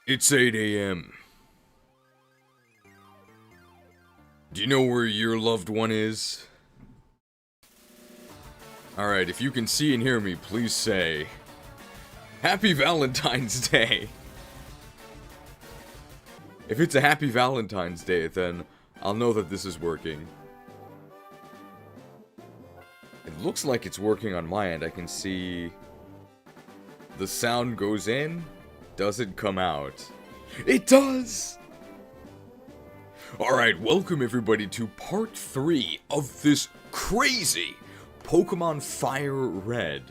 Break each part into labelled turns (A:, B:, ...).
A: It's 8 a.m. Do you know where your loved one is? Alright, if you can see and hear me, please say, Happy Valentine's Day! If it's a Happy Valentine's Day, then I'll know that this is working. It looks like it's working on my end. I can see the sound goes in, doesn't come out. It does! Alright, welcome everybody to part 3 of this crazy Pokemon FireRed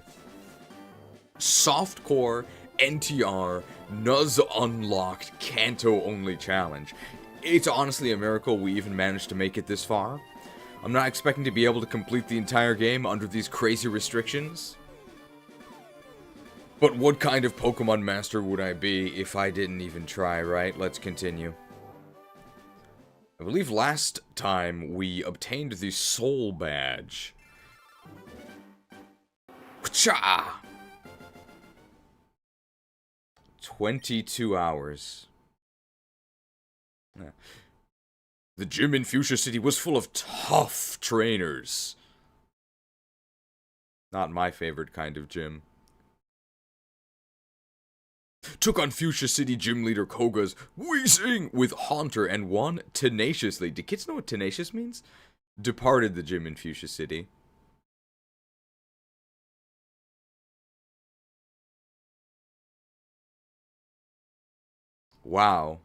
A: SOFTcore NTR NUZUNLOCKED KANTO Only challenge. It's honestly a miracle we even managed to make it this far. I'm not expecting to be able to complete the entire game under these crazy restrictions. But what kind of Pokemon master would I be if I didn't even try, right? Let's continue. I believe last time we obtained the Soul Badge. Cha! 22 hours. Yeah. The gym in Fuchsia City was full of tough trainers. Not my favorite kind of gym. Took on Fuchsia City gym leader Koga's wheezing with Haunter and won tenaciously. Do kids know what tenacious means? Departed the gym in Fuchsia City. Wow.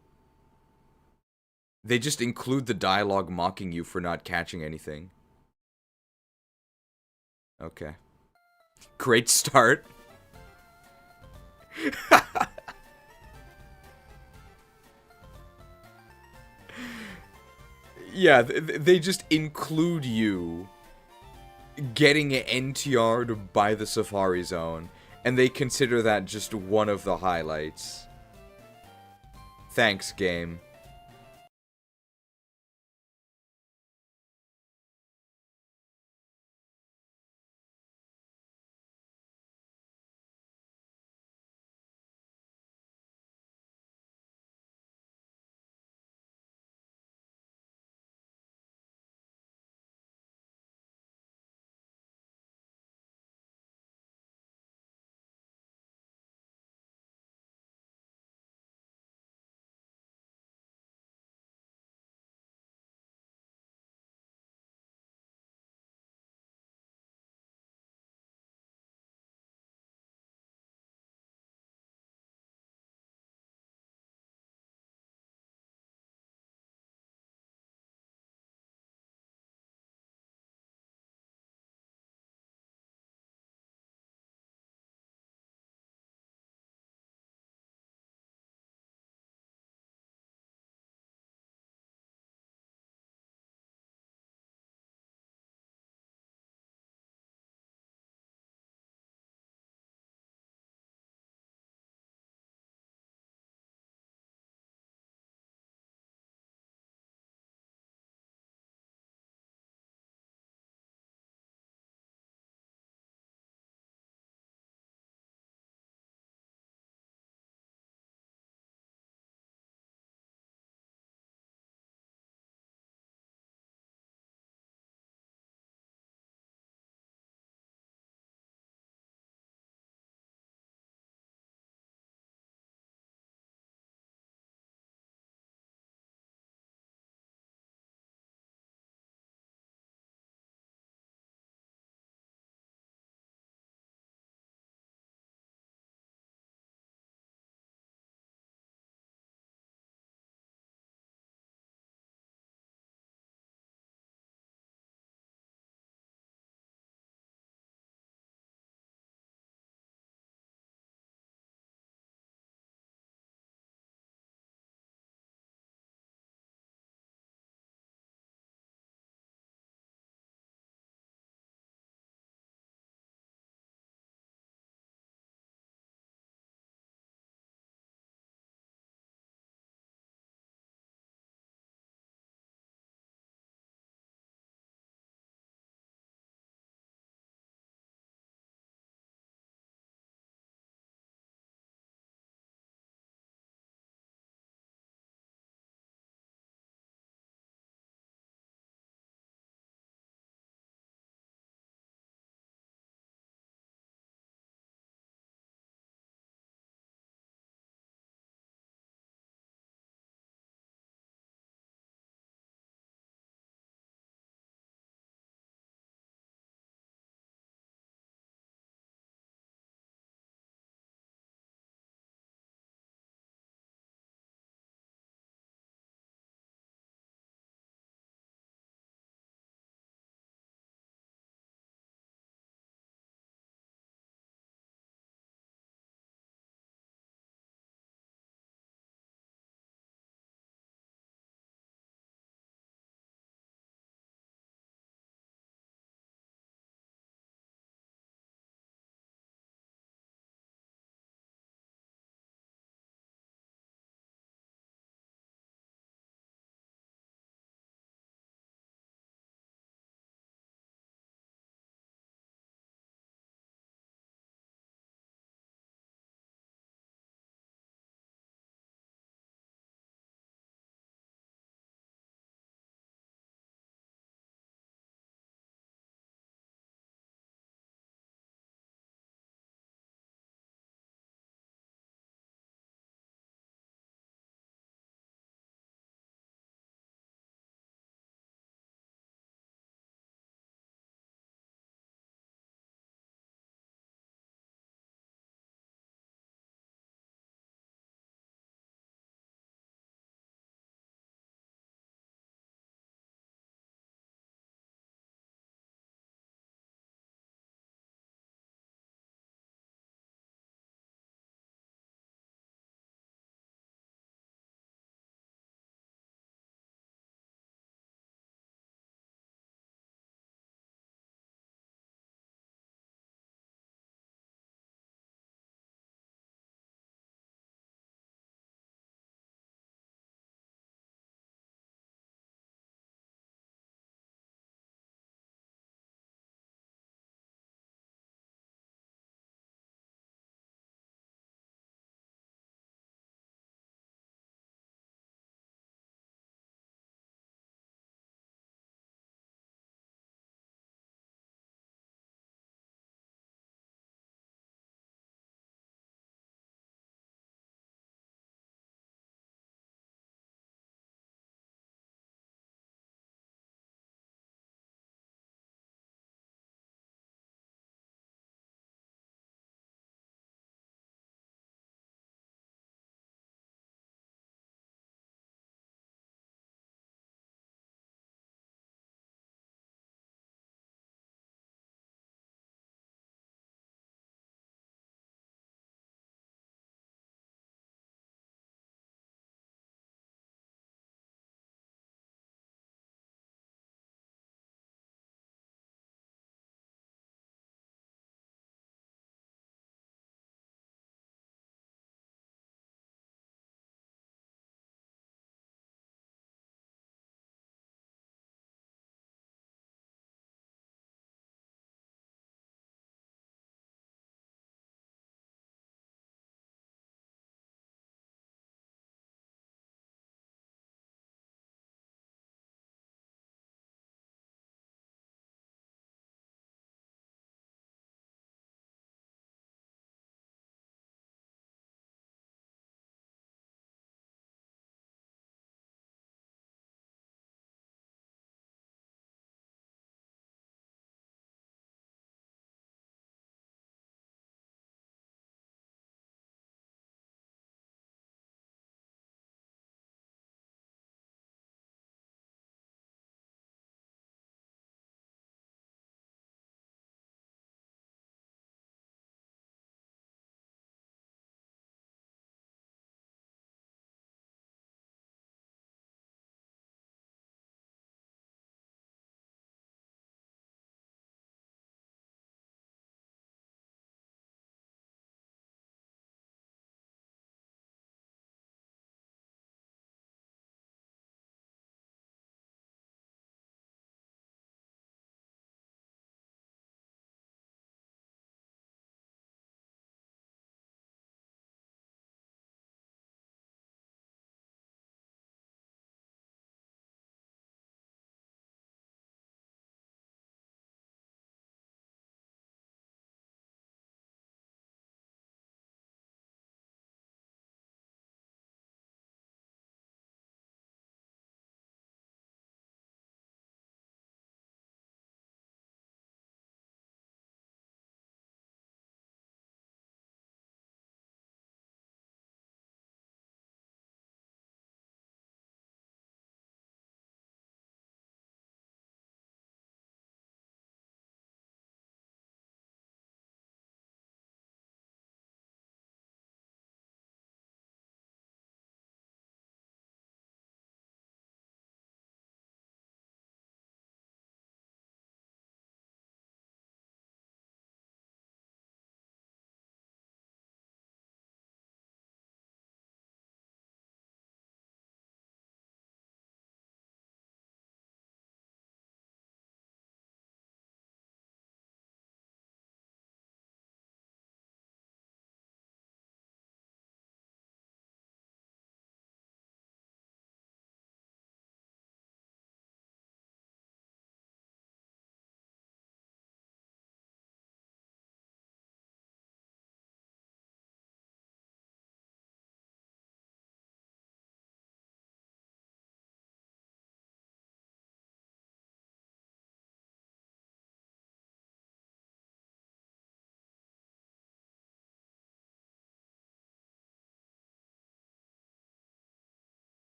A: They just include the dialogue mocking you for not catching anything. Okay. Great start. Yeah, they just include you getting NTR'd by the Safari Zone, and they consider that just one of the highlights. Thanks, game.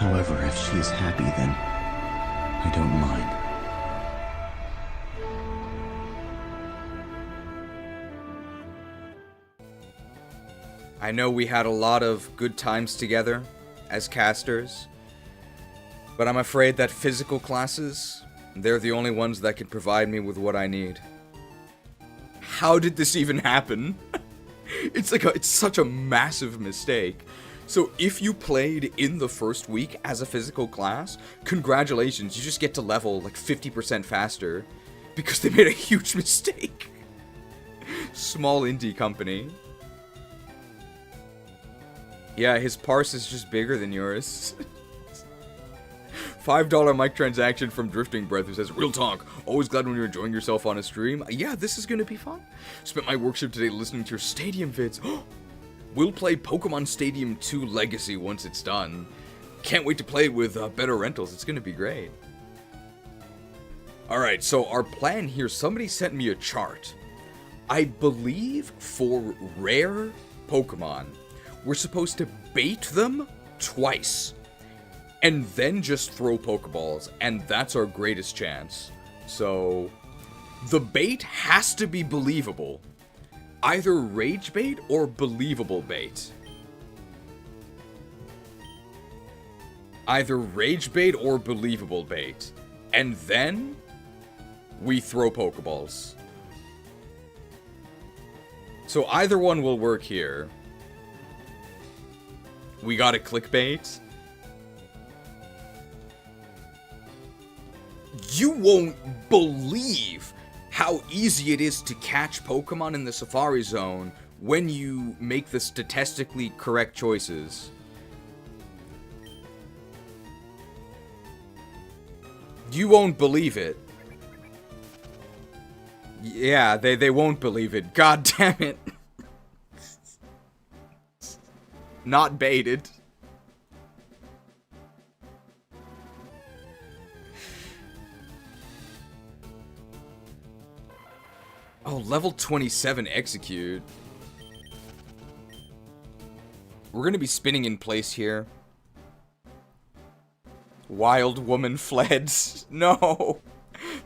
B: However, if she is happy, then I don't mind.
A: I know we had a lot of good times together as casters, but I'm afraid that physical classes, they're the only ones that can provide me with what I need. How did this even happen? It's such a massive mistake. So if you played in the first week as a physical class, congratulations, you just get to level like 50% faster because they made a huge mistake. Small indie company. Yeah, his parse is just bigger than yours. $5 microtransaction from Drifting Breath who says, "Real talk, always glad when you're enjoying yourself on a stream." Yeah, this is gonna be fun. Spent my workshop today listening to your Stadium vids. We'll play Pokemon Stadium 2 Legacy once it's done. Can't wait to play with better rentals, it's gonna be great. Alright, so our plan here, somebody sent me a chart. I believe for rare Pokemon, we're supposed to bait them twice. And then just throw Pokeballs, and that's our greatest chance. So, the bait has to be believable. Either Rage Bait or Believable Bait. Either Rage Bait or Believable Bait. And then, we throw Pokeballs. So either one will work here. We got a Clickbait. You won't believe how easy it is to catch Pokemon in the Safari Zone when you make the statistically correct choices. You won't believe it. Yeah, they won't believe it. God damn it. Not baited. Oh, level 27 execute. We're gonna be spinning in place here. Wild woman fled. No!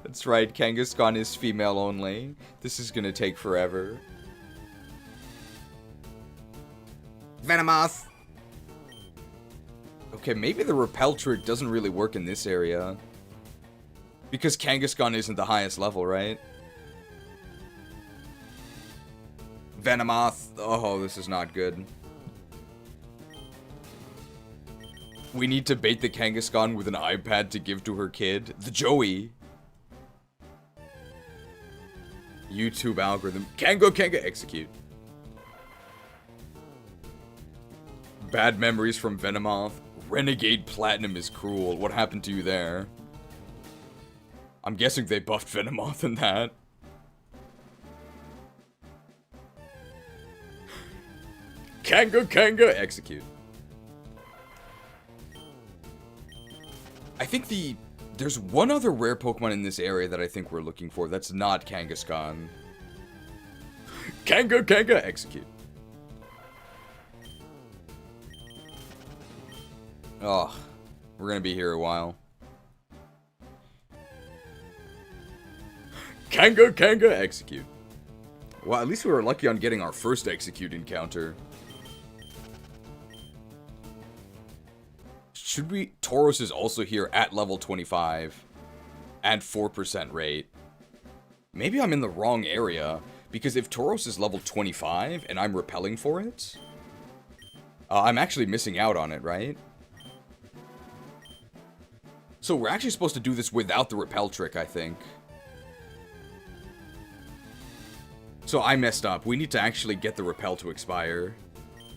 A: That's right, Kangaskhan is female only. This is gonna take forever. Venomoth! Okay, maybe the repel trick doesn't really work in this area. Because Kangaskhan isn't the highest level, right? Venomoth. Oh, this is not good. We need to bait the Kangaskhan with an iPad to give to her kid. The Joey. YouTube algorithm. Kanga, execute. Bad memories from Venomoth. Renegade Platinum is cruel. What happened to you there? I'm guessing they buffed Venomoth in that. Kanga, execute. I think there's one other rare Pokemon in this area that I think we're looking for that's not Kangaskhan. Kanga, execute. Oh, we're gonna be here a while. Kanga, execute. Well, at least we were lucky on getting our first execute encounter. Should we... Tauros is also here at level 25. And 4% rate. Maybe I'm in the wrong area. Because if Tauros is level 25 and I'm repelling for it... I'm actually missing out on it, right? So we're actually supposed to do this without the repel trick, I think. So I messed up. We need to actually get the repel to expire.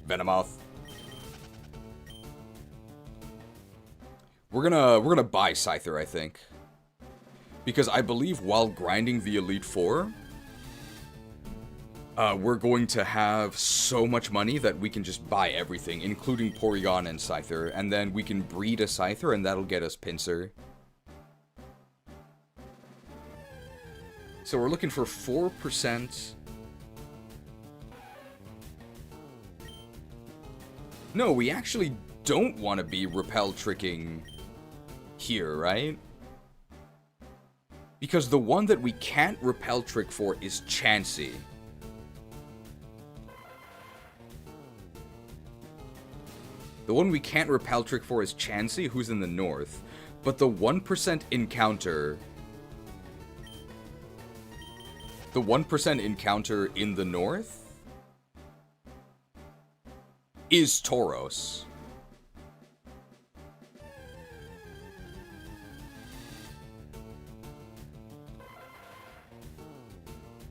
A: Venomoth. We're gonna buy Scyther, I think. Because I believe while grinding the Elite Four, we're going to have so much money that we can just buy everything, including Porygon and Scyther, and then we can breed a Scyther, and that'll get us Pinsir. So we're looking for 4%. No, we actually don't want to be repel tricking here, right? Because the one that we can't repel trick for is Chansey. The one we can't repel trick for is Chansey, who's in the north. But the 1% encounter... The 1% encounter in the north is Tauros.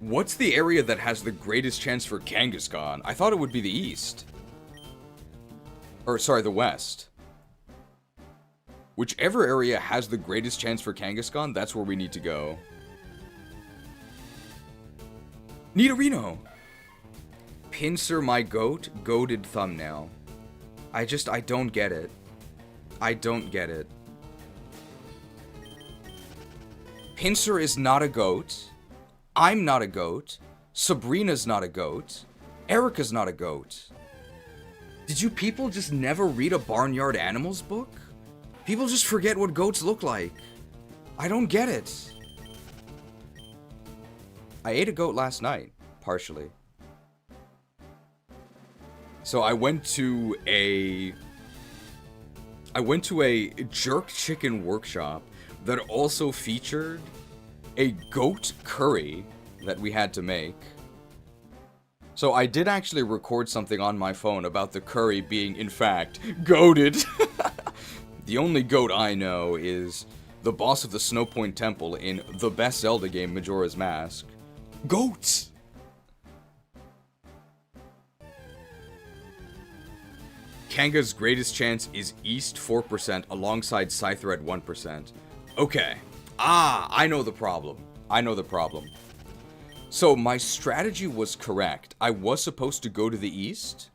A: What's the area that has the greatest chance for Kangaskhan? I thought it would be the east. Or, sorry, the west. Whichever area has the greatest chance for Kangaskhan, that's where we need to go. Nidorino! Pinsir my goat, goated thumbnail. I don't get it. I don't get it. Pinsir is not a goat. I'm not a goat. Sabrina's not a goat. Erica's not a goat. Did you people just never read a Barnyard Animals book? People just forget what goats look like. I don't get it. I ate a goat last night, partially. So I went to a jerk chicken workshop that also featured a goat curry that we had to make. So I did actually record something on my phone about the curry being, in fact, goated. The only goat I know is the boss of the Snowpoint Temple in the best Zelda game, Majora's Mask. Goats! Kanga's greatest chance is East 4% alongside Scyther at 1%. Okay. I know the problem. I know the problem. So my strategy was correct. I was supposed to go to the east.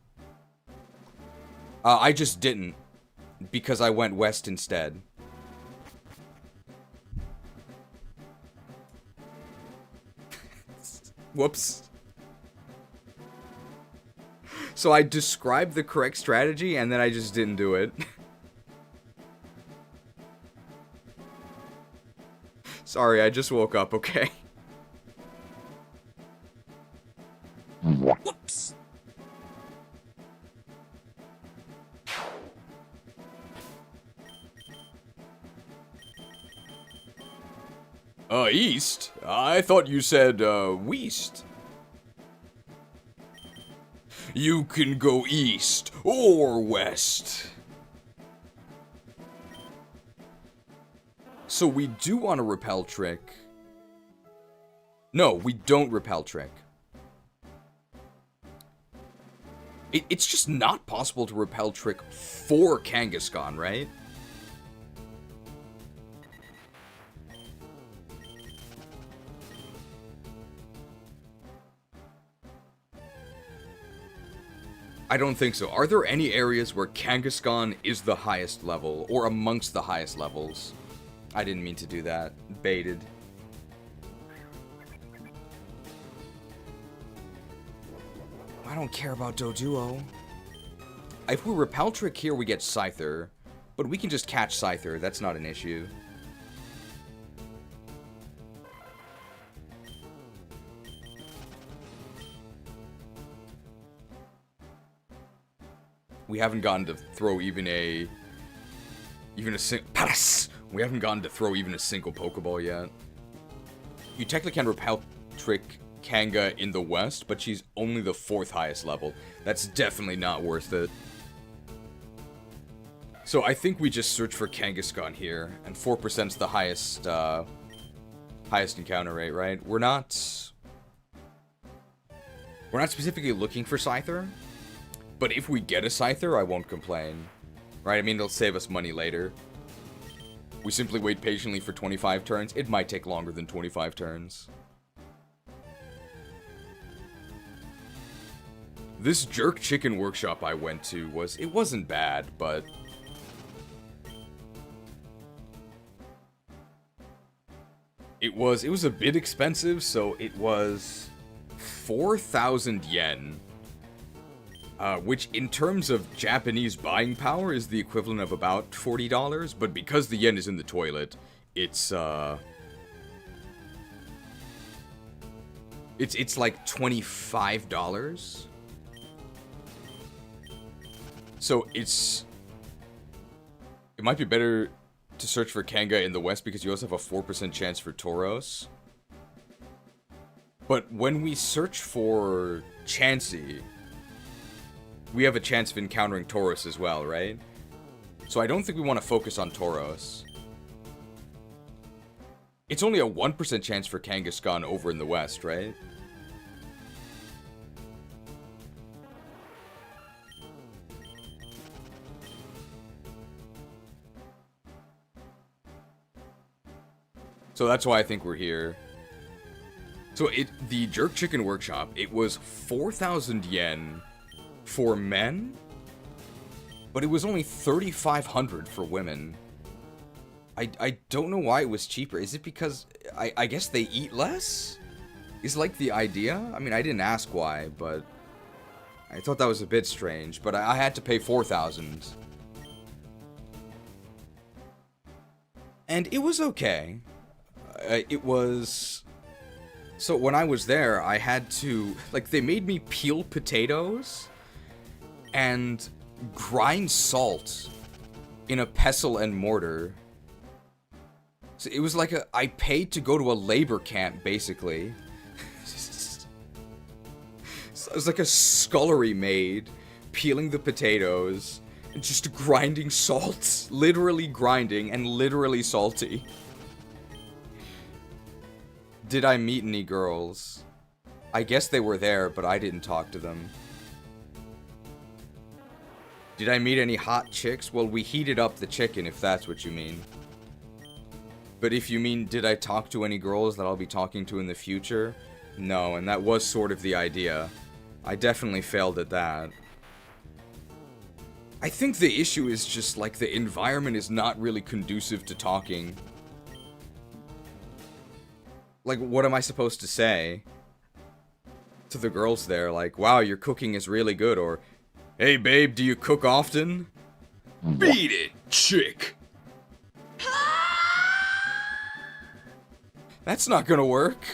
A: I just didn't, because I went west instead. Whoops. So I described the correct strategy, and then I just didn't do it. Sorry, I just woke up, okay? Whoops! East? I thought you said, west. You can go east or west. So we do want to repel trick. No, we don't repel trick. It's just not possible to repel trick for Kangaskhan, right? I don't think so. Are there any areas where Kangaskhan is the highest level, or amongst the highest levels? I didn't mean to do that. Baited. I don't care about Doduo. If we repel trick here, we get Scyther. But we can just catch Scyther. That's not an issue. We haven't gotten to throw even a we haven't gotten to throw even a single Pokeball yet. You technically can repel trick Kanga in the west, but she's only the 4th highest level. That's definitely not worth it. So I think we just search for Kangaskhan here, and 4%'s the highest encounter rate, right? We're not specifically looking for Scyther. But if we get a Scyther, I won't complain. Right? I mean, it'll save us money later. We simply wait patiently for 25 turns. It might take longer than 25 turns. This jerk chicken workshop I went to it wasn't bad, but... It was a bit expensive, so it was 4,000 yen. which in terms of Japanese buying power is the equivalent of about $40, but because the yen is in the toilet, it's like $25. So it might be better to search for Kanga in the West because you also have a 4% chance for Tauros. But when we search for Chansey, we have a chance of encountering Tauros as well, right? So I don't think we want to focus on Tauros. It's only a 1% chance for Kangaskhan over in the West, right? So that's why I think we're here. So the Jerk Chicken Workshop, it was 4,000 yen for men, but it was only 3,500 for women. I don't know why it was cheaper. Is it because, I guess they eat less? Is like the idea? I mean, I didn't ask why, but I thought that was a bit strange, but I had to pay 4,000. And it was okay. It was... So when I was there, I had to... Like, they made me peel potatoes and grind salt in a pestle and mortar. So it was like I paid to go to a labor camp, basically. So it was like a scullery maid, peeling the potatoes, and just grinding salt. Literally grinding, and literally salty. Did I meet any girls? I guess they were there, but I didn't talk to them. Did I meet any hot chicks? Well, we heated up the chicken, if that's what you mean. But if you mean, did I talk to any girls that I'll be talking to in the future? No, and that was sort of the idea. I definitely failed at that. I think the issue is just, like, the environment is not really conducive to talking. Like, what am I supposed to say to the girls there? Like, wow, your cooking is really good, or, hey babe, do you cook often? Beat it, chick! That's not gonna work.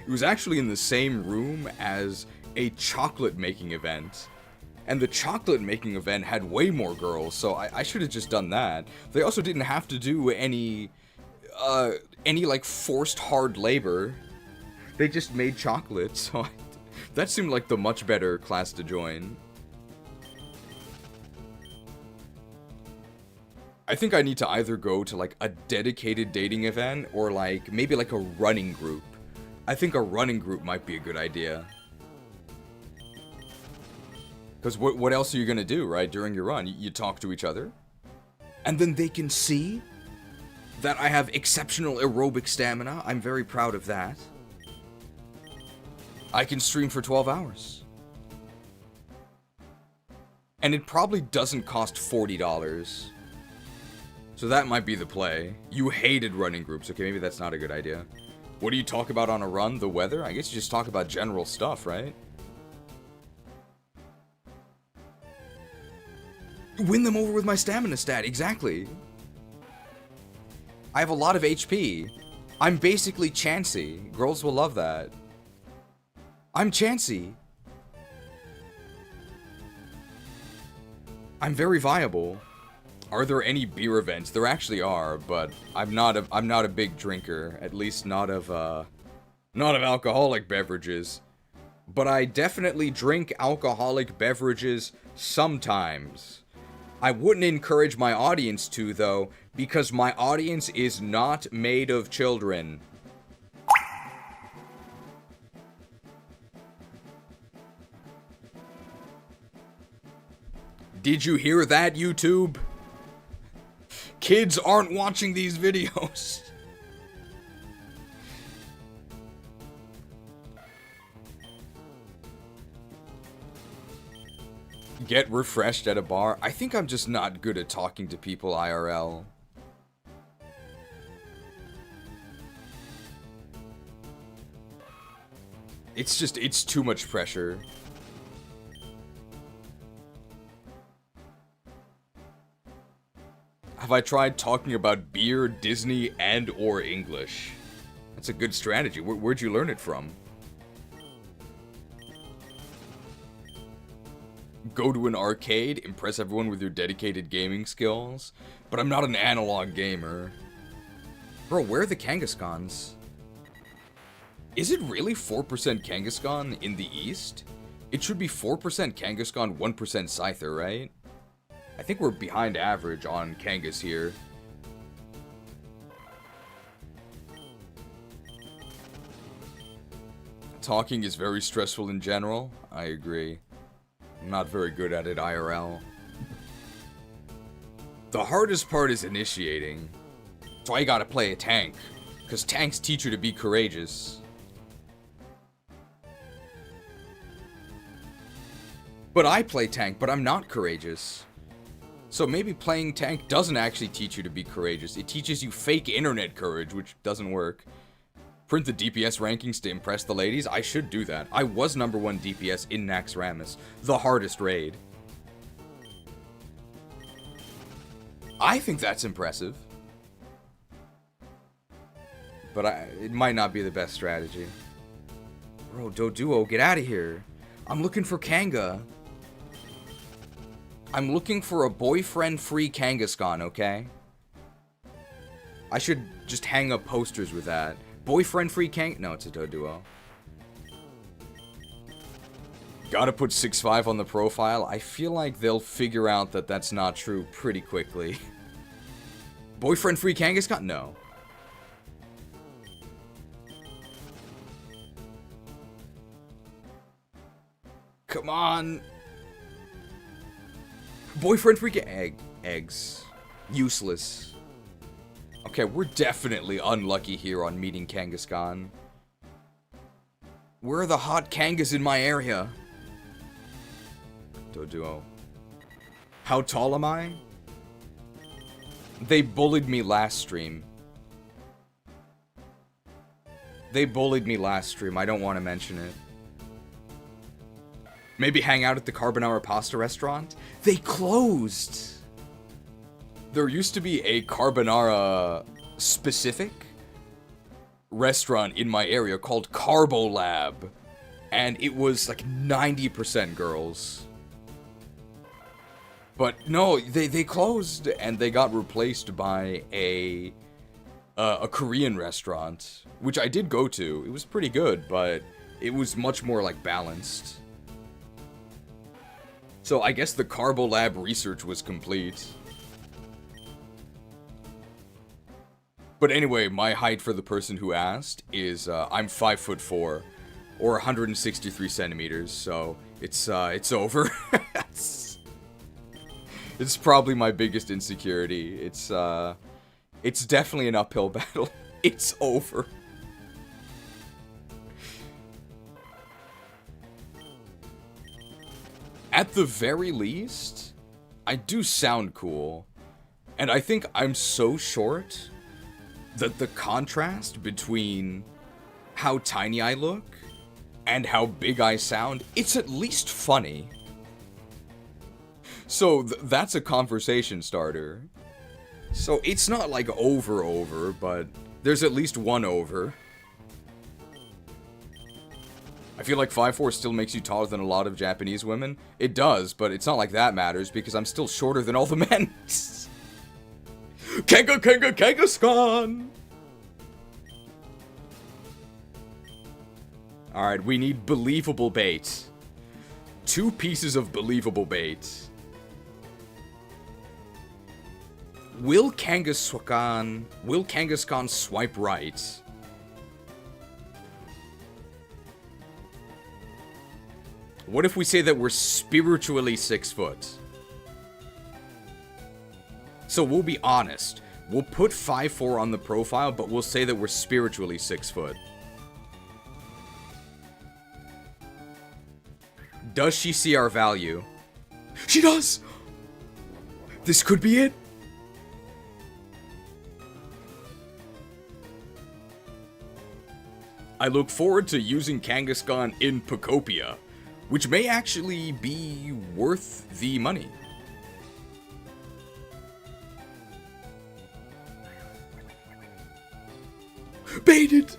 A: It was actually in the same room as a chocolate making event. And the chocolate making event had way more girls, so I should have just done that. They also didn't have to do any like forced hard labor. They just made chocolate, so that seemed like the much better class to join. I think I need to either go to like a dedicated dating event or like maybe like a running group. I think a running group might be a good idea. Because what else are you gonna do, right, during your run? You talk to each other, and then they can see that I have exceptional aerobic stamina. I'm very proud of that. I can stream for 12 hours. And it probably doesn't cost $40. So that might be the play. You hated running groups. Okay, maybe that's not a good idea. What do you talk about on a run? The weather? I guess you just talk about general stuff, right? Win them over with my stamina stat, exactly. I have a lot of HP. I'm basically Chansey. Girls will love that. I'm Chansey. I'm very viable. Are there any beer events? There actually are, but I'm not a big drinker. At least not of alcoholic beverages. But I definitely drink alcoholic beverages sometimes. I wouldn't encourage my audience to, though, because my audience is not made of children. Did you hear that, YouTube? Kids aren't watching these videos. Get refreshed at a bar. I think I'm just not good at talking to people IRL. It's too much pressure. Have I tried talking about beer, Disney, and or English? That's a good strategy. Where'd you learn it from? Go to an arcade, impress everyone with your dedicated gaming skills. But I'm not an analog gamer. Bro, where are the Kangaskhans? Is it really 4% Kangaskhan in the East? It should be 4% Kangaskhan, 1% Scyther, right? I think we're behind average on Kangas here. Talking is very stressful in general. I agree. I'm not very good at it IRL. The hardest part is initiating. That's why you gotta play a tank. Because tanks teach you to be courageous. But I play tank, but I'm not courageous. So maybe playing tank doesn't actually teach you to be courageous. It teaches you fake internet courage, which doesn't work. Print the DPS rankings to impress the ladies? I should do that. I was #1 DPS in Naxxramas, the hardest raid. I think that's impressive. But it might not be the best strategy. Bro, Doduo, get out of here. I'm looking for Kanga. I'm looking for a boyfriend-free Kangaskhan, okay? I should just hang up posters with that. Boyfriend-free Kang... No, it's a Doduo. Gotta put 6'5" on the profile. I feel like they'll figure out that that's not true pretty quickly. Boyfriend-free Kangaskhan? No. Come on. Boyfriend-free eggs. Useless. Okay, we're definitely unlucky here on meeting Kangaskhan. Where are the hot Kangas in my area? Doduo. How tall am I? They bullied me last stream. I don't want to mention it. Maybe hang out at the Carbonara Pasta restaurant? They closed! There used to be a Carbonara-specific restaurant in my area called Carbo Lab. And it was like 90% girls. But no, they closed and they got replaced by a Korean restaurant. Which I did go to. It was pretty good, but it was much more like balanced. So I guess the Carbo Lab research was complete. But anyway, my height for the person who asked is, I'm 5'4", or 163 centimeters, so it's over. It's probably my biggest insecurity. It's definitely an uphill battle. It's over. At the very least, I do sound cool. And I think I'm so short that the contrast between how tiny I look and how big I sound, it's at least funny. So that's a conversation starter. So it's not like over, but there's at least one over. I feel like 5'4" still makes you taller than a lot of Japanese women. It does, but it's not like that matters because I'm still shorter than all the men. Kangaskhan! Alright, we need believable bait. 2 pieces of believable bait. Will Kangaskhan swipe right? What if we say that we're spiritually 6 foot? So we'll be honest. We'll put 5'4" on the profile, but we'll say that we're spiritually 6 foot. Does she see our value? She does! This could be it. I look forward to using Kangaskhan in Pocopia, which may actually be worth the money. Baited!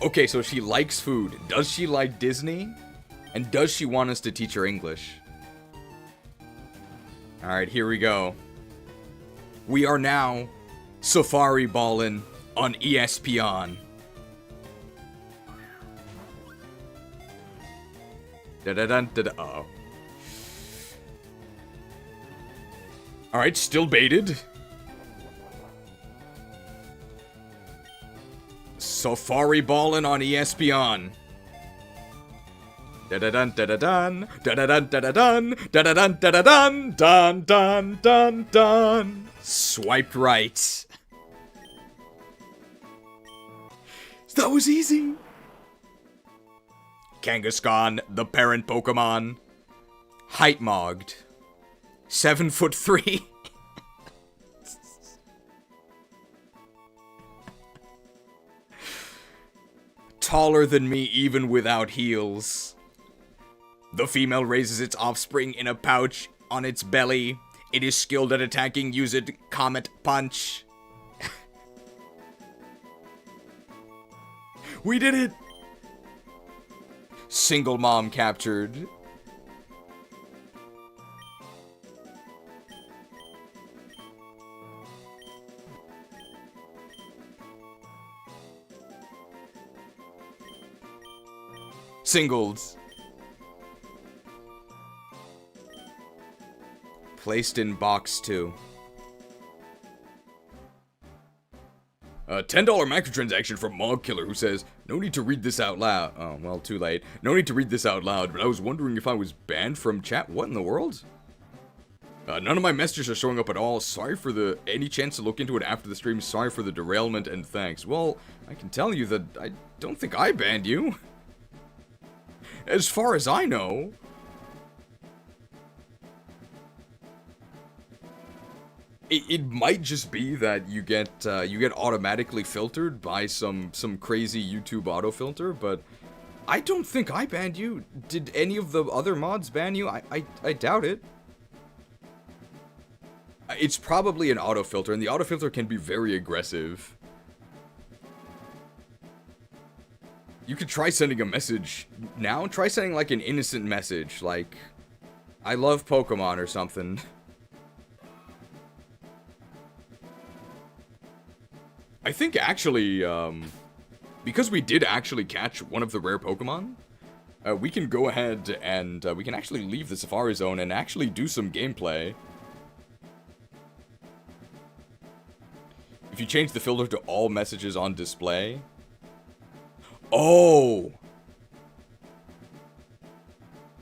A: Okay, so she likes food. Does she like Disney? And does she want us to teach her English? Alright, here we go. We are now Safari ballin' on ESPN. Da-da-dun-da-da-oh. Alright, still baited. Safari ballin' on ESPN. Da-da-dun, da-da-dun, da-da-dun, da-da-dun, da-da-dun, da-da-dun, dun, dun, dun, dun. Swiped right. That was easy. Kangaskhan, the parent Pokemon. Height mogged. 7'3". Taller than me even without heels. The female raises its offspring in a pouch on its belly. It is skilled at attacking. Use it. Comet punch. We did it! Single mom captured. Singles. Placed in box 2. $10 microtransaction from Mog Killer, who says, no need to read this out loud. Oh, well, too late. No need to read this out loud, but I was wondering if I was banned from chat. What in the world? None of my messages are showing up at all. Sorry for any chance to look into it after the stream. Sorry for the derailment, and thanks. Well, I can tell you that I don't think I banned you. As far as I know. It might just be that you get automatically filtered by some crazy YouTube autofilter, but I don't think I banned you. Did any of the other mods ban you? I doubt it. It's probably an autofilter, and the autofilter can be very aggressive. You could try sending a message now. Try sending like an innocent message, like, I love Pokemon or something. I think actually, because we did actually catch one of the rare Pokemon, we can go ahead and we can actually leave the Safari Zone and actually do some gameplay. If you change the filter to all messages on display. Oh!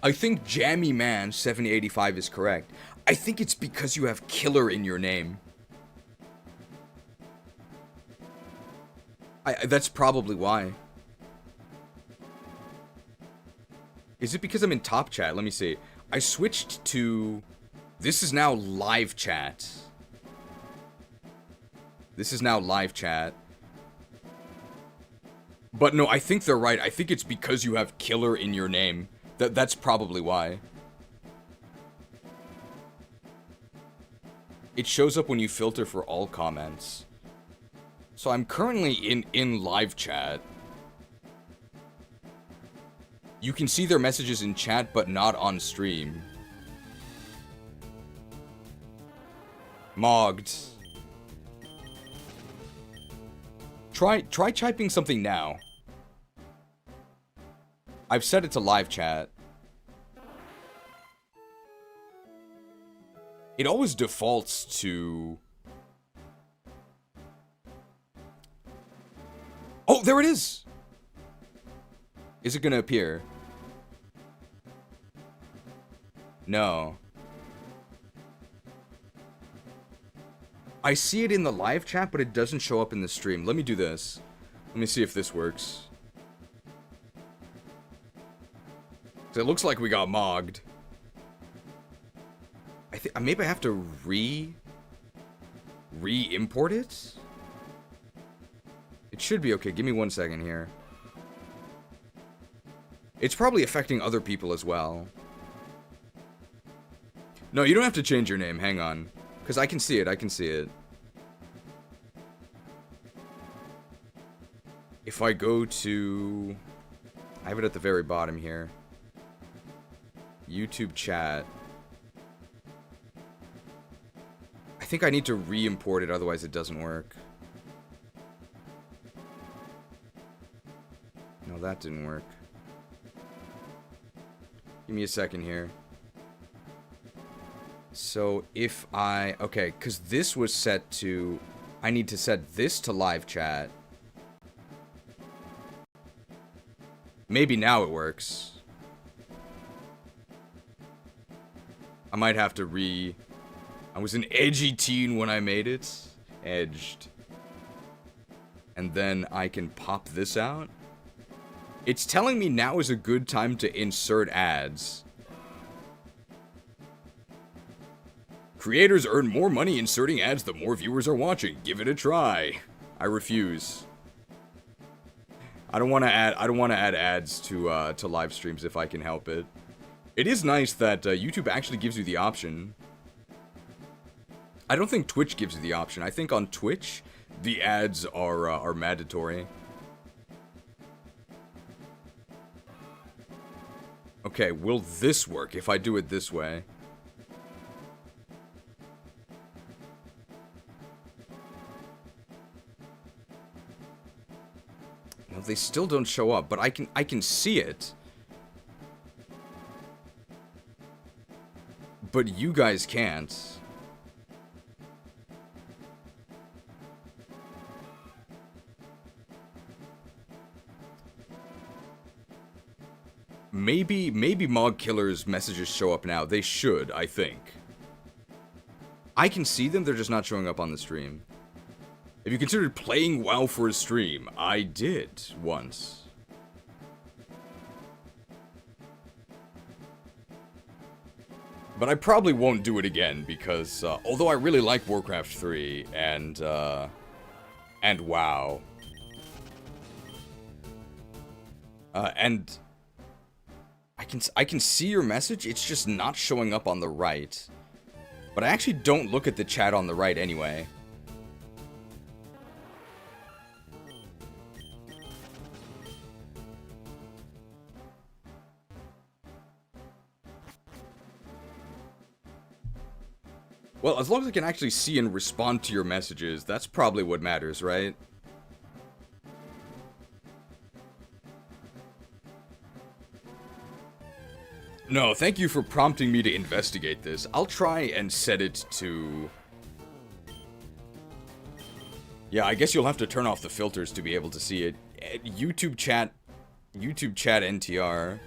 A: I think Jammy Man 7085 is correct. I think it's because you have killer in your name. That's probably why. Is it because I'm in top chat? Let me see. I switched to... This is now live chat. This is now live chat. But no, I think they're right. I think it's because you have killer in your name. That's probably why. It shows up when you filter for all comments. So I'm currently in live chat. You can see their messages in chat, but not on stream. Mogged. Try typing something now. I've set it to live chat. It always defaults to... Oh, there it is! Is it gonna appear? No. I see it in the live chat, but it doesn't show up in the stream. Let me do this. Let me see if this works. So it looks like we got mogged. I think maybe I have to re-import it? It should be okay. Give me 1 second here. It's probably affecting other people as well. No, you don't have to change your name. Hang on. Because I can see it. I can see it. if I go to... I have it at the very bottom here. YouTube chat. I think I need to re-import it, otherwise it doesn't work. No, that didn't work. Give me a second here. So if I... Okay, because this was set to... I need to set this to live chat. Maybe now it works. I might have to I was an edgy teen when I made it. Edged. And then I can pop this out. It's telling me now is a good time to insert ads. Creators earn more money inserting ads the more viewers are watching. Give it a try. I refuse. I don't want to add ads to live streams if I can help it. It is nice that YouTube actually gives you the option. I don't think Twitch gives you the option. I think on Twitch the ads are mandatory. Okay, will this work if I do it this way? No, they still don't show up, but I can see it. But you guys can't. Maybe Mog Killer's messages show up now. They should, I think. I can see them, they're just not showing up on the stream. Have you considered playing WoW for a stream? I did, once. But I probably won't do it again, because, although I really like Warcraft 3, and WoW. And... I can see your message, it's just not showing up on the right. But I actually don't look at the chat on the right anyway. Well, as long as I can actually see and respond to your messages, that's probably what matters, right? No, thank you for prompting me to investigate this. I'll try and set it to... Yeah, I guess you'll have to turn off the filters to be able to see it. YouTube chat NTR.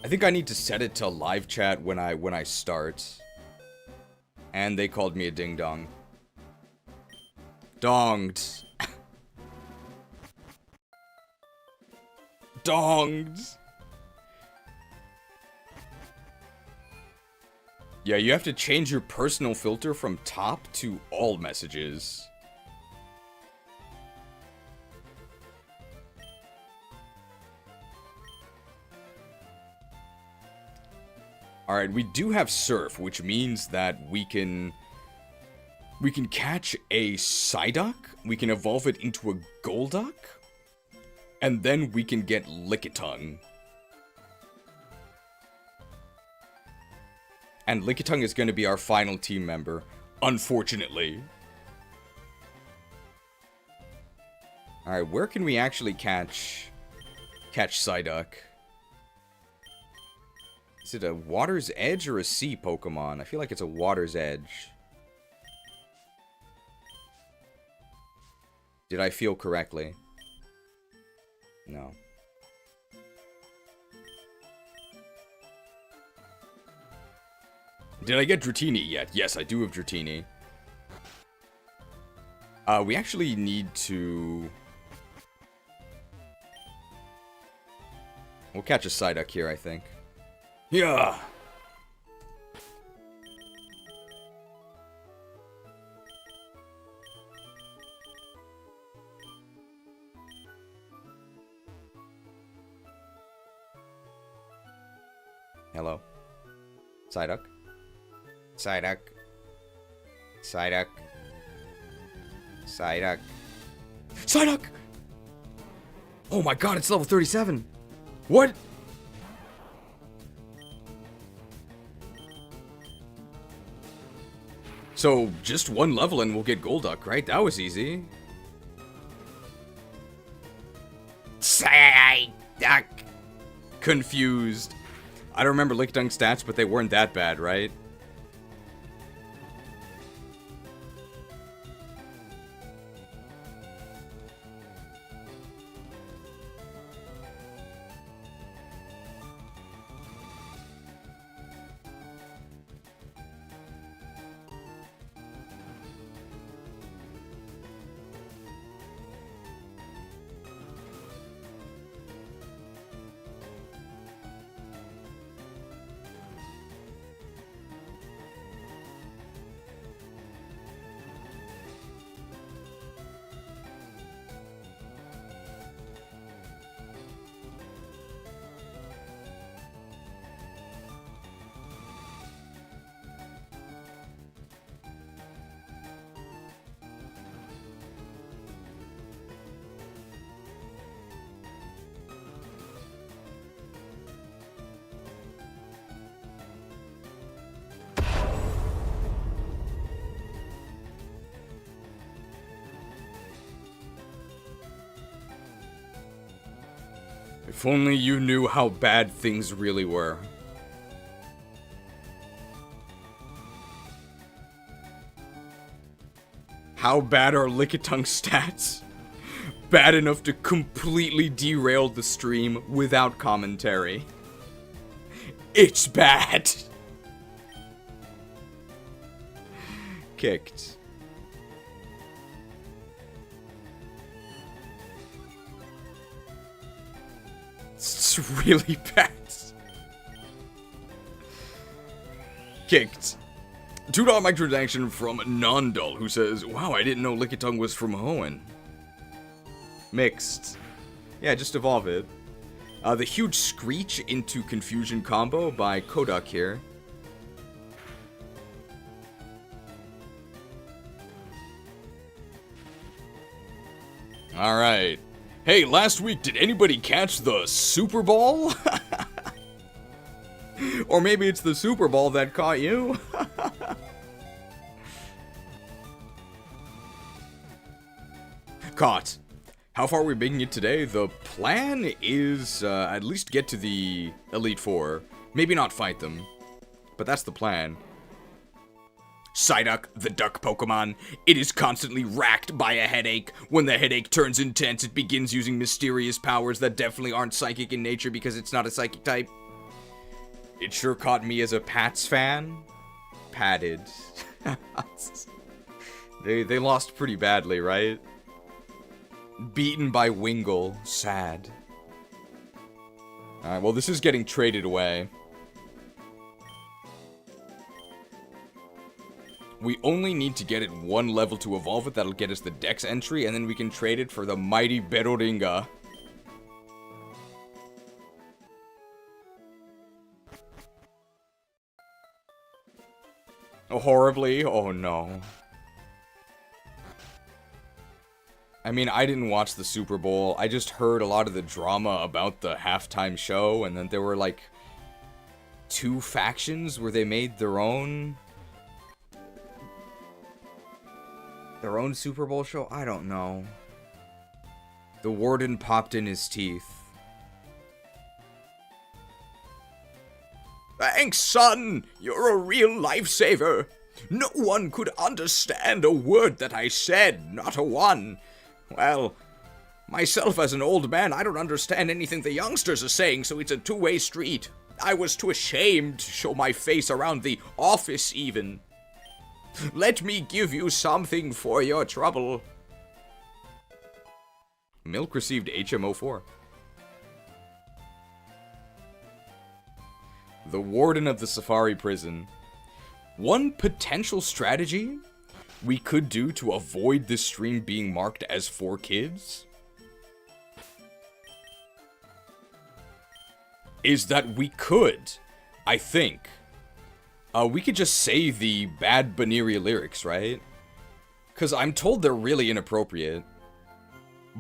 A: I think I need to set it to live chat when I start. And they called me a ding dong. Donged. Donged. Yeah, you have to change your personal filter from top to all messages. Alright, we do have Surf, which means that we can catch a Psyduck, we can evolve it into a Golduck, and then we can get Lickitung. And Lickitung is going to be our final team member, unfortunately. Alright, where can we actually catch Psyduck? Is it a Water's Edge or a Sea Pokemon? I feel like it's a Water's Edge. Did I feel correctly? No. Did I get Dratini yet? Yes, I do have Dratini. We actually need to... We'll catch a Psyduck here, I think. Yeah! Hello. Psyduck. Psyduck. Psyduck. Psyduck. Psyduck! Oh my god, it's level 37. What? So, just one level and we'll get Golduck, right? That was easy. Psyduck. Confused. I don't remember Lickitung stats, but they weren't that bad, right? If only you knew how bad things really were. How bad are Lickitung stats? Bad enough to completely derail the stream without commentary. It's bad. Kicked. It's really bad. Kicked. $2 microtransaction from Nondul, who says, wow, I didn't know Lickitung was from Hoenn. Mixed. Yeah, just evolve it. The huge Screech into Confusion combo by Kodak here. Alright. Hey, last week, did anybody catch the Super Ball? Or maybe it's the Super Ball that caught you? Caught. How far are we making it today? The plan is at least get to the Elite Four. Maybe not fight them, but that's the plan. Psyduck, the duck Pokemon. It is constantly racked by a headache. When the headache turns intense, it begins using mysterious powers that definitely aren't psychic in nature because it's not a psychic type. It sure caught me as a Pats fan. Patted. They lost pretty badly, right? Beaten by Wingull. Sad. Alright, well this is getting traded away. We only need to get it one level to evolve it. That'll get us the Dex entry, and then we can trade it for the mighty Beroringa. Oh, horribly? Oh no. I mean, I didn't watch the Super Bowl. I just heard a lot of the drama about the halftime show, and then there were like 2 factions where they made their own Super Bowl show? I don't know. The warden popped in his teeth. Thanks, son! You're a real lifesaver! No one could understand a word that I said, not a one. Well, myself as an old man, I don't understand anything the youngsters are saying, so it's a two-way street. I was too ashamed to show my face around the office, even. Let me give you something for your trouble. Milk received HMO4. The warden of the Safari Prison. One potential strategy we could do to avoid this stream being marked as for kids is that we could, I think, We could just say the bad Baniri lyrics, right? Because I'm told they're really inappropriate.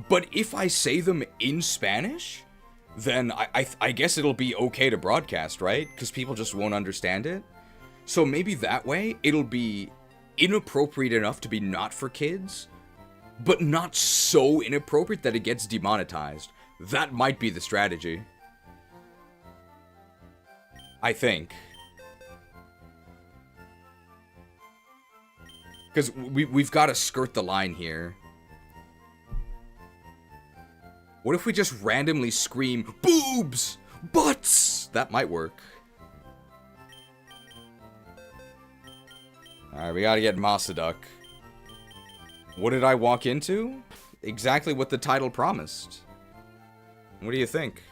A: But if I say them in Spanish, then I guess it'll be okay to broadcast, right? Because people just won't understand it. So maybe that way, it'll be inappropriate enough to be not for kids, but not so inappropriate that it gets demonetized. That might be the strategy. I think. Because we've got to skirt the line here. What if we just randomly scream, boobs, butts? That might work. Alright, we gotta get Massaduk. What did I walk into? Exactly what the title promised. What do you think?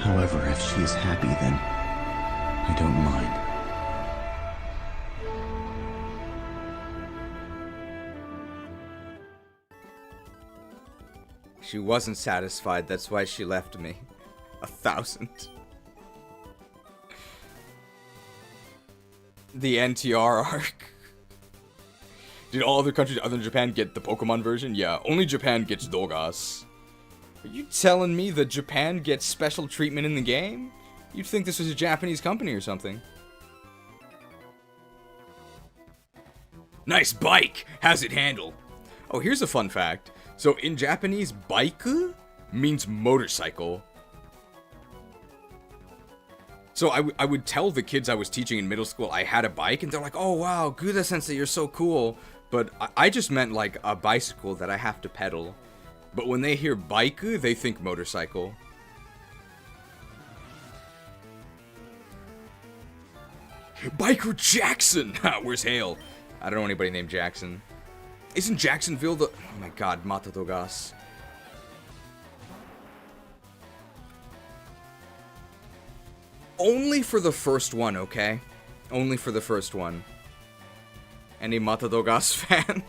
B: However, if she is happy, then I don't mind.
A: She wasn't satisfied, that's why she left me. 1,000. The NTR arc. Did all other countries other than Japan get the Pokemon version? Yeah, only Japan gets Dogas. Are you telling me that Japan gets special treatment in the game? You'd think this was a Japanese company or something. Nice bike! How's it handle? Oh, here's a fun fact. So in Japanese, bike means motorcycle. So I would tell the kids I was teaching in middle school I had a bike, and they're like, oh wow, Guda-sensei, you're so cool. But I just meant like a bicycle that I have to pedal. But when they hear bike, they think motorcycle. Biker Jackson! Where's Hale? I don't know anybody named Jackson. Isn't Jacksonville the... Oh my god, Matadogas. Only for the first one, okay? Only for the first one. Any Matadogas fans?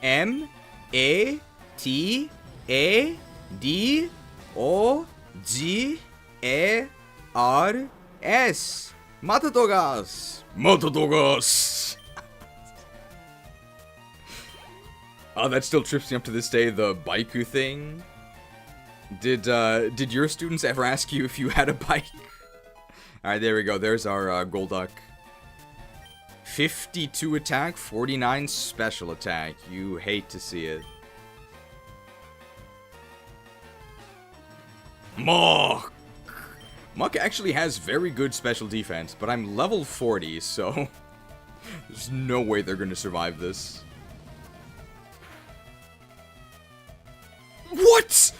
A: M-A-T-A-D-O-G-A-R-S. Matadogas. Matadogas. Oh, that still trips me up to this day, the Baiku thing. Did your students ever ask you if you had a bike? Alright, there we go. There's our Golduck. 52 attack, 49 special attack. You hate to see it. Muck! Muck actually has very good special defense, but I'm level 40, so there's no way they're gonna survive this. What?!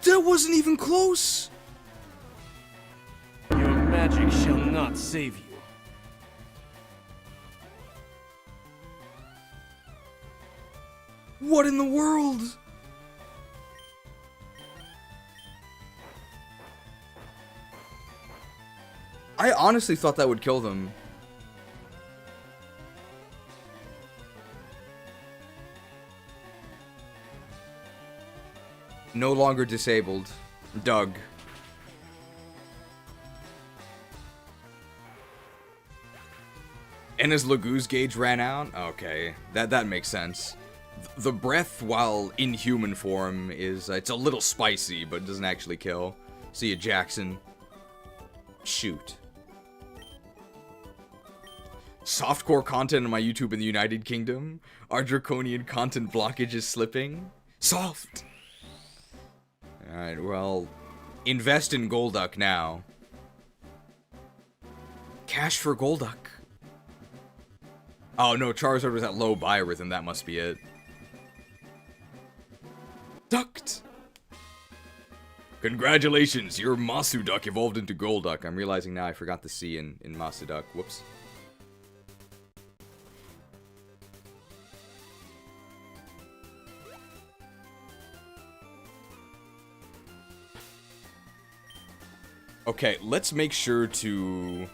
A: That wasn't even close!
C: Your magic shall not save you.
A: What in the world? I honestly thought that would kill them. No longer disabled. Doug. And his Lagoo's gauge ran out? Okay, that makes sense. The breath, while in human form, is it's a little spicy, but it doesn't actually kill. See ya, Jackson. Shoot. Softcore content on my YouTube in the United Kingdom? Our draconian content blockage is slipping? Soft! Alright, well, invest in Golduck now. Cash for Golduck. Oh no, Charizard was at low biorhythm, that must be it. Ducked! Congratulations, your Masuduck evolved into Golduck. I'm realizing now I forgot the C in Masuduck. Whoops. Okay, let's make sure to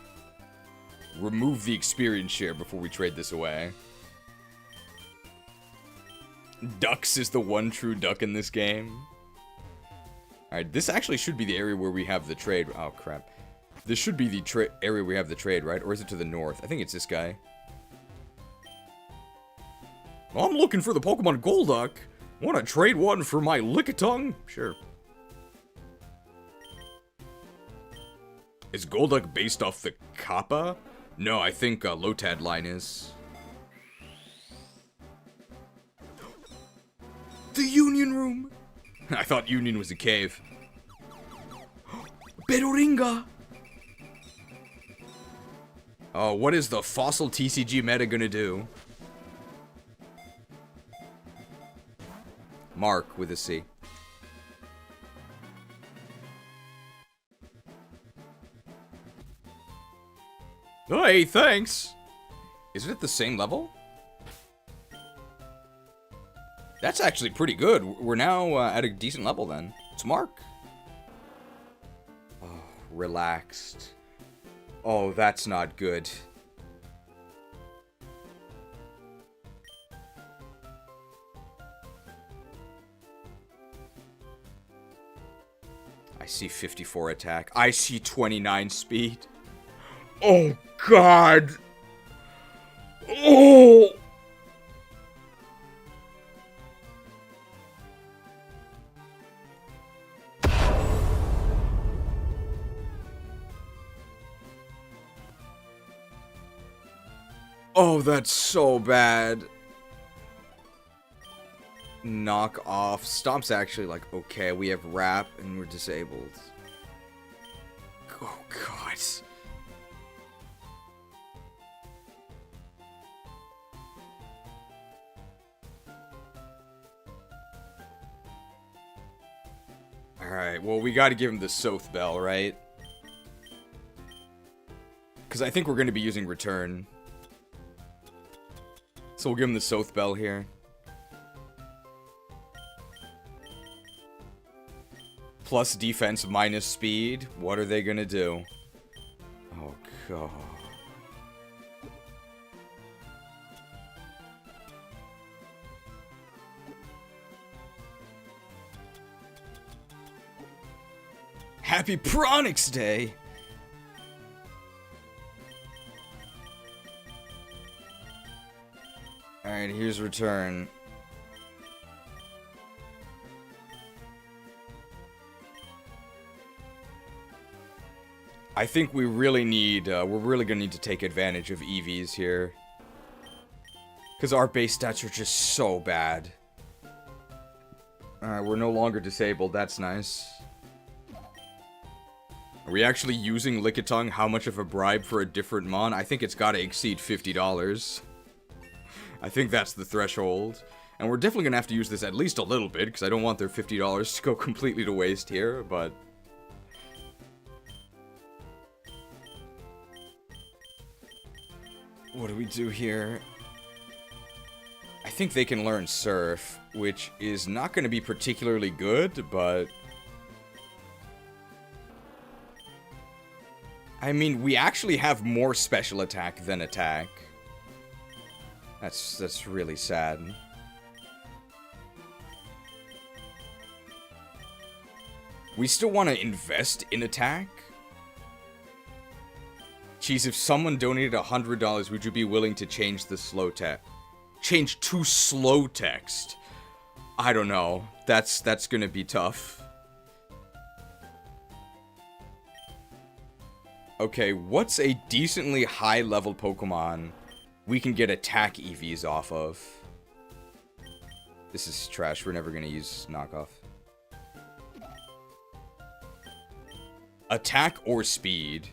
A: remove the experience share before we trade this away. Ducks is the one true duck in this game. Alright, this actually should be the area where we have the trade. Oh, crap. This should be the area we have the trade, right? Or is it to the north? I think it's this guy. I'm looking for the Pokemon Golduck. Want to trade one for my Lickitung? Sure. Is Golduck based off the Kappa? No, I think Lotad line is. The Union Room! I thought Union was a cave. Bedoringa! Oh, what is the fossil TCG meta gonna do? Mark with a C. Hey, thanks! Is it at the same level? That's actually pretty good. We're now at a decent level then. It's Mark. Oh, relaxed. Oh, that's not good. I see 54 attack. I see 29 speed. Oh, God. Oh! Oh, that's so bad. Knock off. Stomp's actually like, okay, we have wrap and we're disabled. Oh, God. Alright, well, we gotta give him the Soth Bell, right? Because I think we're gonna be using return. So we'll give him the Soth Bell here. Plus defense, minus speed. What are they gonna do? Oh, God. Happy Pronix Day! Alright, here's return. I think we really need, we're really gonna need to take advantage of EVs here. Because our base stats are just so bad. Alright, we're no longer disabled, that's nice. Are we actually using Lickitung? How much of a bribe for a different mon? I think it's gotta exceed $50. I think that's the threshold. And we're definitely gonna have to use this at least a little bit, because I don't want their $50 to go completely to waste here, but... what do we do here? I think they can learn Surf, which is not gonna be particularly good, but... I mean, we actually have more special attack than attack. That's really sad. We still want to invest in attack? Jeez, if someone donated $100, would you be willing to change the slow text? Change to slow text? I don't know. That's gonna be tough. Okay, what's a decently high-level Pokemon we can get attack EVs off of? This is trash. We're never gonna use knockoff. Attack or speed?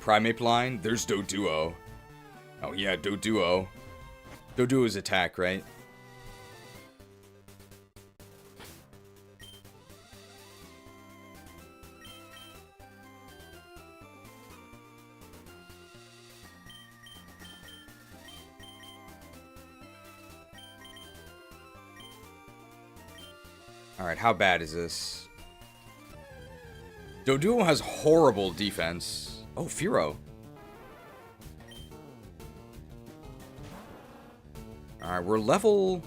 A: Primate line? There's Doduo. Oh yeah, Doduo. Doduo is attack, right? Alright, how bad is this? Doduo has horrible defense. Oh, Furo. Alright, we're level...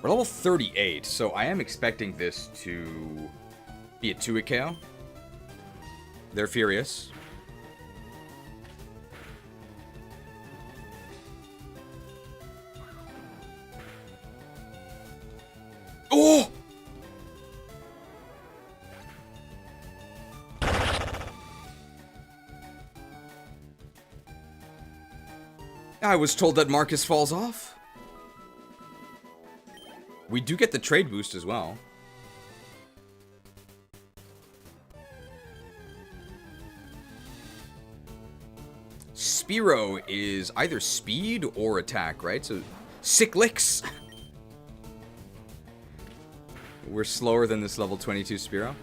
A: we're level 38, so I am expecting this to be a 2-hit KO. They're furious. I was told that Marcus falls off. We do get the trade boost as well. Spearow is either speed or attack, right? So, sick licks. We're slower than this level 22 Spearow.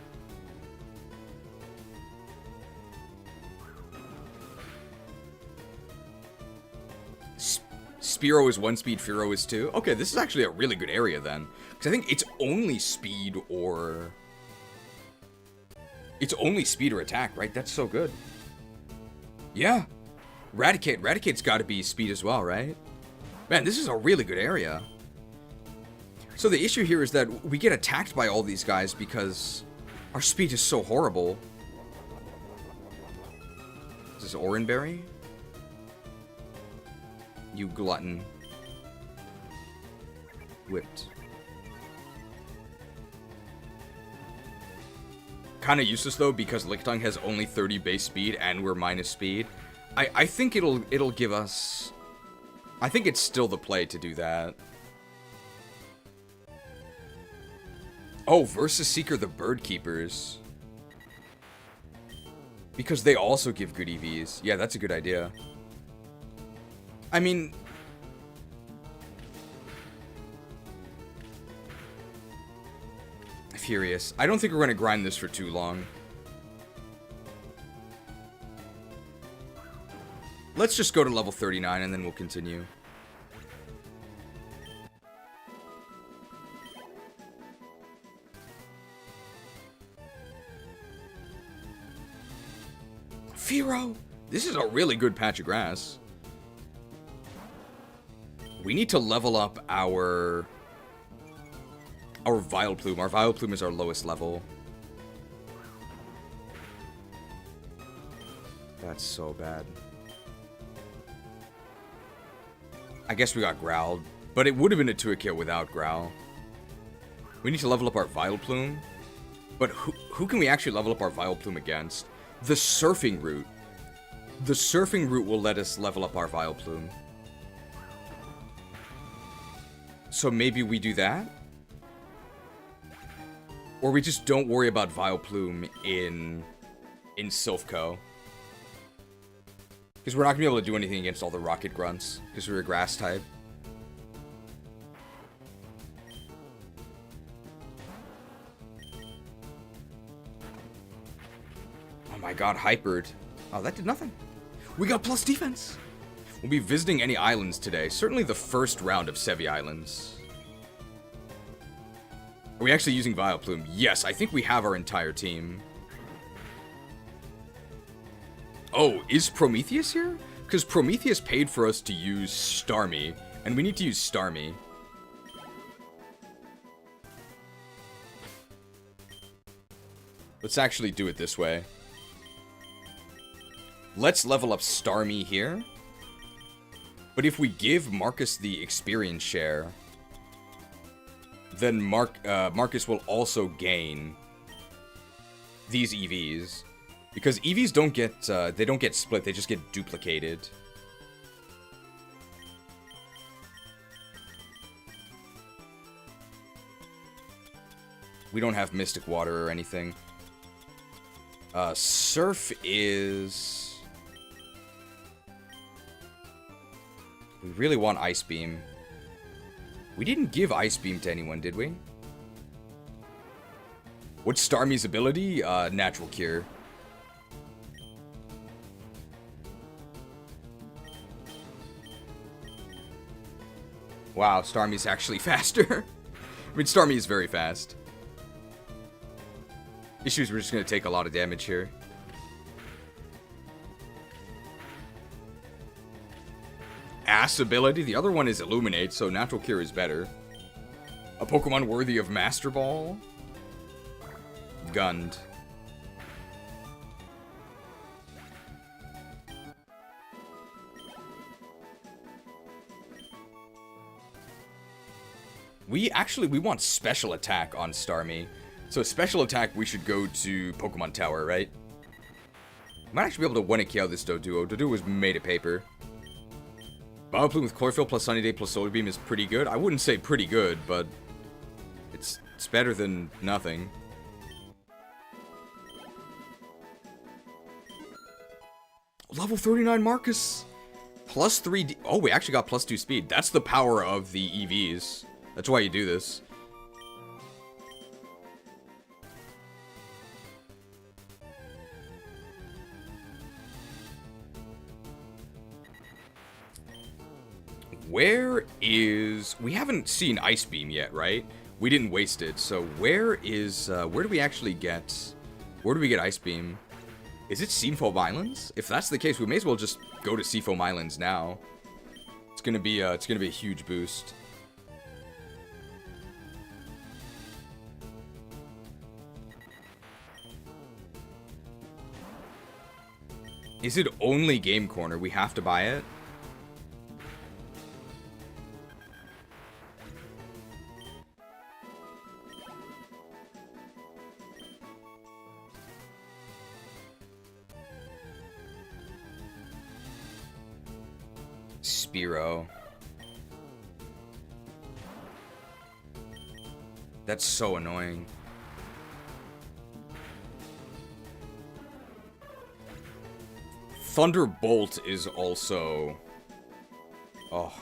A: Spearow is 1 speed, Fearow is 2. Okay, this is actually a really good area then. Because I think it's only speed or... It's only speed or attack, right? That's so good. Yeah. Raticate. Raticate's got to be speed as well, right? Man, this is a really good area. So the issue here is that we get attacked by all these guys because our speed is so horrible. Is this Oranberry? You glutton. Whipped. Kinda useless though because Lickitung has only 30 base speed and we're minus speed. I think it'll give us... I think it's still the play to do that. Oh, versus Seeker the Bird Keepers. Because they also give good EVs. Yeah, that's a good idea. I mean... Furious. I don't think we're going to grind this for too long. Let's just go to level 39 and then we'll continue. Fearow! This is a really good patch of grass. We need to level up our Vileplume. Our Vileplume is our lowest level. That's so bad. I guess we got Growled, but it would have been a 2-hit without Growl. We need to level up our Vileplume, but who can we actually level up our Vileplume against? The Surfing Route. The Surfing Route will let us level up our Vileplume. So maybe we do that? Or we just don't worry about Vileplume in Silph Co. Because we're not going to be able to do anything against all the Rocket Grunts. Because we're a grass type. Oh my god, Hypered. Oh, that did nothing. We got plus defense. We'll be visiting any islands today. Certainly the first round of Sevi Islands. Are we actually using Vileplume? Yes, I think we have our entire team. Oh, is Prometheus here? Because Prometheus paid for us to use Starmie, and we need to use Starmie. Let's actually do it this way. Let's level up Starmie here. But if we give Marcus the experience share, then Marcus will also gain these EVs. Because EVs don't get, they don't get split, they just get duplicated. We don't have Mystic Water or anything. Surf is... We really want Ice Beam. We didn't give Ice Beam to anyone, did we? What's Starmie's ability? Natural Cure. Wow, Starmie's actually faster. I mean, Starmie is very fast. Issue is we're just going to take a lot of damage here. Ass ability. The other one is Illuminate, so Natural Cure is better. A Pokemon worthy of Master Ball? Gunned. We want special attack on Starmie. So special attack, we should go to Pokemon Tower, right? Might actually be able to 1-hit KO this Doduo. Doduo was made of paper. Bioplume with Chlorophyll plus Sunny Day plus Solar Beam is pretty good. I wouldn't say pretty good, but it's better than nothing. Level 39 Marcus. Plus 3D. Oh, we actually got plus 2 speed. That's the power of the EVs. That's why you do this. Where is... We haven't seen Ice Beam yet, right? We didn't waste it. So where is... where do we actually get... Where do we get Ice Beam? Is it Seafoam Islands? If that's the case, we may as well just go to Seafoam Islands now. It's gonna be a huge boost. Is it only Game Corner? We have to buy it? Spearow. That's so annoying. Thunderbolt is also... Oh.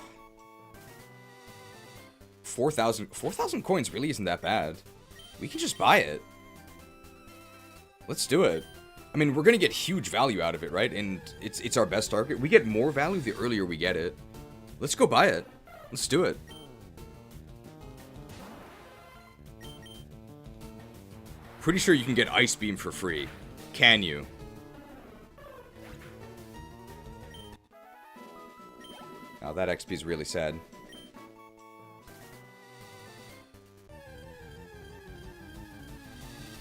A: 4,000 coins really isn't that bad. We can just buy it. Let's do it. I mean, we're gonna get huge value out of it, right? And it's our best target. We get more value the earlier we get it. Let's go buy it. Let's do it. Pretty sure you can get Ice Beam for free. Can you? Oh, that XP is really sad.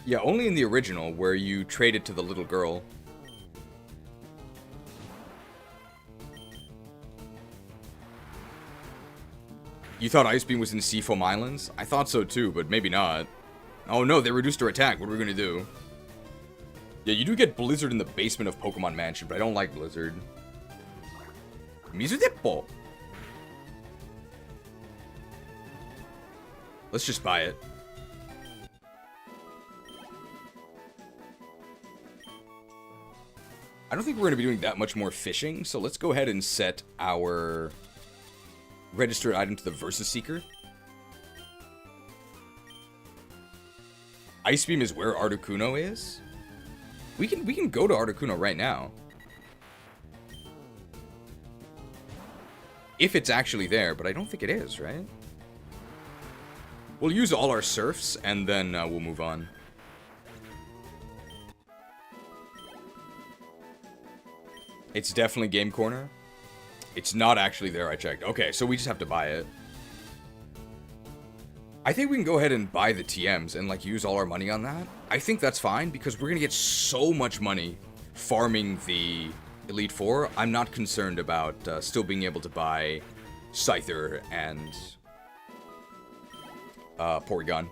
A: Yeah, only in the original, where you trade it to the little girl. You thought Ice Beam was in Seafoam Islands? I thought so too, but maybe not. Oh no, they reduced her attack. What are we gonna do? Yeah, you do get Blizzard in the basement of Pokemon Mansion, but I don't like Blizzard. Mizudeppo! Let's just buy it. I don't think we're going to be doing that much more fishing, so let's go ahead and set our registered item to the Versus Seeker. Ice Beam is where Articuno is? We can go to Articuno right now. If it's actually there, but I don't think it is, right? We'll use all our surfs, and then we'll move on. It's definitely Game Corner. It's not actually there, I checked. Okay, so we just have to buy it. I think we can go ahead and buy the TMs and, like, use all our money on that. I think that's fine, because we're gonna get so much money farming the Elite Four. I'm not concerned about still being able to buy Scyther and Porygon.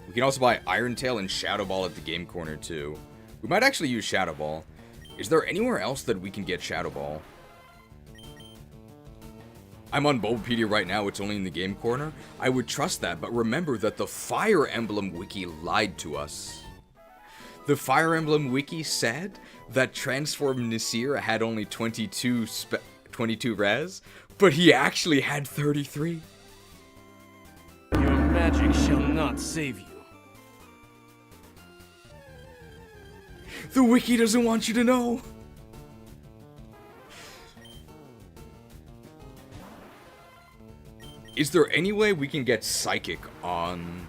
A: We can also buy Iron Tail and Shadow Ball at the Game Corner too. We might actually use Shadow Ball. Is there anywhere else that we can get Shadow Ball? I'm on Bulbapedia right now, it's only in the Game Corner. I would trust that, but remember that the Fire Emblem Wiki lied to us. The Fire Emblem Wiki said that Transform Nasir had only 22 res, but he actually had 33.
C: Your magic shall not save you.
A: The Wiki doesn't want you to know. Is there any way we can get Psychic on...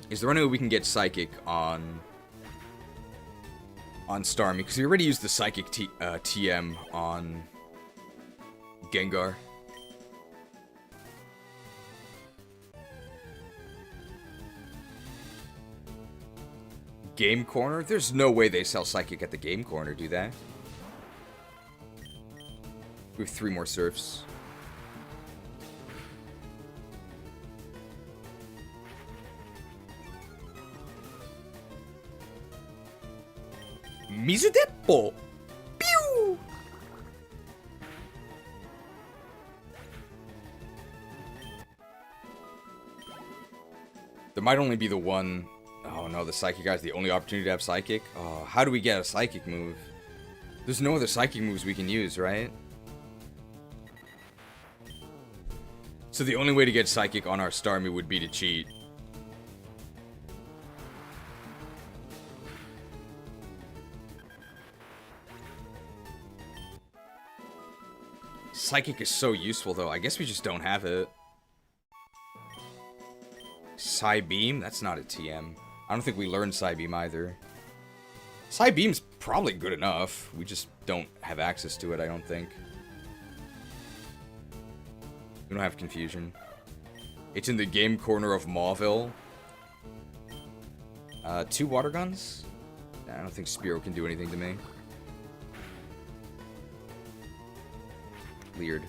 A: Is there any way we can get Psychic on Starmie? Because we already used the Psychic TM on Gengar. Game Corner? There's no way they sell Psychic at the Game Corner, do they? We have 3 more Surfs. Mizudeppo! Pew! There might only be the one... Oh no, the Psychic guy's the only opportunity to have Psychic? Oh, how do we get a Psychic move? There's no other Psychic moves we can use, right? So the only way to get Psychic on our Starmie would be to cheat. Psychic is so useful, though. I guess we just don't have it. Psybeam? That's not a TM. I don't think we learned Psybeam either. Psybeam's probably good enough. We just don't have access to it, I don't think. We don't have Confusion. It's in the game corner of Mauville. 2 water guns? I don't think Spearow can do anything to me. Weird.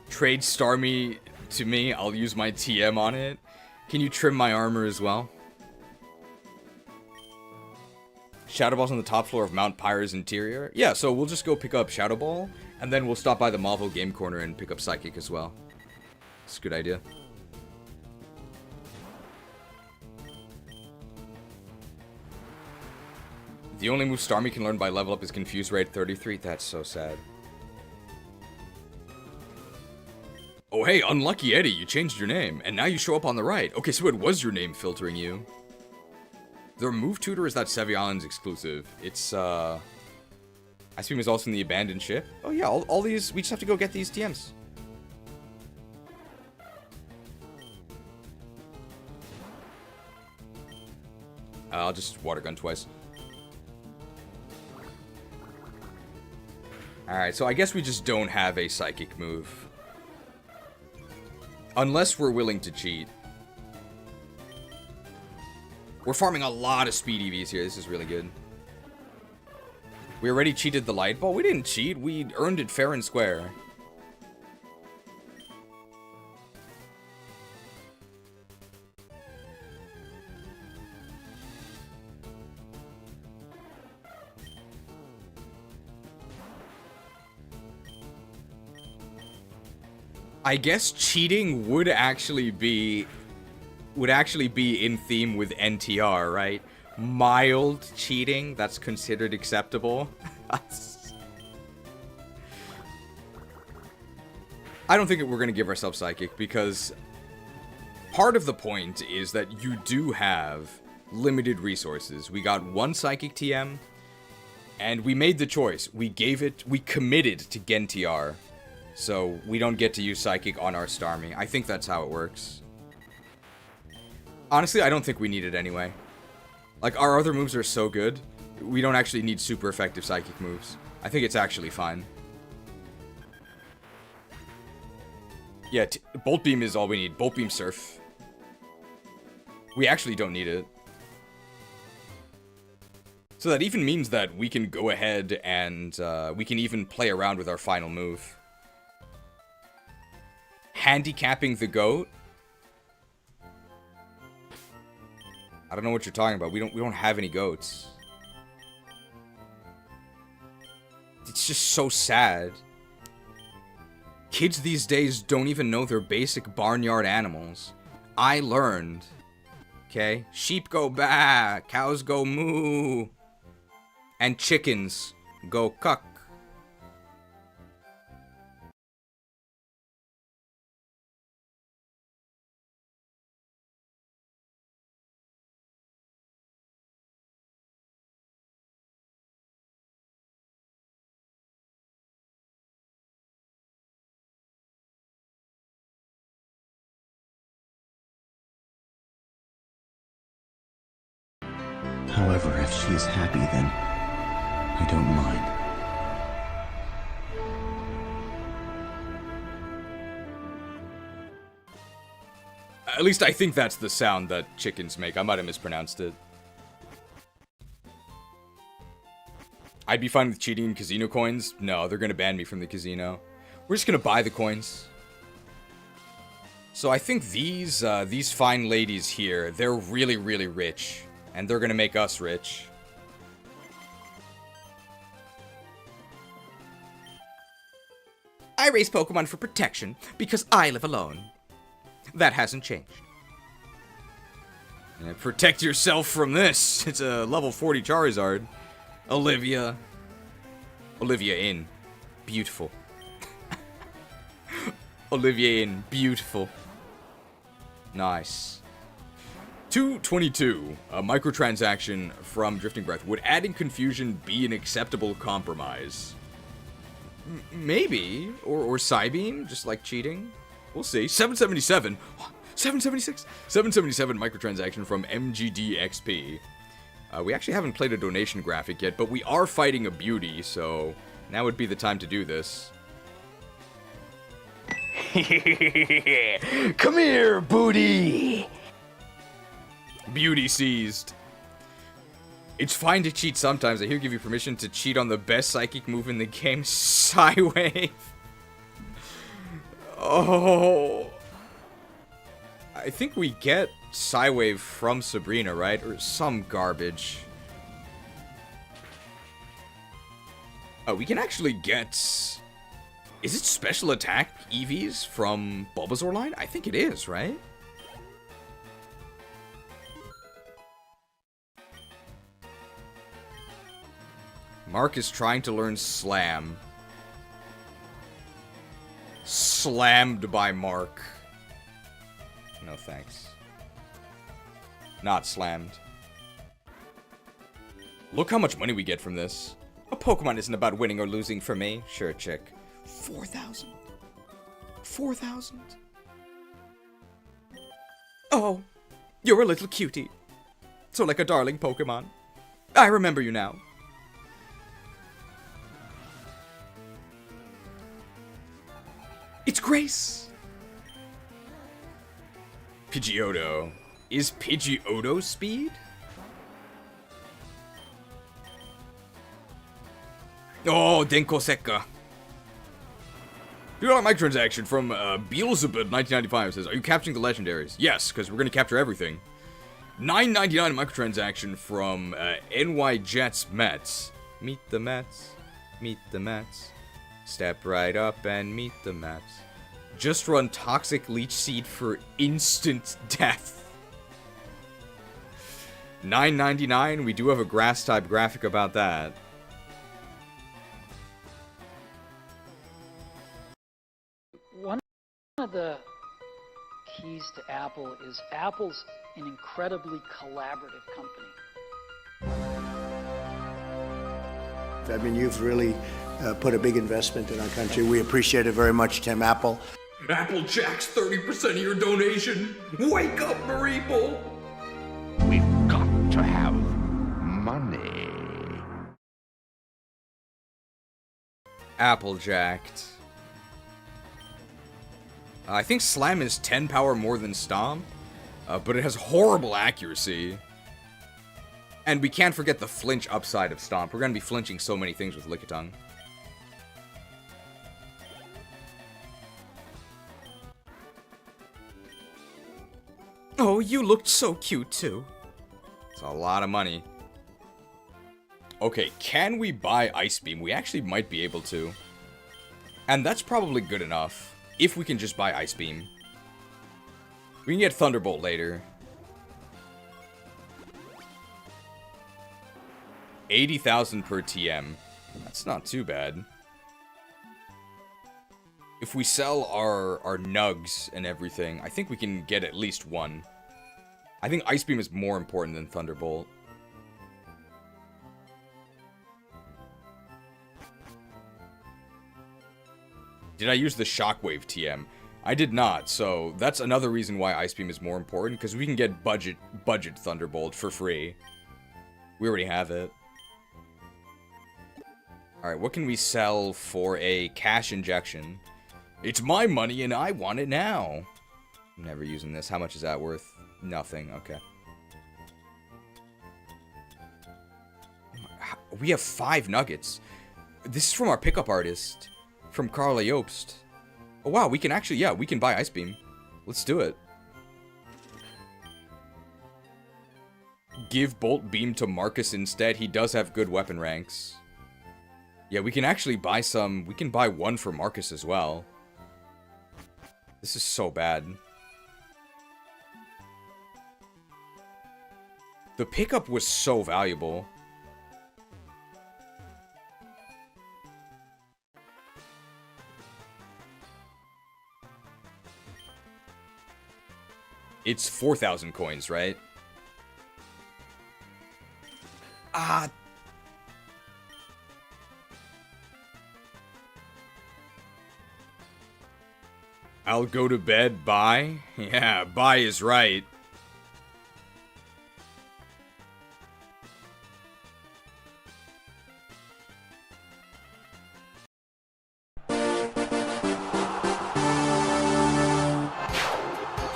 A: Trade Starmie to me. I'll use my TM on it. Can you trim my armor as well? Shadow Ball's on the top floor of Mount Pyre's interior. Yeah, so we'll just go pick up Shadow Ball, and then we'll stop by the Mauville game corner and pick up Psychic as well. It's a good idea. The only move Starmie can learn by level up is Confuse Rate 33. That's so sad. Oh hey, Unlucky Eddie, you changed your name, and now you show up on the right. Okay, so it was your name filtering you. The Remove Tutor is that Sevi Islands exclusive. It's, Ice Beam is also in the Abandoned Ship. Oh yeah, all these, we just have to go get these TMs. I'll just Water Gun twice. Alright, so I guess we just don't have a Psychic move. Unless we're willing to cheat. We're farming a lot of speed EVs here. This is really good. We already cheated the Light Ball. We didn't cheat. We earned it fair and square. I guess cheating would actually be in theme with NTR, right? Mild cheating, that's considered acceptable. I don't think we're going to give ourselves Psychic, because part of the point is that you do have limited resources. We got 1 Psychic TM, and we made the choice. We committed to GenTR. So, we don't get to use Psychic on our Starmie. I think that's how it works. Honestly, I don't think we need it anyway. Like, our other moves are so good, we don't actually need super effective Psychic moves. I think it's actually fine. Yeah, Bolt Beam is all we need. Bolt Beam Surf. We actually don't need it. So that even means that we can go ahead and we can even play around with our final move. Handicapping the goat? I don't know what you're talking about. We don't have any goats. It's just so sad. Kids these days don't even know their basic barnyard animals. I learned. Okay? Sheep go baa, cows go moo, and chickens go cuck.
B: However, if she's happy, then I don't mind.
A: At least I think that's the sound that chickens make. I might have mispronounced it. I'd be fine with cheating in casino coins. No, they're gonna ban me from the casino. We're just gonna buy the coins. So I think these fine ladies here, they're really, really rich. And they're gonna make us rich. I raise Pokemon for protection because I live alone. That hasn't changed. And protect yourself from this. It's a level 40 Charizard. Olivia in. Beautiful. Olivia in. Beautiful. Nice. 222. A microtransaction from Drifting Breath. Would adding confusion be an acceptable compromise? Maybe. Or Psybeam, just like cheating. We'll see. 777. 776. 777 microtransaction from MGDXP. We actually haven't played a donation graphic yet, but we are fighting a beauty, so now would be the time to do this.
D: Come here, booty!
A: Beauty seized. It's fine to cheat sometimes. I here give you permission to cheat on the best psychic move in the game, Psywave. Oh. I think we get Psywave from Sabrina, right? Or some garbage. Oh, we can actually get... Is it special attack EVs from Bulbasaur line? I think it is, right? Mark is trying to learn Slam. Slammed by Mark. No thanks. Not slammed. Look how much money we get from this. A Pokemon isn't about winning or losing for me. Sure, chick. 4,000. 4,000. Oh, you're a little cutie. So like a darling Pokemon. I remember you now. It's Grace. Pidgeotto. Is Pidgeotto speed? Oh, Denko Sekka. Do like microtransaction from Beelzebub 1995 says, are you capturing the legendaries? Yes, because we're going to capture everything. $9.99 microtransaction from NY Jets Mets. Meet the Mets. Meet the Mets. Step right up and meet the Mets. Just run Toxic Leech Seed for instant death. $9.99. We do have a grass type graphic about that.
E: One of the keys to Apple is Apple's an incredibly collaborative company.
F: I mean, you've really put a big investment in our country. We appreciate it very much, Tim Apple.
A: Applejack's 30% of your donation. Wake up, Mareeple.
D: We've got to have money.
A: Applejacked. I think Slam is 10 power more than Stomp, but it has horrible accuracy. And we can't forget the flinch upside of Stomp. We're going to be flinching so many things with Lickitung. Oh, you looked so cute, too. It's a lot of money. Okay, can we buy Ice Beam? We actually might be able to. And that's probably good enough, if we can just buy Ice Beam. We can get Thunderbolt later. 80,000 per TM. That's not too bad. If we sell our nugs and everything, I think we can get at least one. I think Ice Beam is more important than Thunderbolt. Did I use the Shockwave TM? I did not, so that's another reason why Ice Beam is more important, because we can get budget Thunderbolt for free. We already have it. Alright, what can we sell for a cash injection? It's my money and I want it now. I'm never using this. How much is that worth? Nothing. Okay. We have 5 nuggets. This is from our pickup artist. From Carla Jobst. Oh wow, we can actually, yeah, we can buy Ice Beam. Let's do it. Give Bolt Beam to Marcus instead. He does have good weapon ranks. Yeah, we can actually buy some. We can buy one for Marcus as well. This is so bad. The pickup was so valuable. It's 4,000 coins, right? Ah. I'll go to bed, bye? Yeah, bye is right.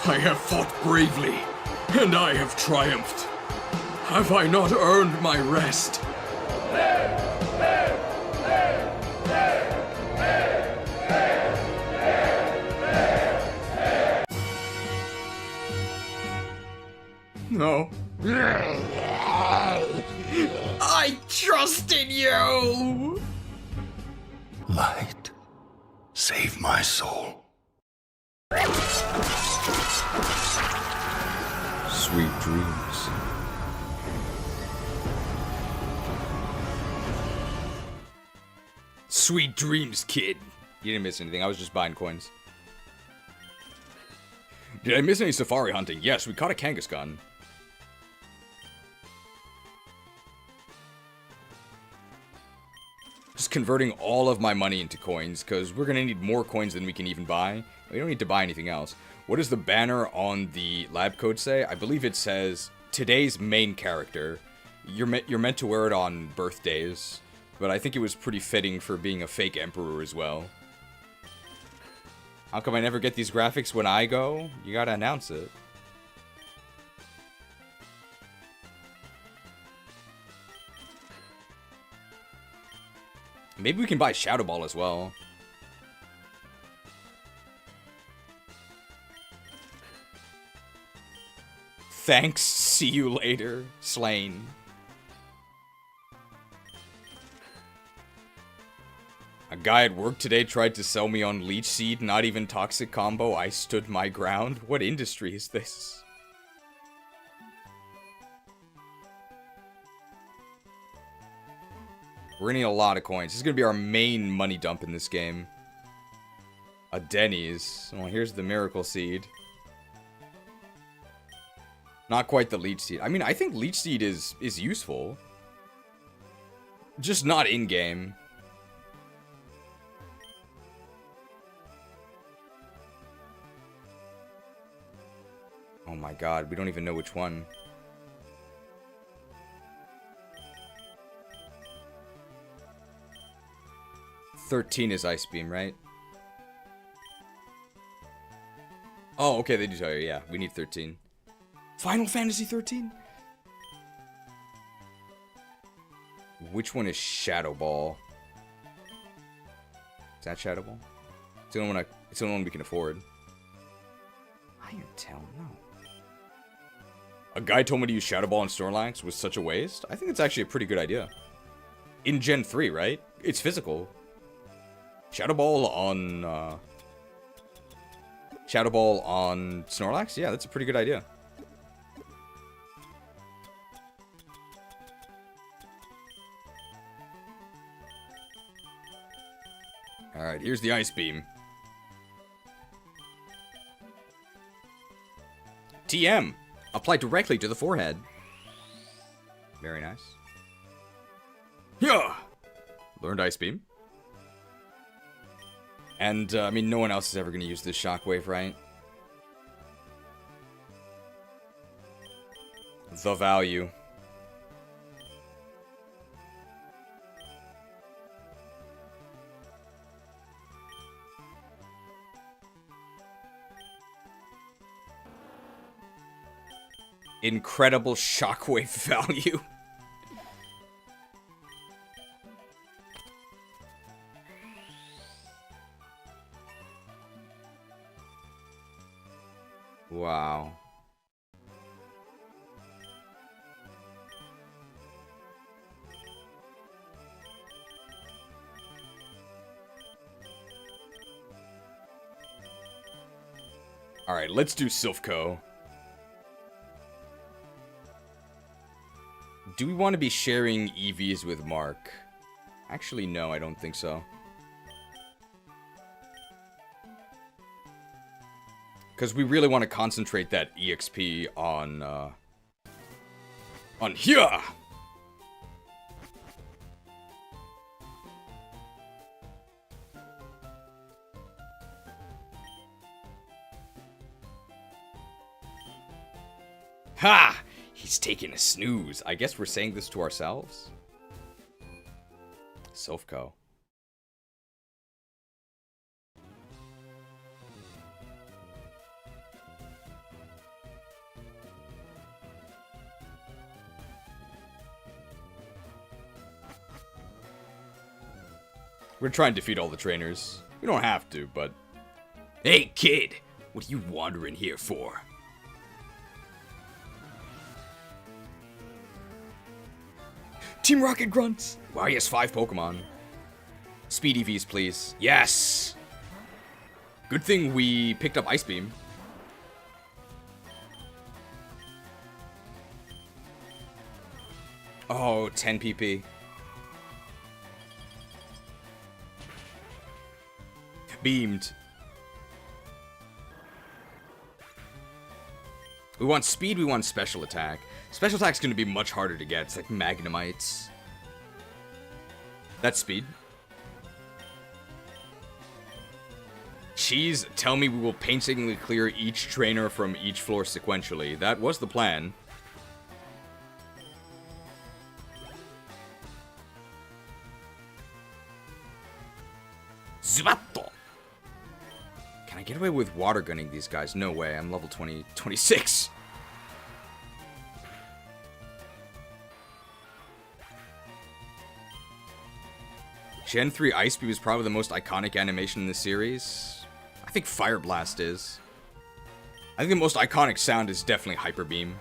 C: I have fought bravely, and I have triumphed. Have I not earned my rest? No. I trusted you!
G: Light, save my soul.
A: Sweet dreams. Sweet dreams, kid. You didn't miss anything. I was just buying coins. Did I miss any safari hunting? Yes, we caught a Kangaskhan. Just converting all of my money into coins, because we're going to need more coins than we can even buy. We don't need to buy anything else. What does the banner on the lab code say? I believe it says, today's main character. You're meant to wear it on birthdays, but I think it was pretty fitting for being a fake emperor as well. How come I never get these graphics when I go? You gotta announce it. Maybe we can buy Shadow Ball as well. Thanks, see you later, Slain. A guy at work today tried to sell me on Leech Seed, not even toxic combo. I stood my ground. What industry is this? We're gonna need a lot of coins. This is gonna be our main money dump in this game. A Denny's. Well, here's the Miracle Seed. Not quite the Leech Seed. I mean, I think Leech Seed is useful. Just not in-game. Oh my god, we don't even know which one. $13 is Ice Beam, right? Oh, okay, they do tell you, yeah. We need 13. Final Fantasy 13? Which one is Shadow Ball? Is that Shadow Ball? It's the only one we can afford. Iron Tail, no. A guy told me to use Shadow Ball and Snorlax was such a waste. I think it's actually a pretty good idea. In Gen 3, right? It's physical. Shadow Ball on Snorlax? Yeah, that's a pretty good idea. Alright, here's the Ice Beam. TM! Apply directly to the forehead. Very nice. Yeah! Learned Ice Beam. And, I mean, no one else is ever going to use this Shockwave, right? The value. Incredible Shockwave value. Wow. Alright, let's do Silph Co. Do we want to be sharing EVs with Mark? Actually, no, I don't think so. Because we really want to concentrate that EXP on here! Ha! He's taking a snooze. I guess we're saying this to ourselves? SOFTcore. We're trying to defeat all the trainers. We don't have to, but... Hey, kid! What are you wandering here for? Team Rocket grunts! Wow, he has 5 Pokemon. Speed EVs, please. Yes! Good thing we picked up Ice Beam. Oh, 10 PP. Beamed. We want speed, we want special attack. Special attack's gonna be much harder to get. It's like Magnemites. That's speed. Cheese, tell me we will painstakingly clear each trainer from each floor sequentially. That was the plan. Zubatto! Can I get away with water gunning these guys? No way, I'm level 26. Gen 3 Ice Beam is probably the most iconic animation in the series. I think Fire Blast is. I think the most iconic sound is definitely Hyper Beam.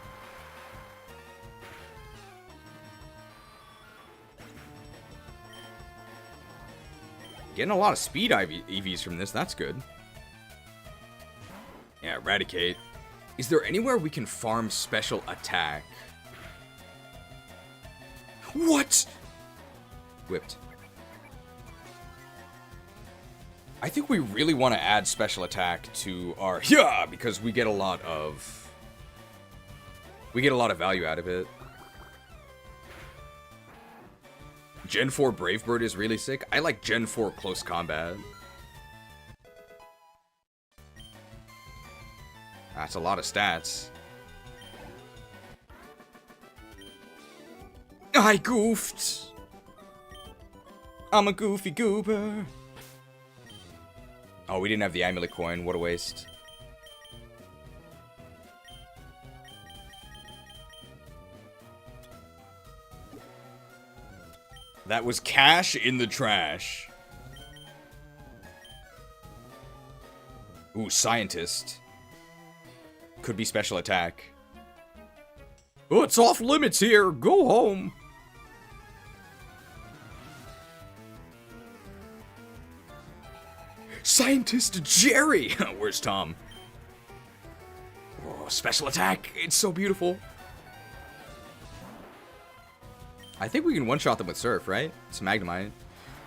A: Getting a lot of speed EVs from this, that's good. Yeah, Eradicate. Is there anywhere we can farm special attack? What? Whipped. I think we really want to add special attack to our because we get a lot of value out of it. Gen 4 Brave Bird is really sick. I like Gen 4 Close Combat. That's a lot of stats. I goofed. I'm a goofy goober. Oh, we didn't have the amulet coin. What a waste. That was cash in the trash. Ooh, Scientist. Could be special attack. Oh, it's off limits here. Go home. Scientist Jerry! Where's Tom? Oh, special attack! It's so beautiful. I think we can one-shot them with Surf, right? It's Magnemite.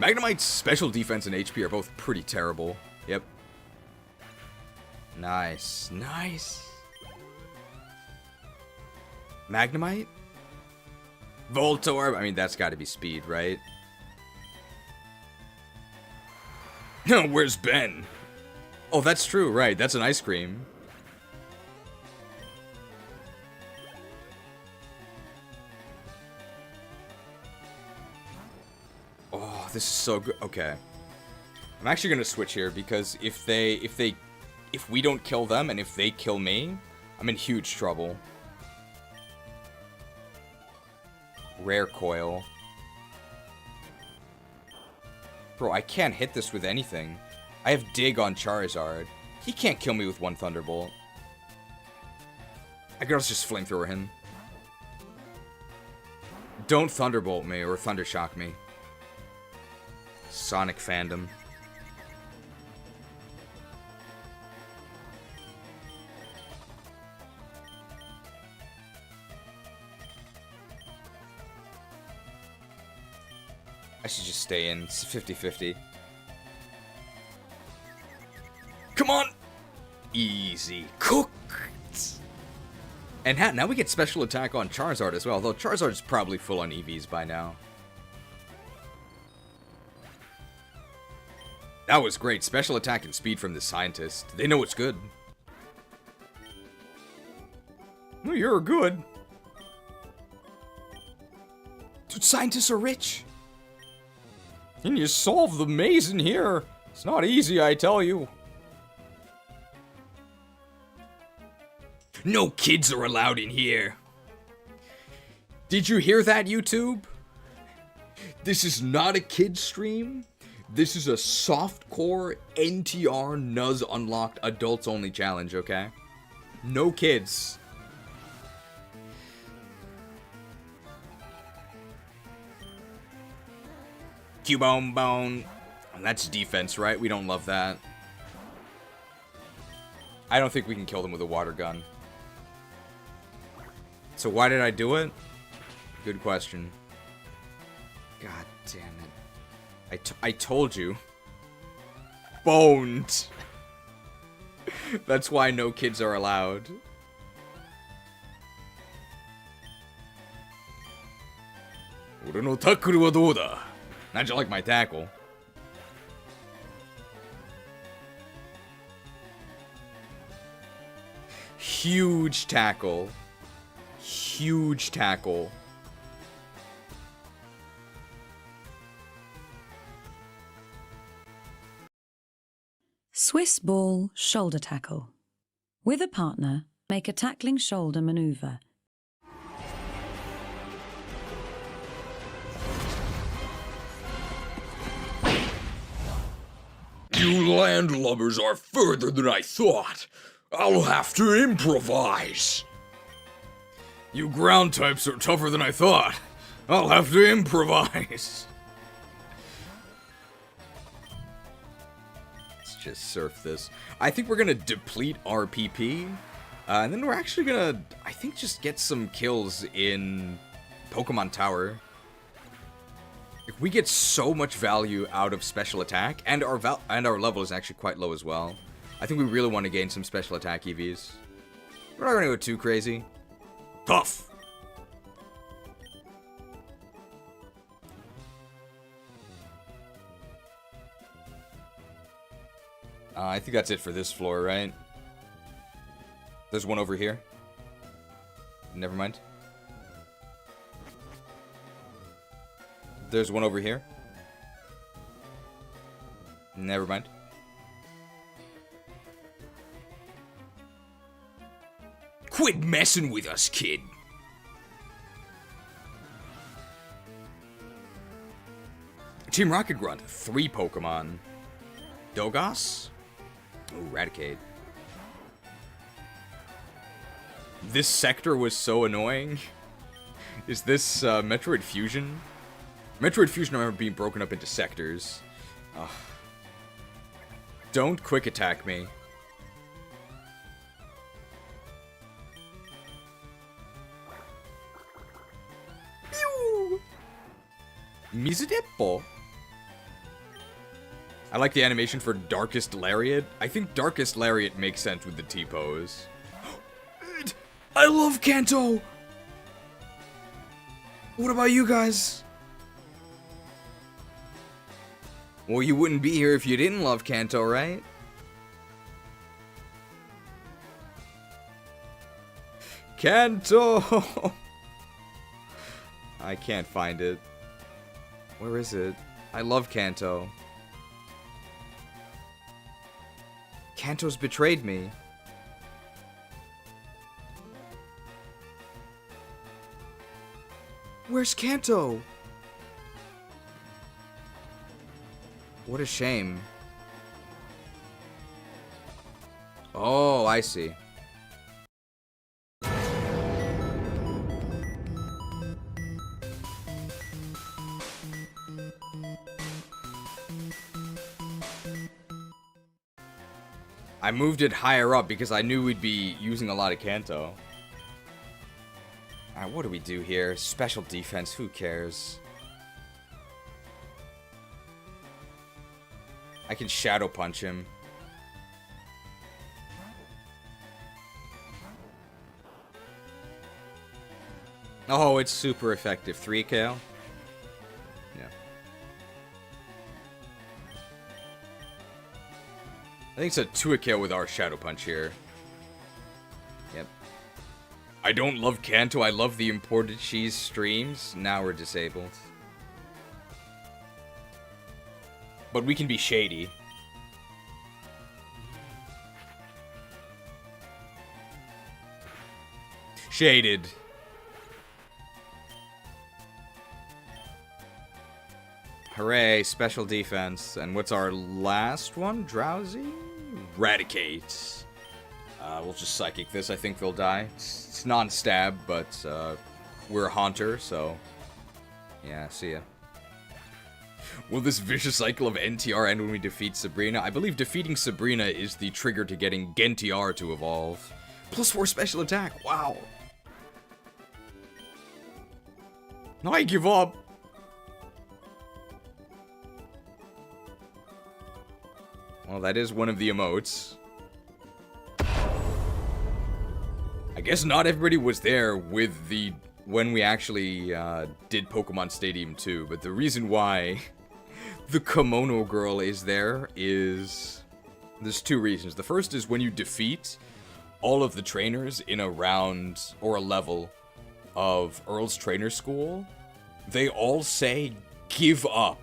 A: Magnemite's special defense and HP are both pretty terrible. Yep. Nice. Nice. Magnemite? Voltorb? I mean, that's gotta be speed, right? Where's Ben? Oh, that's true, right. That's an ice cream. Oh, this is so good. Okay. I'm actually gonna switch here because if we don't kill them and if they kill me, I'm in huge trouble. Rare Coil. Bro, I can't hit this with anything. I have Dig on Charizard. He can't kill me with one Thunderbolt. I could also just flamethrower him. Don't Thunderbolt me or Thundershock me. Sonic fandom. I should just stay in. It's 50-50. Come on! Easy. Cooked! And now we get special attack on Charizard as well, although Charizard's probably full on EVs by now. That was great. Special attack and speed from the scientist. They know it's good. No, you're good. Dude, scientists are rich. Can you solve the maze in here? It's not easy, I tell you. No kids are allowed in here. Did you hear that, YouTube? This is not a kid stream. This is a softcore NTR NUZUNLOCKED adults only challenge, okay? No kids. Cubone bone. That's defense, right? We don't love that. I don't think we can kill them with a water gun. So why did I do it? Good question. God damn it. I told you. Boned. That's why no kids are allowed. Ore no tackle wa dou da? Not you like my tackle. Huge tackle. Huge tackle.
H: Swiss ball shoulder tackle. With a partner, make a tackling shoulder maneuver.
C: You landlubbers are further than I thought. I'll have to improvise. You ground types are tougher than I thought. I'll have to improvise.
A: Let's just surf this. I think we're gonna deplete our PP. And then we're actually gonna, I think, just get some kills in Pokemon Tower. We get so much value out of special attack, and our level is actually quite low as well. I think we really want to gain some special attack EVs. We're not gonna go too crazy. Tough. I think that's it for this floor, right? There's one over here. Never mind. There's one over here. Never mind. Quit messing with us, kid. Team Rocket Grunt, 3 Pokemon. Dogos? Ooh, Raticate. This sector was so annoying. Is this Metroid Fusion? Metroid Fusion, I remember being broken up into sectors. Ugh. Don't quick attack me. Pew! Mizudeppo. I like the animation for Darkest Lariat. I think Darkest Lariat makes sense with the T-pose. I love Kanto! What about you guys? Well, you wouldn't be here if you didn't love Kanto, right? Kanto! I can't find it. Where is it? I love Kanto. Kanto's betrayed me. Where's Kanto? What a shame. Oh, I see. I moved it higher up because I knew we'd be using a lot of Kanto. Alright, what do we do here? Special defense, who cares? I can Shadow Punch him. Oh, it's super effective. 3 KO? Yeah. I think it's a 2 KO with our Shadow Punch here. Yep. I don't love Kanto, I love the imported cheese streams. Now we're disabled. But we can be shady. Shaded. Hooray, special defense. And what's our last one? Drowsy? Eradicate. We'll just Psychic this. I think they'll die. It's non-stab, but we're a Haunter, so... Yeah, see ya. Will this vicious cycle of NTR end when we defeat Sabrina? I believe defeating Sabrina is the trigger to getting NTR to evolve. +4 special attack. Wow. No, I give up. Well, that is one of the emotes. I guess not everybody was there with the... when we actually did Pokemon Stadium 2, but the reason why the Kimono Girl is there is... there's 2 reasons. The first is when you defeat all of the trainers in a round or a level of Earl's Trainer School, they all say, "Give up."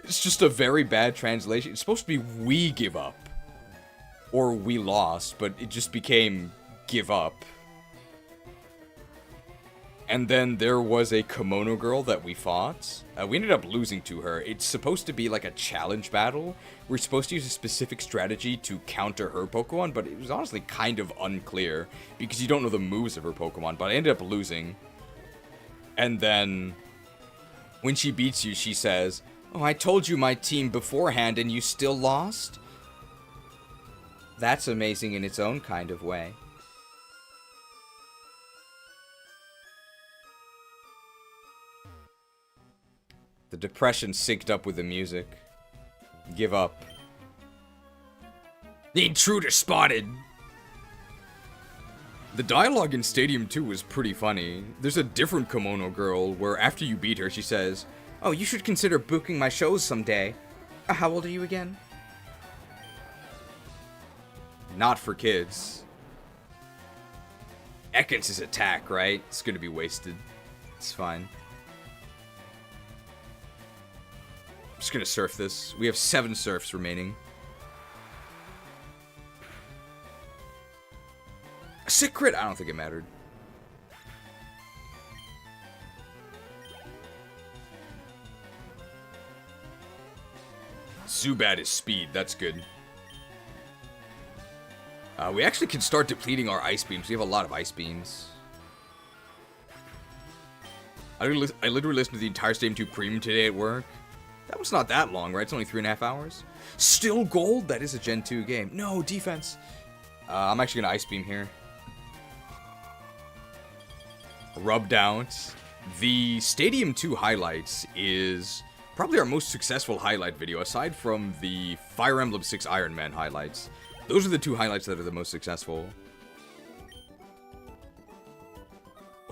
A: It's just a very bad translation. It's supposed to be "we give up." Or "we lost," but it just became "give up." And then there was a Kimono Girl that we fought. We ended up losing to her. It's supposed to be like a challenge battle. We're supposed to use a specific strategy to counter her Pokemon, but it was honestly kind of unclear because you don't know the moves of her Pokemon, but I ended up losing. And then when she beats you, she says, "Oh, I told you my team beforehand and you still lost?" That's amazing in its own kind of way. The depression synced up with the music. Give up. The intruder spotted! The dialogue in Stadium 2 was pretty funny. There's a different Kimono Girl where after you beat her, she says, "Oh, you should consider booking my shows someday." How old are you again? Not for kids. Ekans' attack, right? It's gonna be wasted. It's fine. I'm just gonna surf this. We have 7 surfs remaining. A sick crit? I don't think it mattered. Zubat is speed. That's good. We actually can start depleting our Ice Beams. We have a lot of Ice Beams. I literally listened to the entire Stadium 2 Premium today at work. That was not that long, right? It's only 3.5 hours. Still gold? That is a Gen 2 game. No, defense. I'm actually going to Ice Beam here. Rubbed out. The Stadium 2 highlights is probably our most successful highlight video, aside from the Fire Emblem 6 Iron Man highlights. Those are the 2 highlights that are the most successful.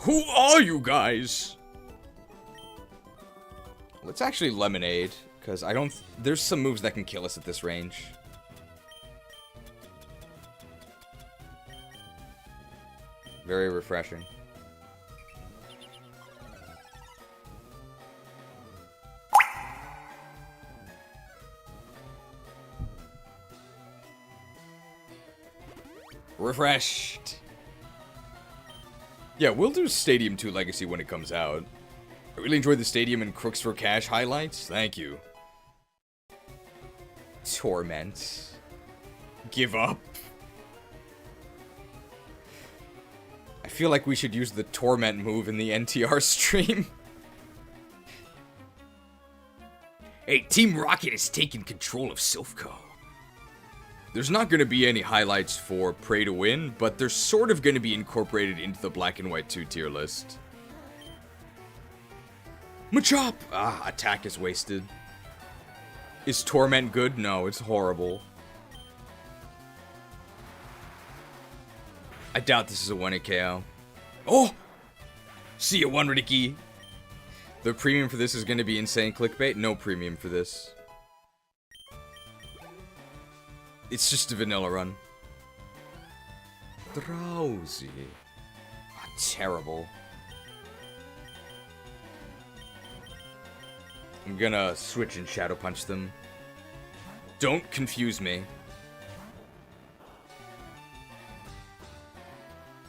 A: Who are you guys? Let's actually Lemonade, because I don't... there's some moves that can kill us at this range. Very refreshing. Refreshed. Yeah, we'll do Stadium 2 Legacy when it comes out. I really enjoyed the Stadium and Crooks for Cash highlights. Thank you. Torment. Give up. I feel like we should use the Torment move in the NTR stream. Hey, Team Rocket has taken control of Silph Co. There's not going to be any highlights for Pray to Win, but they're sort of going to be incorporated into the Black and White 2 tier list. Machop! Ah, attack is wasted. Is Torment good? No, it's horrible. I doubt this is a 1-hit KO. Oh! See ya, 1 Ricky. The premium for this is going to be insane clickbait. No premium for this. It's just a vanilla run. Drowsy. Ah, terrible. I'm gonna switch and Shadow Punch them. Don't confuse me.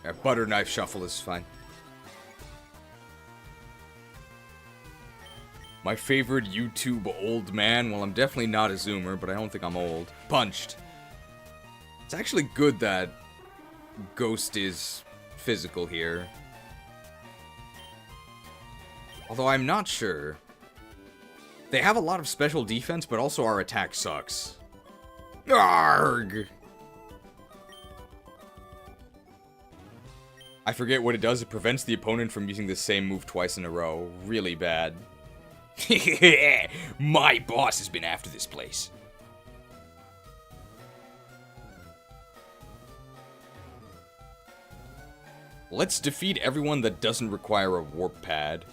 A: A Butter Knife Shuffle is fine. My favorite YouTube old man, well, I'm definitely not a Zoomer, but I don't think I'm old. Punched. It's actually good that Ghost is physical here. Although I'm not sure. They have a lot of special defense, but also our attack sucks. Arrgh! I forget what it does. It prevents the opponent from using the same move twice in a row. Really bad. My boss has been after this place. Let's defeat everyone that doesn't require a warp pad.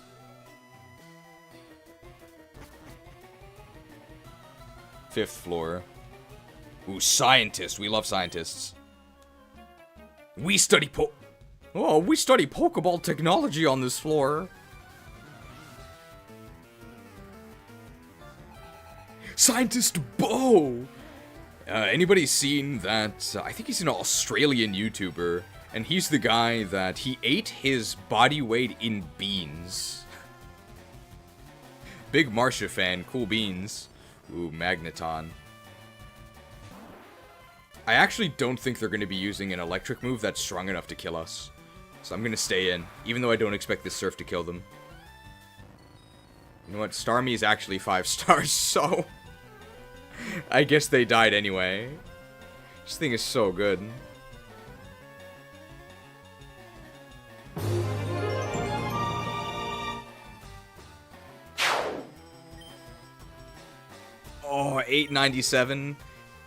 A: Fifth floor. Ooh, scientist. We love scientists. We study we study Pokeball technology on this floor. Scientist Bo! Anybody seen that? I think he's an Australian YouTuber, and he's the guy that he ate his body weight in beans. Big Marsha fan, cool beans. Ooh, Magneton. I actually don't think they're going to be using an electric move that's strong enough to kill us. So I'm going to stay in, even though I don't expect this Surf to kill them. You know what? Starmie is actually 5 stars, so... I guess they died anyway. This thing is so good. Oh, 897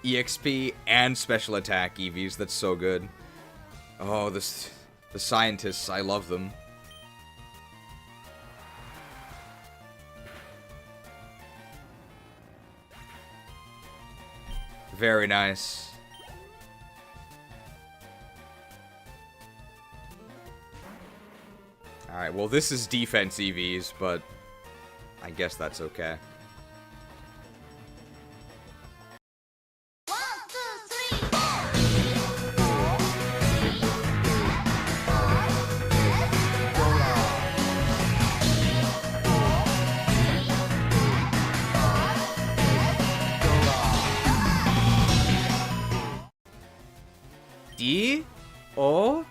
A: EXP and special attack EVs. That's so good. Oh, the scientists, I love them. Very nice. Alright, well this is defense EVs, but I guess that's okay. D-O-G-A-R-S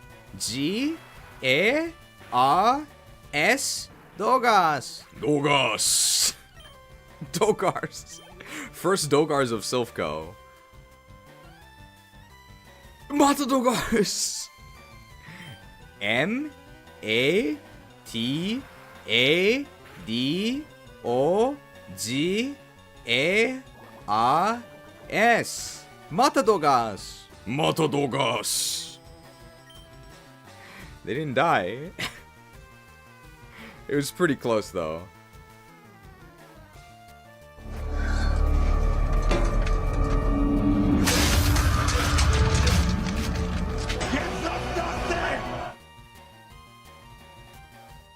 A: Dogas. Dogas. Dogars. First Dogars of Silph Co. Mata Dogars. M-A-T-A-D-O-G-A-R-S. Matadogas. Matadogas. They didn't die. It was pretty close, though.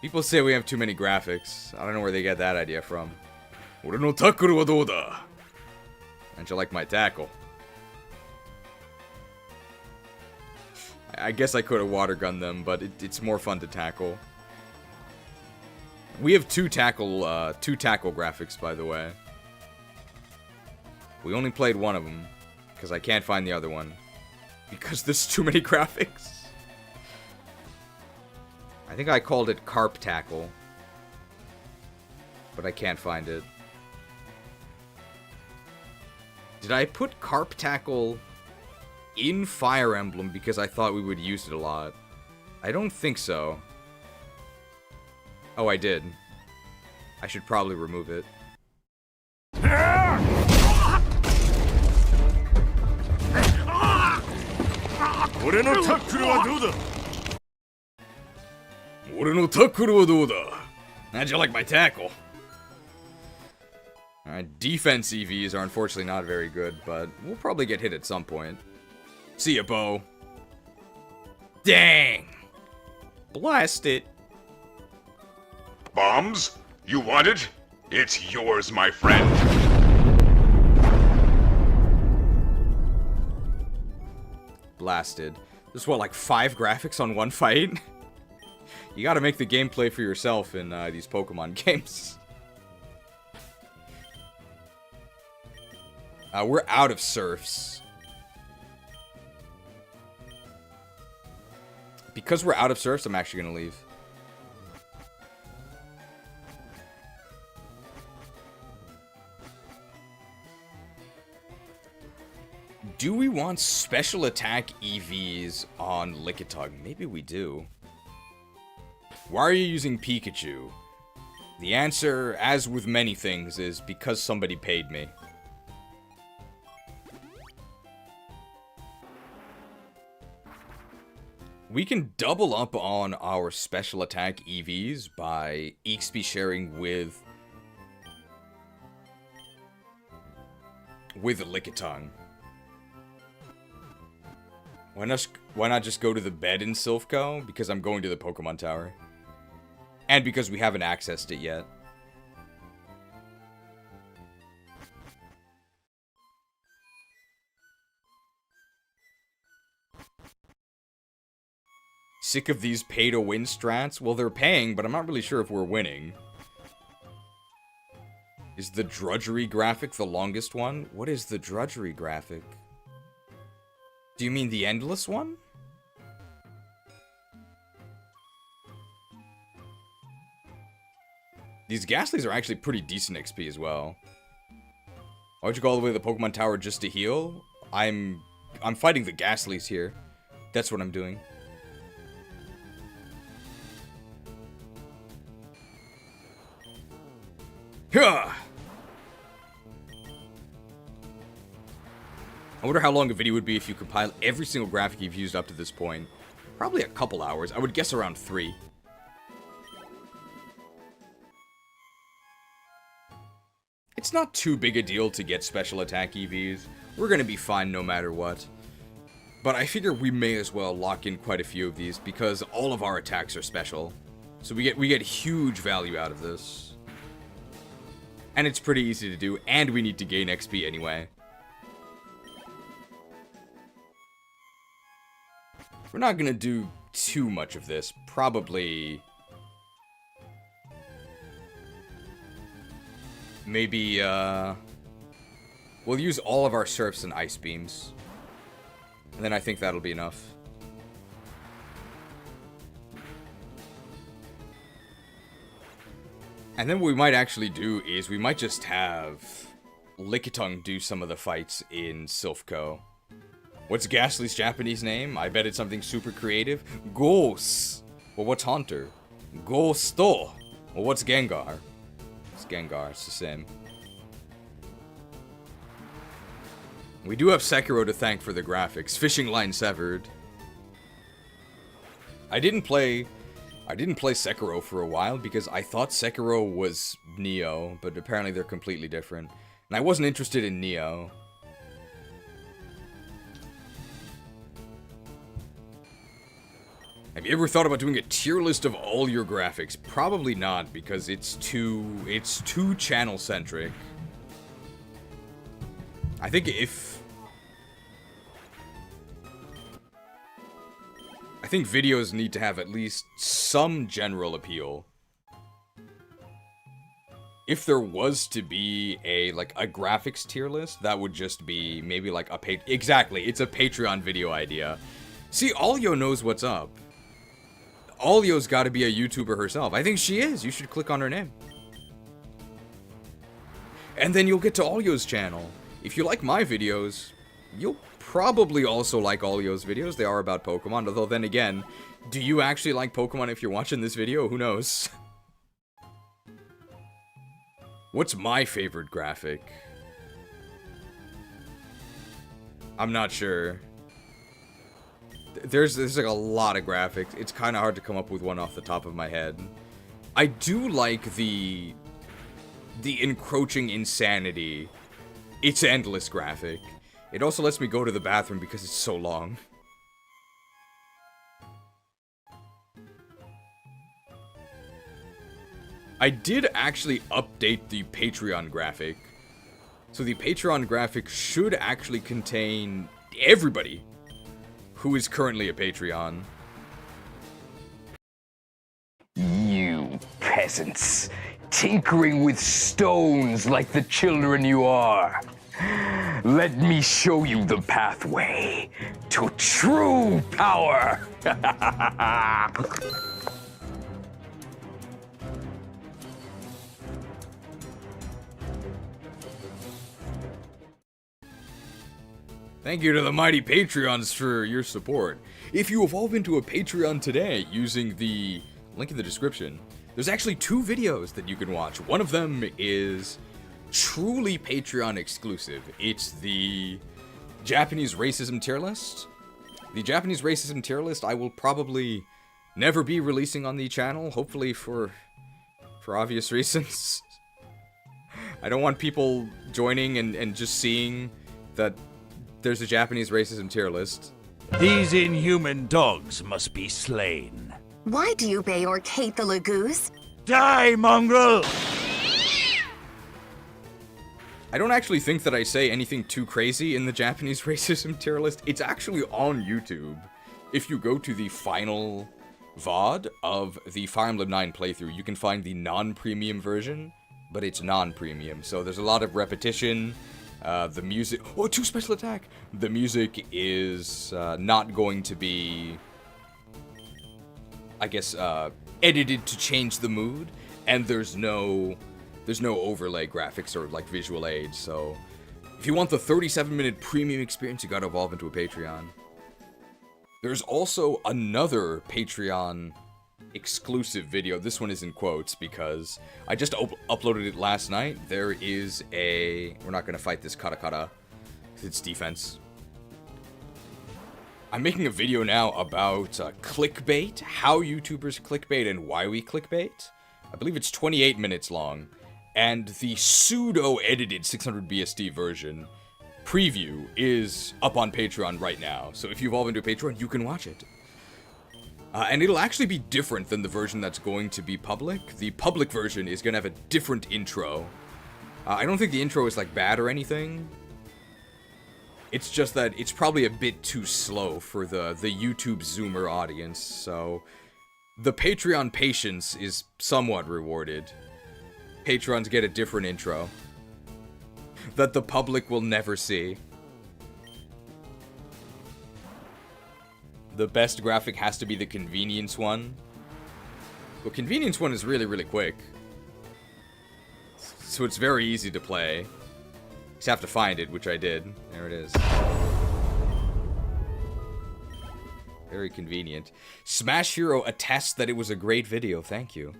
A: People say we have too many graphics. I don't know where they get that idea from. Ore no tackle wa dou da? And you like my tackle? I guess I could have water gunned them, but it's more fun to tackle. We have two tackle graphics, by the way. We only played one of them, because I can't find the other one. Because there's too many graphics. I think I called it Carp Tackle. But I can't find it. Did I put Carp Tackle in Fire Emblem because I thought we would use it a lot? I don't think so. Oh, I did. I should probably remove it. How'd you like my tackle? Defense EVs are unfortunately not very good, but we'll probably get hit at some point. See ya, Bo. Dang! Blast it.
G: Bombs? You want it? It's yours, my friend.
A: Blasted. There's what, like 5 graphics on one fight? You gotta make the gameplay for yourself in these Pokemon games. We're out of Surfs. Because we're out of Surfs, I'm actually gonna leave. Do we want special attack EVs on Lickitung? Maybe we do. Why are you using Pikachu? The answer, as with many things, is because somebody paid me. We can double up on our special attack EVs by XP sharing with Lickitung. Why not just go to the bed in Silph Co? Because I'm going to the Pokemon Tower. And because we haven't accessed it yet. Sick of these pay-to-win strats? Well, they're paying, but I'm not really sure if we're winning. Is the drudgery graphic the longest one? What is the drudgery graphic? Do you mean the endless one? These Ghastlies are actually pretty decent XP as well. Why would you go all the way to the Pokemon Tower just to heal? I'm fighting the Ghastlies here. That's what I'm doing. Huh! I wonder how long a video would be if you compile every single graphic you've used up to this point. Probably a couple hours. I would guess around 3. It's not too big a deal to get special attack EVs. We're gonna be fine no matter what. But I figure we may as well lock in quite a few of these because all of our attacks are special. So we get huge value out of this. And it's pretty easy to do, and we need to gain XP anyway. We're not gonna do too much of this. Probably... maybe, we'll use all of our Surfs and Ice Beams. And then I think that'll be enough. And then what we might actually do is we might just have Lickitung do some of the fights in Silph Co. What's Ghastly's Japanese name? I bet it's something super creative. Ghost. Well, what's Haunter? Ghosto. Well, what's Gengar? It's Gengar. It's the same. We do have Sekiro to thank for the graphics. Fishing line severed. I didn't play Sekiro for a while because I thought Sekiro was Neo, but apparently they're completely different. And I wasn't interested in Neo. Have you ever thought about doing a tier list of all your graphics? Probably not, because it's too channel centric. I think videos need to have at least some general appeal. If there was to be a graphics tier list, that would just be maybe like a exactly, it's a Patreon video idea. See, Alyo knows what's up. Alyo's got to be a YouTuber herself. I think she is. You should click on her name. And then you'll get to Alyo's channel. if you like my videos, you'll probably also like Olio's videos. They are about Pokemon, although then again, do you actually like Pokemon if you're watching this video? Who knows? What's my favorite graphic? I'm not sure. There's like a lot of graphics. It's kind of hard to come up with one off the top of my head. I do like the encroaching insanity. It's endless graphic. It also lets me go to the bathroom because it's so long. I did actually update the Patreon graphic. So the Patreon graphic should actually contain everybody who is currently a Patreon.
D: You peasants, tinkering with stones like the children you are. Let me show you the pathway to true power.
A: Thank you to the mighty Patreons for your support. If you evolve into a Patreon today using the link in the description, there's actually 2 videos that you can watch. One of them is truly Patreon exclusive. It's the Japanese racism tier list. The Japanese racism tier list I will probably never be releasing on the channel, hopefully for obvious reasons. I don't want people joining and just seeing that there's a Japanese racism tier list.
I: These inhuman dogs must be slain.
J: Why do you obey or hate the Lagoos?
I: Die, mongrel!
A: I don't actually think that I say anything too crazy in the Japanese racism tier list. It's actually on YouTube. If you go to the final VOD of the Fire Emblem 9 playthrough, you can find the non-premium version, but it's non-premium. So there's a lot of repetition. The music... Oh, 2 special attack! The music is not going to be, I guess, edited to change the mood, and there's no overlay graphics or, like, visual aids, so if you want the 37-minute premium experience, you gotta evolve into a Patreon. There's also another Patreon exclusive video. This one is in quotes because I just uploaded it last night. There is a... We're not gonna fight this Katakata. It's defense. I'm making a video now about clickbait, how YouTubers clickbait and why we clickbait. I believe it's 28 minutes long. And the pseudo-edited 600 BSD version preview is up on Patreon right now. So if you evolve into a Patreon, you can watch it. And it'll actually be different than the version that's going to be public. The public version is going to have a different intro. I don't think the intro is, like, bad or anything. It's just that it's probably a bit too slow for the YouTube Zoomer audience, so the Patreon patience is somewhat rewarded. Patrons get a different intro that the public will never see. The best graphic has to be the convenience one. The convenience one is really, really quick. So it's very easy to play. Just have to find it, which I did. There it is. Very convenient. Smash Hero attests that it was a great video. Thank you.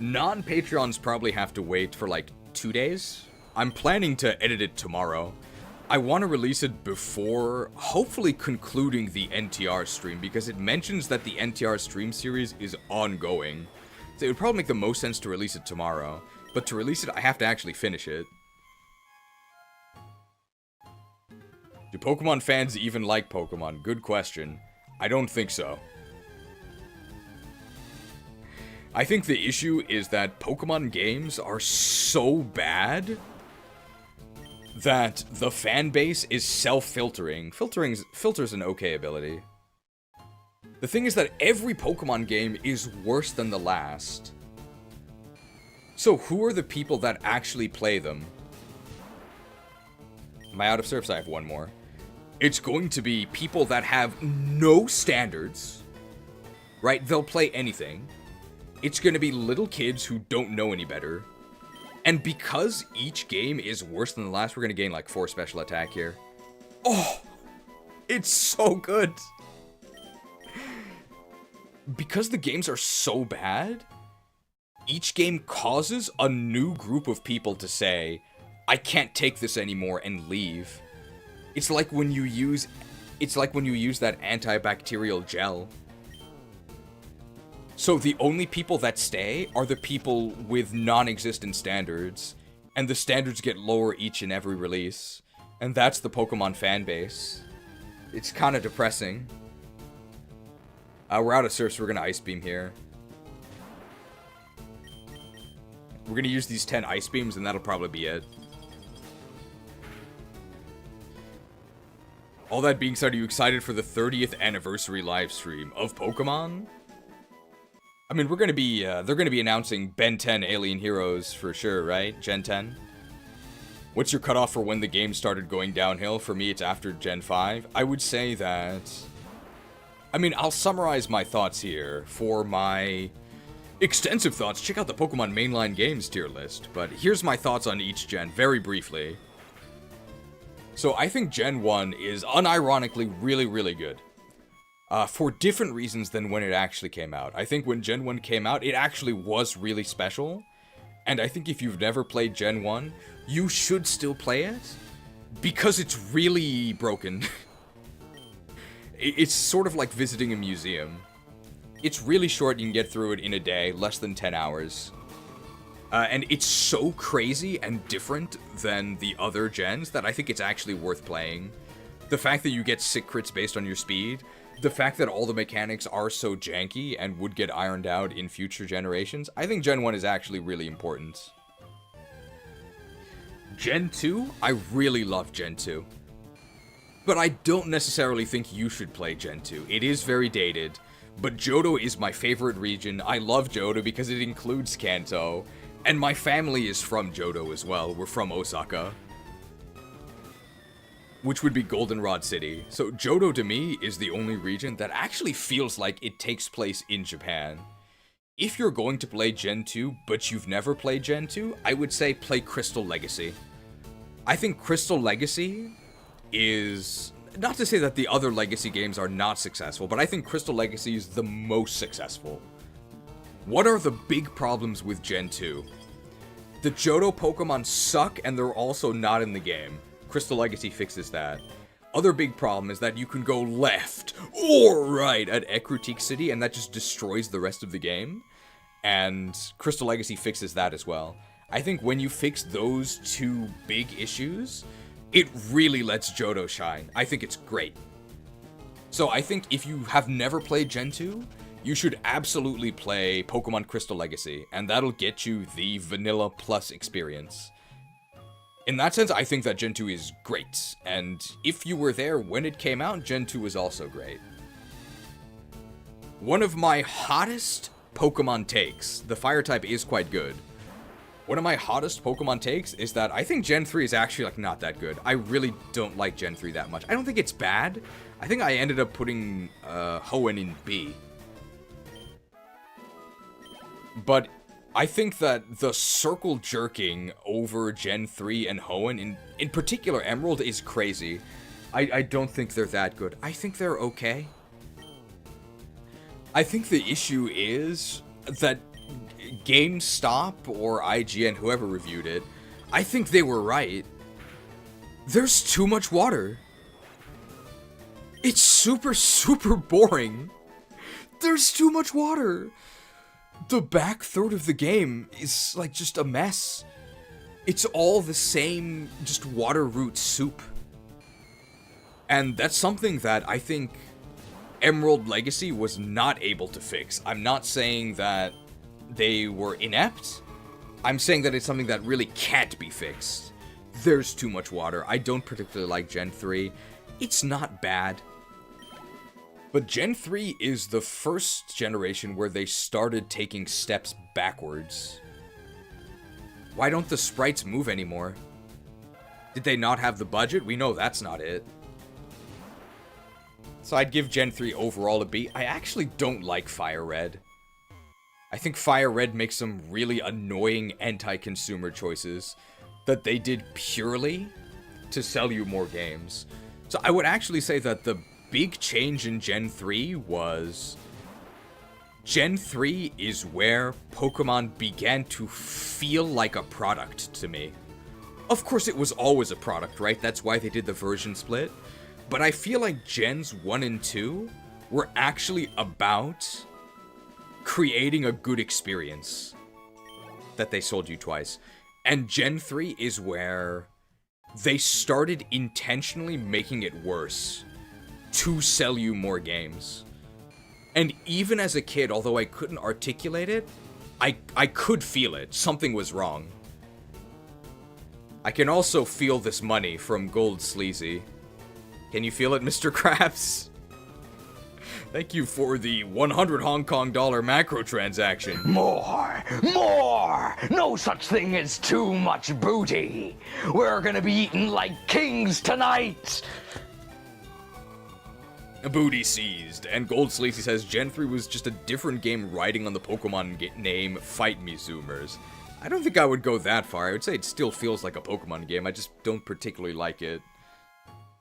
A: Non-Patreons probably have to wait for like 2 days. I'm planning to edit it tomorrow. I want to release it before, hopefully, concluding the NTR stream, because it mentions that the NTR stream series is ongoing. So it would probably make the most sense to release it tomorrow. But to release it, I have to actually finish it. Do Pokemon fans even like Pokemon? Good question. I don't think so. I think the issue is that Pokemon games are so bad that the fan base is self-filtering. Filter's an okay ability. The thing is that every Pokemon game is worse than the last. So who are the people that actually play them? Am I out of surfs? I have one more. It's going to be people that have no standards, right? They'll play anything. It's going to be little kids who don't know any better. And because each game is worse than the last, we're going to gain like 4 special attack here. Oh, it's so good. Because the games are so bad, each game causes a new group of people to say, I can't take this anymore, and leave. It's like when you use that antibacterial gel. So the only people that stay are the people with non-existent standards, and the standards get lower each and every release. And that's the Pokemon fan base. It's kind of depressing. We're out of Surf, so we're gonna Ice Beam here. We're gonna use these 10 Ice Beams, and that'll probably be it. All that being said, are you excited for the 30th anniversary live stream of Pokemon? I mean, we're gonna be, they're gonna be announcing Ben 10 Alien Heroes for sure, right? Gen 10? What's your cutoff for when the game started going downhill? For me, it's after Gen 5. I would say that... I mean, I'll summarize my thoughts here. For my extensive thoughts, check out the Pokemon Mainline Games tier list. But here's my thoughts on each gen, very briefly. So I think Gen 1 is unironically really, really good. For different reasons than when it actually came out. I think when Gen 1 came out, it actually was really special. And I think if you've never played Gen 1, you should still play it. Because it's really broken. It's sort of like visiting a museum. It's really short, you can get through it in a day, less than 10 hours. And it's so crazy and different than the other gens that I think it's actually worth playing. The fact that you get sick crits based on your speed, the fact that all the mechanics are so janky and would get ironed out in future generations, I think Gen 1 is actually really important. Gen 2, I really love Gen 2. But I don't necessarily think you should play Gen 2. It is very dated, but Johto is my favorite region. I love Johto because it includes Kanto, and my family is from Johto as well. We're from Osaka, which would be Goldenrod City. So Johto to me is the only region that actually feels like it takes place in Japan. If you're going to play Gen 2, but you've never played Gen 2, I would say play Crystal Legacy. I think Crystal Legacy is... Not to say that the other Legacy games are not successful, but I think Crystal Legacy is the most successful. What are the big problems with Gen 2? The Johto Pokemon suck, and they're also not in the game. Crystal Legacy fixes that. Other big problem is that you can go left or right at Ekrutik City, and that just destroys the rest of the game. And Crystal Legacy fixes that as well. I think when you fix those two big issues, it really lets Johto shine. I think it's great. So I think if you have never played Gen 2, you should absolutely play Pokemon Crystal Legacy, and that'll get you the Vanilla Plus experience. In that sense, I think that Gen 2 is great, and if you were there when it came out, Gen 2 was also great. One of my hottest Pokemon takes, the Fire type is quite good. One of my hottest Pokemon takes is that I think Gen 3 is actually, like, not that good. I really don't like Gen 3 that much. I don't think it's bad. I think I ended up putting Hoenn in B. But I think that the circle jerking over Gen 3 and Hoenn, in particular Emerald, is crazy. I don't think they're that good. I think they're okay. I think the issue is that GameStop or IGN, whoever reviewed it, I think they were right. There's too much water. It's super, super boring. There's too much water. The back third of the game is, like, just a mess. It's all the same, just water root soup. And that's something that I think Emerald Legacy was not able to fix. I'm not saying that they were inept. I'm saying that it's something that really can't be fixed. There's too much water. I don't particularly like Gen 3. It's not bad. But Gen 3 is the first generation where they started taking steps backwards. Why don't the sprites move anymore? Did they not have the budget? We know that's not it. So I'd give Gen 3 overall a B. I actually don't like FireRed. I think FireRed makes some really annoying anti-consumer choices that they did purely to sell you more games. So I would actually say that the big change in Gen 3 was... Gen 3 is where Pokemon began to feel like a product to me. Of course it was always a product, right? That's why they did the version split. But I feel like Gens 1 and 2 were actually about creating a good experience that they sold you twice. And Gen 3 is where they started intentionally making it worse to sell you more games. And even as a kid, although I couldn't articulate it, I could feel it. Something was wrong. I can also feel this money from Gold Sleazy. Can you feel it, Mr. Krabs? Thank you for the 100 Hong Kong dollar macro transaction.
D: More! More! No such thing as too much booty! We're gonna be eating like kings tonight!
A: A booty seized, and Gold Sleazy says Gen 3 was just a different game riding on the Pokemon name Fight Me Zoomers. I don't think I would go that far. I would say it still feels like a Pokemon game. I just don't particularly like it.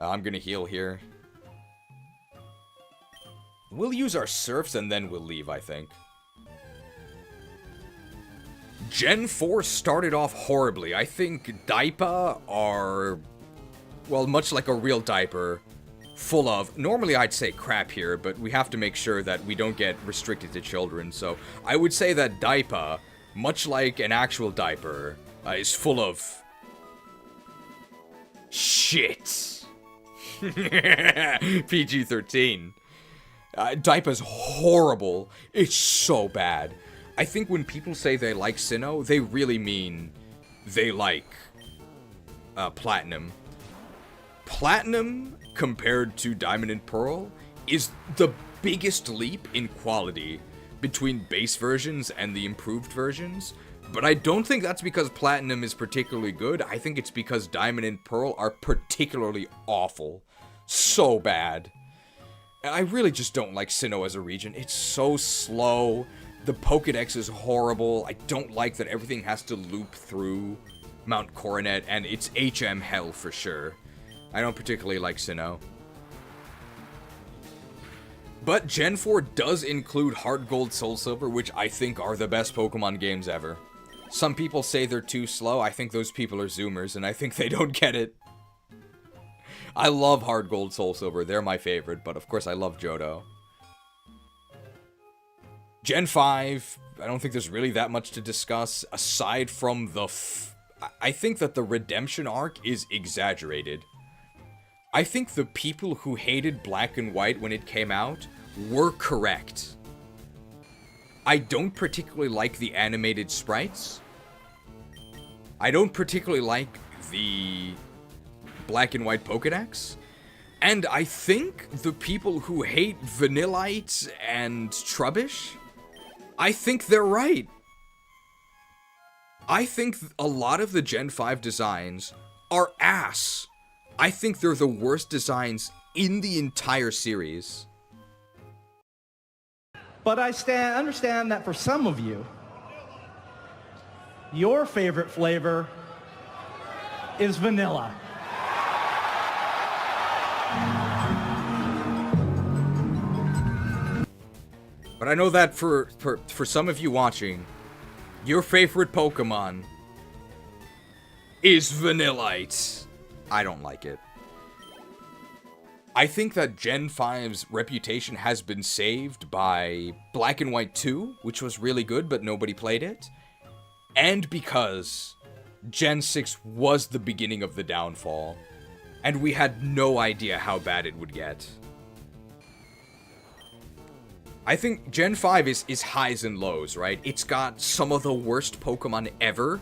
A: I'm gonna heal here. We'll use our Surfs and then we'll leave, I think. Gen 4 started off horribly. I think Daipa are, well, much like a real diaper, full of, normally I'd say crap here, but we have to make sure that we don't get restricted to children. So I would say that Daipa, much like an actual diaper, is full of shit. PG-13. Daipa's horrible. It's so bad. I think when people say they like Sinnoh, they really mean they like Platinum. Platinum, compared to Diamond and Pearl, is the biggest leap in quality between base versions and the improved versions. But I don't think that's because Platinum is particularly good. I think it's because Diamond and Pearl are particularly awful. So bad. I really just don't like Sinnoh as a region. It's so slow. The Pokédex is horrible. I don't like that everything has to loop through Mount Coronet, and it's HM hell for sure. I don't particularly like Sinnoh. But Gen 4 does include Heart Gold, Soul Silver, which I think are the best Pokemon games ever. Some people say they're too slow. I think those people are Zoomers, and I think they don't get it. I love Heart Gold, Soul Silver. They're my favorite, but of course I love Johto. Gen 5, I don't think there's really that much to discuss, aside from the I think that the redemption arc is exaggerated. I think the people who hated Black and White when it came out were correct. I don't particularly like the animated sprites. I don't particularly like the Black and White Pokédex. And I think the people who hate Vanillite and Trubbish, I think they're right. I think a lot of the Gen 5 designs are ass. I think they're the worst designs in the entire series.
K: But I understand that for some of you, your favorite flavor is vanilla.
A: But I know that for some of you watching, your favorite Pokemon is Vanillite. I don't like it. I think that Gen 5's reputation has been saved by Black and White 2, which was really good, but nobody played it. And because Gen 6 was the beginning of the downfall, and we had no idea how bad it would get. I think Gen 5 is highs and lows, right? It's got some of the worst Pokemon ever,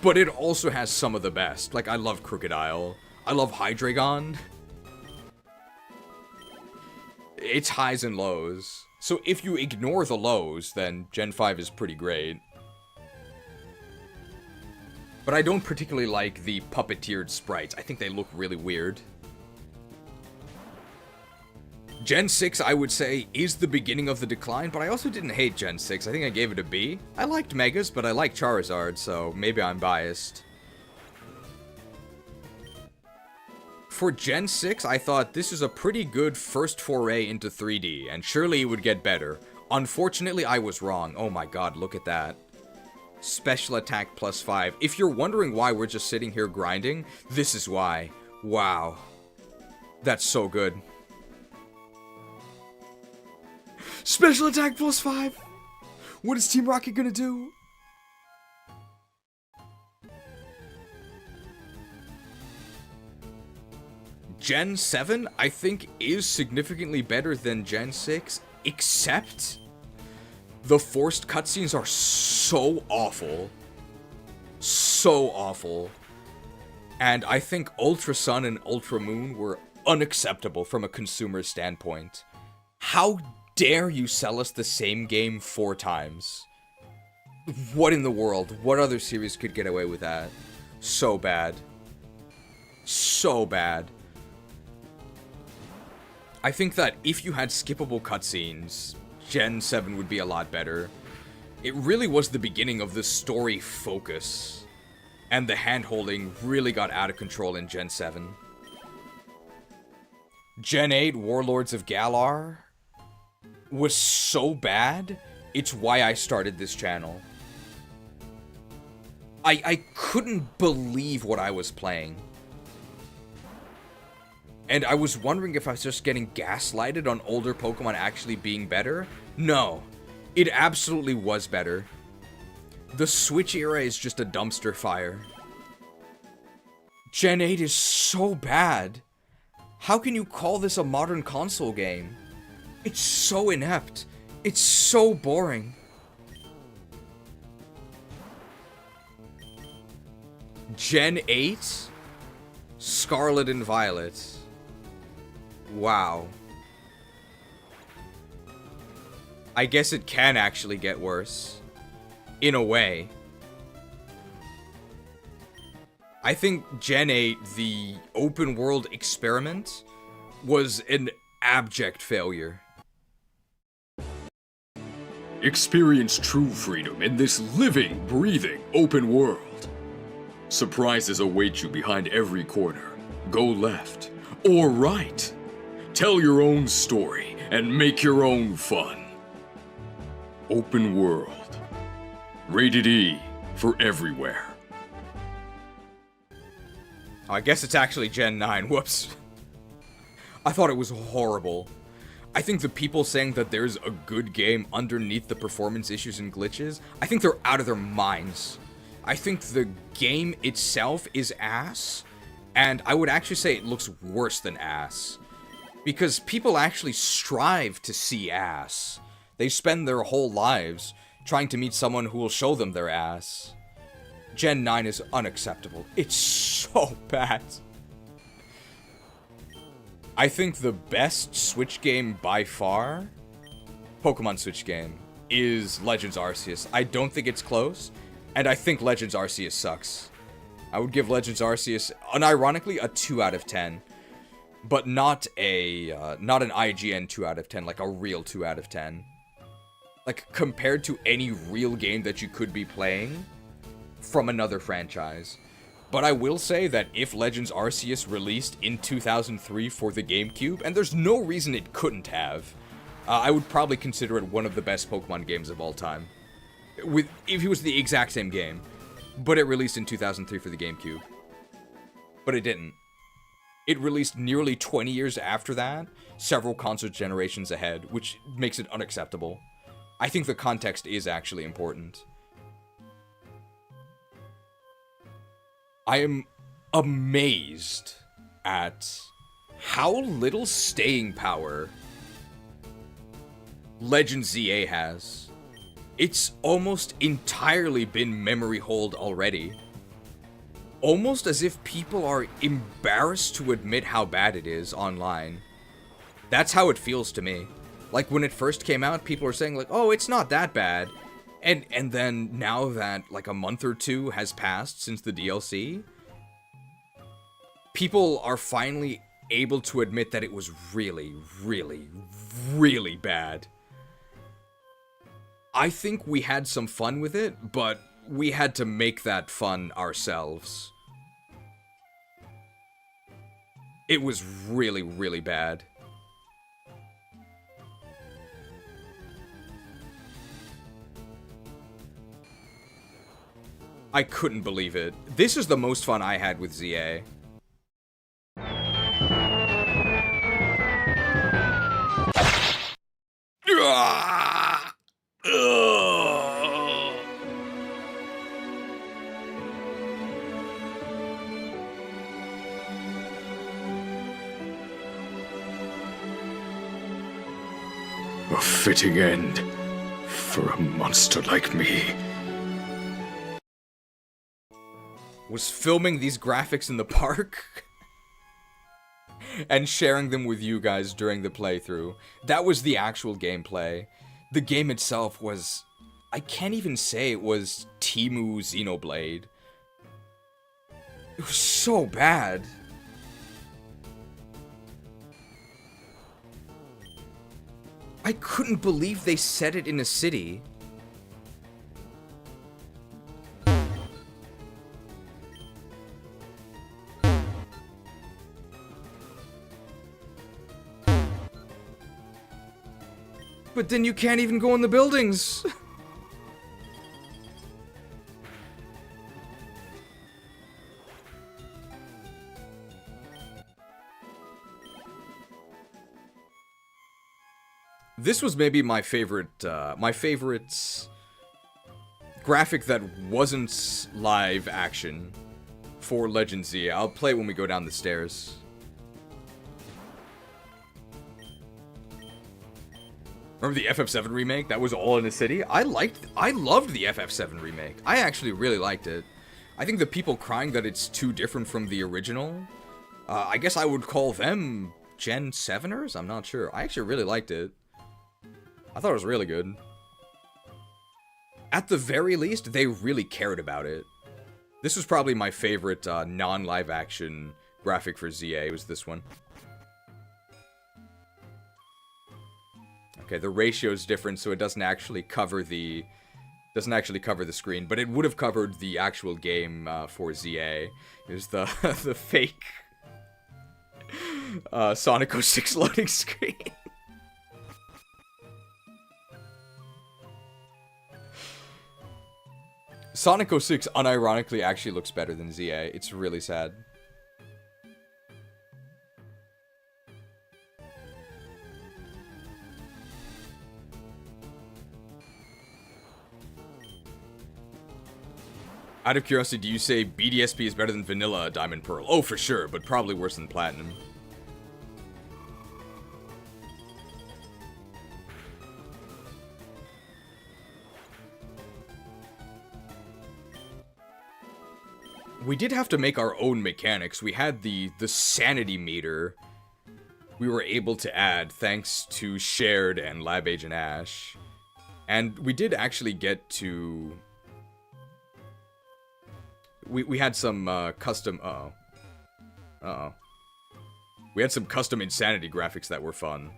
A: but it also has some of the best. Like, I love Crocodile. I love Hydreigon. It's highs and lows. So if you ignore the lows, then Gen 5 is pretty great. But I don't particularly like the puppeteered sprites. I think they look really weird. Gen 6, I would say, is the beginning of the decline, but I also didn't hate Gen 6. I think I gave it a B. I liked Megas, but I like Charizard, so maybe I'm biased. For Gen 6, I thought this is a pretty good first foray into 3D, and surely it would get better. Unfortunately, I was wrong. Oh my god, look at that. Special attack +5. If you're wondering why we're just sitting here grinding, this is why. Wow. That's so good. Special attack +5! What is Team Rocket gonna do? Gen 7, I think, is significantly better than Gen 6, except the forced cutscenes are so awful. So awful. And I think Ultra Sun and Ultra Moon were unacceptable from a consumer standpoint. How dare you sell us the same game 4 times? What in the world? What other series could get away with that? So bad. So bad. I think that if you had skippable cutscenes, Gen 7 would be a lot better. It really was the beginning of the story focus, and the hand-holding really got out of control in Gen 7. Gen 8, Warlords of Galar, was so bad, it's why I started this channel. I couldn't believe what I was playing. And I was wondering if I was just getting gaslighted on older Pokemon actually being better. No, it absolutely was better. The Switch era is just a dumpster fire. Gen 8 is so bad. How can you call this a modern console game? It's so inept. It's so boring. Gen 8? Scarlet and Violet. Wow. I guess it can actually get worse. In a way. I think Gen 8, the open world experiment, was an abject failure.
C: Experience true freedom in this living, breathing, open world. Surprises await you behind every corner. Go left or right. Tell your own story and make your own fun. Open world. Rated E for everywhere.
A: I guess it's actually Gen 9. Whoops. I thought it was horrible. I think the people saying that there's a good game underneath the performance issues and glitches, I think they're out of their minds. I think the game itself is ass, and I would actually say it looks worse than ass. Because people actually strive to see ass. They spend their whole lives trying to meet someone who will show them their ass. Gen 9 is unacceptable. It's so bad. I think the best Switch game by far, Pokemon Switch game, is Legends Arceus. I don't think it's close, and I think Legends Arceus sucks. I would give Legends Arceus, unironically, a 2 out of 10. But not an IGN 2 out of 10, like a real 2 out of 10. Like, compared to any real game that you could be playing from another franchise. But I will say that if Legends Arceus released in 2003 for the GameCube, and there's no reason it couldn't have, I would probably consider it one of the best Pokemon games of all time. If it was the exact same game, but it released in 2003 for the GameCube. But it didn't. It released nearly 20 years after that, several console generations ahead, which makes it unacceptable. I think the context is actually important. I am amazed at how little staying power Legend ZA has. It's almost entirely been memory hold already. Almost as if people are embarrassed to admit how bad it is online. That's how it feels to me. Like, when it first came out, people were saying, like, oh, it's not that bad. And then, now that, like, a month or two has passed since the DLC, people are finally able to admit that it was really, really, really bad. I think we had some fun with it, but we had to make that fun ourselves. It was really, really bad. I couldn't believe it. This is the most fun I had with ZA.
C: A fitting end for a monster like me.
A: Was filming these graphics in the park and sharing them with you guys during the playthrough. That was the actual gameplay. The game itself was... I can't even say it was Temu Xenoblade. It was so bad. I couldn't believe they set it in a city. But then you can't even go in the buildings. This was maybe my favorite graphic that wasn't live action for Legend Z. I'll play it when we go down the stairs. Remember the FF7 remake? That was all in a city? I loved the FF7 remake. I actually really liked it. I think the people crying that it's too different from the original, I guess I would call them Gen 7ers? I'm not sure. I actually really liked it. I thought it was really good. At the very least, they really cared about it. This was probably my favorite non-live action graphic for ZA, was this one. Okay, the ratio's different, so it doesn't actually cover the screen, but it would have covered the actual game for ZA. Is the the fake Sonic 06 loading screen. Sonic 06 unironically actually looks better than ZA. It's really sad. Out of curiosity, do you say BDSP is better than Vanilla Diamond Pearl? Oh, for sure, but probably worse than Platinum. We did have to make our own mechanics. We had the sanity meter we were able to add thanks to Shared and Lab Agent Ash. And we did actually get to... We had some custom... Uh-oh. We had some custom insanity graphics that were fun.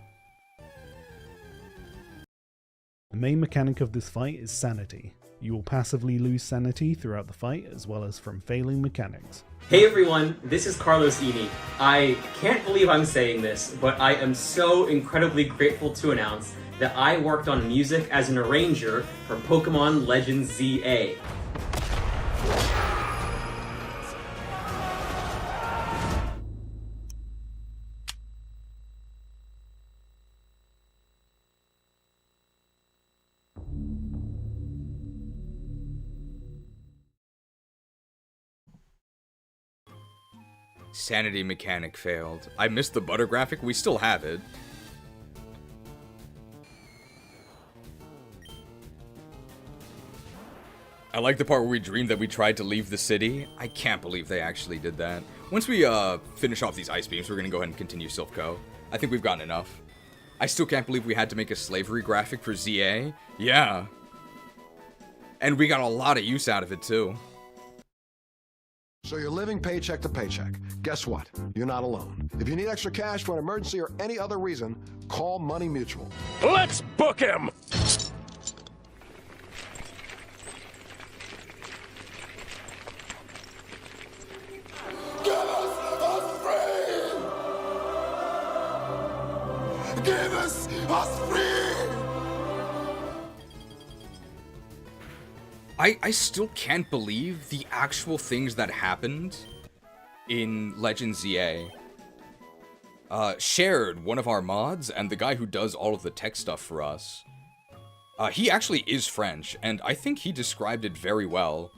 L: The main mechanic of this fight is sanity. You will passively lose sanity throughout the fight, as well as from failing mechanics.
M: Hey everyone, this is Carlos Eni. I can't believe I'm saying this, but I am so incredibly grateful to announce that I worked on music as an arranger for Pokemon Legends ZA.
A: Sanity mechanic failed. I missed the butter graphic. We still have it. I like the part where we dreamed that we tried to leave the city. I can't believe they actually did that. Once we finish off these ice beams, we're gonna go ahead and continue Silph Co. I think we've gotten enough. I still can't believe we had to make a slavery graphic for ZA. Yeah. And we got a lot of use out of it too.
N: So you're living paycheck to paycheck. Guess what? You're not alone. If you need extra cash for an emergency or any other reason, call Money Mutual.
I: Let's book him!
C: Give us free! I still can't believe the actual things that happened in Legends ZA. Shared, one of our mods, and the guy who does all of the tech stuff for us, he actually is French, and I think he described it very well.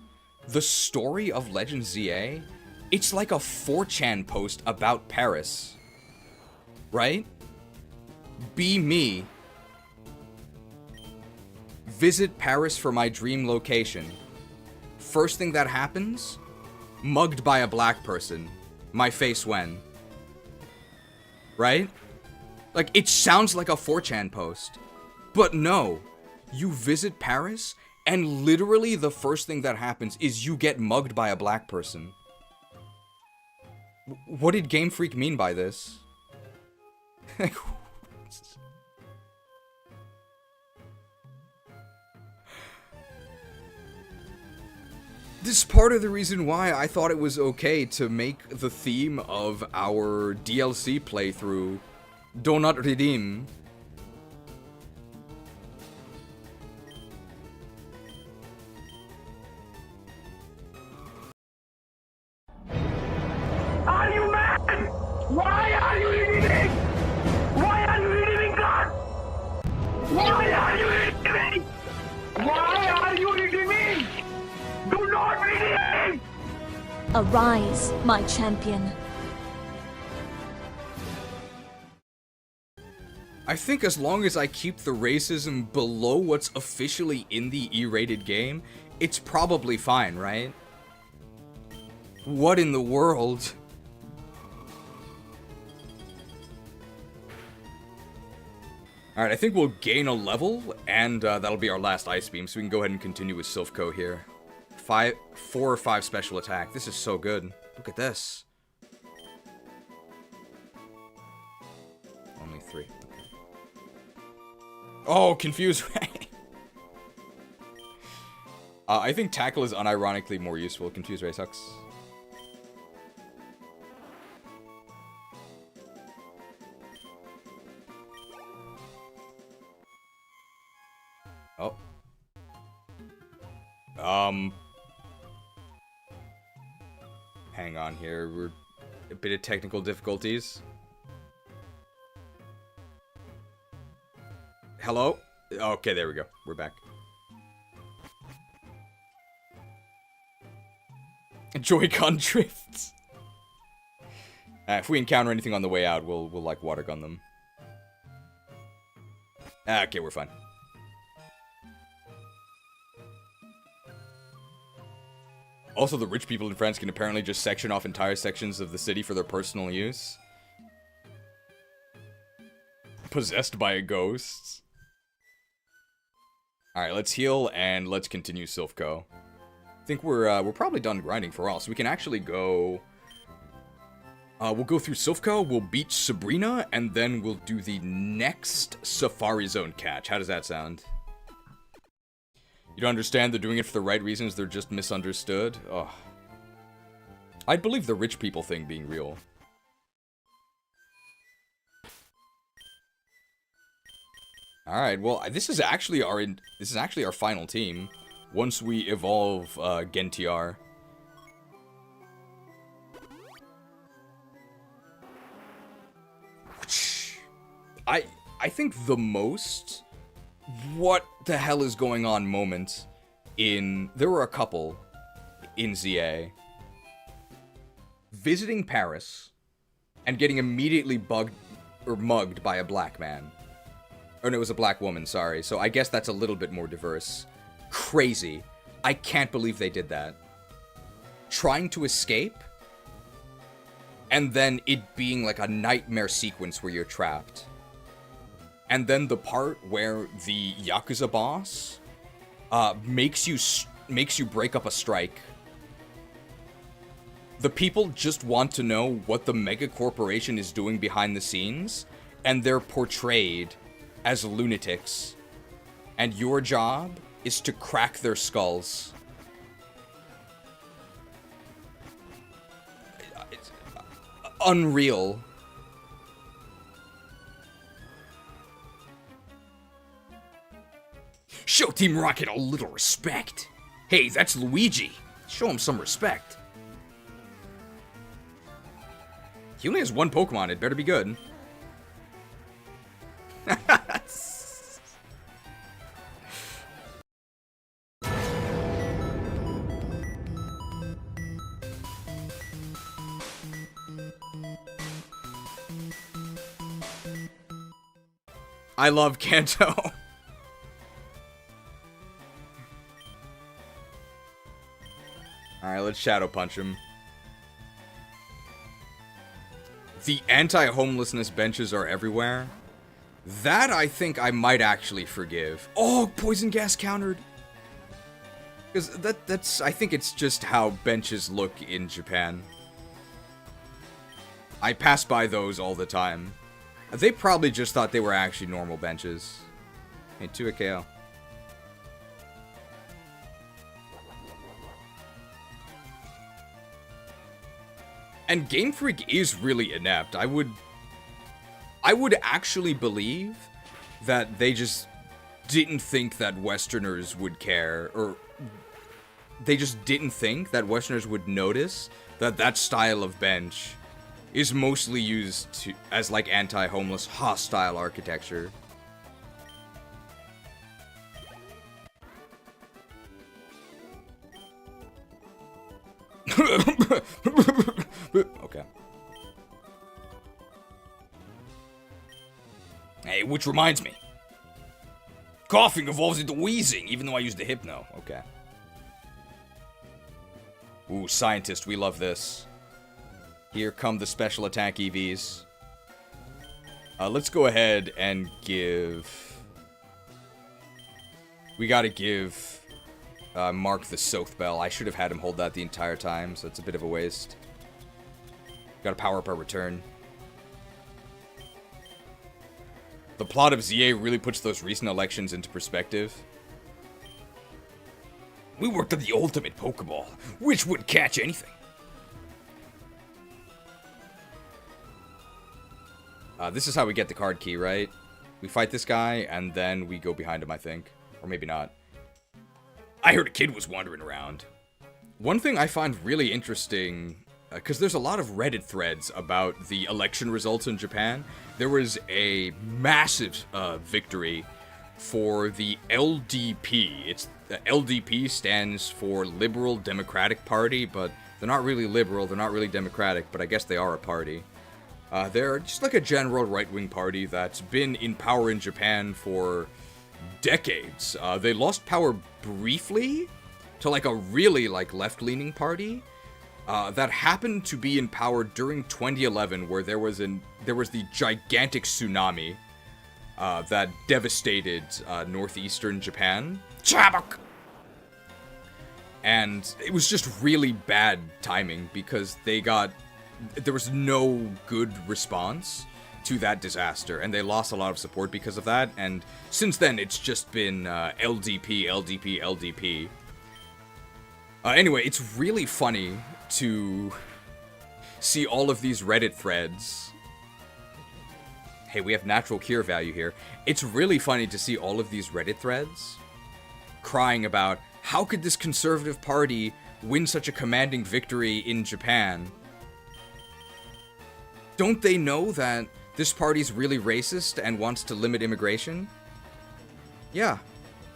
C: The story of Legends ZA, it's like a 4chan post about Paris. Right? Be me. Visit Paris for my dream location. First thing that happens? Mugged by a black person. My face when. Right? Like, it sounds like a 4chan post. But no. You visit Paris, and literally the first thing that happens is you get mugged by a black person. What did Game Freak mean by this? This is part of the reason why I thought it was okay to make the theme of our DLC playthrough Donut Redeem.
O: Are you mad? Why are you redeeming? Why are you redeeming God? Why are you redeeming? Why are you redeeming? Do not redeem!
P: Arise, my champion.
C: I think as long as I keep the racism below what's officially in the E-rated game, it's probably fine, right? What in the world? Alright, I think we'll gain a level, and that'll be our last Ice Beam, so we can go ahead and continue with Silph Co here. 4 or 5 special attack. This is so good. Look at this. Only 3. Okay. Oh, Confuse Ray. I think Tackle is unironically more useful. Confuse Ray sucks. Oh. Hang on here. We're a bit of technical difficulties. Hello? Okay, there we go. We're back. Joy-Con drifts. If we encounter anything on the way out, we'll like water gun them. Okay, we're fine. Also, the rich people in France can apparently just section off entire sections of the city for their personal use. Possessed by a ghost. Alright, let's heal and let's continue Silph Co. I think we're probably done grinding for all, so we can actually go... we'll go through Silph Co, we'll beat Sabrina, and then we'll do the next Safari Zone catch. How does that sound? You don't understand, they're doing it for the right reasons, they're just misunderstood. Ugh. I'd believe the rich people thing being real. Alright, well, this is actually our final team. Once we evolve NTR. I think the most what the hell is going on moment in... There were a couple in ZA. Visiting Paris and getting immediately bugged or mugged by a black man. Or no, it was a black woman, sorry. So I guess that's a little bit more diverse. Crazy. I can't believe they did that. Trying to escape, and then it being like a nightmare sequence where you're trapped. And then the part where the Yakuza boss makes you break up a strike.
A: The people just want to know what the mega corporation is doing behind the scenes, and they're portrayed as lunatics. And your job is to crack their skulls. It's unreal.
C: Show Team Rocket a little respect. Hey, that's Luigi. Show him some respect.
A: He only has one Pokemon, it better be good. I love Kanto. Alright, let's Shadow Punch him. The anti-homelessness benches are everywhere. That I think I might actually forgive. Oh, poison gas countered. Because that's I think it's just how benches look in Japan. I pass by those all the time. They probably just thought they were actually normal benches. Hey, 2 a KO. And Game Freak is really inept. I would actually believe that they just didn't think that Westerners would care, or they just didn't think that Westerners would notice that that style of bench is mostly used as like anti-homeless hostile architecture. Okay.
C: Hey, which reminds me. Coughing evolves into wheezing, even though I used the Hypno.
A: Okay. Ooh, Scientist, we love this. Here come the special attack EVs. Let's go ahead and give... We gotta give Mark the Soth Bell. I should have had him hold that the entire time, so it's a bit of a waste. Gotta power up our return. The plot of ZA really puts those recent elections into perspective.
C: We worked on the ultimate Pokeball, which would catch anything.
A: This is how we get the card key, right? We fight this guy, and then we go behind him, I think. Or maybe not.
C: I heard a kid was wandering around.
A: One thing I find really interesting, because there's a lot of Reddit threads about the election results in Japan. There was a massive victory for the LDP. LDP stands for Liberal Democratic Party, but they're not really liberal, they're not really democratic, but I guess they are a party. They're just like a general right-wing party that's been in power in Japan for decades. They lost power briefly to like a really like left-leaning party that happened to be in power during 2011, where there was the gigantic tsunami that devastated northeastern Japan.
C: Chabok!
A: And it was just really bad timing because there was no good response to that disaster, and they lost a lot of support because of that, and since then it's just been LDP, LDP, LDP. Anyway, it's really funny to see all of these Reddit threads. Hey, we have natural cure value here. It's really funny to see all of these Reddit threads crying about, how could this conservative party win such a commanding victory in Japan? Don't they know that this party's really racist and wants to limit immigration? Yeah,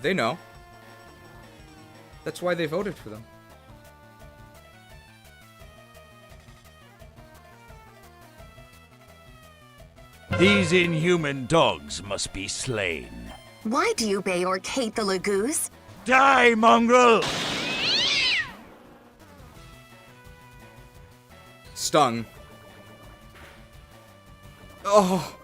A: they know. That's why they voted for them.
I: These inhuman dogs must be slain.
J: Why do you obey or hate the Lagoos?
I: Die, mongrel!
A: Stung. Oh.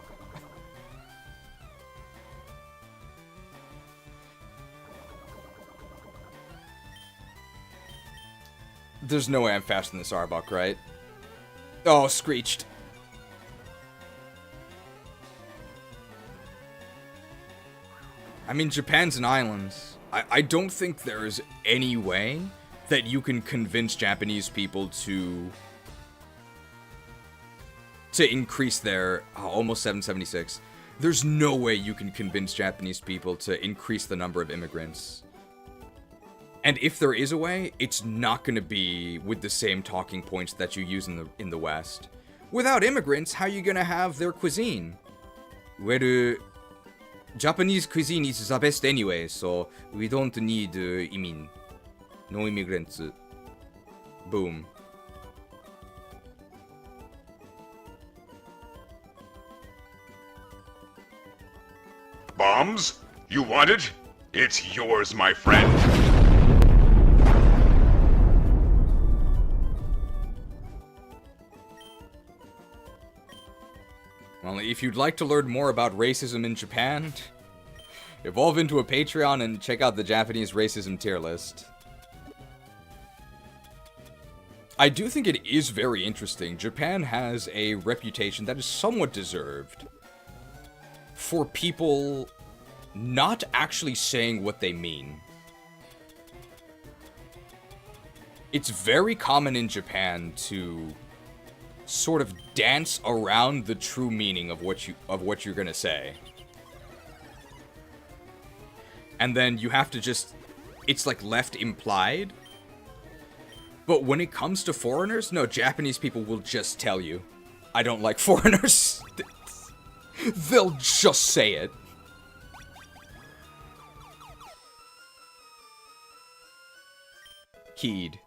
A: There's no way I'm faster than this Arbok, right? Oh, screeched. I mean, Japan's an island. I don't think there is any way that you can convince Japanese people to increase their... almost 776. There's no way you can convince Japanese people to increase the number of immigrants. And if there is a way, it's not going to be with the same talking points that you use in the West. Without immigrants, how are you going to have their cuisine? Well, Japanese cuisine is the best anyway, so we don't need no immigrants. Boom.
G: Bombs? You want it? It's yours, my friend.
A: Well, if you'd like to learn more about racism in Japan, evolve into a Patreon and check out the Japanese racism tier list. I do think it is very interesting. Japan has a reputation that is somewhat deserved for people not actually saying what they mean. It's very common in Japan to sort of dance around the true meaning of what you're gonna say. And then you have to just... it's like left implied. But when it comes to foreigners, no, Japanese people will just tell you, I don't like foreigners. They'll just say it. Keyed.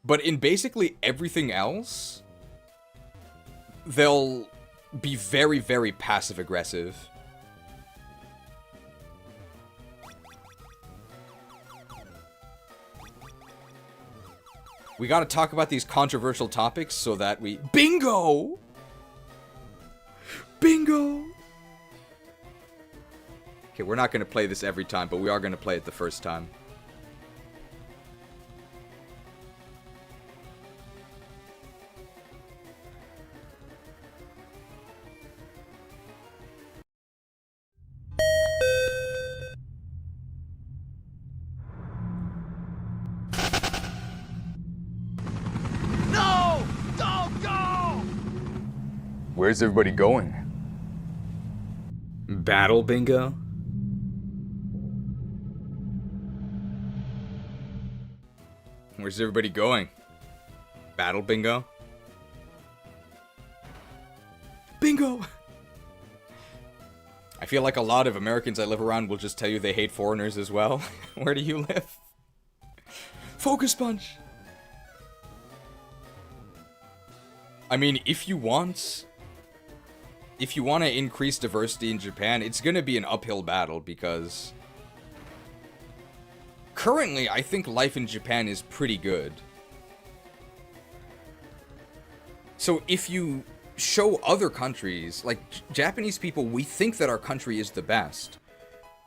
A: But in basically everything else, they'll be very, very passive-aggressive. We gotta talk about these controversial topics so that we... Bingo! Bingo! Okay, we're not gonna play this every time, but we are gonna play it the first time. Where's everybody going? Battle bingo? Where's everybody going? Battle bingo? Bingo! I feel like a lot of Americans I live around will just tell you they hate foreigners as well. Where do you live? Focus punch! I mean, if you want to increase diversity in Japan, it's going to be an uphill battle because currently I think life in Japan is pretty good. So if you show other countries, like Japanese people, we think that our country is the best.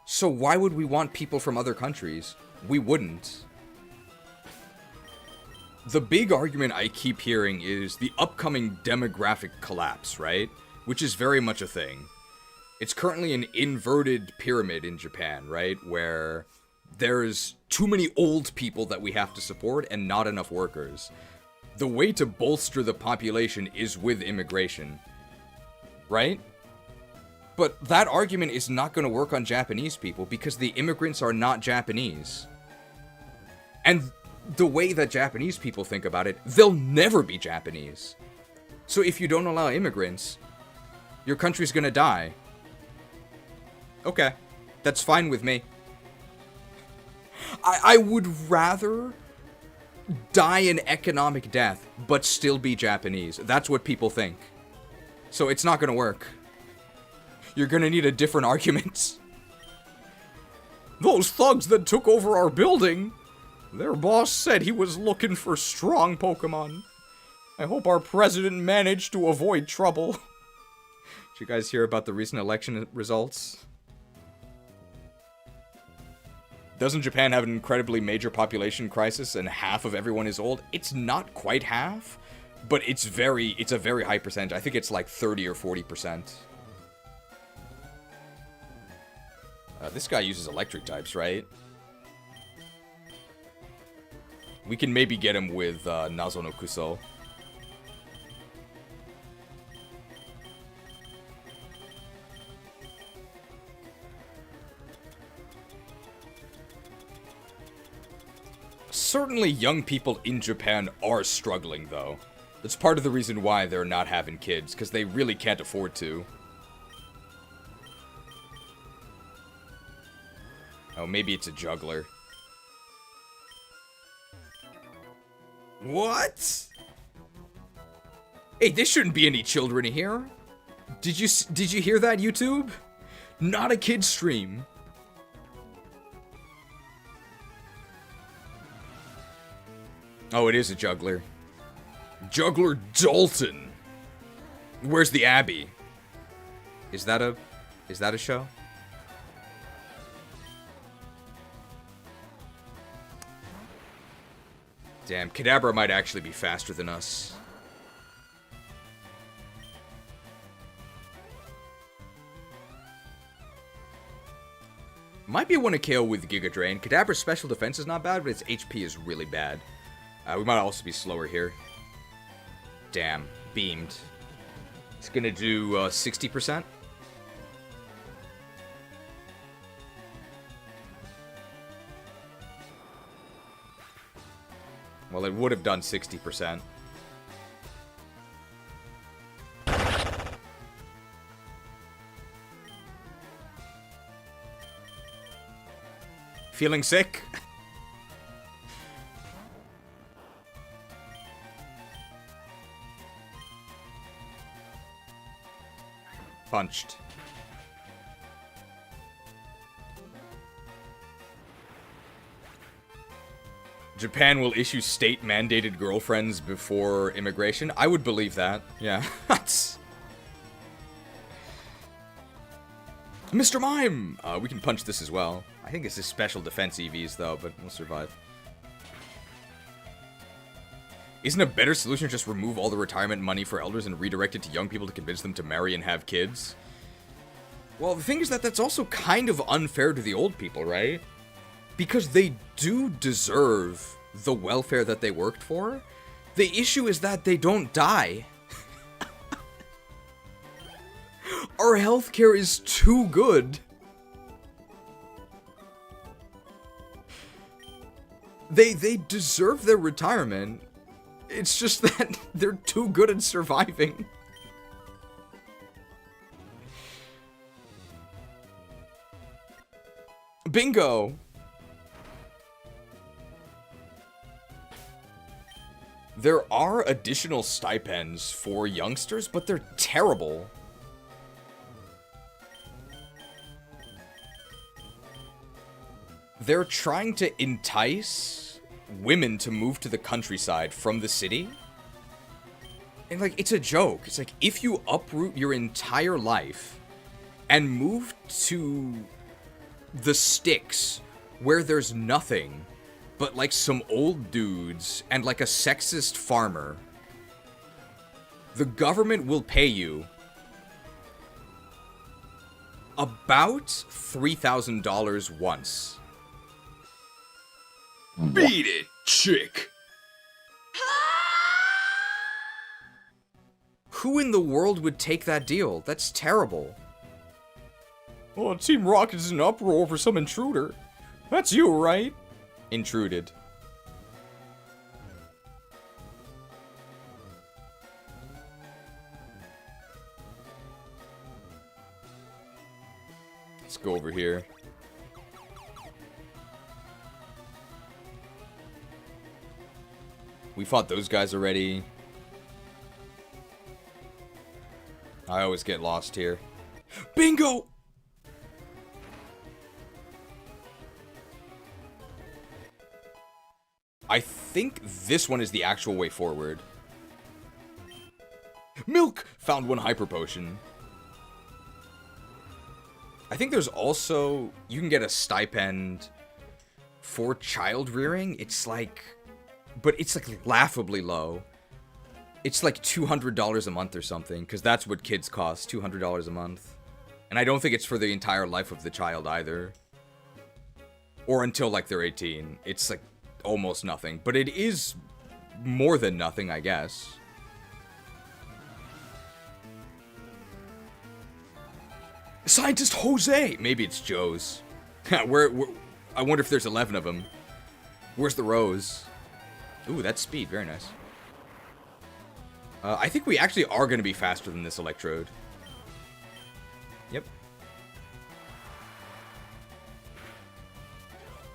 A: So why would we want people from other countries? We wouldn't. The big argument I keep hearing is the upcoming demographic collapse, right? Which is very much a thing. It's currently an inverted pyramid in Japan, right? Where there's too many old people that we have to support and not enough workers. The way to bolster the population is with immigration, right? But that argument is not going to work on Japanese people because the immigrants are not Japanese. And the way that Japanese people think about it, they'll never be Japanese. So if you don't allow immigrants, your country's gonna die. Okay, that's fine with me. I would rather die an economic death, but still be Japanese. That's what people think. So it's not gonna work. You're gonna need a different argument. Those thugs that took over our building, their boss said he was looking for strong Pokemon. I hope our president managed to avoid trouble. Did you guys hear about the recent election results? Doesn't Japan have an incredibly major population crisis and half of everyone is old? It's not quite half, but it's a very high percentage. I think it's like 30 or 40%. This guy uses electric types, right? We can maybe get him with Nazo no Kuso. Certainly young people in Japan are struggling, though. That's part of the reason why they're not having kids, because they really can't afford to. Oh, maybe it's a juggler. What? Hey, there shouldn't be any children here. Did you hear that, YouTube? Not a kid stream. Oh, it is a juggler. Juggler Dalton. Where's the Abbey? Is that a show? Damn, Kadabra might actually be faster than us. Might be one to KO with Giga Drain. Kadabra's special defense is not bad, but its HP is really bad. We might also be slower here. Damn, beamed. It's gonna do 60%. Well, it would have done 60%. Feeling sick? Punched. Japan will issue state-mandated girlfriends before immigration? I would believe that. Yeah. Mr. Mime! We can punch this as well. I think this is special defense EVs, though, but we'll survive. Isn't a better solution just remove all the retirement money for elders and redirect it to young people to convince them to marry and have kids? Well, the thing is that that's also kind of unfair to the old people, right? Because they do deserve the welfare that they worked for. The issue is that they don't die. Our healthcare is too good. They deserve their retirement. It's just that they're too good at surviving. Bingo! There are additional stipends for youngsters, but they're terrible. They're trying to entice women to move to the countryside from the city. And, like, it's a joke. It's like, if you uproot your entire life and move to the sticks where there's nothing but, like, some old dudes and, like, a sexist farmer, the government will pay you about $3,000 once. Beat it, chick! Who in the world would take that deal? That's terrible. Oh, Team Rocket is in uproar over some intruder. That's you, right? Intruded. Let's go over here. We fought those guys already. I always get lost here. Bingo! I think this one is the actual way forward. Milk! Found one hyper potion. I think there's also... You can get a stipend for child rearing, it's like... But it's like laughably low. It's like $200 a month or something, because that's what kids cost, $200 a month. And I don't think it's for the entire life of the child either. Or until like they're 18. It's like almost nothing. But it is more than nothing, I guess. Scientist Jose! Maybe it's Joe's. I wonder if there's 11 of them. Where's the rose? Ooh, that's speed. Very nice. I think we actually are going to be faster than this Electrode. Yep.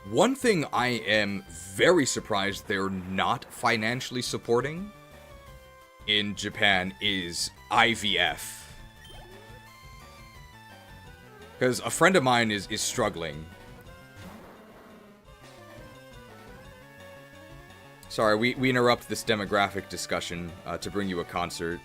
A: One thing I am very surprised they're not financially supporting in Japan is IVF. Because a friend of mine is struggling. Sorry, we interrupt this demographic discussion to bring you a concert.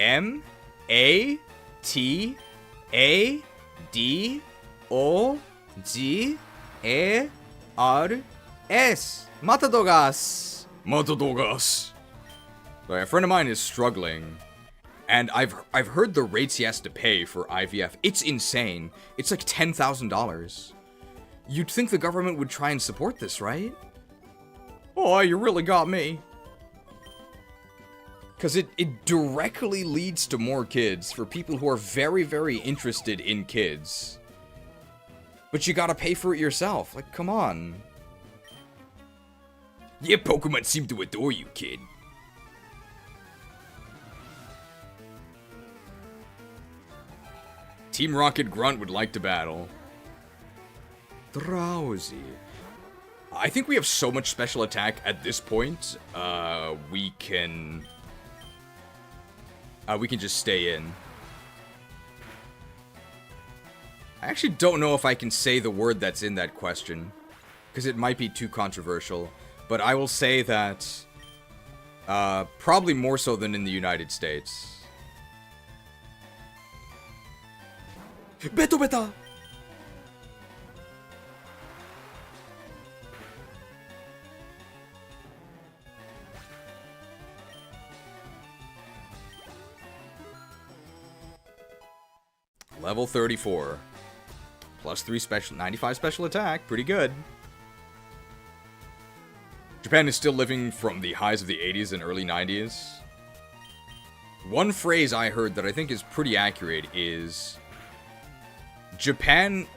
A: M-A-T-A-D-O-G-A-R-S. Matadogas. Matadogas. Sorry, a friend of mine is struggling. And I've heard the rates he has to pay for IVF. It's insane. It's like $10,000. You'd think the government would try and support this, right? Oh, you really got me. Because it directly leads to more kids for people who are very, very interested in kids. But you gotta pay for it yourself. Like, come on. Yeah, Pokemon seem to adore you, kid. Team Rocket Grunt would like to battle. Drowsy. I think we have so much special attack at this point, we can just stay in. I actually don't know if I can say the word that's in that question, because it might be too controversial, but I will say that, probably more so than in the United States. Beto beta! Level 34. Plus 3 special, 95 special attack. Pretty good. Japan is still living from the highs of the 80s and early 90s. One phrase I heard that I think is pretty accurate is... Japan...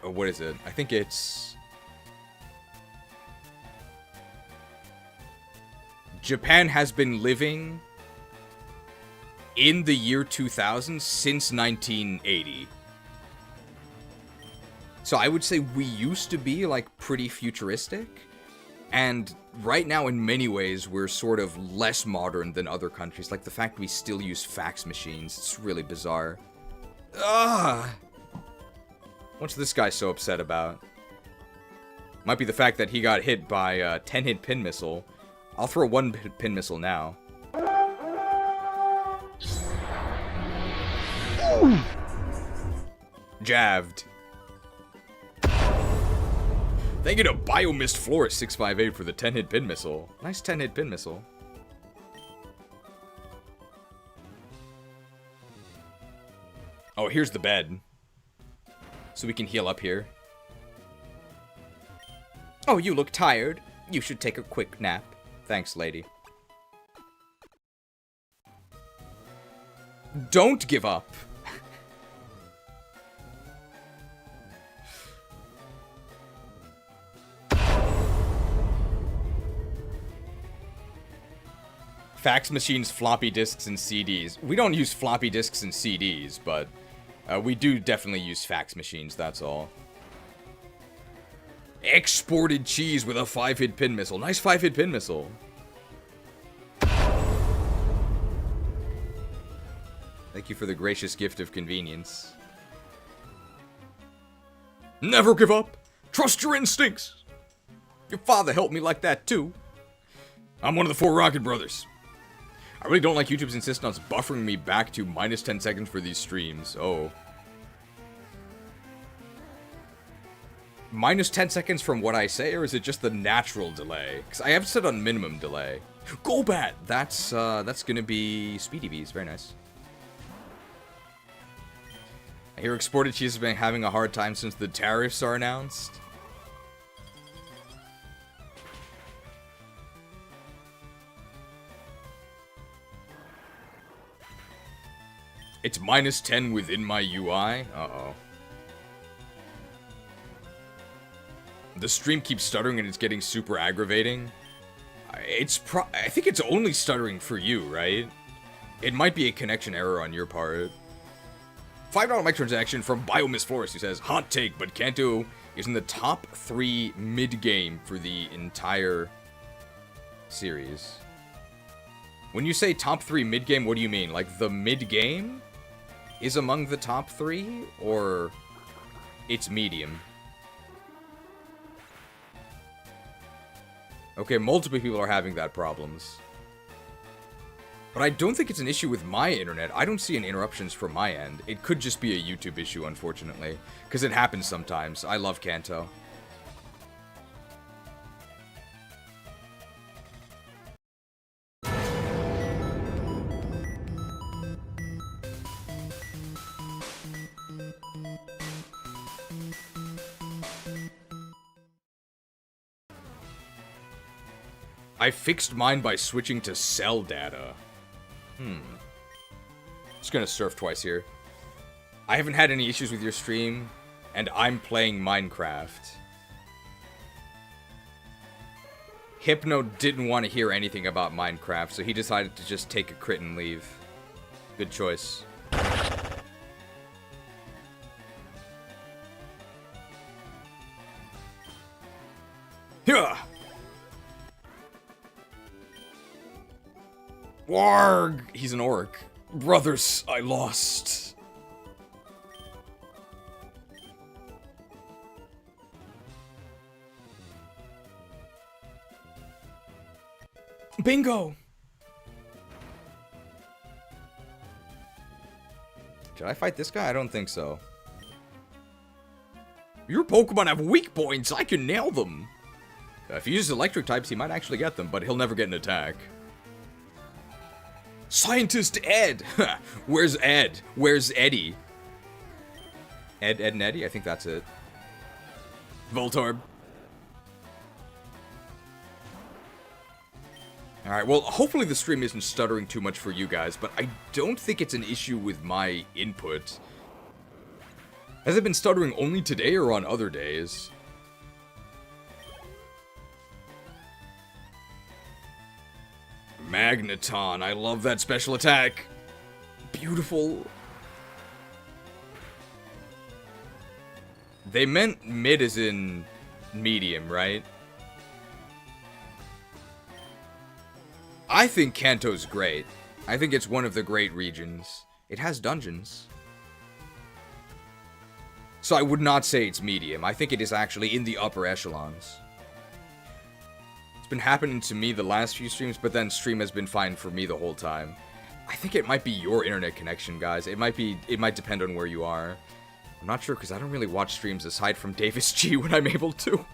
A: Oh, what is it? I think it's... Japan has been living in the year 2000 since 1980. So I would say we used to be, like, pretty futuristic. And right now, in many ways, we're sort of less modern than other countries. Like, the fact we still use fax machines. It's really bizarre. Ugh! What's this guy so upset about? Might be the fact that he got hit by a 10-hit pin missile. I'll throw one pin missile now. Javed. Thank you to Biomist Florist 658 for the 10-hit pin missile. Nice 10-hit pin missile. Oh, here's the bed. So we can heal up here. Oh, you look tired. You should take a quick nap. Thanks, lady. Don't give up. Fax machines, floppy disks, and CDs. We don't use floppy disks and CDs, but we do definitely use fax machines, that's all. Exported cheese with a 5-hit pin missile. Nice 5-hit pin missile. Thank you for the gracious gift of convenience. Never give up. Trust your instincts. Your father helped me like that too. I'm one of the 4 Rocket brothers. I really don't like YouTube's insistence on buffering me back to minus 10 seconds for these streams. Oh. Minus 10 seconds from what I say, or is it just the natural delay? Because I have set on minimum delay. Golbat! That's gonna be Speedy Bees. Very nice. I hear exported cheese has been having a hard time since the tariffs are announced. It's minus 10 within my UI? Uh-oh. The stream keeps stuttering and it's getting super aggravating. I think it's only stuttering for you, right? It might be a connection error on your part. $5 microtransaction from Biomiss Florist, who says, hot take, but Kanto is in the top 3 mid-game for the entire series. When you say top 3 mid-game, what do you mean? Like, the mid-game is among the top 3? Or it's medium? Okay, multiple people are having that problems. But I don't think it's an issue with my internet. I don't see any interruptions from my end. It could just be a YouTube issue, unfortunately. Because it happens sometimes. I love Kanto. I fixed mine by switching to cell data. Just gonna surf twice here. I haven't had any issues with your stream, and I'm playing Minecraft. Hypno didn't want to hear anything about Minecraft, so he decided to just take a crit and leave. Good choice. Yeah. Warg! He's an orc. Brothers, I lost. Bingo! Should I fight this guy? I don't think so. Your Pokemon have weak points. I can nail them. If he uses electric types, he might actually get them, but he'll never get an attack. Scientist Ed! Where's Ed? Where's Eddie? Ed, and Eddie? I think that's it. Voltorb. Alright, well, hopefully the stream isn't stuttering too much for you guys, but I don't think it's an issue with my input. Has it been stuttering only today or on other days? Magneton, I love that special attack. Beautiful. They meant mid as in medium, right? I think Kanto's great. I think it's one of the great regions. It has dungeons. So I would not say it's medium. I think it is actually in the upper echelons. Been happening to me the last few streams, but then stream has been fine for me the whole time. I think it might be your internet connection, guys. It might depend on where you are. I'm not sure because I don't really watch streams aside from Davis G when I'm able to.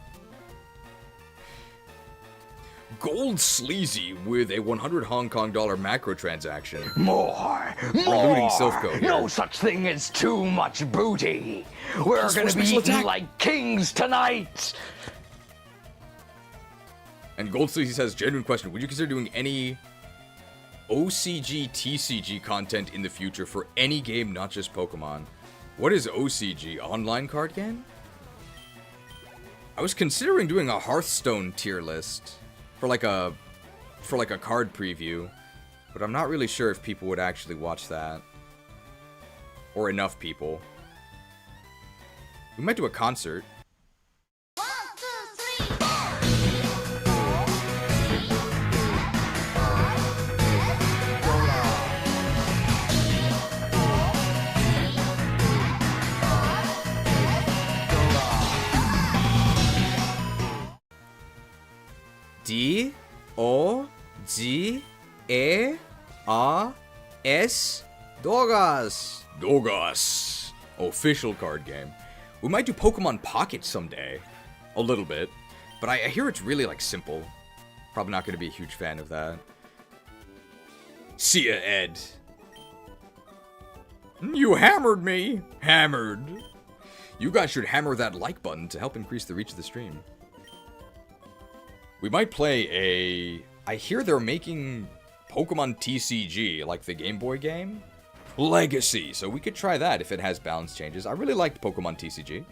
A: Gold Sleazy with a 100 Hong Kong dollar macro transaction.
D: More!
A: We're looting Silph Co here.
D: No such thing as too much booty! We're gonna be eating like kings tonight!
A: And Gold Sleazy says, genuine question, would you consider doing any OCG, TCG content in the future for any game, not just Pokemon? What is OCG? Online card game? I was considering doing a Hearthstone tier list for like a card preview, but I'm not really sure if people would actually watch that. Or enough people. We might do a concert. D-O-G-A-R-S. Dogas. Dogas. Official card game. We might do Pokemon Pocket someday. A little bit. But I hear it's really, like, simple. Probably not going to be a huge fan of that. See ya, Ed. You hammered me. Hammered. You guys should hammer that like button to help increase the reach of the stream. We might play a... I hear they're making Pokemon TCG, like the Game Boy game. Legacy. So we could try that if it has balance changes. I really liked Pokemon TCG.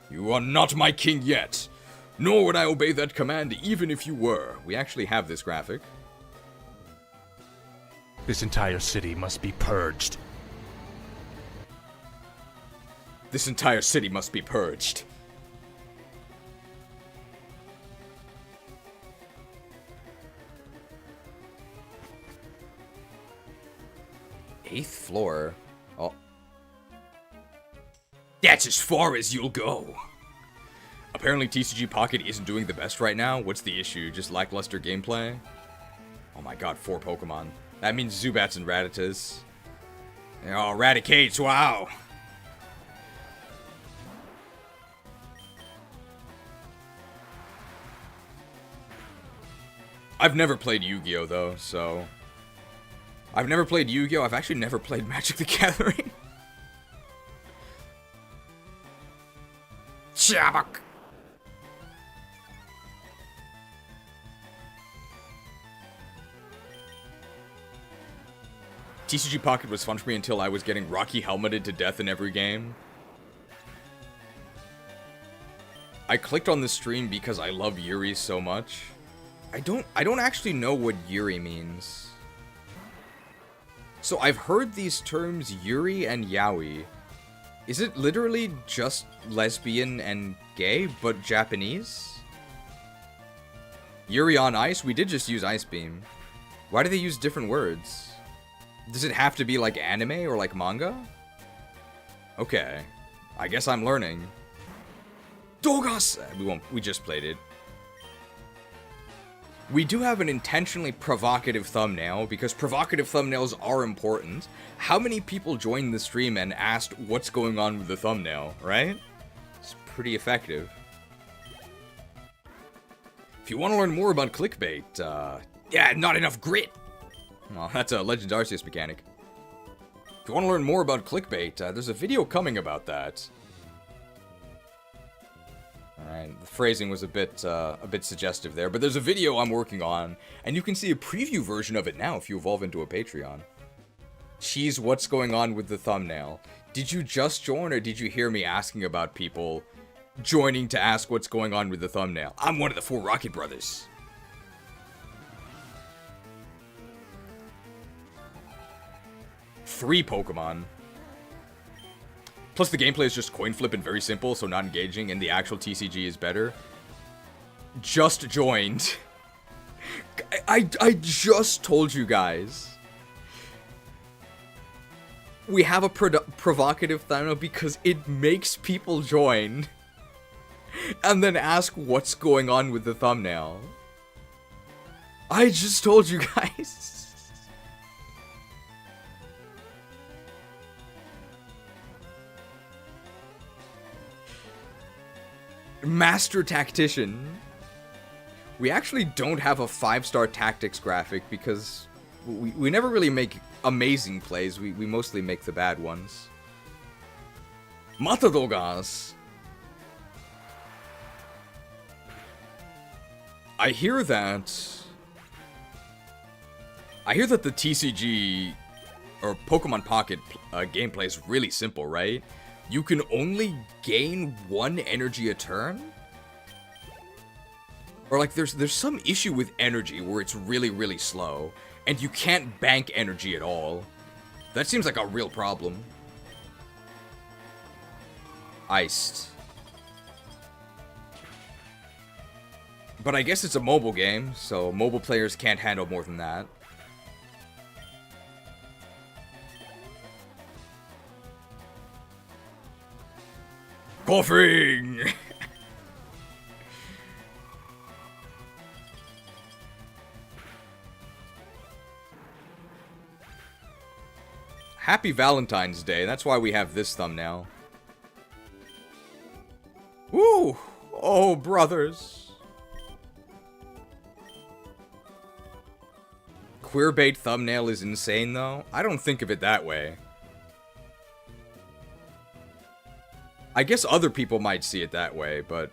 A: You are not my king yet. Nor would I obey that command even if you were. We actually have this graphic.
I: This entire city must be purged.
A: This entire city must be purged. Eighth floor. Oh. That's as far as you'll go. Apparently TCG Pocket isn't doing the best right now. What's the issue? Just lackluster gameplay? Oh my god, 4 Pokemon. That means Zubats and Rattatas. Oh, Raticates, wow. I've never played Yu-Gi-Oh! Though, so... I've never played Yu-Gi-Oh! I've actually never played Magic the Gathering. Shabak! TCG Pocket was fun for me until I was getting Rocky helmeted to death in every game. I clicked on the stream because I love Yuri so much. I don't actually know what Yuri means. So I've heard these terms Yuri and Yaoi. Is it literally just lesbian and gay, but Japanese? Yuri on Ice? We did just use Ice Beam. Why do they use different words? Does it have to be like anime or like manga? Okay. I guess I'm learning. Dogas! We just played it. We do have an intentionally provocative thumbnail, because provocative thumbnails are important. How many people joined the stream and asked what's going on with the thumbnail, right? It's pretty effective. If you want to learn more about clickbait, yeah, not enough grit. Well, that's a Legend Arceus mechanic. If you want to learn more about clickbait, there's a video coming about that. Alright, the phrasing was a bit suggestive there, but there's a video I'm working on, and you can see a preview version of it now if you evolve into a Patreon. Cheese, what's going on with the thumbnail? Did you just join, or did you hear me asking about people joining to ask what's going on with the thumbnail? I'm one of the 4 Rocket Brothers. Three Pokemon. Plus the gameplay is just coin flip and very simple, so not engaging, and the actual TCG is better. Just joined. I just told you guys. We have a provocative thumbnail because it makes people join. And then ask what's going on with the thumbnail. I just told you guys. Master Tactician. We actually don't have a 5-star tactics graphic because we never really make amazing plays. We mostly make the bad ones. Matadogas. I hear that the TCG or Pokemon Pocket gameplay is really simple, right? You can only gain 1 energy a turn? Or like there's some issue with energy where it's really, really slow, and you can't bank energy at all. That seems like a real problem. Iced. But I guess it's a mobile game, so mobile players can't handle more than that. Coughing! Happy Valentine's Day. That's why we have this thumbnail. Woo! Oh, brothers. Queerbait thumbnail is insane, though. I don't think of it that way. I guess other people might see it that way, but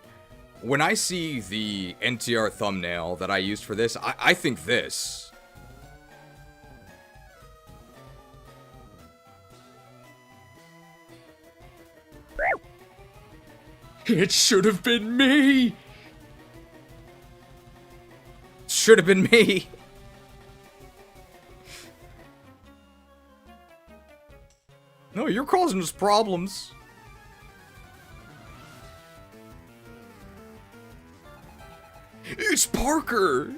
A: when I see the NTR thumbnail that I used for this, I think this.
C: It should have been me!
A: Should have been me! No, you're causing us problems.
C: It's Parker!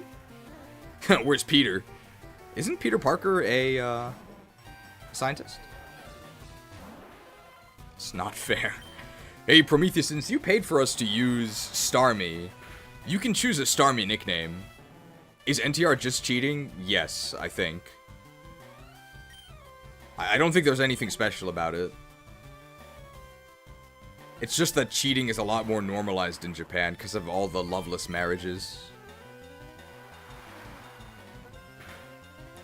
A: Where's Peter? Isn't Peter Parker a, scientist? It's not fair. Hey, Prometheus, since you paid for us to use Starmie, you can choose a Starmie nickname. Is NTR just cheating? Yes, I think. I don't think there's anything special about it. It's just that cheating is a lot more normalized in Japan because of all the loveless marriages.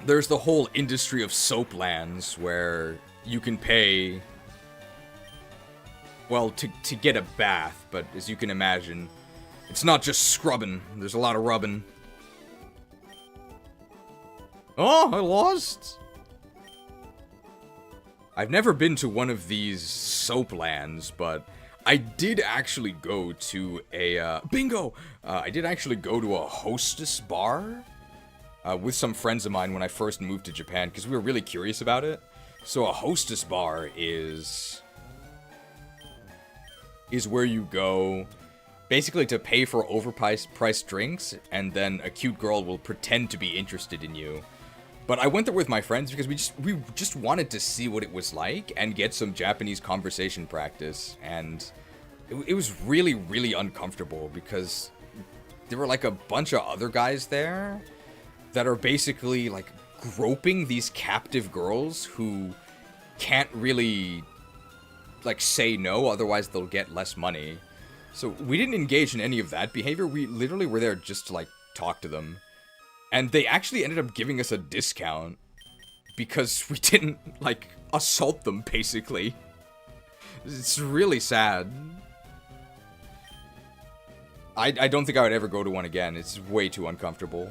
A: There's the whole industry of soap lands where you can pay, well, to get a bath, but as you can imagine, it's not just scrubbing. There's a lot of rubbing. Oh, I lost! I've never been to one of these soap lands, but I did actually go to a, bingo! I did actually go to a hostess bar with some friends of mine when I first moved to Japan, because we were really curious about it. So a hostess bar is where you go basically to pay for overpriced drinks, and then a cute girl will pretend to be interested in you. But I went there with my friends because we just wanted to see what it was like and get some Japanese conversation practice, and it was really, really uncomfortable because there were like a bunch of other guys there that are basically like groping these captive girls who can't really like say no, otherwise they'll get less money. So we didn't engage in any of that behavior. We literally were there just to like talk to them. And they actually ended up giving us a discount because we didn't, like, assault them, basically. It's really sad. I don't think I would ever go to one again. It's way too uncomfortable.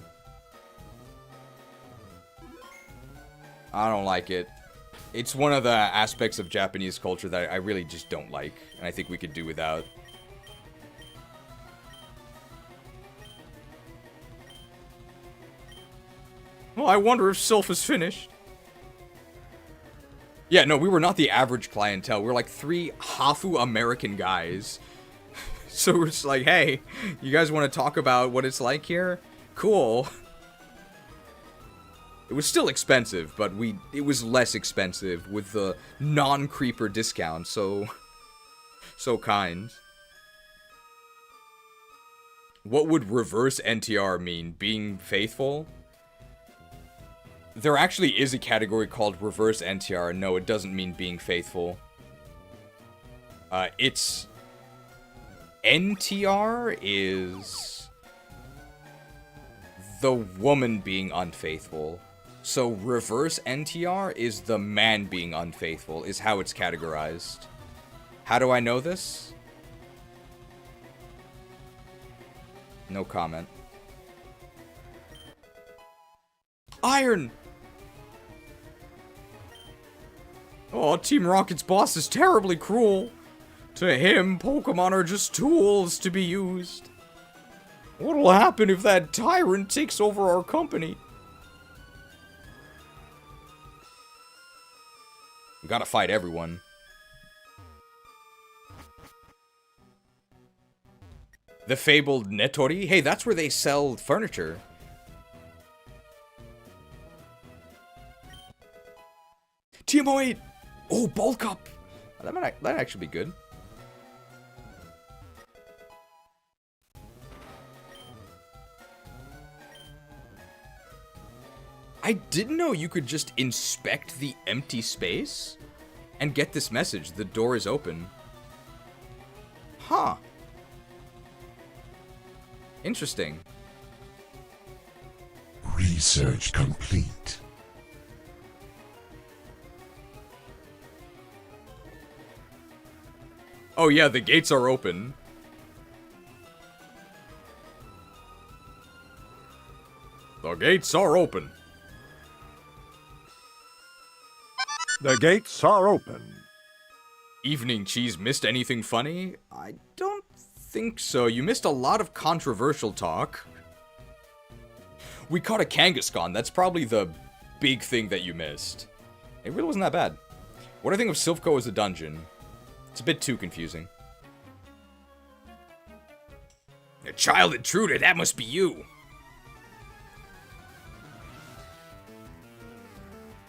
A: I don't like it. It's one of the aspects of Japanese culture that I really just don't like, and I think we could do without. Well, I wonder if Silph is finished. Yeah, no, we were not the average clientele. We were like 3 Hafu American guys. So we're just like, hey, you guys want to talk about what it's like here? Cool. It was still expensive, but it was less expensive with the non-creeper discount, so kind. What would reverse NTR mean? Being faithful? There actually is a category called reverse NTR. No, it doesn't mean being faithful. It's... NTR is... the woman being unfaithful. So reverse NTR is the man being unfaithful, is how it's categorized. How do I know this? No comment. Iron! Oh, Team Rocket's boss is terribly cruel. To him, Pokemon are just tools to be used. What'll happen if that tyrant takes over our company? We gotta fight everyone. The fabled Netori? Hey, that's where they sell furniture. TMO8! Oh, bulk up! That might actually be good. I didn't know you could just inspect the empty space and get this message. The door is open. Huh. Interesting.
Q: Research complete.
A: Oh yeah, the gates are open. The gates are open.
Q: The gates are open.
A: Evening Cheese missed anything funny? I don't think so. You missed a lot of controversial talk. We caught a Kangaskhan. That's probably the big thing that you missed. It really wasn't that bad. What do I think of Silph Co as a dungeon? It's a bit too confusing. A child intruder, that must be you.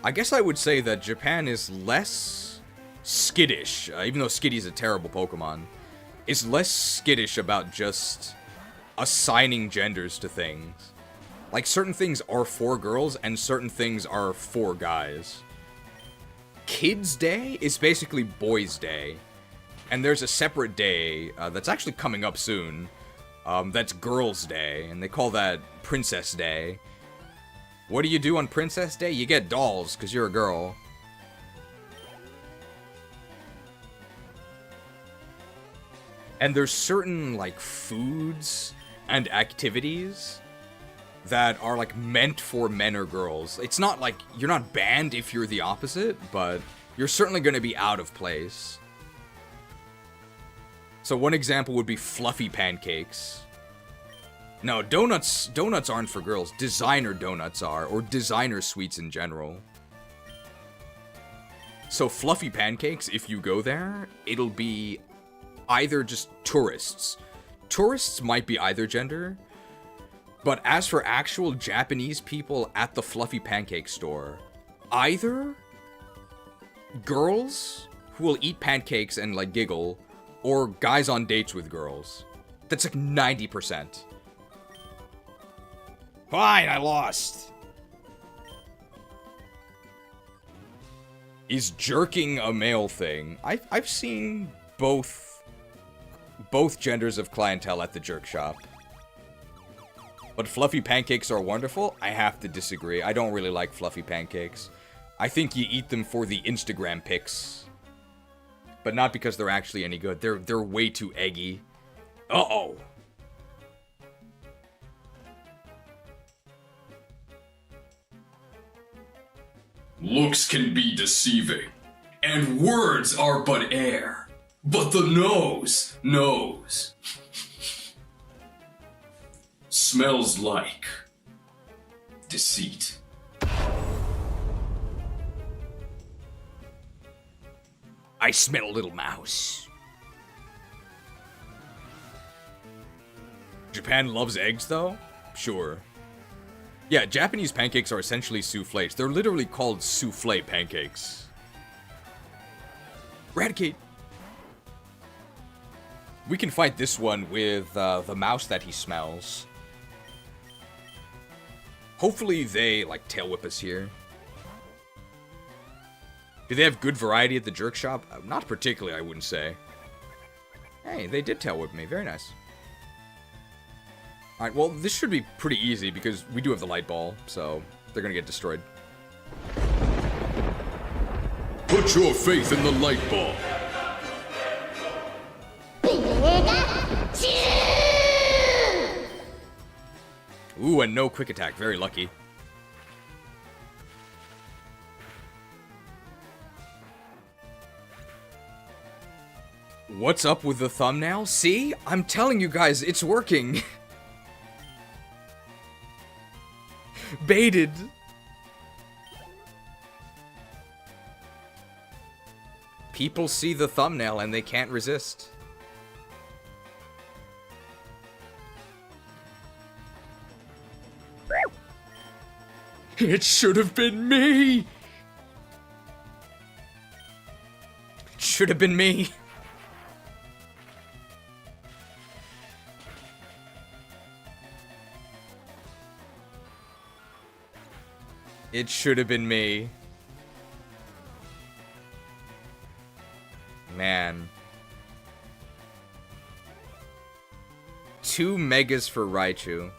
A: I guess I would say that Japan is less skittish, even though Skitty's a terrible Pokemon, is less skittish about just assigning genders to things. Like, certain things are for girls, and certain things are for guys. Kids' Day is basically Boys' Day. And there's a separate day that's actually coming up soon. That's Girls' Day, and they call that Princess Day. What do you do on Princess Day? You get dolls, because you're a girl. And there's certain, like, foods and activities that are, like, meant for men or girls. It's not like, you're not banned if you're the opposite, but you're certainly going to be out of place. So one example would be fluffy pancakes. No, donuts aren't for girls. Designer donuts are, or designer sweets in general. So fluffy pancakes, if you go there, it'll be either just tourists. Tourists might be either gender, but as for actual Japanese people at the fluffy pancake store, either girls who will eat pancakes and, like, giggle, or guys on dates with girls. That's like 90%. Fine, I lost. Is jerking a male thing? I've seen both genders of clientele at the jerk shop. But fluffy pancakes are wonderful? I have to disagree. I don't really like fluffy pancakes. I think you eat them for the Instagram pics. But not because they're actually any good. They're way too eggy. Uh-oh.
C: Looks can be deceiving, and words are but air, but the nose knows. Smells like deceit.
A: I smell a little mouse. Japan loves eggs, though? Sure. Yeah, Japanese pancakes are essentially soufflés. They're literally called souffle pancakes. Eradicate! We can fight this one with the mouse that he smells. Hopefully they, like, tail whip us here. Do they have good variety at the jerk shop? Not particularly, I wouldn't say. Hey, they did tail whip me. Very nice. Alright, well, this should be pretty easy because we do have the light ball, so they're gonna get destroyed.
C: Put your faith in the light ball.
A: Ooh, and no quick attack. Very lucky. What's up with the thumbnail? See? I'm telling you guys, it's working. Baited. People see the thumbnail and they can't resist. It should have been me! It should have been me. It should have been me. Man. 2 megas for Raichu.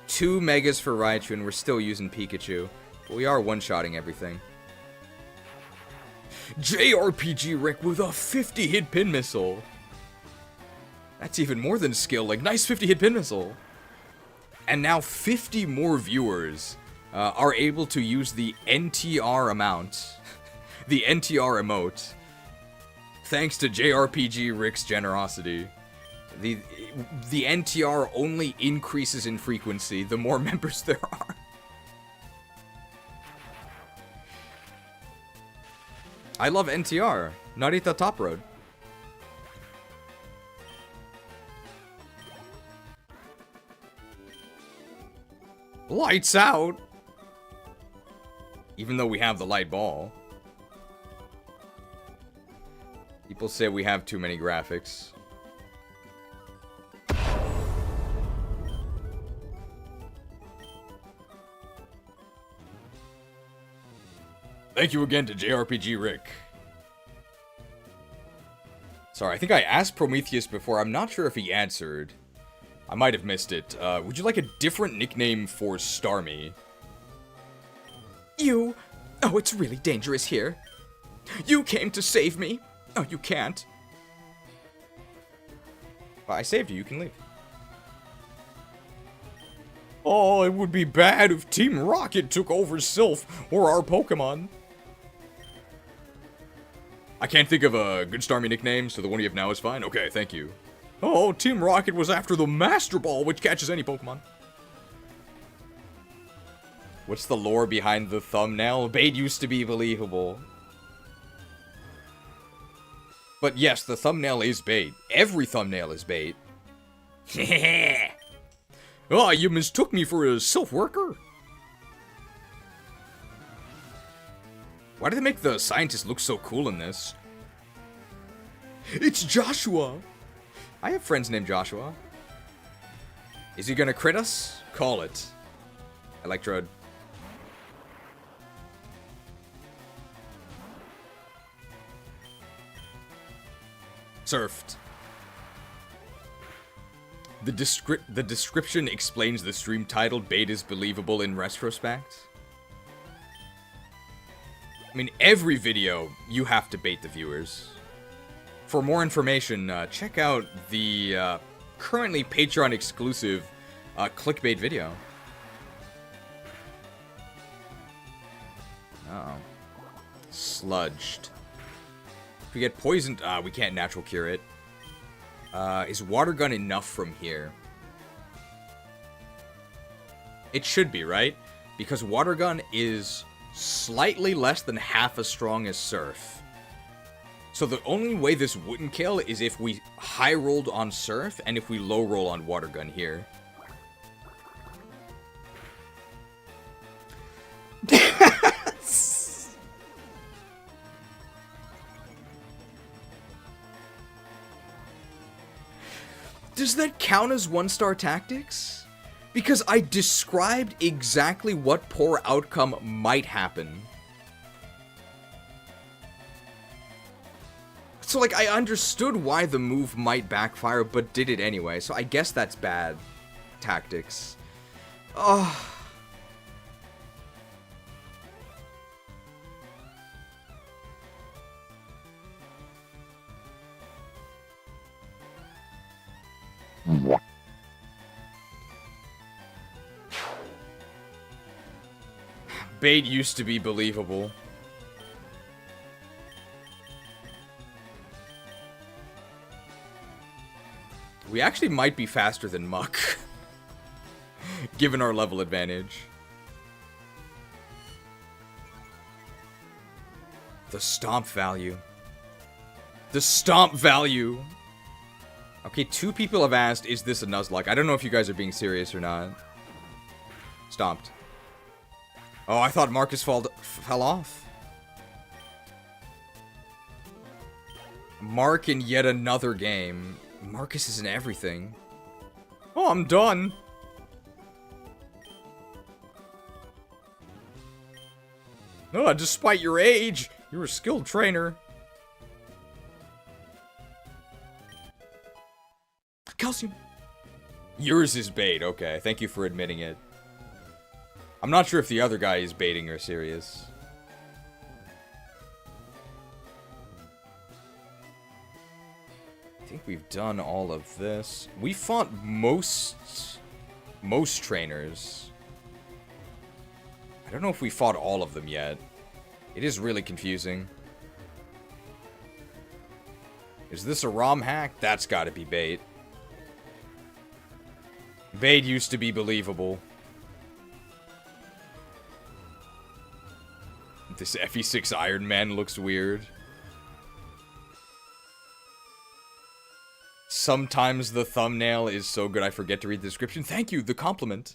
A: Two megas for Raichu, and we're still using Pikachu. But we are one-shotting everything. JRPG Rick with a 50-hit pin missile. That's even more than skill. Like, nice 50-hit pin missile. And now 50 more viewers are able to use the NTR amount. The NTR emote. Thanks to JRPG Rick's generosity. The NTR only increases in frequency the more members there are. I love NTR. Narita Top Road. Lights out! Even though we have the light ball. People say we have too many graphics. Thank you again to JRPG Rick. Sorry, I think I asked Prometheus before. I'm not sure if he answered. I might have missed it. Would you like a different nickname for Starmie? You? Oh, it's really dangerous here. You came to save me. Oh, you can't. Well, I saved you. You can leave. Oh, it would be bad if Team Rocket took over Silph or our Pokemon. I can't think of a good Starmie nickname, so the one you have now is fine. Okay, thank you. Oh, Team Rocket was after the Master Ball, which catches any Pokemon. What's the lore behind the thumbnail? Bait used to be believable. But yes, the thumbnail is bait. Every thumbnail is bait. Oh, you mistook me for a Silph worker? Why do they make the scientists look so cool in this? It's Joshua! I have friends named Joshua. Is he gonna crit us? Call it. Electrode. Surfed. The description explains the stream title. Bait is believable in retrospect. I mean, every video, you have to bait the viewers. For more information, check out the currently Patreon exclusive clickbait video. Uh-oh. Sludged. If we get poisoned, we can't natural cure it. Is Water Gun enough from here? It should be, right? Because Water Gun is slightly less than half as strong as Surf. So the only way this wouldn't kill is if we high rolled on Surf and if we low roll on Water Gun here. Does that count as one-star tactics? Because I described exactly what poor outcome might happen. So, like, I understood why the move might backfire, but did it anyway. So I guess that's bad tactics. Oh. Bait used to be believable. We actually might be faster than Muck, given our level advantage. The stomp value. The stomp value. Okay, 2 people have asked, is this a Nuzlocke? I don't know if you guys are being serious or not. Stomped. Oh, I thought Marcus fell off. Mark in yet another game. Marcus is in everything. Oh, I'm done. Oh, despite your age, you're a skilled trainer. Calcium. Yours is bait. Okay, thank you for admitting it. I'm not sure if the other guy is baiting or serious. I think we've done all of this. We fought most trainers. I don't know if we fought all of them yet. It is really confusing. Is this a ROM hack? That's gotta be bait. Bait used to be believable. This FE6 Iron Man looks weird. Sometimes the thumbnail is so good I forget to read the description. Thank you, the compliment.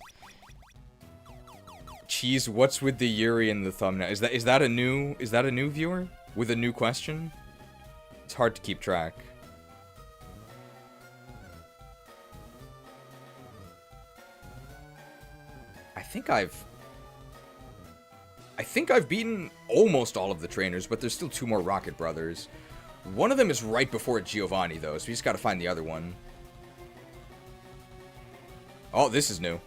A: Cheese, what's with the Yuri in the thumbnail? Is that a new viewer with a new question? It's hard to keep track. I think I've beaten almost all of the trainers, but there's still 2 more Rocket Brothers. One of them is right before Giovanni, though, so we just gotta find the other one. Oh, this is new.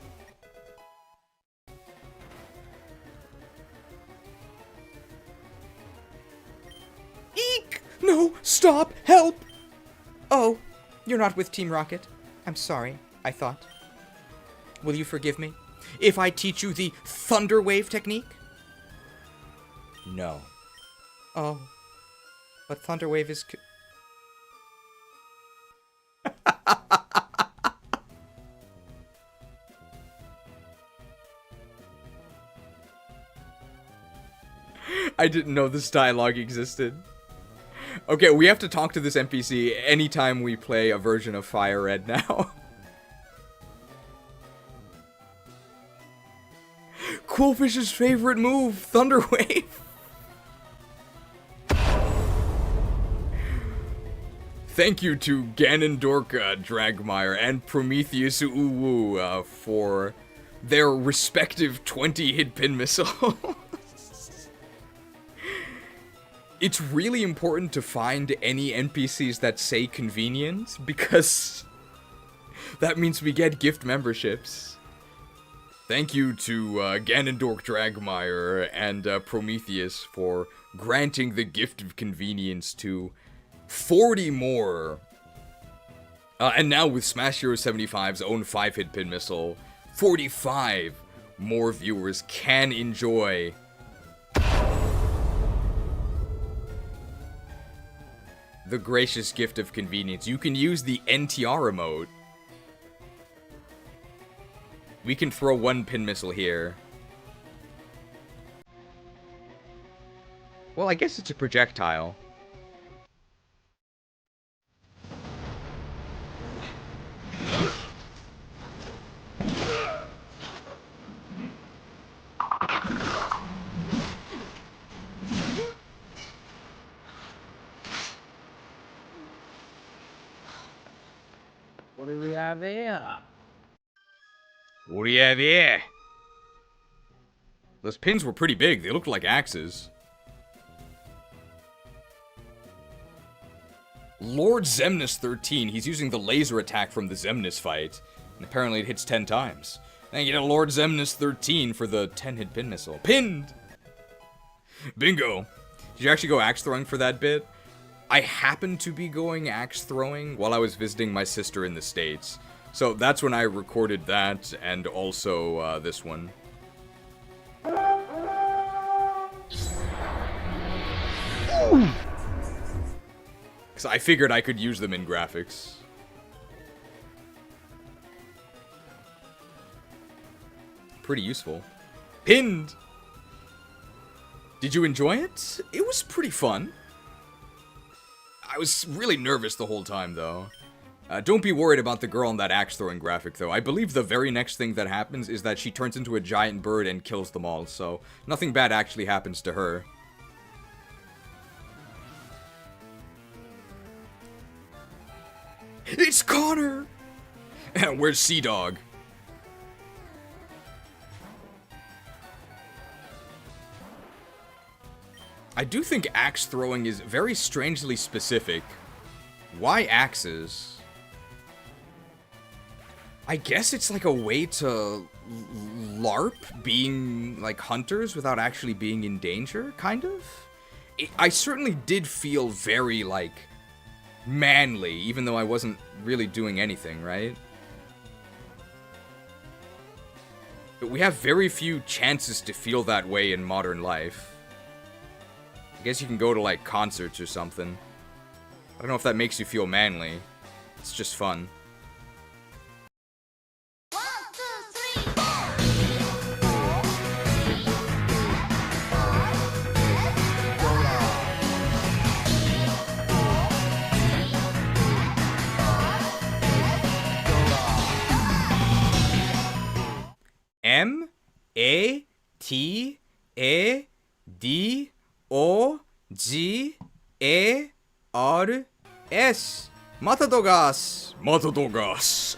A: Eek! No! Stop! Help! Oh, you're not with Team Rocket. I'm sorry, I thought. Will you forgive me if I teach you the Thunder Wave technique? No. Oh. But Thunder Wave is... I didn't know this dialogue existed. Okay, we have to talk to this NPC anytime we play a version of FireRed now. Quillfish's favorite move, Thunder Wave. Thank you to Ganondorka Dragmire and Prometheus Uwu for their respective 20-hit pin missiles. It's really important to find any NPCs that say convenient, because that means we get gift memberships. Thank you to Ganondork Dragmire and Prometheus for granting the gift of convenience to 40 more. And now with Smash Hero 75's own 5-hit pin missile, 45 more viewers can enjoy the gracious gift of convenience. You can use the NTR emote. We can throw 1 pin missile here. Well, I guess it's a projectile.
R: What do we have here?
A: What do you have here? Those pins were pretty big. They looked like axes. Lord Xemnas 13. He's using the laser attack from the Xemnas fight. And apparently it hits 10 times. Thank you to Lord Xemnas 13 for the 10-hit pin missile. Pinned! Bingo. Did you actually go axe throwing for that bit? I happened to be going axe throwing while I was visiting my sister in the States. So that's when I recorded that, and also this one. Because I figured I could use them in graphics. Pretty useful. Pinned! Did you enjoy it? It was pretty fun. I was really nervous the whole time, though. Don't be worried about the girl in that axe-throwing graphic, though. I believe the very next thing that happens is that she turns into a giant bird and kills them all, so nothing bad actually happens to her. It's Connor! Where's Sea Dog? I do think axe throwing is very strangely specific. Why axes? I guess it's like a way to LARP being like hunters without actually being in danger, kind of? I certainly did feel very like manly, even though I wasn't really doing anything, right? But we have very few chances to feel that way in modern life. I guess you can go to like concerts or something. I don't know if that makes you feel manly. It's just fun. M-A-T-A-D-O-G-A-R-S. Matadogas.
C: Matadogas.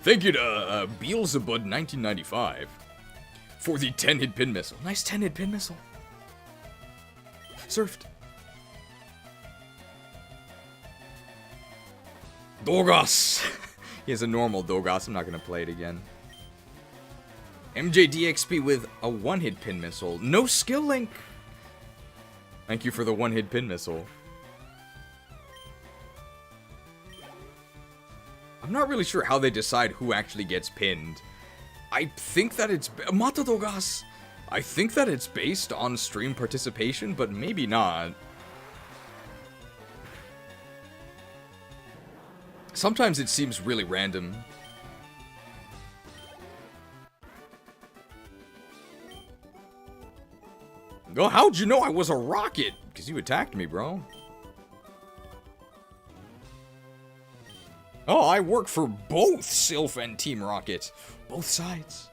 C: Thank you to Beelzebub 1995 for the 10-hit pin missile.
A: Nice 10-hit pin missile. Surfed.
C: Dogas.
A: He has a normal Dogas. I'm not going to play it again. MJDXP with a one-hit pin missile. No skill link. Thank you for the one-hit pin missile. I'm not really sure how they decide who actually gets pinned. I think that it's... Matadogas! I think that it's based on stream participation, but maybe not. Sometimes it seems really random. Oh, how'd you know I was a rocket? Because you attacked me, bro. Oh, I work for both Silph and Team Rocket. Both sides.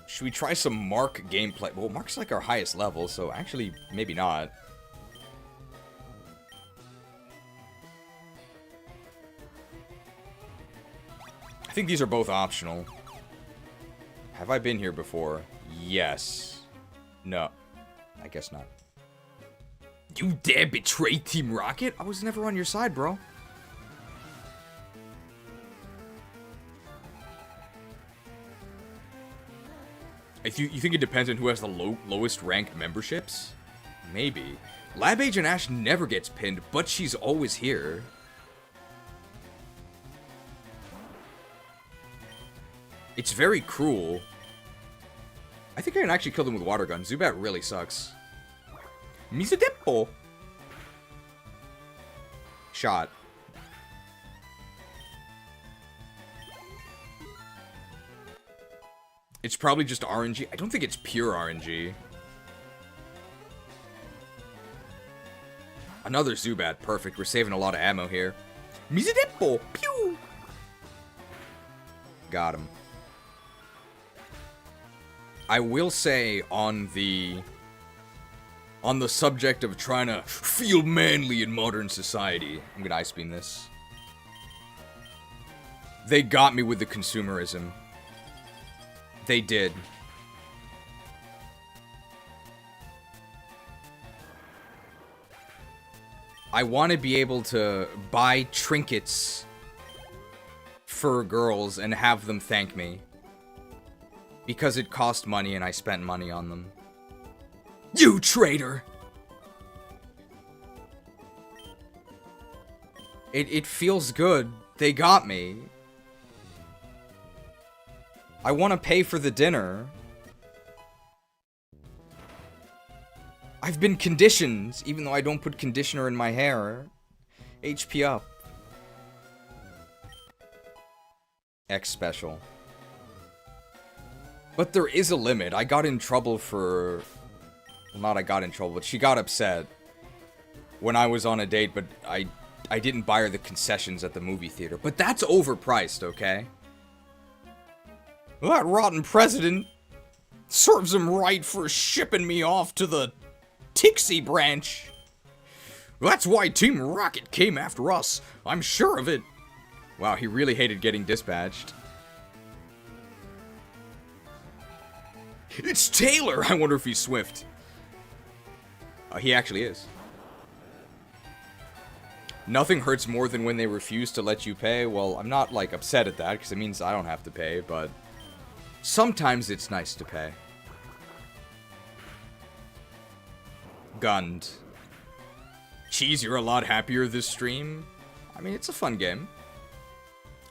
A: Should we try some Mark gameplay? Well, Mark's like our highest level, so actually, maybe not. I think these are both optional. Have I been here before? Yes. No. I guess not. You dare betray Team Rocket? I was never on your side, bro. You think it depends on who has the lowest ranked memberships? Maybe. Lab Agent Ash never gets pinned, but she's always here. It's very cruel. I think I can actually kill them with water gun. Zubat really sucks. Misadepo. Shot. It's probably just RNG. I don't think it's pure RNG. Another Zubat. Perfect. We're saving a lot of ammo here. Misadepo. Pew. Got him. I will say on the subject of trying to feel manly in modern society, I'm gonna ice beam this. They got me with the consumerism. They did. I want to be able to buy trinkets for girls and have them thank me. Because it cost money and I spent money on them. You traitor! It feels good. They got me. I want to pay for the dinner. I've been conditioned, even though I don't put conditioner in my hair. HP up. X special. But there is a limit. I got in trouble for... Well, not I got in trouble, but she got upset when I was on a date, but I didn't buy her the concessions at the movie theater. But that's overpriced, okay? That rotten president serves him right for shipping me off to the Tixie branch! That's why Team Rocket came after us. I'm sure of it. Wow, he really hated getting dispatched. It's Taylor! I wonder if he's Swift. He actually is. Nothing hurts more than when they refuse to let you pay. Well, I'm not, like, upset at that, because it means I don't have to pay, but sometimes it's nice to pay. Gunned. Cheese, you're a lot happier this stream? I mean, it's a fun game.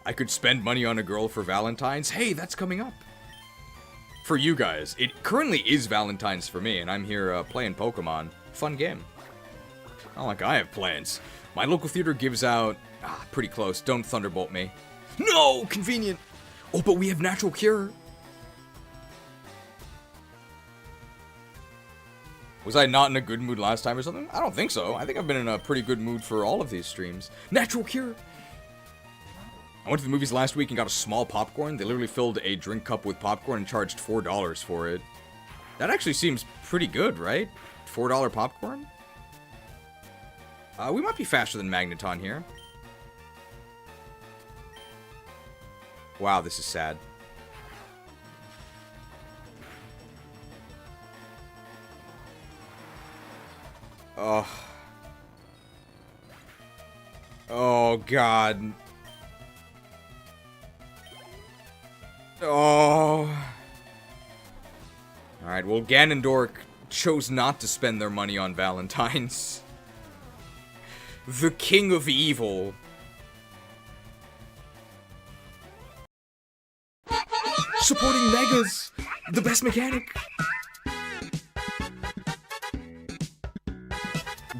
A: I could spend money on a girl for Valentine's. Hey, that's coming up. For you guys. It currently is Valentine's for me, and I'm here playing Pokemon. Fun game. Not like I have plans. My local theater gives out... pretty close. Don't Thunderbolt me. No! Convenient! Oh, but we have Natural Cure. Was I not in a good mood last time or something? I don't think so. I think I've been in a pretty good mood for all of these streams. Natural Cure! I went to the movies last week and got a small popcorn. They literally filled a drink cup with popcorn and charged $4 for it. That actually seems pretty good, right? $4 popcorn? We might be faster than Magneton here. Wow, this is sad. Oh. Oh, God. Oh. Alright, well, Ganondorf chose not to spend their money on Valentine's. The King of Evil. Supporting Megas! The best mechanic!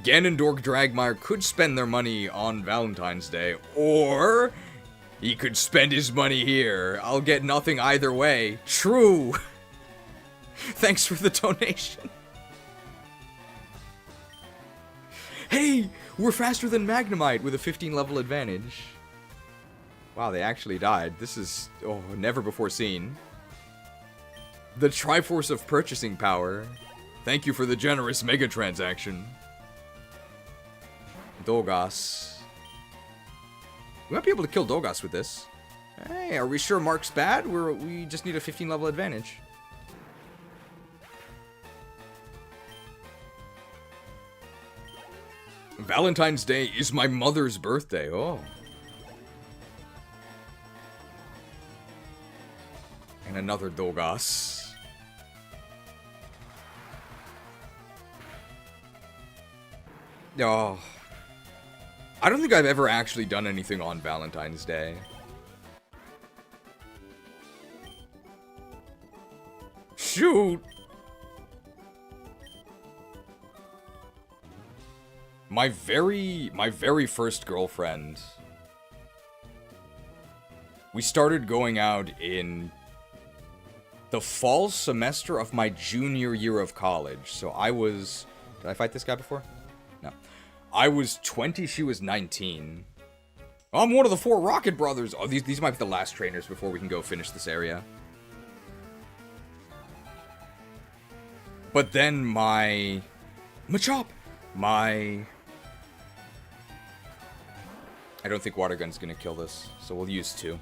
A: Ganondorf Dragmire could spend their money on Valentine's Day, or he could spend his money here. I'll get nothing either way. True! Thanks for the donation. Hey! We're faster than Magnemite with a 15 level advantage. Wow, they actually died. This is, never before seen. The Triforce of Purchasing Power. Thank you for the generous mega transaction. Dolgas. We might be able to kill Dolgas with this. Hey, are we sure Mark's bad? We just need a 15 level advantage. Valentine's Day is my mother's birthday. Oh. And another Dolgas. Oh. I don't think I've ever actually done anything on Valentine's Day. Shoot! My very first girlfriend. We started going out in the fall semester of my junior year of college. So I was... Did I fight this guy before? No. I was 20, she was 19. I'm one of the 4 Rocket Brothers. Oh, these might be the last trainers before we can go finish this area. But then Machop! I don't think Water Gun's gonna kill this, so we'll use 2.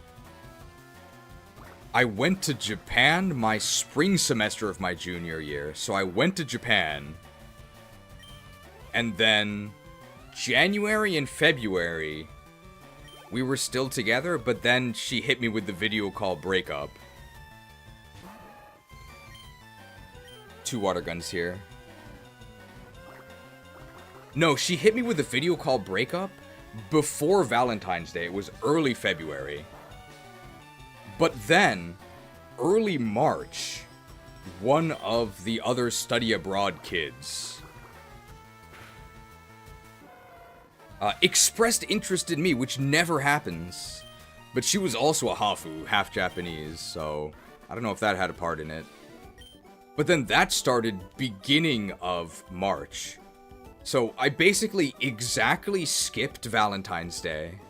A: I went to Japan my spring semester of my junior year. So I went to Japan. And then January and February, we were still together, but then she hit me with the video call breakup. 2 Water Guns here. No, she hit me with the video call breakup before Valentine's Day. It was early February. But then, early March, one of the other study abroad kids expressed interest in me, which never happens. But she was also a Hafu, half Japanese, so I don't know if that had a part in it. But then that started beginning of March. So I basically exactly skipped Valentine's Day.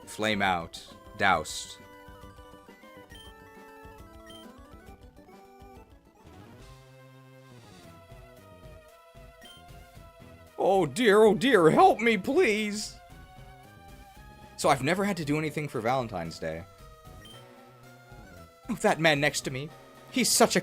A: Flame out. Doused. oh dear, help me, please! So I've never had to do anything for Valentine's Day. Oh, that man next to me. He's such a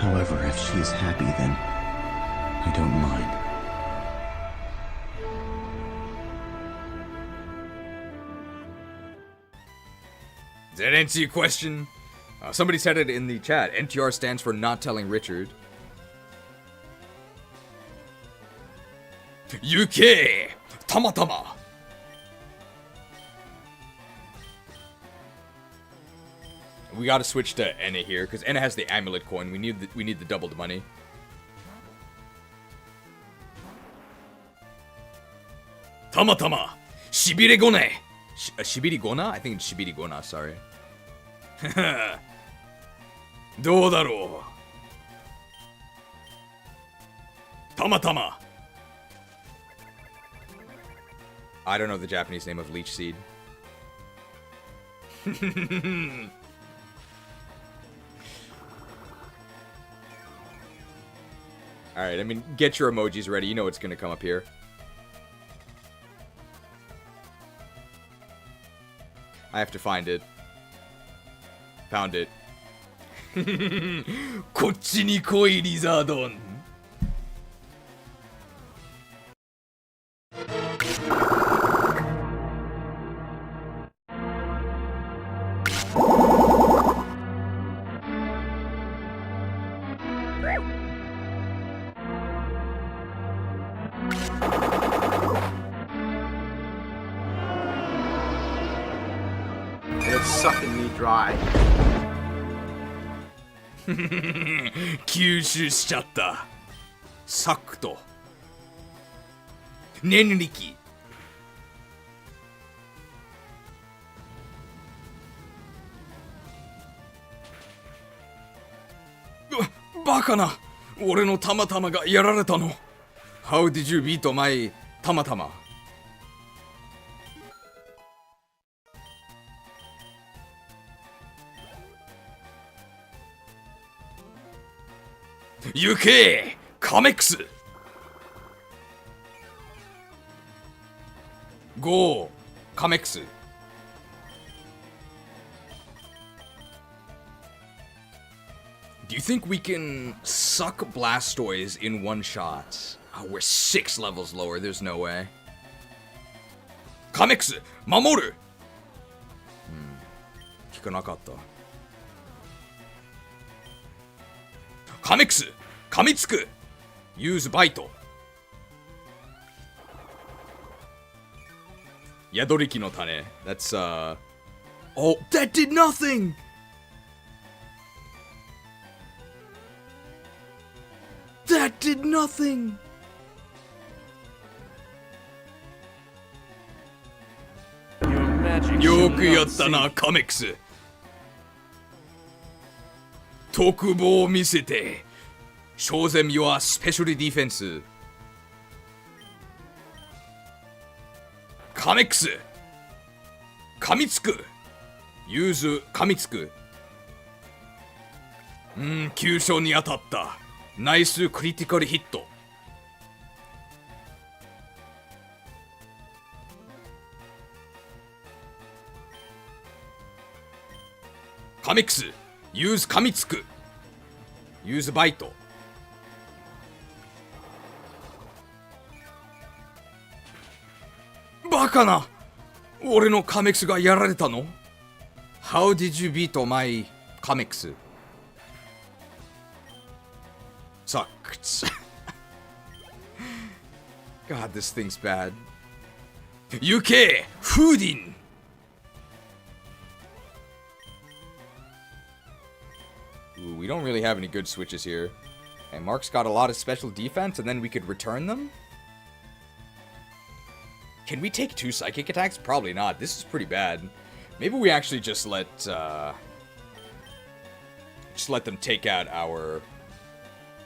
B: However, if she is happy, then I don't mind.
A: Does that answer your question? Somebody said it in the chat. NTR stands for not telling Richard. UK! Tamatama! We gotta switch to Enna here, because Enna has the amulet coin. We need the doubled money. Tamatama! Shibire gone! Shibiri gona? I think it's Shibiri gona, sorry. どうだろう。たまたま。I don't know the Japanese name of leech seed. Alright, I mean, get your emojis ready. You know what's gonna come up here. I have to find it. Found it. こっちに来い、リザードン。
S: It's sucking me dry.
A: 吸収しちゃった。サックと念力。バカな。俺のたまたまがやられたの。How did you beat my たまたま。行けカメックス Go カメックス Do you think we can suck Blastoise in one shot? Oh, we're 6 levels lower, there's no way. カメックス守る聞かなかった。カメックス噛みつく Use バイト宿りきの種 That's Oh, that did nothing! That did nothing! Yoくやったな、カメックス特防を見せて Show them your special defense カメックス噛みつく Use 噛みつく急所に当たったナイスクリティカルヒットカメックスUse 噛みつく Use バイトバカな俺のカメックスがやられたの How did you beat my カメックス Sucks God, this thing's bad UK フーディンOoh, we don't really have any good switches here. And Mark's got a lot of special defense, and then we could return them? Can we take 2 psychic attacks? Probably not. This is pretty bad. Maybe we actually just let them take out our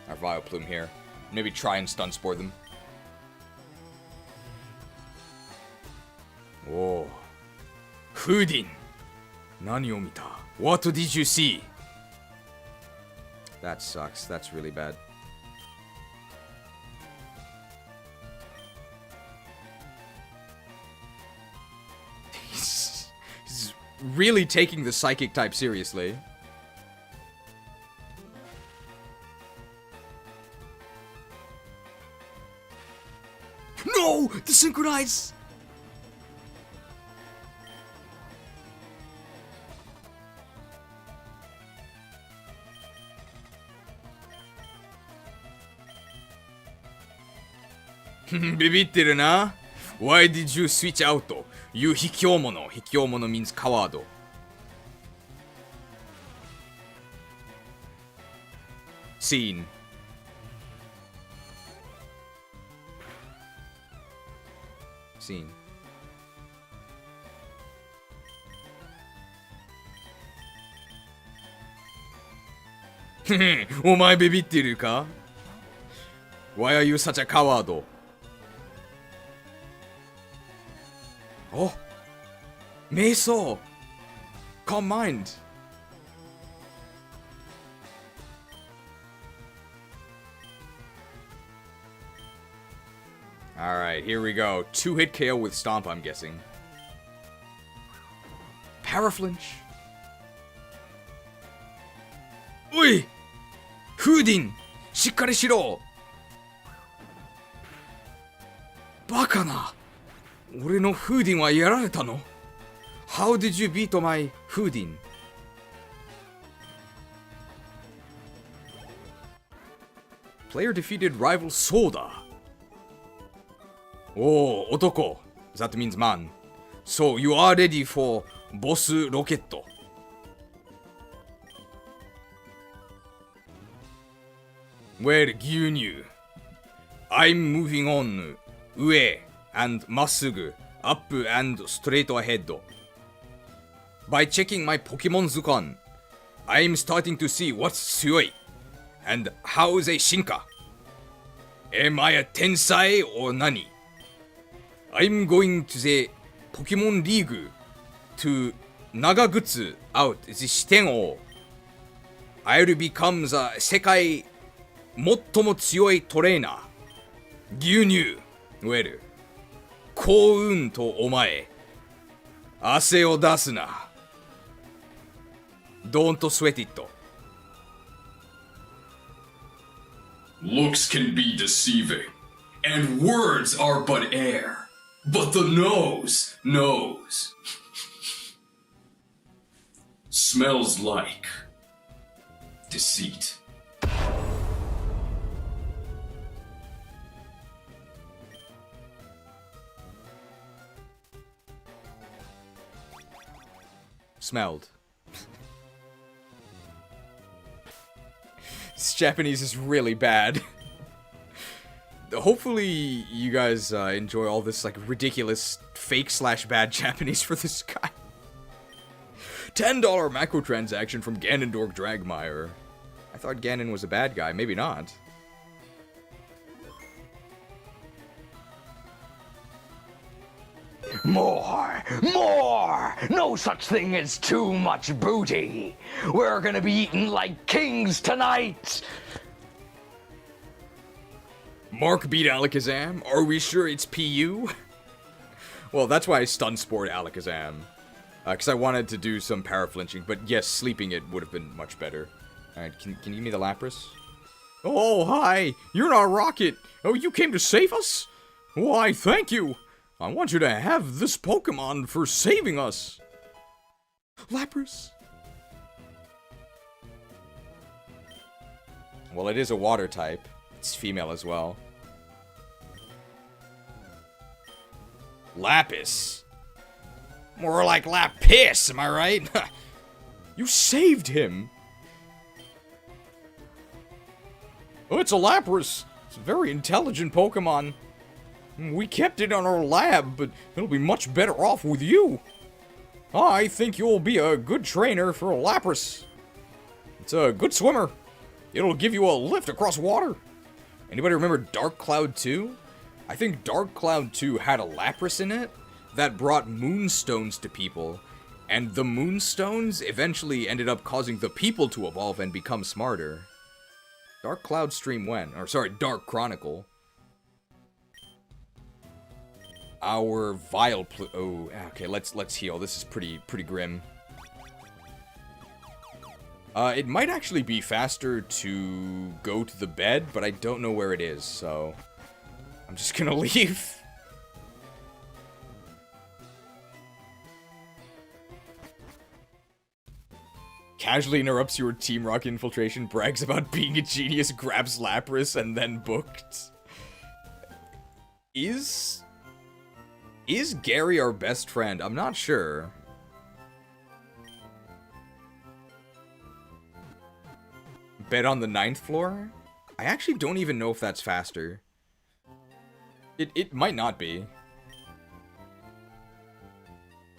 A: Vileplume here. Maybe try and stun spore them. Oh. Hoodin. Nani o mita? What did you see? That sucks. That's really bad. He's really taking the psychic type seriously. No! The synchronize! Bibitteru na? Why did you switch out? You hikyomono. Hikyomono means coward. Scene. Scene. お前ビビってるか? Why are you such a coward? Oh, 瞑想 Calm mind. Alright, here we go. 2-hit KO with Stomp, I'm guessing. Paraflinch. Oi! Foodin! Shikkari shiro! Baka na! Ore no Foodin wa yarareta no? How did you beat my Foodin? Player defeated rival Soda. Oh, otoko. That means man. So you are ready for boss rocket. Well, Gyunyu. I'm moving on. Ue and Masugu. Up and straight ahead. By checking my Pokemon Zukan, I'm starting to see what's Suoi and how they Shinka. Am I a Tensai or Nani? I'm going to the Pokemon League to Nagagutsu out the Shiten. I'll become the Sekai Mottomo Tsuyoi trainer. Gyunyu. Well, 幸運とお前。汗を出すな。Don't sweat it.
C: Looks can be deceiving, and words are but air. But the nose knows. Smells like deceit.
A: Smelled. This Japanese is really bad. Hopefully you guys enjoy all this like ridiculous fake/bad Japanese for this guy. $10 macrotransaction from Ganondorf Dragmire. I thought Ganon was a bad guy, maybe not.
D: More! More! No such thing as too much booty! We're gonna be eating like kings tonight!
A: Mark beat Alakazam? Are we sure it's PU? Well, that's why I stun spored Alakazam. Because I wanted to do some paraflinching, but yes, sleeping it would have been much better. Alright, can you give me the Lapras? Oh, hi! You're not Rocket! Oh, you came to save us? Why, thank you! I want you to have this Pokemon for saving us! Lapras! Well, it is a water type. It's female as well. Lapis. More like Lapis, am I right? You saved him. Oh, it's a Lapras. It's a very intelligent Pokemon. We kept it in our lab, but it'll be much better off with you. I think you'll be a good trainer for a Lapras. It's a good swimmer. It'll give you a lift across water. Anybody remember Dark Cloud 2? I think Dark Cloud 2 had a Lapras in it that brought Moonstones to people, and the Moonstones eventually ended up causing the people to evolve and become smarter. Dark Cloud stream when? Or sorry, Dark Chronicle. Our vile oh, okay, let's heal. This is pretty grim. It might actually be faster to go to the bed, but I don't know where it is, so I'm just gonna leave. Casually interrupts your Team Rock infiltration, brags about being a genius, grabs Lapras, and then booked. Is Gary our best friend? I'm not sure. Bet on the 9th floor? I actually don't even know if that's faster. It might not be.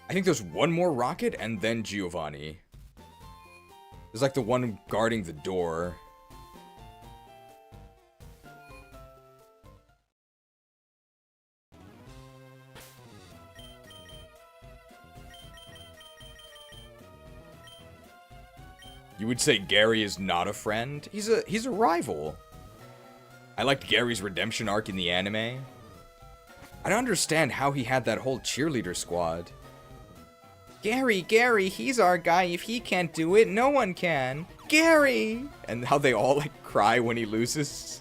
A: I think there's one more rocket and then Giovanni. There's like the one guarding the door. You would say Gary is not a friend? He's a rival. I liked Gary's redemption arc in the anime. I don't understand how he had that whole cheerleader squad. Gary, he's our guy. If he can't do it, no one can. Gary! And how they all, like, cry when he loses.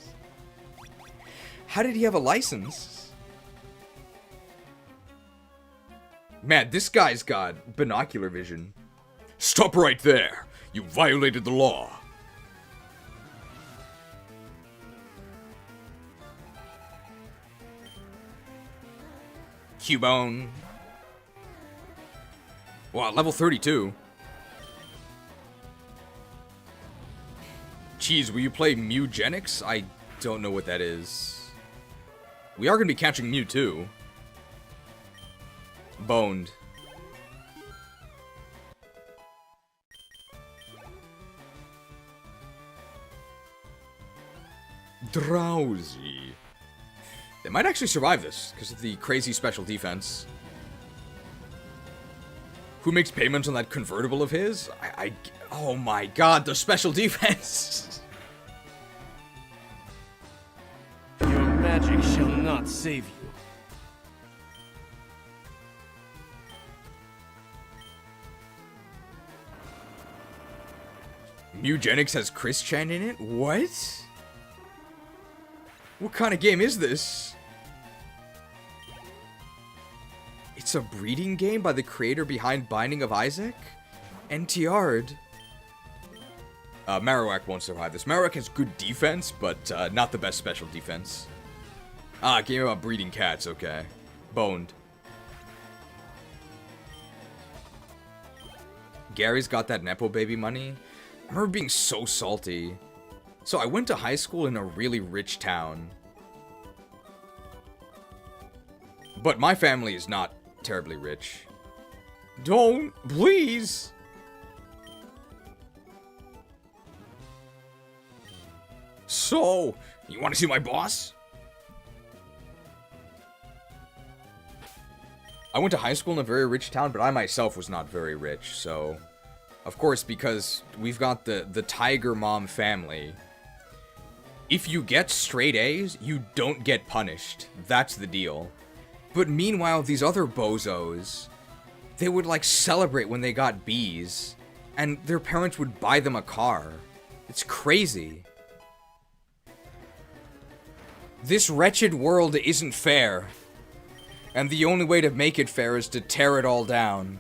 A: How did he have a license? Man, this guy's got binocular vision.
C: Stop right there! You violated the law.
A: Cubone. Wow, level 32. Jeez, will you play Mewgenics? I don't know what that is. We are going to be catching Mewtwo. Boned.
C: Drowsy.
A: They might actually survive this, because of the crazy special defense. Who makes payments on that convertible of his? Oh my god, the special defense!
T: Your magic shall not save you.
A: Mewgenics has Chris Chan in it? What? What kind of game is this? It's a breeding game by the creator behind Binding of Isaac? NTR'd. Marowak won't survive this. Marowak has good defense, but not the best special defense. Ah, game about breeding cats, okay. Boned. Gary's got that Nepo baby money. I remember being so salty. So I went to high school in a really rich town. But my family is not terribly rich. Don't, please. So, you want to see my boss? I went to high school in a very rich town, but I myself was not very rich, so... Of course, because we've got the Tiger Mom family. If you get straight A's, you don't get punished. That's the deal. But meanwhile, these other bozos, they would, like, celebrate when they got B's, and their parents would buy them a car. It's crazy. This wretched world isn't fair. And the only way to make it fair is to tear it all down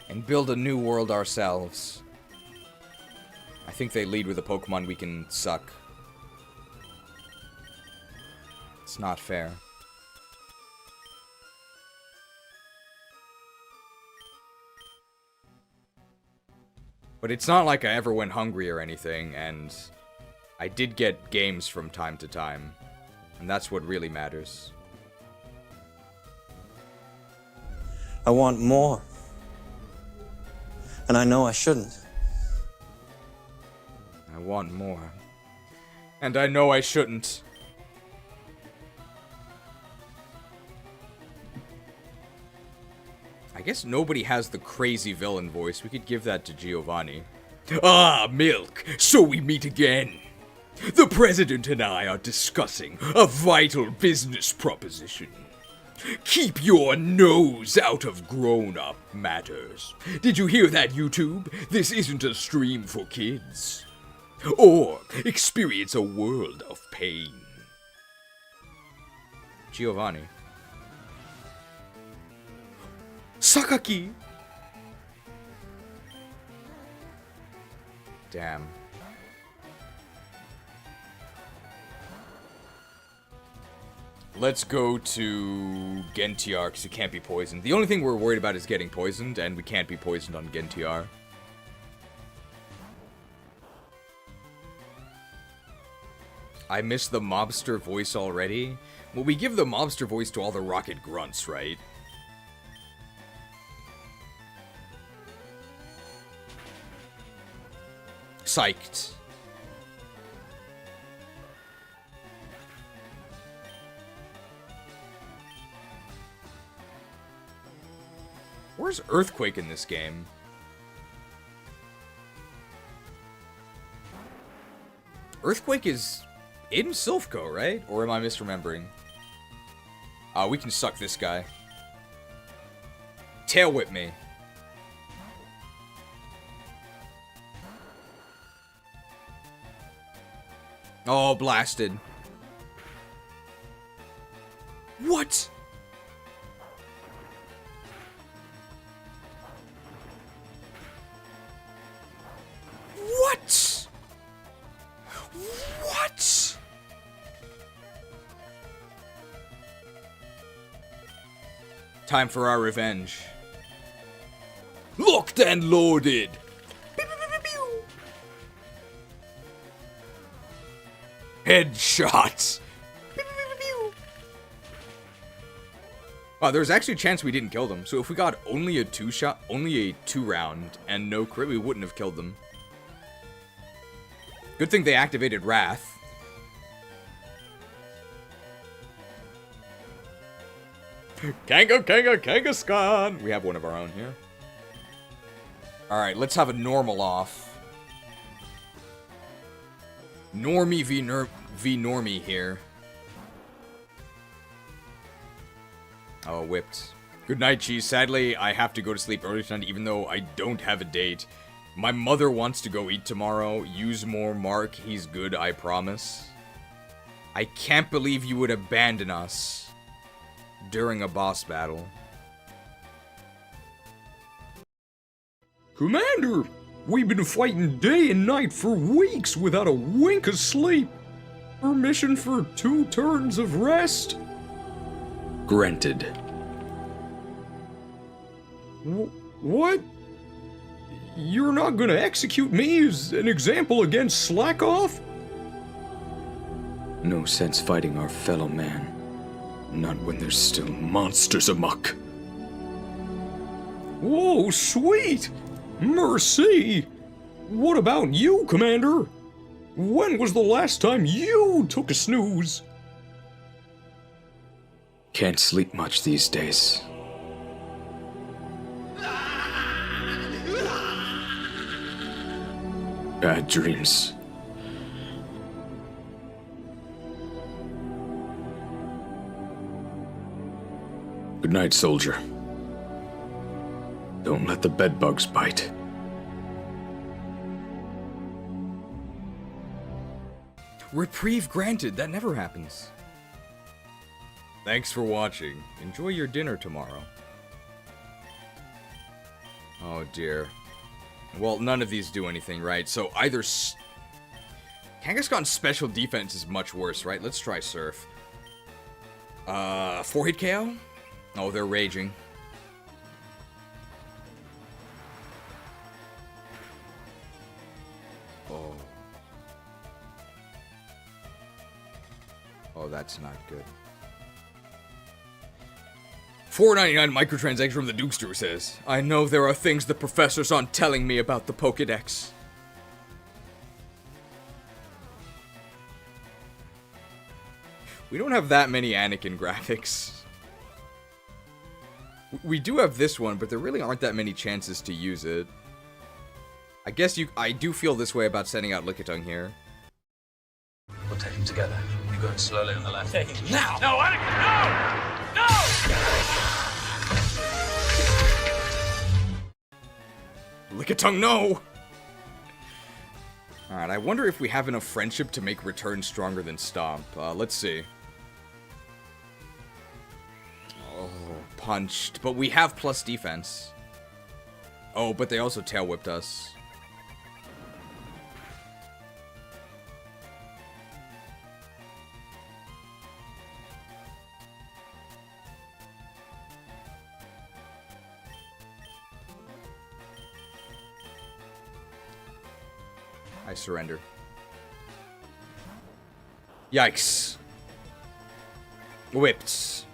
A: and build a new world ourselves. I think they lead with a Pokemon we can suck. It's not fair. But it's not like I ever went hungry or anything, and I did get games from time to time. And that's what really matters.
U: I want more. And I know I shouldn't.
A: I want more. And I know I shouldn't. I guess nobody has the crazy villain voice. We could give that to Giovanni.
C: Ah, Milk, so we meet again. The President and I are discussing a vital business proposition. Keep your nose out of grown-up matters. Did you hear that, YouTube? This isn't a stream for kids. Or experience a world of pain.
A: Giovanni. Sakaki! Damn. Let's go to NTR because it can't be poisoned. The only thing we're worried about is getting poisoned, and we can't be poisoned on NTR. I missed the mobster voice already. Well, we give the mobster voice to all the rocket grunts, right? Psyched. Where's Earthquake in this game? Earthquake is in Silph Co, right? Or am I misremembering? We can suck this guy. Tail whip me. Oh, blasted. What? What? What? Time for our revenge. Locked and loaded. Headshots. Wow, there's actually a chance we didn't kill them. So if we got only a two round and no crit, we wouldn't have killed them. Good thing they activated Wrath. Kanga, Kangaskhan! We have one of our own here. Alright, let's have a normal off. Normie v Normie here. Oh, whipped. Good night, Cheese. Sadly, I have to go to sleep early tonight, even though I don't have a date. My mother wants to go eat tomorrow. Use more Mark. He's good, I promise. I can't believe you would abandon us during a boss battle.
C: Commander, we've been fighting day and night for weeks without a wink of sleep. Permission for 2 turns of rest?
E: Granted.
C: What? You're not gonna execute me as an example against slack off?
E: No sense fighting our fellow man. Not when there's still monsters amok.
C: Whoa, sweet! Mercy! What about you, Commander? When was the last time you took a snooze?
E: Can't sleep much these days. Bad dreams. Good night, soldier. Don't let the bedbugs bite.
A: Reprieve granted. That never happens. Thanks for watching. Enjoy your dinner tomorrow. Oh dear. Well, none of these do anything, right? So either Kangaskhan's special defense is much worse, right? Let's try Surf. 4-hit KO? Oh, they're raging. Oh. Oh, that's not good. $4.99 microtransaction from the Dukester says, I know there are things the professors aren't telling me about the Pokédex. We don't have that many Anakin graphics. We do have this one, but there really aren't that many chances to use it. I guess I do feel this way about sending out Lickitung here.
V: We'll take him together. You're going slowly on the left.
O: Take him now! No, Anakin, no! No!
A: Lickitung, no! Alright, I wonder if we have enough friendship to make Return stronger than Stomp. Let's see. punched, but we have plus defense. Oh, but they also tail whipped us. I surrender. Yikes. Whipped.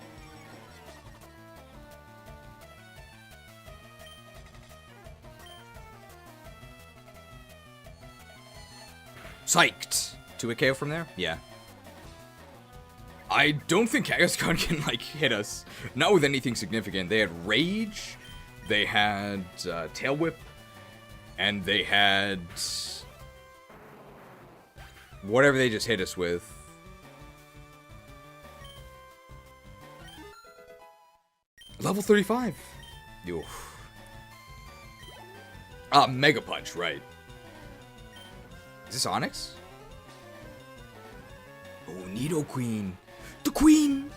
A: Psyched. 2 KO from there? Yeah. I don't think Kangaskhan can, like, hit us. Not with anything significant. They had Rage, they had Tail Whip, and they had whatever they just hit us with. Level 35. Oof. Ah, Mega Punch, right. Is this Onyx? Oh, Nidoqueen. The Queen!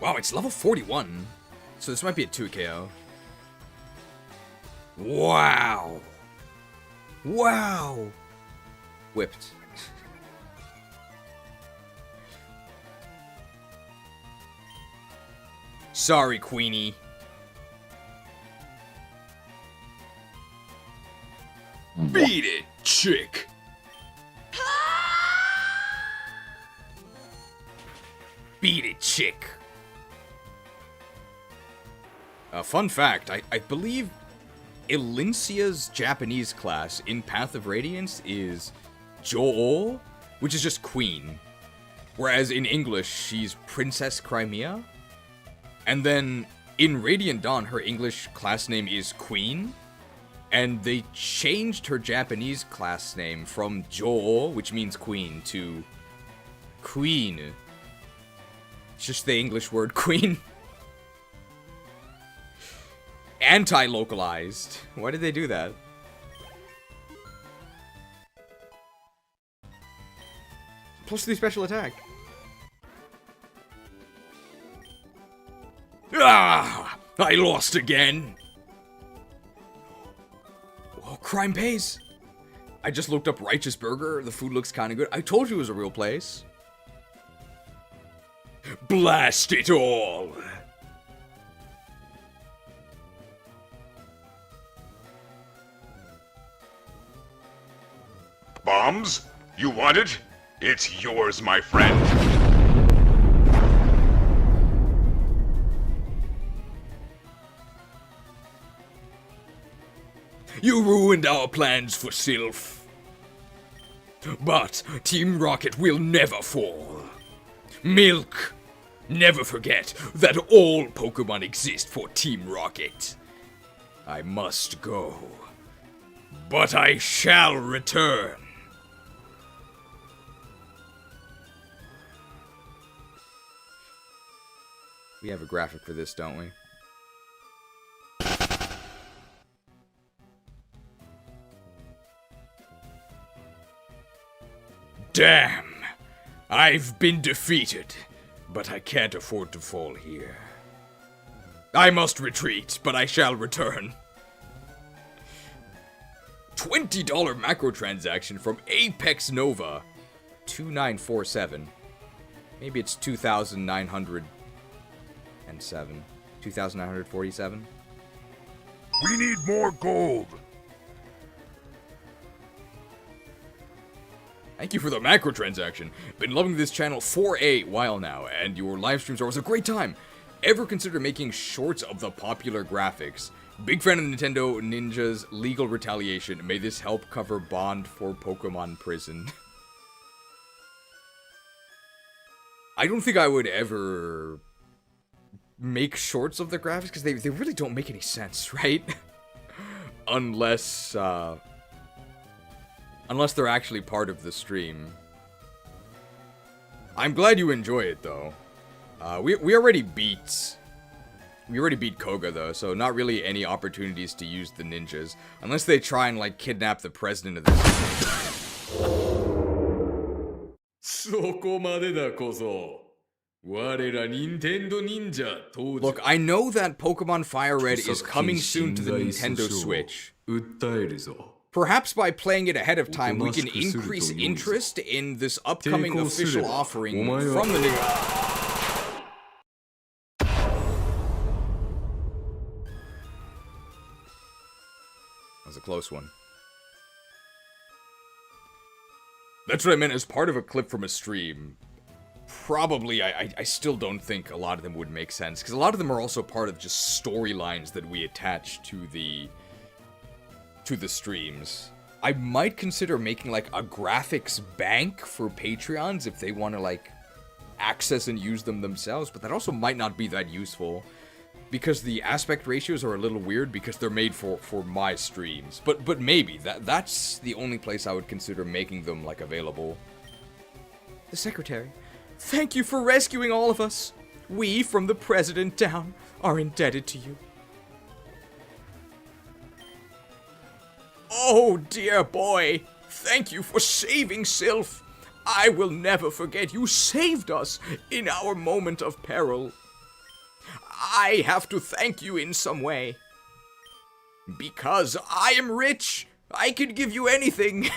A: Wow, it's level 41. So this might be a 2 KO. Wow. Wow. Whipped. Sorry, Queenie. Beat it, chick. Beat it, chick. Fun fact, I believe Elincia's Japanese class in Path of Radiance is Joel, which is just Queen. Whereas in English, she's Princess Crimea. And then in Radiant Dawn, her English class name is Queen. And they changed her Japanese class name from Joel, which means queen, to Queen. It's just the English word queen. Anti-localized. Why did they do that? +3 special attack. Ah! I lost again. Oh, crime pays. I just looked up Righteous Burger. The food looks kind of good. I told you it was a real place. Blast it all.
G: Bombs? You want it? It's yours, my friend.
C: You ruined our plans for Silph. But Team Rocket will never fall. Milk, never forget that all Pokemon exist for Team Rocket. I must go, but I shall return.
A: We have a graphic for this, don't we?
C: Damn! I've been defeated, but I can't afford to fall here. I must retreat, but I shall return.
A: $20 macro transaction from Apex Nova. 2947. Maybe it's 2,907. 2,947.
Q: We need more gold.
A: Thank you for the macro transaction. Been loving this channel for a while now, and your live streams are always a great time. Ever consider making shorts of the popular graphics? Big fan of Nintendo Ninja's legal retaliation. May this help cover bond for Pokemon Prison. I don't think I would ever make shorts of the graphics, because they really don't make any sense, right? Unless they're actually part of the stream. I'm glad you enjoy it, though. We already beat Koga, though, so not really any opportunities to use the ninjas. Unless they try and, like, kidnap the president of this.
C: そこまでだ小僧。
A: Look, I know that Pokemon FireRed is coming soon to the Nintendo Switch. Perhaps by playing it ahead of time, we can increase interest in this upcoming official offering from the Nintendo. That was a close one. That's what I meant as part of a clip from a stream. Probably, I still don't think a lot of them would make sense, because a lot of them are also part of just storylines that we attach to the streams. I might consider making, like, a graphics bank for Patreons if they want to, like, access and use them themselves, but that also might not be that useful, because the aspect ratios are a little weird because they're made for my streams. But maybe, that's the only place I would consider making them, like, available. The Secretary. Thank you for rescuing all of us. We, from the President down, are indebted to you. Oh, dear boy. Thank you for saving Silph. I will never forget you saved us in our moment of peril. I have to thank you in some way. Because I am rich, I could give you anything.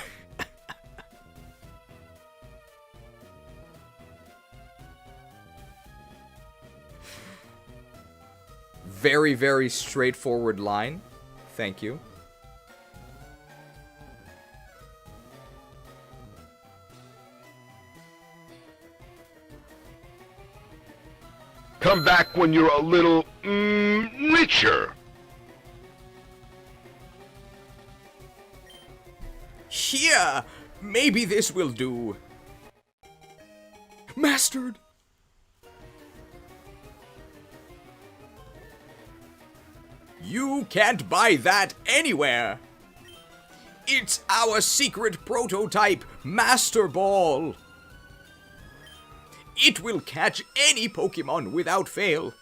A: Very, very straightforward line. Thank you.
G: Come back when you're a little, richer.
A: Here! Maybe this will do. Mastered! You can't buy that anywhere! It's our secret prototype, Master Ball! It will catch any Pokemon without fail.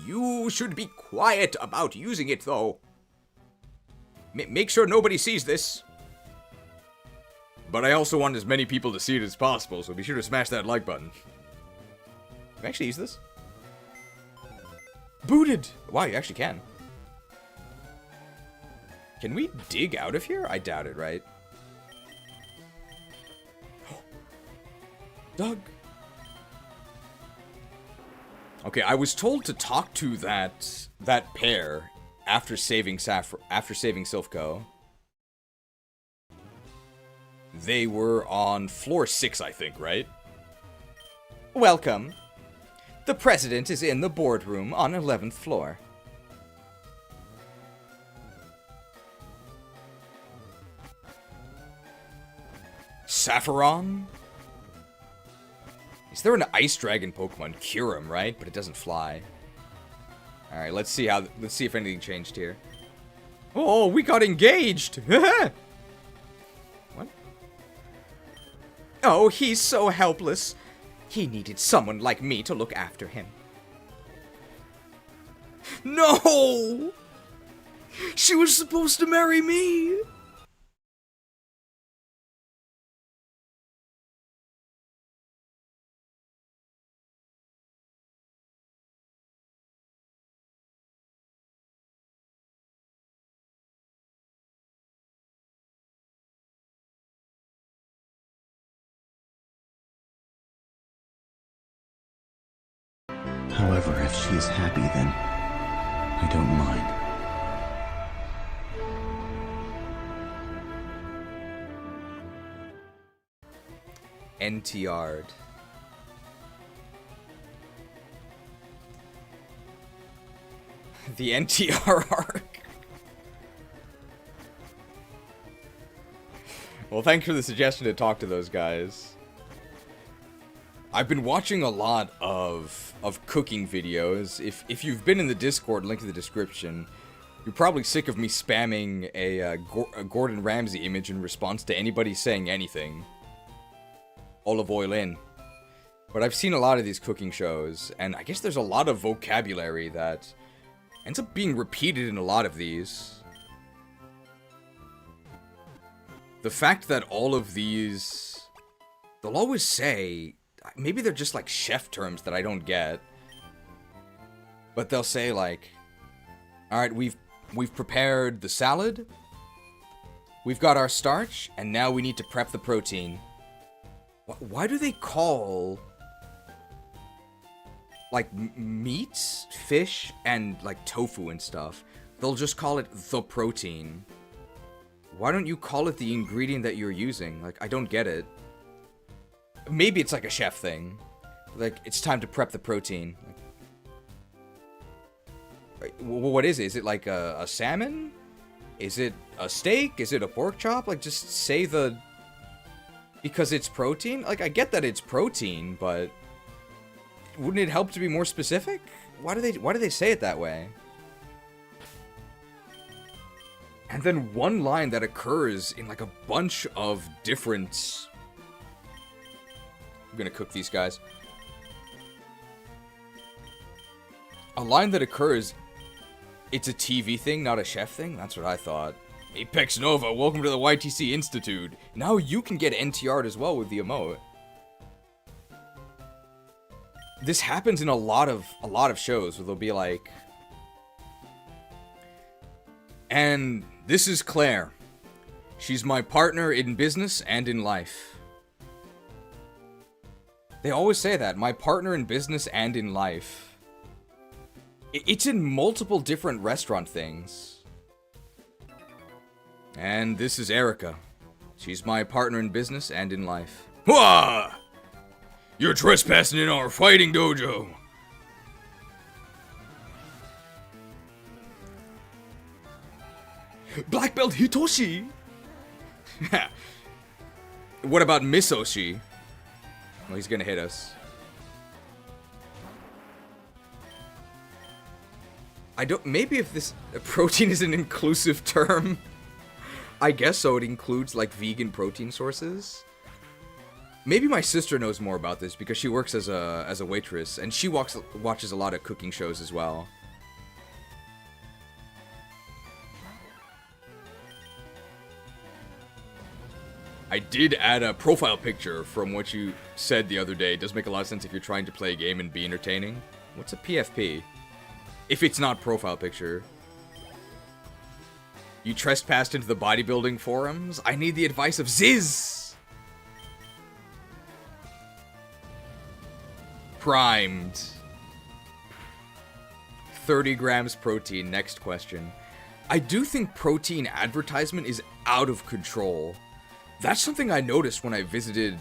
A: You should be quiet about using it, though. Make sure nobody sees this. But I also want as many people to see it as possible, so be sure to smash that like button. Can I actually use this? Booted! Wow, you actually can. Can we dig out of here? I doubt it, right? Doug! Okay, I was told to talk to that pair after saving Silph Co. They were on floor 6, I think, right? Welcome. The president is in the boardroom on 11th floor. Saffron? Is there an ice dragon Pokemon? Kyurem, right? But it doesn't fly. Alright, let's see if anything changed here. Oh, we got engaged! What? Oh, he's so helpless. He needed someone like me to look after him. No! She was supposed to marry me!
B: However, if she is happy, then I don't mind.
A: NTR'd. The NTR arc. Well, thanks for the suggestion to talk to those guys. I've been watching a lot of cooking videos. If you've been in the Discord, link in the description, you're probably sick of me spamming a Gordon Ramsay image in response to anybody saying anything. Olive oil in. But I've seen a lot of these cooking shows, and I guess there's a lot of vocabulary that ends up being repeated in a lot of these. The fact that all of these... They'll always say... maybe they're just like chef terms that I don't get. But they'll say like, all right, we've prepared the salad. We've got our starch, and now we need to prep the protein. Why do they call like meats, fish, and like tofu and stuff? They'll just call it the protein. Why don't you call it the ingredient that you're using? Like, I don't get it. Maybe it's like a chef thing. Like, it's time to prep the protein. Like, what is it? Is it like a salmon? Is it a steak? Is it a pork chop? Like, just say the... Because it's protein? Like, I get that it's protein, but... Wouldn't it help to be more specific? Why do they say it that way? And then one line that occurs in like a bunch of different... I'm gonna cook these guys. A line that occurs, it's a TV thing, not a chef thing? That's what I thought. Apex Nova, welcome to the YTC Institute. Now you can get NTR'd as well with the emote. This happens in a lot of shows where they'll be like... And this is Claire. She's my partner in business and in life. They always say that. My partner in business and in life. It's in multiple different restaurant things. And this is Erica. She's my partner in business and in life.
C: Wah! You're trespassing in our fighting dojo.
A: Black Belt Hitoshi! What about Misoshi? Well, he's gonna hit us. I don't... Maybe if this... Protein is an inclusive term. I guess so, it includes, like, vegan protein sources. Maybe my sister knows more about this because she works as a waitress, and she watches a lot of cooking shows as well. I did add a profile picture from what you said the other day. It does make a lot of sense if you're trying to play a game and be entertaining. What's a PFP? If it's not profile picture. You trespassed into the bodybuilding forums? I need the advice of Ziz! Primed. 30 grams protein, next question. I do think protein advertisement is out of control. That's something I noticed when I visited,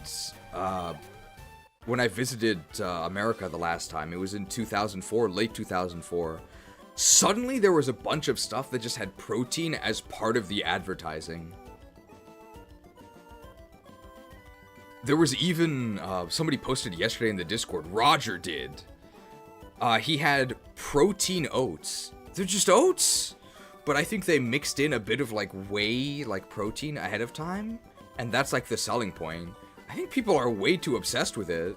A: America the last time. It was in 2004, late 2004. Suddenly there was a bunch of stuff that just had protein as part of the advertising. There was even, somebody posted yesterday in the Discord, Roger did. He had protein oats. They're just oats! But I think they mixed in a bit of, like, whey, like, protein ahead of time. And that's, like, the selling point. I think people are way too obsessed with it.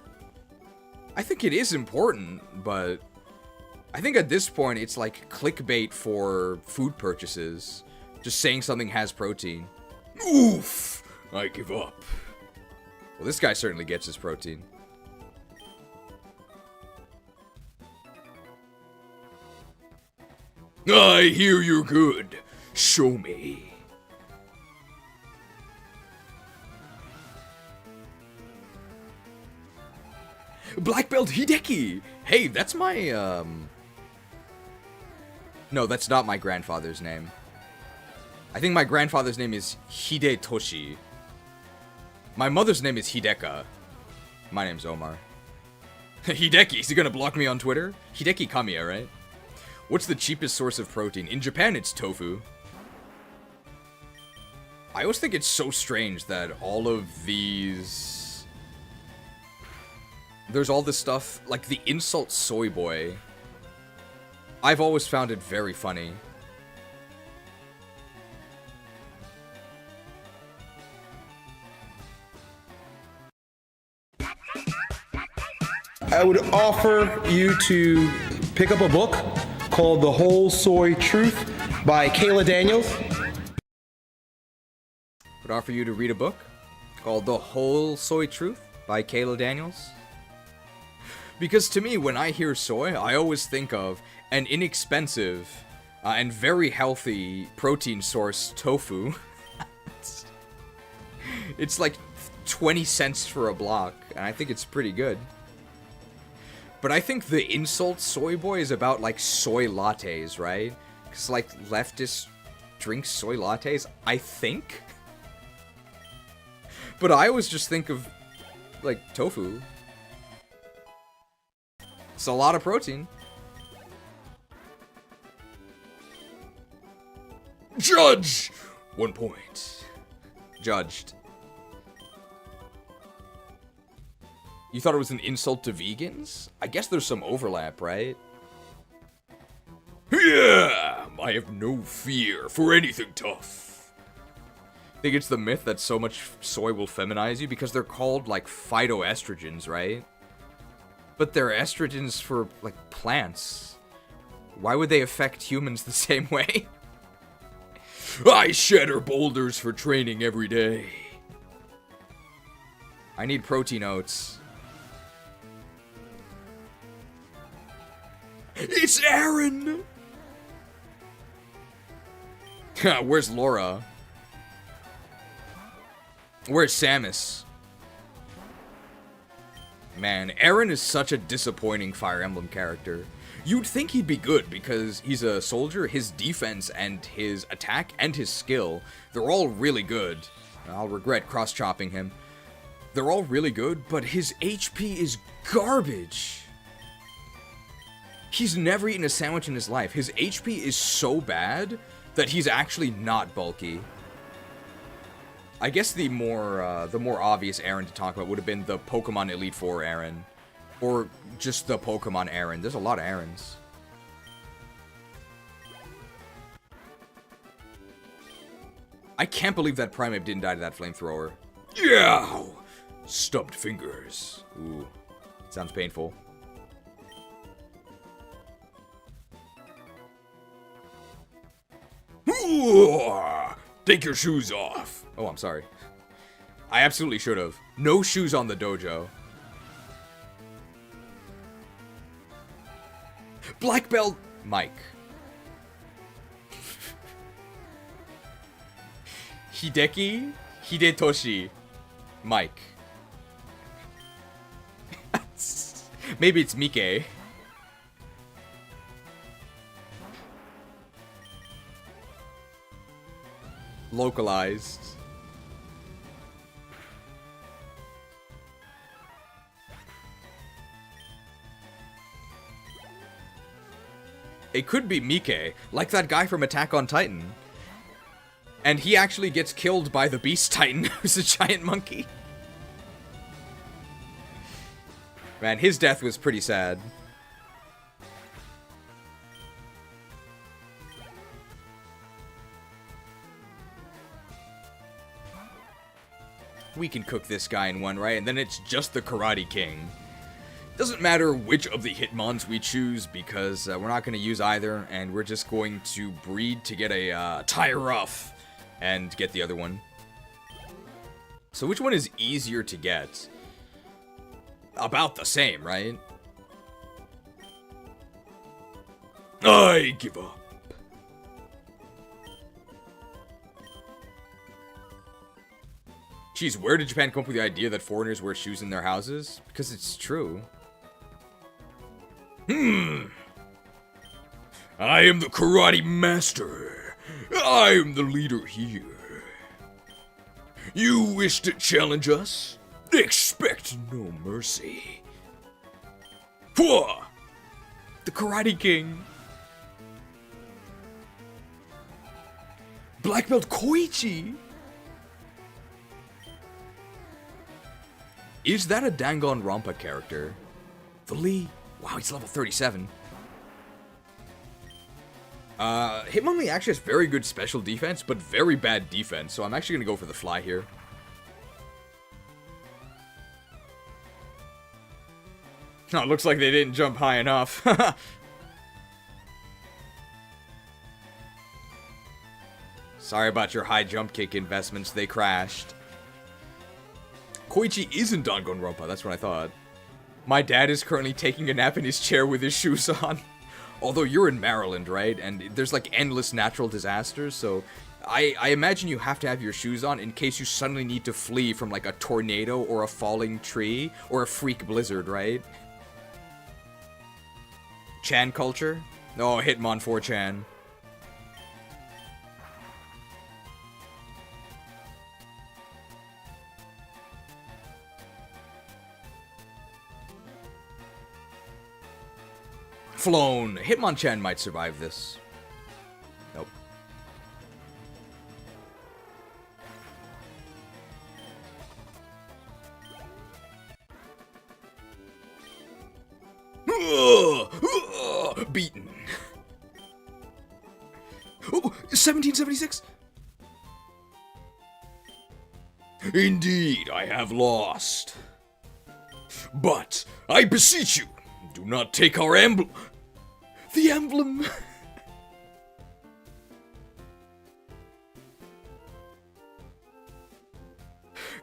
A: I think it is important, but... I think at this point, it's like clickbait for food purchases. Just saying something has protein.
C: Oof! I give up.
A: Well, this guy certainly gets his protein.
C: I hear you're good. Show me.
A: Black Belt Hideki! Hey, that's my, No, that's not my grandfather's name. I think my grandfather's name is Hidetoshi. My mother's name is Hideka. My name's Omar. Hideki, is he gonna block me on Twitter? Hideki Kamiya, right? What's the cheapest source of protein? In Japan, it's tofu. I always think it's so strange that all of these... There's all this stuff, like the insult soy boy. I've always found it very funny.
F: I would offer you to pick up a book called The Whole Soy Truth by Kayla Daniels.
A: Would offer you to read a book called The Whole Soy Truth by Kayla Daniels. Because to me, when I hear soy, I always think of an inexpensive and very healthy protein source, tofu. It's like 20 cents for a block, and I think it's pretty good. But I think the insult soy boy is about, like, soy lattes, right? Because, like, leftists drink soy lattes, I think? But I always just think of, like, tofu. It's a lot of protein.
C: Judge! 1 point.
A: Judged. You thought it was an insult to vegans? I guess there's some overlap, right?
C: Yeah! I have no fear for anything tough.
A: Think it's the myth that so much soy will feminize you because they're called, like, phytoestrogens, right? But they're estrogens for, like, plants. Why would they affect humans the same way?
C: I shatter boulders for training every day.
A: I need protein oats.
C: It's Aaron!
A: Where's Laura? Where's Samus? Man, Aaron is such a disappointing Fire Emblem character. You'd think he'd be good because he's a soldier, his defense and his attack and his skill, they're all really good. I'll regret cross-chopping him. They're all really good, but his HP is garbage. He's never eaten a sandwich in his life. His HP is so bad that he's actually not bulky. I guess the more obvious Aaron to talk about would have been the Pokemon Elite Four Aaron. Or just the Pokemon Aaron. There's a lot of Aarons. I can't believe that Primeape didn't die to that flamethrower.
C: Yeah! Stubbed fingers.
A: Ooh. Sounds painful.
C: Take your shoes off.
A: Oh, I'm sorry. I absolutely should have. No shoes on the dojo. Black belt Mike. Hideki Hidetoshi Mike. Maybe it's Mike. Localized. It could be Mike, like that guy from Attack on Titan. And he actually gets killed by the Beast Titan, who's a giant monkey. Man, his death was pretty sad. We can cook this guy in one, right? And then it's just the Karate King. Doesn't matter which of the Hitmons we choose, because we're not going to use either, and we're just going to breed to get a Tie Rough and get the other one. So which one is easier to get? About the same, right?
C: I give up.
A: Geez, where did Japan come up with the idea that foreigners wear shoes in their houses? Because it's true.
C: I am the karate master. I am the leader here. You wish to challenge us? Expect no mercy. Pwah!
A: The Karate King. Black belt Koichi. Is that a Danganronpa character? The Lee. Wow, he's level 37. Hitmonlee actually has very good special defense, but very bad defense, so I'm actually going to go for the fly here. Oh, it looks like they didn't jump high enough. Sorry about your high jump kick investments, they crashed. Koichi isn't Danganronpa, that's what I thought. My dad is currently taking a nap in his chair with his shoes on. Although you're in Maryland, right? And there's like endless natural disasters, so I imagine you have to have your shoes on in case you suddenly need to flee from like a tornado or a falling tree or a freak blizzard, right? Chan culture? Oh, Hitmon 4chan. Flown. Hitmonchan might survive this. Nope. Beaten. Oh, 1776. Indeed, I have lost. But I beseech you, do not take our emblem. The emblem!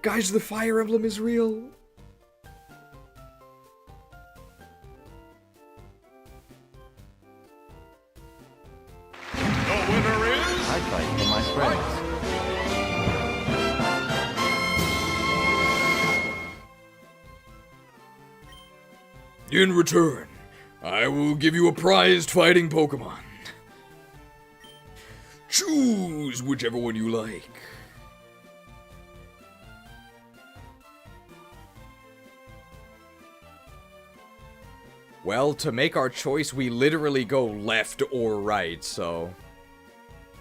A: Guys, the Fire Emblem is real.
G: The winner is...
B: I fight for my friends.
C: In return, I will give you a prized fighting Pokemon. Choose whichever one you like.
A: Well, to make our choice, we literally go left or right, so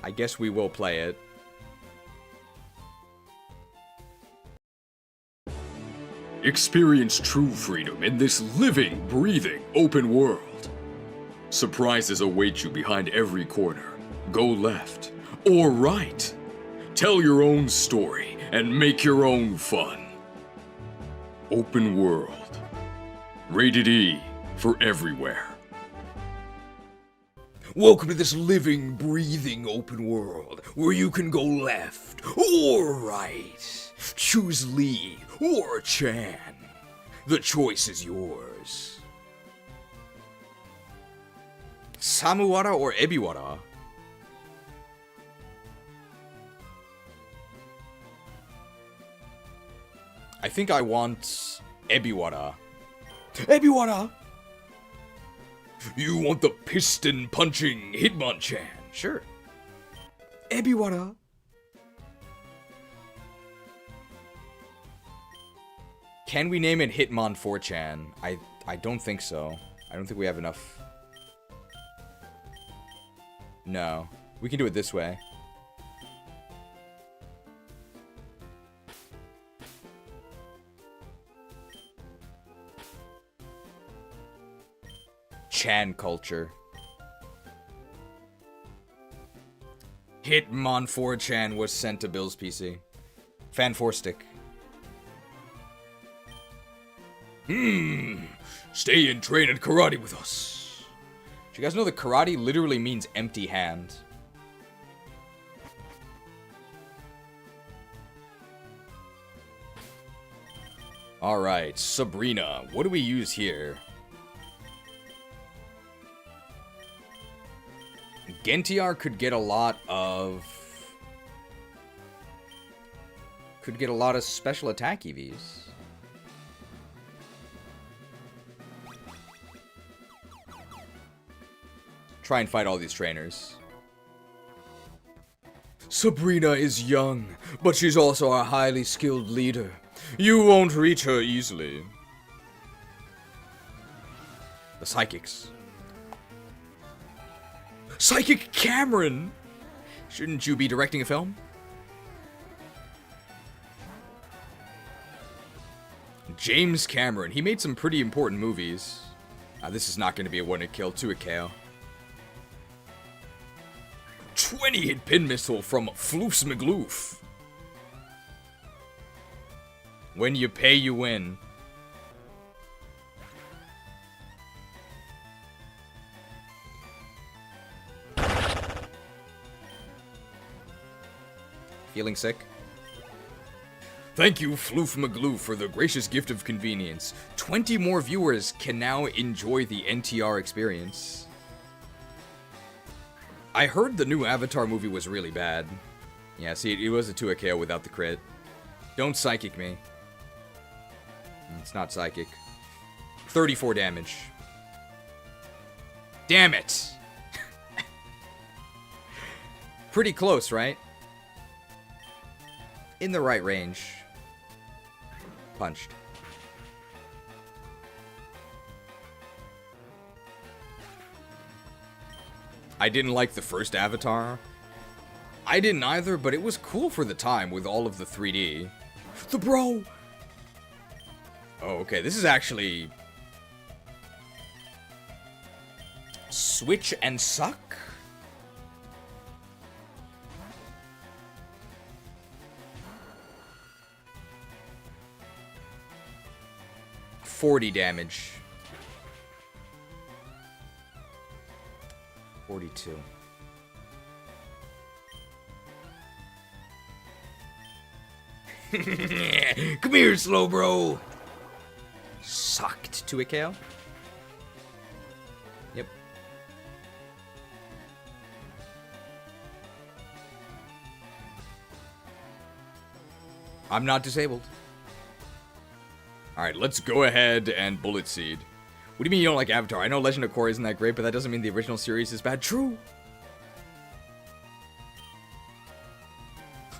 A: I guess we will play it.
C: Experience true freedom in this living, breathing, open world. Surprises await you behind every corner. Go left or right. Tell your own story and make your own fun. Open world. Rated E for everywhere. Welcome to this living, breathing open world where you can go left or right. Choose Lee or Chan. The choice is yours. Samuwara or Ebiwara? I think I want Ebiwara. Ebiwara! You want the piston-punching Hitmonchan?
A: Sure. Ebiwara. Can we name it Hitmon 4chan? I don't think so. I don't think we have enough. No. We can do it this way. Chan culture. Hitmon 4chan was sent to Bill's PC. Fan 4-stick.
C: Stay and train at karate with us.
A: Do you guys know that karate literally means empty hand? Alright, Sabrina. What do we use here? NTR could get a lot of special attack EVs. Try and fight all these trainers.
C: Sabrina is young, but she's also a highly skilled leader. You won't reach her easily.
A: The Psychics.
C: Psychic Cameron!
A: Shouldn't you be directing a film? James Cameron. He made some pretty important movies. This is not going to be a one-hit kill, two-hit KO.
C: 20-hit pin missile from Floofs McGloof.
A: When you pay, you win. Feeling sick? Thank you, Floof Magloo, for the gracious gift of convenience. 20 more viewers can now enjoy the NTR experience. I heard the new Avatar movie was really bad. Yeah, see, it was a 2 KO without the crit. Don't psychic me. It's not psychic. 34 damage. Damn it! Pretty close, right? In the right range. Punched. I didn't like the first Avatar. I didn't either, but it was cool for the time with all of the 3D. The bro! Oh, okay, this is actually... Switch and suck? $40 damage. 42. Come here, slow bro. Sucked to a KO. Yep. I'm not disabled. Alright, let's go ahead and Bullet Seed. What do you mean you don't like Avatar? I know Legend of Korra isn't that great, but that doesn't mean the original series is bad. True.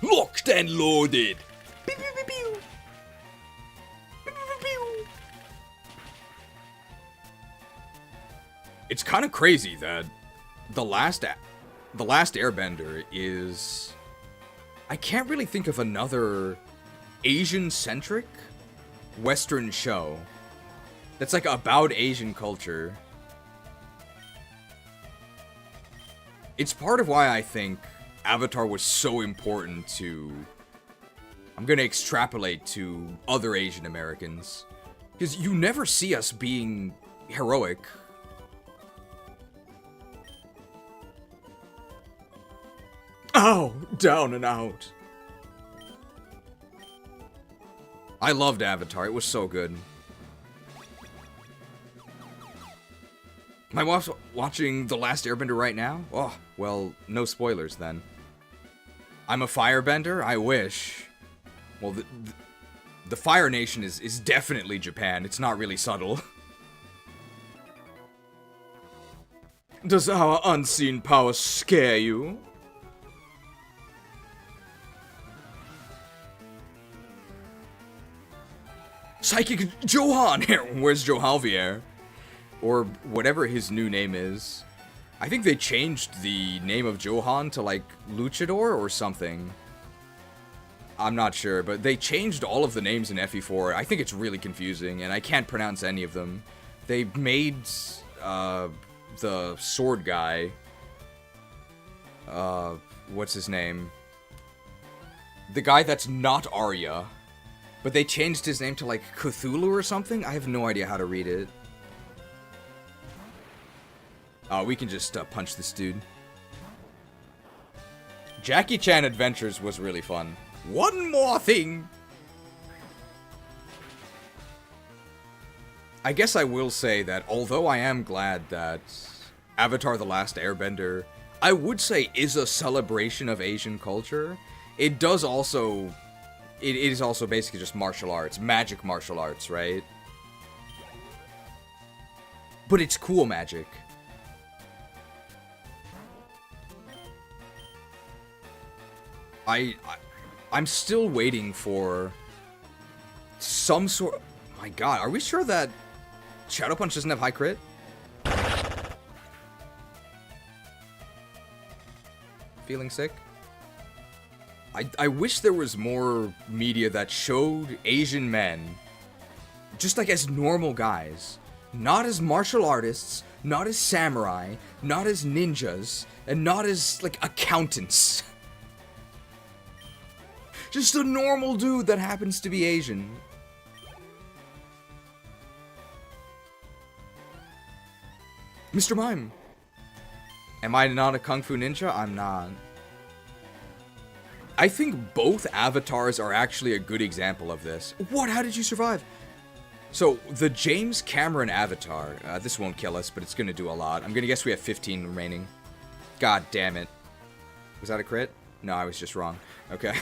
A: Locked and loaded. It's kind of crazy that the last Airbender is... I can't really think of another Asian-centric Western show that's like about Asian culture. It's part of why I think Avatar was so important to... I'm gonna extrapolate to other Asian Americans. Because you never see us being heroic. Oh, down and out. I loved Avatar. It was so good. Am I watching The Last Airbender right now? Oh, well, no spoilers then. I'm a firebender? I wish. Well, the Fire Nation is definitely Japan. It's not really subtle. Does our unseen power scare you? Psychic Johan! Where's Johalvier? Or whatever his new name is. I think they changed the name of Johan to like Luchador or something. I'm not sure, but they changed all of the names in FE4. I think it's really confusing, and I can't pronounce any of them. They made the sword guy, what's his name? The guy that's not Arya. But they changed his name to, like, Cthulhu or something? I have no idea how to read it. We can just punch this dude. Jackie Chan Adventures was really fun. One more thing! I guess I will say that although I am glad that Avatar The Last Airbender, I would say is a celebration of Asian culture, it does also... It is also basically just martial arts. Magic martial arts, right? But it's cool magic. I'm still waiting for some sort... My god, are we sure that Shadow Punch doesn't have high crit? Feeling sick? I wish there was more media that showed Asian men just like as normal guys. Not as martial artists, not as samurai, not as ninjas, and not as, like, accountants. Just a normal dude that happens to be Asian. Mr. Mime. Am I not a Kung Fu ninja? I'm not. I think both avatars are actually a good example of this. What? How did you survive? So, the James Cameron avatar, this won't kill us, but it's gonna do a lot. I'm gonna guess we have 15 remaining. God damn it. Was that a crit? No, I was just wrong. Okay.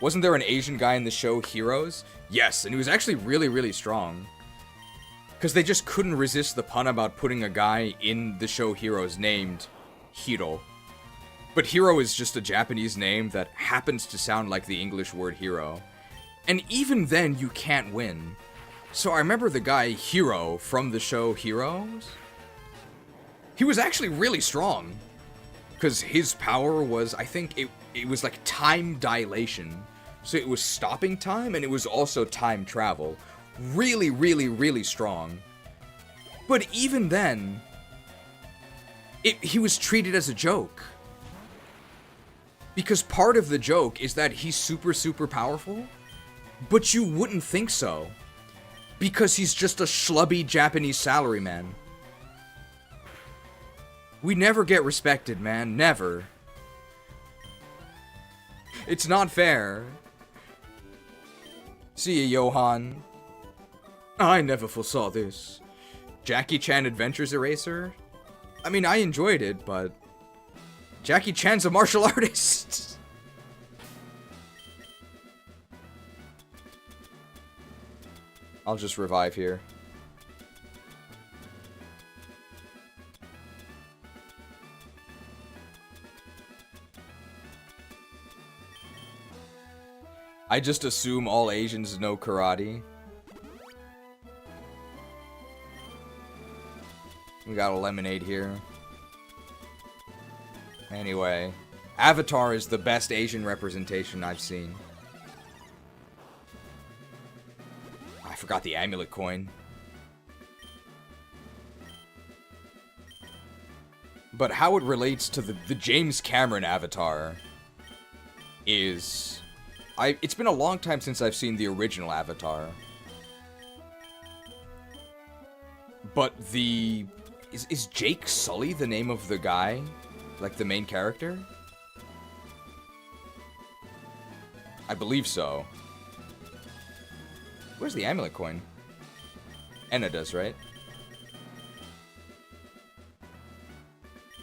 A: Wasn't there an Asian guy in the show Heroes? Yes, and he was actually really, really strong. Because they just couldn't resist the pun about putting a guy in the show Heroes named Hiro. But Hiro is just a Japanese name that happens to sound like the English word hero. And even then, you can't win. So I remember the guy Hiro from the show Heroes. He was actually really strong. Because his power was, I think, it was like time dilation. So it was stopping time, and it was also time travel. Really, really, really strong. But even then, he was treated as a joke. Because part of the joke is that he's super, super powerful. But you wouldn't think so. Because he's just a schlubby Japanese salaryman. We never get respected, man. Never. It's not fair. See ya, Johan. I never foresaw this. Jackie Chan Adventures Eraser? I mean, I enjoyed it, but Jackie Chan's a martial artist. I'll just revive here. I just assume all Asians know karate. We got a lemonade here. Anyway, Avatar is the best Asian representation I've seen. I forgot the amulet coin. But how it relates to the James Cameron Avatar is... It's been a long time since I've seen the original Avatar. But the... Is Jake Sully the name of the guy? Like the main character? I believe so. Where's the amulet coin? Enna does, right?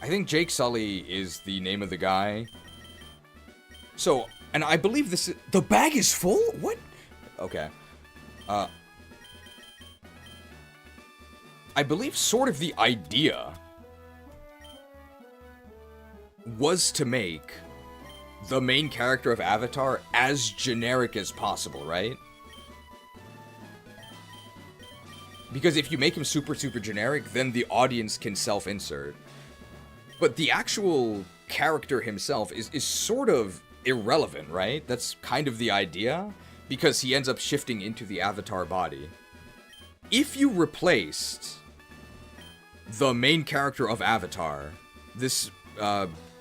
A: I think Jake Sully is the name of the guy. So, and I believe this is... The bag is full? What? Okay. I believe sort of the idea was to make the main character of Avatar as generic as possible, right? Because if you make him super, super generic, then the audience can self-insert. But the actual character himself is sort of irrelevant, right? That's kind of the idea, because he ends up shifting into the Avatar body. If you replaced the main character of Avatar, this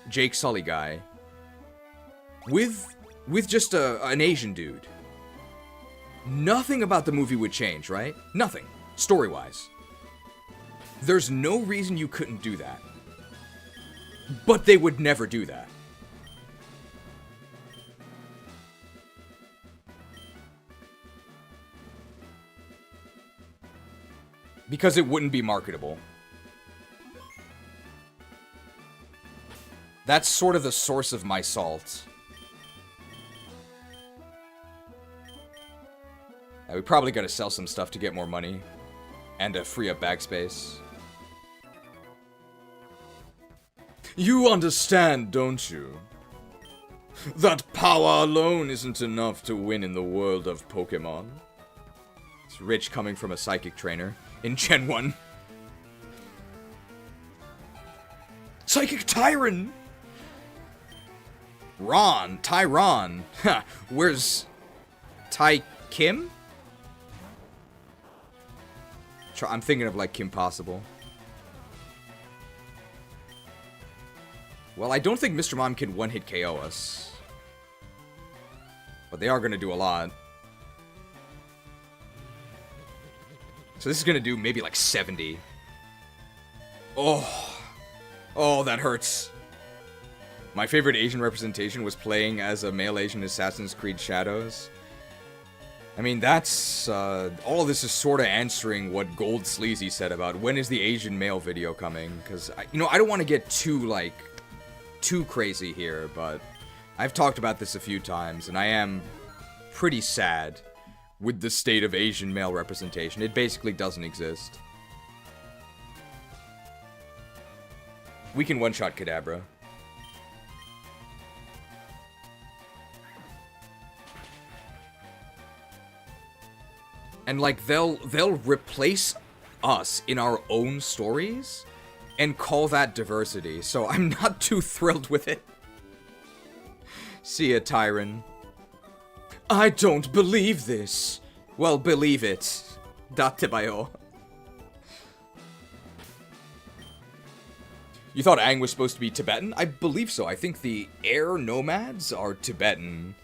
A: Jake Sully guy, with just an Asian dude, nothing about the movie would change, right? Nothing, story-wise. There's no reason you couldn't do that. But they would never do that. Because it wouldn't be marketable. That's sort of the source of my salt. Yeah, we probably gotta sell some stuff to get more money. And to free up bag space. You understand, don't you? That power alone isn't enough to win in the world of Pokemon. It's Rich coming from a psychic trainer in Gen 1. Psychic Tyron! Tyron. Ha, where's Ty Kim? I'm thinking of like Kim Possible. Well, I don't think Mr. Mime can one-hit KO us. But they are going to do a lot. So this is going to do maybe like 70. Oh, that hurts. My favorite Asian representation was playing as a male Asian Assassin's Creed Shadows. I mean, that's, all of this is sort of answering what Gold Sleazy said about when is the Asian male video coming, because, you know, I don't want to get too crazy here, but I've talked about this a few times, and I am pretty sad with the state of Asian male representation. It basically doesn't exist. We can one-shot Kadabra. And, like, they'll replace us in our own stories and call that diversity, so I'm not too thrilled with it. See ya, Tyron. I don't believe this. Well, believe it. Datebayo. You thought Aang was supposed to be Tibetan? I believe so. I think the air nomads are Tibetan.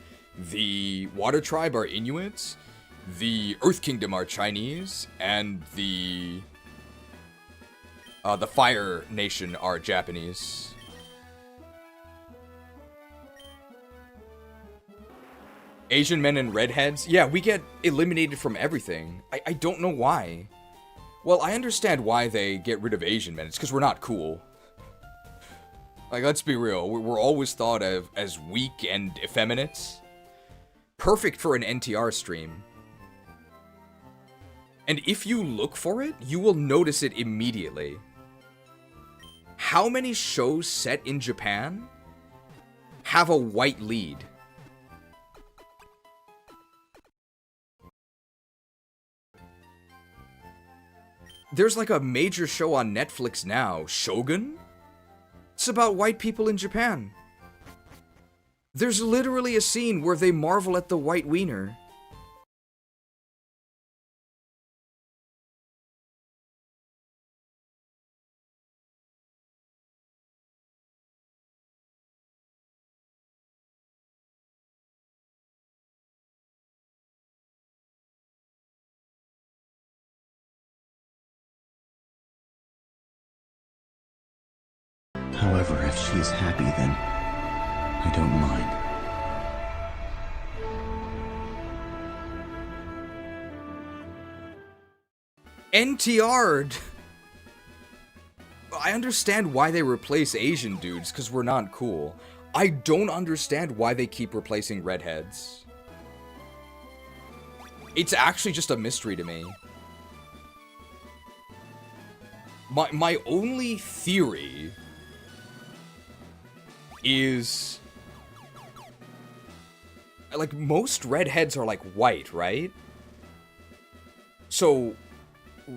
A: The water tribe are Inuits. The Earth Kingdom are Chinese, and the Fire Nation are Japanese. Asian men and redheads? Yeah, we get eliminated from everything. I don't know why. Well, I understand why they get rid of Asian men. It's because we're not cool. Like, let's be real. We're always thought of as weak and effeminate. Perfect for an NTR stream. And if you look for it, you will notice it immediately. How many shows set in Japan have a white lead? There's like a major show on Netflix now, Shogun? It's about white people in Japan. There's literally a scene where they marvel at the white wiener.
B: However, if she's happy, then I don't mind.
A: NTR'd! I understand why they replace Asian dudes, because we're not cool. I don't understand why they keep replacing redheads. It's actually just a mystery to me. My only theory is, like, most redheads are like white, right? So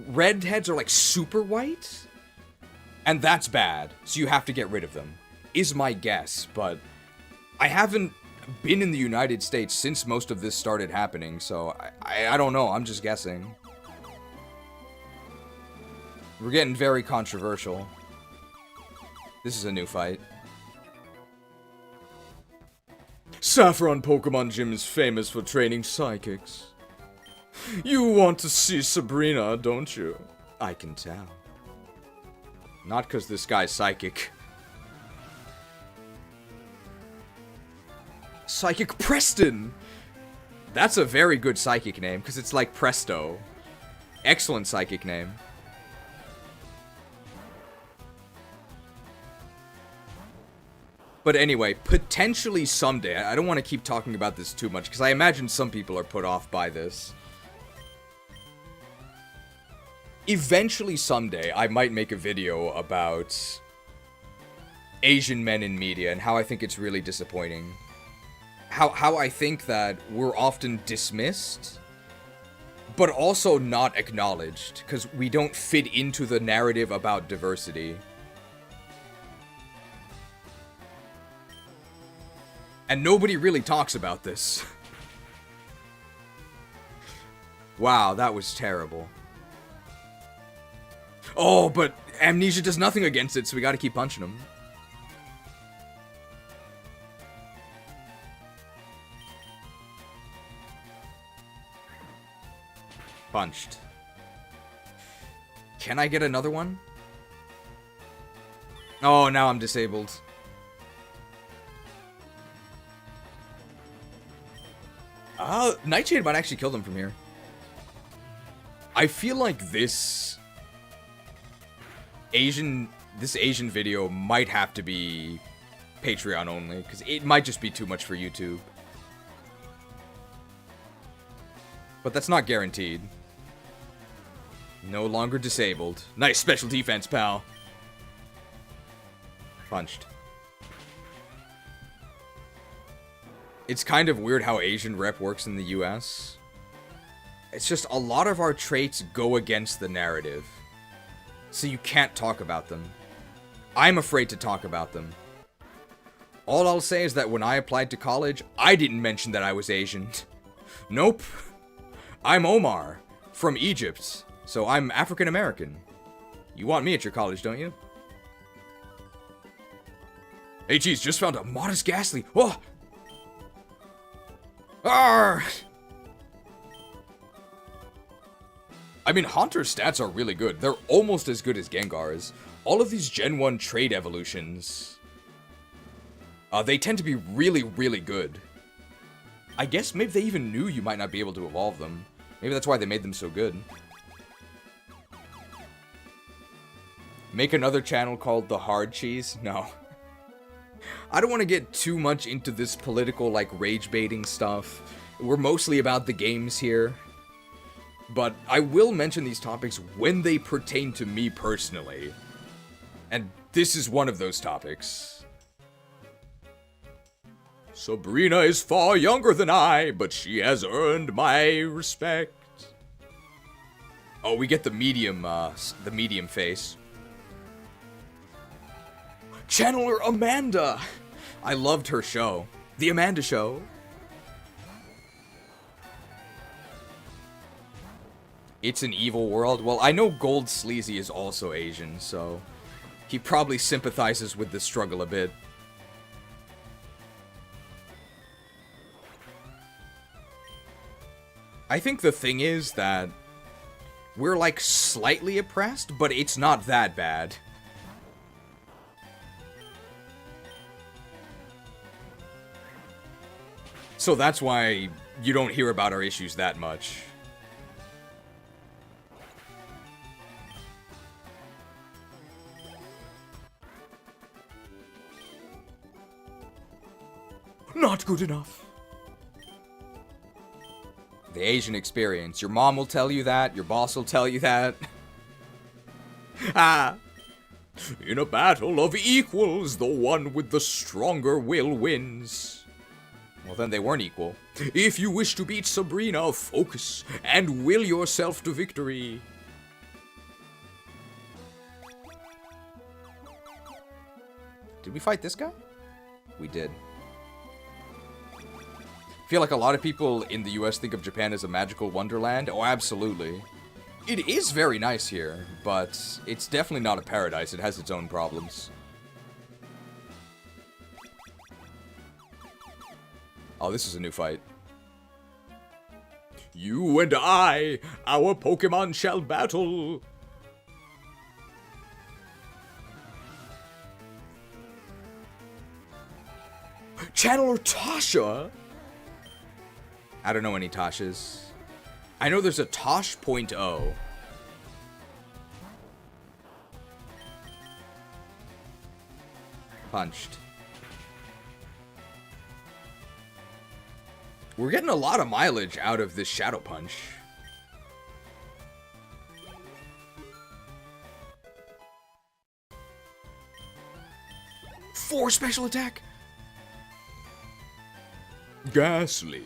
A: redheads are like super white, and that's bad, so you have to get rid of them, is my guess. But I haven't been in the United States since most of this started happening, so I don't know, I'm just guessing. We're getting very controversial. This is a new fight. Saffron Pokemon Gym is famous for training psychics. You want to see Sabrina, don't you? I can tell. Not because this guy's psychic. Psychic Preston! That's a very good psychic name, because it's like Presto. Excellent psychic name. But anyway, potentially someday, I don't want to keep talking about this too much, because I imagine some people are put off by this. Eventually someday, I might make a video about Asian men in media, and how I think it's really disappointing. How I think that we're often dismissed, but also not acknowledged, because we don't fit into the narrative about diversity. And nobody really talks about this. Wow, that was terrible. Oh, but Amnesia does nothing against it, so we gotta keep punching him. Punched. Can I get another one? Oh, now I'm disabled. Nightshade might actually kill them from here. I feel like this Asian video might have to be Patreon only, because it might just be too much for YouTube. But that's not guaranteed. No longer disabled. Nice special defense, pal. Punched. It's kind of weird how Asian rep works in the US. It's just a lot of our traits go against the narrative. So you can't talk about them. I'm afraid to talk about them. All I'll say is that when I applied to college, I didn't mention that I was Asian. Nope. I'm Omar, from Egypt, so I'm African American. You want me at your college, don't you? Hey, geez, just found a modest ghastly. Oh! Arrgh! I mean, Haunter's stats are really good. They're almost as good as Gengar's. All of these Gen 1 trade evolutions, they tend to be really, really good. I guess maybe they even knew you might not be able to evolve them. Maybe that's why they made them so good. Make another channel called The Hard Cheese? No. I don't want to get too much into this political, like, rage-baiting stuff. We're mostly about the games here. But I will mention these topics when they pertain to me personally. And this is one of those topics. Sabrina is far younger than I, but she has earned my respect. Oh, we get the medium face. Channeler Amanda! I loved her show. The Amanda Show. It's an evil world. Well, I know Gold Sleazy is also Asian, so he probably sympathizes with the struggle a bit. I think the thing is that we're, like, slightly oppressed, but it's not that bad. So that's why you don't hear about our issues that much. Not good enough. The Asian experience. Your mom will tell you that. Your boss will tell you that. In a battle of equals, the one with the stronger will wins. Well, then they weren't equal. If you wish to beat Sabrina, focus and will yourself to victory. Did we fight this guy? We did. I feel like a lot of people in the US think of Japan as a magical wonderland. Oh, absolutely. It is very nice here, but it's definitely not a paradise. It has its own problems. Oh, this is a new fight. You and I, our Pokemon shall battle. Channeler Tasha? I don't know any Tashas. I know there's a Tosh.0. Punched. We're getting a lot of mileage out of this Shadow Punch. Four special attack. Ghastly.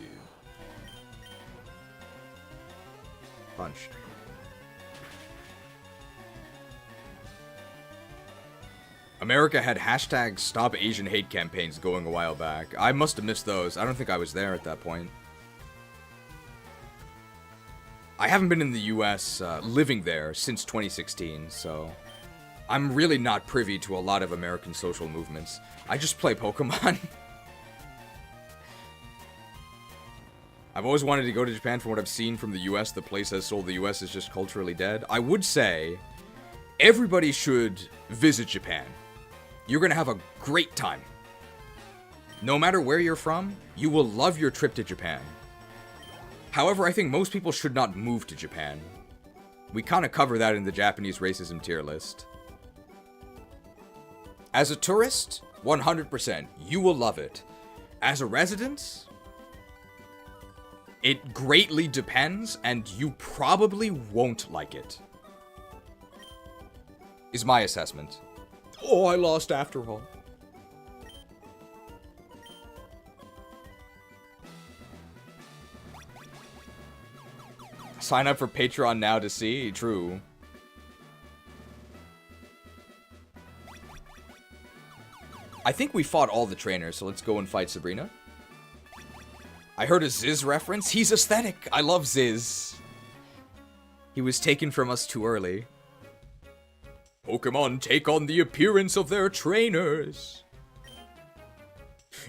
A: Punched. America had hashtag Stop Asian Hate campaigns going a while back. I must have missed those. I don't think I was there at that point. I haven't been in the US living there since 2016, so I'm really not privy to a lot of American social movements. I just play Pokemon. I've always wanted to go to Japan. From what I've seen from the US, the place has sold. The US is just culturally dead. I would say everybody should visit Japan. You're going to have a great time. No matter where you're from, you will love your trip to Japan. However, I think most people should not move to Japan. We kind of cover that in the Japanese racism tier list. As a tourist, 100%, you will love it. As a resident, it greatly depends, and you probably won't like it. Is my assessment. Oh, I lost after all. Sign up for Patreon now to see? True. I think we fought all the trainers, so let's go and fight Sabrina. I heard a Ziz reference. He's aesthetic. I love Ziz. He was taken from us too early. Pokemon take on the appearance of their trainers.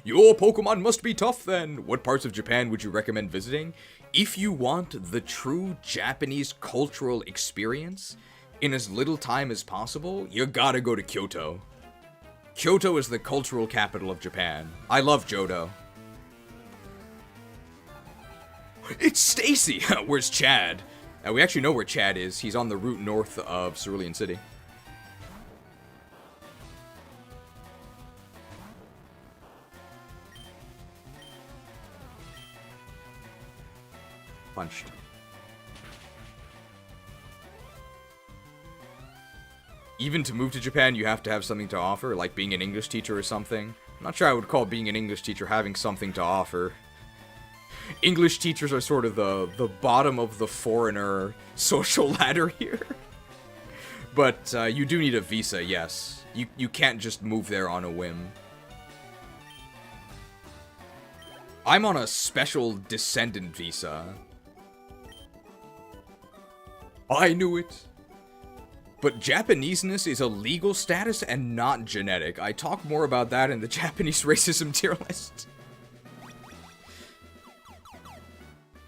A: Your Pokemon must be tough then. What parts of Japan would you recommend visiting? If you want the true Japanese cultural experience in as little time as possible, you gotta go to Kyoto. Kyoto is the cultural capital of Japan. I love Johto. It's Stacy! Where's Chad? We actually know where Chad is. He's on the route north of Cerulean City. Punched. Even to move to Japan, you have to have something to offer, like being an English teacher or something. I'm not sure I would call being an English teacher having something to offer. English teachers are sort of the bottom of the foreigner social ladder here. But you do need a visa, yes. You can't just move there on a whim. I'm on a special descendant visa. I knew it. But Japaneseness is a legal status and not genetic. I talk more about that in the Japanese racism tier list.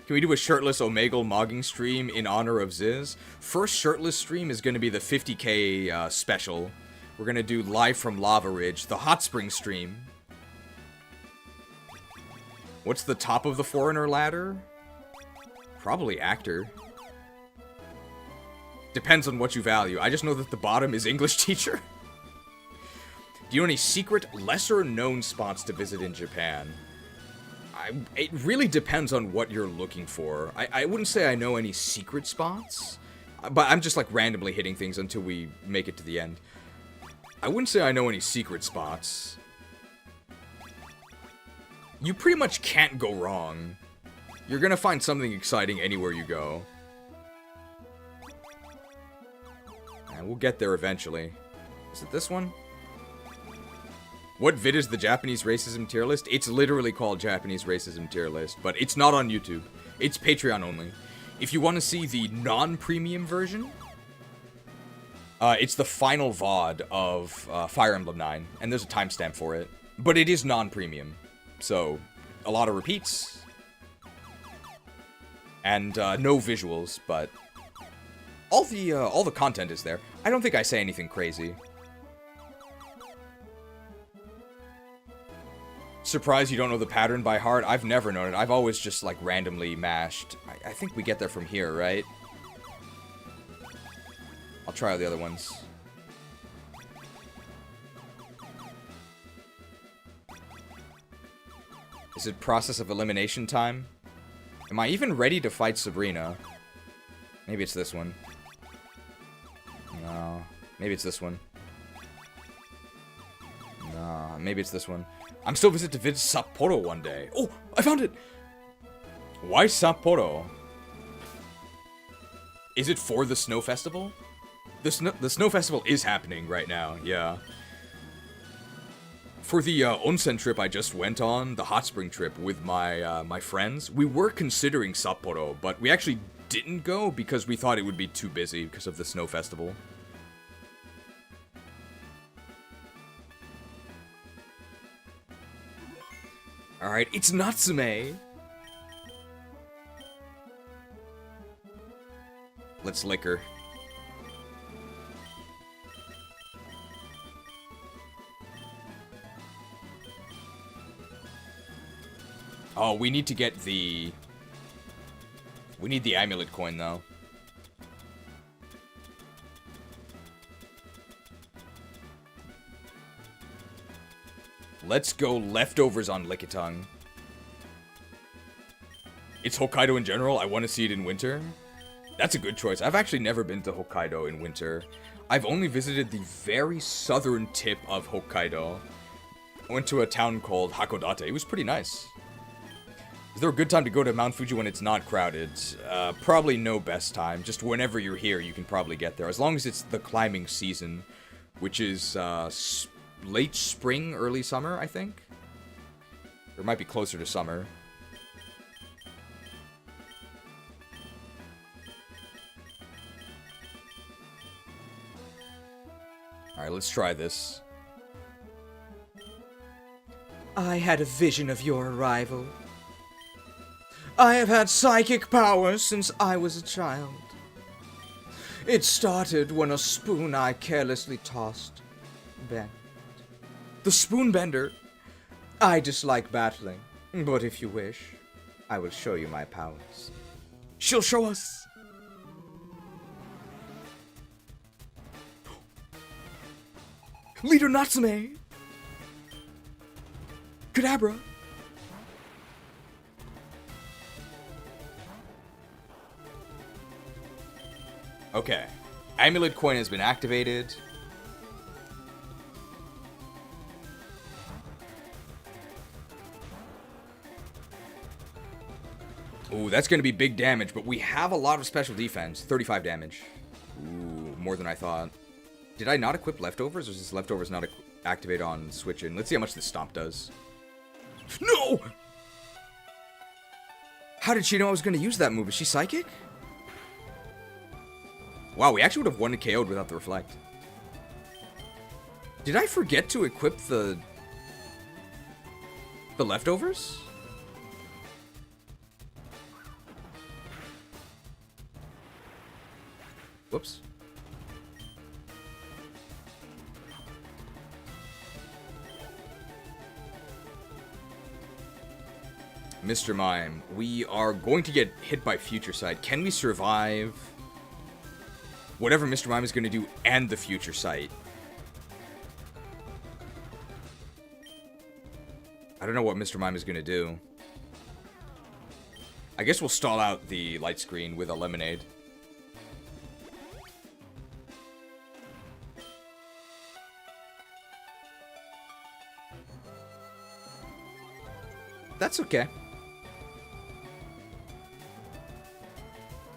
A: Can we do a shirtless Omegle mogging stream in honor of Ziz? First shirtless stream is going to be the 50k special. We're going to do live from Lava Ridge, the hot spring stream. What's the top of the foreigner ladder? Probably actor. Depends on what you value. I just know that the bottom is English teacher. Do you know any secret, lesser-known spots to visit in Japan? It really depends on what you're looking for. I wouldn't say I know any secret spots, but I'm just like randomly hitting things until we make it to the end. I wouldn't say I know any secret spots. You pretty much can't go wrong. You're gonna find something exciting anywhere you go. And we'll get there eventually. Is it this one? What vid is the Japanese racism tier list? It's literally called Japanese racism tier list, but it's not on YouTube. It's Patreon only. If you want to see the non-premium version, it's the final VOD of Fire Emblem 9, and there's a timestamp for it. But it is non-premium, so a lot of repeats, and no visuals, but all the content is there. I don't think I say anything crazy. Surprised you don't know the pattern by heart? I've never known it. I've always just, like, randomly mashed. I think we get there from here, right? I'll try all the other ones. Is it process of elimination time? Am I even ready to fight Sabrina? Maybe it's this one. No. Maybe it's this one. No. Maybe it's this one. I'm still visit to visit Sapporo one day. Oh, I found it! Why Sapporo? Is it for the Snow Festival? The Snow Festival is happening right now, yeah. For the onsen trip I just went on, the hot spring trip with my my friends, we were considering Sapporo, but we actually didn't go because we thought it would be too busy because of the Snow Festival. Alright, it's Natsume! Let's lick her. Oh, we need to get the We need the amulet coin, though. Let's go leftovers on Lickitung. It's Hokkaido in general. I want to see it in winter. That's a good choice. I've actually never been to Hokkaido in winter. I've only visited the very southern tip of Hokkaido. I went to a town called Hakodate. It was pretty nice. Is there a good time to go to Mount Fuji when it's not crowded? Probably no best time. Just whenever you're here, you can probably get there. As long as it's the climbing season, which is late spring, early summer, I think. Or it might be closer to summer. Alright, let's try this. I had a vision of your arrival. I have had psychic powers since I was a child. It started when a spoon I carelessly tossed bent. The spoon bender. I dislike battling, but if you wish, I will show you my powers. She'll show us. Leader Natsume. Kadabra. Okay. Amulet coin has been activated. Ooh, that's going to be big damage, but we have a lot of special defense. 35 damage. Ooh, more than I thought. Did I not equip leftovers, or is this leftovers not activate on switch in? Let's see how much this stomp does. No! How did she know I was going to use that move? Is she psychic? Wow, we actually would have won and KO'd without the reflect. Did I forget to equip the leftovers? Whoops. Mr. Mime, we are going to get hit by Future Sight. Can we survive whatever Mr. Mime is going to do and the Future Sight? I don't know what Mr. Mime is going to do. I guess we'll stall out the light screen with a lemonade. That's okay.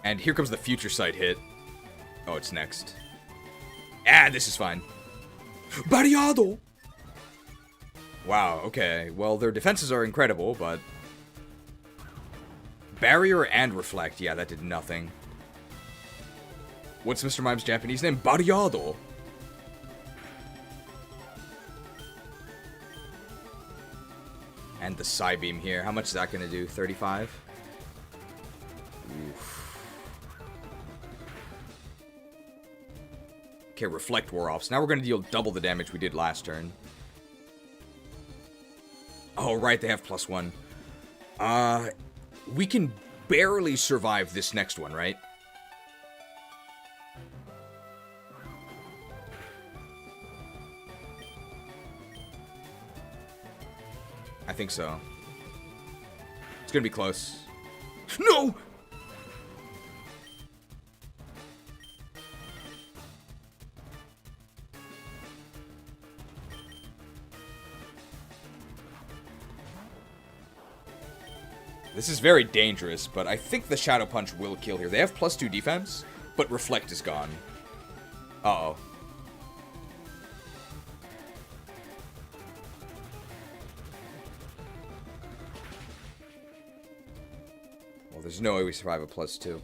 A: And here comes the Future Sight hit. Oh, it's next. Ah, this is fine. Barriado! Wow, okay. Well, their defenses are incredible, but... Barrier and Reflect. Yeah, that did nothing. What's Mr. Mime's Japanese name? Barriado! And the Psybeam here. How much is that going to do? 35? Oof. Okay, Reflect wore off. So now we're going to deal double the damage we did last turn. Oh, right, they have +1. We can barely survive this next one, right? I think so. It's gonna be close. No! This is very dangerous, but I think the Shadow Punch will kill here. They have +2 defense, but Reflect is gone. Uh-oh. Well, there's no way we survive a +2.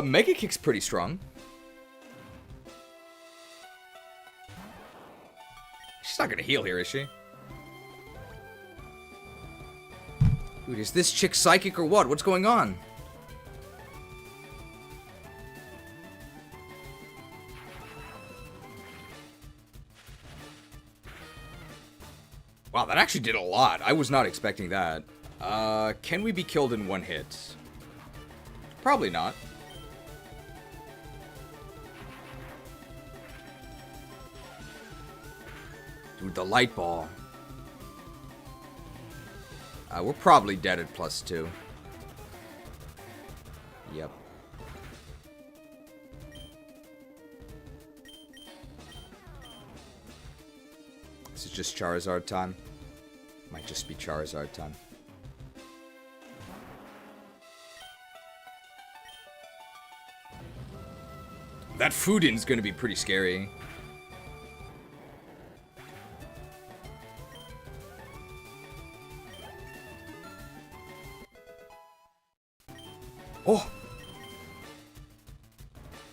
A: Mega Kick's pretty strong. She's not gonna heal here, is she? Dude, is this chick psychic or what? What's going on? Wow, that actually did a lot. I was not expecting that. Can we be killed in one hit? Probably not. Dude, the light ball. We're probably dead at +2. Yep. This is just Charizard time. Might just be Charizard time. That Foodin's gonna be pretty scary. Oh!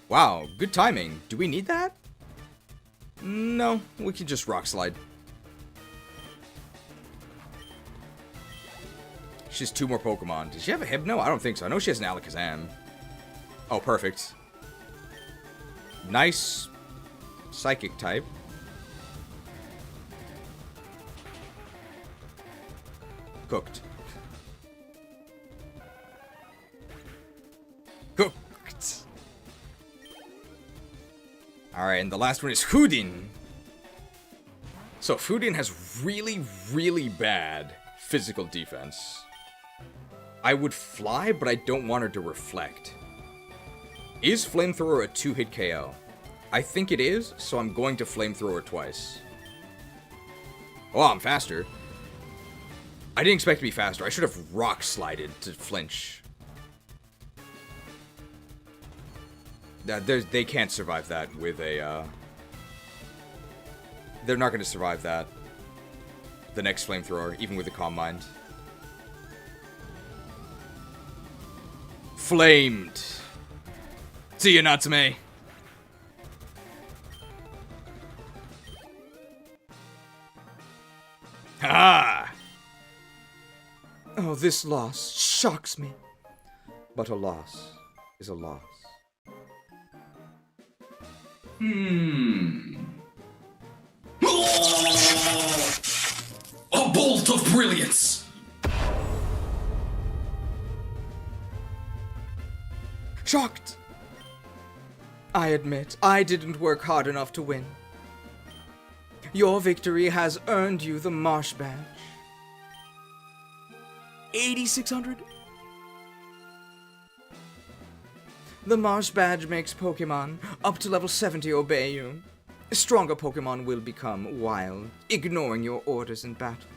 A: Wow, good timing. Do we need that? No, we can just Rock Slide. She has 2 more Pokemon. Does she have a Hypno? I don't think so. I know she has an Alakazam. Oh, perfect. Nice Psychic type. Cooked. Cooked. Alright, and the last one is Houdin. So Houdin has really, really bad physical defense. I would fly, but I don't want her to reflect. Is Flamethrower a 2-hit KO? I think it is, so I'm going to Flamethrower twice. Oh, I'm faster. I didn't expect to be faster. I should have Rock Slided to flinch. They can't survive that with a, They're not going to survive that. The next Flamethrower, even with a Calm Mind. Flamed. See ya, Natsume. Ha! Oh, this loss shocks me. But a loss is a loss.
C: A bolt of brilliance!
A: Shocked! I admit, I didn't work hard enough to win. Your victory has earned you the Marsh Badge. 8,600? The Marsh Badge makes Pokemon up to level 70 obey you. Stronger Pokemon will become wild, ignoring your orders in battle.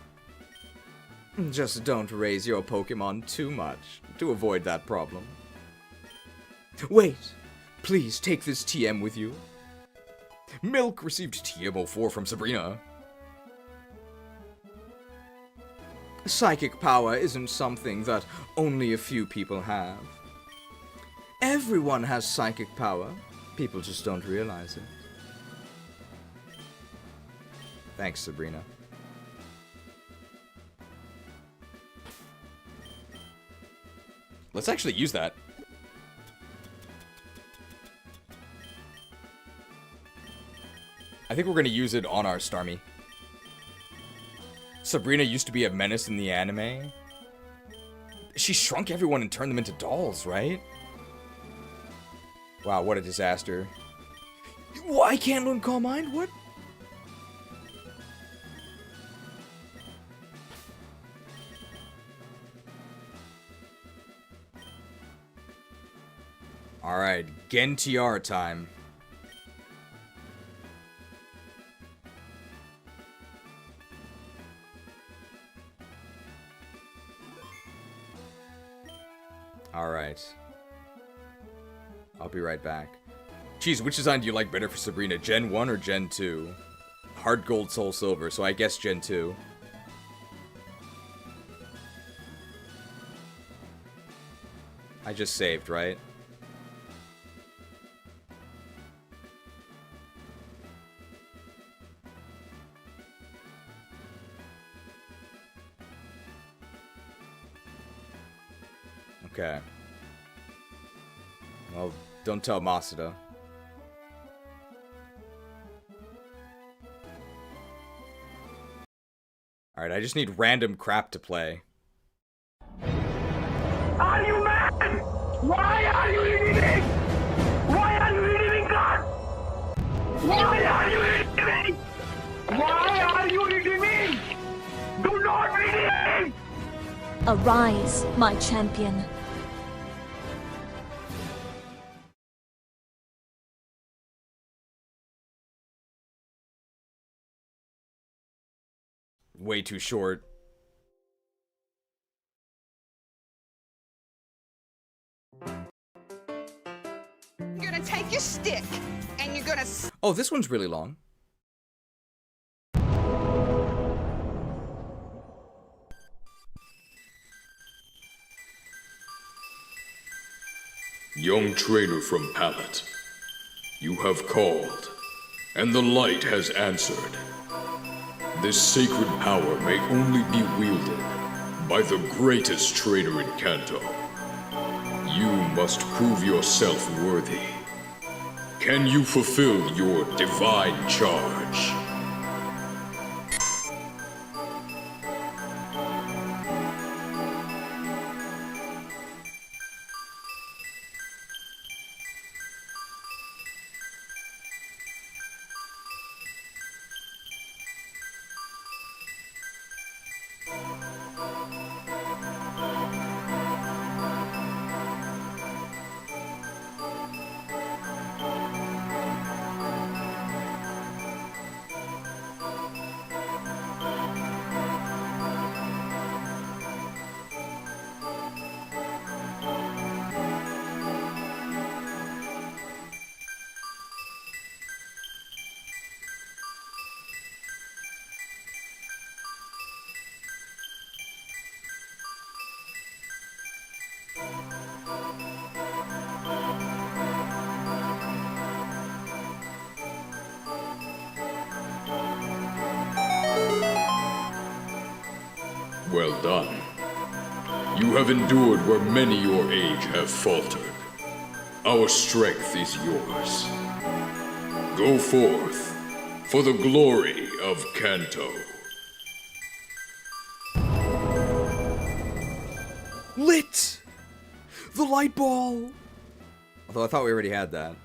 A: Just don't raise your Pokemon too much to avoid that problem. Wait, please take this TM with you. Milk received TM04 from Sabrina. Psychic power isn't something that only a few people have. Everyone has psychic power. People just don't realize it. Thanks, Sabrina. Let's actually use that. I think we're going to use it on our Starmie. Sabrina used to be a menace in the anime. She shrunk everyone and turned them into dolls, right? Wow, what a disaster. Why can't learn Calm Mind? What? Alright, NTR time. Alright. I'll be right back. Jeez, which design do you like better for Sabrina? Gen 1 or Gen 2? Hard Gold, Soul Silver, so I guess Gen 2. I just saved, right? Okay. Well, don't tell Masuda. Alright, I just need random crap to play.
O: Are you mad? Why are you leaving? Why are you leaving, God? Why are you leaving? Why are you leaving? Do not leave!
P: Arise, my champion.
A: Way too short.
H: You're gonna take your stick and you're gonna.
A: Oh, this one's really long.
Q: Young trader from Pallet, you have called, and the light has answered. This sacred power may only be wielded by the greatest trader in Kanto. You must prove yourself worthy. Can you fulfill your divine charge? Well done. You have endured where many your age have faltered. Our strength is yours. Go forth for the glory of Kanto.
A: Lit! The light ball! Although I thought we already had that.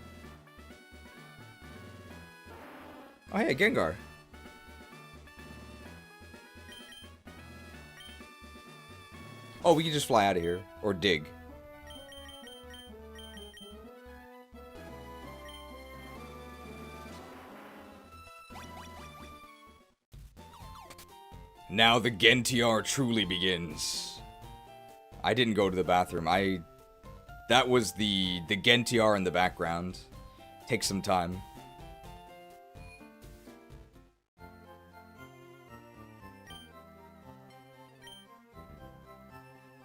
A: Oh hey, Gengar. Oh, we can just fly out of here. Or dig. Now the NTR truly begins. I didn't go to the bathroom. That was the NTR in the background. Takes some time.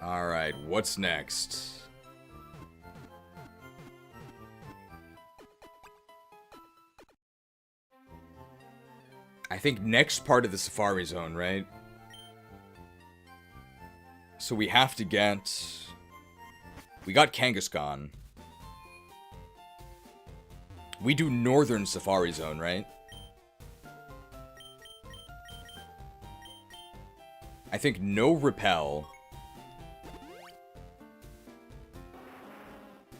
A: Alright, what's next? I think next part of the Safari Zone, right? So we have to get... We got Kangaskhan. We do Northern Safari Zone, right? I think no Repel.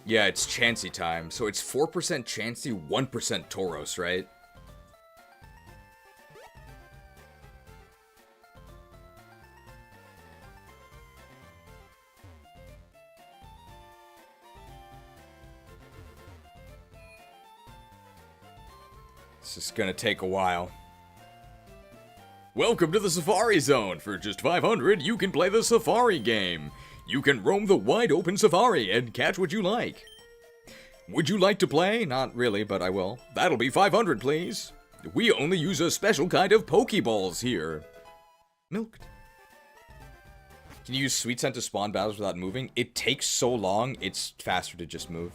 A: Yeah, it's Chansey time. So it's 4% Chansey, 1% Tauros, right? This is gonna take a while. Welcome to the Safari Zone. For just 500, you can play the Safari game. You can roam the wide open safari and catch what you like. Would you like to play? Not really, but I will. That'll be 500, please. We only use a special kind of Pokeballs here. Milked. Can you use Sweet Scent to spawn battles without moving? It takes so long, it's faster to just move.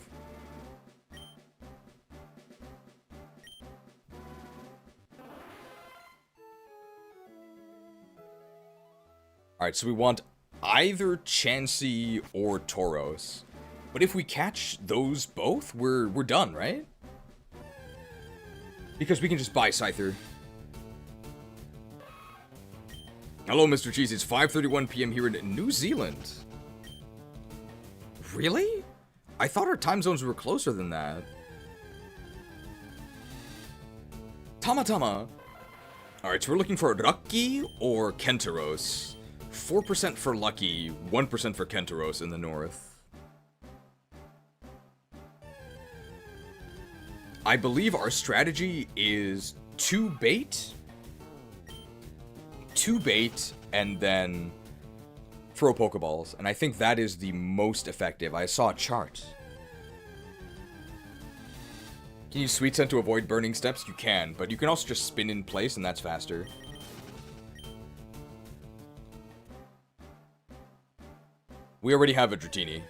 A: Alright, so we want either Chansey or Tauros. But if we catch those both, we're done, right? Because we can just buy Scyther. Hello, Mr. Cheese. It's 5:31 p.m. here in New Zealand. Really? I thought our time zones were closer than that. Tama. Alright, so we're looking for Lucky or Kentaros. 4% for Lucky, 1% for Kentaros in the north. I believe our strategy is 2 bait, and then throw Pokeballs. And I think that is the most effective. I saw a chart. Can you Sweet Scent to avoid burning steps? You can, but you can also just spin in place, and that's faster. We already have a Dratini.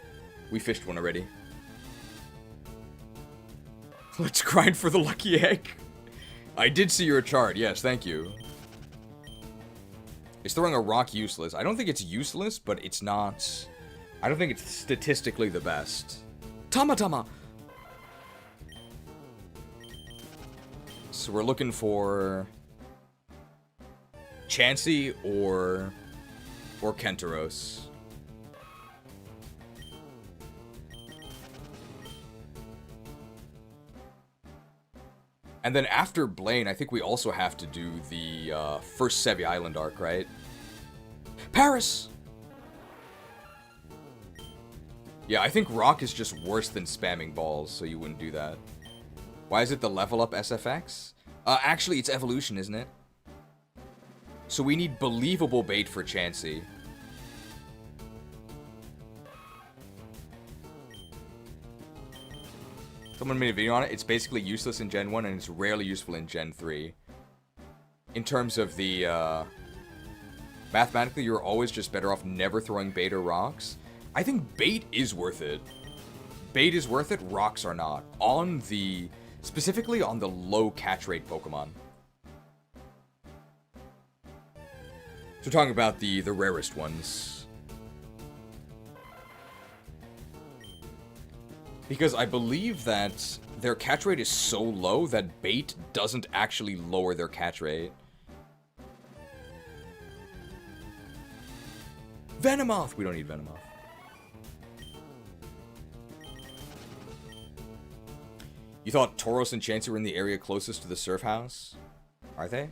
A: We fished one already. Let's grind for the lucky egg. I did see your chart. Yes, thank you. Is throwing a rock useless? I don't think it's useless, but it's not... I don't think it's statistically the best. Tama. So we're looking for... Chansey or Kentaros. And then after Blaine, I think we also have to do the first Sevi Island arc, right? Paris! Yeah, I think Rock is just worse than spamming balls, so you wouldn't do that. Why is it the level up SFX? Actually, it's evolution, isn't it? So we need believable bait for Chansey. Someone made a video on it. It's basically useless in Gen 1 and it's rarely useful in Gen 3. In terms of the, mathematically, you're always just better off never throwing bait or rocks. I think bait is worth it. Bait is worth it, rocks are not. Specifically on the low catch rate Pokemon. So we're talking about the rarest ones. Because I believe that their catch rate is so low that bait doesn't actually lower their catch rate. Venomoth! We don't need Venomoth. You thought Tauros and Chansey were in the area closest to the Surf House? Are they?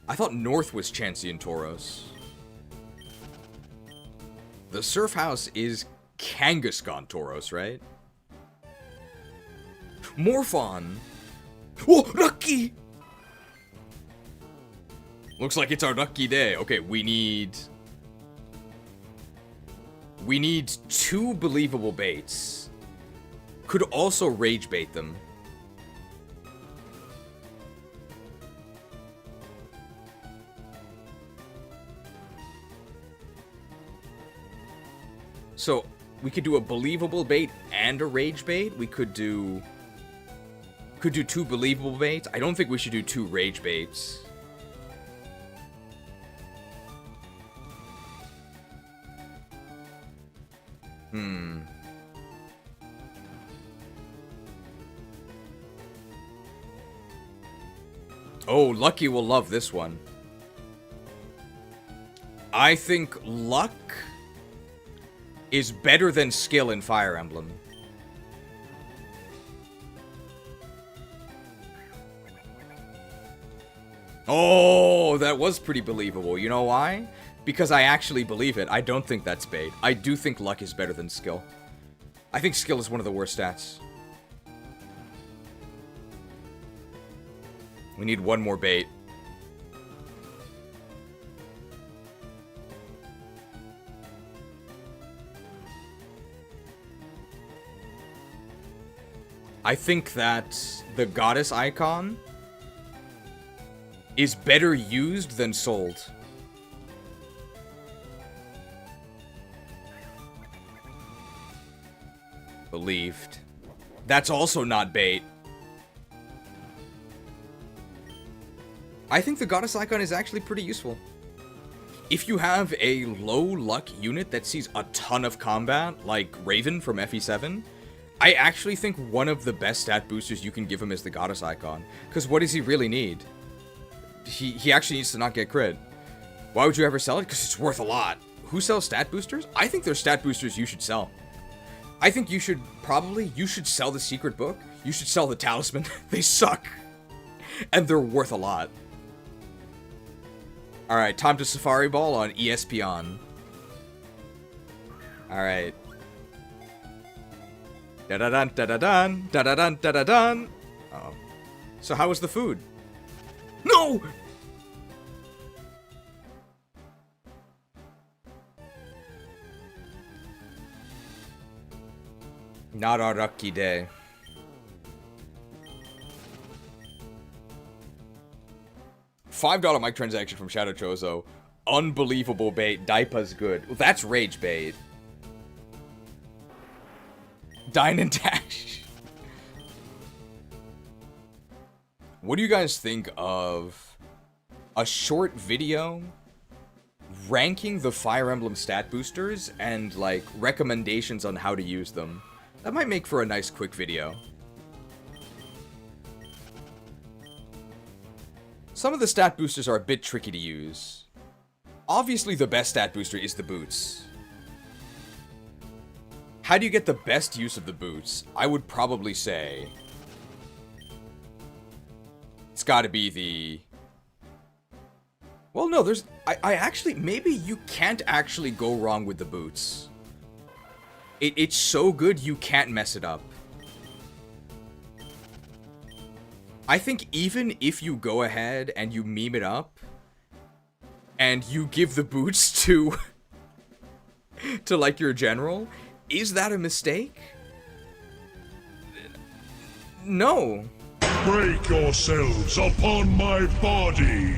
A: I thought North was Chansey and Tauros. The Surf House is Kangaskhan Tauros, right? Morphon! Oh, lucky! Looks like it's our lucky day. Okay, we need 2 believable baits. Could also rage bait them. So, we could do a believable bait and a rage bait. We could do 2 believable baits. I don't think we should do 2 rage baits. Oh, Lucky will love this one. I think Luck is better than Skill in Fire Emblem. Oh, that was pretty believable. You know why? Because I actually believe it. I don't think that's bait. I do think Luck is better than Skill. I think Skill is one of the worst stats. We need 1 more bait. I think that the goddess icon is better used than sold. Believed. That's also not bait. I think the goddess icon is actually pretty useful. If you have a low luck unit that sees a ton of combat, like Raven from FE7, I actually think one of the best stat boosters you can give him is the Goddess Icon. Because what does he really need? He actually needs to not get crit. Why would you ever sell it? Because it's worth a lot. Who sells stat boosters? I think there's stat boosters you should sell. I think you should sell the secret book. You should sell the talisman. They suck. And they're worth a lot. Alright, time to Safari Ball on ESPN. Alright. Da-da-dun, da-da-dun, da-da-dun, da-da-dun. Uh-oh. So how was the food? No! Not a lucky day. $5 microtransaction from Shadow Chozo. Unbelievable bait. Daipa's good. Well, that's rage bait. Dine and Dash. What do you guys think of a short video ranking the Fire Emblem stat boosters and, like, recommendations on how to use them? That might make for a nice quick video. Some of the stat boosters are a bit tricky to use. Obviously, the best stat booster is the boots. How do you get the best use of the boots? I would probably say it's gotta be the... Well, no, there's... I actually... Maybe you can't actually go wrong with the boots. It's so good, you can't mess it up. I think even if you go ahead and you meme it up, and you give the boots to... to, like, your general, is that a mistake? No.
Q: Break yourselves upon my body!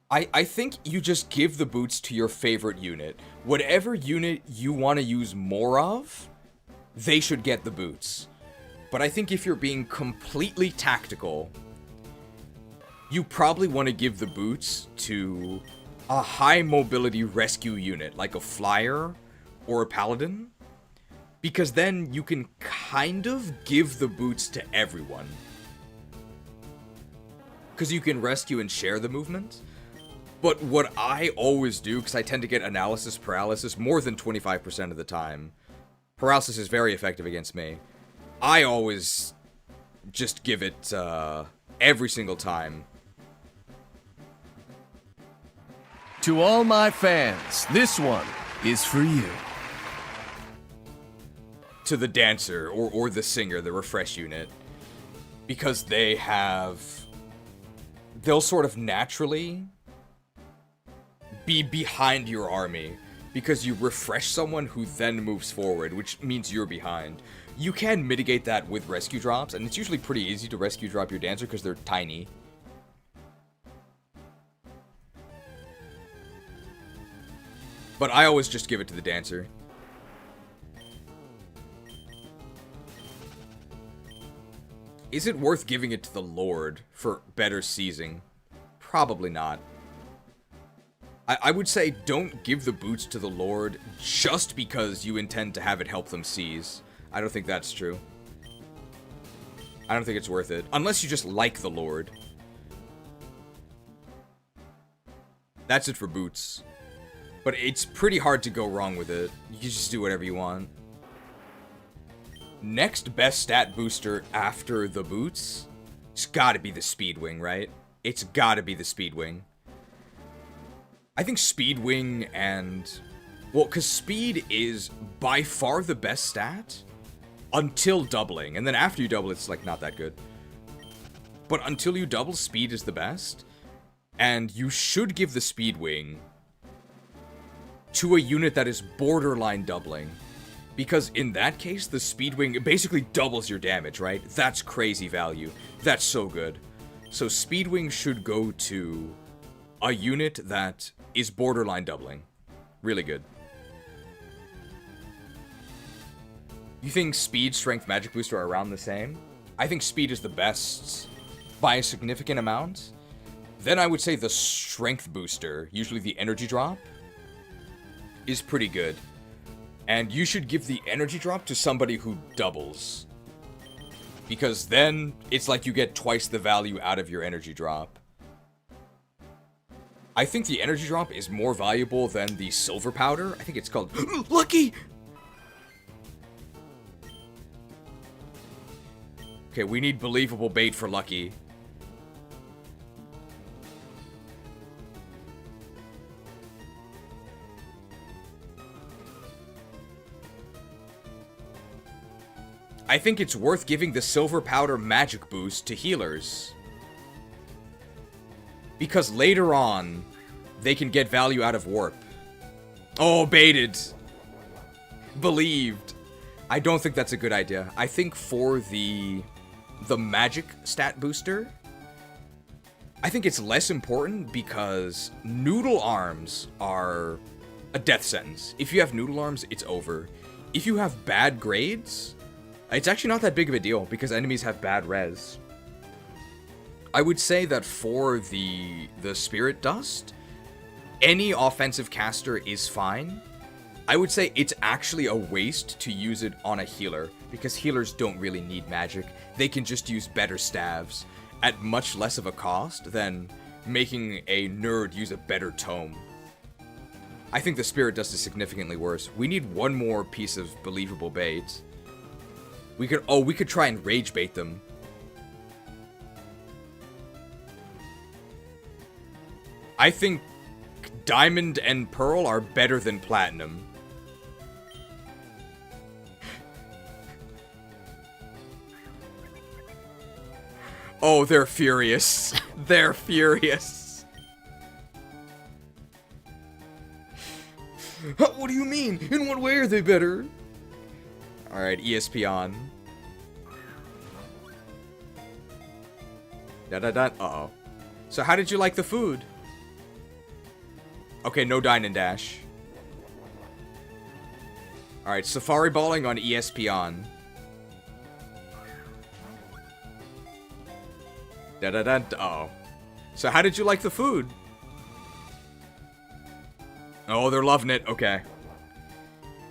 A: I think you just give the boots to your favorite unit. Whatever unit you want to use more of, they should get the boots. But I think if you're being completely tactical, you probably want to give the boots to a high mobility rescue unit, like a flyer or a paladin. Because then you can kind of give the boots to everyone. Because you can rescue and share the movement. But what I always do, because I tend to get analysis paralysis more than 25% of the time. Paralysis is very effective against me. I always just give it every single time.
T: To all my fans, this one is for you.
A: To the dancer or the singer, the refresh unit. Because they have... They'll sort of naturally be behind your army. Because you refresh someone who then moves forward, which means you're behind. You can mitigate that with rescue drops, and it's usually pretty easy to rescue drop your dancer because they're tiny. But I always just give it to the dancer. Is it worth giving it to the Lord for better seizing? Probably not. I would say don't give the boots to the Lord just because you intend to have it help them seize. I don't think that's true. I don't think it's worth it. Unless you just like the Lord. That's it for boots. But it's pretty hard to go wrong with it. You can just do whatever you want. Next best stat booster after the boots? It's gotta be the Speedwing, right? It's gotta be the Speedwing. I think Speedwing and... Well, because Speed is by far the best stat until doubling. And then after you double, it's, like, not that good. But until you double, Speed is the best. And you should give the Speedwing to a unit that is borderline doubling. Because in that case, the Speedwing basically doubles your damage, right? That's crazy value. That's so good. So Speedwing should go to a unit that is borderline doubling. Really good. You think Speed, Strength, Magic Booster are around the same? I think Speed is the best by a significant amount. Then I would say the Strength Booster, usually the Energy Drop, is pretty good. And you should give the energy drop to somebody who doubles. Because then, it's like you get twice the value out of your energy drop. I think the energy drop is more valuable than the silver powder. I think it's called Lucky! Okay, we need believable bait for Lucky. I think it's worth giving the silver powder magic boost to healers. Because later on, they can get value out of warp. Oh, baited. Believed. I don't think that's a good idea. I think for the magic stat booster, I think it's less important because noodle arms are a death sentence. If you have noodle arms, it's over. If you have bad grades, it's actually not that big of a deal because enemies have bad res. I would say that for the Spirit Dust, any offensive caster is fine. I would say it's actually a waste to use it on a healer because healers don't really need magic. They can just use better staves at much less of a cost than making a nerd use a better tome. I think the Spirit Dust is significantly worse. We need one more piece of believable bait. We could try and rage bait them. I think Diamond and Pearl are better than Platinum. Oh, they're furious. They're furious. What do you mean? In what way are they better? Alright, ESP on. Da-da-da. Uh-oh. So how did you like the food? Okay, no dine and dash. Alright, Safari Balling on ESP on. Da-da-da. Uh-oh. So how did you like the food? Oh, they're loving it. Okay.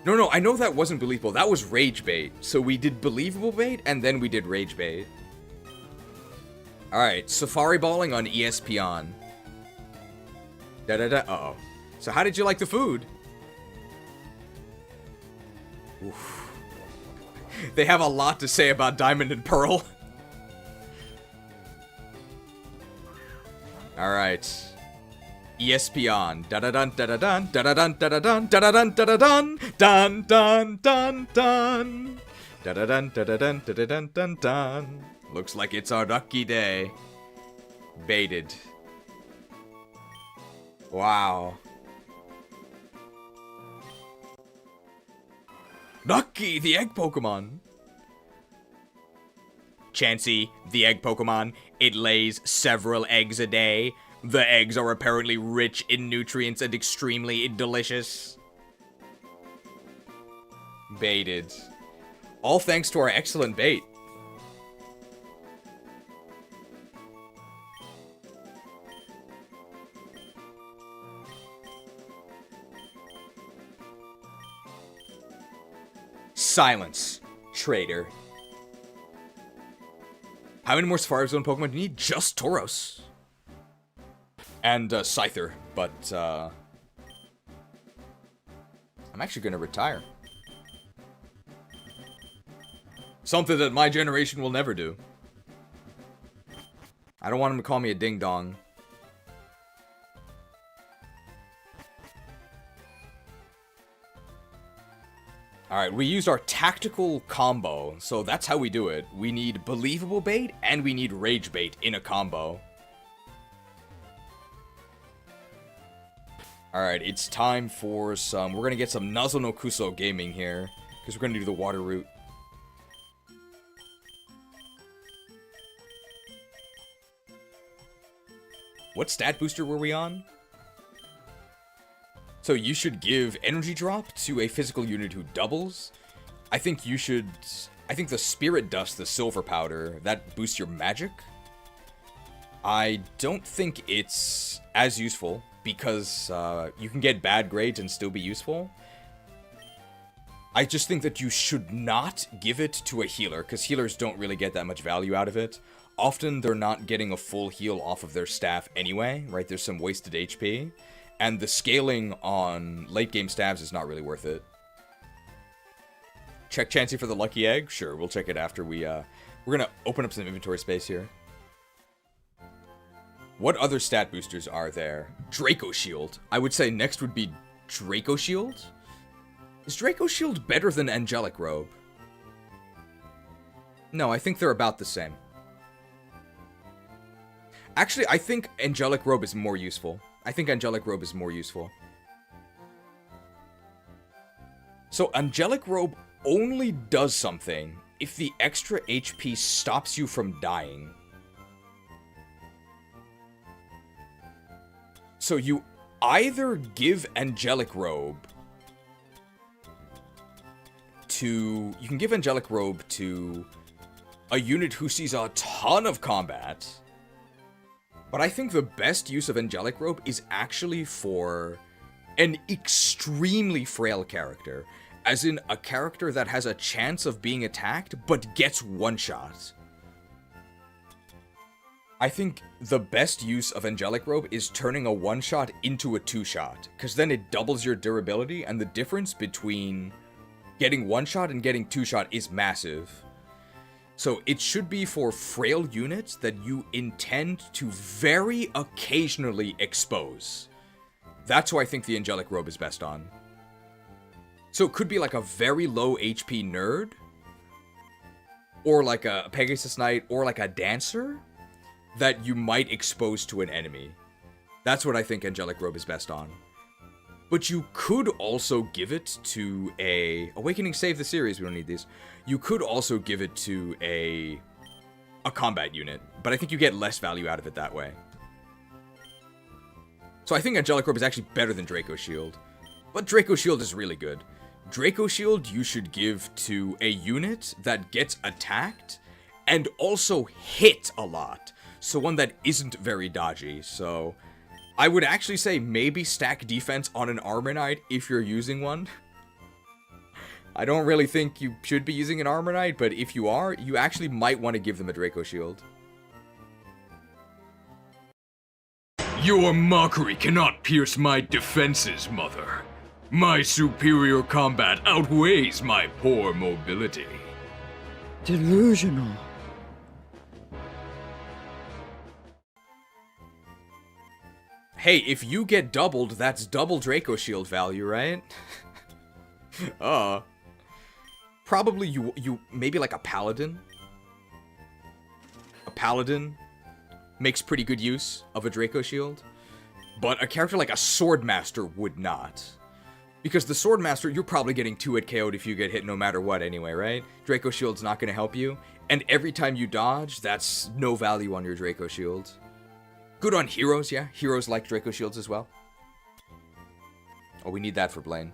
A: No, I know that wasn't believable. That was rage bait. So we did believable bait, and then we did rage bait. Alright, Safari Balling on ESP on. Da-da-da. Uh-oh. So how did you like the food? Oof. They have a lot to say about Diamond and Pearl. Alright. ESP on. Da-da-dun, da-da-dun, da-da-dun, da-da-dun, da-da-dun, da-da-dun, dun, dun, dun, dun. Da-da-dun, da-da-dun, da-da-dun, dun, dun. Looks like it's our lucky day. Baited. Wow. Lucky, the egg Pokemon. Chansey, the egg Pokemon. It lays several eggs a day. The eggs are apparently rich in nutrients and extremely delicious. Baited. All thanks to our excellent bait. Silence, traitor. How many more Safari Zone Pokemon do you need? Just Tauros. And Scyther, but I'm actually gonna retire. Something that my generation will never do. I don't want him to call me a ding-dong. Alright, we used our tactical combo, so that's how we do it. We need believable bait, and we need rage bait in a combo. Alright, it's time for some... We're gonna get some Nazo no Kuso gaming here, because we're gonna do the water route. What stat booster were we on? So you should give energy drop to a physical unit who doubles. I think you should... I think the Spirit Dust, the Silver Powder, that boosts your magic. I don't think it's as useful, because you can get bad grades and still be useful. I just think that you should not give it to a healer, because healers don't really get that much value out of it. Often they're not getting a full heal off of their staff anyway, right? There's some wasted HP, and the scaling on late game staffs is not really worth it. Check Chansey for the lucky egg? Sure, we'll check it after we're gonna open up some inventory space here. What other stat boosters are there? Draco Shield. I would say next would be Draco Shield. Is Draco Shield better than Angelic Robe? No, I think they're about the same. Actually, I think Angelic Robe is more useful. So, Angelic Robe only does something if the extra HP stops you from dying. So you either give Angelic Robe to... You can give Angelic Robe to a unit who sees a ton of combat. But I think the best use of Angelic Robe is actually for an extremely frail character. As in, a character that has a chance of being attacked, but gets one-shot. I think the best use of Angelic Robe is turning a one-shot into a two-shot, because then it doubles your durability, and the difference between getting one-shot and getting two-shot is massive. So it should be for frail units that you intend to very occasionally expose. That's who I think the Angelic Robe is best on. So it could be like a very low HP nerd, or like a Pegasus Knight, or like a Dancer that you might expose to an enemy. That's what I think Angelic Robe is best on. But you could also give it to a... Awakening save the series, we don't need these. You could also give it to a combat unit, but I think you get less value out of it that way. So I think Angelic Robe is actually better than Draco Shield. But Draco Shield is really good. Draco Shield you should give to a unit that gets attacked and also hit a lot. So one that isn't very dodgy. So I would actually say maybe stack defense on an Armor Knight if you're using one. I don't really think you should be using an Armor Knight, but if you are, you actually might want to give them a Draco Shield.
C: Your mockery cannot pierce my defenses, Mother. My superior combat outweighs my poor mobility.
K: Delusional.
A: Hey, if you get doubled, that's double Draco Shield value, right? Probably you maybe like a Paladin. A Paladin makes pretty good use of a Draco Shield. But a character like a Swordmaster would not. Because the Swordmaster, you're probably getting 2-hit KO'd if you get hit no matter what anyway, right? Draco Shield's not going to help you. And every time you dodge, that's no value on your Draco Shield. Good on heroes, yeah. Heroes like Draco Shields as well. Oh, we need that for Blaine.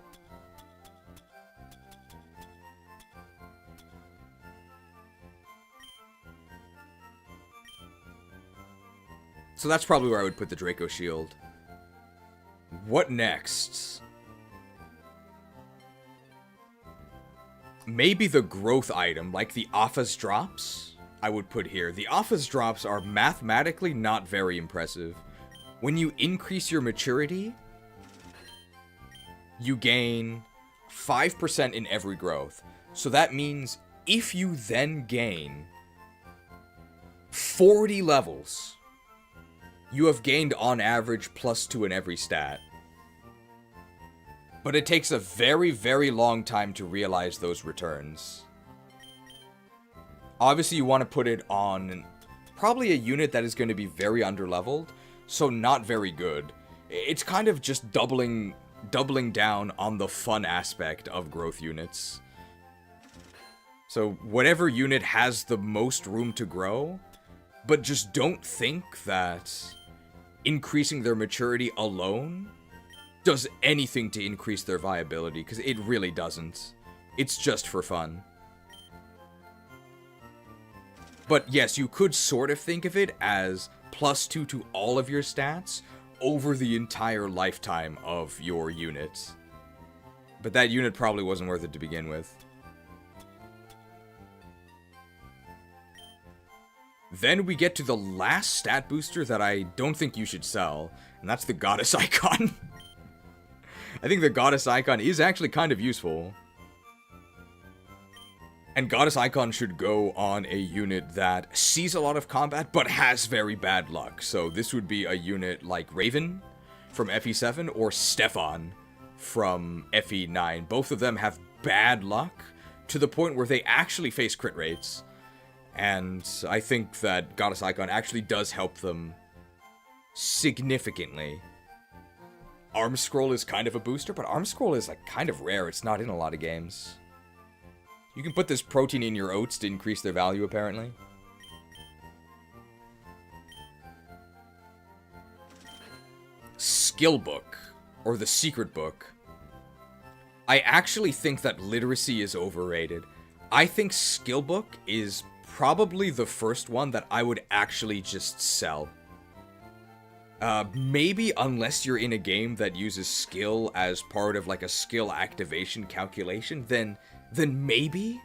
A: So that's probably where I would put the Draco Shield. What next? Maybe the growth item, like the Office Drops, I would put here. The Office Drops are mathematically not very impressive. When you increase your maturity, you gain 5% in every growth. So that means if you then gain 40 levels, you have gained on average +2 in every stat. But it takes a very, very long time to realize those returns. Obviously, you want to put it on probably a unit that is going to be very underleveled, so not very good. It's kind of just doubling down on the fun aspect of growth units. So whatever unit has the most room to grow, but just don't think that increasing their maturity alone does anything to increase their viability, because it really doesn't. It's just for fun. But yes, you could sort of think of it as +2 to all of your stats over the entire lifetime of your unit. But that unit probably wasn't worth it to begin with. Then we get to the last stat booster that I don't think you should sell, and that's the Goddess Icon. I think the Goddess Icon is actually kind of useful. And Goddess Icon should go on a unit that sees a lot of combat, but has very bad luck. So this would be a unit like Raven from FE7 or Stefan from FE9. Both of them have bad luck to the point where they actually face crit rates. And I think that Goddess Icon actually does help them significantly. Arm Scroll is kind of a booster, but Arm Scroll is like kind of rare. It's not in a lot of games. You can put this protein in your oats to increase their value, apparently. Skill Book, or the Secret Book. I actually think that literacy is overrated. I think Skill Book is probably the first one that I would actually just sell. Maybe unless you're in a game that uses skill as part of like a skill activation calculation, then maybe.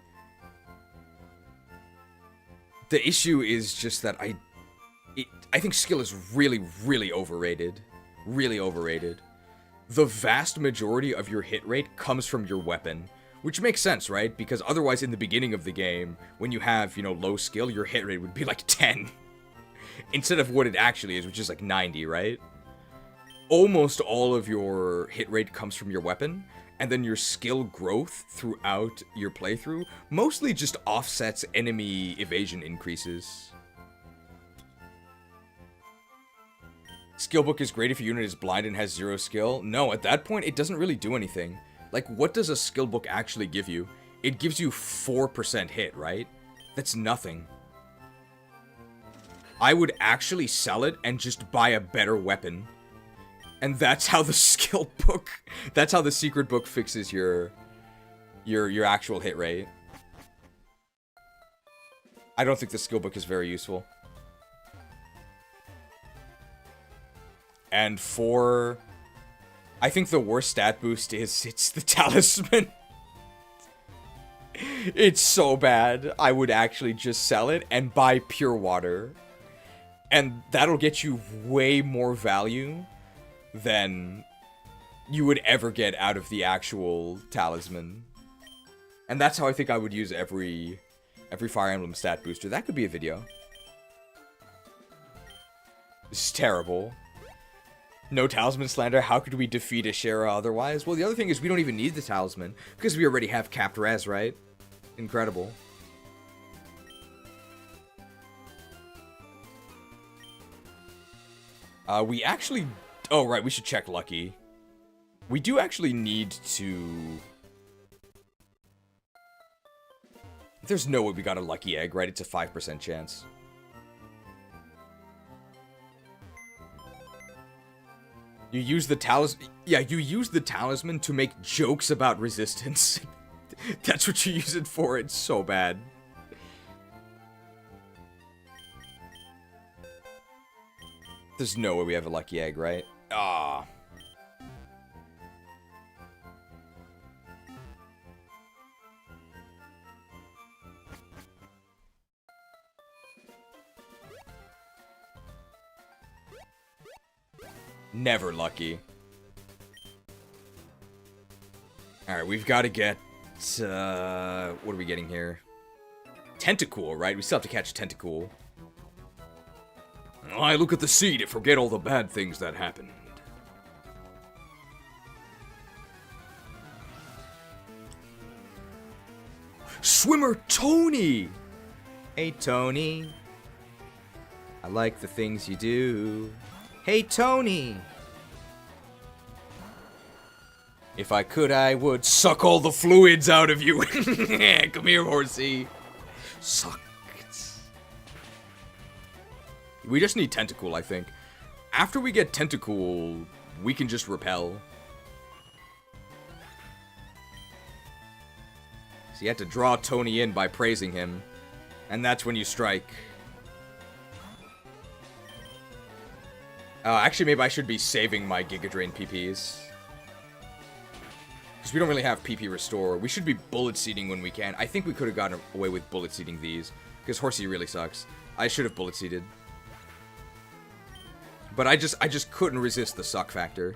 A: The issue is just that I think skill is really, really overrated. Really overrated. The vast majority of your hit rate comes from your weapon. Which makes sense, right? Because otherwise in the beginning of the game, when you have, you know, low skill, your hit rate would be like 10. Instead of what it actually is, which is like 90, right? Almost all of your hit rate comes from your weapon, and then your skill growth throughout your playthrough mostly just offsets enemy evasion increases. Skill Book is great if your unit is blind and has 0 skill. No, at that point, it doesn't really do anything. Like, what does a skill book actually give you? It gives you 4% hit, right? That's nothing. I would actually sell it and just buy a better weapon. And that's how the skill book... That's how the secret book fixes your actual hit rate. I don't think the skill book is very useful. And for... I think the worst stat boost is, it's the talisman. It's so bad. I would actually just sell it and buy pure water. And that'll get you way more value than you would ever get out of the actual talisman. And that's how I think I would use every Fire Emblem stat booster. That could be a video. This is terrible. No talisman slander, how could we defeat Ashera otherwise? Well, the other thing is we don't even need the talisman, because we already have capped res, right? Incredible. We actually... Oh, right, we should check Lucky. We do actually need to... There's no way we got a Lucky Egg, right? It's a 5% chance. You use the talisman... Yeah, you use the talisman to make jokes about resistance. That's what you use it for. It's so bad. There's no way we have a Lucky Egg, right? Ah. Never lucky. Alright, we've got to get... what are we getting here? Tentacool, right? We still have to catch Tentacool.
C: I look at the sea to forget all the bad things that happened.
A: Swimmer Tony! Hey, Tony. I like the things you do. Hey, Tony! If I could, I would suck all the fluids out of you. Come here, horsey. Suck it. We just need Tentacool, I think. After we get Tentacool, we can just repel. So you have to draw Tony in by praising him. And that's when you strike. Actually, maybe I should be saving my Giga Drain PPs. Because we don't really have PP Restore. We should be bullet seeding when we can. I think we could have gotten away with bullet seeding these. Because Horsey really sucks. I should have bullet seeded. But I just couldn't resist the suck factor.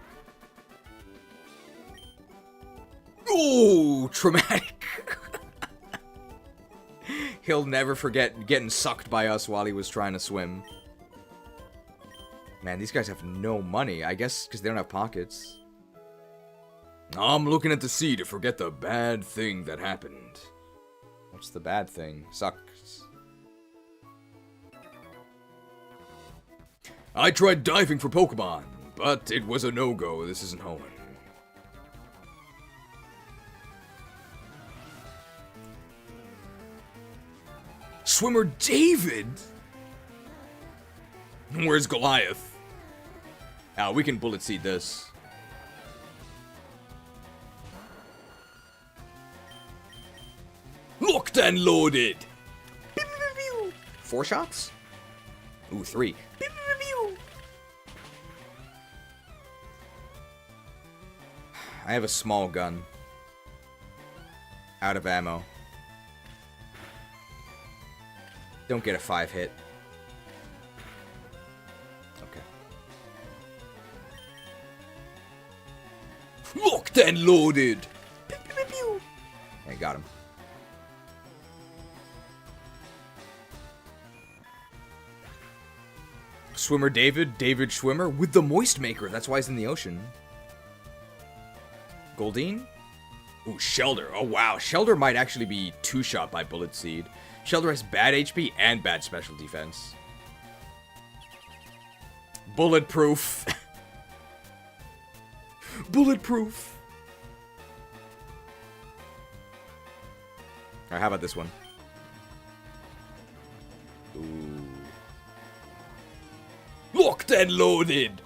A: Ooh, traumatic. He'll never forget getting sucked by us while he was trying to swim. Man, these guys have no money. I guess because they don't have pockets. I'm looking at the sea to forget the bad thing that happened. What's the bad thing? Sucks. I tried diving for Pokemon, but it was a no-go. This isn't home. Swimmer David? Where's Goliath? Ah, we can bullet seed this. Locked and loaded! 4 shots? Ooh, 3. I have a small gun. Out of ammo. Don't get a 5 hit. Okay. Locked and loaded! I got him. Swimmer David, David Schwimmer, with the Moist Maker. That's why he's in the ocean. Goldeen? Ooh, Shelder. Oh, wow. Shelder might actually be 2-shot by Bullet Seed. Shelder has bad HP and bad special defense. Bulletproof. Bulletproof. Alright, how about this one? Ooh. Locked and loaded!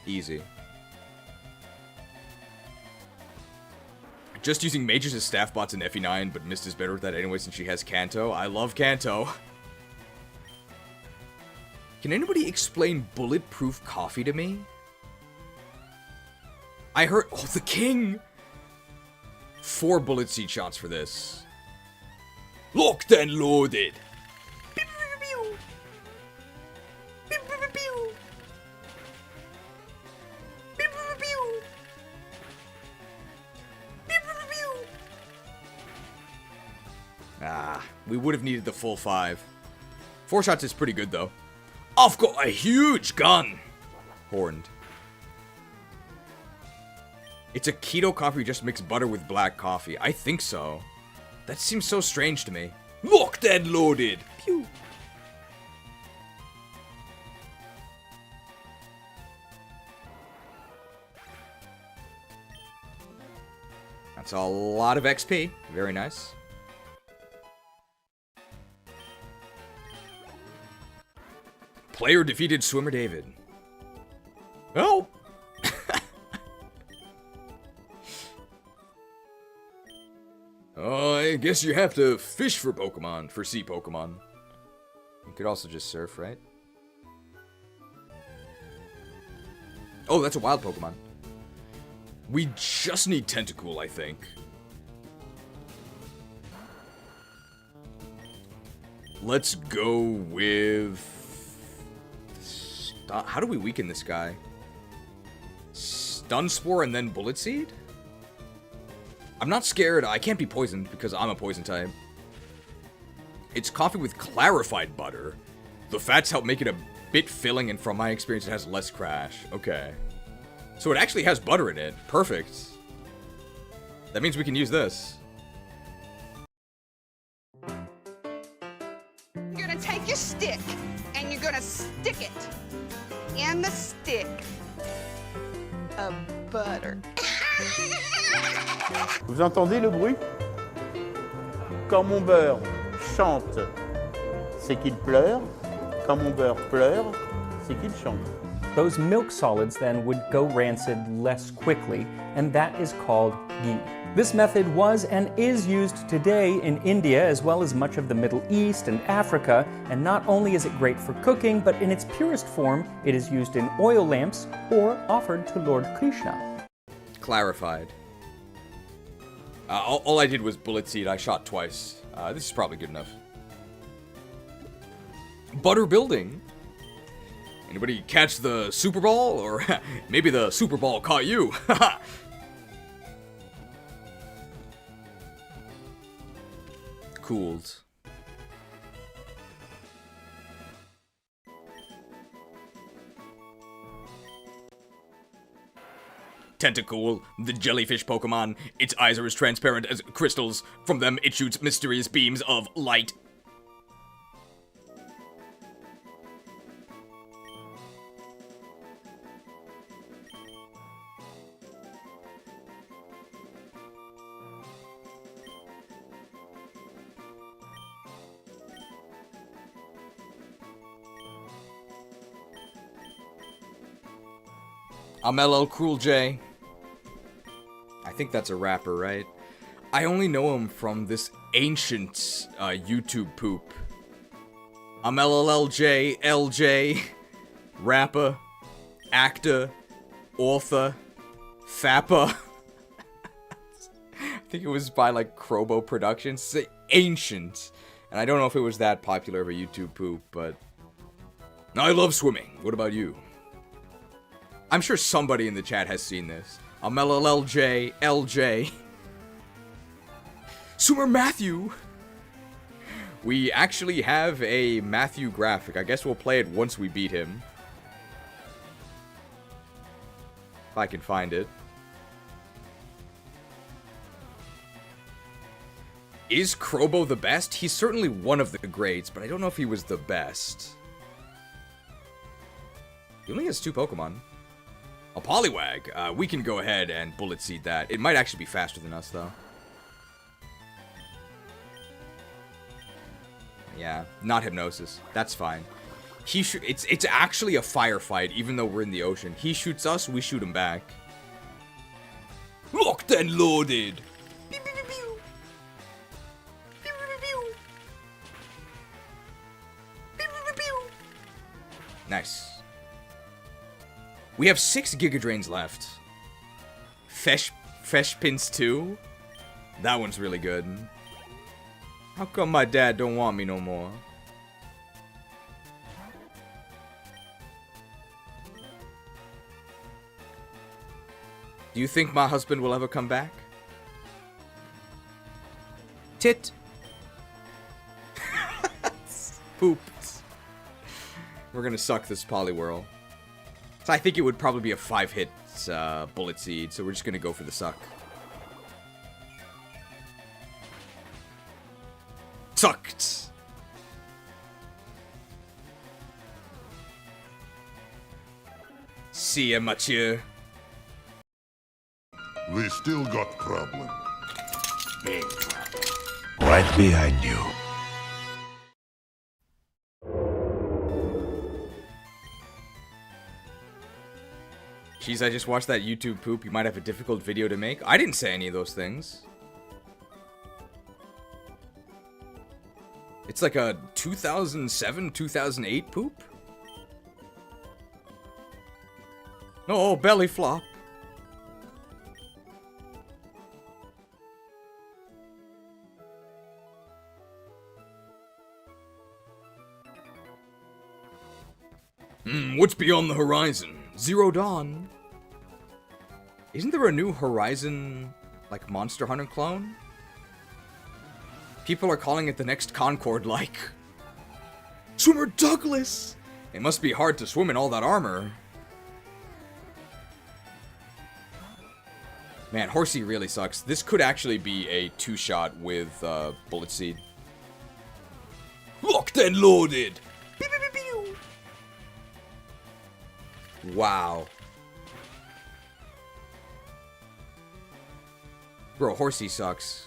A: Easy. Just using mages as staff bots in FE9, but Mist is better with that anyway since she has Kanto. I love Kanto. Can anybody explain bulletproof coffee to me? I heard... Oh, the king! 4 bullet seed shots for this. Locked and loaded! Ah, we would have needed the full 5. 4 shots is pretty good, though. I've got a huge gun! Horned. It's a keto coffee, just mix butter with black coffee. I think so. That seems so strange to me. Locked and loaded! Pew! That's a lot of XP. Very nice. Player defeated Swimmer David. Oh! Oh, I guess you have to fish for Pokemon, for sea Pokemon. You could also just surf, right? Oh, that's a wild Pokemon. We just need Tentacool, I think. Let's go with... How do we weaken this guy? Stun Spore and then Bullet Seed? I'm not scared. I can't be poisoned because I'm a poison type. It's coffee with clarified butter. The fats help make it a bit filling, and from my experience, it has less crash. Okay. So it actually has butter in it. Perfect. That means we can use this.
H: You're gonna take your stick, and you're gonna stick it in the stick of butter.
L: Vous entendez le bruit? Quand mon beurre chante, c'est qu'il pleure. Quand mon beurre pleure, c'est qu'il chante.
M: those milk solids then would go rancid less quickly, and that is called ghee. This method was and is used today in India as well as much of the Middle East and Africa, and not only is it great for cooking, but in its purest form, it is used in oil lamps or offered to Lord Krishna.
A: Clarified. All I did was bullet seed. I shot twice. This is probably good enough. Butter building. Anybody catch the Super Ball? Or maybe the Super Ball caught you. Cooled. Tentacool, the jellyfish Pokemon. Its eyes are as transparent as crystals. From them, it shoots mysterious beams of light. I'm LL Cool J. I think that's a rapper, right? I only know him from this ancient YouTube poop. I'm LLLJ, LJ, rapper, actor, author, fapper. I think it was by like Crobo Productions. It's ancient. And I don't know if it was that popular of a YouTube poop, but I love swimming. What about you? I'm sure somebody in the chat has seen this. I'm LLLJ, LJ. Swimmer Matthew! We actually have a Matthew graphic. I guess we'll play it once we beat him. If I can find it. Is Crobo the best? He's certainly one of the greats, but I don't know if he was the best. He only has 2 Pokemon. A Poliwag. We can go ahead and bullet seed that. It might actually be faster than us, though. Yeah, not Hypnosis. That's fine. It's actually a firefight, even though we're in the ocean. He shoots us, we shoot him back. Locked and loaded. Nice. We have 6 Giga Drains left. Feshpins 2? That one's really good. How come my dad don't want me no more? Do you think my husband will ever come back? Tit. Pooped. We're gonna suck this Poliwhirl. So I think it would probably be a 5-hit bullet seed, so we're just gonna go for the suck. Sucked! See ya, Mathieu.
N: We still got problem. Big problem.
I: Right behind you.
A: Jeez, I just watched that YouTube poop. You might have a difficult video to make. I didn't say any of those things. It's like a 2007, 2008 poop? Oh, belly flop. What's beyond the horizon? Zero Dawn. Isn't there a new Horizon, like, Monster Hunter clone? People are calling it the next Concord-like. Swimmer Douglas! It must be hard to swim in all that armor. Man, Horsey really sucks. This could actually be a 2-shot with Bullet Seed. Locked and loaded! Pew, pew, pew, pew. Wow. Bro, Horsey sucks.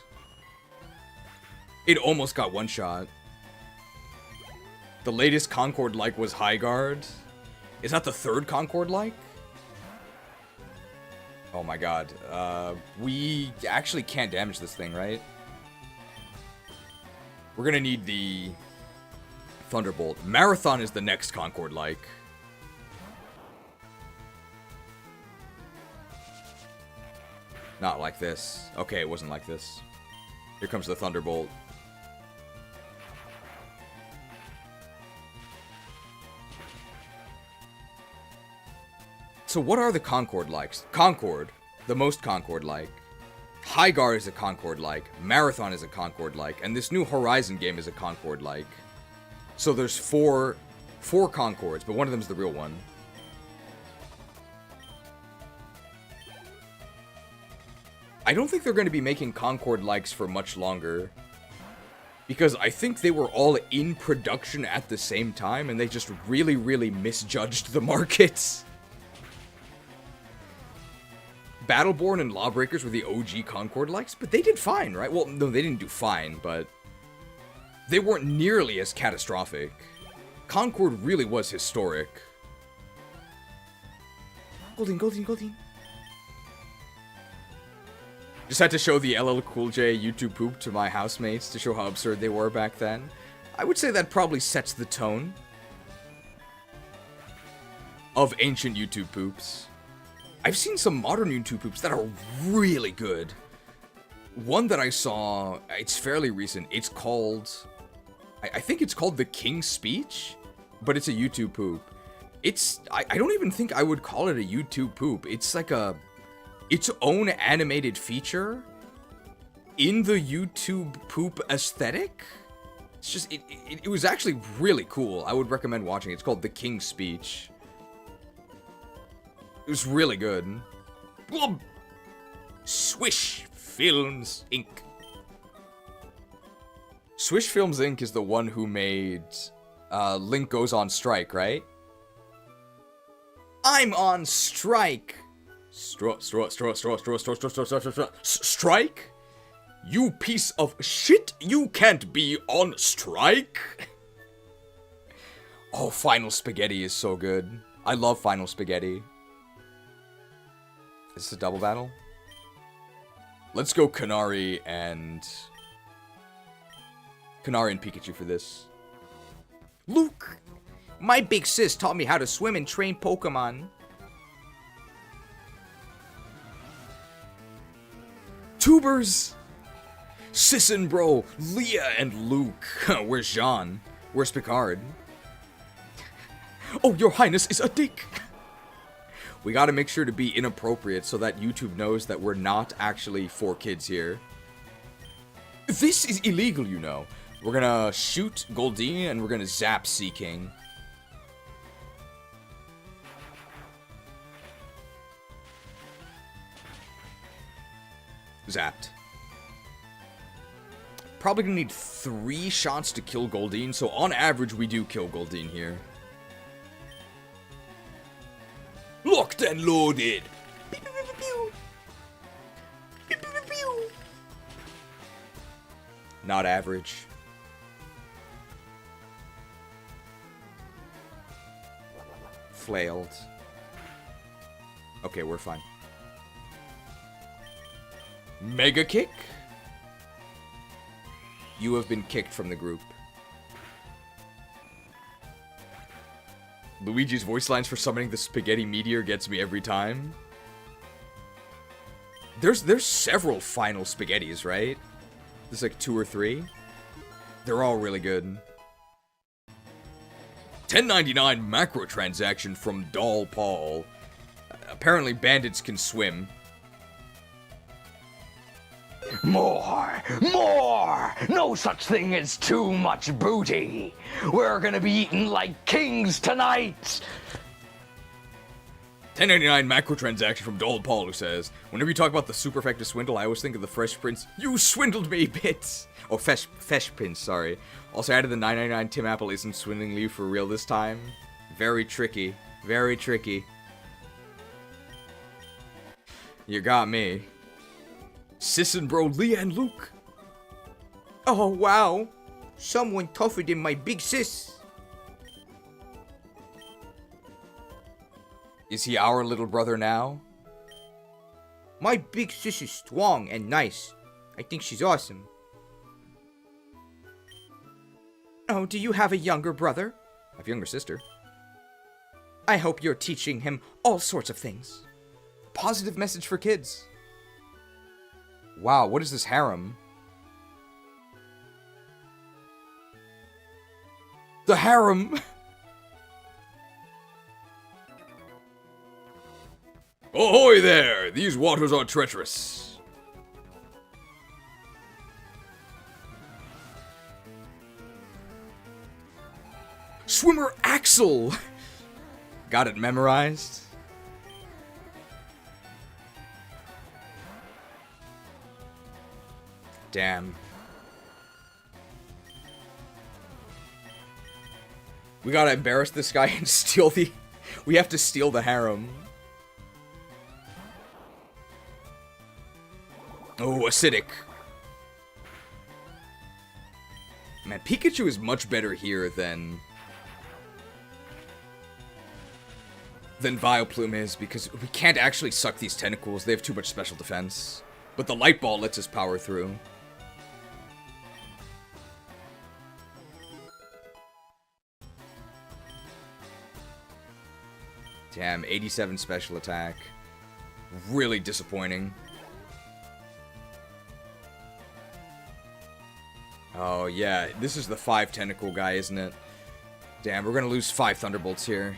A: It almost got 1-shot. The latest Concord-like was High Guard. Is that the third Concord-like? Oh my god. We actually can't damage this thing, right? We're gonna need the Thunderbolt. Marathon is the next Concord-like. Not like this. Okay, it wasn't like this. Here comes the Thunderbolt. So what are the Concord-likes? Concord, the most Concord-like. High Guard is a Concord-like. Marathon is a Concord-like. And this new Horizon game is a Concord-like. So there's four Concords, but one of them's the real one. I don't think they're going to be making Concord-likes for much longer. Because I think they were all in production at the same time, and they just really, really misjudged the markets. Battleborn and Lawbreakers were the OG Concord-likes, but they did fine, right? Well, no, they didn't do fine, but they weren't nearly as catastrophic. Concord really was historic. Goldeen. Just had to show the LL Cool J YouTube poop to my housemates to show how absurd they were back then. I would say that probably sets the tone of ancient YouTube poops. I've seen some modern YouTube poops that are really good. One that I saw, it's fairly recent. It's called, I think it's called The King's Speech, but it's a YouTube poop. I don't even think I would call it a YouTube poop. It's like its own animated feature in the YouTube poop aesthetic. It's just, it was actually really cool. I would recommend watching it. It's called The King's Speech. It was really good. Glub. Swish Films Inc. Swish Films Inc. is the one who made Link Goes on Strike, right? I'm on strike. Strike? You piece of shit, you can't be on strike. Oh, Final Spaghetti is so good. I love Final Spaghetti. Is this a double battle? Let's go Kanari and Pikachu for this. Luke! My big sis taught me how to swim and train Pokemon. Tubers! Sissin bro, Leah and Luke. Where's Jean? Where's Picard? Oh, your highness is a dick! We gotta make sure to be inappropriate so that YouTube knows that we're not actually for kids here. This is illegal, you know. We're gonna shoot Goldeen and we're gonna zap Sea King. Zapped. Probably gonna need 3 shots to kill Goldeen, so on average we do kill Goldeen here. Locked and loaded! Pew, pew, pew, pew. Pew, pew, pew, pew. Not average. Flailed. Okay, we're fine. Mega kick? You have been kicked from the group. Luigi's voice lines for summoning the spaghetti meteor gets me every time. There's several final spaghettis, right? There's like 2 or 3. They're all really good. 10.99 macro transaction from Doll Paul. Apparently bandits can swim.
D: More! More! No such thing as too much booty! We're gonna be eating like kings tonight!
A: 10.99 macro transaction from Doll Paul who says, whenever you talk about the super effective swindle, I always think of the Fresh Prince. You swindled me, bits! Oh, Fesh Prince, sorry. Also added the 9.99 Tim Apple isn't swindling you for real this time. Very tricky. Very tricky. You got me. Sissin bro, Leah and Luke. Oh, wow. Someone tougher than my big sis. Is he our little brother now?
J: My big sis is strong and nice. I think she's awesome. Oh, do you have a younger brother?
A: I have a younger sister.
J: I hope you're teaching him all sorts of things.
A: Positive message for kids. Wow, what is this harem? The harem!
C: Ahoy there! These waters are treacherous.
A: Swimmer Axel! Got it memorized? Damn. We gotta embarrass this guy and steal the... We have to steal the harem. Oh, acidic. Man, Pikachu is much better here than Vileplume is, because we can't actually suck these tentacles. They have too much special defense. But the Light Ball lets us power through. Damn, 87 special attack. Really disappointing. Oh, yeah, this is the 5 tentacle guy, isn't it? Damn, we're gonna lose 5 Thunderbolts here.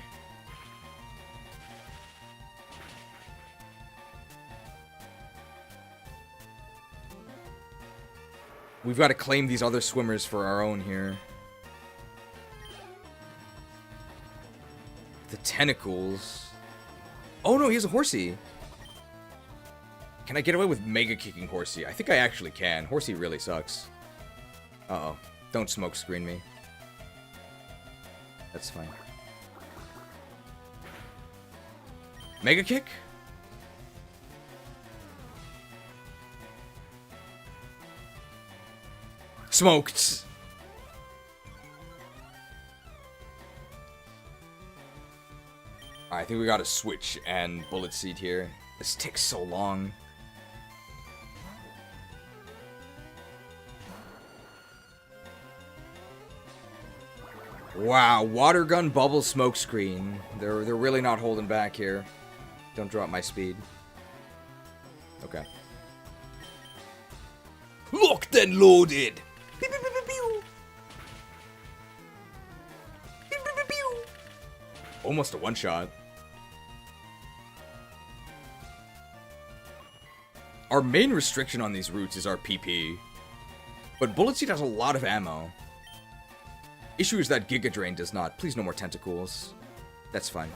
A: We've got to claim these other swimmers for our own here. The tentacles. Oh no, he has a Horsey. Can I get away with Mega Kicking Horsey? I think I actually can. Horsey really sucks. Uh-oh. Don't smoke screen me. That's fine. Mega Kick? Smoked. I think we gotta switch and Bullet Seed here. This takes so long. Wow, Water Gun, Bubble, Smoke Screen. They're really not holding back here. Don't drop my speed. Okay.
C: Locked and loaded!
A: Almost a one-shot. Our main restriction on these routes is our PP. But Bullet Seed has a lot of ammo. Issue is that Giga Drain does not. Please no more tentacles. That's fine.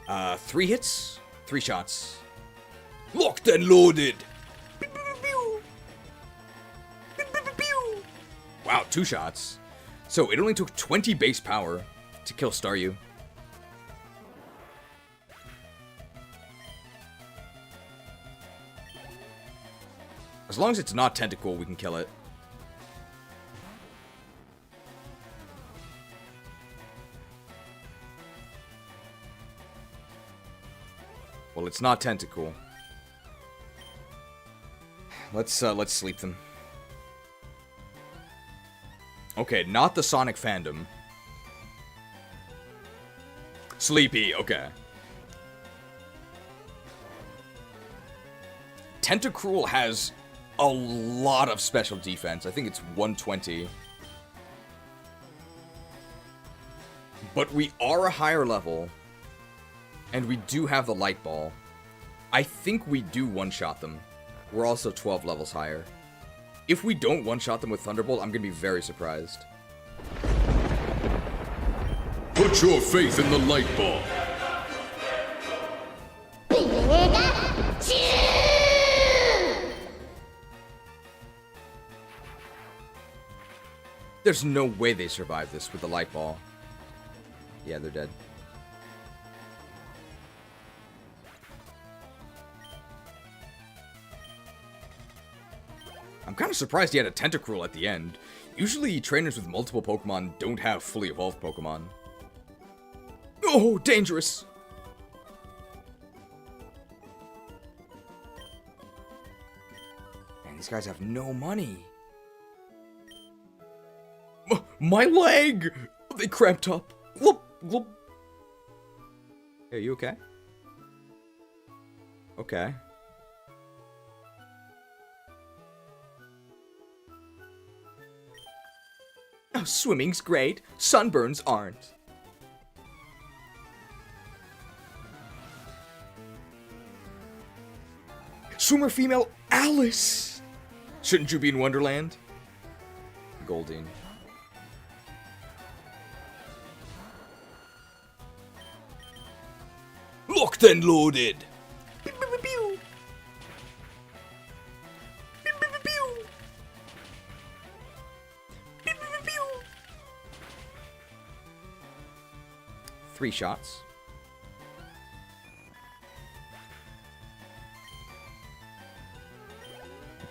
A: 3 hits, 3 shots.
C: Locked and loaded!
A: Wow, 2 shots. So it only took 20 base power to kill Staryu. As long as it's not Tentacle, we can kill it. Well, it's not Tentacle. Let's sleep them. Okay, not the Sonic fandom. Sleepy, okay. Tentacruel has a lot of special defense. I think it's 120. But we are a higher level. And we do have the Light Ball. I think we do one-shot them. We're also 12 levels higher. If we don't one-shot them with Thunderbolt, I'm going to be very surprised.
Q: Put your faith in the Light Ball.
A: There's no way they survive this with the Light Ball. Yeah, they're dead. I'm kind of surprised he had a Tentacruel at the end. Usually, trainers with multiple Pokemon don't have fully evolved Pokemon. Oh, dangerous! these guys have no money. My leg! They cramped up. Glop, glop. Hey, are you okay? Okay. Oh, swimming's great. Sunburns aren't. Swimmer female Alice! Shouldn't you be in Wonderland? Goldine. Locked and loaded! Pew, pew, pew, pew. Pew, pew, pew, pew. Pew, pew, pew, pew. 3 shots.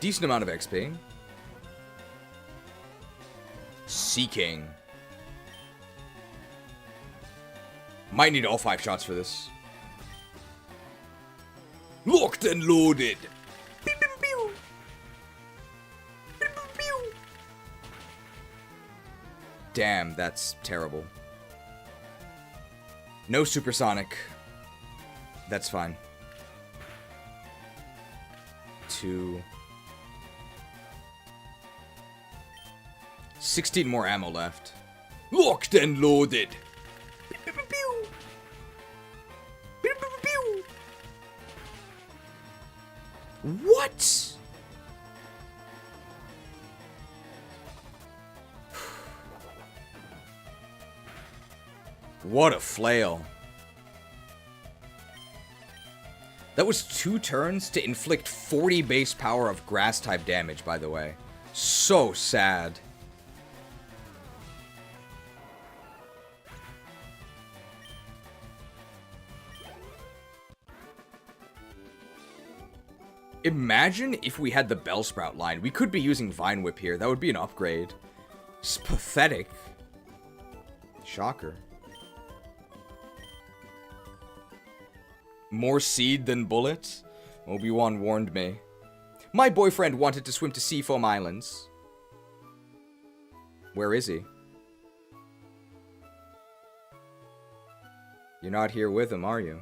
A: Decent amount of XP. Seeking. Might need all 5 shots for this. Locked and loaded. Pew, pew, pew. Pew, pew, pew. Damn, that's terrible. No supersonic. That's fine. 2. 16 more ammo left. Locked and loaded. Pew, pew, pew, pew. Pew, pew, pew, pew. What? What a flail. That was 2 turns to inflict 40 base power of grass type damage, by the way. So sad. Imagine if we had the Bellsprout line. We could be using Vine Whip here. That would be an upgrade. It's pathetic. Shocker. More seed than bullets? Obi-Wan warned me. My boyfriend wanted to swim to Seafoam Islands. Where is he? You're not here with him, are you?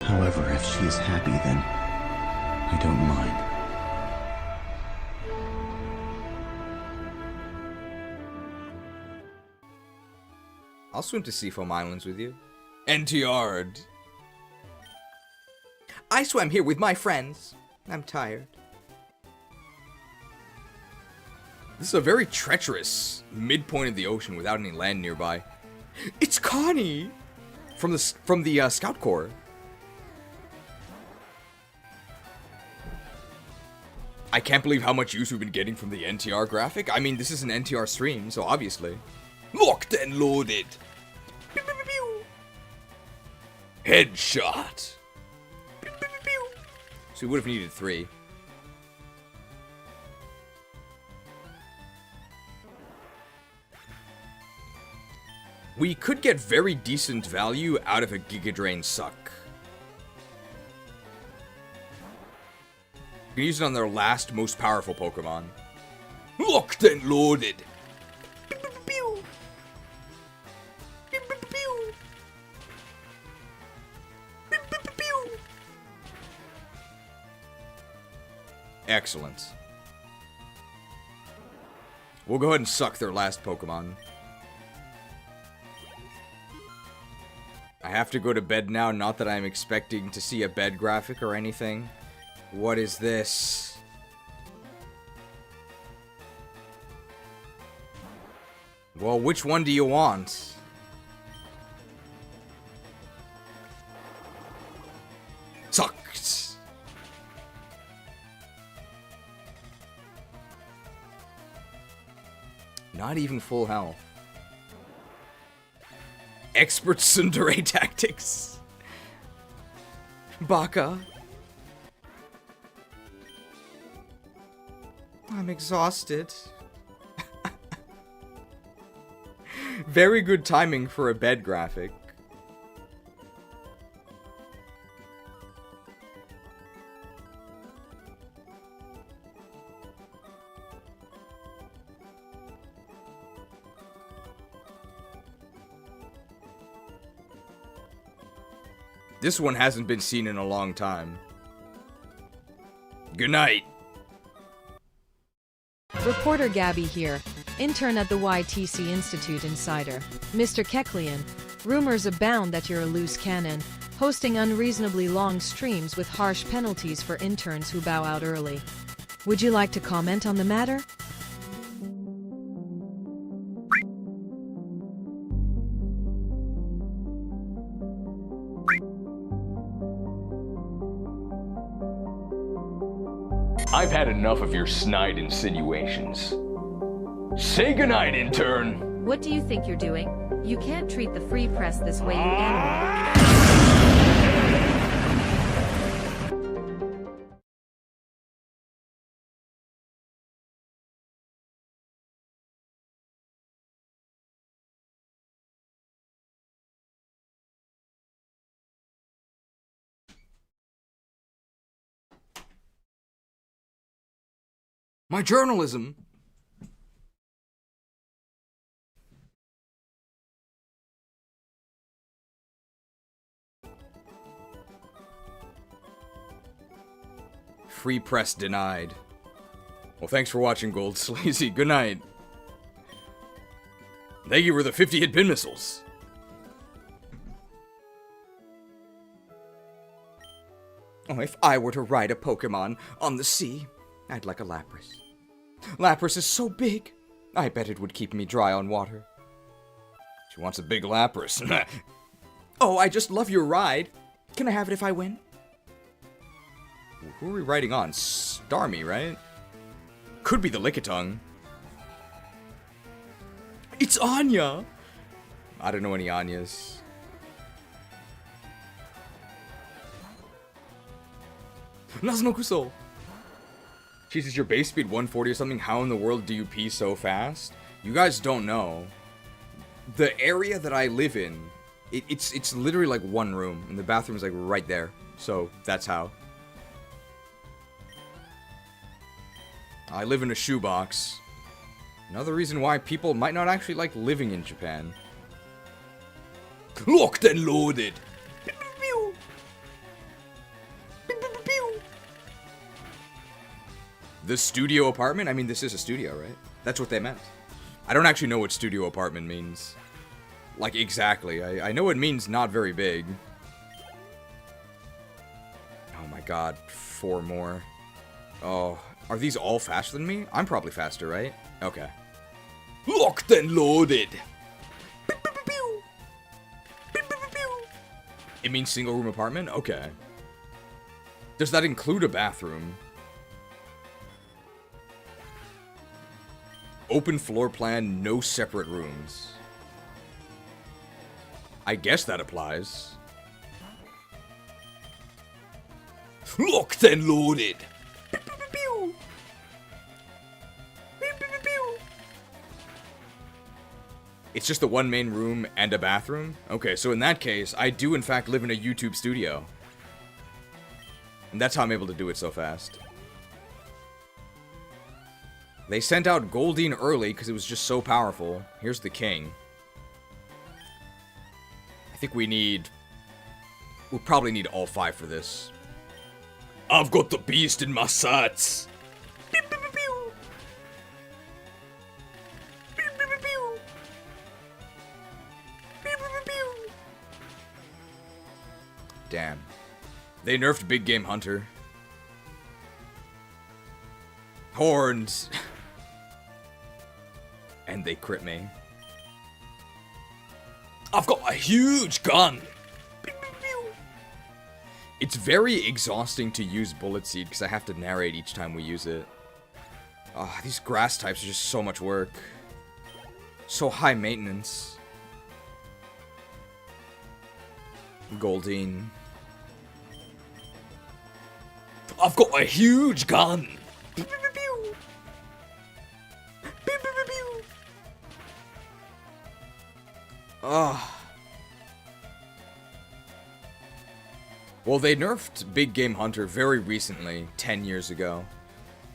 B: However, if she's happy, then I don't mind.
A: I'll swim to Seafoam Islands with you. NTR'd. I swam here with my friends. I'm tired. This is a very treacherous midpoint of the ocean without any land nearby. It's Connie! From the Scout Corps. I can't believe how much use we've been getting from the NTR graphic. I mean, this is an NTR stream, so obviously. Locked and loaded. Pew, pew, pew, pew. Headshot. Pew, pew, pew, pew. So we would have needed 3. We could get very decent value out of a Giga Drain Suck. We can use it on their last, most powerful Pokemon. Locked and loaded. Pew, pew, pew, pew. Pew, pew, pew, pew. Pew, pew, pew, pew. Excellent. We'll go ahead and suck their last Pokemon. I have to go to bed now, not that I'm expecting to see a bed graphic or anything. What is this? Well, which one do you want? Sucked. Not even full health. Expert tsundere tactics. Baka. I'm exhausted. Very good timing for a bed graphic. This one hasn't been seen in a long time. Good night.
R: Reporter Gabby here, intern at the YTC Institute Insider. Mr. Keklian, rumors abound that you're a loose cannon, hosting unreasonably long streams with harsh penalties for interns who bow out early. Would you like to comment on the matter?
D: I've had enough of your snide insinuations. Say goodnight, intern!
R: What do you think you're doing? You can't treat the free press this way, you animal.
A: My journalism. Free press denied. Well, thanks for watching, Gold Sleazy. Good night. Thank you for the 50 hit pin missiles. Oh, if I were to ride a Pokemon on the sea, I'd like a Lapras. Lapras is so big, I bet it would keep me dry on water. She wants a big Lapras. Oh, I just love your ride. Can I have it if I win? Who are we riding on? Starmie, right? Could be the Lickitung. It's Anya! I don't know any Anyas. Nazunokuso! Jeez, is your base speed 140 or something? How in the world do you pee so fast? You guys don't know. The area that I live in, it's literally like one room, and the bathroom is like right there. So, that's how. I live in a shoebox. Another reason why people might not actually like living in Japan. Locked and loaded! The studio apartment? I mean, this is a studio, right? That's what they meant. I don't actually know what studio apartment means. Like, exactly. I know it means not very big. Oh my god, 4 more. Oh, are these all faster than me? I'm probably faster, right? Okay. Locked and loaded! It means single room apartment? Okay. Does that include a bathroom? Open floor plan, no separate rooms. I guess that applies. Locked and loaded! It's just the one main room and a bathroom? Okay, so in that case, I do in fact live in a YouTube studio. And that's how I'm able to do it so fast. They sent out Goldeen early because it was just so powerful. Here's the king. I think we'll probably need all 5 for this. I've got the beast in my sights. Damn. They nerfed Big Game Hunter. Horns. And they crit me. I've got a huge gun. It's very exhausting to use Bullet Seed because I have to narrate each time we use it. Oh, these grass types are just so much work. So high maintenance. Goldine. I've got a huge gun! Pew, pew, pew, pew. Pew, pew, pew, pew. Well, they nerfed Big Game Hunter very recently, 10 years ago.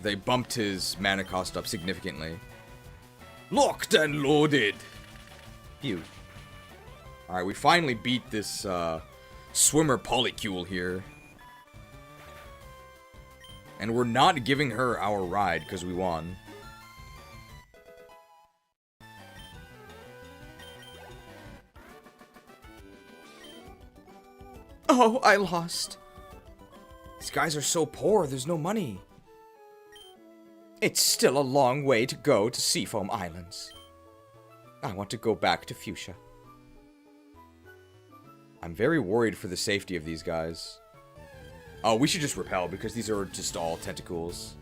A: They bumped his mana cost up significantly. Locked and loaded! Phew. Alright, we finally beat this, swimmer polycule here. And we're not giving her our ride, because we won. Oh, I lost. These guys are so poor, there's no money. It's still a long way to go to Seafoam Islands. I want to go back to Fuchsia. I'm very worried for the safety of these guys. Oh, we should just repel, because these are just all tentacles.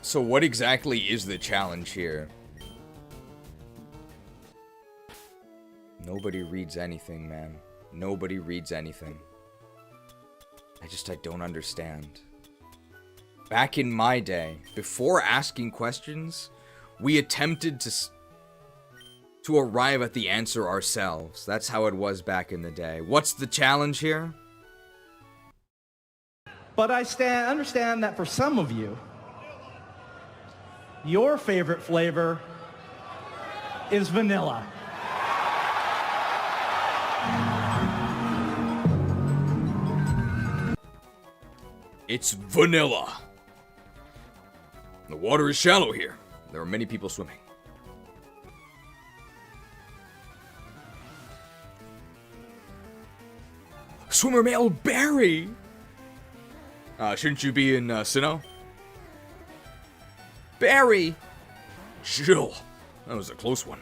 A: So what exactly is the challenge here? Nobody reads anything, man. Nobody reads anything. I don't understand. Back in my day, before asking questions, we attempted to arrive at the answer ourselves. That's how it was back in the day. What's the challenge here?
S: But I understand that for some of you, your favorite flavor is vanilla.
C: It's vanilla. The water is shallow here. There are many people swimming. Swimmer male Barry! Shouldn't you be in, Sinnoh?
A: Barry!
C: Chill. That was a close one.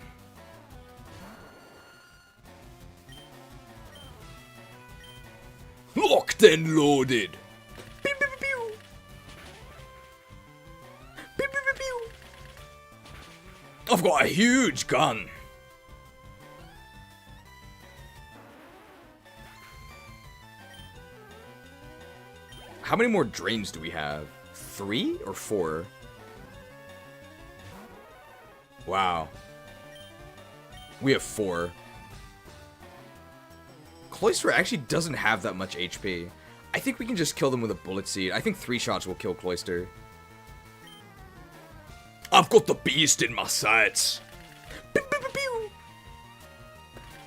C: Locked and loaded!
A: Pew, pew, pew, pew. Pew, pew, pew, pew.
C: I've got a huge gun!
A: How many more drains do we have? 3 or 4? Wow. We have 4. Cloyster actually doesn't have that much HP. I think we can just kill them with a bullet seed. I think 3 shots will kill Cloyster.
C: I've got the beast in my sights.
A: Pew, pew, pew, pew.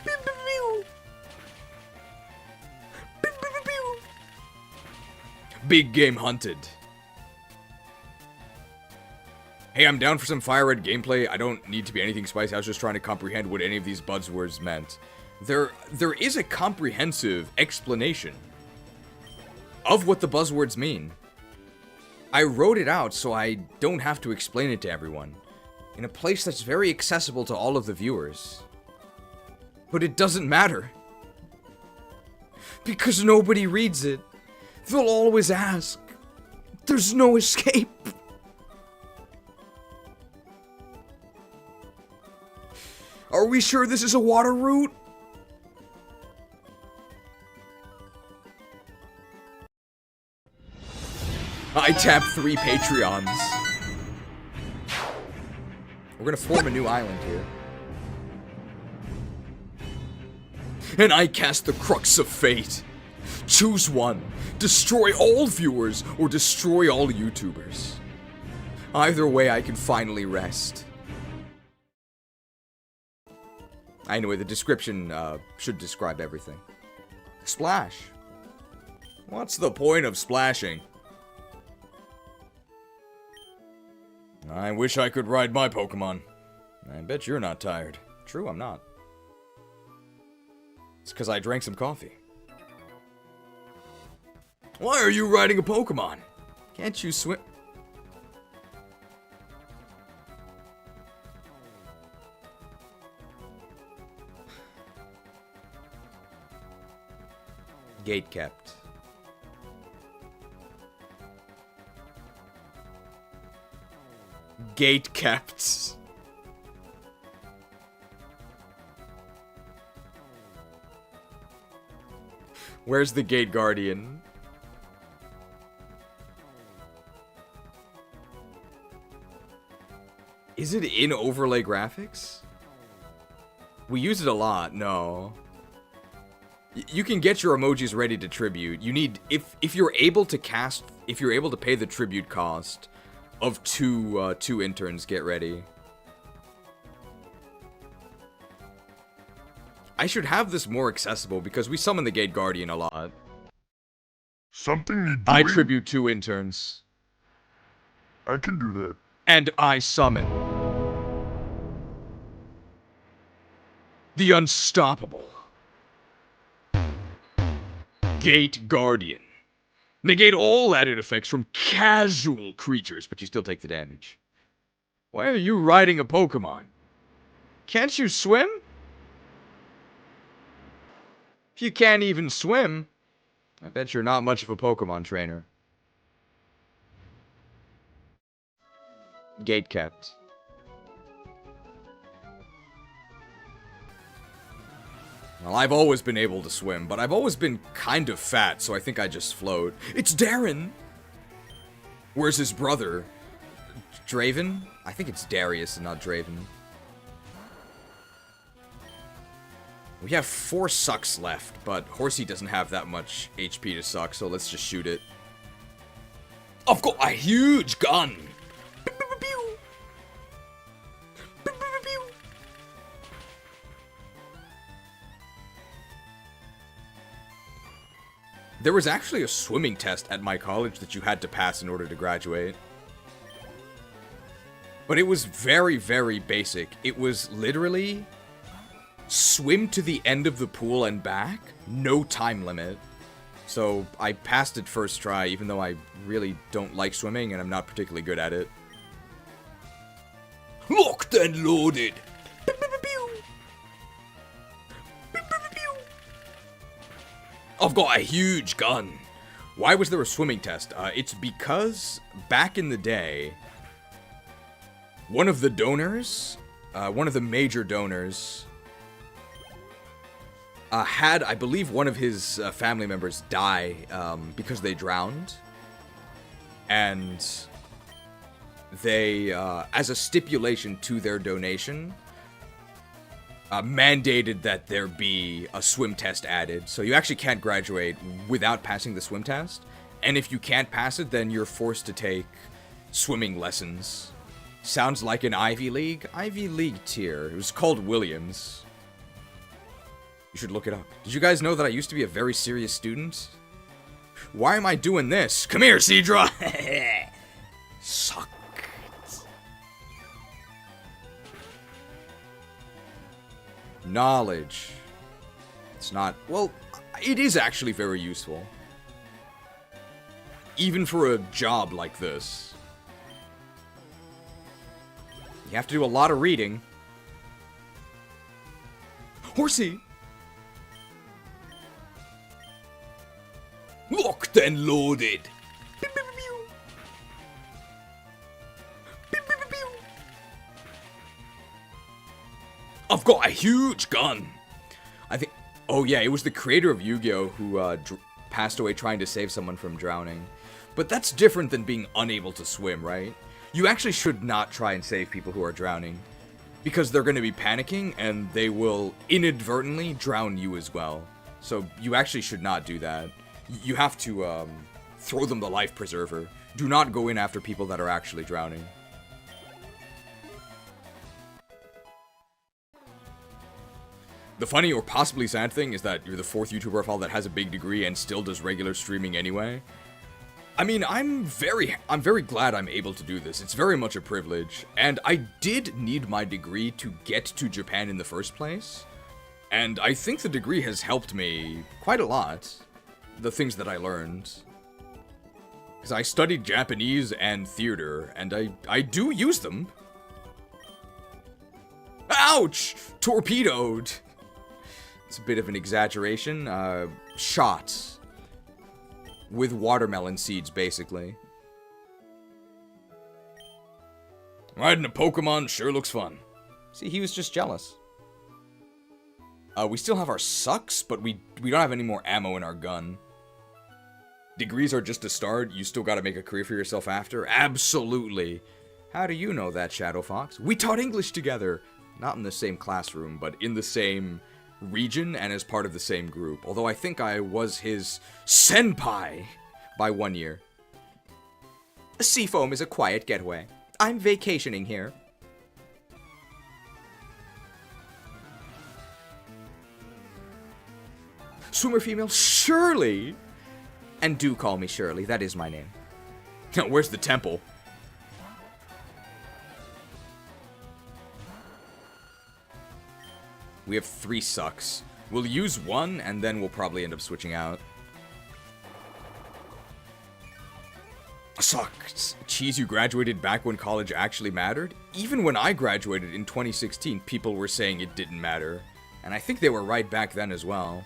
A: Pew, pew, pew. Pew, pew, pew, pew.
C: Big game hunted.
A: Hey, I'm down for some FireRed gameplay. I don't need to be anything spicy. I was just trying to comprehend what any of these buzzwords meant. There is a comprehensive explanation of what the buzzwords mean. I wrote it out so I don't have to explain it to everyone, in a place that's very accessible to all of the viewers. But it doesn't matter, because nobody reads it. They'll always ask. There's no escape. Are we sure this is a water route? I tapped 3 Patreons. We're gonna form a new island here.
C: And I cast the crux of fate. Choose one. Destroy all viewers or destroy all YouTubers.
A: Either way, I can finally rest. Anyway, the description should describe everything. Splash.
C: What's the point of splashing? I wish I could ride my Pokemon. I bet you're not tired.
A: True, I'm not. It's because I drank some coffee.
C: Why are you riding a Pokemon?
A: Can't you swim? Gate kept. Gate kept. Where's the Gate Guardian? Is it in overlay graphics? We use it a lot. No. You can get your emojis ready to tribute. You need, if you're able to cast, if you're able to pay the tribute cost of two interns, get ready. I should have this more accessible because we summon the Gate Guardian a lot.
N: Something need
A: I
N: doing?
A: tribute 2 interns.
N: I can do that.
A: And I summon the unstoppable Gate Guardian. Negate all added effects from casual creatures, but you still take the damage. Why are you riding a Pokemon? Can't you swim? If you can't even swim, I bet you're not much of a Pokemon trainer. Gate kept. Well, I've always been able to swim, but I've always been kind of fat, so I think I just float. It's Darren! Where's his brother? Draven? I think it's Darius and not Draven. We have 4 sucks left, but Horsey doesn't have that much HP to suck, so let's just shoot it. I've got a huge gun! There was actually a swimming test at my college that you had to pass in order to graduate. But it was very, very basic. It was literally swim to the end of the pool and back, no time limit. So I passed it first try, even though I really don't like swimming and I'm not particularly good at it. Locked and loaded! I've got a huge gun. Why was there a swimming test? It's because back in the day, one of the donors, one of the major donors, had, I believe, one of his family members die because they drowned. And they, as a stipulation to their donation, mandated that there be a swim test added. So you actually can't graduate without passing the swim test. And if you can't pass it, then you're forced to take swimming lessons. Sounds like an Ivy League? Ivy League tier. It was called Williams. You should look it up. Did you guys know that I used to be a very serious student? Why am I doing this? Come here, Seadra! Suck. Knowledge. It's not... Well, it is actually very useful. Even for a job like this. You have to do a lot of reading. Horsey! Locked and loaded! I've got a huge gun! I think... Oh yeah, it was the creator of Yu-Gi-Oh! Who passed away trying to save someone from drowning. But that's different than being unable to swim, right? You actually should not try and save people who are drowning. Because they're going to be panicking, and they will inadvertently drown you as well. So you actually should not do that. You have to throw them the life preserver. Do not go in after people that are actually drowning. The funny or possibly sad thing is that you're the 4th YouTuber profile that has a big degree and still does regular streaming anyway. I mean, I'm very glad I'm able to do this. It's very much a privilege, and I did need my degree to get to Japan in the first place. And I think the degree has helped me quite a lot. The things that I learned. Because I studied Japanese and theater, and I do use them. Ouch! Torpedoed! It's a bit of an exaggeration. Shot. With watermelon seeds, basically. Riding a Pokemon sure looks fun. See, he was just jealous. We still have our sucks, but we don't have any more ammo in our gun. Degrees are just a start. You still gotta make a career for yourself after. Absolutely. How do you know that, Shadow Fox? We taught English together. Not in the same classroom, but in the same region and as part of the same group. Although I think I was his senpai by 1 year. Seafoam is a quiet getaway. I'm vacationing here. Swimmer female, Shirley! And do call me Shirley, that is my name. Where's the temple? We have 3 sucks. We'll use 1, and then we'll probably end up switching out. Sucks. Cheese, you graduated back when college actually mattered? Even when I graduated in 2016, people were saying it didn't matter. And I think they were right back then as well.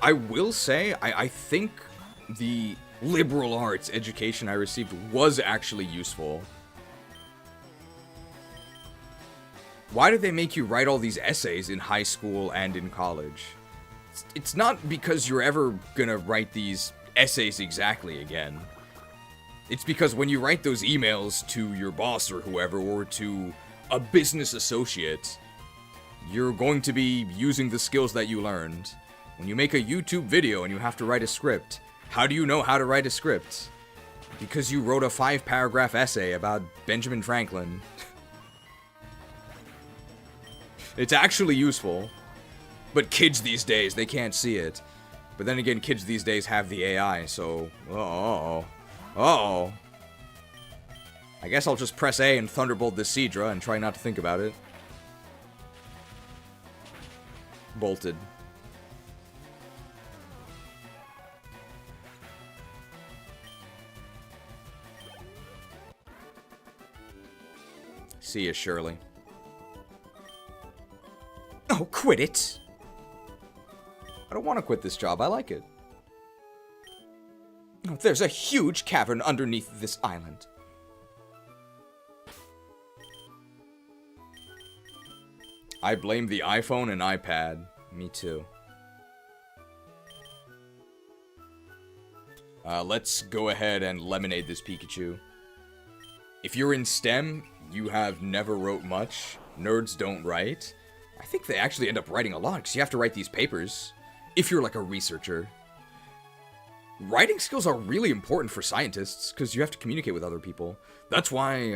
A: I will say, I think the liberal arts education I received was actually useful. Why did they make you write all these essays in high school and in college? It's not because you're ever gonna write these essays exactly again. It's because when you write those emails to your boss or whoever, or to a business associate, you're going to be using the skills that you learned. When you make a YouTube video and you have to write a script, how do you know how to write a script? Because you wrote a 5-paragraph essay about Benjamin Franklin. It's actually useful. But kids these days, they can't see it. But then again, kids these days have the AI, so... Uh-oh. I guess I'll just press A and Thunderbolt this Seadra and try not to think about it. Bolted. See ya, Shirley. Oh, quit it! I don't want to quit this job, I like it. Oh, there's a huge cavern underneath this island. I blame the iPhone and iPad. Me too. Let's go ahead and lemonade this Pikachu. If you're in STEM, you have never wrote much. Nerds don't write. I think they actually end up writing a lot, because you have to write these papers. If you're like a researcher. Writing skills are really important for scientists, because you have to communicate with other people. That's why,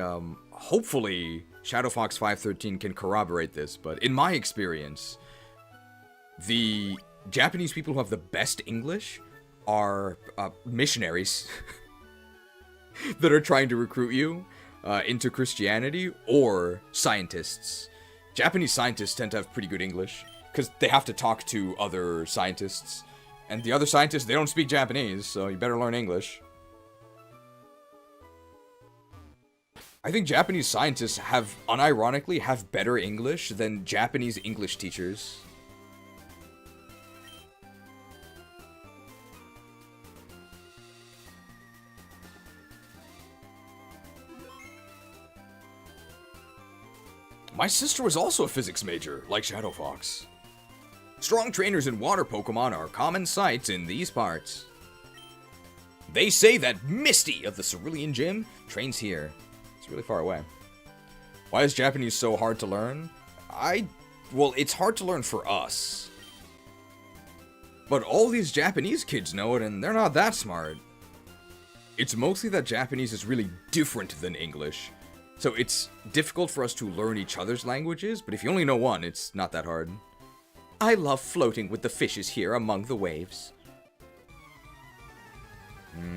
A: hopefully, Shadow Fox 513 can corroborate this, but in my experience, the Japanese people who have the best English are missionaries that are trying to recruit you into Christianity, or scientists. Japanese scientists tend to have pretty good English, because they have to talk to other scientists. And the other scientists, they don't speak Japanese, so you better learn English. I think Japanese scientists have, unironically, have better English than Japanese English teachers. My sister was also a physics major, like Shadow Fox. Strong trainers in water Pokemon are common sights in these parts. They say that Misty of the Cerulean Gym trains here. It's really far away. Why is Japanese so hard to learn? Well, it's hard to learn for us. But all these Japanese kids know it, and they're not that smart. It's mostly that Japanese is really different than English. So it's difficult for us to learn each other's languages, but if you only know one, it's not that hard. I love floating with the fishes here among the waves.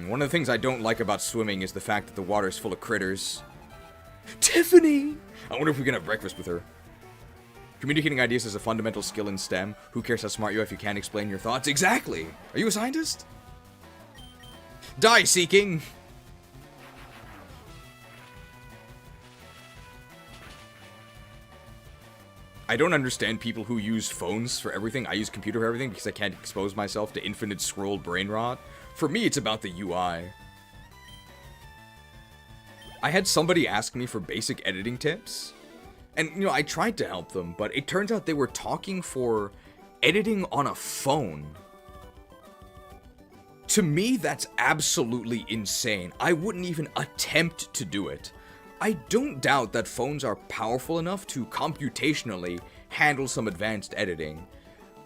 A: One of the things I don't like about swimming is the fact that the water is full of critters. Tiffany! I wonder if we can have breakfast with her. Communicating ideas is a fundamental skill in STEM. Who cares how smart you are if you can't explain your thoughts? Exactly! Are you a scientist? Die seeking! I don't understand people who use phones for everything. I use computer for everything because I can't expose myself to infinite scrolled brain rot. For me, it's about the UI. I had somebody ask me for basic editing tips, and, you know, I tried to help them, but it turns out they were talking for editing on a phone. To me, that's absolutely insane. I wouldn't even attempt to do it. I don't doubt that phones are powerful enough to computationally handle some advanced editing,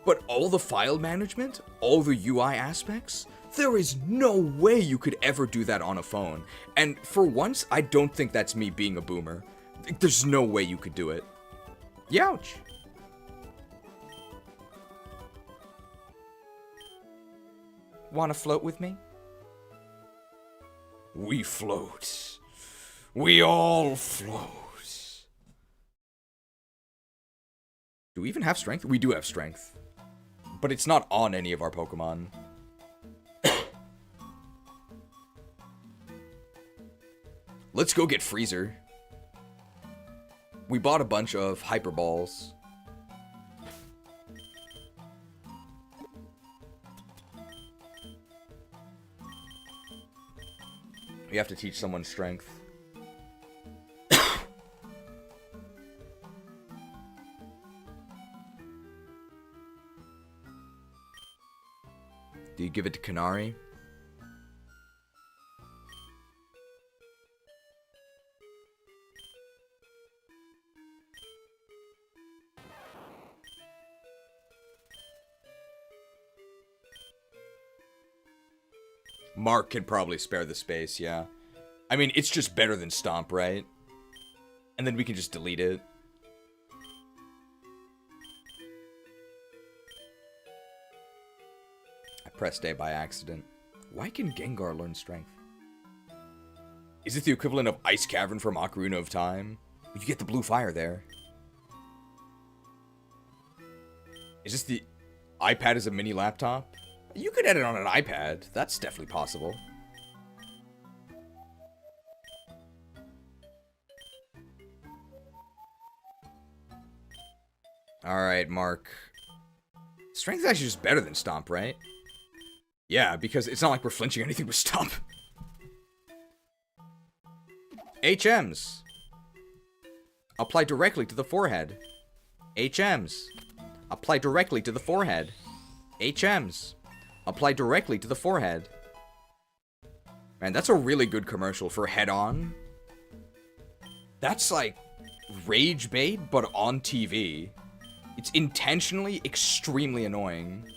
A: but all the file management, all the UI aspects, there is no way you could ever do that on a phone. And for once, I don't think that's me being a boomer. There's no way you could do it. Youch. Wanna float with me?
C: We float. We all float.
A: Do we even have strength? We do have strength. But it's not on any of our Pokemon. Let's go get Freezer. We bought a bunch of Hyper Balls. We have to teach someone strength. Do you give it to Kanari? Mark could probably spare the space, yeah. I mean, it's just better than Stomp, right? And then we can just delete it. I pressed A by accident. Why can Gengar learn strength? Is it the equivalent of Ice Cavern from Ocarina of Time? You get the blue fire there. Is this the iPad as a mini laptop? You could edit on an iPad. That's definitely possible. Alright, Mark. Strength is actually just better than Stomp, right? Yeah, because it's not like we're flinching or anything with Stomp. HMs. Apply directly to the forehead. HMs. Apply directly to the forehead. HMs. Apply directly to the forehead. Man, that's a really good commercial for head-on. That's like rage bait, but on TV. It's intentionally extremely annoying.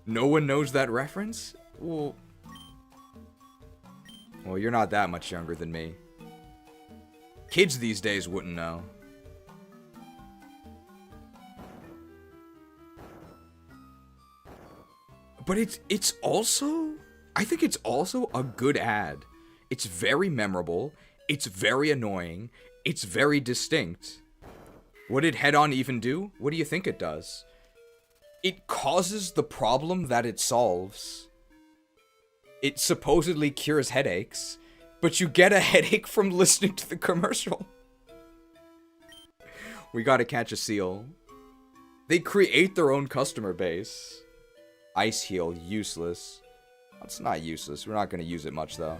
A: No one knows that reference? Well, you're not that much younger than me. Kids these days wouldn't know. But it's also, I think it's also a good ad. It's very memorable, it's very annoying, it's very distinct. What did Head-On even do? What do you think it does? It causes the problem that it solves. It supposedly cures headaches, but you get a headache from listening to the commercial. We gotta catch a seal. They create their own customer base. Ice Heal, useless. It's not useless. We're not going to use it much, though.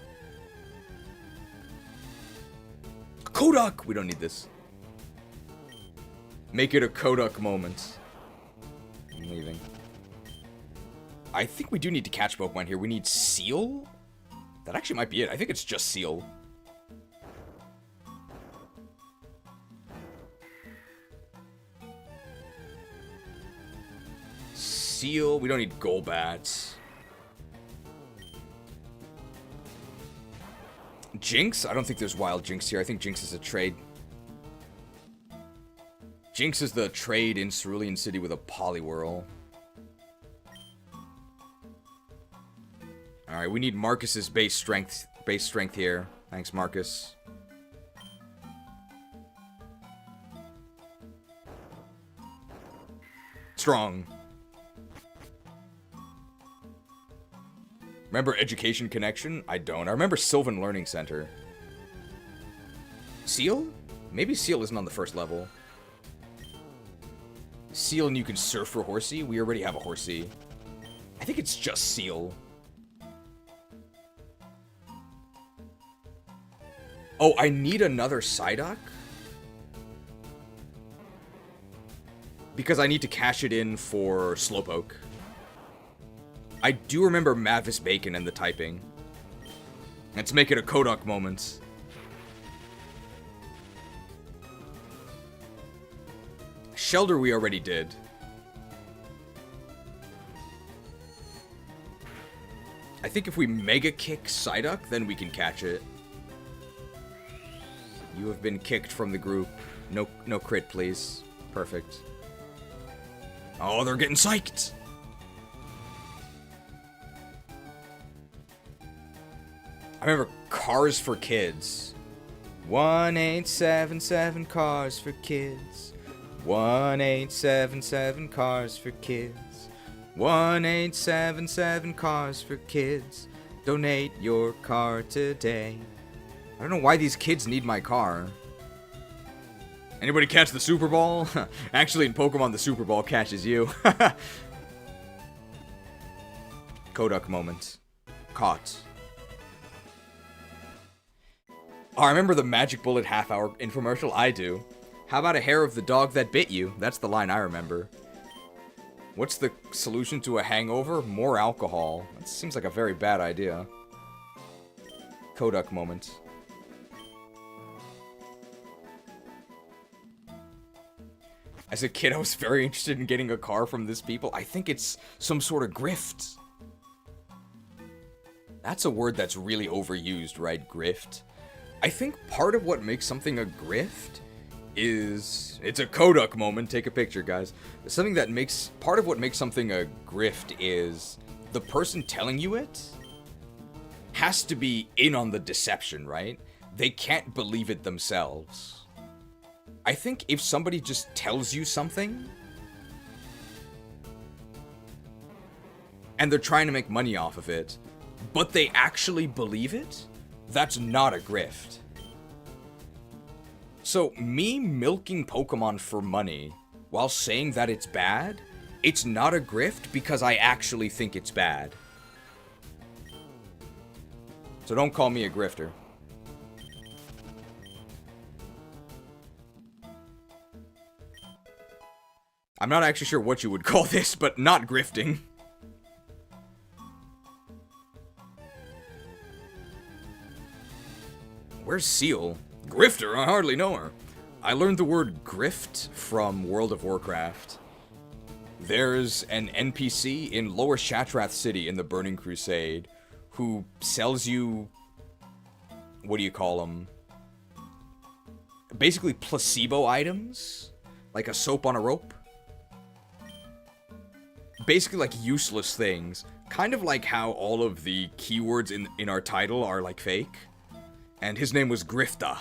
A: Kodak! We don't need this. Make it a Kodak moment. I'm leaving. I think we do need to catch Pokemon here. We need Seal? That actually might be it. I think it's just Seal. Seal. We don't need Golbat. Jinx? I don't think there's Wild Jinx here. I think Jinx is a trade. Jinx is the trade in Cerulean City with a Poliwhirl. Alright, we need Marcus's base strength here. Thanks, Marcus. Strong. Remember Education Connection? I don't. I remember Sylvan Learning Center. Seal? Maybe Seal isn't on the first level. Seal and you can surf for Horsey? We already have a Horsey. I think it's just Seal. Oh, I need another Psyduck? Because I need to cash it in for Slowpoke. I do remember Mavis Bacon and the typing. Let's make it a Kodak moment. Shelter we already did. I think if we Mega Kick Psyduck, then we can catch it. You have been kicked from the group. No crit, please. Perfect. Oh, they're getting psyched! I remember Cars for Kids. 1877 Cars for Kids. 1877 Cars for Kids. 1877 Cars for Kids. Donate your car today. I don't know why these kids need my car. Anybody catch the Super Ball? Actually, in Pokemon, the Super Ball catches you. Kodak moment. Caught. Oh, I remember the Magic Bullet half-hour infomercial? I do. How about a hair of the dog that bit you? That's the line I remember. What's the solution to a hangover? More alcohol. That seems like a very bad idea. Kodak moment. As a kid, I was very interested in getting a car from this people. I think it's some sort of grift. That's a word that's really overused, right? Grift. I think part of what makes something a grift is... It's a Kodak moment. Take a picture, guys. Something that makes... Part of what makes something a grift is the person telling you it has to be in on the deception, right? They can't believe it themselves. I think if somebody just tells you something and they're trying to make money off of it, but they actually believe it, that's not a grift. So me milking Pokemon for money while saying that it's bad, it's not a grift because I actually think it's bad. So don't call me a grifter. I'm not actually sure what you would call this, but not grifting. Where's Seal? Grifter? I hardly know her. I learned the word grift from World of Warcraft. There's an NPC in Lower Shatrath City in the Burning Crusade who sells you... What do you call them? Basically placebo items. Like a soap on a rope. Basically like useless things. Kind of like how all of the keywords in our title are like fake. And his name was Grifta.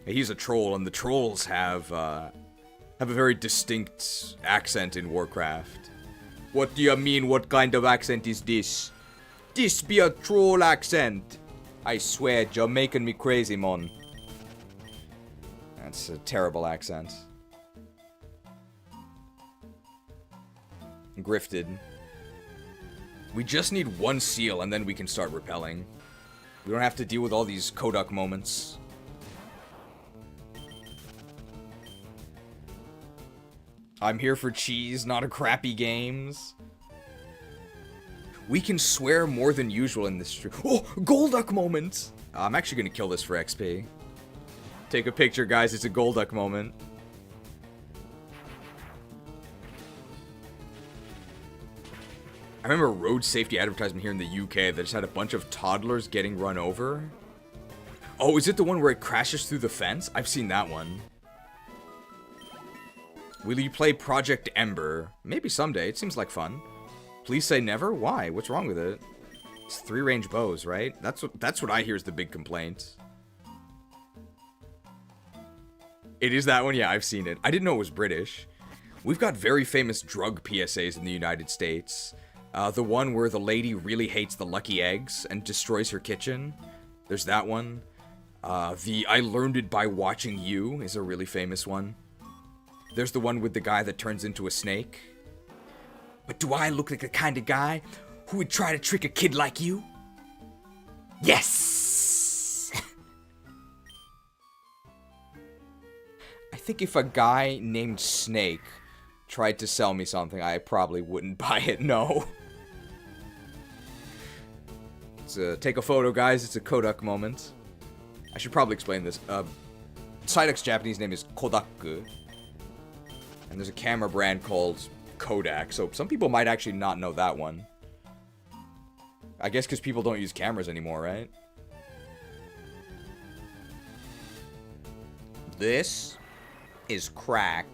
A: He's a troll, and the trolls have a very distinct accent in Warcraft. What do you mean, what kind of accent is this? This be a troll accent. I swear, you're making me crazy, mon. That's a terrible accent. Grifted. We just need one seal, and then we can start repelling. We don't have to deal with all these Kodak moments. I'm here for cheese, not a crappy games. We can swear more than usual in this stream. Oh, Golduck moment! I'm actually gonna kill this for XP. Take a picture, guys. It's a Golduck moment. I remember a road safety advertisement here in the UK that just had a bunch of toddlers getting run over. Oh, is it the one where it crashes through the fence? I've seen that one. Will you play Project Ember? Maybe someday. It seems like fun. Please say never? Why? What's wrong with it? It's 3-range bows, right? That's what I hear is the big complaint. It is that one? Yeah, I've seen it. I didn't know it was British. We've got very famous drug PSAs in the United States. The one where the lady really hates the lucky eggs and destroys her kitchen. There's that one. The I learned it by watching you is a really famous one. There's the one with the guy that turns into a snake. But do I look like the kind of guy who would try to trick a kid like you? Yes! think if a guy named Snake tried to sell me something, I probably wouldn't buy it, no. Take a photo, guys. It's a Kodak moment. I should probably explain this. Psyduck's Japanese name is Kodaku. And there's a camera brand called Kodak, so some people might actually not know that one. I guess because people don't use cameras anymore, right? This is crack.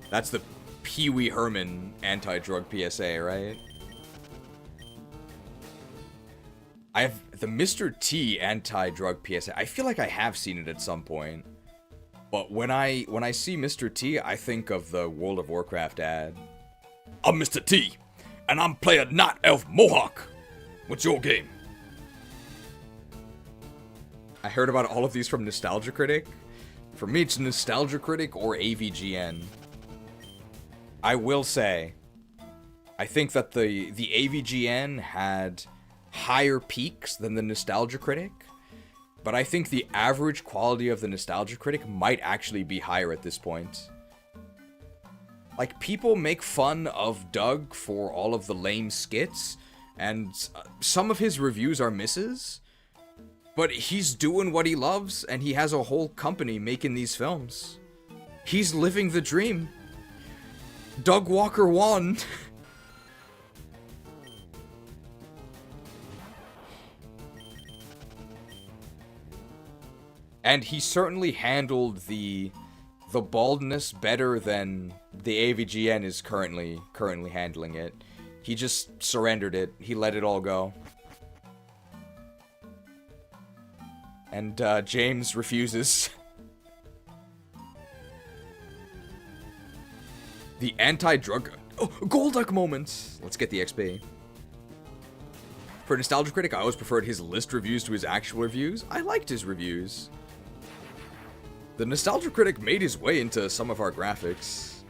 A: That's the Pee Wee Herman anti-drug PSA, right? I have the Mr. T anti-drug PSA. I feel like I have seen it at some point. But when I see Mr. T, I think of the World of Warcraft ad.
C: I'm Mr. T, and I'm playing Night Elf Mohawk. What's your game?
A: I heard about all of these from Nostalgia Critic. For me, it's Nostalgia Critic or AVGN. I will say, I think that the AVGN had higher peaks than the Nostalgia Critic, but I think the average quality of the Nostalgia Critic might actually be higher at this point. Like, people make fun of Doug for all of the lame skits, and some of his reviews are misses, but he's doing what he loves, and he has a whole company making these films. He's living the dream. Doug Walker won. And he certainly handled the baldness better than the AVGN is currently handling it. He just surrendered it. He let it all go. And James refuses. The anti-drug... Oh, Golduck moments! Let's get the XP. For Nostalgia Critic, I always preferred his list reviews to his actual reviews. I liked his reviews. The Nostalgia Critic made his way into some of our graphics.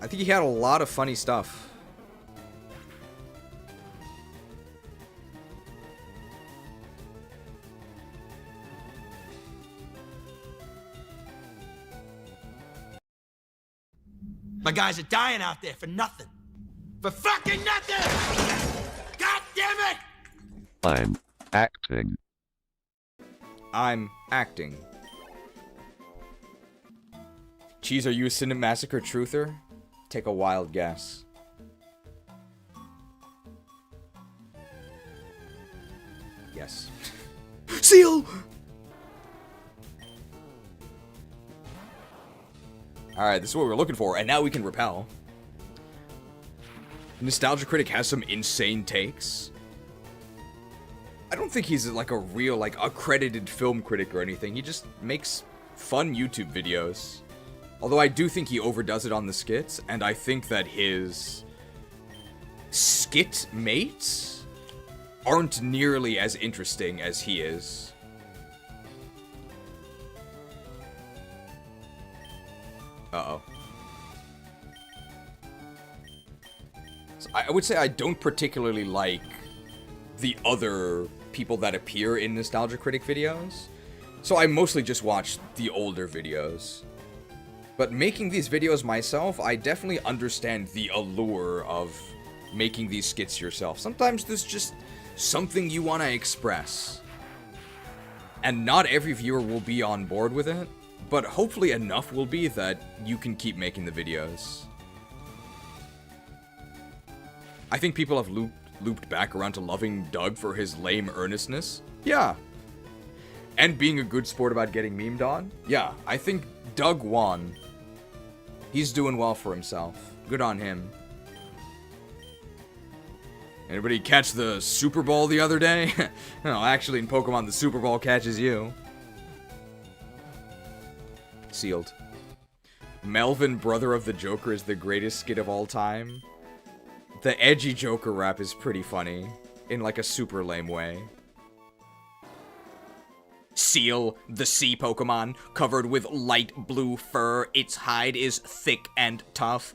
A: I think he had a lot of funny stuff.
E: My guys are dying out there for nothing. For fucking nothing! God damn it!
U: I'm acting.
A: I'm acting. Cheese, are you a Cinnabar Massacre truther? Take a wild guess. Yes. Seal! Alright, this is what we're looking for, and now we can repel. Nostalgia Critic has some insane takes. I don't think he's like a real, like, accredited film critic or anything. He just makes fun YouTube videos. Although I do think he overdoes it on the skits, and I think that his skit mates aren't nearly as interesting as he is. Uh-oh. So I would say I don't particularly like the other people that appear in Nostalgia Critic videos, so I mostly just watch the older videos. But making these videos myself, I definitely understand the allure of making these skits yourself. Sometimes there's just something you want to express, and not every viewer will be on board with it, but hopefully enough will be that you can keep making the videos. I think people have looped back around to loving Doug for his lame earnestness. Yeah. And being a good sport about getting memed on. Yeah, I think Doug won. He's doing well for himself. Good on him. Anybody catch the Super Bowl the other day? No, actually in Pokemon the Super Bowl catches you. Sealed. Melvin, brother of the Joker, is the greatest skit of all time. The edgy Joker rap is pretty funny, in like a super lame way. Seal, the sea Pokemon, covered with light blue fur. Its hide is thick and tough.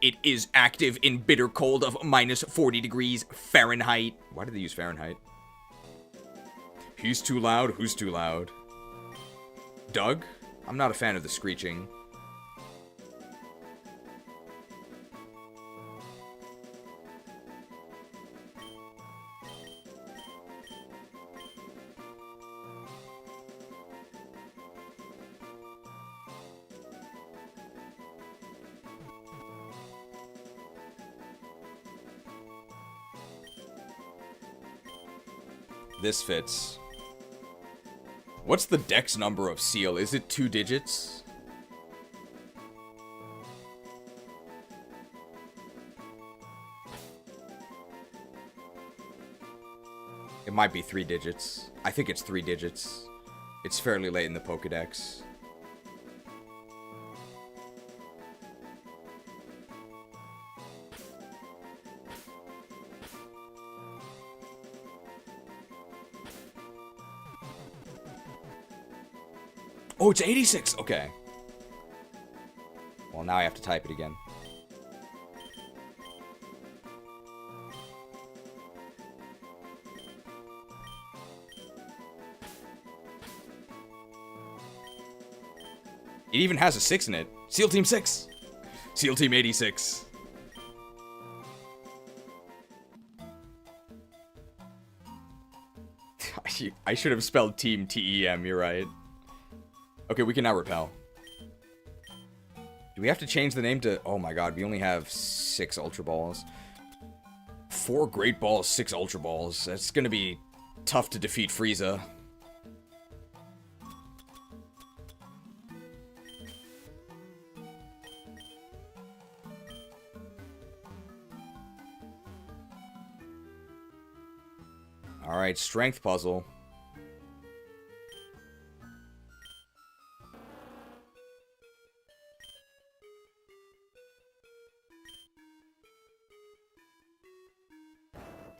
A: It is active in bitter cold of minus 40 degrees Fahrenheit. Why did they use Fahrenheit? He's too loud, who's too loud? Doug? I'm not a fan of the screeching. This fits. What's the dex number of Seal? Is it 2 digits? It might be 3 digits. I think it's 3 digits. It's fairly late in the Pokedex. Oh, it's 86! Okay. Well, now I have to type it again. It even has a 6 in it. SEAL Team 6! SEAL Team 86. I should have spelled Team TEM, you're right. Okay, we can now repel. Do we have to change the name to... Oh my god, we only have 6 Ultra Balls. 4 Great Balls, 6 Ultra Balls. That's gonna be tough to defeat Frieza. Alright, Strength Puzzle.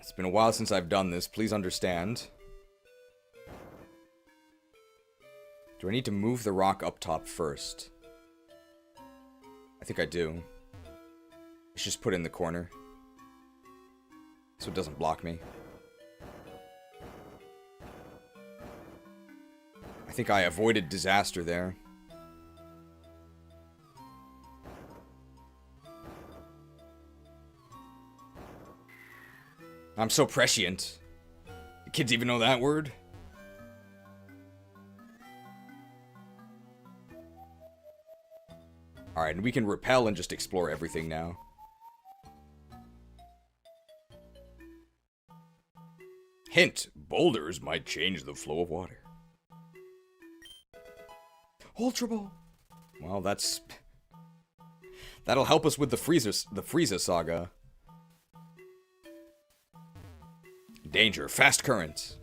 A: It's been a while since I've done this, please understand. Do I need to move the rock up top first? I think I do. Let's just put it in the corner, so it doesn't block me. I think I avoided disaster there. I'm so prescient. The kids even know that word? Alright, and we can repel and just explore everything now. Hint, boulders might change the flow of water. Ultra Ball! Well, that'll help us with the Frieza Saga. Danger, fast current.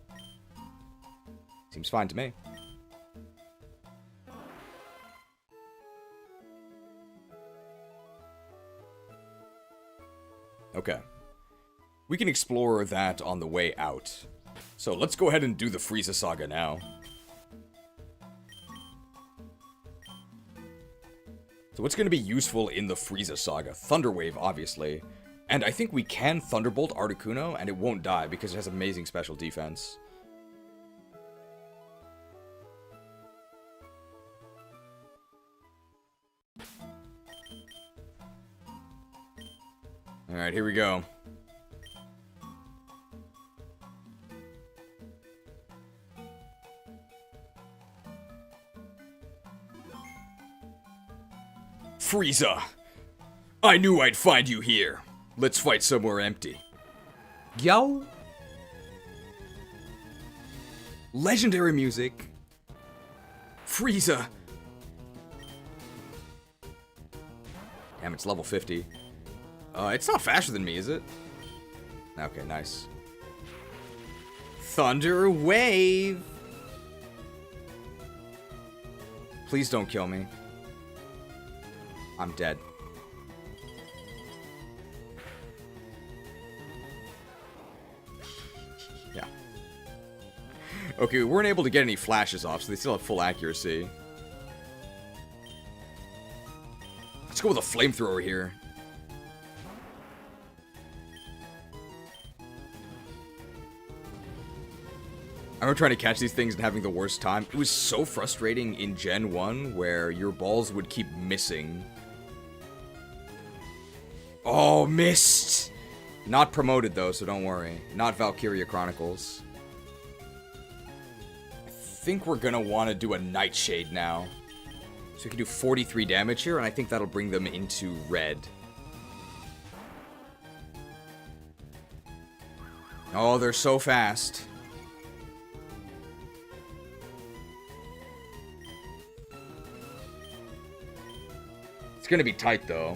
A: Seems fine to me. Okay. We can explore that on the way out. So let's go ahead and do the Frieza Saga now. So what's going to be useful in the Frieza Saga? Thunder Wave, obviously. And I think we can Thunderbolt Articuno, and it won't die because it has amazing special defense. Alright, here we go. Frieza! I knew I'd find you here. Let's fight somewhere empty. Yo! Legendary music. Frieza! Damn, it's level 50. It's not faster than me, is it? Okay, nice. Thunder Wave! Please don't kill me. I'm dead. Yeah. Okay, we weren't able to get any flashes off, so they still have full accuracy. Let's go with a flamethrower here. I remember trying to catch these things and having the worst time. It was so frustrating in Gen 1 where your balls would keep missing. Oh, missed! Not promoted though, so don't worry. Not Valkyria Chronicles. I think we're gonna want to do a Nightshade now. So we can do 43 damage here, and I think that'll bring them into red. Oh, they're so fast. It's gonna be tight, though.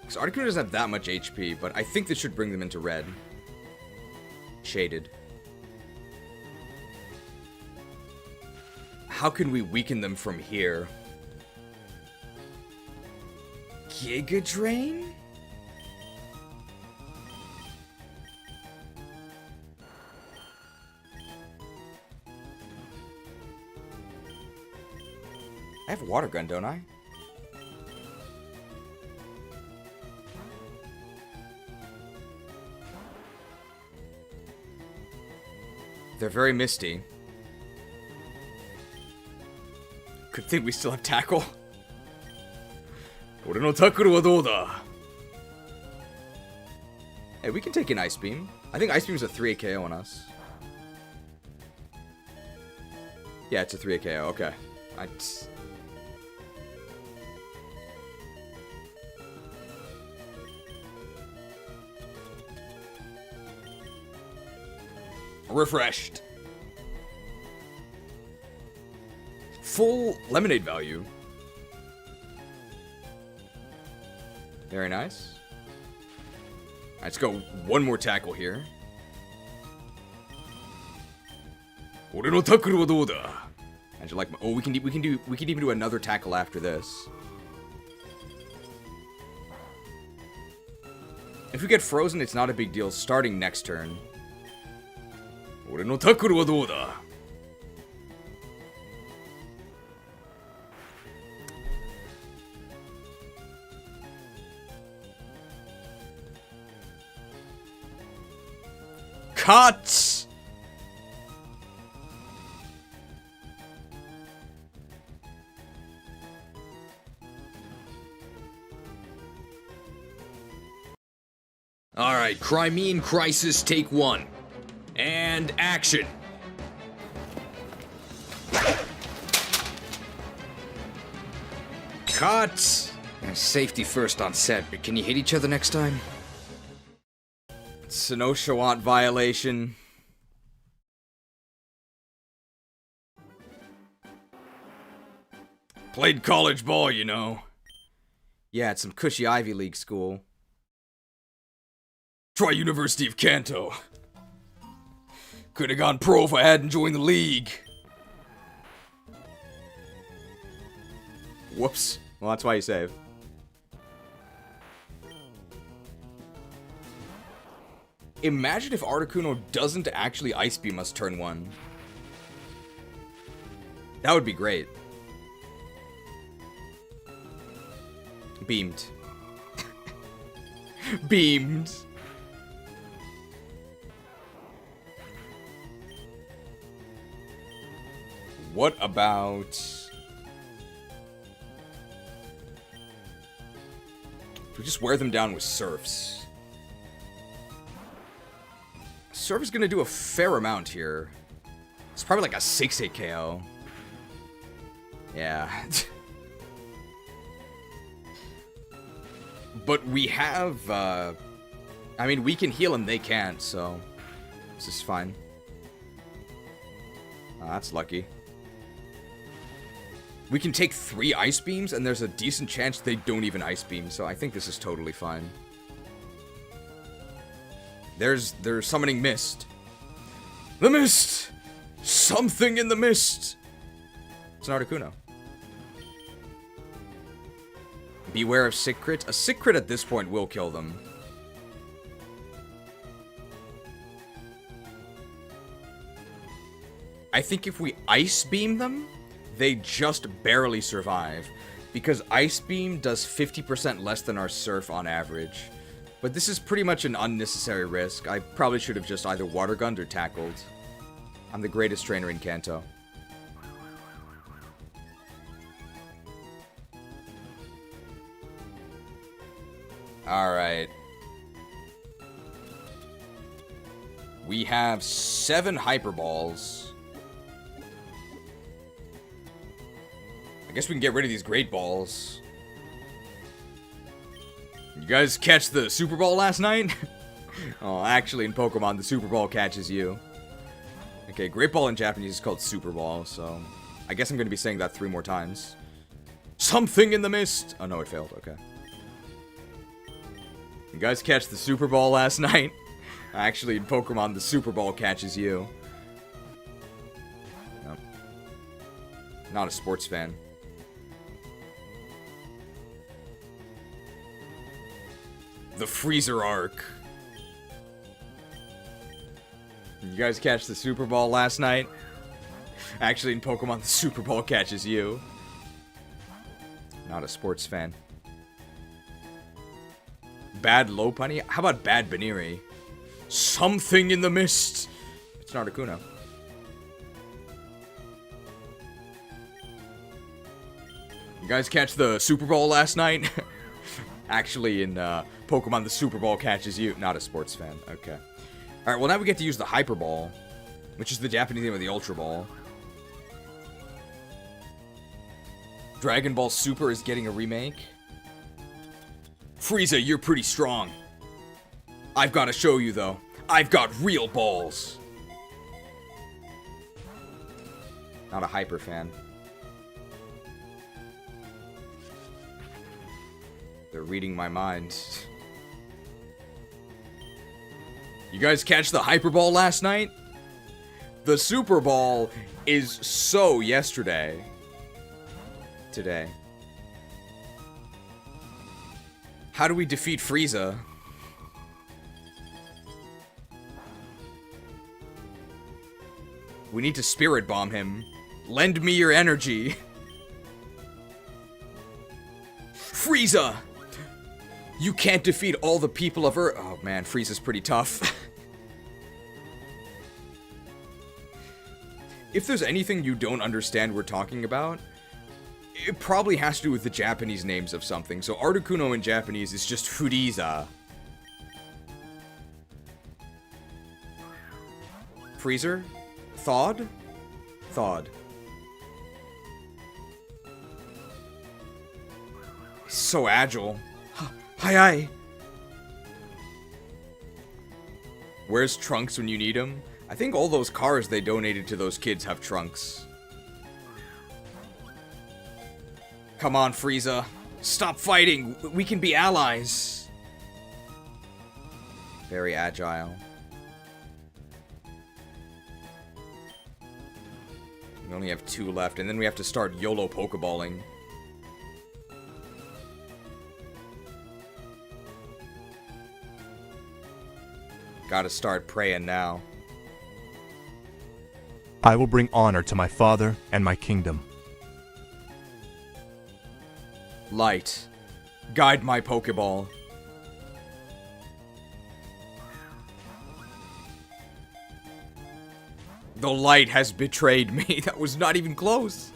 A: Because Articuno doesn't have that much HP, but I think this should bring them into red. Shaded. How can we weaken them from here? Giga Drain? I have a water gun, don't I? They're very misty. Good thing we still have tackle. Ore no tackle wa dou da? Hey, we can take an Ice Beam. I think Ice Beam's a 3 KO on us. Yeah, it's a 3 KO. Okay. Refreshed. Full lemonade value. Very nice. Alright, let's go one more tackle here. Ore no tackle wa dou da? How'd you like my... Oh, we can even do another tackle after this. If we get frozen, it's not a big deal starting next turn. Ore no tackle wa dou da? Cut!
C: Alright, Crimean Crisis, take 1. And action!
J: Cut! Safety first on set, but can you hit each other next time?
A: Sinoshawant violation. Played college ball, you know. Yeah, it's some cushy Ivy League school. Try University of Kanto. Could have gone pro if I hadn't joined the league. Whoops. Well, that's why you save. Imagine if Articuno doesn't actually Ice Beam us turn 1. That would be great. Beamed. Beamed. What about... if we just wear them down with Surfs? Surf is gonna do a fair amount here. It's probably like a 6-8 KO. Yeah. But we have, I mean, we can heal and they can't, so this is fine. That's lucky. We can take 3 Ice Beams, and there's a decent chance they don't even Ice Beam, so I think this is totally fine. They're summoning Mist. The Mist! Something in the Mist! It's an Articuno. Beware of Sick Crit. A Sick Crit at this point will kill them. I think if we Ice Beam them, they just barely survive. Because Ice Beam does 50% less than our Surf on average. But this is pretty much an unnecessary risk. I probably should have just either Water Gunned or Tackled. I'm the greatest trainer in Kanto. Alright. We have 7 Hyper Balls. I guess we can get rid of these Great Balls. You guys catch the Super Ball last night? Oh, actually in Pokemon, the Super Ball catches you. Okay, Great Ball in Japanese is called Super Ball, so I guess I'm going to be saying that 3 more times. Something in the mist! Oh no, it failed, okay. You guys catch the Super Ball last night? Actually, in Pokemon, the Super Ball catches you. No. Not a sports fan. The Freezer Arc. You guys catch the Super Ball last night? Actually, in Pokemon, the Super Ball catches you. Not a sports fan. Bad Lopunny? How about Bad Baniri? Something in the mist! It's an Articuno. You guys catch the Super Ball last night? Actually, in Pokemon, the Super Ball catches you. Not a sports fan. Okay. Alright, well now we get to use the Hyper Ball, which is the Japanese name of the Ultra Ball. Dragon Ball Super is getting a remake. Frieza, you're pretty strong. I've got to show you, though. I've got real balls. Not a Hyper fan. They're reading my mind. You guys catch the Hyper Ball last night? The Super Ball is so yesterday. Today. How do we defeat Frieza? We need to Spirit Bomb him. Lend me your energy. Frieza! You can't defeat all the people of Earth. Oh man, Frieza's pretty tough. If there's anything you don't understand we're talking about, it probably has to do with the Japanese names of something. So Articuno in Japanese is just Frieza. Freezer? Thawed? Thawed. He's so agile. Hi. Where's Trunks when you need him? I think all those cars they donated to those kids have Trunks. Come on, Frieza. Stop fighting. We can be allies. Very agile. We only have 2 left, and then we have to start YOLO Pokeballing. Gotta start praying now.
F: I will bring honor to my father and my kingdom.
A: Light, guide my Pokeball. The light has betrayed me. That was not even close.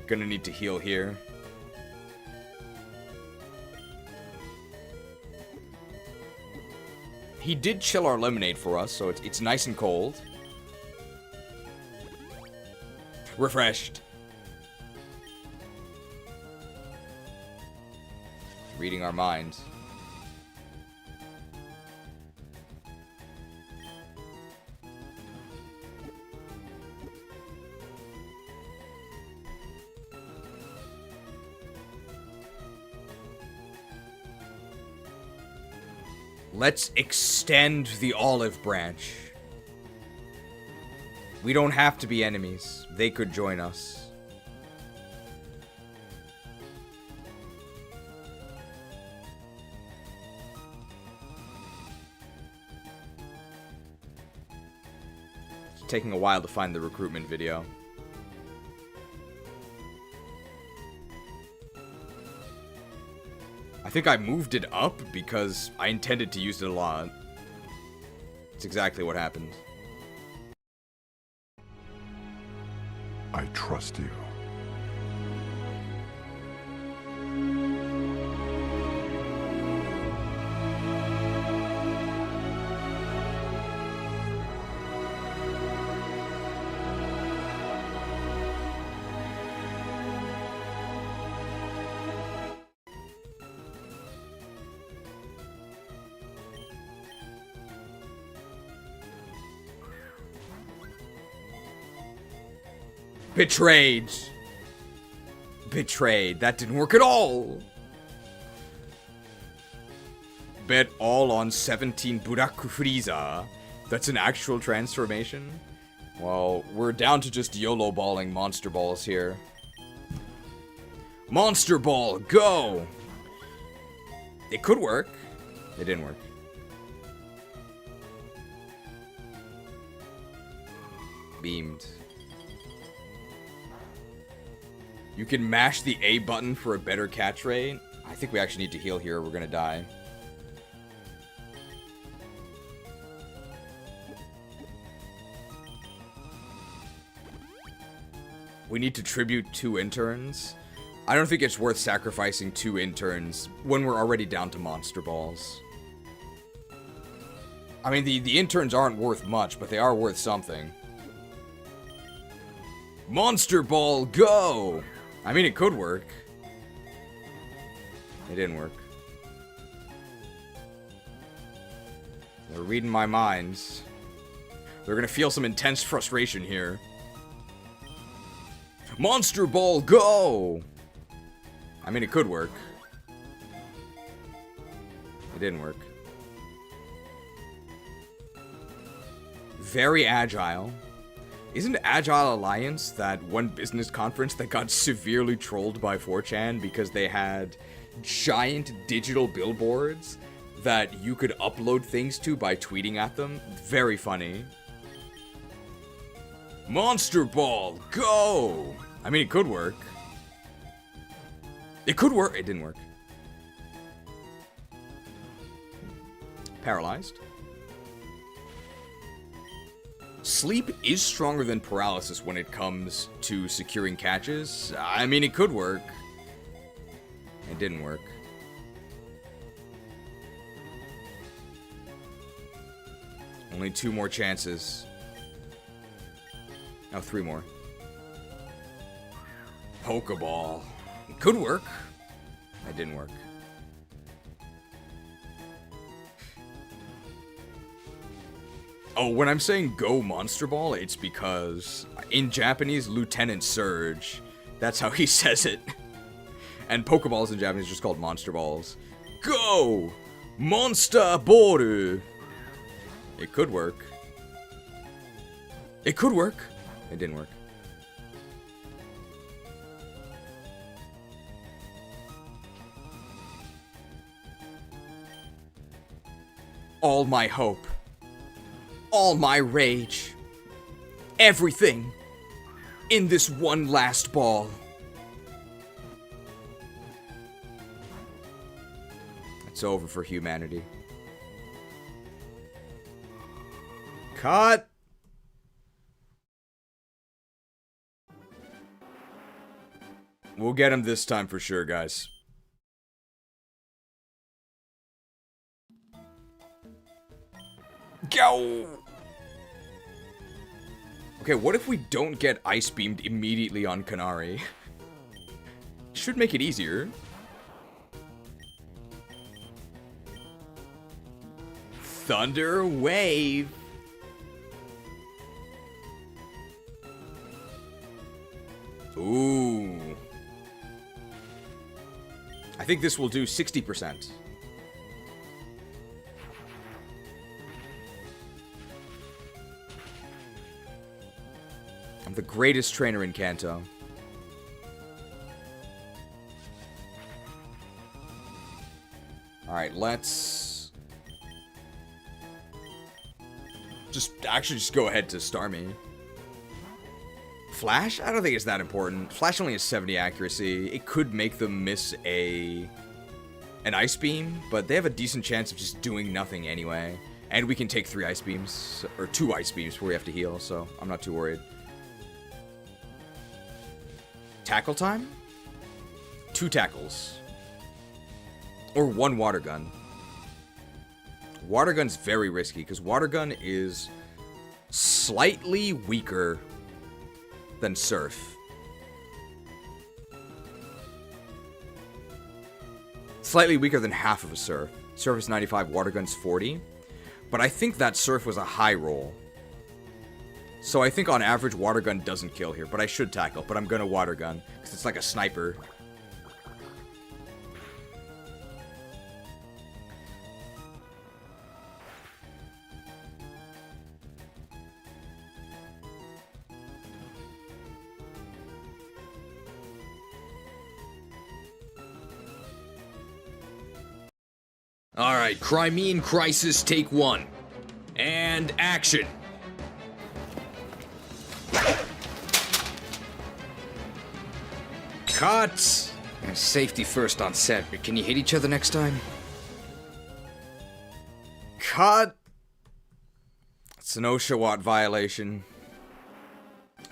A: Gonna need to heal here. He did chill our lemonade for us, so it's nice and cold. Refreshed. Reading our minds. Let's extend the olive branch. We don't have to be enemies. They could join us. It's taking a while to find the recruitment video. I think I moved it up because I intended to use it a lot. It's exactly what happened.
N: I trust you.
A: Betrayed. Betrayed. That didn't work at all. Bet all on 17 Buraku Frieza. That's an actual transformation? Well, we're down to just YOLO balling Monster Balls here. Monster Ball, go! It could work. It didn't work. Beamed. You can mash the A button for a better catch rate. I think we actually need to heal here or we're gonna die. We need to tribute 2 interns. I don't think it's worth sacrificing 2 interns when we're already down to Monster Balls. I mean, the interns aren't worth much, but they are worth something. Monster Ball, go! I mean, it could work. It didn't work. They're reading my minds. They're gonna feel some intense frustration here. Monster Ball, go! I mean, it could work. It didn't work. Very agile. Isn't Agile Alliance that one business conference that got severely trolled by 4chan because they had giant digital billboards that you could upload things to by tweeting at them? Very funny. Monster Ball, go! I mean, it could work. It could work. It didn't work. Paralyzed. Sleep is stronger than paralysis when it comes to securing catches. I mean, it could work. It didn't work. Only 2 more chances. Oh, 3 more. Pokeball. It could work. It didn't work. Oh, when I'm saying go Monster Ball, it's because in Japanese, Lieutenant Surge. That's how he says it. And Pokeballs in Japanese are just called Monster Balls. Go! Monster Ball! It could work. It could work. It didn't work. All my hope. All my rage. Everything. In this one last ball. It's over for humanity. Cut! We'll get him this time for sure, guys. Go! Okay, what if we don't get Ice Beamed immediately on Kanari? Should make it easier. Thunder Wave. Ooh. I think this will do 60%. I'm the greatest trainer in Kanto. Alright, let's... just go ahead to Starmie. Flash? I don't think it's that important. Flash only has 70 accuracy. It could make them miss a an Ice Beam, but they have a decent chance of just doing nothing anyway. And we can take 3 Ice Beams, or 2 Ice Beams before we have to heal, so I'm not too worried. Tackle time? 2 tackles. Or 1 Water Gun. Water Gun's very risky, because Water Gun is slightly weaker than Surf. Slightly weaker than half of a Surf. Surf is 95, Water Gun's 40. But I think that Surf was a high roll. So I think on average Water Gun doesn't kill here, but I should tackle. But I'm gonna Water Gun, because it's like a sniper.
C: Alright, Crimean Crisis, take 1. And action!
J: Cut! Safety first on set, but can you hit each other next time?
A: Cut! It's an Oshawott violation.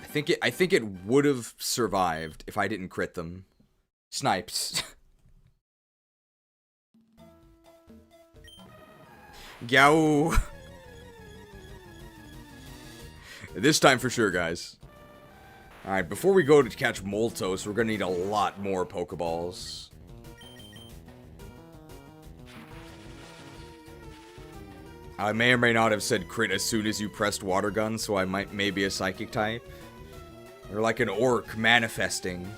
A: I think it would have survived if I didn't crit them. Snipes. Yow. This time for sure, guys. Alright, before we go to catch Moltos, we're gonna need a lot more Pokeballs. I may or may not have said crit as soon as you pressed Water Gun, so I might maybe a Psychic type. Or like an Orc manifesting.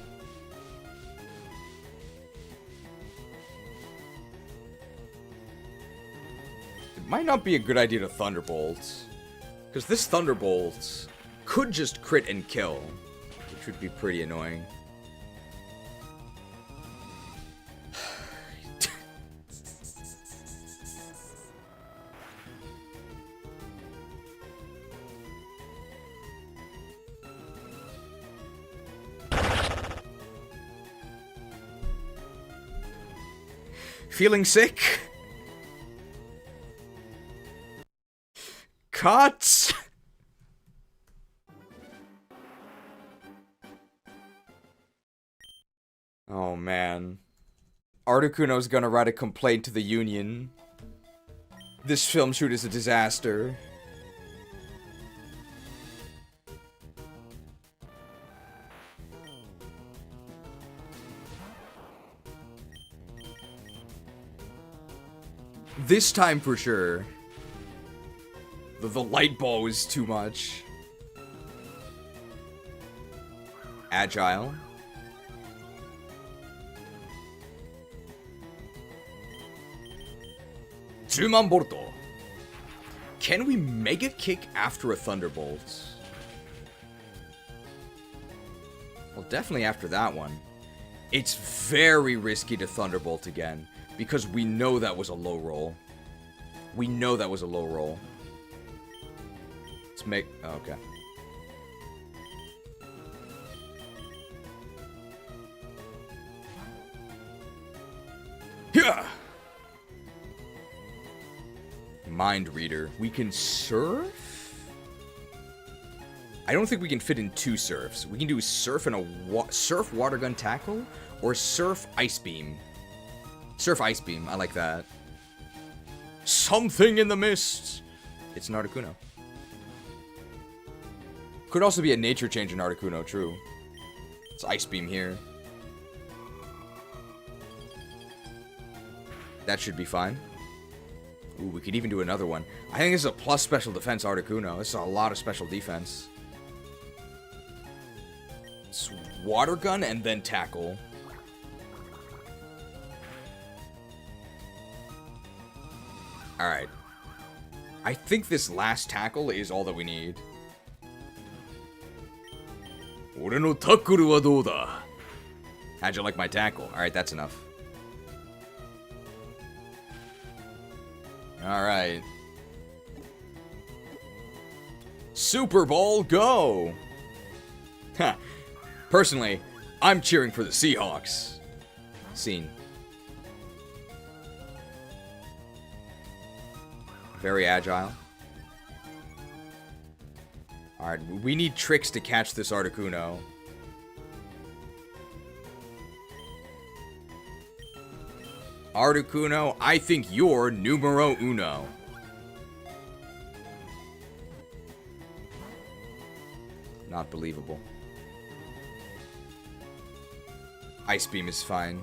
A: It might not be a good idea to Thunderbolt. Because this Thunderbolt could just crit and kill, which would be pretty annoying. Feeling sick? Cut! Oh man. Articuno's gonna write a complaint to the Union. This film shoot is a disaster. This time for sure. The light ball was too much. Agile. Bolto. Can we Mega Kick after a Thunderbolt? Well, definitely after that one. It's very risky to Thunderbolt again, because we know that was a low roll. We know that was a low roll. Let's make... Oh, okay. Yeah. Mind Reader. We can surf? I don't think we can fit in 2 surfs. We can do surf and a surf Water Gun tackle, or surf Ice Beam. Surf Ice Beam. I like that. Something in the mist. It's an Articuno. Could also be a nature change in Articuno, true. It's Ice Beam here. That should be fine. Ooh, we could even do another one. I think this is a plus special defense Articuno. This is a lot of special defense. It's Water Gun and then tackle. Alright. I think this last tackle is all that we need. How'd you like my tackle? Alright, that's enough. Alright. Super Bowl, go! Ha. Personally, I'm cheering for the Seahawks. Scene. Very agile. Alright, we need tricks to catch this Articuno. Articuno, I think you're numero uno. Not believable. Ice Beam is fine.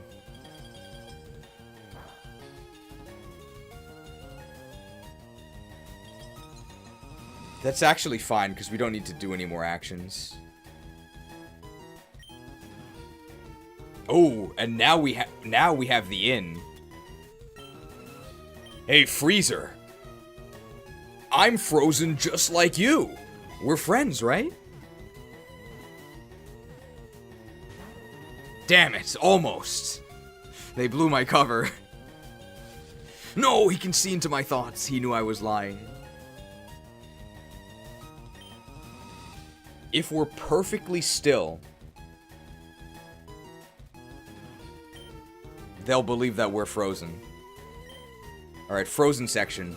A: That's actually fine, because we don't need to do any more actions. Oh, and now we have the inn. Hey, Freezer. I'm frozen just like you. We're friends, right? Damn it, almost. They blew my cover. No, he can see into my thoughts. He knew I was lying. If we're perfectly still, they'll believe that we're frozen. Alright, frozen section.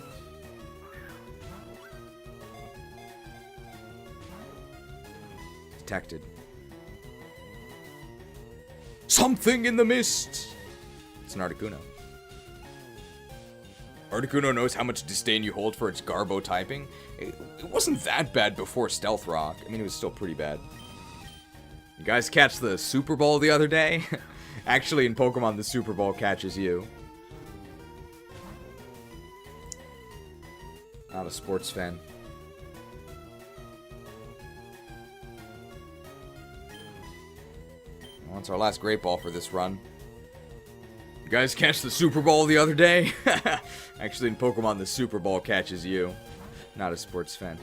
A: Detected. Something in the mist! It's an Articuno. Articuno knows how much disdain you hold for its Garbo typing. It wasn't that bad before Stealth Rock. I mean, it was still pretty bad. You guys catch the Super Ball the other day? Actually, in Pokemon, the Super Ball catches you. Not a sports fan. Well, it's our last Great Ball for this run. You guys catch the Super Ball the other day? Actually, in Pokemon, the Super Ball catches you. Not a sports fan.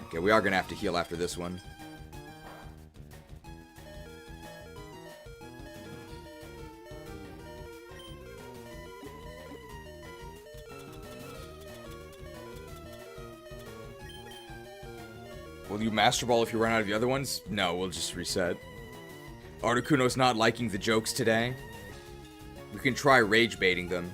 A: Okay, we are gonna have to heal after this one. Will you Master Ball if you run out of the other ones? No, we'll just reset. Articuno's not liking the jokes today. We can try rage baiting them.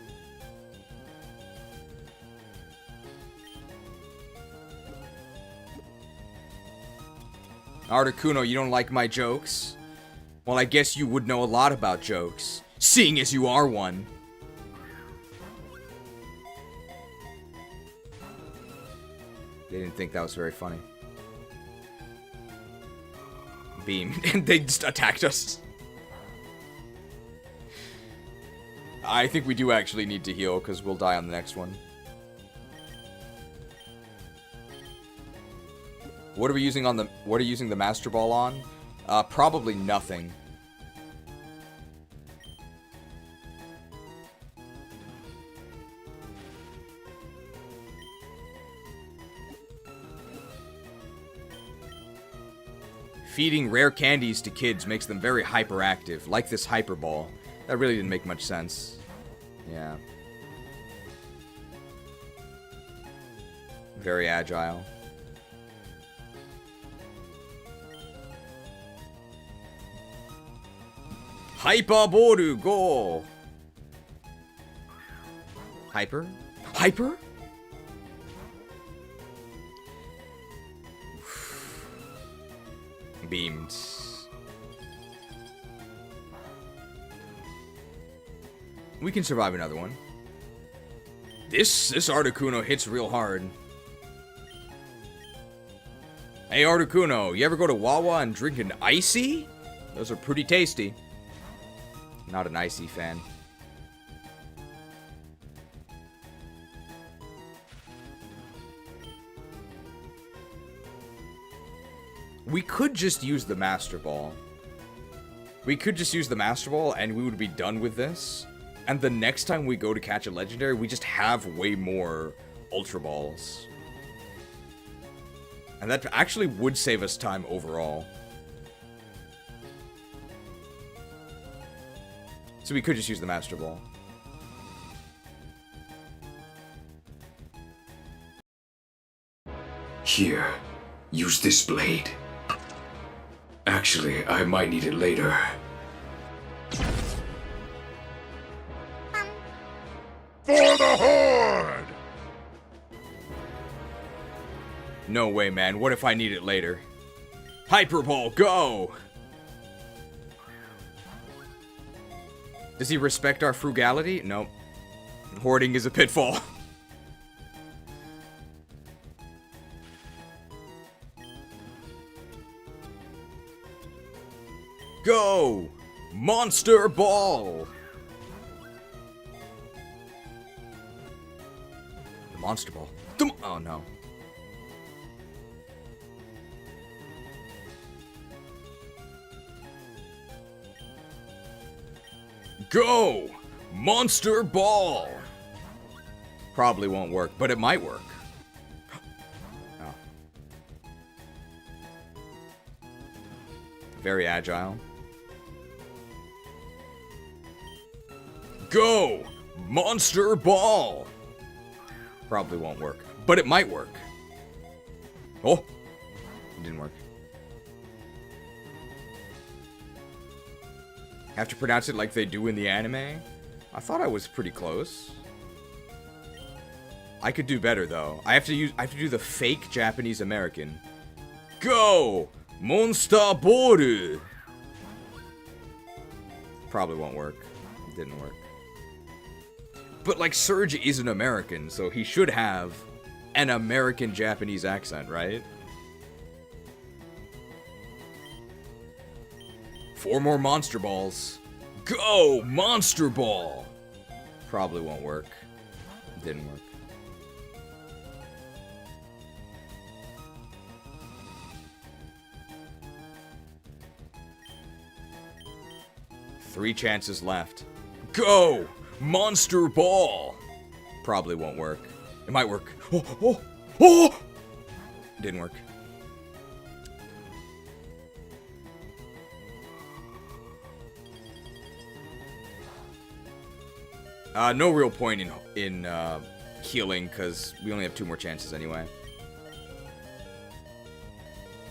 A: Articuno, you don't like my jokes? Well, I guess you would know a lot about jokes, seeing as you are one. They didn't think that was very funny. Beam, and they just attacked us. I think we do actually need to heal, because we'll die on the next one. What are we using on the... What are you using the Master Ball on? Probably nothing. Feeding rare candies to kids makes them very hyperactive, like this Hyper Ball. That really didn't make much sense. Yeah. Very agile. Hyper Boru, go! Hyper? Hyper? Beamed. We can survive another one. This Articuno hits real hard. Hey Articuno, you ever go to Wawa and drink an icy? Those are pretty tasty. Not an icy fan. We could just use the Master Ball. We could just use the Master Ball and we would be done with this. And the next time we go to catch a Legendary, we just have way more Ultra Balls. And that actually would save us time overall. So we could just use the Master Ball.
Q: Here, use this blade. Actually, I might need it later.
N: For the Horde!
A: No way, man. What if I need it later? Hyper Ball, go! Does he respect our frugality? Nope. Hoarding is a pitfall. Go! Monster Ball! The Monster Ball. Oh no. Go! Monster Ball! Probably won't work, but it might work. Oh. Very agile. Go! Monster Ball! Probably won't work, but it might work. Oh! It didn't work. Have to pronounce it like they do in the anime? I thought I was pretty close. I could do better though. I have to do the fake Japanese American. Go! Monster Ball! Probably won't work. It didn't work. But like Surge is an American, so he should have an American Japanese accent, right? 4 more Monster Balls. Go! Monster Ball! Probably won't work. Didn't work. Three chances left. Go! Monster Ball! Probably won't work. It might work. Oh! Oh! Oh! Didn't work. No real point in healing, because we only have 2 more chances anyway.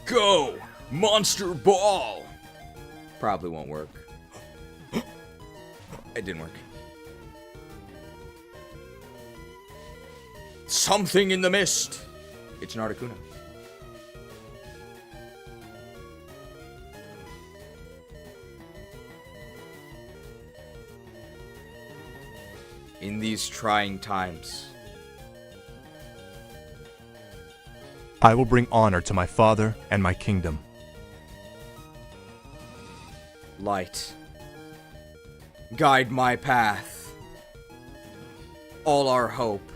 A: Go! Monster Ball! Probably won't work. It didn't work. Something in the mist! It's an Articuno. In these trying times,
F: I will bring honor to my father and my kingdom.
A: Light, guide my path. All our hope,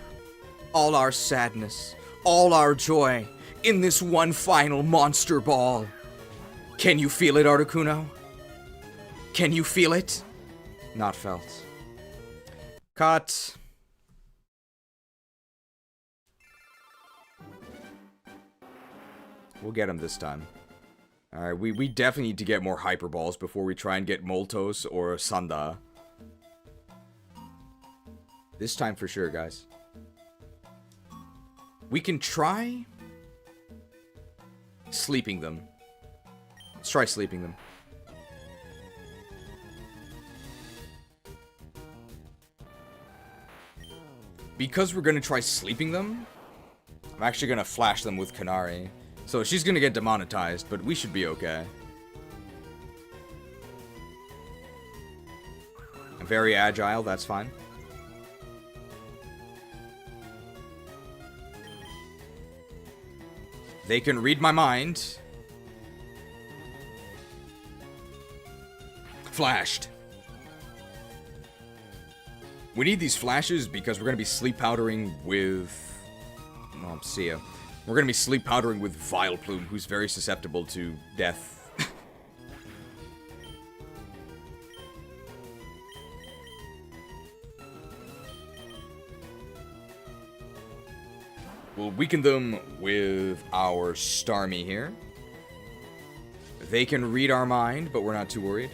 A: all our sadness, all our joy in this one final Monster Ball. Can you feel it, Articuno? Can you feel it? Not felt. Cut. We'll get him this time. Alright, we definitely need to get more Hyper Balls before we try and get Moltos or Sanda. This time for sure, guys. We can try sleeping them. Let's try sleeping them. Because we're gonna try sleeping them, I'm actually gonna flash them with Kanari. So she's gonna get demonetized, but we should be okay. I'm very agile, that's fine. They can read my mind. Flashed. We need these flashes because we're going to be sleep powdering with... Oh, see ya. We're going to be sleep powdering with Vileplume, who's very susceptible to death. We'll weaken them with our Starmie here. They can read our mind, but we're not too worried.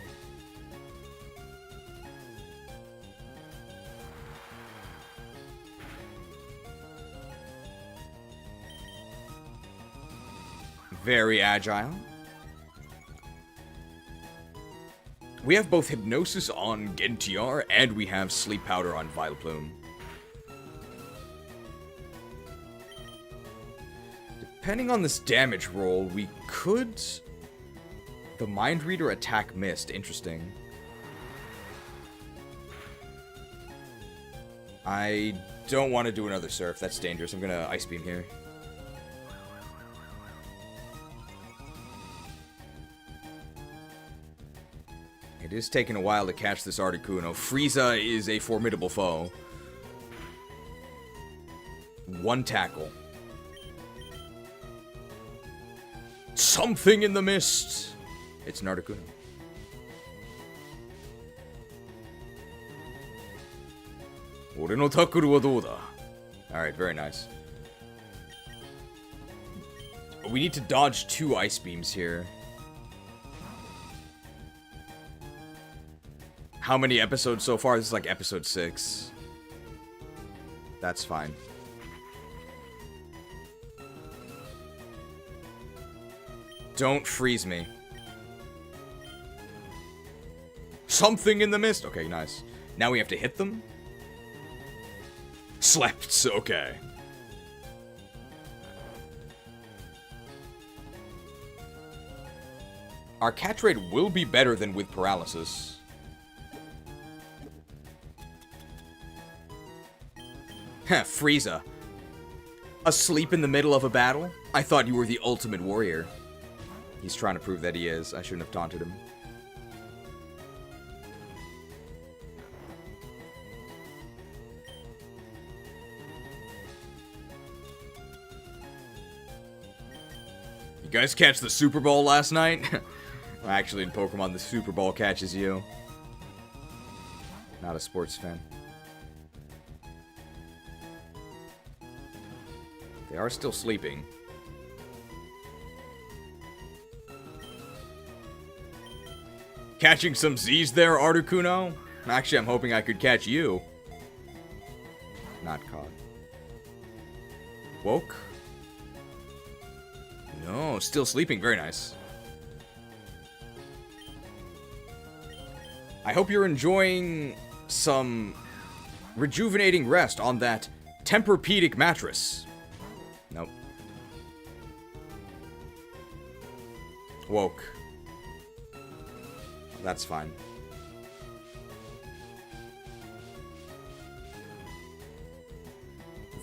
A: Very agile. We have both Hypnosis on NTR, and we have Sleep Powder on Vileplume. Depending on this damage roll, we could... The Mind Reader attack missed. Interesting. I don't want to do another Surf. That's dangerous. I'm gonna Ice Beam here. It is taking a while to catch this Articuno. Frieza is a formidable foe. One tackle. Something in the mist. It's an Articuno. Ore no tackle wa dou da? Alright, very nice. We need to dodge 2 Ice Beams here. How many episodes so far? This is like episode 6. That's fine. Don't freeze me. Something in the mist. Okay, nice. Now we have to hit them. Slept. Okay. Our catch rate will be better than with paralysis. Heh, Frieza. Asleep in the middle of a battle? I thought you were the ultimate warrior. He's trying to prove that he is. I shouldn't have taunted him. You guys catch the Super Bowl last night? Actually, in Pokemon, the Super Bowl catches you. Not a sports fan. They are still sleeping. Catching some Z's there, Articuno? Actually, I'm hoping I could catch you. Not caught. Woke? No, still sleeping. Very nice. I hope you're enjoying some rejuvenating rest on that Tempur-Pedic mattress. Nope. Woke. That's fine.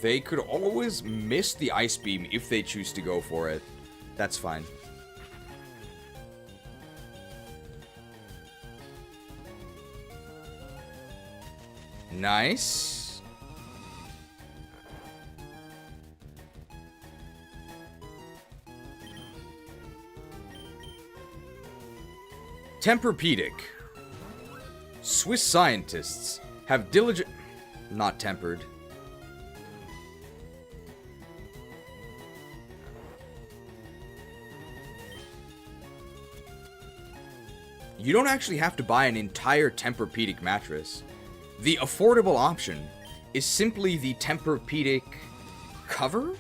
A: They could always miss the Ice Beam if they choose to go for it. That's fine. Nice. Tempur-Pedic. Swiss scientists have diligent... Not tempered. You don't actually have to buy an entire Tempur-Pedic mattress. The affordable option is simply the Tempur-Pedic cover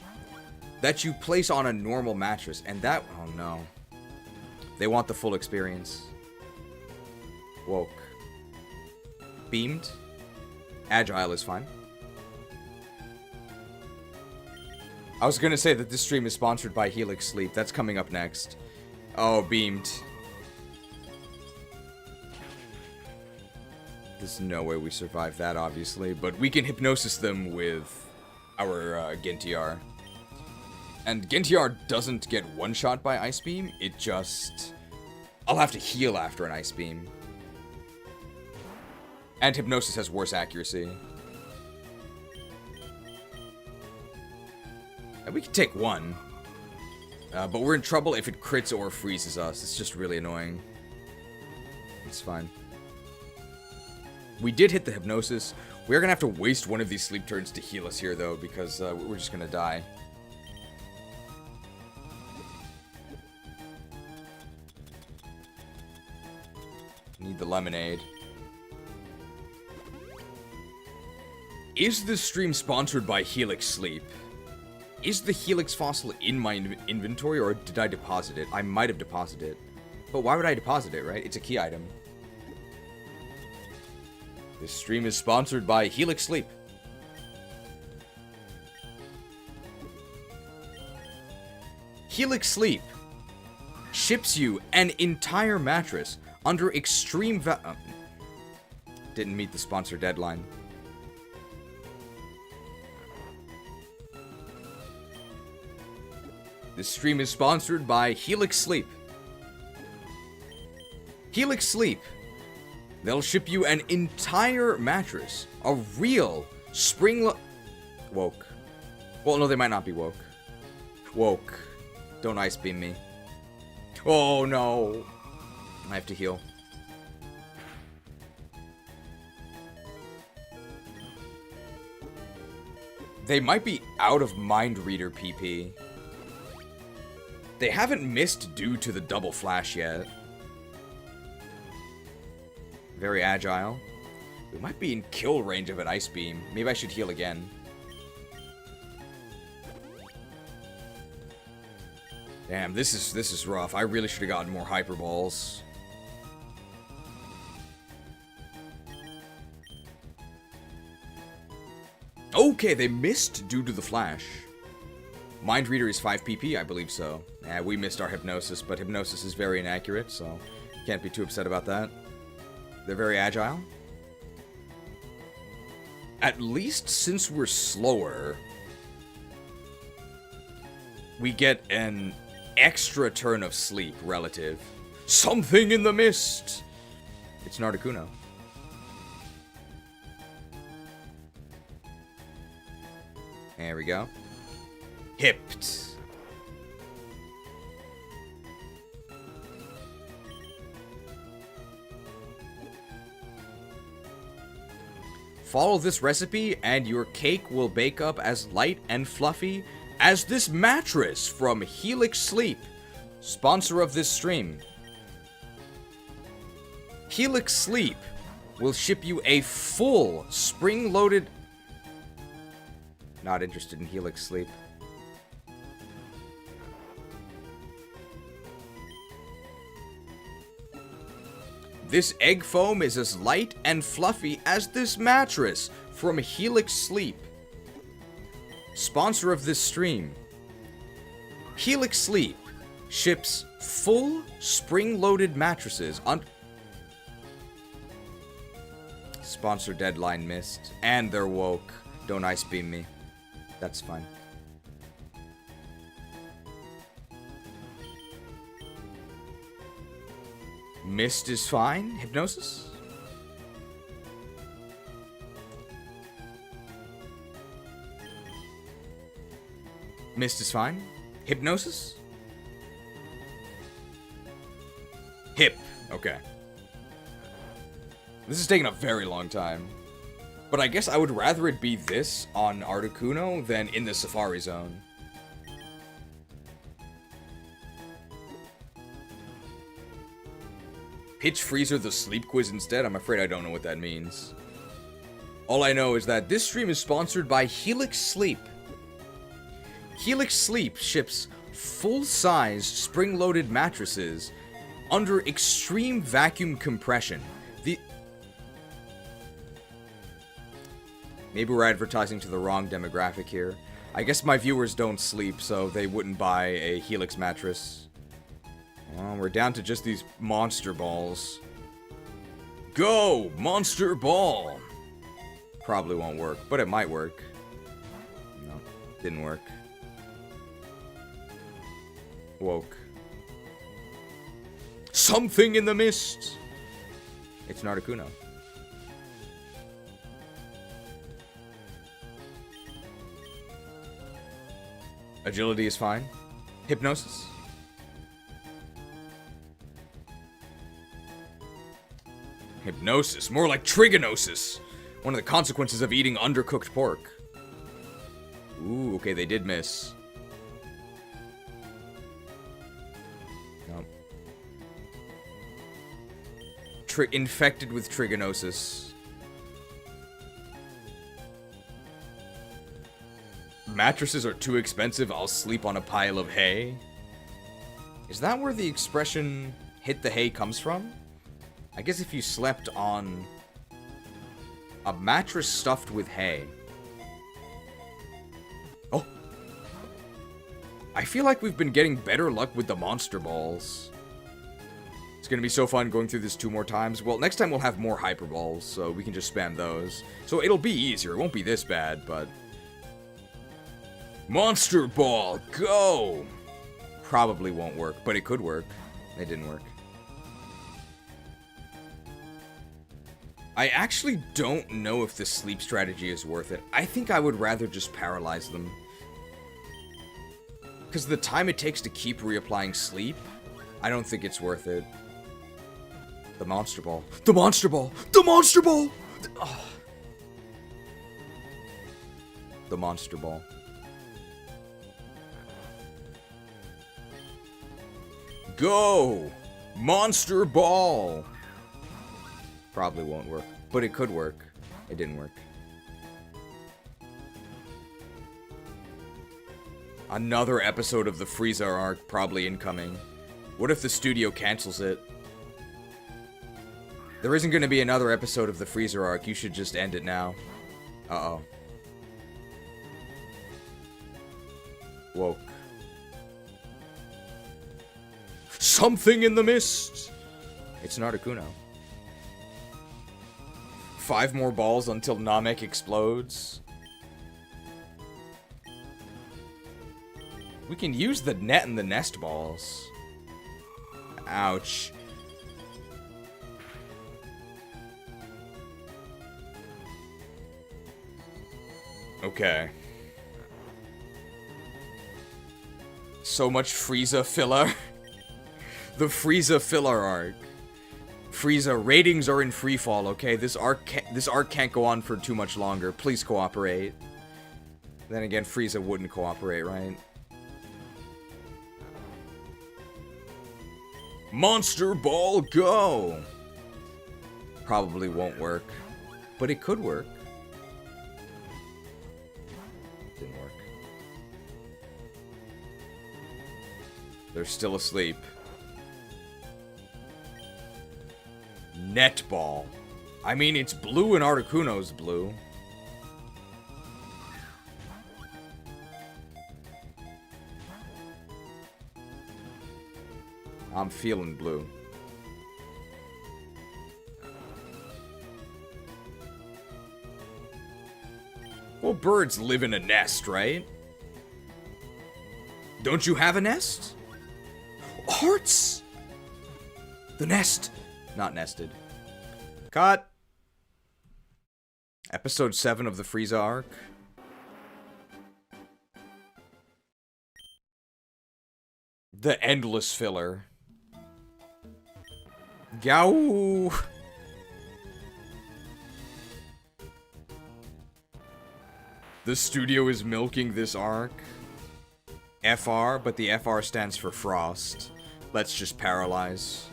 A: that you place on a normal mattress. And that... Oh no. They want the full experience. Woke. Beamed. Agile is fine. I was gonna say that this stream is sponsored by Helix Sleep. That's coming up next. Oh, beamed. There's no way we survive that, obviously. But we can hypnosis them with our Gentiar. And Gentiar doesn't get one-shot by Ice Beam. It just... I'll have to heal after an Ice Beam. And Hypnosis has worse accuracy. And we can take one. But we're in trouble if it crits or freezes us. It's just really annoying. It's fine. We did hit the Hypnosis. We're going to have to waste one of these sleep turns to heal us here, though, because we're just going to die. Need the lemonade. Is this stream sponsored by Helix Sleep? Is the Helix fossil in my inventory, or did I deposit it? I might have deposited it. But why would I deposit it, right? It's a key item. This stream is sponsored by Helix Sleep. Helix Sleep ships you an entire mattress under extreme didn't meet the sponsor deadline. This stream is sponsored by Helix Sleep. Helix Sleep. They'll ship you an entire mattress. A real woke. Well, no, they might not be woke. Woke. Don't ice beam me. Oh, no. I have to heal. They might be out of Mind Reader PP. They haven't missed due to the double flash yet. Very agile. We might be in kill range of an ice beam. Maybe I should heal again. Damn, this is rough. I really should have gotten more hyper balls. Okay, they missed due to the flash. Mind Reader is 5 PP, I believe so. We missed our Hypnosis, but Hypnosis is very inaccurate, so can't be too upset about that. They're very agile. At least since we're slower, we get an extra turn of sleep relative. Something in the mist! It's an Articuno. There we go. Hipped. Follow this recipe and your cake will bake up as light and fluffy as this mattress from Helix Sleep, sponsor of this stream. Helix Sleep will ship you a full spring-loaded... Not interested in Helix Sleep. This egg foam is as light and fluffy as this mattress from Helix Sleep, sponsor of this stream. Helix Sleep ships full spring-loaded mattresses on... Sponsor deadline missed. And they're woke. Don't ice beam me. That's fine. Mist is fine. Hypnosis? Mist is fine. Hypnosis? Hip. Okay. This is taking a very long time. But I guess I would rather it be this on Articuno than in the Safari Zone. Pitch Freezer the sleep quiz instead? I'm afraid I don't know what that means. All I know is that this stream is sponsored by Helix Sleep. Helix Sleep ships full-size spring-loaded mattresses under extreme vacuum compression. Maybe we're advertising to the wrong demographic here. I guess my viewers don't sleep, so they wouldn't buy a Helix mattress. Well, we're down to just these monster balls. Go! Monster ball! Probably won't work, but it might work. No, didn't work. Woke. Something in the mist! It's an Articuno. Agility is fine. Hypnosis? Hypnosis. More like trigonosis. One of the consequences of eating undercooked pork. Ooh, okay, they did miss. Nope. Infected with trigonosis. Mattresses are too expensive, I'll sleep on a pile of hay. Is that where the expression hit the hay comes from? I guess if you slept on a mattress stuffed with hay. Oh. I feel like we've been getting better luck with the monster balls. It's gonna be so fun going through this 2 more times. Well, next time we'll have more hyper balls, so we can just spam those. So it'll be easier. It won't be this bad, but... Monster ball, go! Probably won't work, but it could work. It didn't work. I actually don't know if the sleep strategy is worth it. I think I would rather just paralyze them. Because the time it takes to keep reapplying sleep, I don't think it's worth it. The monster ball. The monster ball! The monster ball! Oh. The monster ball. Go! Monster ball! Probably won't work, but it could work. It didn't work. Another episode of the Frieza arc probably incoming. What if the studio cancels it? There isn't going to be another episode of the Frieza arc. You should just end it now. Uh-oh. Woke. Something in the mist! It's an Articuno. 5 more balls until Namek explodes. We can use the net and the nest balls. Ouch. Okay. So much Frieza filler. The Frieza filler arc. Frieza, ratings are in freefall, okay? This arc can't go on for too much longer. Please cooperate. Then again, Frieza wouldn't cooperate, right? Monster Ball, go! Probably won't work, but it could work. Didn't work. They're still asleep. Netball. I mean, it's blue and Articuno's blue. I'm feeling blue. Well, birds live in a nest, right? Don't you have a nest? Hearts! The nest. Not nested. Cut. Episode 7 of the Frieza arc. The endless filler. Gao. The studio is milking this arc. FR, but the FR stands for Frost. Let's just paralyze.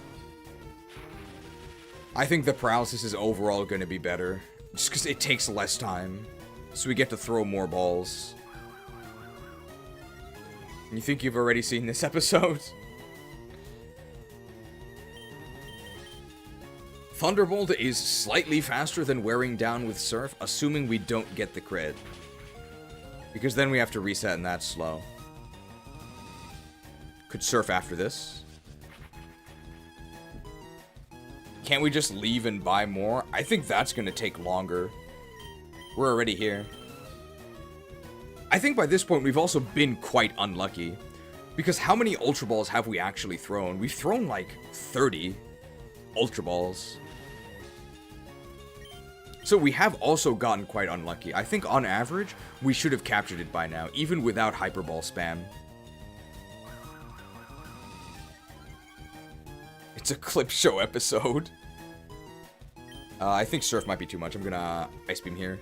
A: I think the paralysis is overall going to be better. Just because it takes less time. So we get to throw more balls. You think you've already seen this episode? Thunderbolt is slightly faster than wearing down with Surf, assuming we don't get the crit. Because then we have to reset and that's slow. Could Surf after this. Can't we just leave and buy more? I think that's going to take longer. We're already here. I think by this point we've also been quite unlucky. Because how many Ultra Balls have we actually thrown? We've thrown like 30 Ultra Balls. So we have also gotten quite unlucky. I think on average, we should have captured it by now, even without Hyper Ball spam. It's a clip show episode. I think Surf might be too much. I'm gonna Ice Beam here.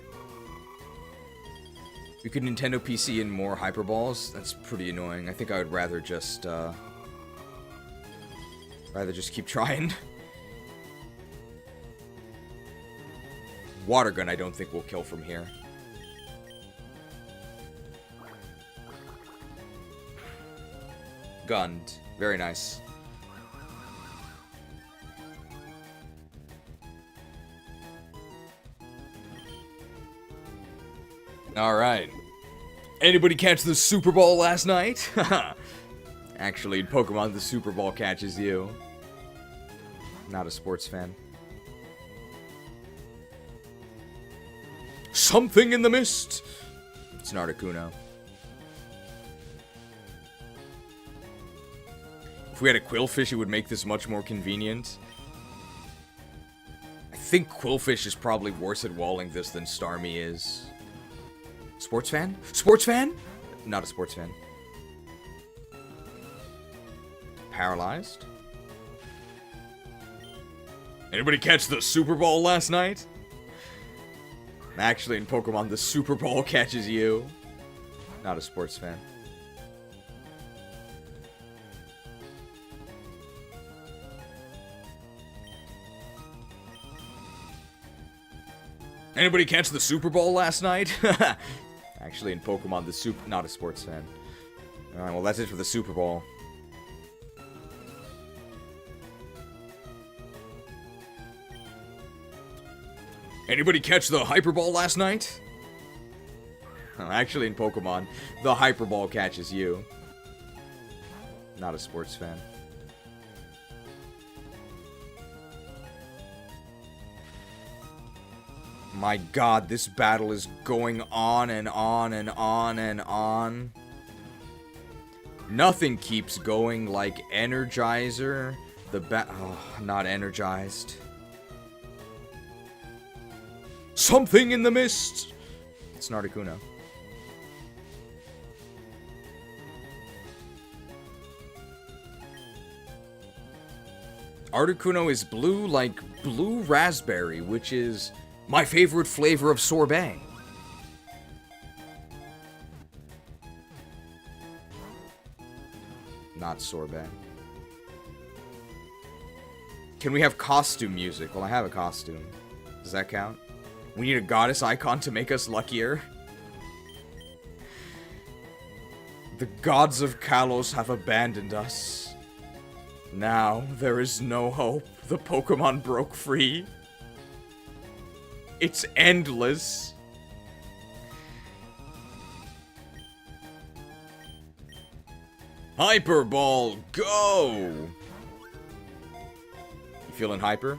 A: We could Nintendo PC in more Hyper Balls. That's pretty annoying. I think I would rather just keep trying. Water Gun I don't think will kill from here. Gunned. Very nice. Alright. Anybody catch the Super Ball last night? Actually, in Pokemon, the Super Ball catches you. Not a sports fan. Something in the mist! It's an Articuno. If we had a Quillfish, it would make this much more convenient. I think Quillfish is probably worse at walling this than Starmie is. Sports fan? Sports fan? Not a sports fan. Paralyzed. Anybody catch the Super Ball last night? Actually, in Pokemon, the Super Ball catches you. Not a sports fan. Anybody catch the Super Ball last night? Actually, in Pokemon, not a sports fan. Alright, well, that's it for the Super Ball. Anybody catch the Hyper Ball last night? Actually, in Pokemon, the Hyper Ball catches you. Not a sports fan. My god, this battle is going on and on and on and on. Nothing keeps going like Energizer. Not energized. Something in the mist! It's an Articuno. Articuno is blue like blue raspberry, which is my favorite flavor of sorbet. Not sorbet. Can we have costume music? Well, I have a costume. Does that count? We need a goddess icon to make us luckier. The gods of Kalos have abandoned us. Now there is no hope. The Pokemon broke free. It's endless. Hyper Ball, go! You feeling hyper?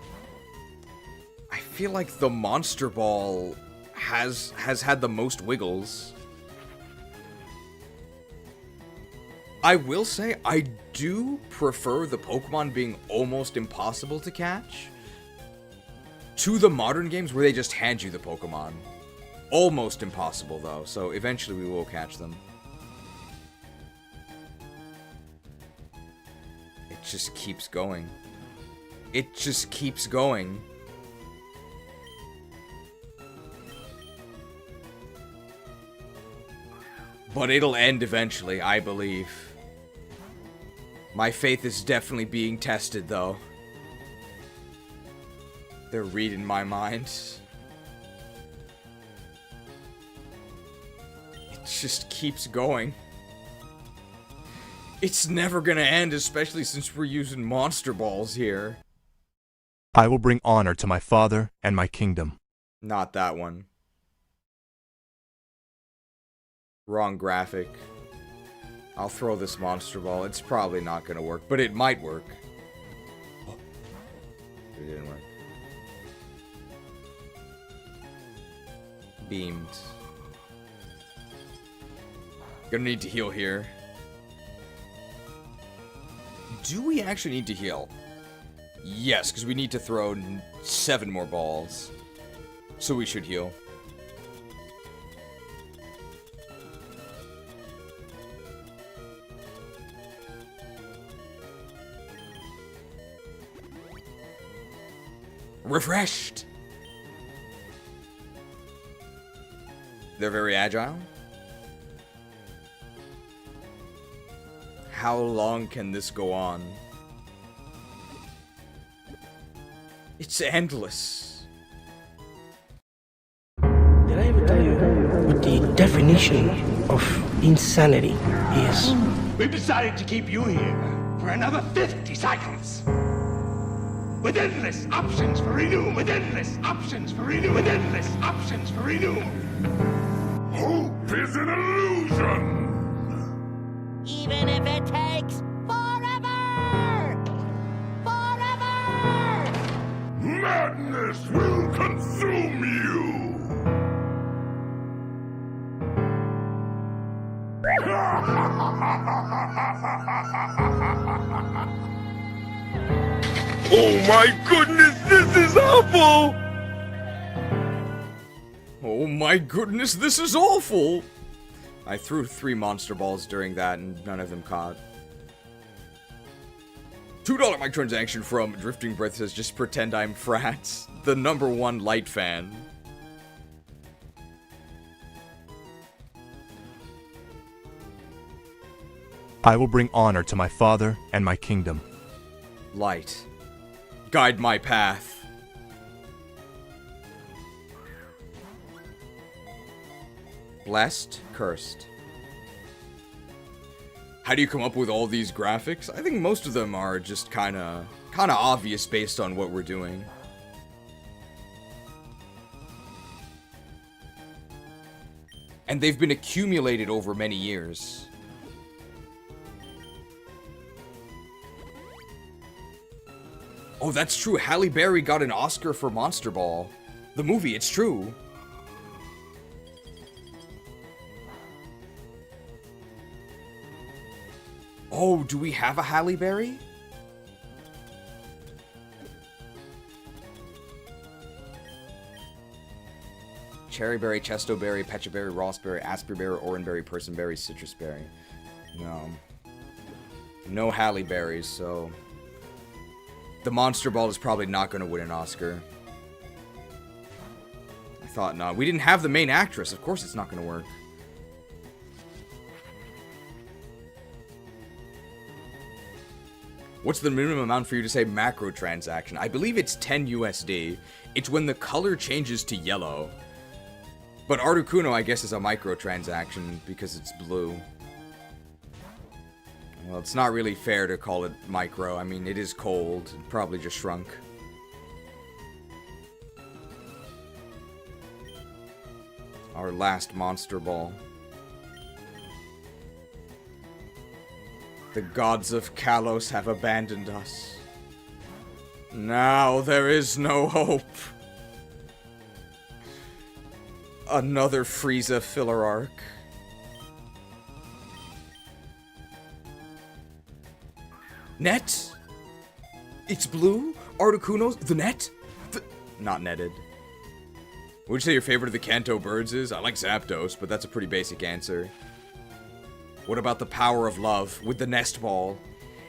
A: I feel like the Monster Ball has had the most wiggles. I will say, I do prefer the Pokemon being almost impossible to catch to the modern games where they just hand you the Pokemon. Almost impossible, though, so eventually we will catch them. It just keeps going. It just keeps going. But it'll end eventually, I believe. My faith is definitely being tested, though. They're reading my mind. It just keeps going. It's never gonna end, especially since we're using Monster Balls here.
F: I will bring honor to my father and my kingdom.
A: Not that one. Wrong graphic. I'll throw this Monster Ball. It's probably not gonna work, but it might work. Oh. It didn't work. Beamed. Gonna need to heal here. Do we actually need to heal? Yes, because we need to throw 7 more balls. So we should heal. Refreshed! They're very agile. How long can this go on? It's endless.
G: Did I ever tell you what the definition of insanity is?
O: We've decided to keep you here for another 50 cycles. With endless options for renew. With endless options for renew. With endless options for renew.
N: Hope is an illusion!
O: Even if it takes forever! Forever!
N: Madness will consume you!
C: Oh my goodness, this is awful! Oh my goodness, this is awful! I threw 3 monster balls during that and none of them caught. $2 microtransaction from Drifting Breath says, just pretend I'm Frats, the #1 light fan.
F: I will bring honor to my father and my kingdom.
C: Light. Guide my path. Blessed, cursed. How do you come up with all these graphics? I think most of them are just kinda obvious based on what we're doing. And they've been accumulated over many years. Oh, that's true. Halle Berry got an Oscar for Monster Ball. The movie, it's true. Oh, do we have a Halle Berry? Cherry berry, chesto berry, pecha berry, raspberry, aspberry, oranberry, personberry, citrus berry. No. No Halle Berries, so... The Monster Ball is probably not going to win an Oscar. I thought not. We didn't have the main actress. Of course it's not going to work. What's the minimum amount for you to say macro transaction? I believe it's 10 USD. It's when the color changes to yellow. But Articuno, I guess, is a microtransaction because it's blue. Well, it's not really fair to call it micro. I mean, it is cold. It probably just shrunk. Our last Monster Ball. The gods of Kalos have abandoned us. Now there is no hope. Another Frieza filler arc. Net? It's blue? Articuno's? The net? Not netted. What would you say your favorite of the Kanto birds is? I like Zapdos, but that's a pretty basic answer. What about the power of love with the nest ball?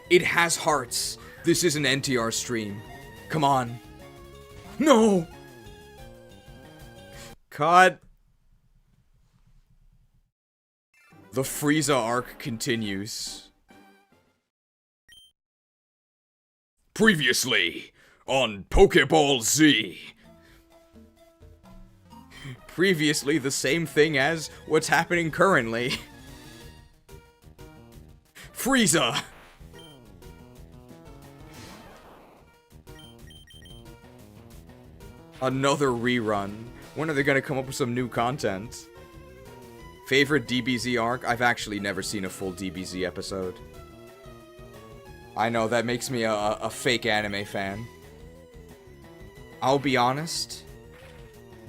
C: It has hearts. This is an NTR stream. Come on. No! Cut. The Frieza arc continues. Previously on Pokeball Z. Previously the same thing as what's happening currently. Frieza! Another rerun. When are they gonna come up with some new content? Favorite DBZ arc? I've actually never seen a full DBZ episode. I know, that makes me a fake anime fan. I'll be honest.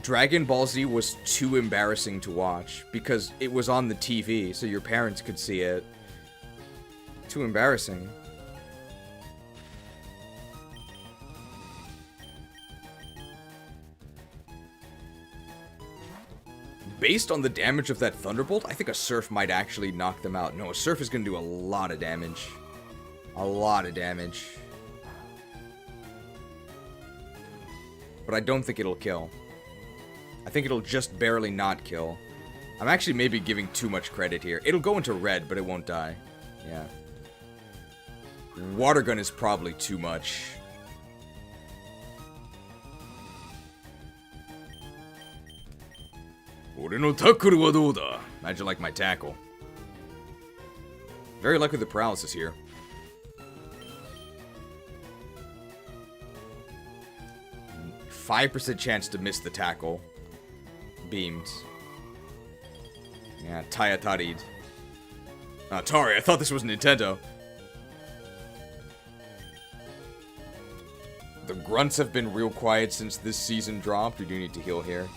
C: Dragon Ball Z was too embarrassing to watch because it was on the TV, so your parents could see it. Too embarrassing. Based on the damage of that Thunderbolt, I think a Surf might actually knock them out. No, a Surf is going to do a lot of damage. A lot of damage. But I don't think it'll kill. I think it'll just barely not kill. I'm actually maybe giving too much credit here. It'll go into red, but it won't die. Yeah. Water Gun is probably too much. Imagine like my tackle. Very lucky with the paralysis here. 5% chance to miss the tackle. Beamed.
A: Yeah, Tayatarid. Atari, I thought this was Nintendo. The grunts have been real quiet since this season dropped. We do need to heal here.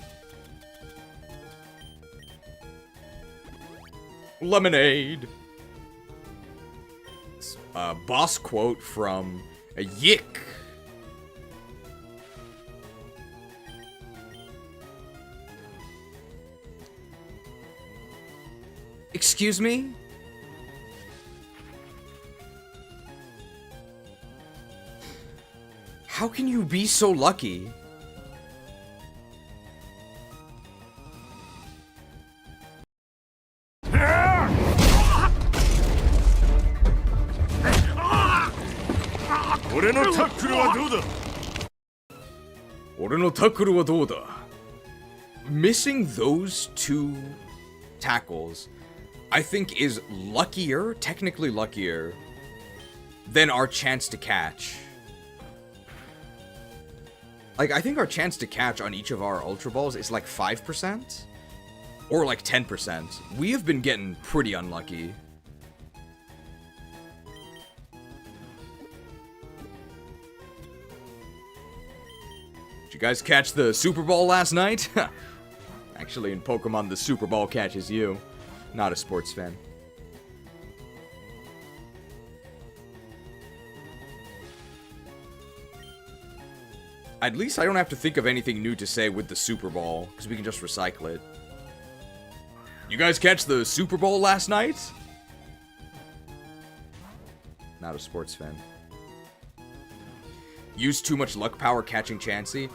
A: Lemonade. Boss quote from a Yick. Excuse me? How can you be so lucky? Missing those two tackles, I think, is luckier, technically luckier, than our chance to catch. Like, I think our chance to catch on each of our Ultra Balls is like 5%? Or like 10%. We have been getting pretty unlucky. Did you guys catch the Super Ball last night? Actually, in Pokemon, the Super Ball catches you. Not a sports fan. At least I don't have to think of anything new to say with the Super Ball, because we can just recycle it. You guys catch the Super Bowl last night? Not a sports fan. Use too much luck power catching Chansey.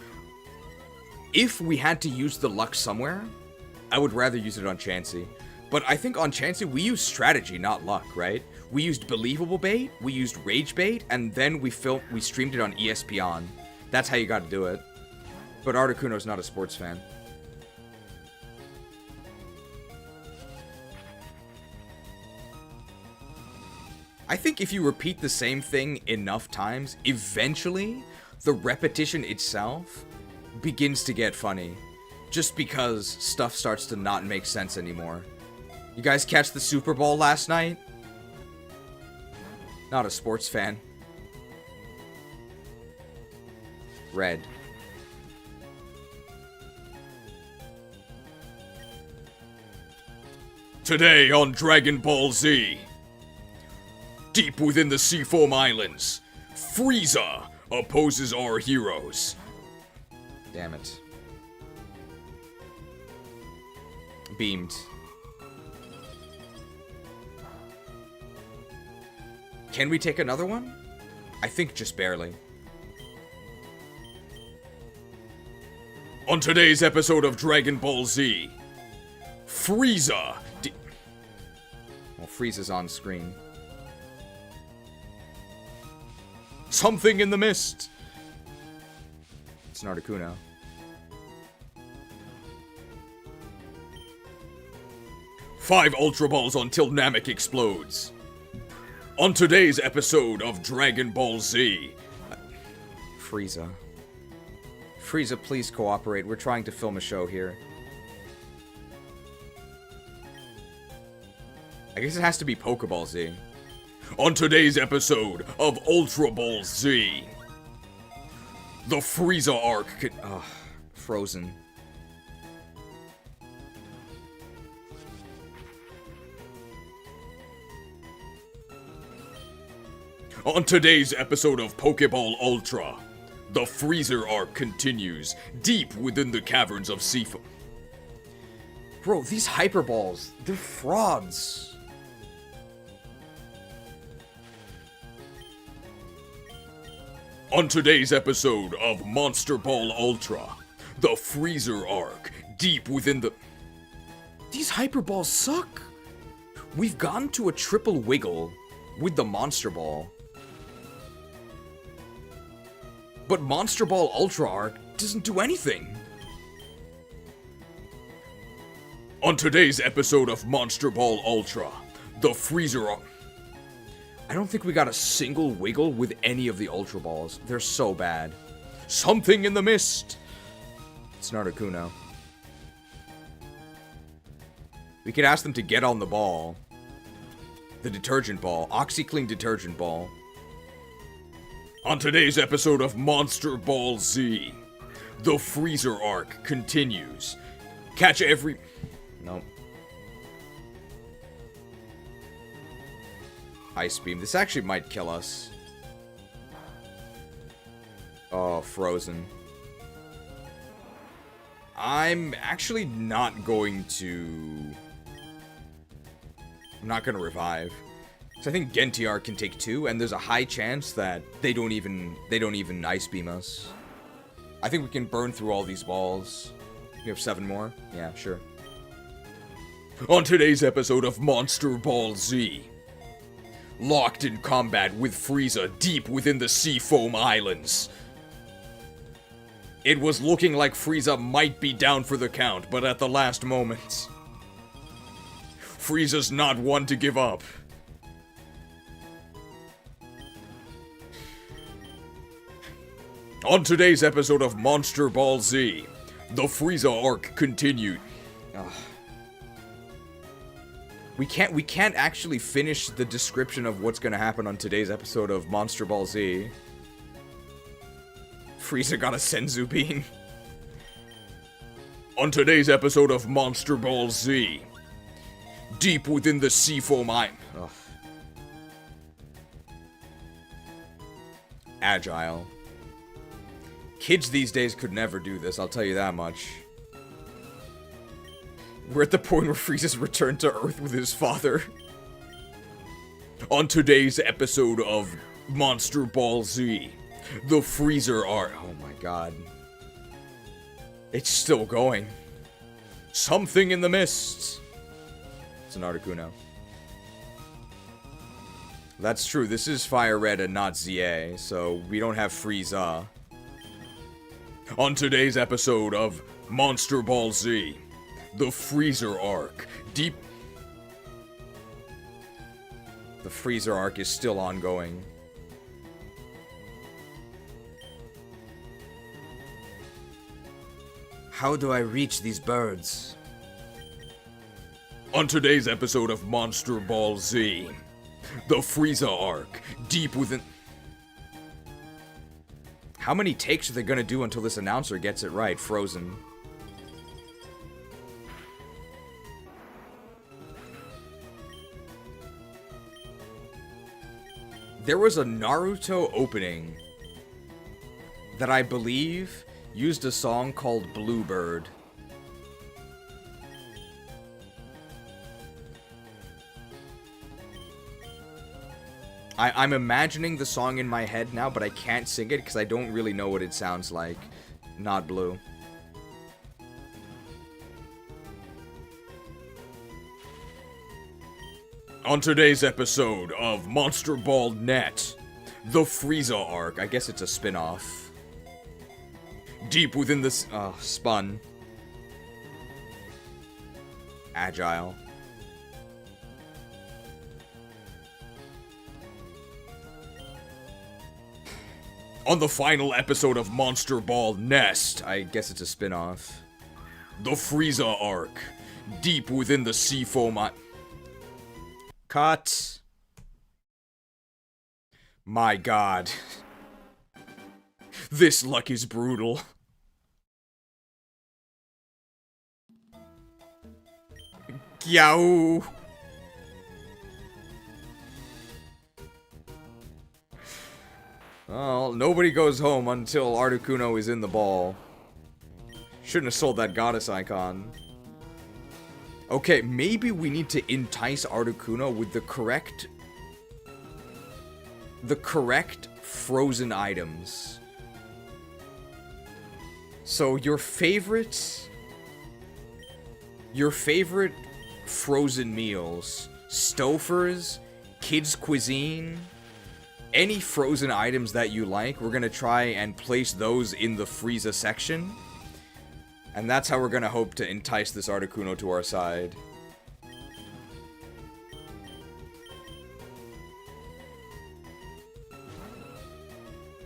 A: If we had to use the luck somewhere, I would rather use it on Chansey. But I think on Chansey, we used strategy, not luck, right? We used believable bait, we used rage bait, and then we streamed it on ESPN. That's how you gotta do it. But Articuno's not a sports fan. I think if you repeat the same thing enough times, eventually, the repetition itself begins to get funny. Just because stuff starts to not make sense anymore. You guys catch the Super Bowl last night? Not a sports fan. Red.
C: Today on Dragon Ball Z. Deep within the Seafoam Islands, Frieza opposes our heroes.
A: Damn it. Beamed. Can we take another one? I think just barely.
C: On today's episode of Dragon Ball Z, Frieza...
A: Well, Frieza's on screen.
C: Something in the mist.
A: It's an Articuno.
C: Five Ultra Balls until Namek explodes. On today's episode of Dragon Ball Z...
A: Frieza. Frieza, please cooperate. We're trying to film a show here. I guess it has to be Pokeball Z.
C: On today's episode of Ultra Ball Z, the Frieza arc
A: Frozen.
C: On today's episode of Pokeball Ultra, the Freezer arc continues deep within the caverns of Seafoam.
A: Bro, these Hyper Balls, they're frauds.
C: On today's episode of Monster Ball Ultra, the Freezer arc deep within the...
A: These Hyper Balls suck. We've gone to a triple wiggle with the Monster Ball. But Monster Ball Ultra arc doesn't do anything.
C: On today's episode of Monster Ball Ultra, the Freezer arc...
A: I don't think we got a single wiggle with any of the Ultra Balls. They're so bad.
C: Something in the mist.
A: It's an Articuno. We could ask them to get on the ball. The detergent ball. OxyClean detergent ball.
C: On today's episode of Monster Ball Z, the Freezer arc continues. Catch every...
A: Nope. Ice Beam. This actually might kill us. Oh, Frozen. I'm actually not going to... I'm not going to revive. So I think NTR can take 2, and there's a high chance that they don't even Ice Beam us. I think we can burn through all these balls. We have 7 more? Yeah, sure.
C: On today's episode of Monster Ball Z, locked in combat with Frieza deep within the Seafoam Islands. It was looking like Frieza might be down for the count, but at the last moment, Frieza's not one to give up. On today's episode of Monster Ball Z, the Frieza arc continued.
A: Ugh. We can't actually finish the description of what's gonna happen on today's episode of Monster Ball Z. Frieza got a Senzu bean.
C: On today's episode of Monster Ball Z, deep within the Seafoam Island.
A: Agile. Kids these days could never do this, I'll tell you that much. We're at the point where Frieza's returned to Earth with his father.
C: On today's episode of Monster Ball Z, the Freezer arc.
A: Oh my god. It's still going.
C: Something in the mists.
A: It's an Articuno. That's true, this is FireRed and not ZA, so we don't have Frieza.
C: On today's episode of Monster Ball Z, the Freezer arc, deep...
A: The Freezer arc is still ongoing. How do I reach these birds?
C: On today's episode of Monster Ball Z, the Frieza arc, deep within...
A: How many takes are they gonna do until this announcer gets it right? Frozen. There was a Naruto opening that I believe used a song called Bluebird. I'm imagining the song in my head now, but I can't sing it because I don't really know what it sounds like. Not blue.
C: On today's episode of Monster Ball Net, the Frieza arc.
A: I guess it's a spin-off.
C: Deep within the...
A: Spun. Agile.
C: On the final episode of Monster Ball Nest,
A: I guess it's a spin-off.
C: The Frieza arc, deep within the Seafoam
A: Cut. My god.
C: This luck is brutal.
A: Yow. Well, nobody goes home until Articuno is in the ball. Shouldn't have sold that goddess icon. Okay, maybe we need to entice Articuno with the correct frozen items. So your favorite frozen meals, Stouffer's, Kids Cuisine, any frozen items that you like, we're gonna try and place those in the Frieza section. And that's how we're gonna hope to entice this Articuno to our side.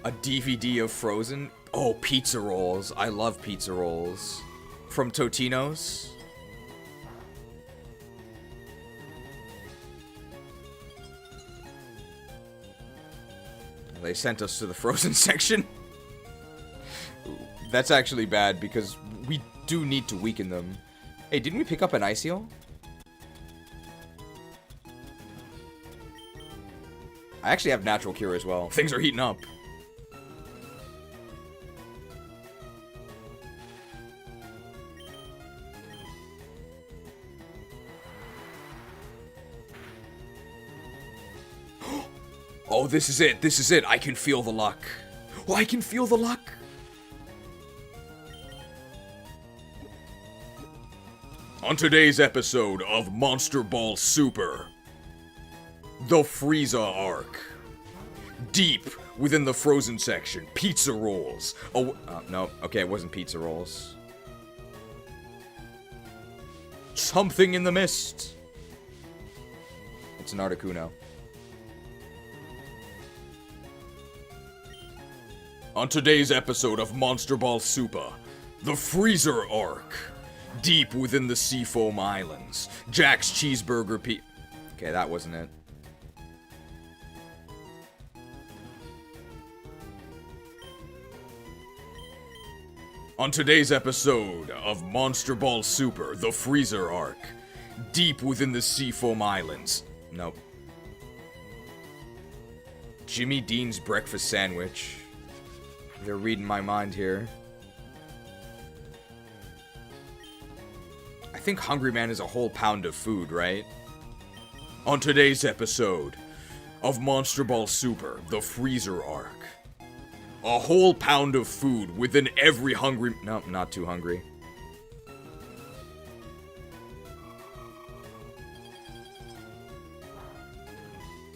A: A DVD of Frozen? Oh, pizza rolls. I love pizza rolls. From Totino's. they sent us to the frozen section. That's actually bad, because we do need to weaken them. Hey, didn't we pick up an Ice Heal? I actually have Natural Cure as well. Things are heating up. Oh, this is it. This is it. I can feel the luck. Oh, I can feel the luck.
C: On today's episode of Monster Ball Super, the Frieza arc. Deep within the frozen section, pizza rolls.
A: Oh, no. Okay, it wasn't pizza rolls.
C: Something in the mist.
A: It's an Articuno.
C: On today's episode of Monster Ball Super, the Freezer arc. Deep within the Seafoam Islands, Jack's Cheeseburger
A: Okay, that wasn't it.
C: On today's episode of Monster Ball Super, the Freezer arc. Deep within the Seafoam Islands.
A: Nope. Jimmy Dean's breakfast sandwich. They're reading my mind here. I think Hungry Man is a whole pound of food, right?
C: On today's episode of Monster Ball Super, the Freezer arc. A whole pound of food within every hungry...
A: No, not too hungry.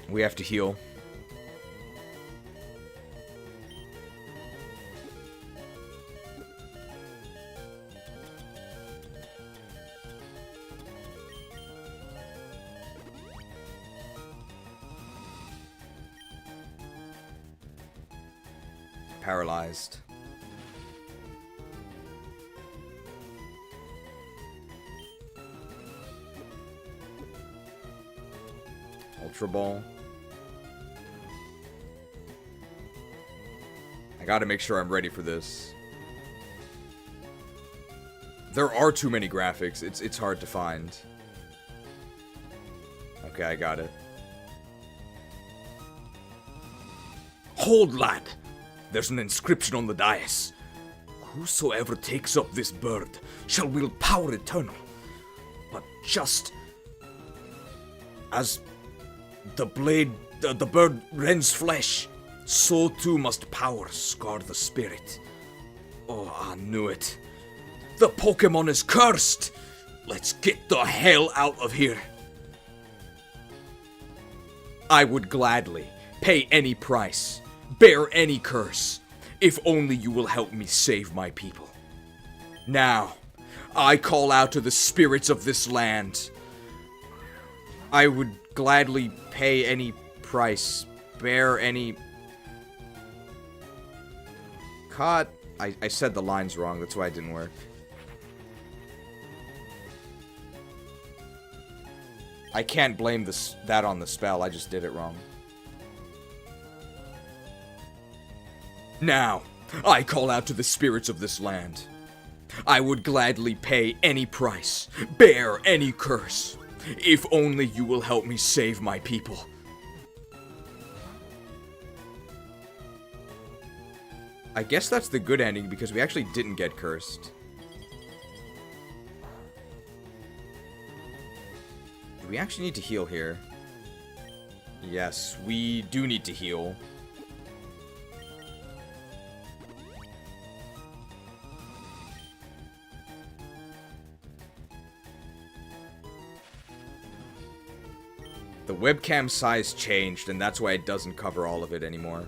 A: We have to heal. Paralyzed. Ultra Ball. I gotta make sure I'm ready for this. There are too many graphics. It's hard to find. Okay, I got it.
C: Hold, lad! There's an inscription on the dais. Whosoever takes up this bird shall wield power eternal. But just as the bird rends flesh, so too must power scar the spirit. Oh, I knew it. The Pokemon is cursed! Let's get the hell out of here.
A: I would gladly pay any price, bear any curse, if only you will help me save my people. Now, I call out to the spirits of this land. I would gladly pay any price, bear any... Cut. I said the lines wrong, that's why it didn't work. I can't blame that on the spell, I just did it wrong.
C: Now, I call out to the spirits of this land.
A: I would gladly pay any price, bear any curse, if only you will help me save my people. I guess that's the good ending because we actually didn't get cursed. Do we actually need to heal here? Yes, we do need to heal. The webcam size changed, and that's why it doesn't cover all of it anymore.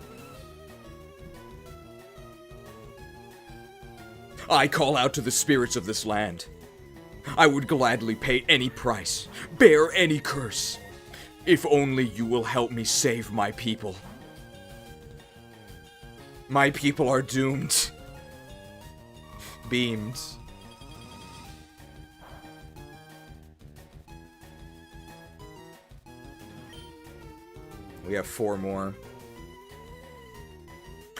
C: I call out to the spirits of this land. I would gladly pay any price, bear any curse, if only you will help me save my people.
A: My people are doomed. Beamed. We have 4 more.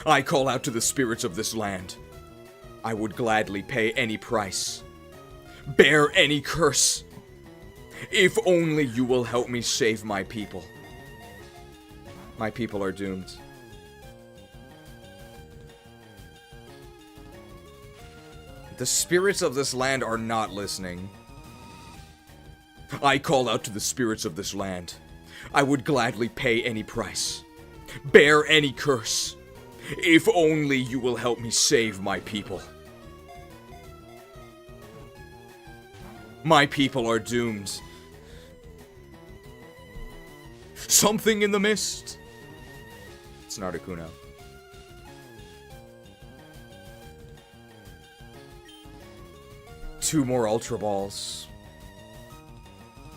A: I call out to the spirits of this land. I would gladly pay any price, bear any curse, if only you will help me save my people. My people are doomed. The spirits of this land are not listening. I call out to the spirits of this land. I would gladly pay any price, bear any curse, if only you will help me save my people. My people are doomed. Something in the mist. It's an Articuno. Two more Ultra Balls.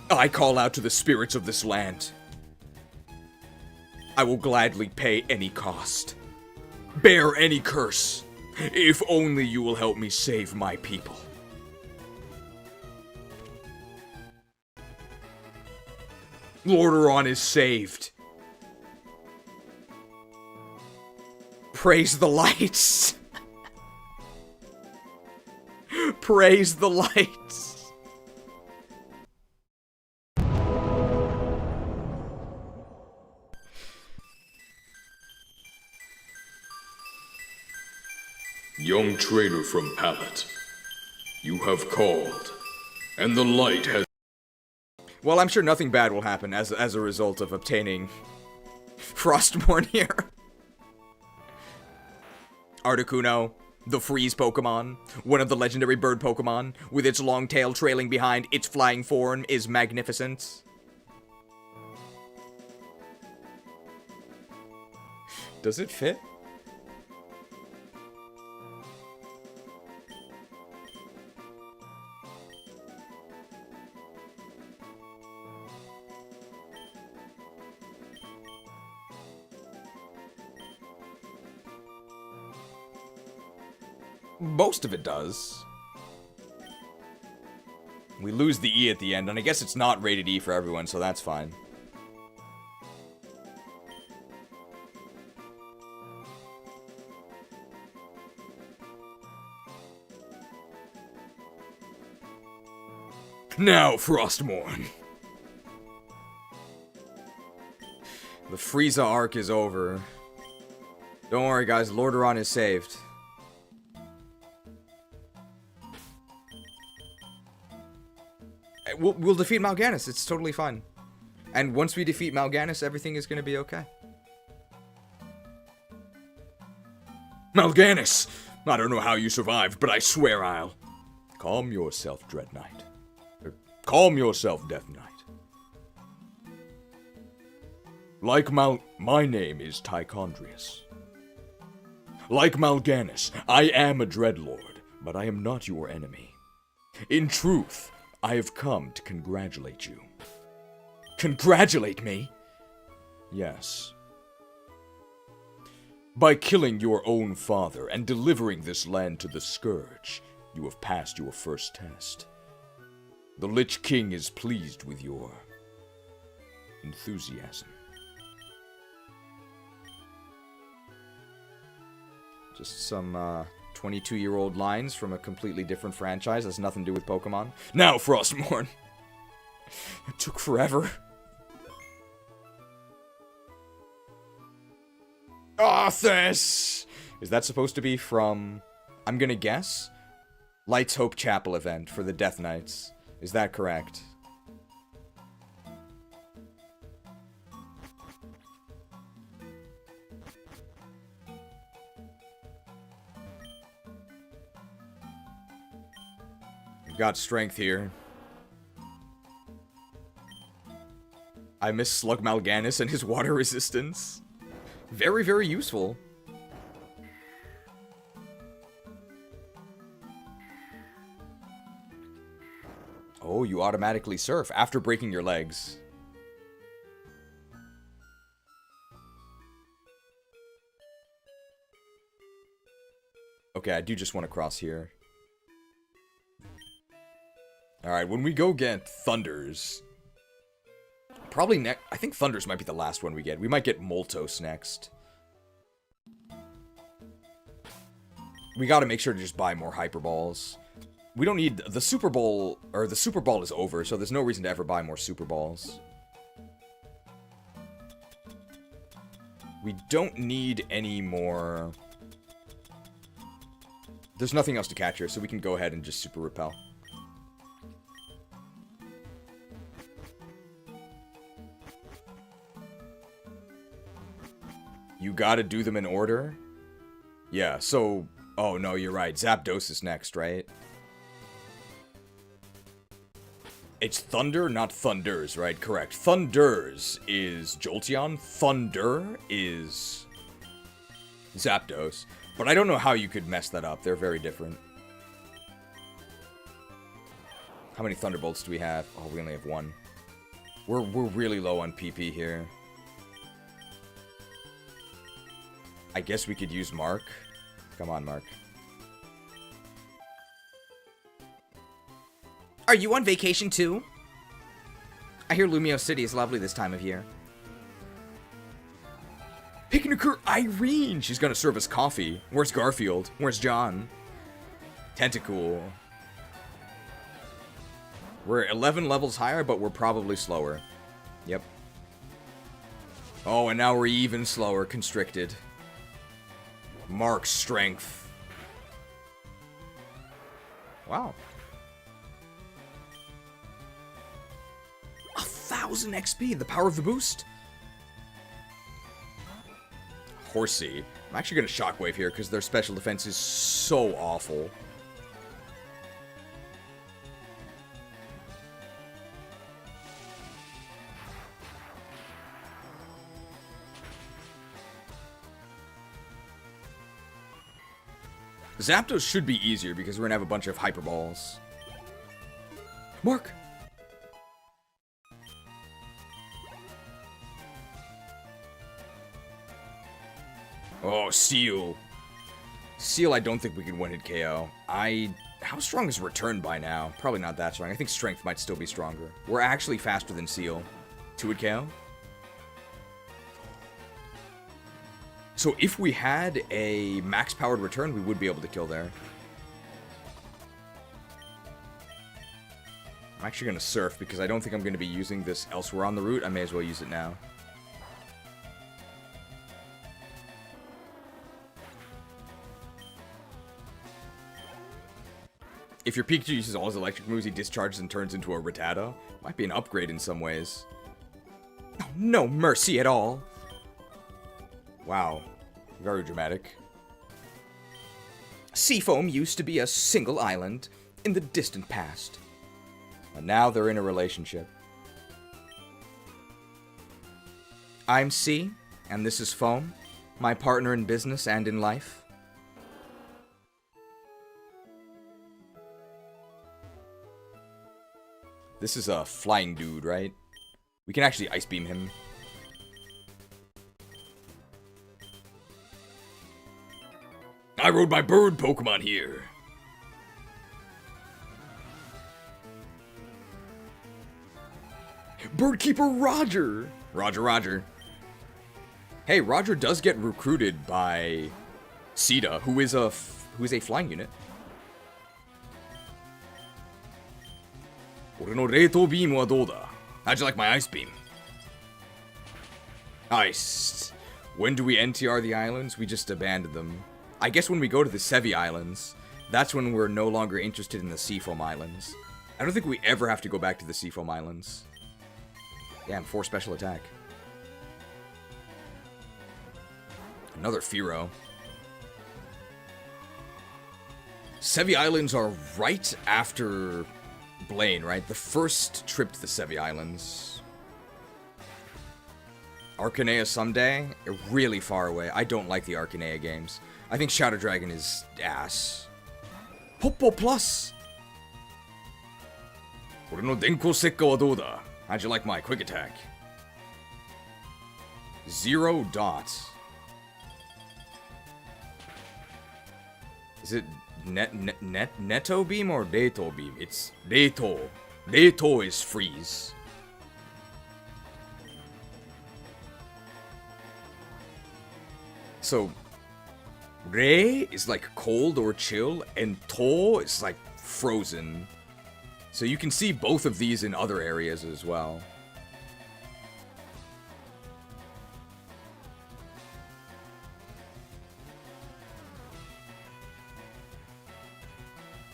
A: I call out to the spirits of this land. I will gladly pay any cost, bear any curse, if only you will help me save my people. Lordaeron is saved. Praise the lights. Praise the lights.
Q: Young trader from Pallet, you have called, and the light has...
A: Well, I'm sure nothing bad will happen as a result of obtaining Frostmourne here. Articuno, the freeze Pokemon, one of the legendary bird Pokemon, with its long tail trailing behind its flying form, is magnificent. Does it fit? Most of it does. We lose the E at the end, and I guess it's not rated E for everyone, so that's fine.
C: Now, Frostmourne.
A: The Frieza arc is over. Don't worry, guys. Lordaeron is saved. We'll defeat Mal'Ganis. It's totally fine. And once we defeat Mal'Ganis, everything is going to be okay.
C: Mal'Ganis! I don't know how you survived, but I swear I'll...
A: Calm yourself, Dread Knight.
C: Calm yourself, Death Knight. My name is Tychondrius. Like Mal'Ganis, I am a Dreadlord, but I am not your enemy. In truth, I have come to congratulate you.
A: Congratulate me?
C: Yes. By killing your own father and delivering this land to the Scourge, you have passed your first test. The Lich King is pleased with your enthusiasm.
A: Just some 22-year-old lines from a completely different franchise. Has nothing to do with Pokemon.
C: Now, Frostmourne!
A: It took forever.
C: Arthas!
A: Is that supposed to be from, I'm gonna guess, Light's Hope Chapel event for the Death Knights? Is that correct? We've got strength here. I miss Slug Mal'Ganis and his water resistance. Very, very useful. Oh, you automatically surf after breaking your legs. Okay, I do just want to cross here. Alright, when we go get Thunders... Probably next... I think Thunders might be the last one we get. We might get Moltos next. We gotta make sure to just buy more Hyper Balls. We don't need the Super Ball, or the Super Ball is over, so there's no reason to ever buy more Super Balls. We don't need any more... There's nothing else to catch here, so we can go ahead and just Super Repel. You gotta do them in order? Yeah, so... Oh, no, you're right. Zapdos is next, right? It's Thunder, not Thunders, right? Correct. Thunders is Jolteon. Thunder is Zapdos. But I don't know how you could mess that up. They're very different. How many Thunderbolts do we have? Oh, we only have one. We're really low on PP here. I guess we could use Mark. Come on, Mark.
J: Are you on vacation too? I hear Lumio City is lovely this time of year.
A: Picnicker Irene! She's gonna serve us coffee. Where's Garfield? Where's John? Tentacool. We're 11 levels higher, but we're probably slower. Yep. Oh, and now we're even slower. Constricted. Mark Strength. Wow. 1,000 XP, the power of the boost. Horsey. I'm actually going to Shockwave here because their special defense is so awful. Zapdos should be easier because we're going to have a bunch of Hyper Balls. Mark! Oh, Seal. Seal, I don't think we can one-hit KO. How strong is Return by now? Probably not that strong. I think Strength might still be stronger. We're actually faster than Seal. 2-hit KO? So if we had a max-powered Return, we would be able to kill there. I'm actually going to Surf because I don't think I'm going to be using this elsewhere on the route. I may as well use it now. If your Pikachu uses all his electric moves, he discharges and turns into a Rattata. Might be an upgrade in some ways. Oh, no mercy at all. Wow. Very dramatic. Seafoam used to be a single island in the distant past. And now they're in a relationship. I'm Sea, and this is Foam, my partner in business and in life. This is a flying dude, right? We can actually Ice Beam him.
C: I rode my bird Pokemon here.
A: Birdkeeper Roger! Roger. Hey, Roger does get recruited by Sita, who is a flying unit. How'd you like my Ice Beam? Iced. When do we NTR the islands? We just abandoned them. I guess when we go to the Sevi Islands, that's when we're no longer interested in the Seafoam Islands. I don't think we ever have to go back to the Seafoam Islands. Damn, 4 special attack. Another Fearow. Sevi Islands are right after Blaine, right? The first trip to the Sevi Islands. Arcanea someday? Really far away. I don't like the Arcanea games. I think Shadow Dragon is ass. Popo Plus! How'd you like my quick attack? 0 dots. Is it Neto Beam or Dato Beam? It's Dato. Dato is freeze. So, Re is like cold or chill, and To is like frozen. So you can see both of these in other areas as well.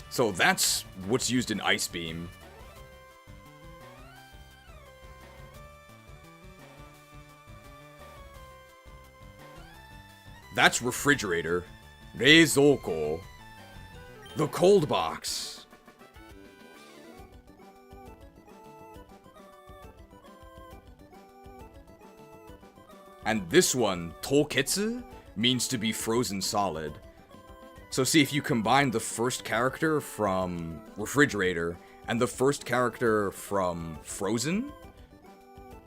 A: So that's what's used in Ice Beam. That's Refrigerator. Reizouko. The Cold Box. And this one, Toketsu, means to be frozen solid. So see, if you combine the first character from Refrigerator and the first character from Frozen,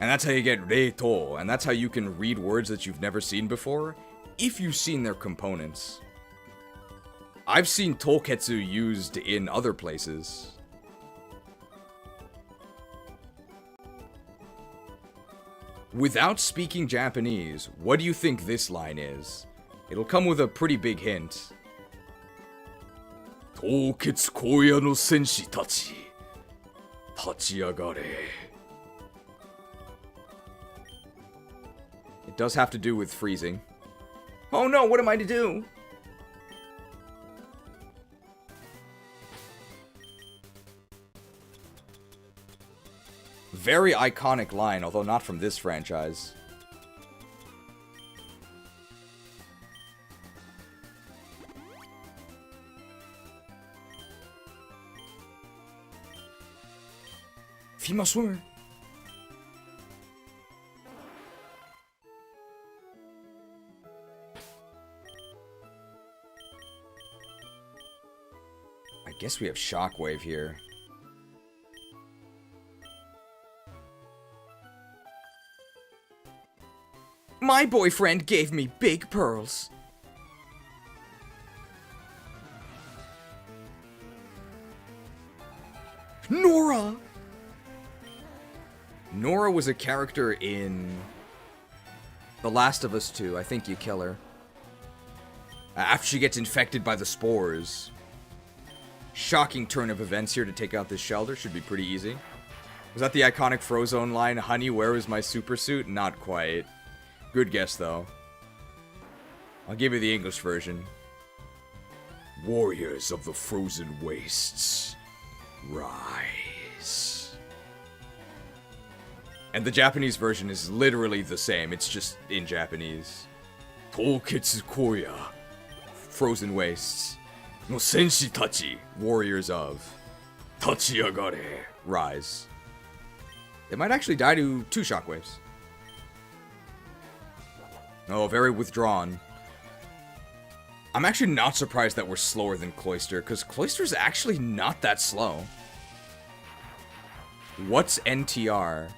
A: and that's how you get Reito, and that's how you can read words that you've never seen before, if you've seen their components. I've seen Toketsu used in other places. Without speaking Japanese, what do you think this line is? It'll come with a pretty big hint. Toketsu koya no senshi tachi. Tachiagare. It does have to do with freezing. Oh no, what am I to do? Very iconic line, although not from this franchise. Female swimmer. I guess we have Shockwave here. My boyfriend gave me big pearls. Nora! Nora was a character in The Last of Us 2. I think you kill her. After she gets infected by the spores. Shocking turn of events here to take out this shelter. Should be pretty easy. Was that the iconic Frozone line, "Honey, where is my super suit?" Not quite. Good guess, though. I'll give you the English version. Warriors of the frozen wastes, rise. And the Japanese version is literally the same, it's just in Japanese. Toketsu koya, frozen wastes. No senshi tachi, warriors of. Tachiagare, rise. It might actually die to 2 shockwaves. Oh, very withdrawn. I'm actually not surprised that we're slower than Cloyster, because Cloyster's actually not that slow. What's NTR?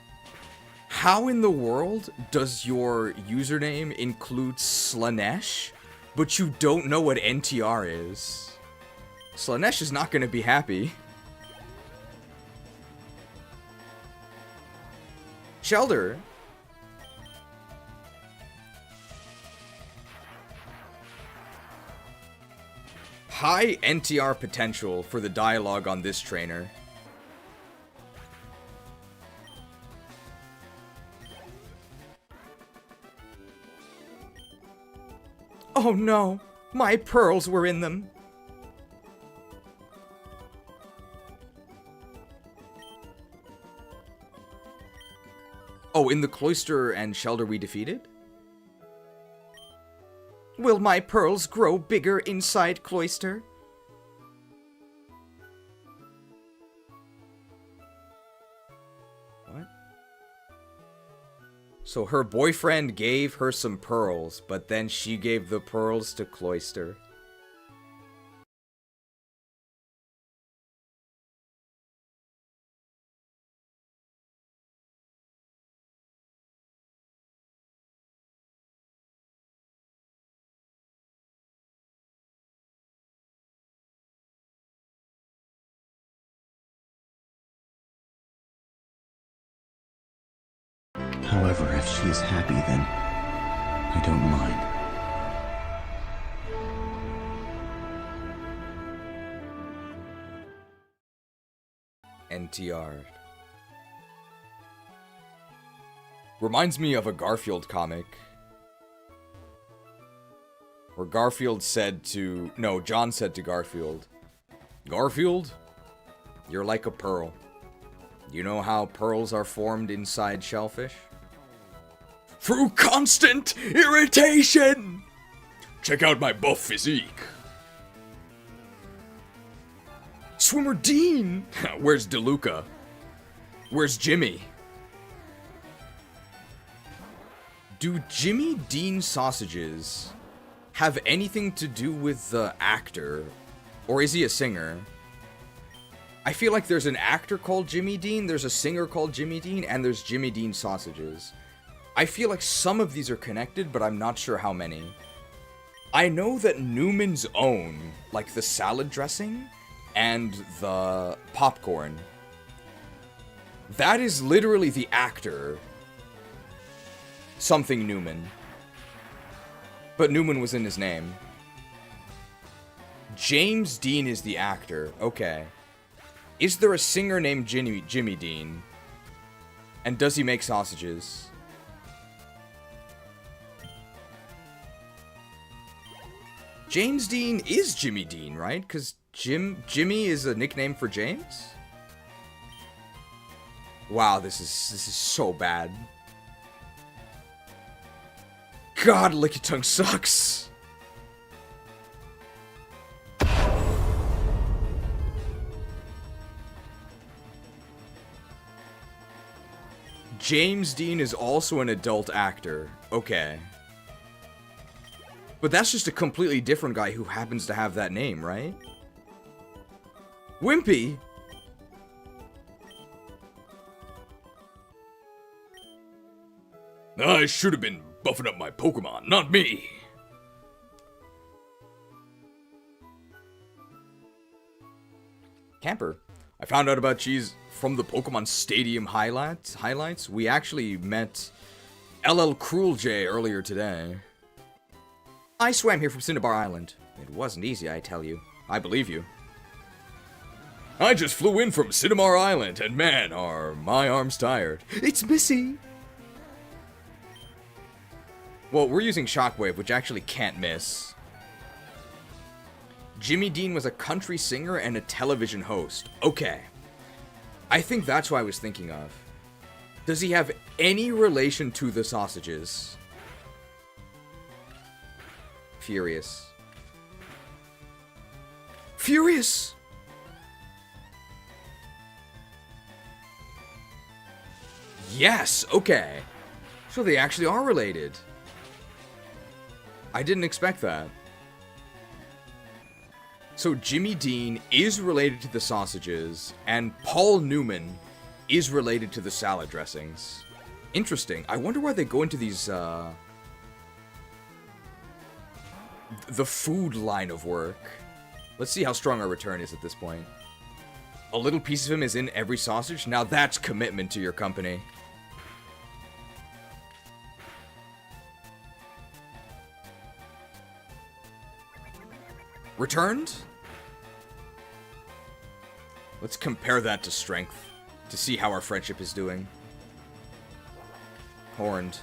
A: How in the world does your username include Slanesh, but you don't know what NTR is? Slanesh is not going to be happy. Shelter. High NTR potential for the dialogue on this trainer. Oh no, my pearls were in them. Oh, in the Cloyster and Shelter we defeated? Will my pearls grow bigger inside Cloyster? What? So her boyfriend gave her some pearls, but then she gave the pearls to Cloyster.
B: However, if she's happy, then I don't mind.
A: NTR. Reminds me of a Garfield comic. Where Garfield said to... No, John said to Garfield, Garfield, you're like a pearl. You know how pearls are formed inside shellfish?
C: Through constant irritation! Check out my buff physique.
A: Swimmer Dean! Where's DeLuca? Where's Jimmy? Do Jimmy Dean sausages have anything to do with the actor? Or is he a singer? I feel like there's an actor called Jimmy Dean, there's a singer called Jimmy Dean, and there's Jimmy Dean sausages. I feel like some of these are connected, but I'm not sure how many. I know that Newman's Own, like the salad dressing and the popcorn, that is literally the actor. Something Newman. But Newman was in his name. James Dean is the actor. Okay. Is there a singer named Jimmy Dean? And does he make sausages? James Dean is Jimmy Dean, right? Because Jimmy is a nickname for James? Wow, this is so bad. God, Lickitung sucks. James Dean is also an adult actor. Okay. But that's just a completely different guy who happens to have that name, right? Wimpy?
C: I should have been buffing up my Pokemon, not me.
A: Camper. I found out about Cheese from the Pokemon Stadium highlights. We actually met LL Cruel J earlier today. I swam here from Cinnabar Island. It wasn't easy, I tell you. I believe you.
C: I just flew in from Cinnabar Island, and man, are my arms tired.
A: It's Missy! Well, we're using Shockwave, which actually can't miss. Jimmy Dean was a country singer and a television host. Okay. I think that's what I was thinking of. Does he have any relation to the sausages? Furious. Furious! Yes, okay. So they actually are related. I didn't expect that. So Jimmy Dean is related to the sausages, and Paul Newman is related to the salad dressings. Interesting. I wonder why they go into these, the food line of work. Let's see how strong our return is at this point. A little piece of him is in every sausage? Now that's commitment to your company. Returned? Let's compare that to strength to see how our friendship is doing. Horned.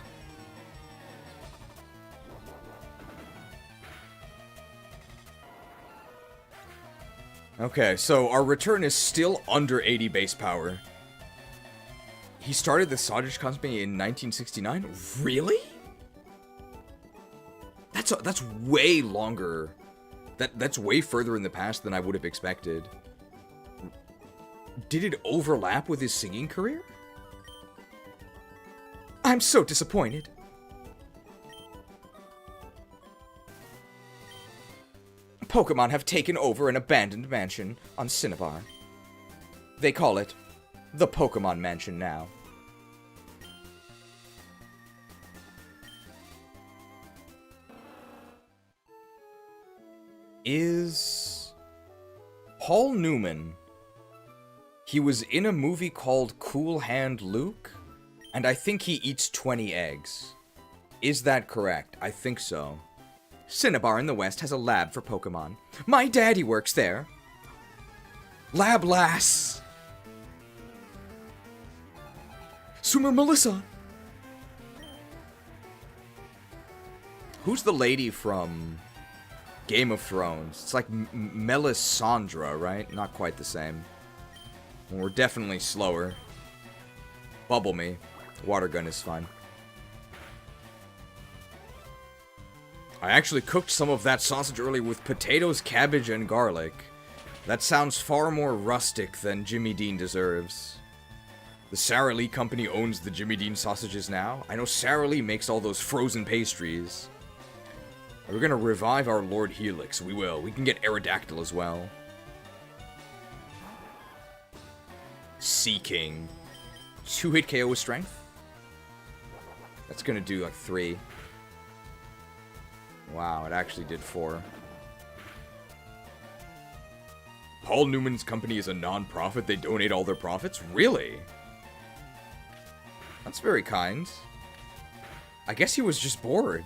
A: Okay, so our return is still under 80 base power. He started the Sausage Company in 1969? Really? That's way longer. That's way further in the past than I would have expected. Did it overlap with his singing career? I'm so disappointed. Pokemon have taken over an abandoned mansion on Cinnabar. They call it the Pokemon Mansion now. Is Paul Newman... He was in a movie called Cool Hand Luke, and I think he eats 20 eggs. Is that correct? I think so. Cinnabar in the West has a lab for Pokemon. My daddy works there. Lab Lass! Swimmer Melissa! Who's the lady from Game of Thrones? It's like Melisandre, right? Not quite the same. We're definitely slower. Bubble me. Water gun is fine. I actually cooked some of that sausage earlier with potatoes, cabbage, and garlic. That sounds far more rustic than Jimmy Dean deserves. The Sara Lee company owns the Jimmy Dean sausages now. I know Sara Lee makes all those frozen pastries. We're gonna revive our Lord Helix. We will. We can get Aerodactyl as well. Sea King. 2-hit KO with strength. That's gonna do like 3. Wow, it actually did 4. Paul Newman's company is a non-profit. They donate all their profits? Really? That's very kind. I guess he was just bored.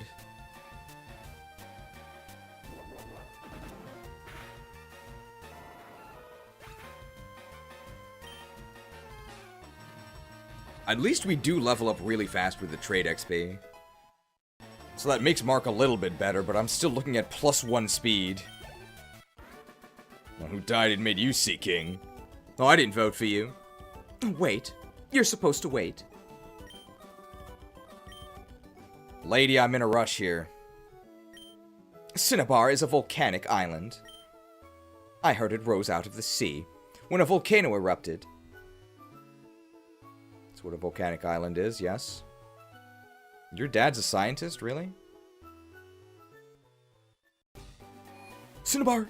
A: At least we do level up really fast with the trade XP. So that makes Mark a little bit better, but I'm still looking at +1 speed. Well, who died and made you Sea King? Oh, I didn't vote for you. Wait. You're supposed to wait. Lady, I'm in a rush here. Cinnabar is a volcanic island. I heard it rose out of the sea when a volcano erupted. That's what a volcanic island is, yes. Your dad's a scientist, really? Cinnabar!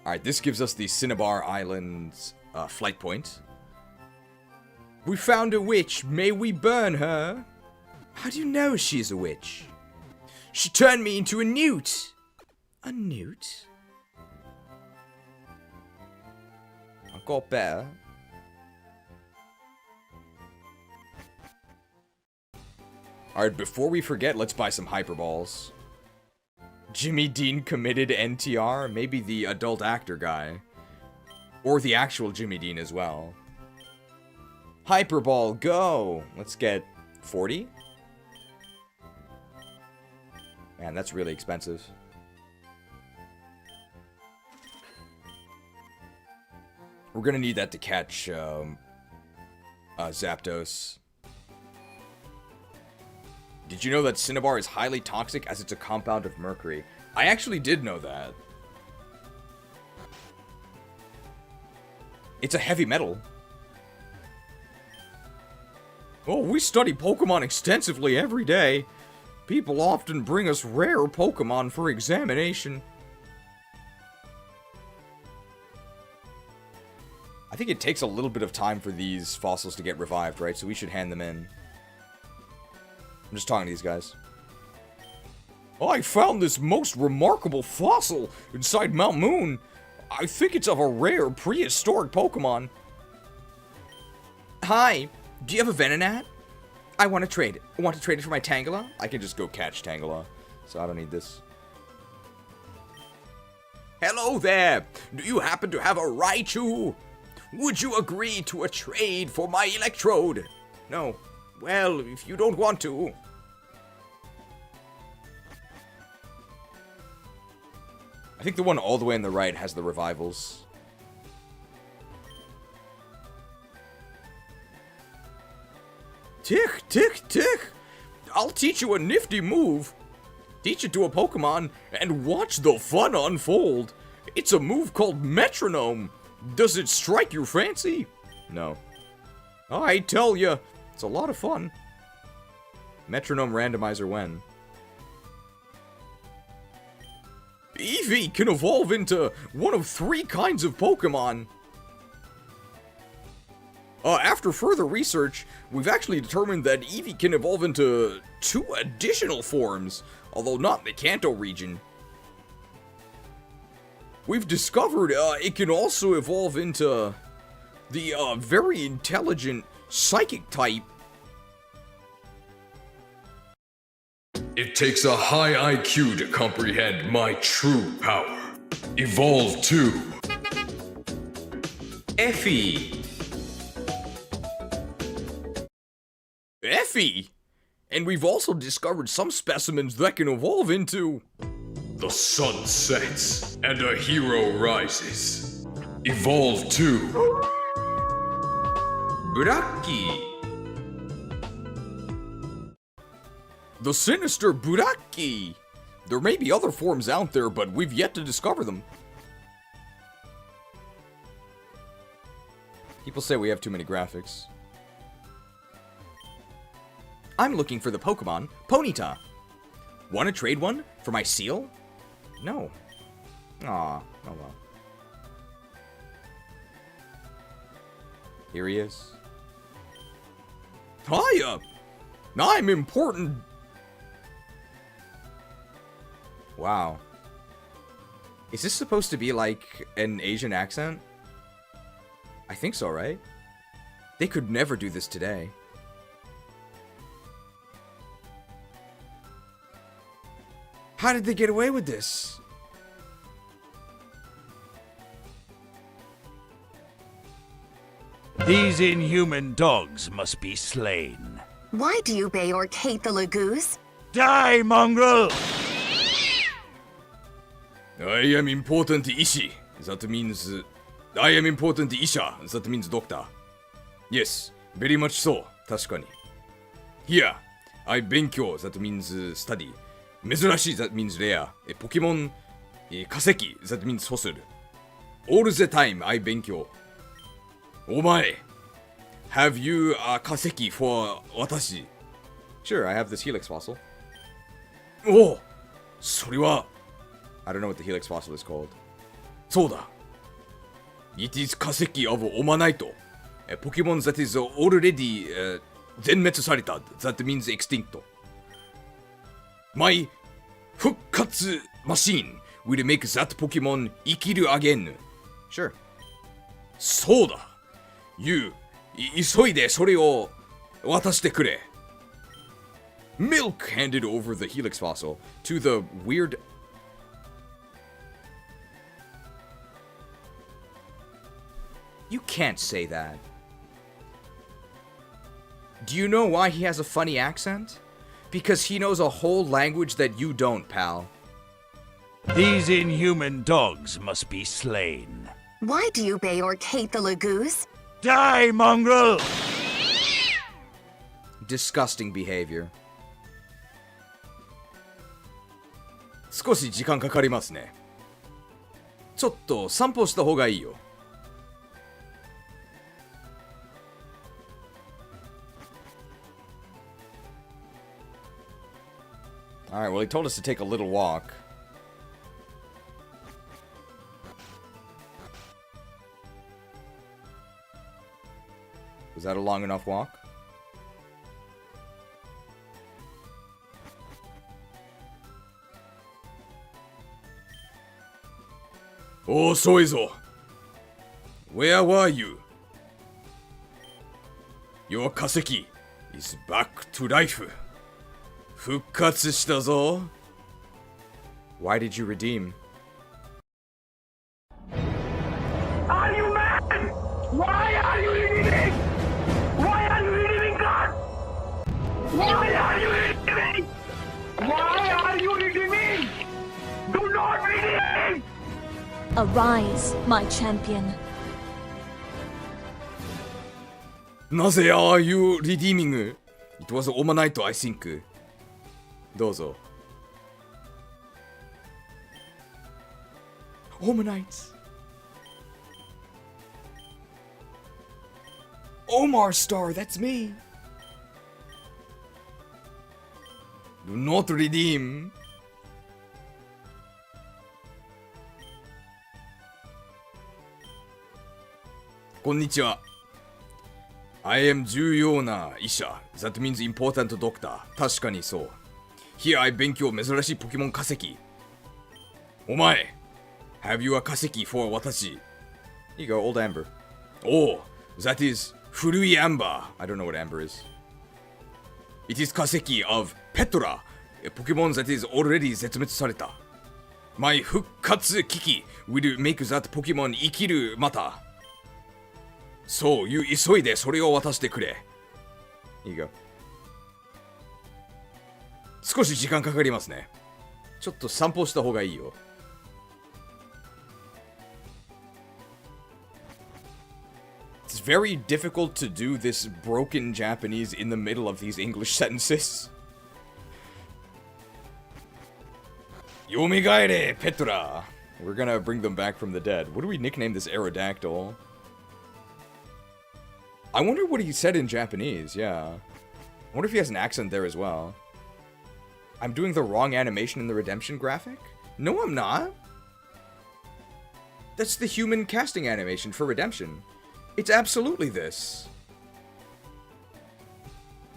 A: Alright, this gives us the Cinnabar Island's flight point. We found a witch. May we burn her? How do you know she's a witch? She turned me into a newt. A newt? I've got better. Alright, before we forget, let's buy some Hyperballs. Jimmy Dean committed NTR? Maybe the adult actor guy. Or the actual Jimmy Dean as well. Hyperball, go! Let's get 40? Man, that's really expensive. We're gonna need that to catch, Zapdos. Did you know that Cinnabar is highly toxic as it's a compound of mercury? I actually did know that. It's a heavy metal. Oh, we study Pokemon extensively every day. People often bring us rare Pokemon for examination. I think it takes a little bit of time for these fossils to get revived, right? So we should hand them in. I'm just talking to these guys. I found this most remarkable fossil inside Mount Moon. I think it's of a rare prehistoric Pokemon. Hi, do you have a Venonat? I want to trade it. I want to trade it for my Tangela. I can just go catch Tangela, so I don't need this. Hello there. Do you happen to have a Raichu? Would you agree to a trade for my Electrode? No. Well, if you don't want to. I think the one all the way on the right has the revivals. Tick, tick, tick! I'll teach you a nifty move. Teach it to a Pokemon and watch the fun unfold. It's a move called Metronome. Does it strike your fancy? No. I tell ya, it's a lot of fun. Metronome randomizer when? Eevee can evolve into one of 3 kinds of Pokemon. After further research, we've actually determined that Eevee can evolve into 2 additional forms, although not in the Kanto region. We've discovered it can also evolve into the very intelligent Psychic type.
Q: It takes a high IQ to comprehend my true power. Evolve to
J: Effie.
A: Effie! And we've also discovered some specimens that can evolve into...
Q: The sun sets, and a hero rises. Evolve to...
A: Buraki! The sinister Buraki! There may be other forms out there, but we've yet to discover them. People say we have too many graphics. I'm looking for the Pokemon Ponyta. Want to trade one for my seal? No. Aw, oh well. Here he is. Hiya! I'm important. Wow. Is this supposed to be like an Asian accent? I think so, right? They could never do this today. How did they get away with this?
I: These inhuman dogs must be slain.
P: Why do you bay or hate the Lagoos?
I: Die, mongrel!
A: I am important Ishi. That means... I am important Isha. That means doctor. Yes, very much so. 確かに. Here, I 勉強. That means study. 珍しい that means rare. Pokemon 化石 that means fossil. All the time I 勉強. お前 have you a 化石 for 私? Sure, I have this Helix fossil. おそれは I don't know what the Helix fossil is called. そうだ It is 化石 of Omanite. A Pokemon that is already 全滅された That means extinct. My 復活 machine will make that Pokemon 生きる again. Sure. そうだ You 急いでそれを渡してくれ Milk handed over the Helix fossil to the weird... You can't say that. Do you know why he has a funny accent? Because he knows a whole language that you don't, pal.
I: These inhuman dogs must be slain.
P: Why do you bay or hate the Lagoos?
I: Die, mongrel!
A: Disgusting behavior. 少し時間かかりますね。ちょっと散歩した方がいいよ。Alright, well, he told us to take a little walk. Was that a long enough walk? Oh, Soizo! Where were you? Your Kaseki is back to life. 復活したぞ. Why did you redeem?
O: Are you mad? Why are you redeeming? Why are you redeeming God? Why are you redeeming? Why are you redeeming? Do not redeem!
V: Arise, my champion.
A: なぜ are you redeeming? It was Omanite, I think. どうぞ。Omanites. Omar Star, that's me. Do not redeem. Konnichiwa. I am 重要な医者. That means important doctor. 確かにそう。Here I 勉強珍しいポケモン化石。お前 Have you a 化石 for 私 Here you go, old amber. Oh, that is 古い amber. I don't know what amber is. It is 化石 of Petra, a Pokemon that is already 絶滅された。My 復活機器 will make that Pokemon 生きるまた。そう、you 急いでそれを渡してくれ。Here you go. 少し時間かかりますね。ちょっと散歩した方がいいよ。It's very difficult to do this broken Japanese in the middle of these English sentences. Yomigaere, Petra! We're gonna bring them back from the dead. What do we nickname this Aerodactyl? I wonder what he said in Japanese, yeah. I wonder if he has an accent there as well. I'm doing the wrong animation in the redemption graphic? No, I'm not. That's the human casting animation for redemption. It's absolutely this.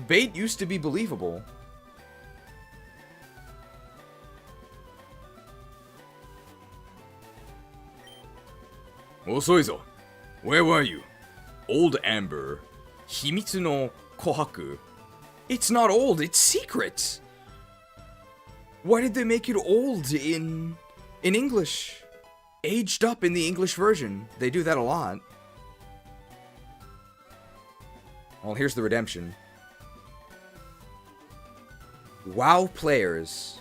A: Bait used to be believable. Osoizo, where were you? Old Amber. Himitsu no Kohaku. It's not old, it's secret. Why did they make it old in English? Aged up in the English version. They do that a lot. Well, here's the redemption. WoW players.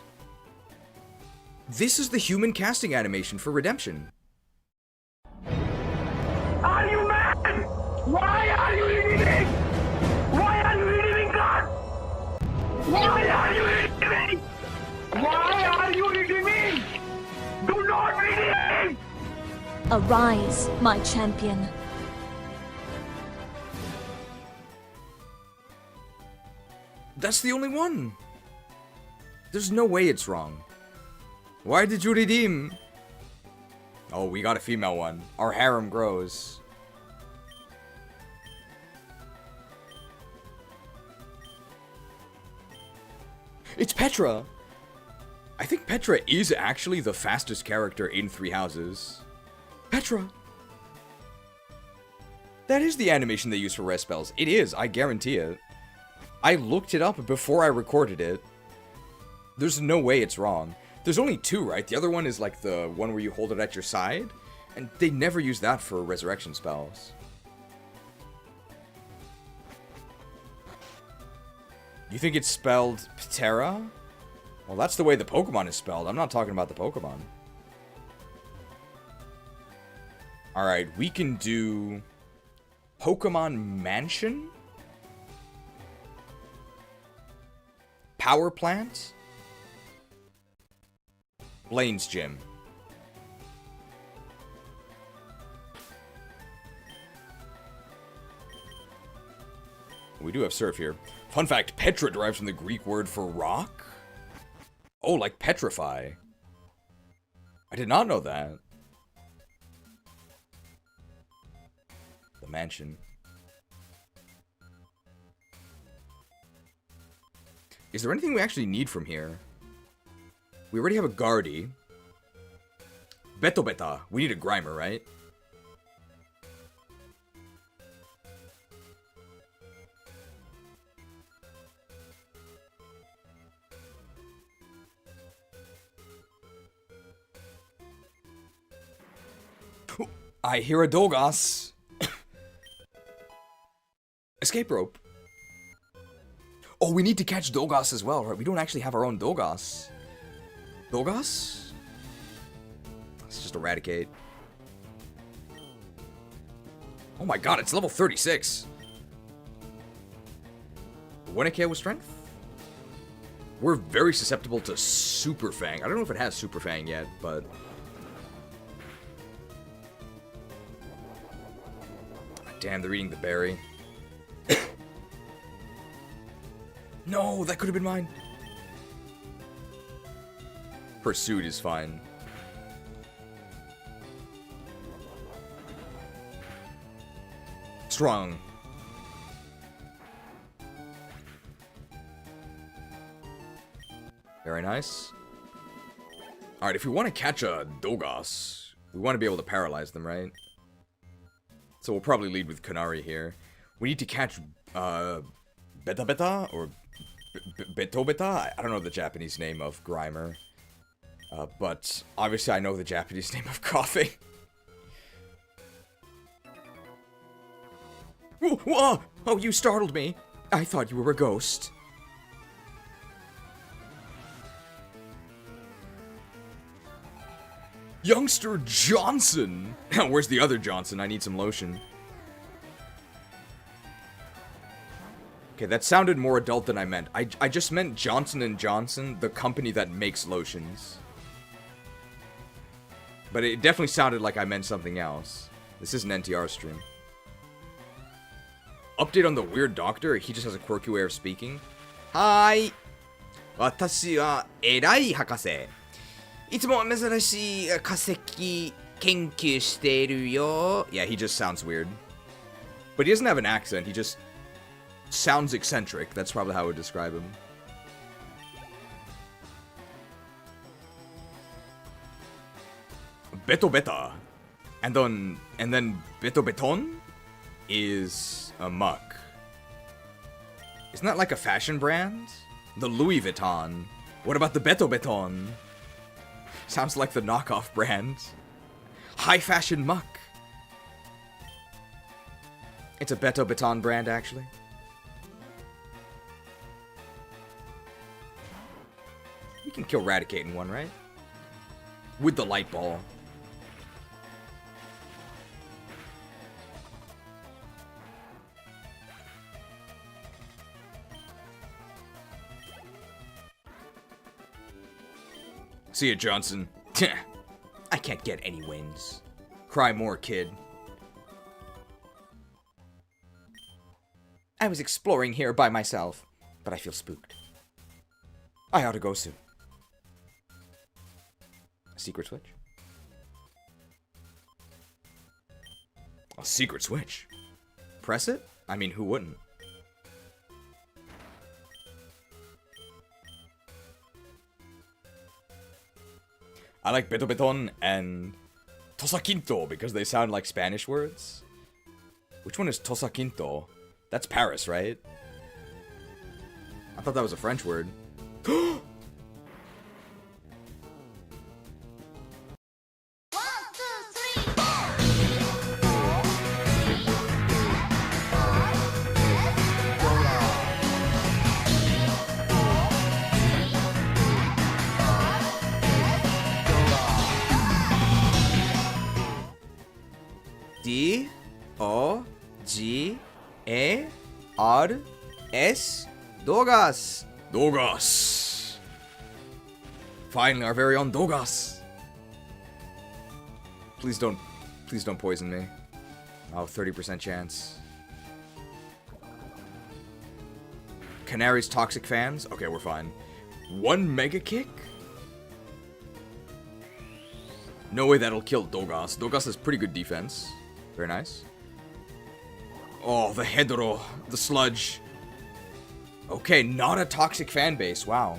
A: This is the human casting animation for redemption.
O: Are you mad? Why are you leaving? Why are you leaving God? Why are you leaving? Why are you leaving? Do not leave!
V: Arise, my champion.
A: That's the only one. There's no way it's wrong. Why did you redeem? Oh, we got a female one. Our harem grows. It's Petra! I think Petra is actually the fastest character in Three Houses. Petra! That is the animation they use for rest spells. It is, I guarantee it. I looked it up before I recorded it. There's no way it's wrong. There's only two, right? The other one is like the one where you hold it at your side. And they never use that for resurrection spells. You think it's spelled Ptera? Well, that's the way the Pokemon is spelled. I'm not talking about the Pokemon. Alright, we can do Pokemon Mansion? Power Plant? Blaine's Gym. We do have Surf here. Fun fact, Petra derives from the Greek word for rock? Oh, like petrify. I did not know that. The mansion. Is there anything we actually need from here? We already have a Guardy. Beto Beta. We need a Grimer, right? I hear a Dogas. Escape rope. Oh, we need to catch Dogas as well, right? We don't actually have our own Dogas. Dogas? Let's just eradicate. Oh my god, it's level 36. Winnicare with strength? We're very susceptible to Super Fang. I don't know if it has Super Fang yet, but... Damn, they're eating the berry. No, that could have been mine. Pursuit is fine. Strong. Very nice. Alright, if we want to catch a Dogas, we want to be able to paralyze them, right? So we'll probably lead with Kanari here. We need to catch, Beta Beta? Or Beto Beta? I don't know the Japanese name of Grimer. But obviously I know the Japanese name of Coffee. Oh, you startled me. I thought you were a ghost. Youngster Johnson! Where's the other Johnson? I need some lotion. Okay, that sounded more adult than I meant. I just meant Johnson & Johnson, the company that makes lotions. But it definitely sounded like I meant something else. This is an NTR stream. Update on the weird doctor? He just has a quirky way of speaking. Hi! 私は偉い博士。いつも珍しい化石研究しているよ。Yeah, he just sounds weird. But he doesn't have an accent, he just sounds eccentric. That's probably how I would describe him. Beto Beta. And then Beto Beton is a muck. Isn't that like a fashion brand? The Louis Vuitton. What about the Beto Beton? Sounds like the knockoff brand. High fashion muck. It's a Beto Beton brand, actually. You can kill Raticate in one, right? With the light ball. See ya, Johnson. I can't get any wins. Cry more, kid. I was exploring here by myself, but I feel spooked. I ought to go soon. A secret switch? A secret switch? Press it? I mean, who wouldn't? I like Beto Beton and Tosaquinto because they sound like Spanish words. Which one is Tosaquinto? That's Paris, right? I thought that was a French word. D-O-G-A-R-S Dogas. Dogas. Finally, our very own Dogas. Please don't poison me. Oh, 30% chance. Canary's toxic fans? Okay, we're fine. 1 mega kick? No way that'll kill Dogas. Dogas has pretty good defense. Very nice. Oh, the Hedoro. The sludge. Okay, not a toxic fan base. Wow.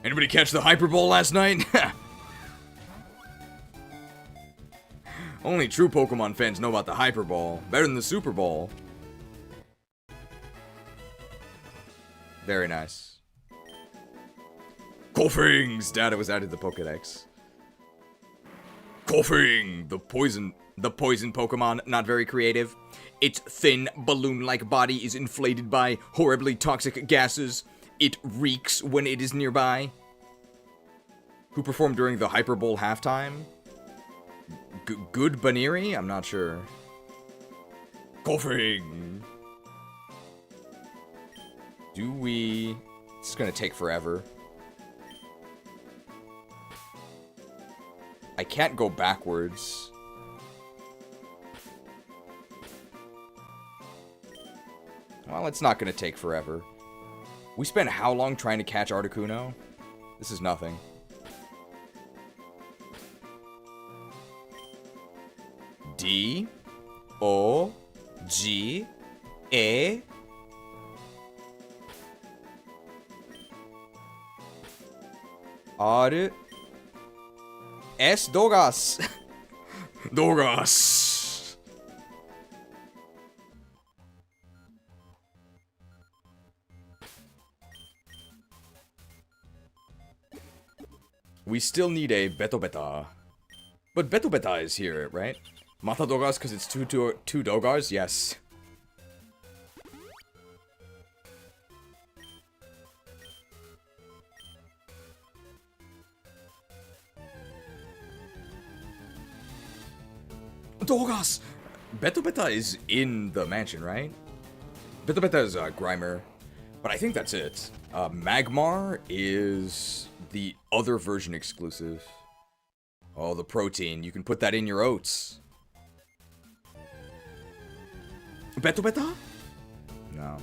A: Anybody catch the Hyper Bowl last night? Only true Pokemon fans know about the Hyper Bowl. Better than the Super Bowl. Very nice. Koffing's data was added to the Pokedex. Koffing, the poison Pokemon, not very creative. Its thin, balloon-like body is inflated by horribly toxic gases. It reeks when it is nearby. Who performed during the Hyper Bowl halftime? Good Baniri? I'm not sure. Koffing. Do we... This is gonna take forever. I can't go backwards. Well, it's not gonna take forever. We spent how long trying to catch Articuno? This is nothing. D O G A R S Dogas. Dogas. We still need a Beto Beta. But Beto Beta is here, right? Mata Dogas because it's two Dogars? Yes. Dogas! Beto Beta is in the mansion, right? Beto Beta is Grimer, but I think that's it. Magmar is the other version exclusive. Oh, the protein. You can put that in your oats. Beto Beta? No.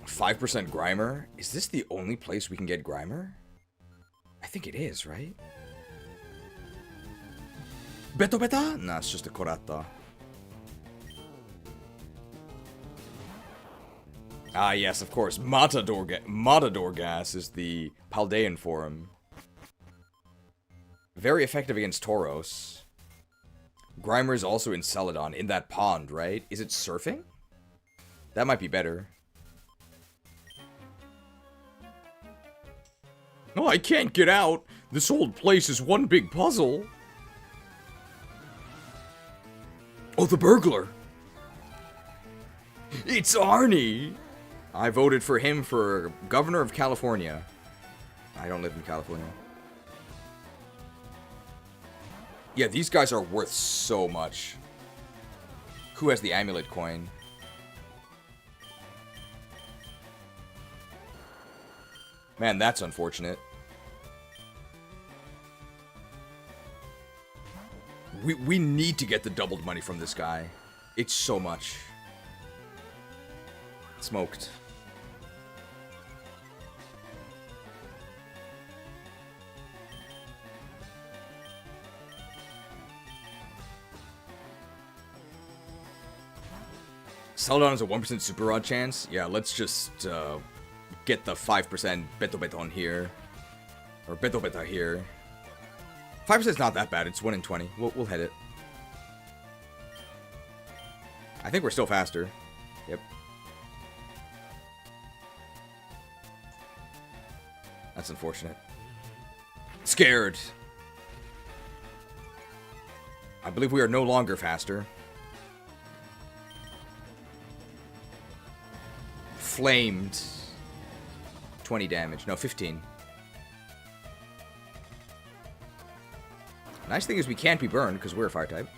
A: %5 Grimer? Is this the only place we can get Grimer? I think it is, right? Beto Beta? Nah, it's just a Korata. Ah, yes, of course. Matador Gas is the Paldean form. Very effective against Tauros. Grimer is also in Celadon, in that pond, right? Is it surfing? That might be better. No, I can't get out. This old place is one big puzzle. Oh, the burglar. It's Arnie. I voted for him for governor of California. I don't live in California. Yeah, these guys are worth so much. Who has the amulet coin? Man, that's unfortunate. We need to get the doubled money from this guy. It's so much. Smoked. Celadon has a 1% super rod chance. Yeah, let's just get the 5% Beto Beton here. Or Beto Beta here. 5% is not that bad. It's 1 in 20. We'll hit it. I think we're still faster. Yep. That's unfortunate. Scared. I believe we are no longer faster. Flamed. 20 damage. No, 15. Nice thing is we can't be burned because we're a fire type.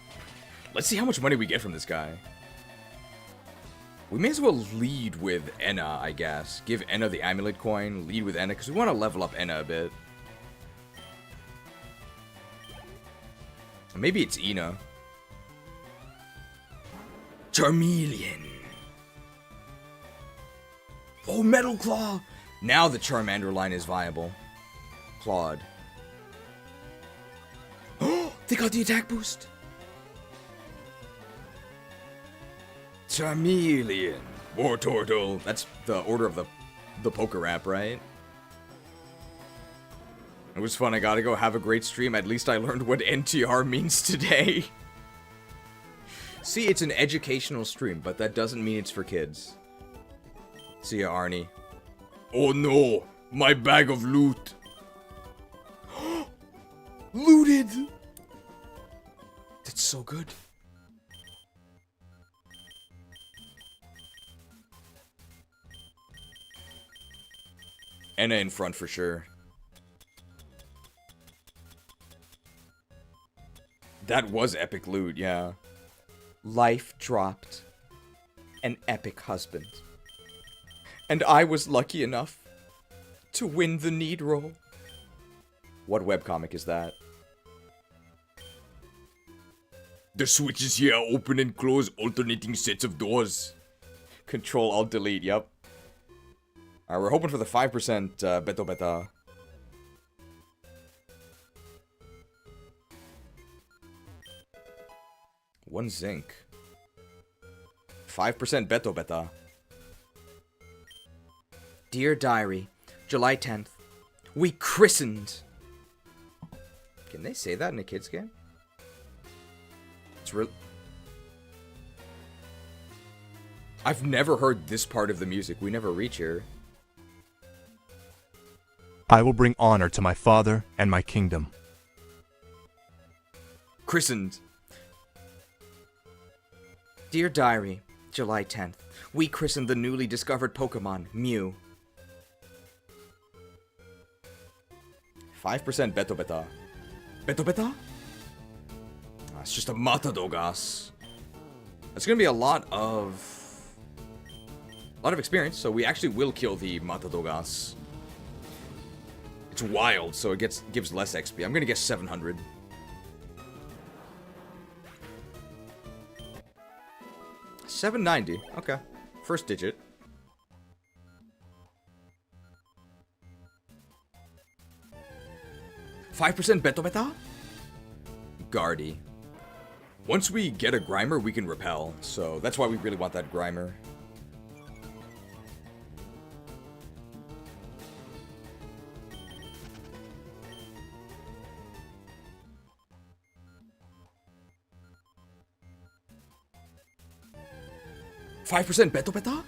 A: Let's see how much money we get from this guy. We may as well lead with Enna, I guess. Give Enna the amulet coin. Lead with Enna because we want to level up Enna a bit. Maybe it's Ina. Charmeleon. Oh, Metal Claw! Now the Charmander line is viable. Claude. Oh, they got the attack boost. Charmeleon. War Turtle. That's the order of the poker rap, right? It was fun. I gotta go have a great stream. At least I learned what NTR means today. See, it's an educational stream, but that doesn't mean it's for kids. See ya, Arnie. Oh no, my bag of loot. Looted! That's so good. Enna in front for sure. That was epic loot, yeah. Life dropped. An epic husband. And I was lucky enough to win the need roll. What webcomic is that? The switches here open and close alternating sets of doors. Control Alt Delete, yep. Alright, we're hoping for the 5% Beto Beta. One zinc. 5% Beto Beta. Dear Diary, July 10th. We christened. Can they say that in a kids game? It's real. I've never heard this part of the music. We never reach here.
F: I will bring honor to my father and my kingdom.
A: Christened. Dear Diary, July 10th. We christened the newly discovered Pokemon, Mew. 5% Beto Beta. Beto Beta? It's just a Matadogas. That's gonna be a lot of experience, so we actually will kill the Matadogas. It's wild, so it gives less XP. I'm gonna guess 700. $790. Okay. First digit. $5% Beto Beta? Guardy. Once we get a Grimer, we can repel, so that's why we really want that Grimer. $5% Beto Beta?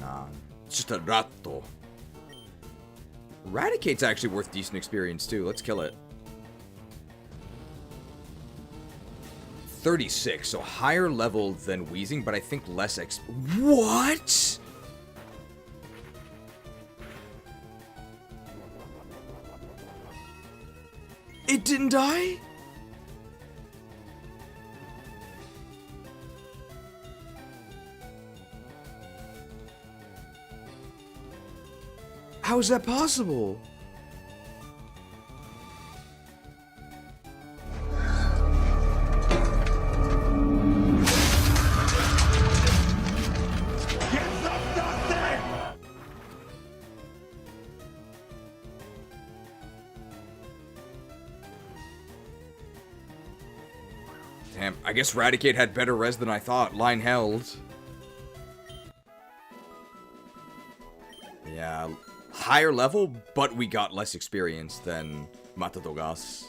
A: Nah, it's just a Ratto. Eradicate's actually worth decent experience too. Let's kill it. 36, so higher level than Wheezing, but I think less What? It didn't die? How is that possible? Damn, I guess Raticate had better res than I thought. Line held. Yeah, higher level, but we got less experience than Matadogas.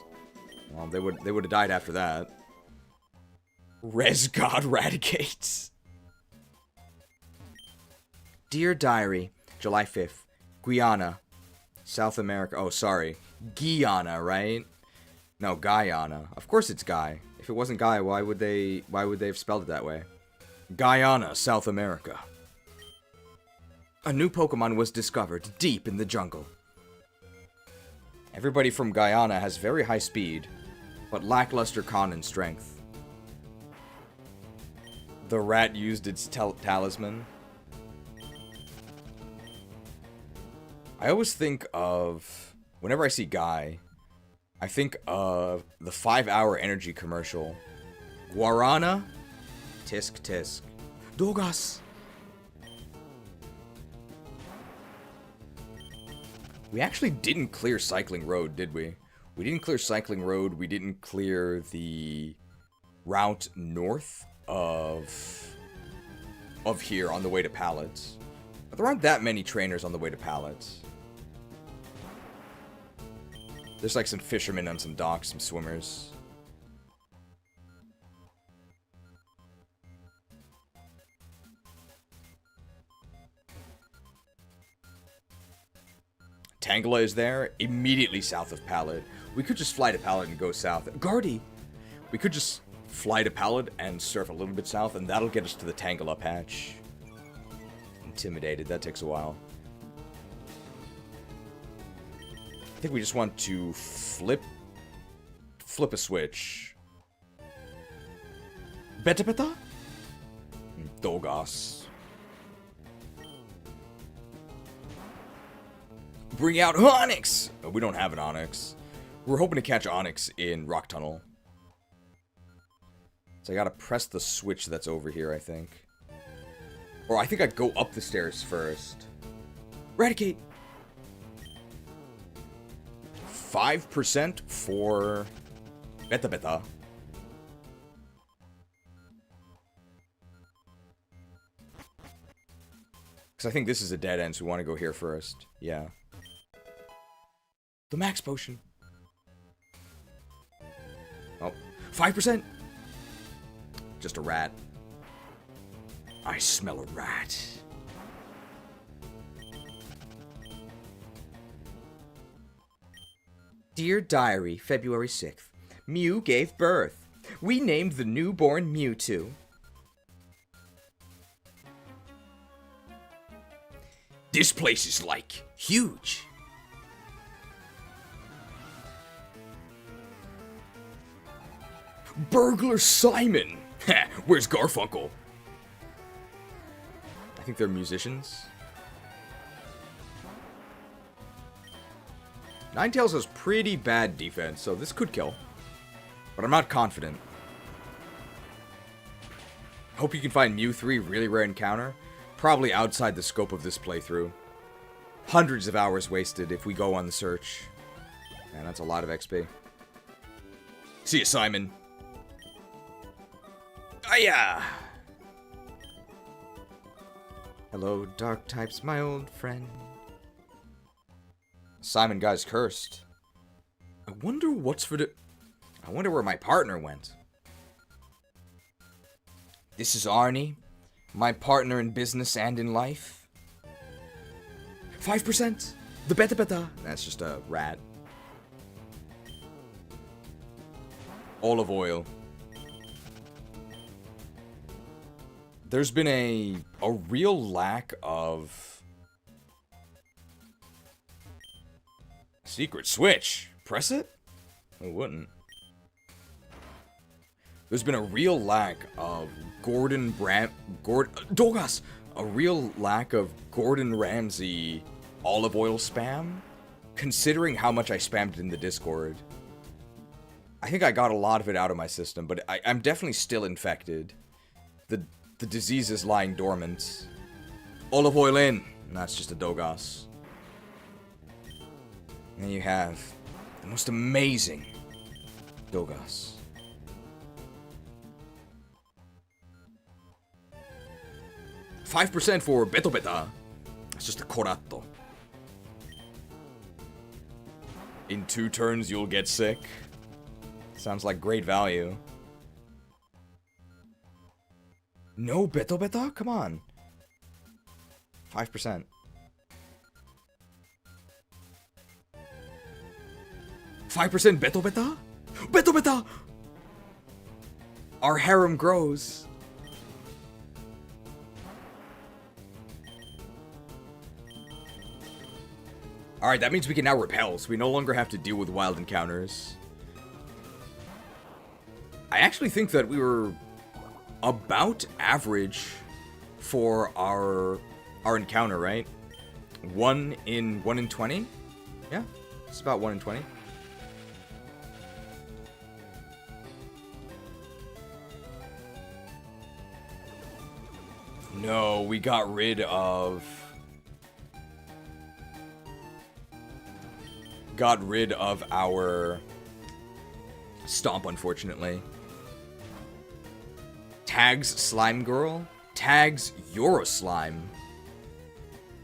A: Well, they would have died after that. Res God Raticates. Dear Diary, July 5th, Guyana, South America. Oh, sorry, Guyana, right? No, Guyana. Of course it's Guy. If it wasn't Guy, why would they have spelled it that way? Guyana, South America. A new Pokemon was discovered deep in the jungle. Everybody from Guyana has very high speed, but lackluster con and strength. The rat used its talisman. I always think of, whenever I see Guy, I think of the 5-hour energy commercial. Guarana, tisk tisk. Dogas. We actually didn't clear Cycling Road, did we? We didn't clear Cycling Road. We didn't clear the route north of here on the way to Pallets. But there aren't that many trainers on the way to Pallets. There's like some fishermen on some docks, some swimmers. Tangela is there, immediately south of Pallet. We could just fly to Pallet and go south. Guardy! We could just fly to Pallet and surf a little bit south, and that'll get us to the Tangela patch. Intimidated, that takes a while. I think we just want to flip a switch. Beta Beta? Dogas. Bring out Onyx! Oh, we don't have an Onyx. We're hoping to catch Onyx in Rock Tunnel. So I gotta press the switch that's over here, I think. Or I think I'd go up the stairs first. Raticate! 5% for Beta Beta. Because I think this is a dead end, so we want to go here first. Yeah. The max potion. Oh, 5%. Just a rat. I smell a rat. Dear Diary, February 6th. Mew gave birth. We named the newborn Mewtwo. This place is like huge.
C: Burglar Simon! Ha! Where's Garfunkel?
A: I think they're musicians. Ninetales has pretty bad defense, so this could kill. But I'm not confident. Hope you can find Mew 3 really rare encounter. Probably outside the scope of this playthrough. Hundreds of hours wasted if we go on the search. Man, that's a lot of XP.
C: See you, Simon.
A: Hiya! Hello, dark types, my old friend. Simon guy's cursed. I wonder what's for the... I wonder where my partner went. This is Arnie, my partner in business and in life. 5%! The beta. That's just a rat. Olive oil. There's been a real lack of... Secret switch. Press it? I wouldn't. There's been a real lack of Dogas! A real lack of Gordon Ramsay olive oil spam, considering how much I spammed it in the Discord. I think I got a lot of it out of my system, but I'm definitely still infected. The disease is lying dormant. Olive oil in. And that's just a Dogas. And you have the most amazing Dogas. $5% for Beta. That's just a Corato. In 2 turns, you'll get sick. Sounds like great value. No Beta? Come on. 5%. 5% Beta? Beta! Our harem grows. Alright, that means we can now repel, so we no longer have to deal with wild encounters. I actually think that we were about average for our encounter, right? 1 in 20? Yeah, it's about 1 in 20. No, we got rid of our Stomp, unfortunately. Tags Slime Girl. Tags You're a Slime.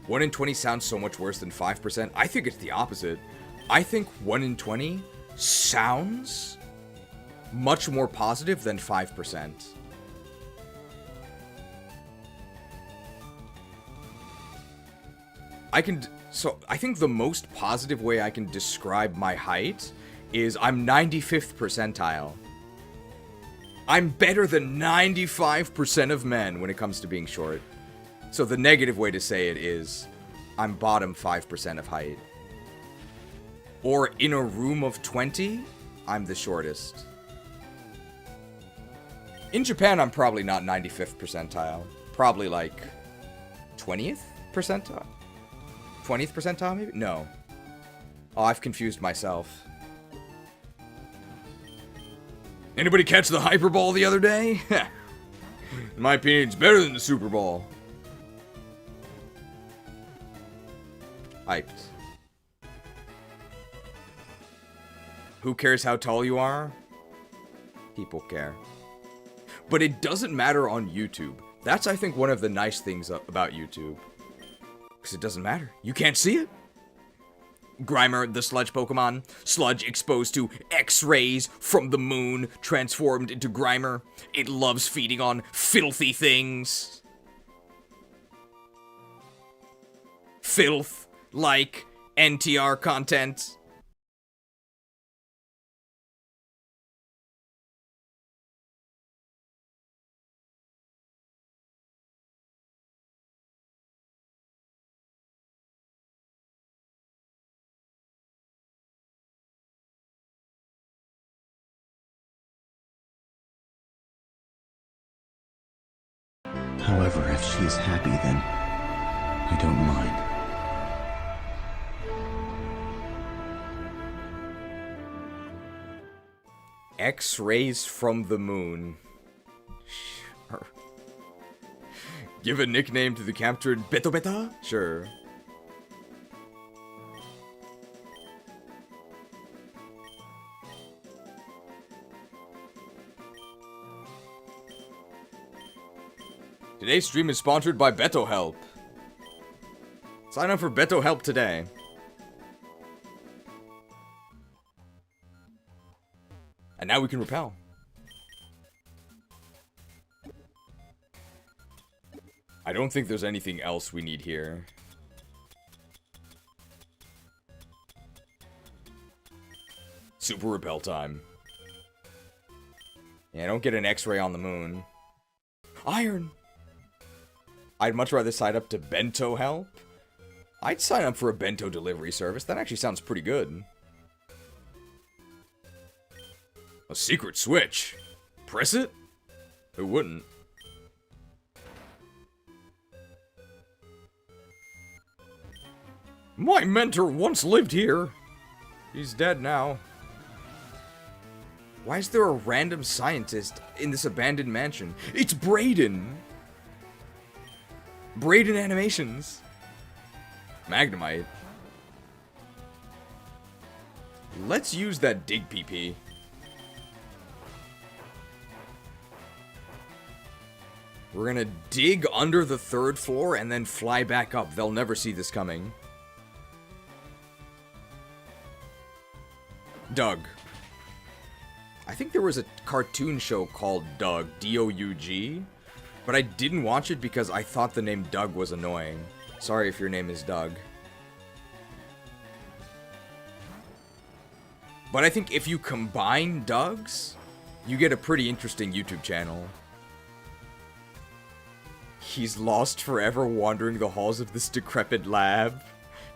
A: 1 in 20 sounds so much worse than 5%. I think it's the opposite. I think 1 in 20 sounds much more positive than 5%. So I think the most positive way I can describe my height is I'm 95th percentile. I'm better than 95% of men when it comes to being short. So the negative way to say it is I'm bottom 5% of height. Or in a room of 20, I'm the shortest. In Japan, I'm probably not 95th percentile. Probably like 20th percentile? 20th percentile, maybe? No. Oh, I've confused myself.
C: Anybody catch the Hyper Ball the other day? In my opinion, it's better than the Super Ball.
A: Hyped. Who cares how tall you are? People care. But it doesn't matter on YouTube. That's, I think, one of the nice things about YouTube. Because it doesn't matter. You can't see it. Grimer, the sludge Pokemon. Sludge exposed to X-rays from the moon, transformed into Grimer. It loves feeding on filthy things. Filth, like NTR content.
B: However, if she's happy, then I don't mind.
A: X-rays from the moon. Sure. Give a nickname to the captured Beto Beta? Sure. Today's stream is sponsored by Beto Help. Sign up for Beto Help today. And now we can repel. I don't think there's anything else we need here. Super repel time. Yeah, don't get an X-ray on the moon. Iron! I'd much rather sign up to Bento Help. I'd sign up for a bento delivery service. That actually sounds pretty good. A secret switch. Press it? Who wouldn't? My mentor once lived here. He's dead now. Why is there a random scientist in this abandoned mansion? It's Brayden! Brayden Animations. Magnemite. Let's use that dig PP. We're gonna dig under the 3rd floor and then fly back up. They'll never see this coming. Doug. I think there was a cartoon show called Doug, D-O-U-G, but I didn't watch it because I thought the name Doug was annoying. Sorry if your name is Doug. But I think if you combine Dougs, you get a pretty interesting YouTube channel. He's lost forever wandering the halls of this decrepit lab.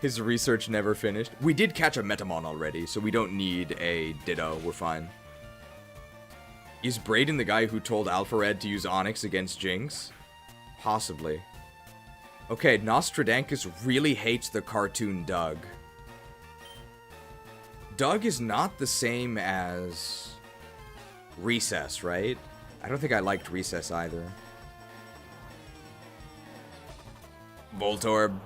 A: His research never finished. We did catch a Metamon already, so we don't need a Ditto. We're fine. Is Brayden the guy who told FireRed to use Onyx against Jinx? Possibly. Okay, Nostradamus really hates the cartoon Doug. Doug is not the same as Recess, right? I don't think I liked Recess either. Voltorb.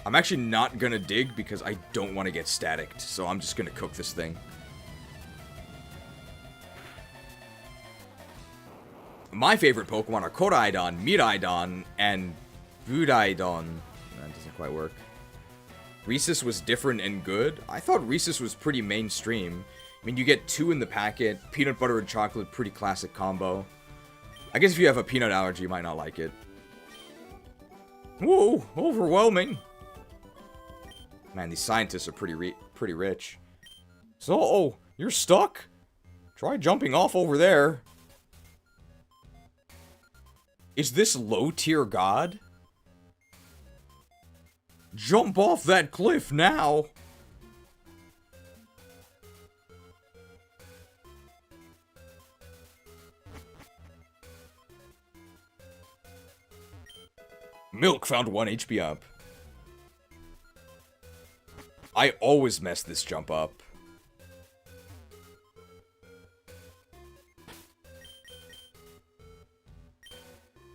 A: I'm actually not gonna dig because I don't want to get staticked, so I'm just gonna cook this thing. My favorite Pokemon are Koraidon, Miraidon, and Budaidon. That doesn't quite work. Rhesus was different and good. I thought Rhesus was pretty mainstream. I mean, you get 2 in the packet. Peanut butter and chocolate, pretty classic combo. I guess if you have a peanut allergy, you might not like it. Whoa, overwhelming. Man, these scientists are pretty rich. So, you're stuck? Try jumping off over there. Is this low-tier god? Jump off that cliff now! Milk found 1 HP up. I always mess this jump up.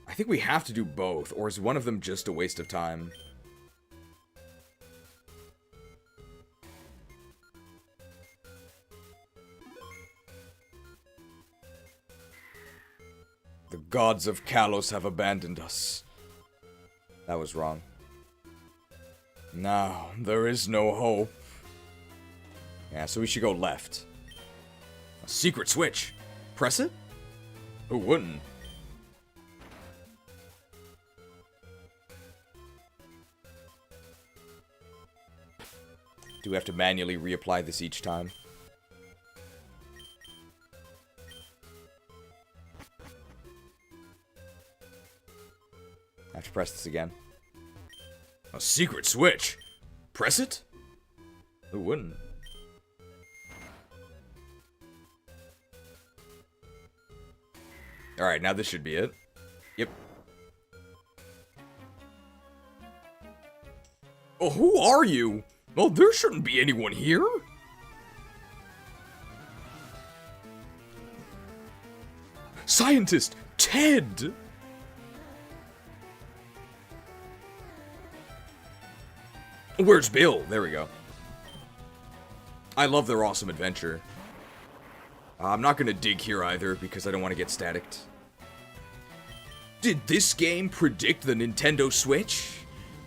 A: I think we have to do both, or is one of them just a waste of time? The gods of Kalos have abandoned us. That was wrong. Now, there is no hope. Yeah, so we should go left. A secret switch. Press it? Who wouldn't? Do we have to manually reapply this each time? I have to press this again. A secret switch! Press it? Who wouldn't? Alright, now this should be it. Yep.
C: Oh, who are you? Oh, there shouldn't be anyone here. Scientist Ted! Where's Bill? There we go. I love their awesome adventure. I'm not gonna dig here either, because I don't want to get staticked. Did this game predict the Nintendo Switch?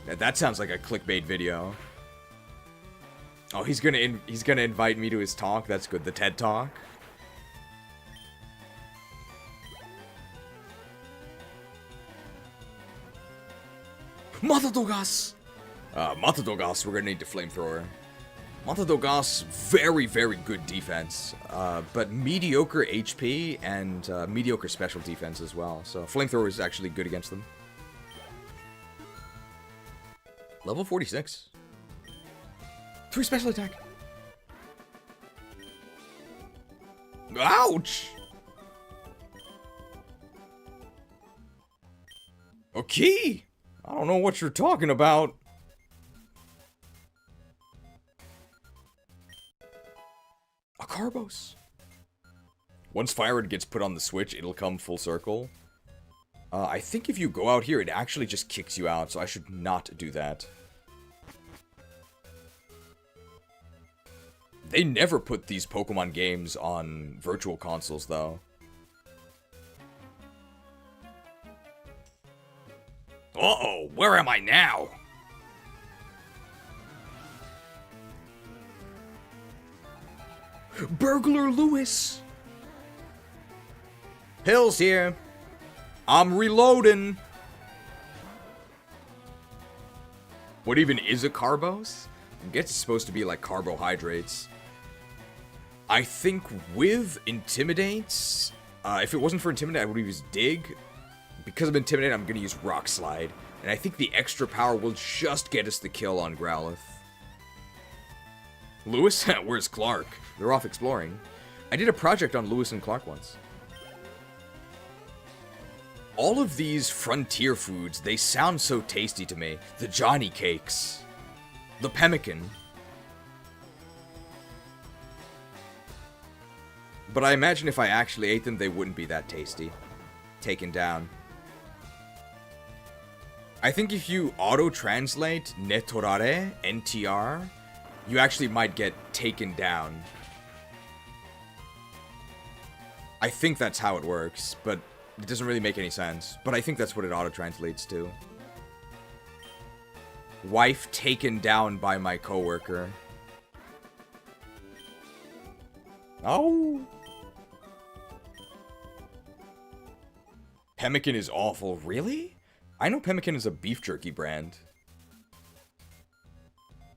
C: That sounds like a clickbait video. Oh, he's gonna invite me to his talk? That's good. The TED Talk? Matadogas! Matadogas, we're gonna need the flamethrower. Matadogas, very, very good defense, but mediocre HP and mediocre special defense as well. So flamethrower is actually good against them. Level 46. 3 special attack. Ouch! Okay. I don't know what you're talking about. A Carbos. Once FireRed gets put on the Switch, it'll come full circle. I think if you go out here, it actually just kicks you out, so I should not do that. They never put these Pokemon games on virtual consoles, though. Uh-oh, where am I now? Burglar Lewis!
J: Pills here. I'm reloading.
C: What even is a Carbos? I guess it's supposed to be like carbohydrates. I think with Intimidates, if it wasn't for Intimidate, I would have used Dig. Because of Intimidate, I'm going to use Rock Slide. And I think the extra power will just get us the kill on Growlithe. Lewis? Where's Clark? They're off exploring. I did a project on Lewis and Clark once. All of these frontier foods, they sound so tasty to me. The Johnny Cakes. The Pemmican. But I imagine if I actually ate them, they wouldn't be that tasty. Taken down. I think if you auto-translate Netorare, NTR, you actually might get taken down. I think that's how it works, but it doesn't really make any sense. But I think that's what it auto-translates to. Wife taken down by my coworker. Oh. Pemmican is awful. Really? I know Pemmican is a beef jerky brand.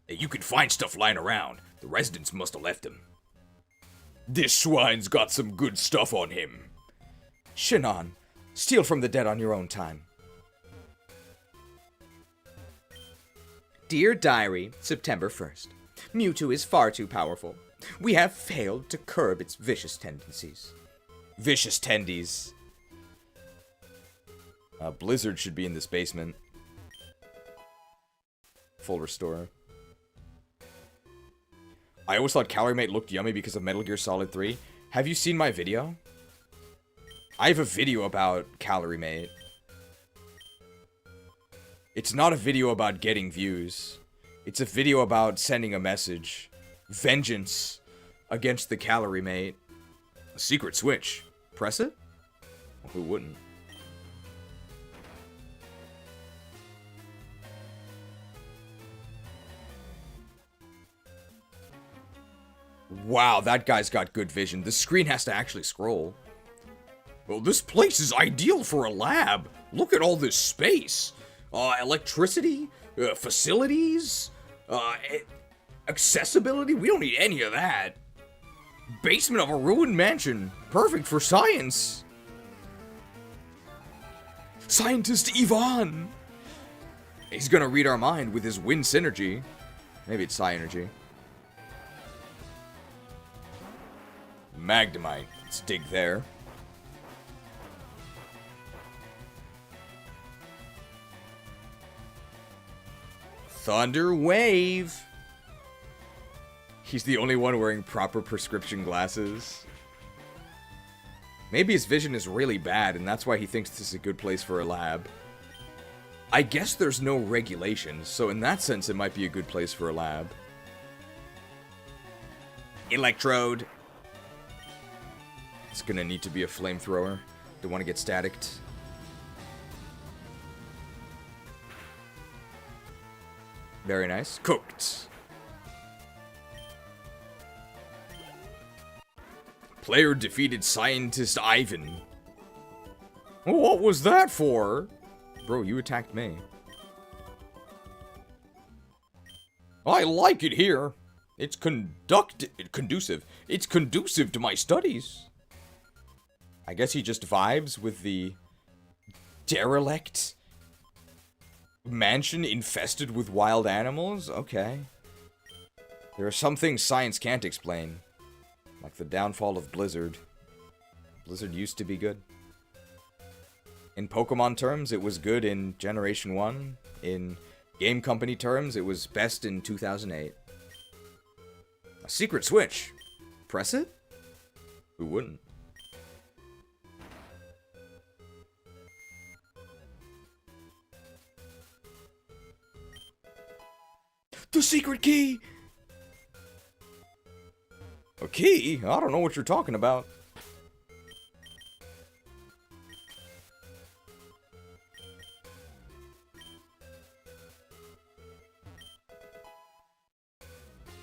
C: You can find stuff lying around. The residents must have left him. This swine's got some good stuff on him.
J: Shinon, steal from the dead on your own time. Dear Diary, September 1st. Mewtwo is far too powerful. We have failed to curb its vicious tendencies.
C: Vicious tendies. Blizzard should be in this basement. Full restore. I always thought Calorie Mate looked yummy because of Metal Gear Solid 3. Have you seen my video? I have a video about Calorie Mate. It's not a video about getting views. It's a video about sending a message. Vengeance against the Calorie Mate. A secret switch. Press it? Well, who wouldn't? Wow, that guy's got good vision. The screen has to actually scroll. Well, this place is ideal for a lab. Look at all this space. Electricity, facilities, accessibility. We don't need any of that. Basement of a ruined mansion. Perfect for science. Scientist Yvonne. He's gonna read our mind with his Wind Synergy. Maybe it's Psi Energy. Magnemite. Let's dig there.
A: Thunder Wave! He's the only one wearing proper prescription glasses. Maybe his vision is really bad, and that's why he thinks this is a good place for a lab. I guess there's no regulations, so in that sense it might be a good place for a lab. Electrode! It's gonna need to be a flamethrower. Don't want to get staticked. Very nice. Cooked! Player defeated Scientist Ivan. What was that for? Bro, you attacked me. I like it here. It's conducive. It's conducive to my studies. I guess he just vibes with the derelict mansion infested with wild animals? Okay. There are some things science can't explain. Like the downfall of Blizzard. Blizzard used to be good. In Pokemon terms, it was good in Generation 1. In game company terms, it was best in 2008. A secret switch. Press it? Who wouldn't? The secret key! A key? I don't know what you're talking about.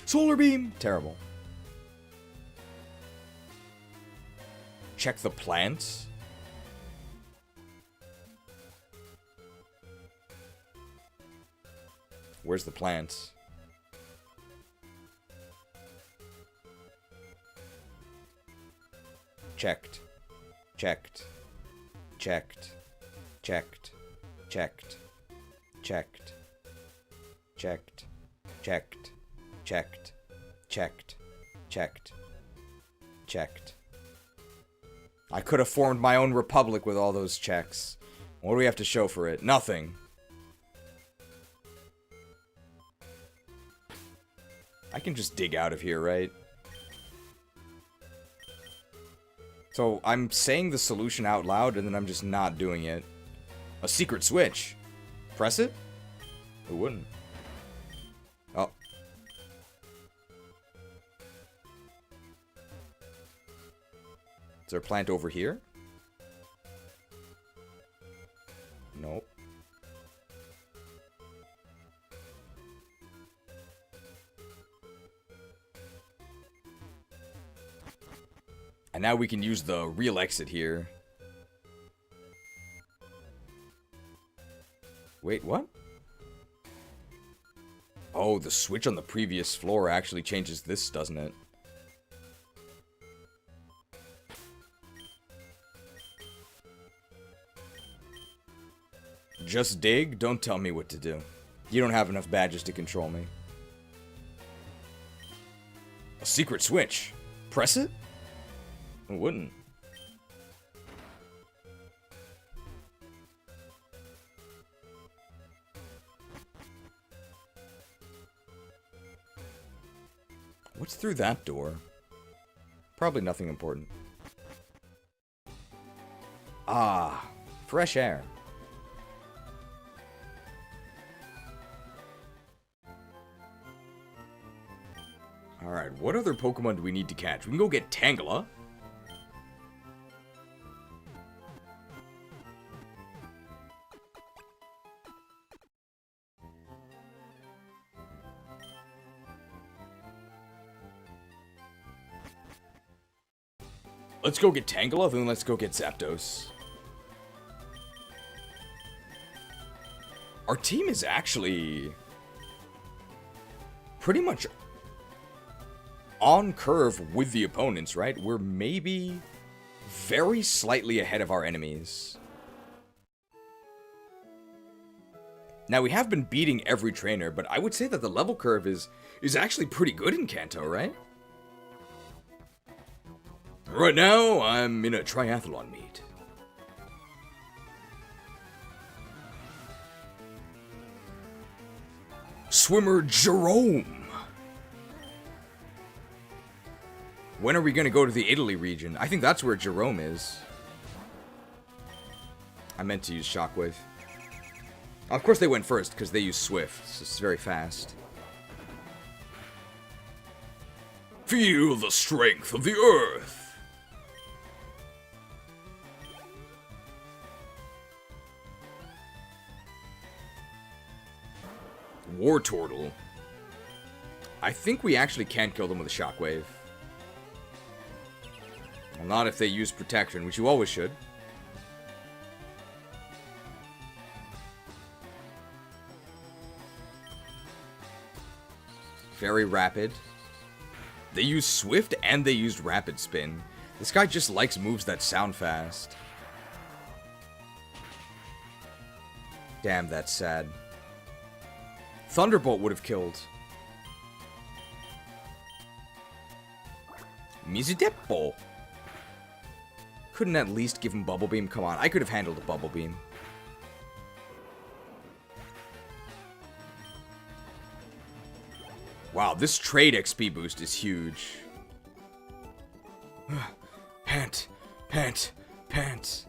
A: Solar beam! Terrible. Check the plants. Where's the plants? Checked. Checked. Checked. Checked. Checked. Checked. Checked. Checked. Checked. Checked. Checked. Checked. I could have formed my own republic with all those checks. What do we have to show for it? Nothing. I can just dig out of here, right? So, I'm saying the solution out loud, and then I'm just not doing it. A secret switch. Press it? Who wouldn't? Oh. Is there a plant over here? Nope. And now we can use the real exit here. Wait, what? Oh, the switch on the previous floor actually changes this, doesn't it? Just dig? Don't tell me what to do. You don't have enough badges to control me. A secret switch. Press it? Who wouldn't? What's through that door? Probably nothing important. Ah, fresh air. Alright, what other Pokemon do we need to catch? We can go get Tangela. Let's go get Tangela, then let's go get Zapdos. Our team is actually pretty much on curve with the opponents, right? We're maybe very slightly ahead of our enemies. Now, we have been beating every trainer, but I would say that the level curve is actually pretty good in Kanto, right? Right now, I'm in a triathlon meet. Swimmer Jerome. When are we going to go to the Italy region? I think that's where Jerome is. I meant to use Shockwave. Of course they went first, because they use Swift, so it's very fast.
C: Feel the strength of the earth.
A: War Turtle. I think we actually can kill them with a Shockwave. Well, not if they use Protection, which you always should. Very rapid. They use Swift and they used Rapid Spin. This guy just likes moves that sound fast. Damn, that's sad. Thunderbolt would have killed. Mizudeppo. Couldn't at least give him Bubble Beam? Come on, I could have handled a Bubble Beam. Wow, this trade XP boost is huge. Pant, pant, pant.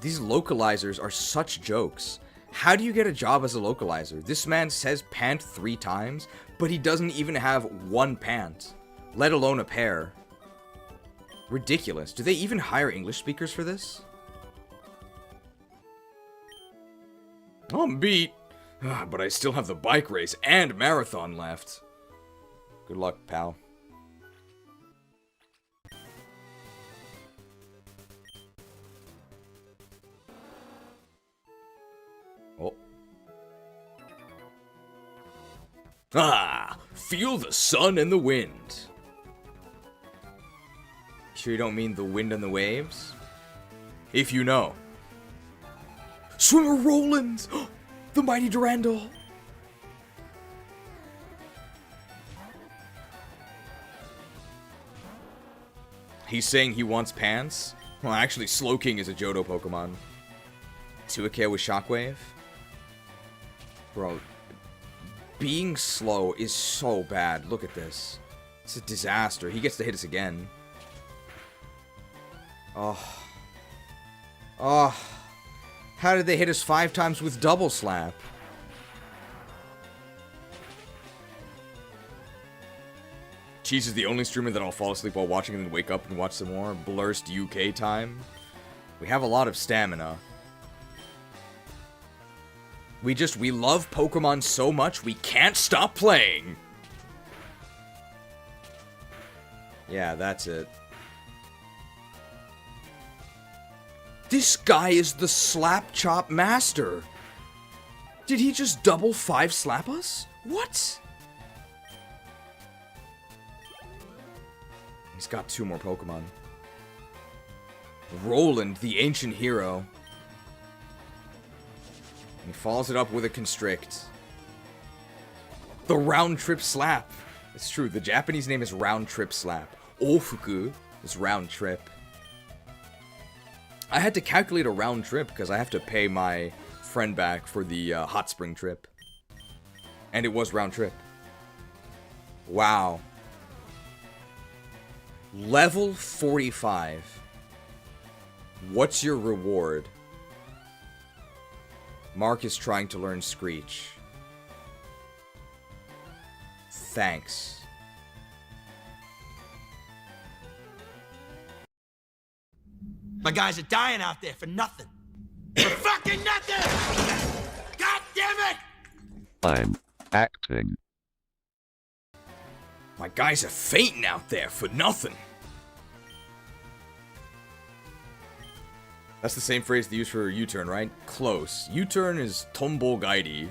A: These localizers are such jokes. How do you get a job as a localizer? This man says pant 3 times, but he doesn't even have 1 pant, let alone a pair. Ridiculous. Do they even hire English speakers for this?
C: I'm beat. But I still have the bike race and marathon left.
A: Good luck, pal. Oh.
C: Ah! Feel the sun and the wind.
A: Sure you don't mean the wind and the waves? If you know.
C: Swimmer Roland! The mighty Durandal!
A: He's saying he wants pants? Well, actually, Slowking is a Johto Pokemon. Tuakea with Shockwave? Bro, being slow is so bad. Look at this. It's a disaster. He gets to hit us again. Oh. Oh. How did they hit us 5 times with Double Slap? Cheese is the only streamer that I'll fall asleep while watching and then wake up and watch some more. Blurst UK time. We have a lot of stamina. We love Pokemon so much, we can't stop playing! Yeah, that's it. This guy is the Slap Chop Master! Did he just double 5 slap us? What? He's got 2 more Pokemon. Roland, the ancient hero. He follows it up with a Constrict. The Round Trip Slap. It's true, the Japanese name is Round Trip Slap. Ofuku is Round Trip. I had to calculate a round trip because I have to pay my friend back for the hot spring trip. And it was round trip. Wow. Level 45. What's your reward? Mark is trying to learn Screech. Thanks.
E: My guys are dying out there for nothing. For fucking nothing! God damn it!
U: I'm acting.
C: My guys are fainting out there for nothing.
A: That's the same phrase they use for U-turn, right? Close. U-turn is Tombo Gaidi.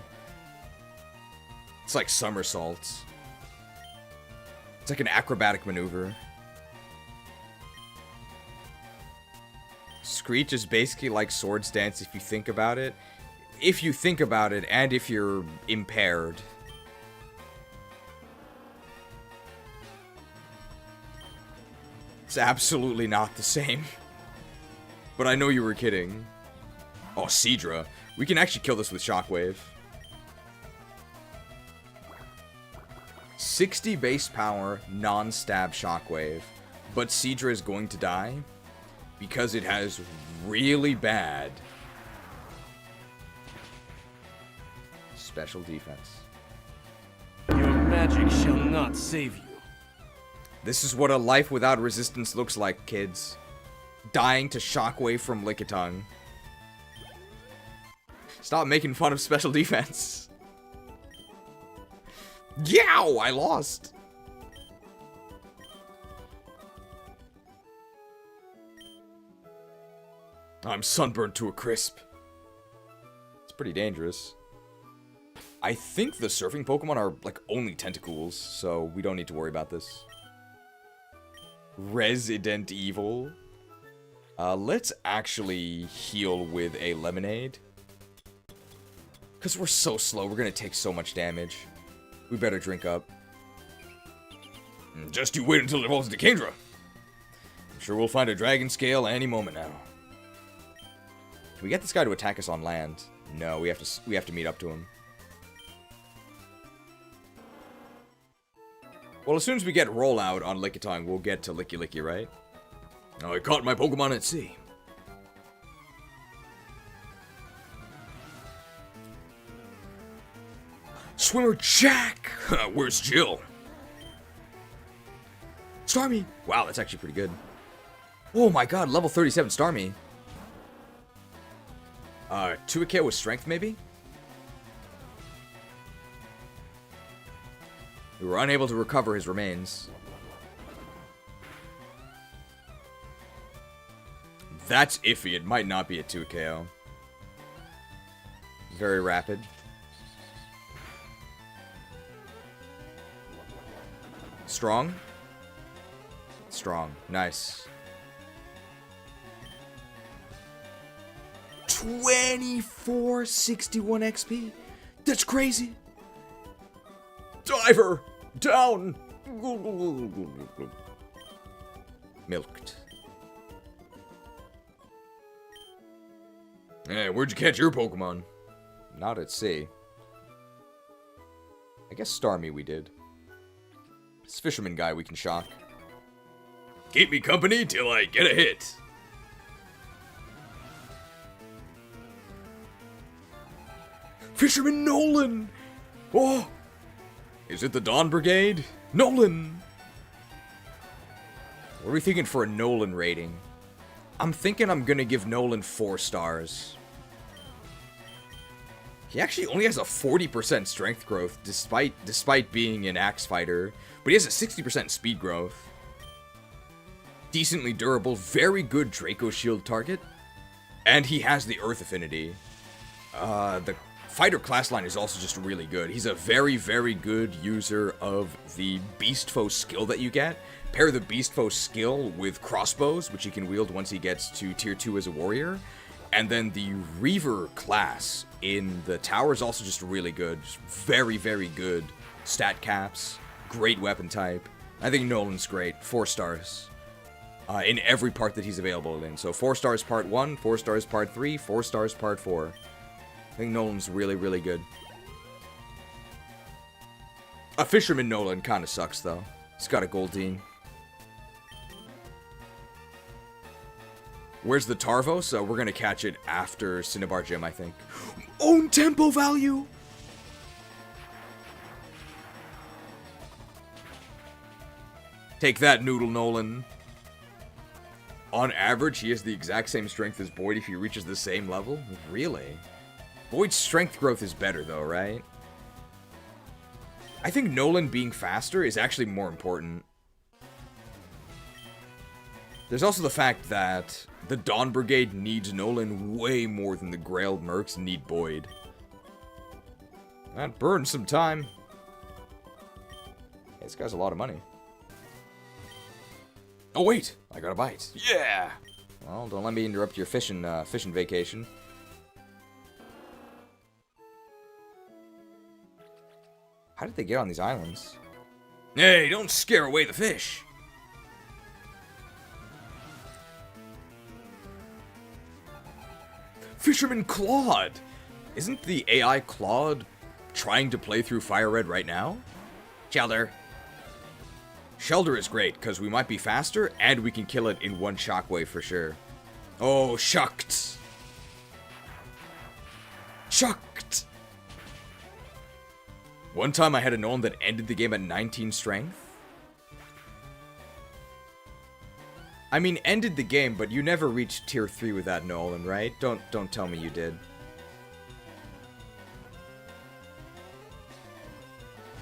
A: It's like somersaults. It's like an acrobatic maneuver. Screech is basically like Sword Stance if you think about it. If you think about it, and if you're impaired. It's absolutely not the same. But I know you were kidding. Oh, Seadra. We can actually kill this with Shockwave. 60 base power, non-stab shockwave, but Seadra is going to die because it has really bad special defense.
I: Your magic shall not save you.
A: This is what a life without resistance looks like, kids. Dying to shockwave from Lickitung. Stop making fun of special defense. Yow! I lost. I'm sunburned to a crisp. It's pretty dangerous. I think the surfing Pokemon are, like, only tentacles, so we don't need to worry about this. Resident Evil. Let's actually heal with a lemonade. Because we're so slow, we're going to take so much damage. We better drink up.
C: Just you wait until it evolves into Kingdra. I'm sure we'll find a dragon scale any moment now.
A: Can we get this guy to attack us on land? No, we have to meet up to him. Well, as soon as we get rollout on Lickitung, we'll get to Licky Licky, right?
C: I caught my Pokemon at sea. Swimmer Jack! Where's Jill?
A: Starmie! Wow, that's actually pretty good. Oh my god, level 37 Starmie. 2-KO with strength, maybe? We were unable to recover his remains. That's iffy. It might not be a 2-KO. Very rapid. Strong? Strong. Nice. 2461 XP? That's crazy. Diver! Down! Milked.
C: Hey, where'd you catch your Pokemon?
A: Not at sea. I guess Starmie we did. This fisherman guy we can shock.
C: Keep me company till I get a hit.
A: Fisherman Nolan! Oh! Is it the Dawn Brigade? Nolan! What are we thinking for a Nolan rating? I'm thinking I'm gonna give Nolan 4 stars. He actually only has a 40% strength growth despite being an axe fighter, but he has a 60% speed growth. Decently durable, very good Draco Shield target, and he has the Earth affinity. The fighter class line is also just really good. He's a very, very good user of the Beast Foe skill that you get. Pair the Beast Foe skill with crossbows, which he can wield once he gets to tier 2 as a warrior. And then the Reaver class in the tower is also just really good. Just very, very good stat caps. Great weapon type. I think Nolan's great. 4 stars. In every part that he's available in. So 4 stars part 1, 4 stars part 3, 4 stars part 4. I think Nolan's really, really good. A Fisherman Nolan kind of sucks, though. He's got a Goldeen. Where's the Tarvos? We're going to catch it after Cinnabar Gym, I think. Own tempo value! Take that, Noodle Nolan. On average, he has the exact same strength as Boyd if he reaches the same level? Really? Boyd's strength growth is better, though, right? I think Nolan being faster is actually more important. There's also the fact that the Dawn Brigade needs Nolan way more than the Grail Mercs need Boyd. That burns some time. Hey, this guy's a lot of money. Oh wait, I got a bite. Yeah! Well, don't let me interrupt your fishing vacation. How did they get on these islands?
C: Hey, don't scare away the fish.
A: Fisherman Claude! Isn't the AI Claude trying to play through FireRed right now? Shelter, Shelter is great, because we might be faster, and we can kill it in one shockwave for sure. Oh, shucked. Shucked. One time I had a Nolan that ended the game at 19 strength. I mean, ended the game, but you never reached tier 3 with that Nolan, right? Don't tell me you did.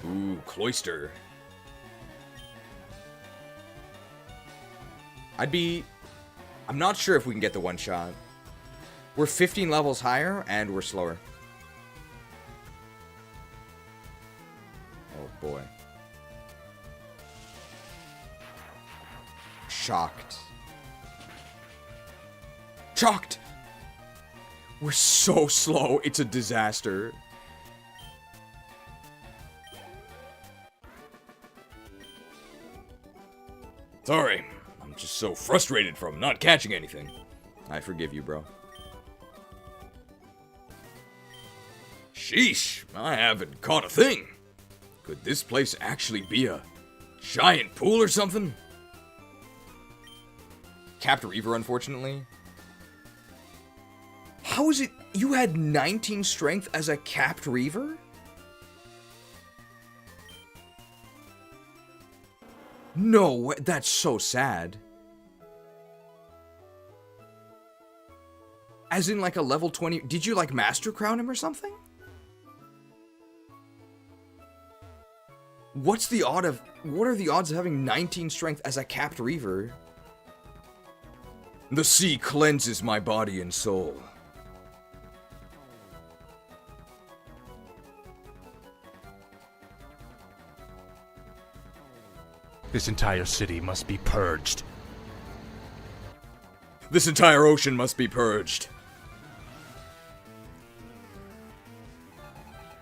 A: Ooh, Cloister. I'm not sure if we can get the one shot. We're 15 levels higher, and we're slower. Oh boy. Shocked. Shocked! We're so slow, it's a disaster. Sorry, I'm just so frustrated from not catching anything. I forgive you, bro. Sheesh, I haven't caught a thing. Could this place actually be a giant pool or something? Capped Reaver, unfortunately. How is it you had 19 strength as a Capped Reaver? No, that's so sad. As in like a level 20, did you like Master Crown him or something? What are the odds of having 19 strength as a Capped Reaver? The sea cleanses my body and soul.
I: This entire city must be purged.
A: This entire ocean must be purged.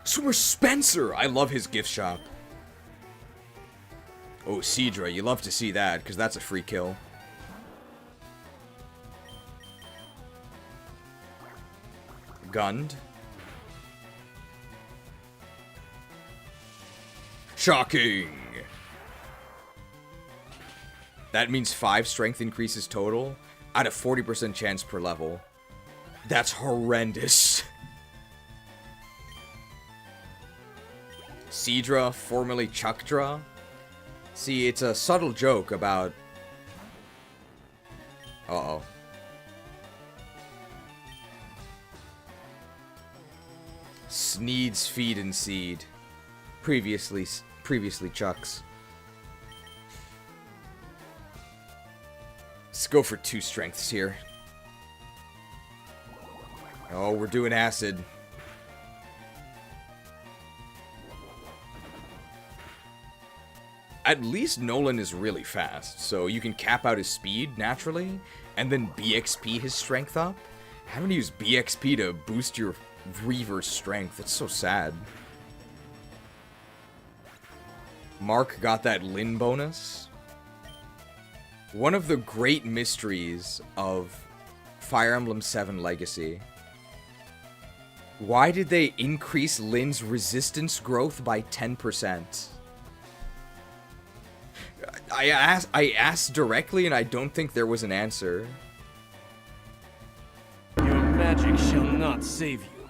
A: Swimmer Spencer! I love his gift shop. Oh, Seadra, you love to see that, because that's a free kill. Gunned. Shocking! That means 5 strength increases total at a 40% chance per level. That's horrendous. Seadra, formerly Chuckdra. See, it's a subtle joke about... Uh-oh. Sneed's Feed and Seed. Previously Chucks. Let's go for 2 strengths here. Oh, we're doing acid. At least Nolan is really fast, so you can cap out his speed naturally, and then BXP his strength up. Having to use BXP to boost your Reaver's strength, it's so sad. Mark got that Lin bonus. One of the great mysteries of Fire Emblem 7 Legacy. Why did they increase Lin's resistance growth by 10%? I asked directly and I don't think there was an answer.
I: Your magic shall not save you.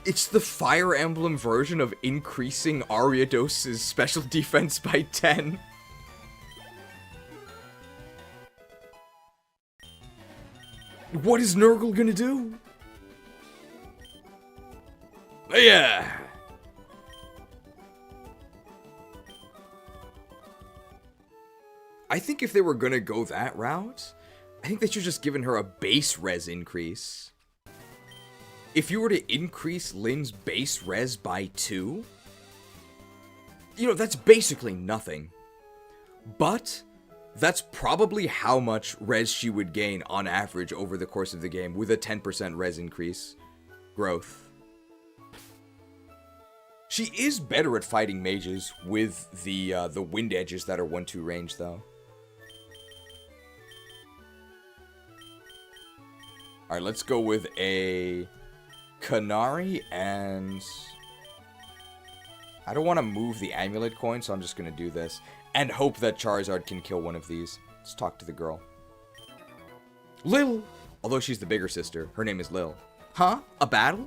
A: It's the Fire Emblem version of increasing Ariados's special defense by 10. What is Nurgle gonna do? Yeah. I think if they were gonna go that route, I think they should just given her a base res increase. If you were to increase Lin's base res by 2, you know, that's basically nothing. But that's probably how much res she would gain on average over the course of the game with a 10% res increase growth. She is better at fighting mages with the wind edges that are 1-2 range though. Alright, let's go with a Canary and... I don't want to move the amulet coin, so I'm just going to do this. And hope that Charizard can kill one of these. Let's talk to the girl. Lil! Although she's the bigger sister, her name is Lil. Huh? A battle?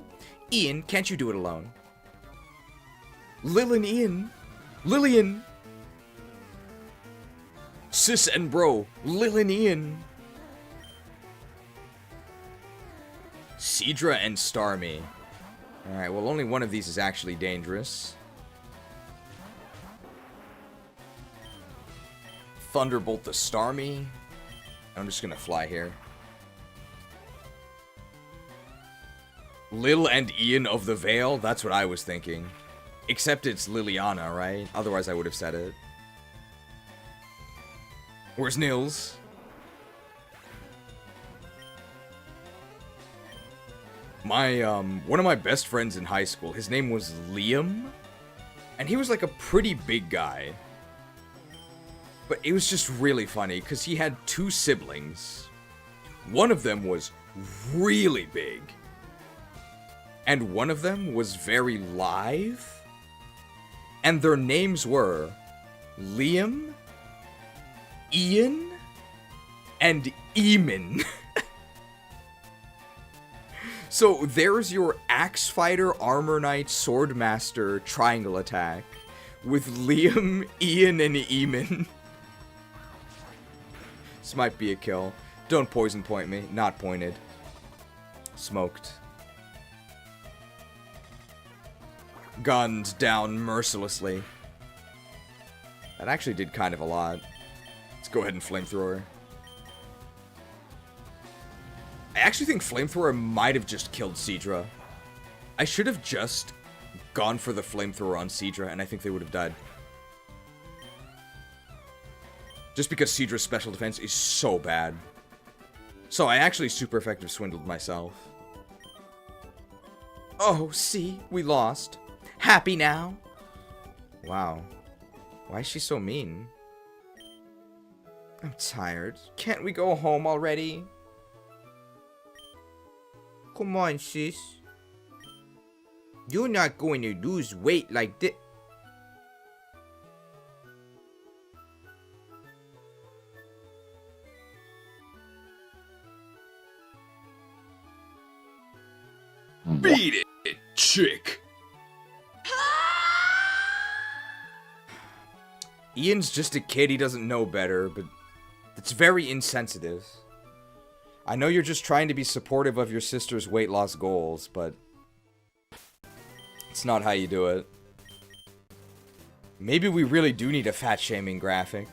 A: Ian, can't you do it alone? Lil and Ian. Lillian. Sis and bro. Lil and Ian. Seadra and Starmie. Alright, well only one of these is actually dangerous. Thunderbolt the Starmie. I'm just gonna fly here. Lil and Ian of the Vale? That's what I was thinking. Except it's Liliana, right? Otherwise I would have said it. Where's Nils? One of my best friends in high school, his name was Liam. And he was like a pretty big guy. But it was just really funny, because he had two siblings. One of them was really big. And one of them was very live. And their names were Liam, Ian, and Eamon. So there's your Axe Fighter, Armor Knight, Sword Master triangle attack with Liam, Ian, and Eamon. This might be a kill. Don't poison point me. Not pointed. Smoked. Gunned down mercilessly. That actually did kind of a lot. Let's go ahead and flamethrower. I actually think flamethrower might have just killed Seadra. I should have just gone for the flamethrower on Seadra, and I think they would have died. Just because Seadra's special defense is so bad. So I actually super effective swindled myself. Oh, see? We lost. Happy now? Wow. Why is she so mean? I'm tired. Can't we go home already? Come on, sis. You're not going to lose weight like this.
C: Beat it, chick.
A: Ian's just a kid, he doesn't know better, but it's very insensitive. I know you're just trying to be supportive of your sister's weight loss goals, but it's not how you do it. Maybe we really do need a fat-shaming graphic.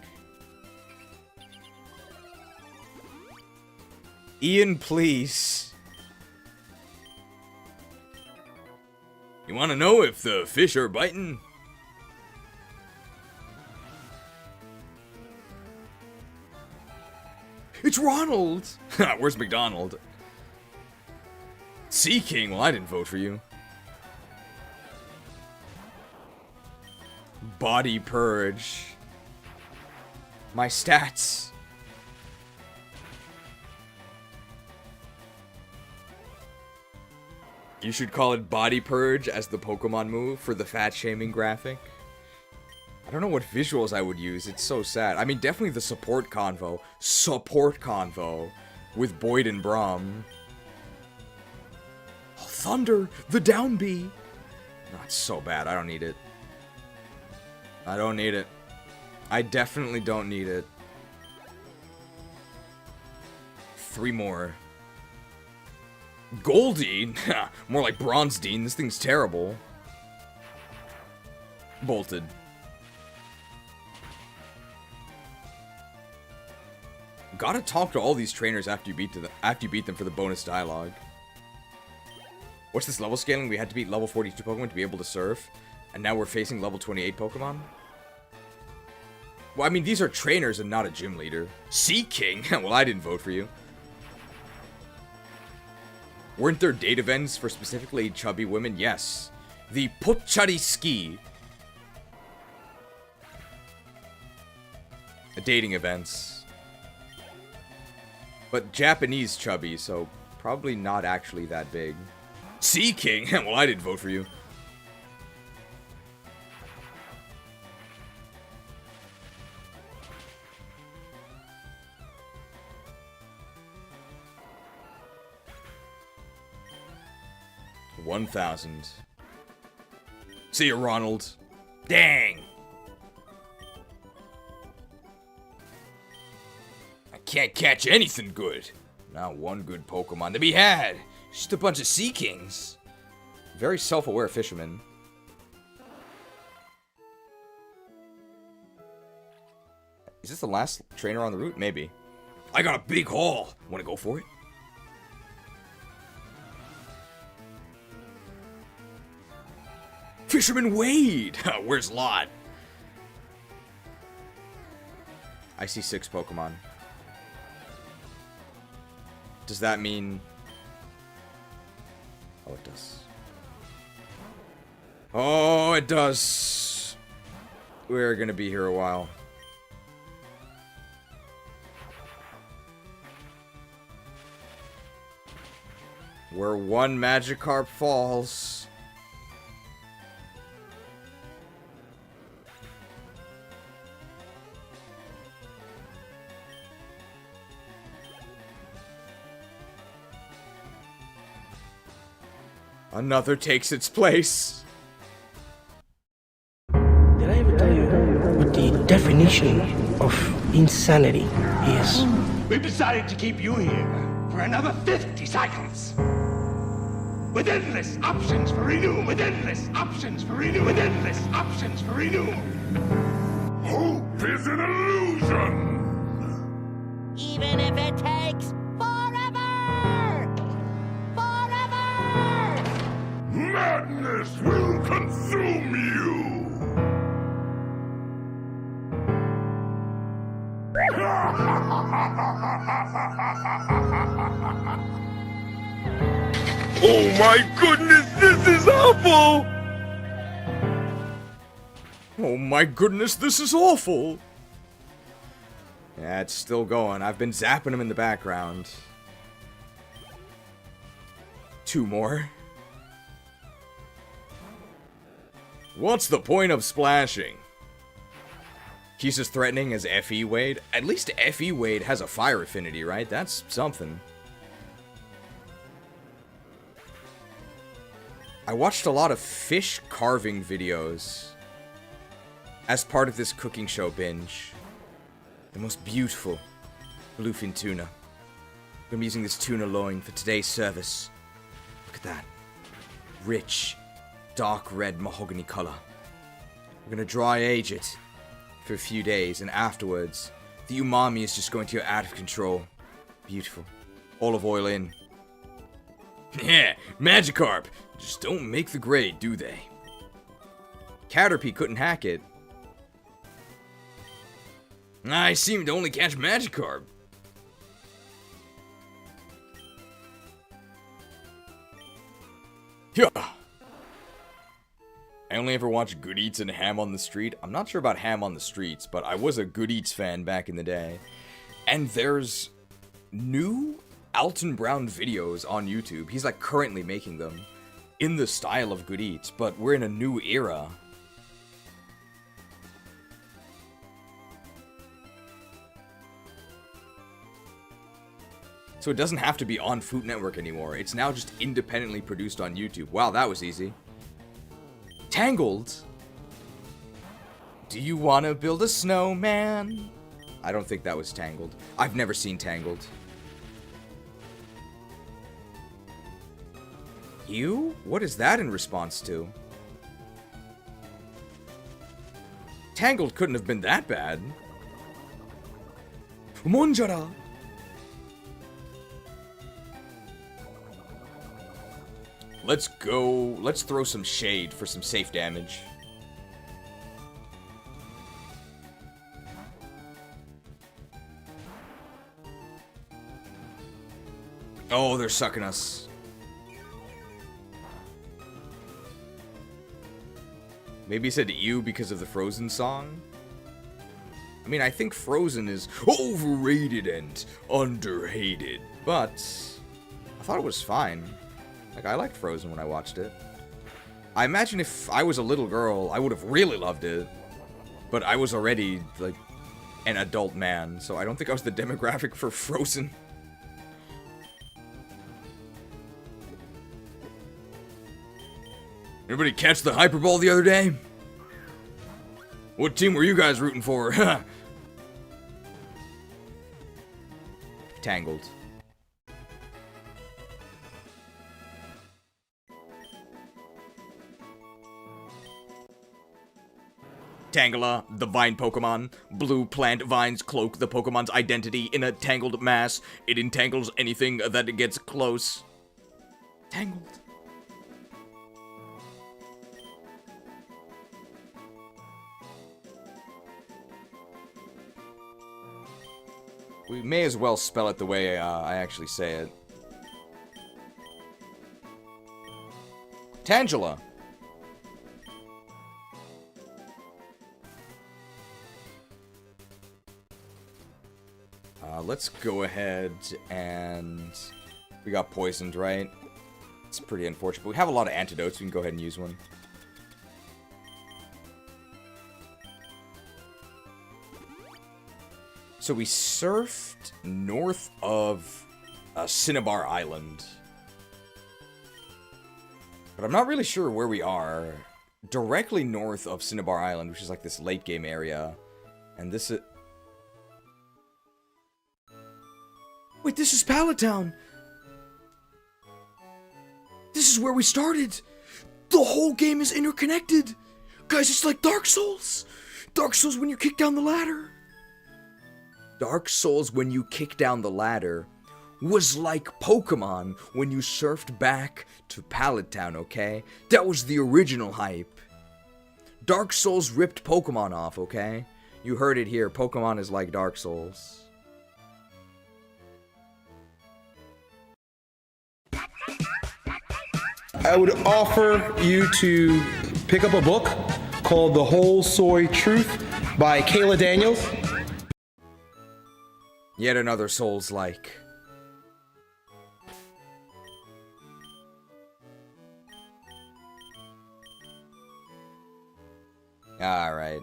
A: Ian, please.
C: You want to know if the fish are biting?
A: It's Ronald!
C: Where's McDonald? Sea King, well I didn't vote for you.
A: Body Purge. My stats. You should call it Body Purge as the Pokemon move for the fat-shaming graphic. I don't know what visuals I would use. It's so sad. I mean, definitely the support convo. Support convo with Boyd and Braum. Oh, Thunder! The down B! No, it's so bad. I don't need it. I don't need it. I definitely don't need it. 3 more. Goldie? More like Bronze-Dean. This thing's terrible. Bolted. Gotta talk to all these trainers after you beat them for the bonus dialogue. What's this level scaling? We had to beat level 42 Pokemon to be able to surf, and now we're facing level 28 Pokemon? Well, I mean, these are trainers and not a gym leader. Sea King? Well, I didn't vote for you. Weren't there date events for specifically chubby women? Yes. The Putchari Ski. Dating events. But Japanese chubby, so probably not actually that big. Sea King? Well, I didn't vote for you. 1,000. See ya, Ronald. Dang! I can't catch anything good. Not one good Pokemon to be had. Just a bunch of Sea Kings. Very self-aware fisherman. Is this the last trainer on the route? Maybe. I got a big haul. Want to go for it? Fisherman Wade! Where's Lot? I see 6 Pokemon. Does that mean... Oh, it does. Oh, it does. We're gonna be here a while. Where one Magikarp falls. Another takes its place.
G: Did I ever tell you what the definition of insanity is?
O: We've decided to keep you here for another 50 cycles. With endless options for renew. With endless options for renew. With endless options for renew.
N: Hope is an illusion.
O: Even if it takes forever! Forever!
N: Madness will consume you.
C: Oh my goodness, this is awful!
A: Oh my goodness, this is awful! Yeah, it's still going. I've been zapping him in the background. 2 more. What's the point of splashing? He's as threatening as F.E. Wade. At least F.E. Wade has a fire affinity, right? That's something. I watched a lot of fish carving videos as part of this cooking show binge. The most beautiful bluefin tuna. I'm using this tuna loin for today's service. Look at that. Rich, dark red mahogany color. We're gonna dry age it for a few days, and afterwards, the umami is just going to go out of control. Beautiful. Olive oil in. Yeah, Magikarp. Just don't make the grade, do they? Caterpie couldn't hack it. I seem to only catch Magikarp. Yeah. I only ever watched Good Eats and Ham on the Street. I'm not sure about Ham on the Streets, but I was a Good Eats fan back in the day. And there's new Alton Brown videos on YouTube. He's like currently making them in the style of Good Eats, but we're in a new era. So it doesn't have to be on Food Network anymore. It's now just independently produced on YouTube. Wow, that was easy. Tangled? Do you want to build a snowman? I don't think that was Tangled. I've never seen Tangled. You? What is that in response to? Tangled couldn't have been that bad. Monjara! Let's go. Let's throw some shade for some safe damage. Oh, they're sucking us. Maybe he said ew because of the Frozen song? I mean, I think Frozen is overrated and underhated, but I thought it was fine. Like, I liked Frozen when I watched it. I imagine if I was a little girl, I would have really loved it. But I was already, like, an adult man, so I don't think I was the demographic for Frozen.
C: Anybody catch the Hyper Ball the other day? What team were you guys rooting for?
J: Tangled. Tangela, the vine Pokemon. Blue plant vines cloak the Pokemon's identity in a tangled mass. It entangles anything that it gets close. Tangled. We may as well spell it the way I actually say it. Tangela. Let's go ahead and... We got poisoned, right? It's pretty unfortunate, but we have a lot of antidotes. We can go ahead and use one. So we surfed north of Cinnabar Island. But I'm not really sure where we are. Directly north of Cinnabar Island, which is like this late game area. And this is... Wait, this is Palatown! This is where we started! The whole game is interconnected! Guys, it's like Dark Souls! Dark Souls when you kick down the ladder! Dark Souls when you kick down the ladder was like Pokemon when you surfed back to Palatown, okay? That was the original hype. Dark Souls ripped Pokemon off, okay? You heard it here, Pokemon is like Dark Souls.
K: I would offer you to pick up a book called The Whole Soy Truth by Kayla Daniels.
J: Yet another Souls-like. Alright.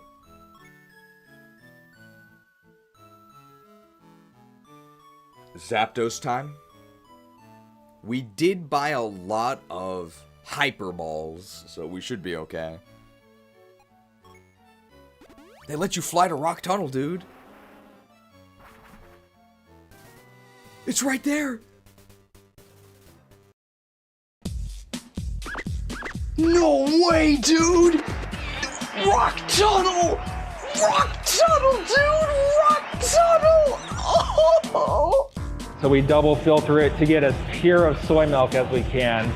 J: Zapdos time. We did buy a lot of Hyper Balls, so we should be okay. They let you fly to Rock Tunnel, dude. It's right there.
O: No way, dude! Rock Tunnel! Rock Tunnel, dude! Rock Tunnel! Oh!
T: So we double filter it to get as pure of soy milk as we can.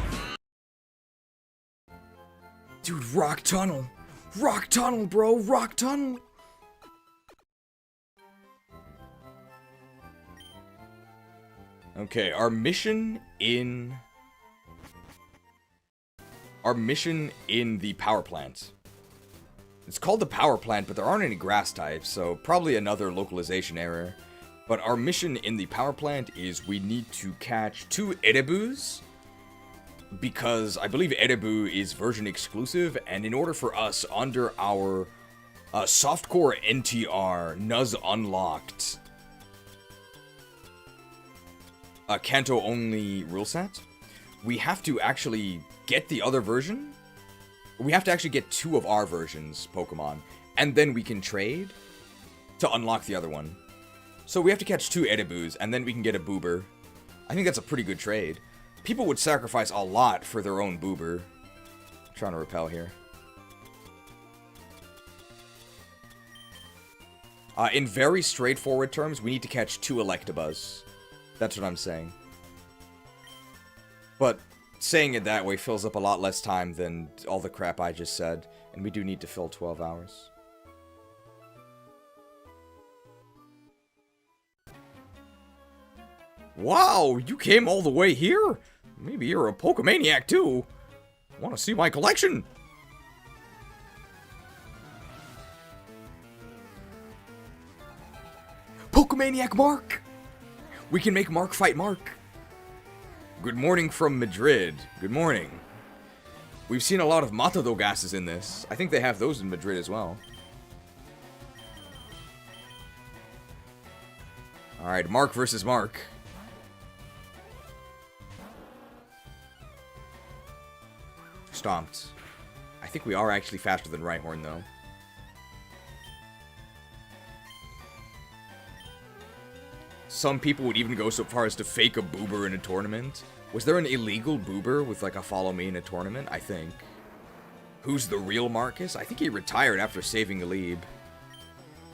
J: Dude, Rock Tunnel. Rock Tunnel, bro. Rock Tunnel. Okay, our mission in the power plant. It's called the power plant, but there aren't any grass types, so probably another localization error. But our mission in the power plant is we need to catch 2 Erebus, because I believe Erebu is version exclusive, and in order for us, under our SOFTcore NTR NUZUNLOCKED Kanto only rule set, we have to actually get the other version. We have to actually get 2 of our versions Pokemon, and then we can trade to unlock the other one. So we have to catch 2 Erebus, and then we can get a Boober. I think that's a pretty good trade. People would sacrifice a lot for their own Boober. I'm trying to repel here. In very straightforward terms, we need to catch 2 Electabuzz. That's what I'm saying. But saying it that way fills up a lot less time than all the crap I just said. And we do need to fill 12 hours. Wow, you came all the way here? Maybe you're a Pokemaniac too. Want to see my collection? Pokemaniac Mark! We can make Mark fight Mark. Good morning from Madrid. Good morning. We've seen a lot of Matadogasses in this. I think they have those in Madrid as well. Alright, Mark versus Mark. Stomped.
A: think we are actually faster than Rhyhorn, though. Some people would even go so far as to fake a boober in a tournament. Was there an illegal boober with, like, a follow me in a tournament? I think. Who's the real Marcus? I think he retired after saving Alib.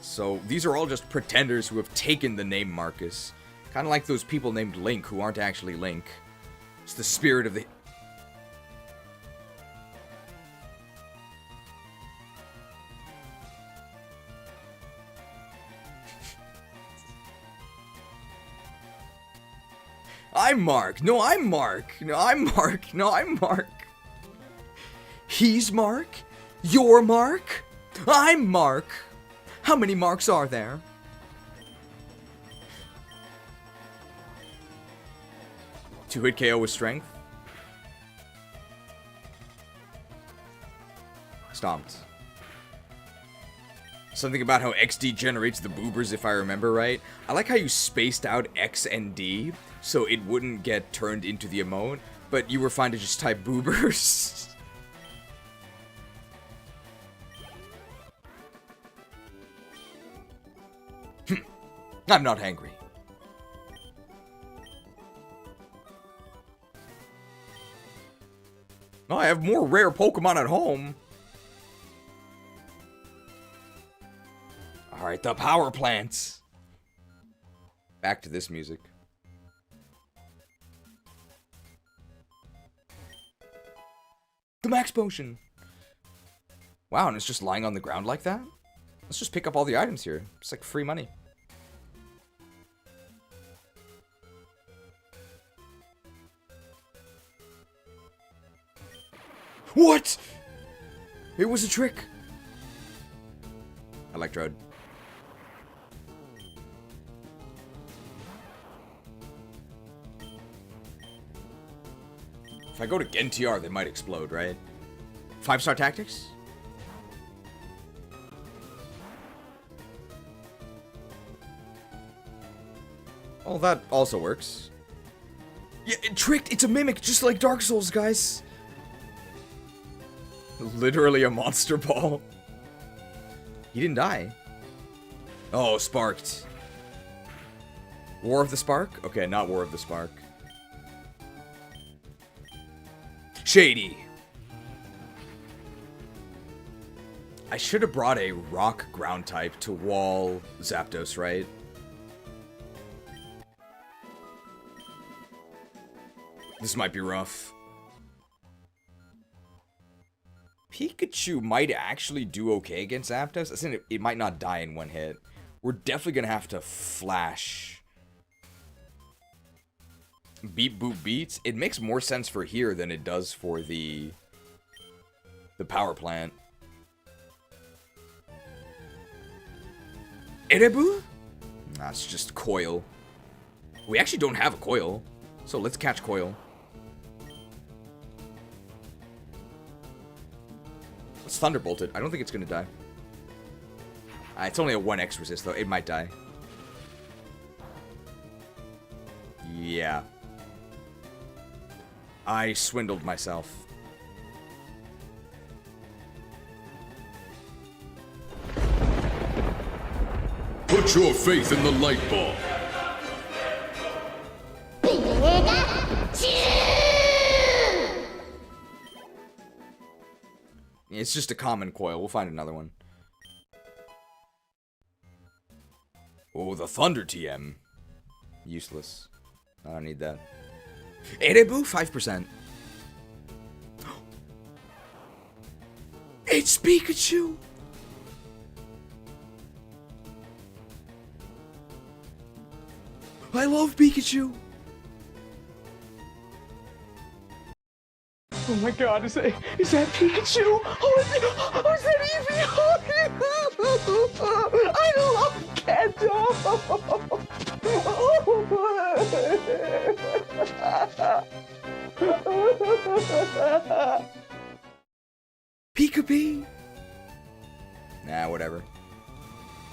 A: So, these are all just pretenders who have taken the name Marcus. Kind of like those people named Link who aren't actually Link. It's the spirit of the... I'm Mark. No, I'm Mark. No, I'm Mark. No, I'm Mark. He's Mark. You're Mark. I'm Mark. How many Marks are there? Two-hit KO with strength. Stomped. Something about how XD generates the boobers, if I remember right. I like how you spaced out X and D, so it wouldn't get turned into the emote, but you were fine to just type boobers. I'm not angry. Oh, I have more rare Pokemon at home. Alright, the power plants. Back to this music. The max potion. Wow, and it's just lying on the ground like that? Let's just pick up all the items here. It's like free money. What? It was a trick. Electrode. If I go to NTR, they might explode, right? 5-star tactics? Well, that also works. Yeah, it tricked. It's a mimic, just like Dark Souls, guys. Literally a monster ball. He didn't die. Oh, sparked. War of the Spark? Okay, not War of the Spark. Shady. I should have brought a rock ground type to wall Zapdos, right? This might be rough. Pikachu might actually do okay against Zapdos. I think it might not die in one hit. We're definitely going to have to flash. Beep boop beats. It makes more sense for here than it does for the power plant. Erebu? Nah, it's just Coil. We actually don't have a Coil, so let's catch Coil. Let's Thunderbolt it. I don't think it's gonna die. It's only a 1x resist though. It might die. Yeah. I swindled myself.
Q: Put your faith in the light ball.
A: It's just a common Coil. We'll find another one. Oh, the Thunder TM. Useless. I don't need that. Erebu, 5%. It's Pikachu! I love Pikachu!
O: Oh my god, is that Pikachu? Oh, is that Eevee? I love Kanto!
A: Pika-Pee! Nah, whatever.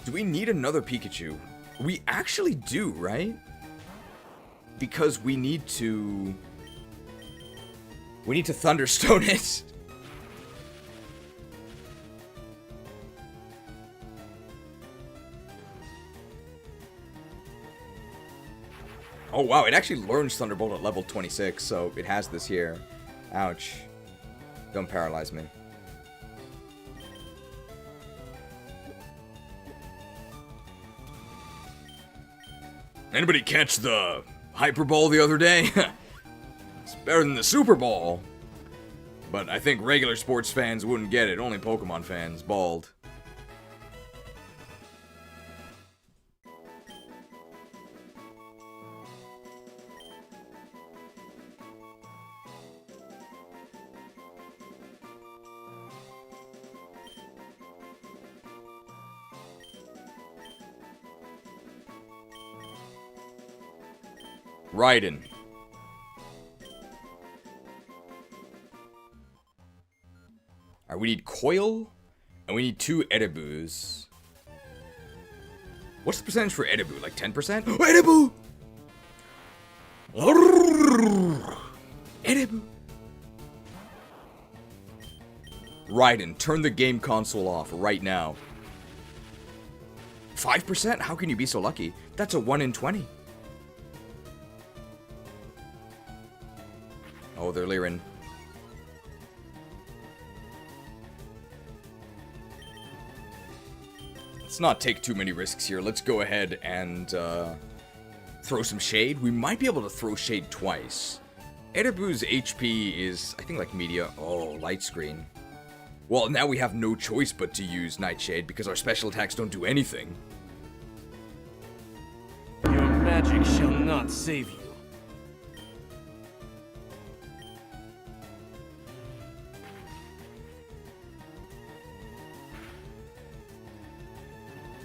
A: Do we need another Pikachu? We actually do, right? Because we need to Thunderstone it. Oh wow, it actually learns Thunderbolt at level 26, so it has this here. Ouch. Don't paralyze me.
C: Anybody catch the Hyper Ball the other day? It's better than the Super Ball. But I think regular sports fans wouldn't get it, only Pokemon fans. Bald. Raiden. Alright, we need Coil, and we need 2 Edibus. What's the percentage for Edibu? Like 10%? Oh, Edibu! Edibu! Raiden, turn the game console off right now. 5%? How can you be so lucky? That's a 1 in 20. Oh, they're leering. Let's not take too many risks here. Let's go ahead and throw some shade. We might be able to throw shade twice. Edibu's HP is, I think, like media. Oh, light screen. Well, now we have no choice but to use Nightshade because our special attacks don't do anything.
H: Your magic shall not save you.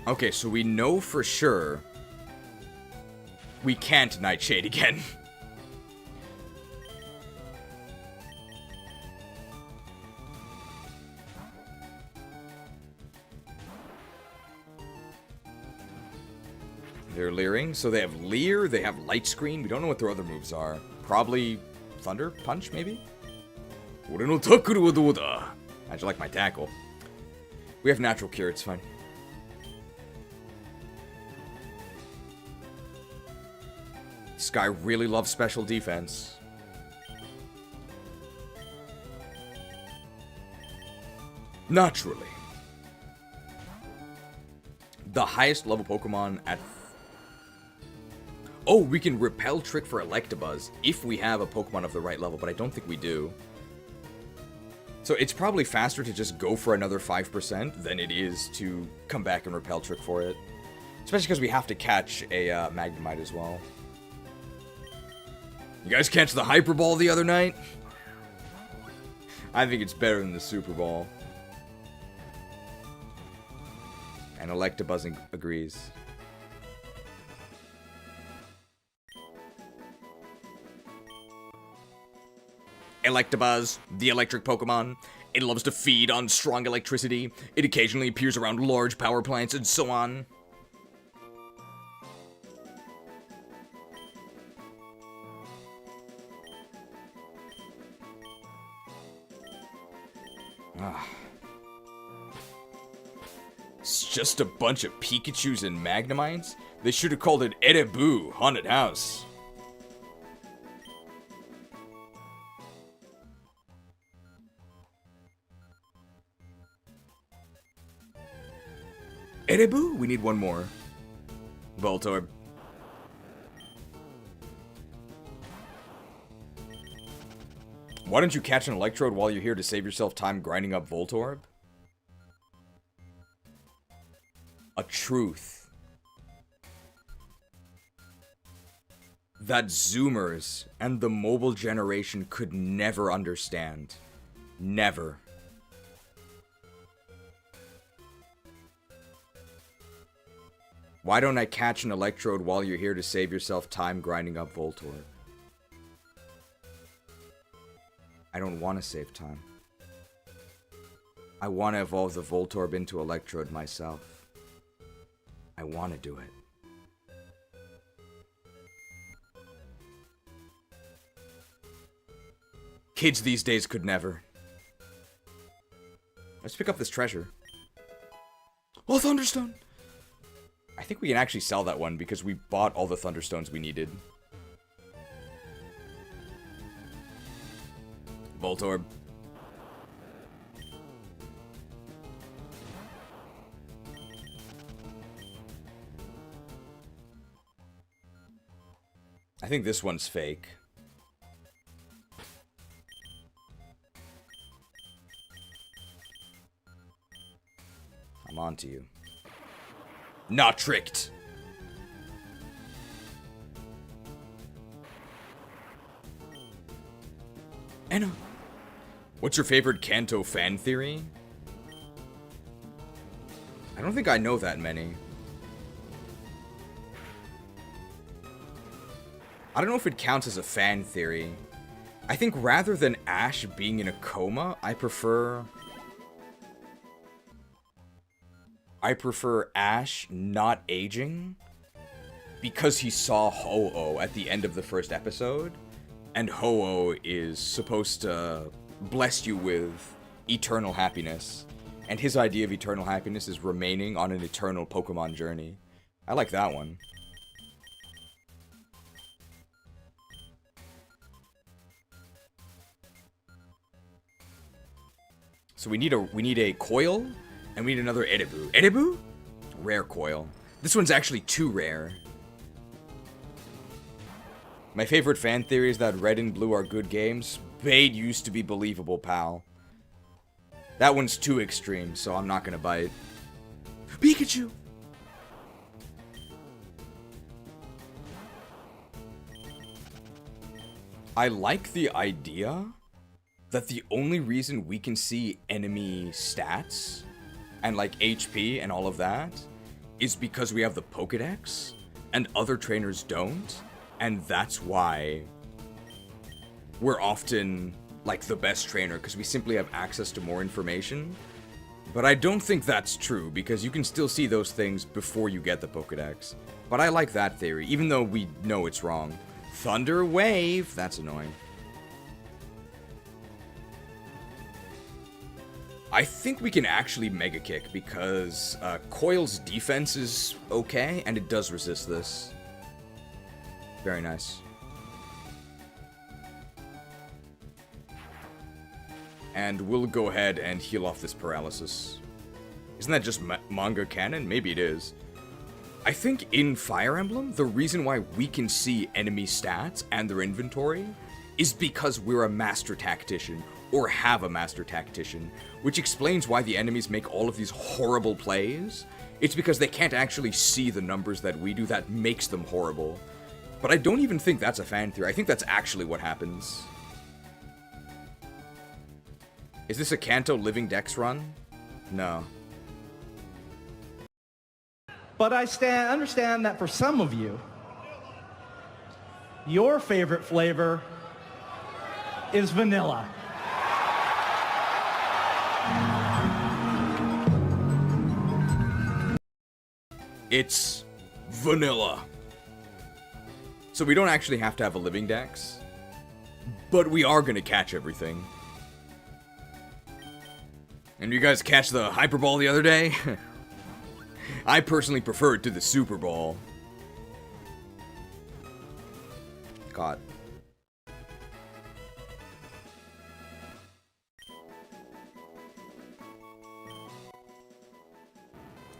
A: Okay, so we know for sure we can't Nightshade again. They're leering, so they have Leer, they have Light Screen, we don't know what their other moves are. Probably Thunder Punch, maybe? How'd you like my tackle? We have Natural Cure, it's fine. This guy really loves special defense. Naturally. The highest level Pokemon at... Oh, we can Repel Trick for Electabuzz if we have a Pokemon of the right level, but I don't think we do. So it's probably faster to just go for another 5% than it is to come back and Repel Trick for it. Especially because we have to catch a Magnemite as well. You guys catch the Hyper Ball the other night? I think it's better than the Super Ball. And Electabuzz agrees. Electabuzz, the electric Pokemon. It loves to feed on strong electricity. It occasionally appears around large power plants and so on. It's just a bunch of Pikachus and Magnemites? They should have called it Edibu Haunted House. Edibu? We need one more. Voltorb. Why don't you catch an Electrode while you're here to save yourself time grinding up Voltorb? A truth that Zoomers and the mobile generation could never understand. Never. Why don't I catch an Electrode while you're here to save yourself time grinding up Voltorb? I don't want to save time. I want to evolve the Voltorb into Electrode myself. I want to do it. Kids these days could never. Let's pick up this treasure. Oh, Thunderstone! I think we can actually sell that one because we bought all the Thunderstones we needed. Voltorb. I think this one's fake. I'm on to you. Not tricked. Anna, what's your favorite Kanto fan theory? I don't think I know that many. I don't know if it counts as a fan theory. I think rather than Ash being in a coma, I prefer Ash not aging because he saw Ho-Oh at the end of the first episode, and Ho-Oh is supposed to bless you with eternal happiness, and his idea of eternal happiness is remaining on an eternal Pokemon journey. I like that one. So we need a coil, and we need another Edibu. Edibu? Rare coil. This one's actually too rare. My favorite fan theory is that Red and Blue are good games. Bade used to be believable, pal. That one's too extreme, so I'm not gonna bite. Pikachu! I like the idea that the only reason we can see enemy stats and like HP and all of that is because we have the Pokédex and other trainers don't, and that's why we're often like the best trainer, because we simply have access to more information. But I don't think that's true, because you can still see those things before you get the Pokédex. But I like that theory, even though we know it's wrong. Thunder Wave, that's annoying. I think we can actually Mega Kick because Coil's defense is okay, and it does resist this. Very nice. And we'll go ahead and heal off this paralysis. Isn't that just manga canon? Maybe it is. I think in Fire Emblem, the reason why we can see enemy stats and their inventory is because we're a master tactician, or have a master tactician, which explains why the enemies make all of these horrible plays. It's because they can't actually see the numbers that we do that makes them horrible. But I don't even think that's a fan theory. I think that's actually what happens. Is this a Kanto Living Dex run? No.
S: But I understand that for some of you, your favorite flavor is vanilla.
A: It's vanilla. So we don't actually have to have a living dex, but we are gonna catch everything. And you guys catch the Hyper Ball the other day? I personally prefer it to the Super Ball. God.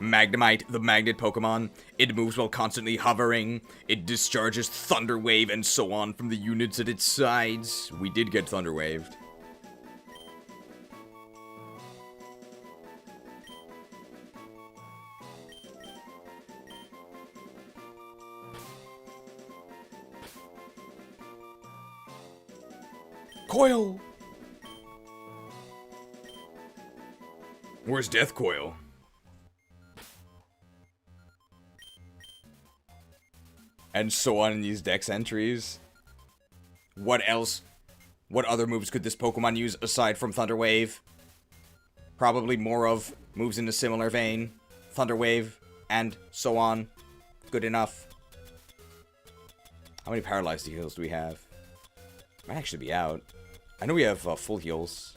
A: Magnemite, the magnet Pokemon. It moves while constantly hovering. It discharges Thunder Wave and so on from the units at its sides. We did get Thunder Waved. Coil! Where's Death Coil? And so on in these dex entries. What else? What other moves could this Pokemon use aside from Thunder Wave? Probably more of moves in a similar vein. Thunder Wave, and so on. Good enough. How many paralyzed heals do we have? Might actually be out. I know we have full heals.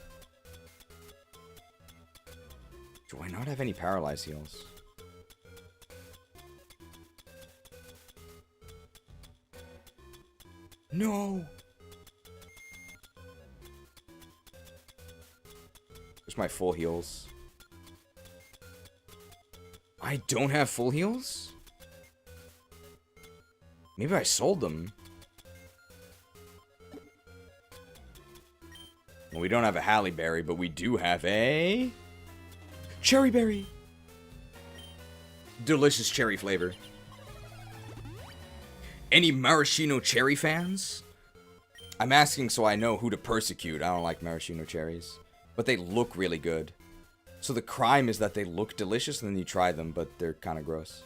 A: Do I not have any paralyzed heals? No! Where's my full heals? I don't have full heals? Maybe I sold them. Well, we don't have a Halle Berry, but we do have a... Cherry Berry! Delicious cherry flavor. Any maraschino cherry fans? I'm asking so I know who to persecute. I don't like maraschino cherries. But they look really good. So the crime is that they look delicious and then you try them, but they're kind of gross.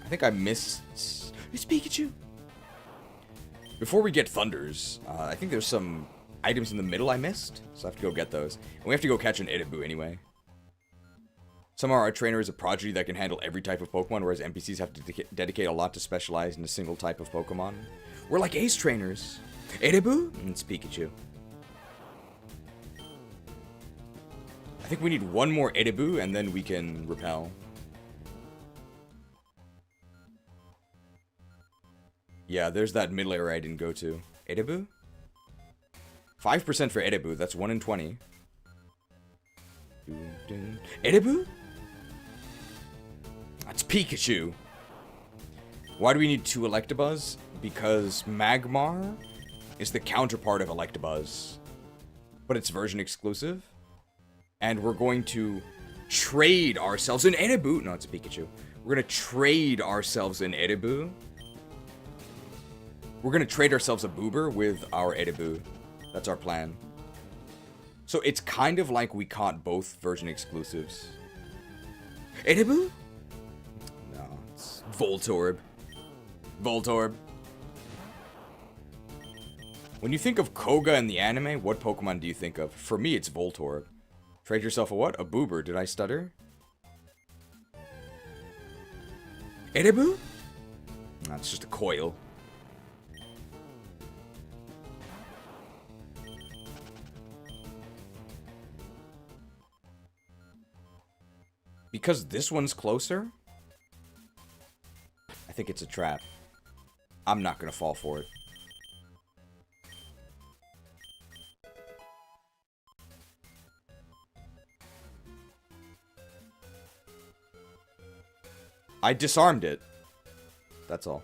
A: I think I missed... It's Pikachu! Before we get Thunders, I think there's some items in the middle I missed. So I have to go get those. And we have to go catch an Edibu anyway. Somehow our trainer is a prodigy that can handle every type of Pokemon, whereas NPCs have to dedicate a lot to specialize in a single type of Pokemon. We're like ace trainers. Edibu? It's Pikachu. I think we need one more Edibu, and then we can repel. Yeah, there's that middle area I didn't go to. Edibu? 5% for Edibu, that's 1 in 20. Edibu? That's Pikachu. Why do we need 2 Electabuzz? Because Magmar is the counterpart of Electabuzz. But it's version exclusive. And we're going to trade ourselves an Edibu. No, it's a Pikachu. We're going to trade ourselves an Edibu. We're going to trade ourselves a Boober with our Edibu. That's our plan. So it's kind of like we caught both version exclusives. Edibu? No, it's Voltorb. Voltorb. When you think of Koga in the anime, what Pokemon do you think of? For me, it's Voltorb. Trade yourself a what? A Boober. Did I stutter? Edibu? No, it's just a coil. Because this one's closer? I think it's a trap. I'm not gonna fall for it. I disarmed it. That's all.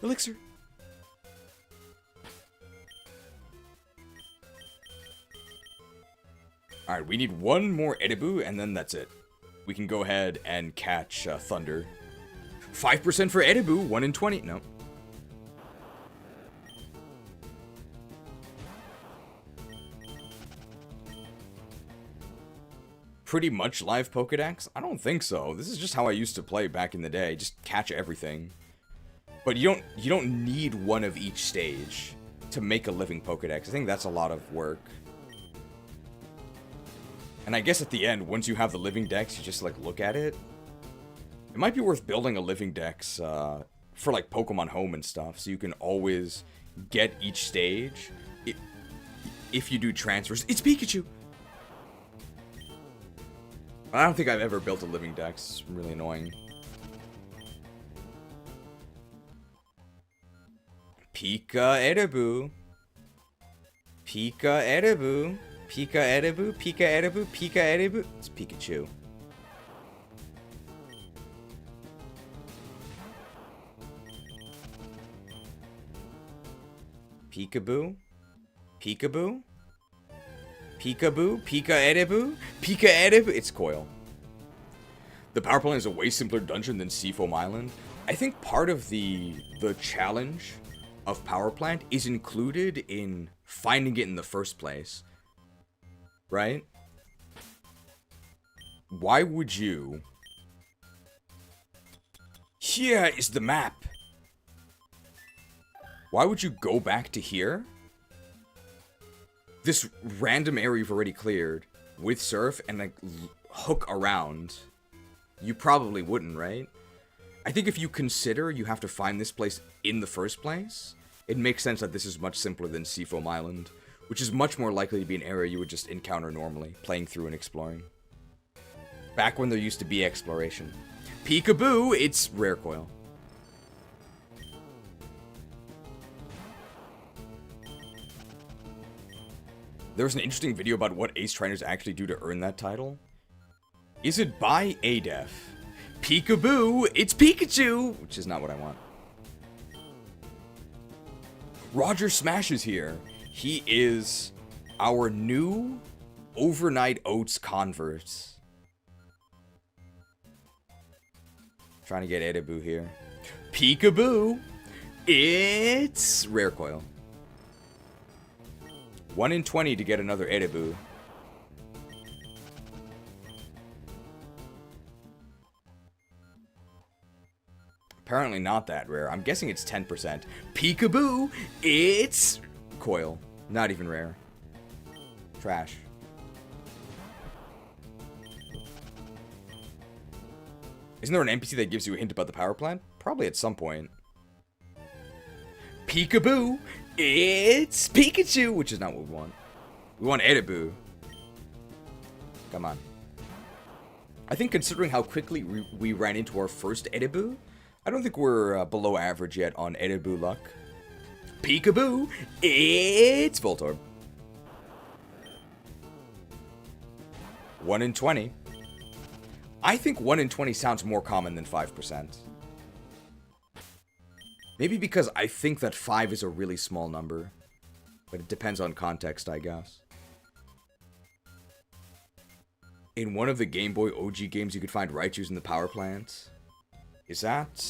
A: Elixir. Alright, we need one more Edibu, and then that's it. We can go ahead and catch Thunder. 5% for Edibu, 1 in 20. No. Pretty much live Pokedex? I don't think so. This is just how I used to play back in the day. Just catch everything. But you don't need one of each stage to make a living Pokedex. I think that's a lot of work. And I guess at the end, once you have the living dex, you just like look at it. It might be worth building a living dex for like Pokemon Home and stuff, so you can always get each stage if you do transfers. It's Pikachu! I don't think I've ever built a living dex. It's really annoying. Pika Edibu. Pika Edibu. Pika Edibu. Pika Edibu. Pika Edibu. It's Pikachu. Peekaboo. Peekaboo. Peekaboo, Pika Edibu, Pika Edibu. It's Coil. The power plant is a way simpler dungeon than Seafoam Island. I think part of the challenge of power plant is included in finding it in the first place. Right? Why would you... Here is the map. Why would you go back to here? This random area you've already cleared with Surf and like hook around. You probably wouldn't, right? I think if you consider you have to find this place in the first place, it makes sense that this is much simpler than Seafoam Island, which is much more likely to be an area you would just encounter normally, playing through and exploring. Back when there used to be exploration. Peekaboo, it's Rare Coil. There was an interesting video about what ace trainers actually do to earn that title. Is it by ADEF? Peekaboo, it's Pikachu! Which is not what I want. Roger Smash is here. He is our new Overnight Oats convert. Trying to get Edibu here. Peekaboo, it's Rare Coil. 1 in 20 to get another Edibu. Apparently not that rare. I'm guessing it's 10%. Peekaboo, it's Coil. Not even rare. Trash. Isn't there an NPC that gives you a hint about the power plant? Probably at some point. Peekaboo, it's Pikachu, which is not what we want. We want Edibu. Come on. I think considering how quickly we ran into our first Edibu, I don't think we're below average yet on Edibu luck. Peekaboo, it's Voltorb. 1 in 20. I think 1 in 20 sounds more common than 5%. Maybe because I think that 5 is a really small number. But it depends on context, I guess. In one of the Game Boy OG games, you could find Raichus in the power plant. Is that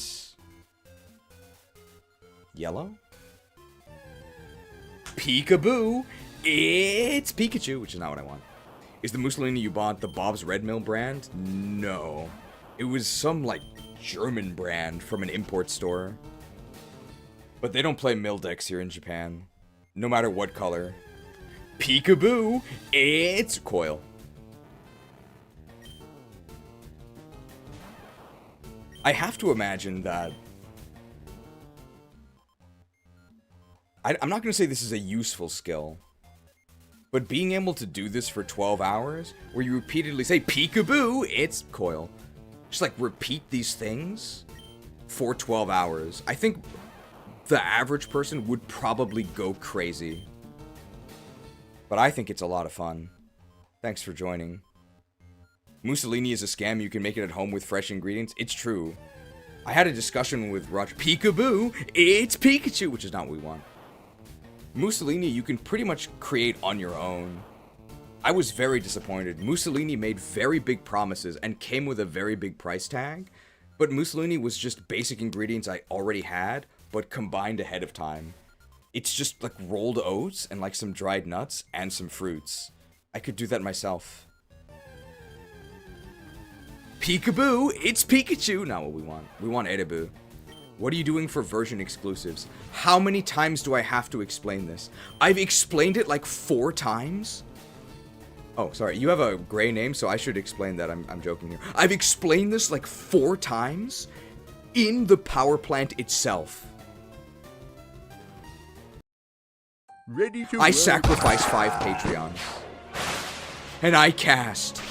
A: yellow? Peekaboo, it's Pikachu, which is not what I want. Is the Mussolini you bought the Bob's Red Mill brand? No. It was some, like, German brand from an import store. But they don't play mill decks here in Japan. No matter what color. Peekaboo, it's Coil. I have to imagine that... I'm not going to say this is a useful skill. But being able to do this for 12 hours, where you repeatedly say, Peekaboo, it's Coil. Just like repeat these things for 12 hours. I think the average person would probably go crazy. But I think it's a lot of fun. Thanks for joining. Mussolini is a scam. You can make it at home with fresh ingredients. It's true. I had a discussion with Roger. Peekaboo, it's Pikachu, which is not what we want. Mussolini, you can pretty much create on your own. I was very disappointed. Mussolini made very big promises and came with a very big price tag, but Mussolini was just basic ingredients I already had, but combined ahead of time. It's just like rolled oats and like some dried nuts and some fruits. I could do that myself. Peekaboo, it's Pikachu! Not what we want. We want Edibu. What are you doing for version exclusives? How many times do I have to explain this? I've explained it like 4 times? Oh, sorry. You have a gray name, so I should explain that. I'm joking here. I've explained this like 4 times in the power plant itself.
N: Ready to
A: I sacrifice 5 Patreons. And I cast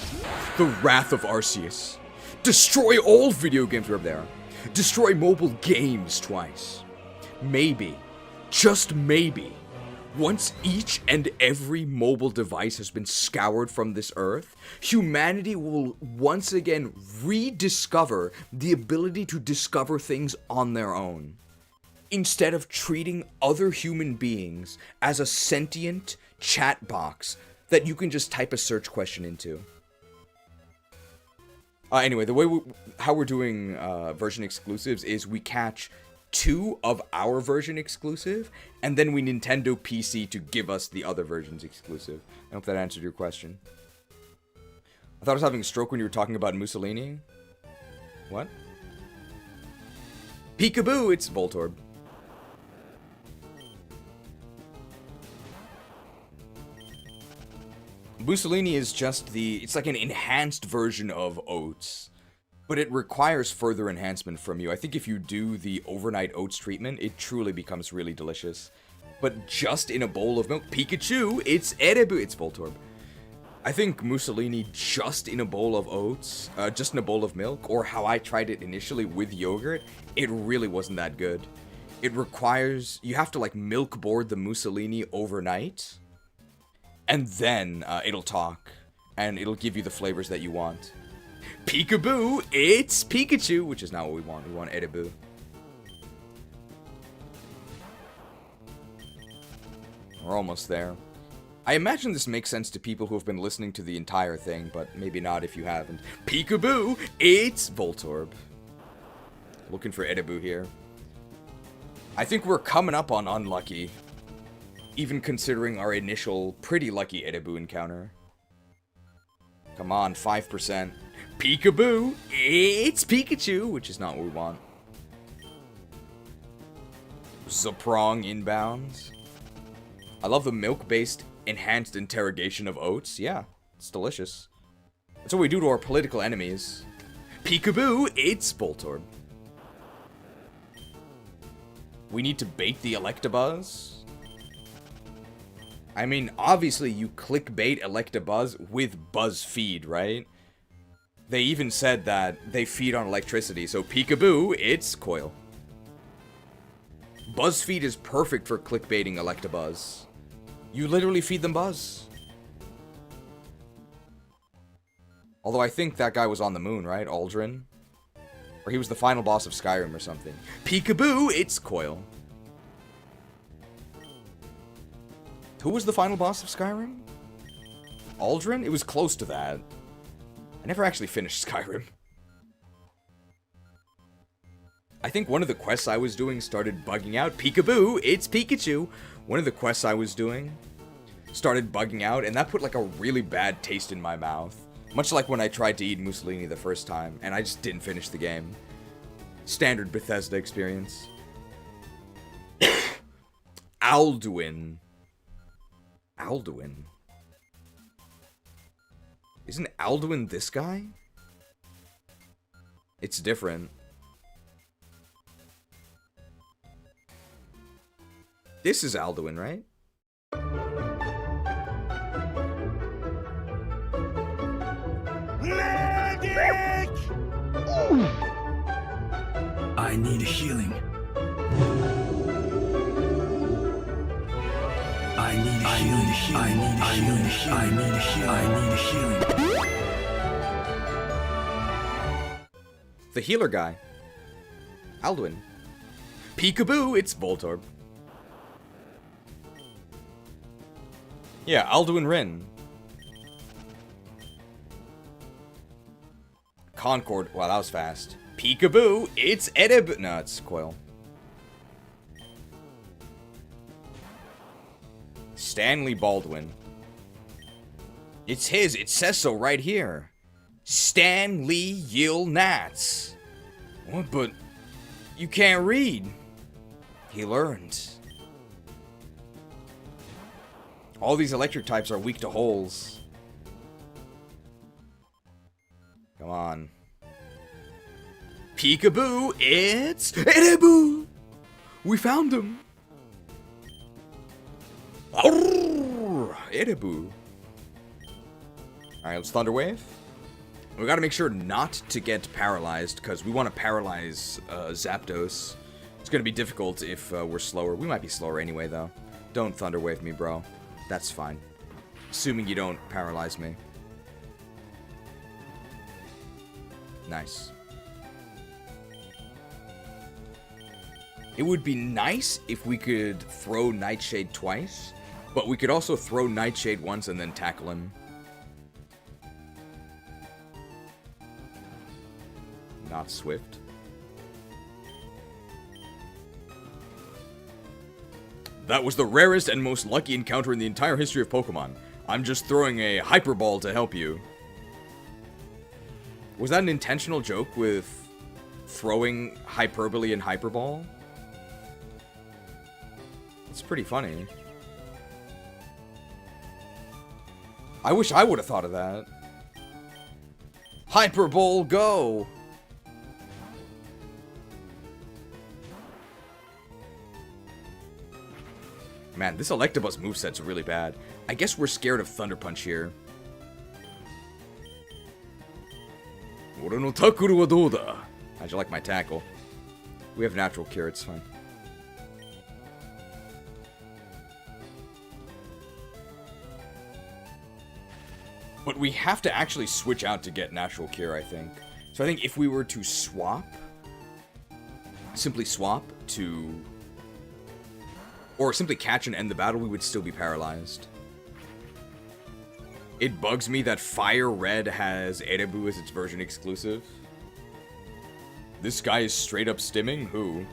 A: the Wrath of Arceus. Destroy all video games wherever they are. Destroy mobile games twice. Maybe, just maybe, once each and every mobile device has been scoured from this earth, humanity will once again rediscover the ability to discover things on their own, instead of treating other human beings as a sentient chat box that you can just type a search question into. Anyway, the way how we're doing version exclusives is we catch 2 of our version exclusive, and then we Nintendo PC to give us the other versions exclusive. I hope that answered your question. I thought I was having a stroke when you were talking about Mussolini. What? Peekaboo, it's Voltorb. Mussolini is just it's like an enhanced version of oats, but it requires further enhancement from you. I think if you do the overnight oats treatment, it truly becomes really delicious. But just in a bowl of milk, Pikachu, it's Edibu, it's Voltorb. I think Mussolini just in a bowl of oats, just in a bowl of milk, or how I tried it initially with yogurt, it really wasn't that good. It requires, you have to like milk board the Mussolini overnight, and then it'll talk, and it'll give you the flavors that you want. Peekaboo, it's Pikachu, which is not what we want. We want Edibu. We're almost there. I imagine this makes sense to people who have been listening to the entire thing, but maybe not if you haven't. Peekaboo, it's Voltorb. Looking for Edibu here. I think we're coming up on unlucky, even considering our initial pretty lucky Edibu encounter. Come on, 5%. Peekaboo, it's Pikachu, which is not what we want. Zaprong inbound. I love the milk-based enhanced interrogation of oats. Yeah, it's delicious. That's what we do to our political enemies. Peekaboo, it's Voltorb. We need to bait the Electabuzz. I mean, obviously you clickbait Electabuzz with BuzzFeed, right? They even said that they feed on electricity, so Peekaboo, it's Coil. BuzzFeed is perfect for clickbaiting Electabuzz. You literally feed them buzz. Although I think that guy was on the moon, right? Aldrin? Or he was the final boss of Skyrim or something. Peekaboo, it's Coil. Who was the final boss of Skyrim? Aldrin? It was close to that. I never actually finished Skyrim. I think one of the quests I was doing started bugging out. Peekaboo, it's Pikachu. One of the quests I was doing started bugging out, and that put like a really bad taste in my mouth. Much like when I tried to eat Mussolini the first time, and I just didn't finish the game. Standard Bethesda experience. Alduin. Alduin. Isn't Alduin this guy? It's different. This is Alduin, right?
O: Medic!
E: I need healing. I need healing.
A: The healer guy. Alduin. Peekaboo, it's Voltorb. Yeah, Alduin Rin. Concord. Wow, that was fast. Peekaboo, it's Edib. No, it's Coil. Stanley Baldwin. It's his. It says so right here. Stanley Yil Nats. What? But you can't read. He learned. All these electric types are weak to holes. Come on. Peekaboo, it's Edibu! We found him! Edibu. Alright, let's Thunder Wave. We gotta make sure not to get paralyzed, because we want to paralyze Zapdos. It's gonna be difficult if we're slower. We might be slower anyway, though. Don't Thunder Wave me, bro. That's fine. Assuming you don't paralyze me. Nice. It would be nice if we could throw Nightshade twice, but we could also throw Nightshade once and then tackle him. Not Swift. That was the rarest and most lucky encounter in the entire history of Pokemon. I'm just throwing a Hyper Ball to help you. Was that an intentional joke with throwing hyperbole and Hyperball? It's pretty funny. I wish I would have thought of that. Hyperball, go! Man, this Electabuzz moveset's really bad. I guess we're scared of Thunder Punch here. Ore no takuru wa dou da? How'd you like my tackle? We have natural cure, it's fine. But we have to actually switch out to get Natural Cure, I think. So I think if we were to swap, simply swap to, or simply catch and end the battle, we would still be paralyzed. It bugs me that FireRed has Erebu as its version exclusive. This guy is straight up stimming? Who?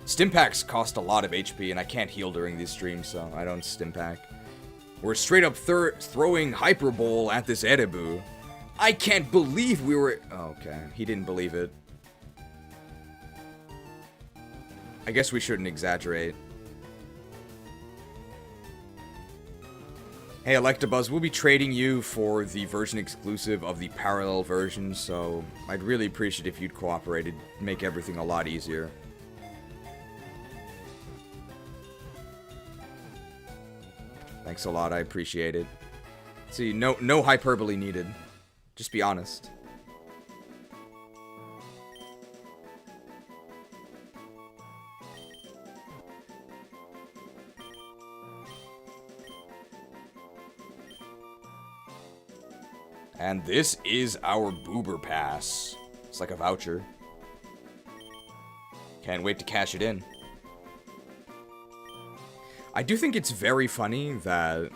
A: Stim packs cost a lot of HP, and I can't heal during these streams, so I don't stim pack. We're straight up throwing Hyper Bowl at this Erebu. I can't believe we were... Oh, okay, he didn't believe it. I guess we shouldn't exaggerate. Hey, Electabuzz, we'll be trading you for the version exclusive of the parallel version, so I'd really appreciate if you'd cooperate. It'd make everything a lot easier. Thanks a lot, I appreciate it. See, no hyperbole needed. Just be honest. And this is our Boober Pass. It's like a voucher. Can't wait to cash it in. I do think it's very funny that,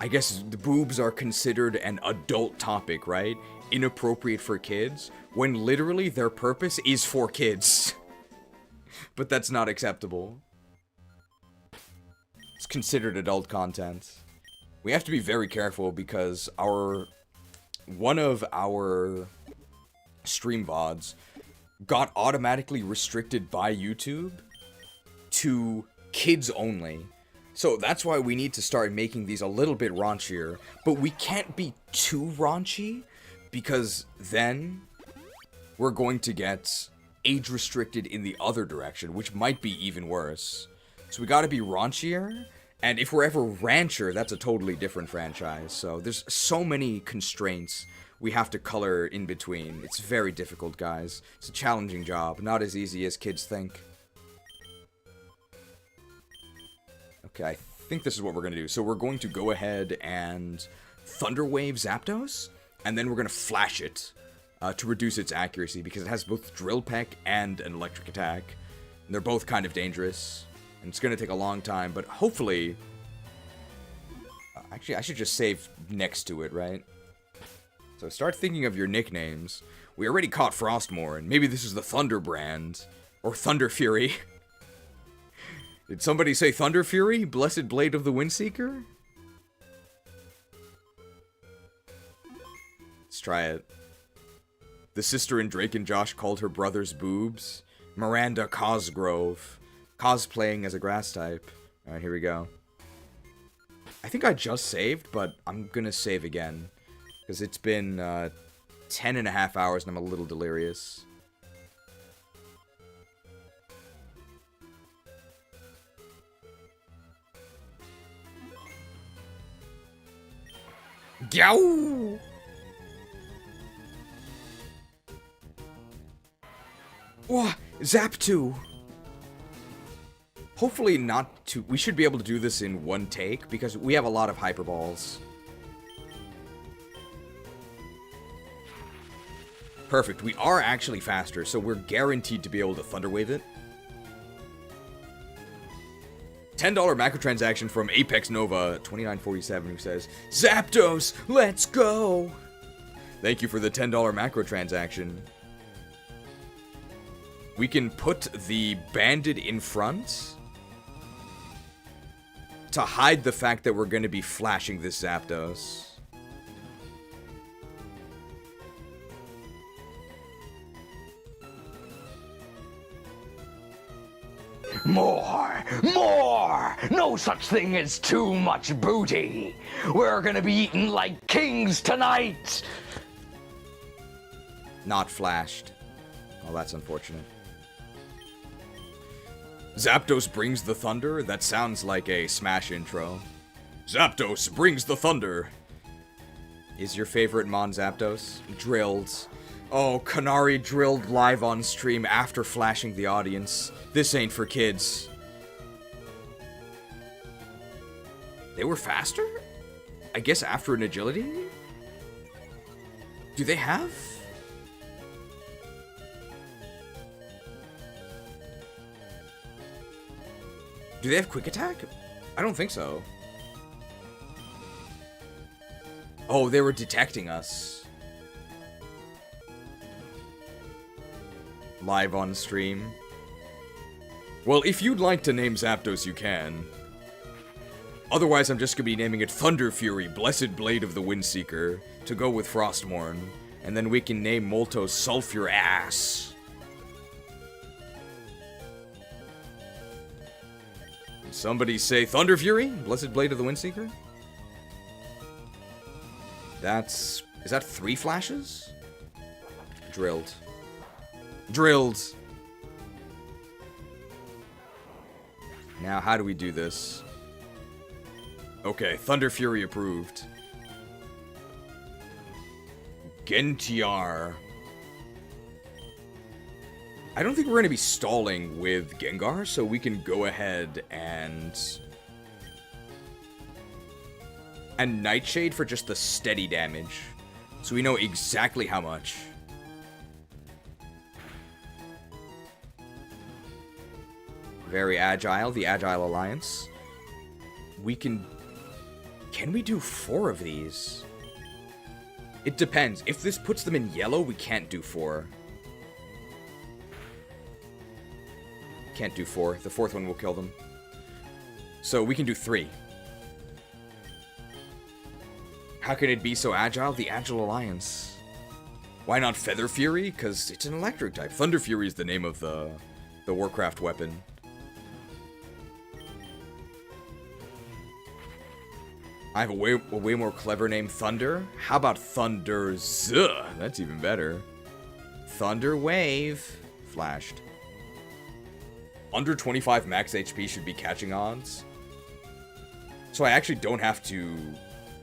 A: I guess, the boobs are considered an adult topic, right? Inappropriate for kids, when literally their purpose is for kids. But that's not acceptable. It's considered adult content. We have to be very careful because one of our stream VODs got automatically restricted by YouTube to kids only. So that's why we need to start making these a little bit raunchier, but we can't be too raunchy because then we're going to get age restricted in the other direction, which might be even worse. So we gotta be raunchier, and if we're ever rancher, that's a totally different franchise. So there's so many constraints we have to color in between. It's very difficult, guys. It's a challenging job, not as easy as kids think. Okay, I think this is what we're going to do. So we're going to go ahead and Thunder Wave Zapdos, and then we're going to flash it to reduce its accuracy, because it has both Drill Peck and an electric attack. And they're both kind of dangerous, and it's going to take a long time, but hopefully... actually, I should just save next to it, right? So start thinking of your nicknames. We already caught Frostmourne. Maybe this is the Thunder brand. Or Thunderfury. Did somebody say Thunderfury? Blessed Blade of the Windseeker? Let's try it. The sister in Drake and Josh called her brothers boobs. Miranda Cosgrove. Cosplaying as a grass type. Alright, here we go. I think I just saved, but I'm gonna save again. Because it's been 10.5 hours and I'm a little delirious. Yow! Whoa, Zaptu! Hopefully not too... We should be able to do this in one take, because we have a lot of Hyper Balls. Perfect, we are actually faster, so we're guaranteed to be able to Thunder Wave it. $10 macrotransaction from Apex Nova 2947 who says, Zapdos, let's go! Thank you for the $10 macrotransaction. We can put the Bandit in front to hide the fact that we're going to be flashing this Zapdos.
D: More! More! No such thing as too much booty! We're gonna be eating like kings tonight!
A: Not flashed. Oh, that's unfortunate. Zapdos brings the thunder? That sounds like a Smash intro. Zapdos brings the thunder! Is your favorite Mon Zapdos? Drilled. Oh, Kanari drilled live on stream after flashing the audience. This ain't for kids. They were faster? I guess after an agility? Do they have? Do they have quick attack? I don't think so. Oh, they were detecting us. Live on stream. Well, if you'd like to name Zapdos, you can. Otherwise, I'm just gonna be naming it Thunderfury, Blessed Blade of the Windseeker, to go with Frostmourne. And then we can name Molto Sulphur Ass. Somebody say Thunderfury, Blessed Blade of the Windseeker? That's... is that 3 flashes? Drilled. Drilled! Now, how do we do this? Okay, Thunderfury approved. NTR. I don't think we're going to be stalling with Gengar, so we can go ahead and Nightshade for just the steady damage. So we know exactly how much. Very agile, the Agile Alliance. We can we do 4 of these? It depends. If this puts them in yellow, we can't do 4. Can't do 4. The 4th one will kill them. So we can do 3. How can it be so agile? The Agile Alliance. Why not Feather Fury? Because it's an electric type. Thunder Fury is the name of the Warcraft weapon. I have a way more clever name, Thunder. How about Thunder Z? That's even better. Thunder Wave. Flashed. Under 25 max HP should be catching odds. So I actually don't have to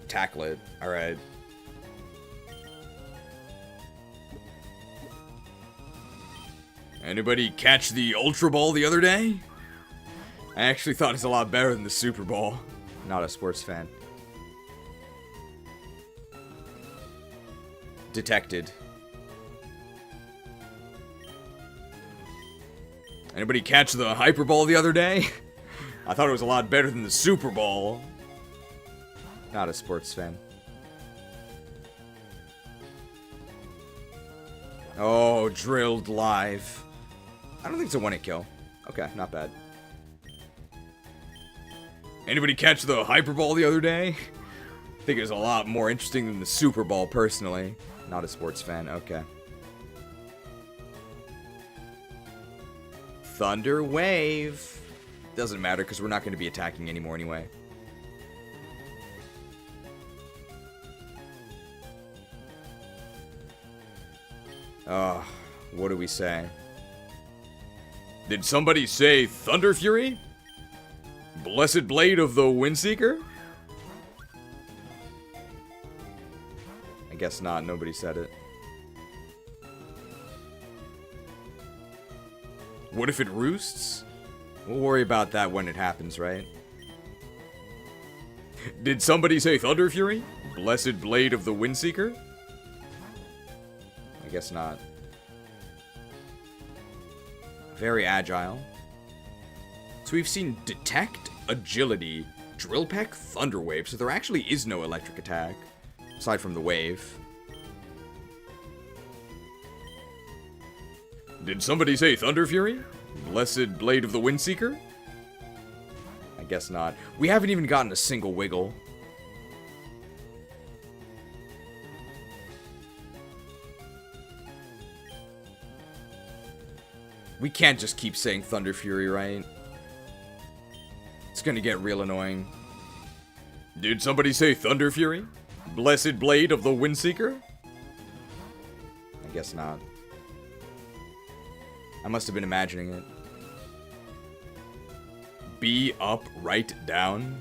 A: tackle it. Alright. Anybody catch the Ultra Ball the other day? I actually thought it's a lot better than the Super Ball. Not a sports fan. Detected. Anybody catch the Hyper Ball the other day? I thought it was a lot better than the Super Ball. Not a sports fan. Oh, drilled live. I don't think it's a one-hit kill. Okay, not bad. Anybody catch the Hyper Ball the other day? I think it was a lot more interesting than the Super Ball, personally. Not a sports fan, okay. Thunder Wave. Doesn't matter, because we're not going to be attacking anymore anyway. What do we say? Did somebody say Thunderfury? Blessed Blade of the Windseeker? I guess not, nobody said it. What if it roosts? We'll worry about that when it happens, right? Did somebody say Thunderfury? Blessed Blade of the Windseeker? I guess not. Very agile. So we've seen Detect, Agility, Drill Peck, Thunder Wave, so there actually is no electric attack, aside from the wave. Did somebody say Thunderfury? Blessed Blade of the Windseeker? I guess not. We haven't even gotten a single wiggle. We can't just keep saying Thunderfury, right? It's gonna get real annoying. Did somebody say Thunderfury? Blessed Blade of the Windseeker? I guess not. I must have been imagining it. B up, right down.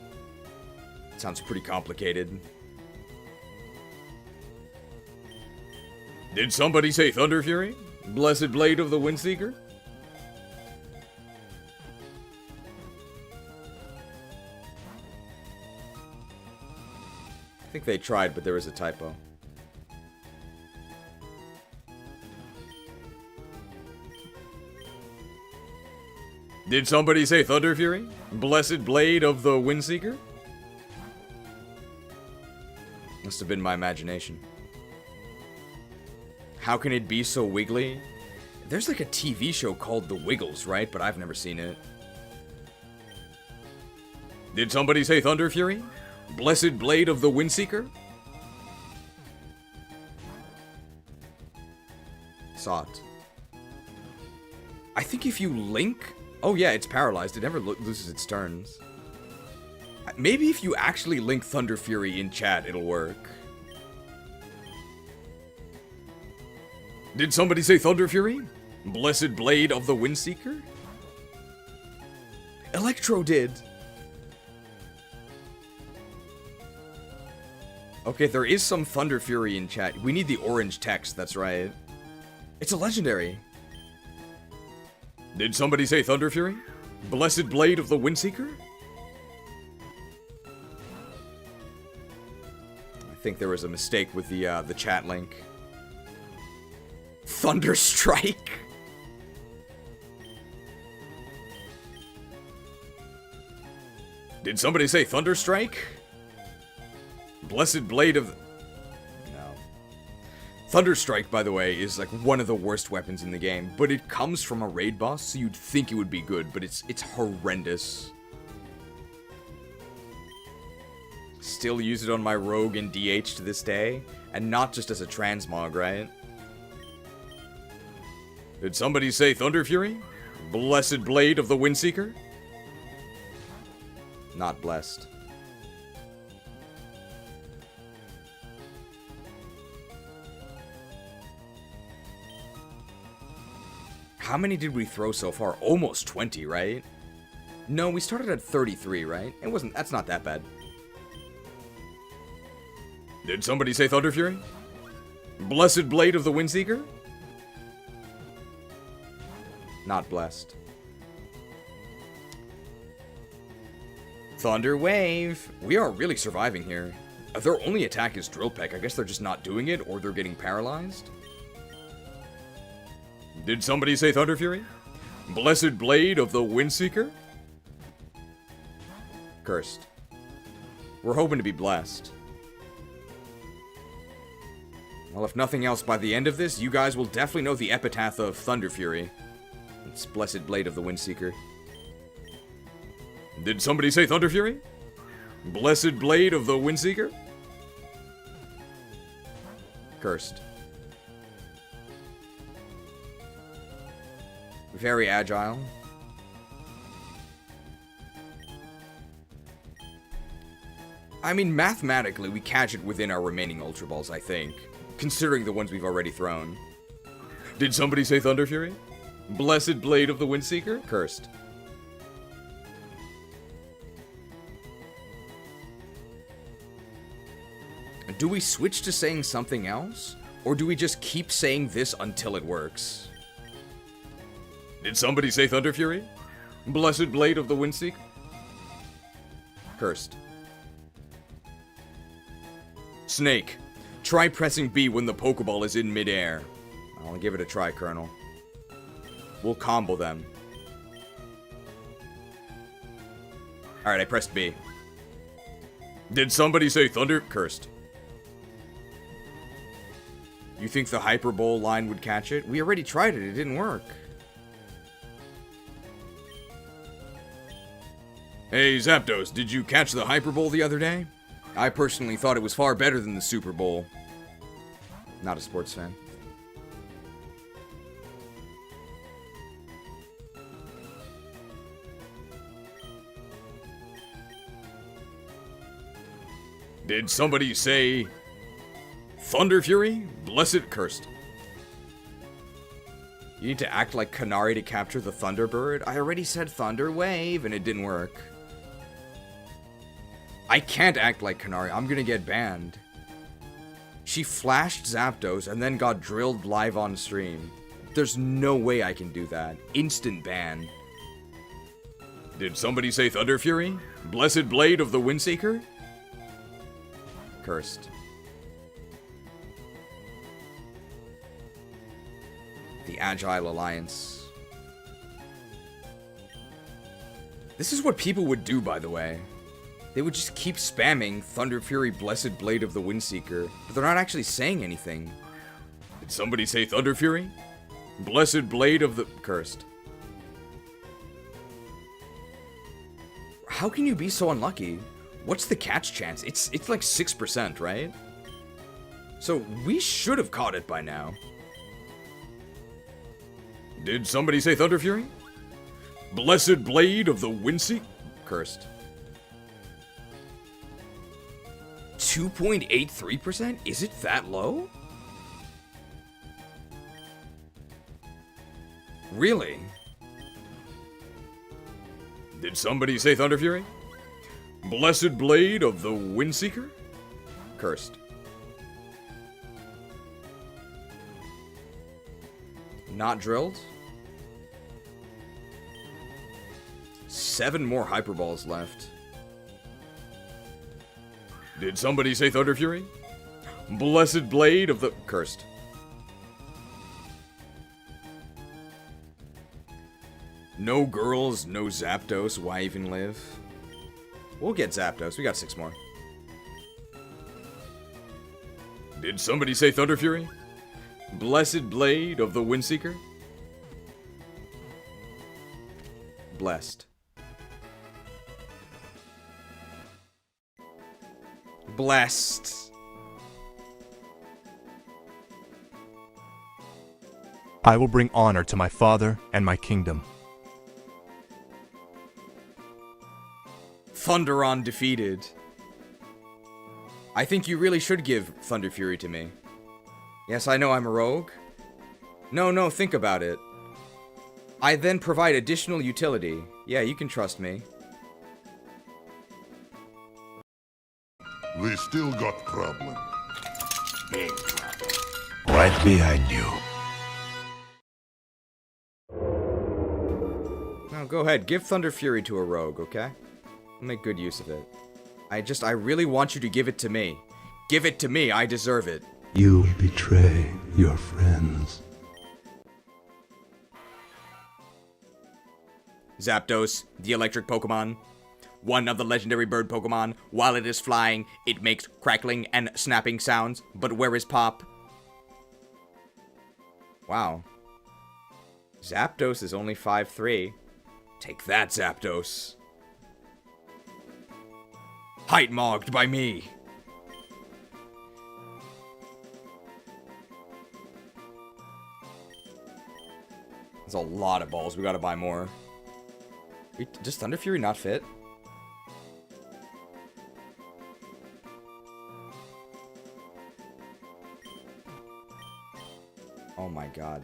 A: Sounds pretty complicated. Did somebody say Thunderfury? Blessed Blade of the Windseeker? think they tried, but there was a typo. Did somebody say Thunderfury? Blessed Blade of the Windseeker? Must have been my imagination. How can it be so wiggly? There's like a TV show called The Wiggles, right? But I've never seen it. Did somebody say Thunderfury? Blessed Blade of the Windseeker? Saw it. I think if you link... Oh yeah, it's paralyzed. It never loses its turns. Maybe if you actually link Thunderfury in chat, it'll work. Did somebody say Thunderfury? Blessed Blade of the Windseeker? Electro did. Okay, there is some Thunderfury in chat. We need the orange text, that's right. It's a legendary. Did somebody say Thunderfury? Blessed Blade of the Windseeker? I think there was a mistake with the chat link. Thunderstrike? Did somebody say Thunderstrike? Blessed Blade of... No. Thunderstrike, by the way, is like one of the worst weapons in the game, but it comes from a raid boss, so you'd think it would be good, but it's horrendous. Still use it on my rogue and DH to this day, and not just as a transmog, right? Did somebody say Thunderfury? Blessed Blade of the Windseeker? Not blessed. How many did we throw so far? Almost 20, right? No, we started at 33, right? That's not that bad. Did somebody say Thunderfury? Blessed Blade of the Windseeker? Not blessed. Thunder Wave! We are really surviving here. Their only attack is Drill Peck. I guess they're just not doing it, or they're getting paralyzed. Did somebody say Thunderfury? Blessed Blade of the Windseeker? Cursed. We're hoping to be blessed. Well, if nothing else, by the end of this, you guys will definitely know the epitaph of Thunderfury. It's Blessed Blade of the Windseeker. Did somebody say Thunderfury? Blessed Blade of the Windseeker? Cursed. Very agile. I mean, mathematically, we catch it within our remaining Ultra Balls, I think. Considering the ones we've already thrown. Did somebody say Thunderfury? Blessed Blade of the Windseeker? Cursed. Do we switch to saying something else? Or do we just keep saying this until it works? Did somebody say Thunderfury? Blessed Blade of the Windseeker? Cursed. Snake. Try pressing B when the Pokeball is in midair. I'll give it a try, Colonel. We'll combo them. Alright, I pressed B. Did somebody say Thunder? Cursed. You think the Hyper Bowl line would catch it? We already tried it. It didn't work. Hey, Zapdos, did you catch the Hyper Bowl the other day? I personally thought it was far better than the Super Bowl. Not a sports fan. Did somebody say Thunderfury? Blessed Cursed. You need to act like Canary to capture the Thunderbird? I already said Thunder Wave and it didn't work. I can't act like Canary. I'm gonna get banned. She flashed Zapdos and then got drilled live on stream. There's no way I can do that. Instant ban. Did somebody say Thunderfury? Blessed Blade of the Windseeker? Cursed. The Agile Alliance. This is what people would do, by the way. They would just keep spamming Thunderfury, Blessed Blade of the Windseeker, but they're not actually saying anything. Did somebody say Thunderfury? Blessed Blade of the... Cursed. How can you be so unlucky? What's the catch chance? It's like 6%, right? So we should have caught it by now. Did somebody say Thunderfury? Blessed Blade of the Windseeker? Cursed. 2.83%? Is it that low? Really? Did somebody say Thunderfury? Blessed Blade of the Windseeker? Cursed. Not drilled? 7 more Hyperballs left. Did somebody say Thunderfury? Blessed Blade of the... Cursed. No girls, no Zapdos, why even live? We'll get Zapdos, we got 6 more. Did somebody say Thunderfury? Blessed Blade of the Windseeker? Blessed. Blessed.
F: I will bring honor to my father and my kingdom.
A: Thunderon defeated. I think you really should give Thunderfury to me. Yes, I know I'm a rogue. No, think about it. I then provide additional utility. Yeah, you can trust me.
N: We still got problem. Big problem.
B: Right behind you.
A: No, go ahead. Give Thunderfury to a rogue, okay? I'll make good use of it. I really want you to give it to me. Give it to me. I deserve it.
B: You betray your friends.
A: Zapdos, the electric Pokemon. One of the legendary bird Pokemon. While it is flying, it makes crackling and snapping sounds. But where is Pop? Wow. Zapdos is only 5'3". Take that, Zapdos. Height mogged by me. There's a lot of balls. We gotta buy more. Does Thunderfury not fit? Oh my god.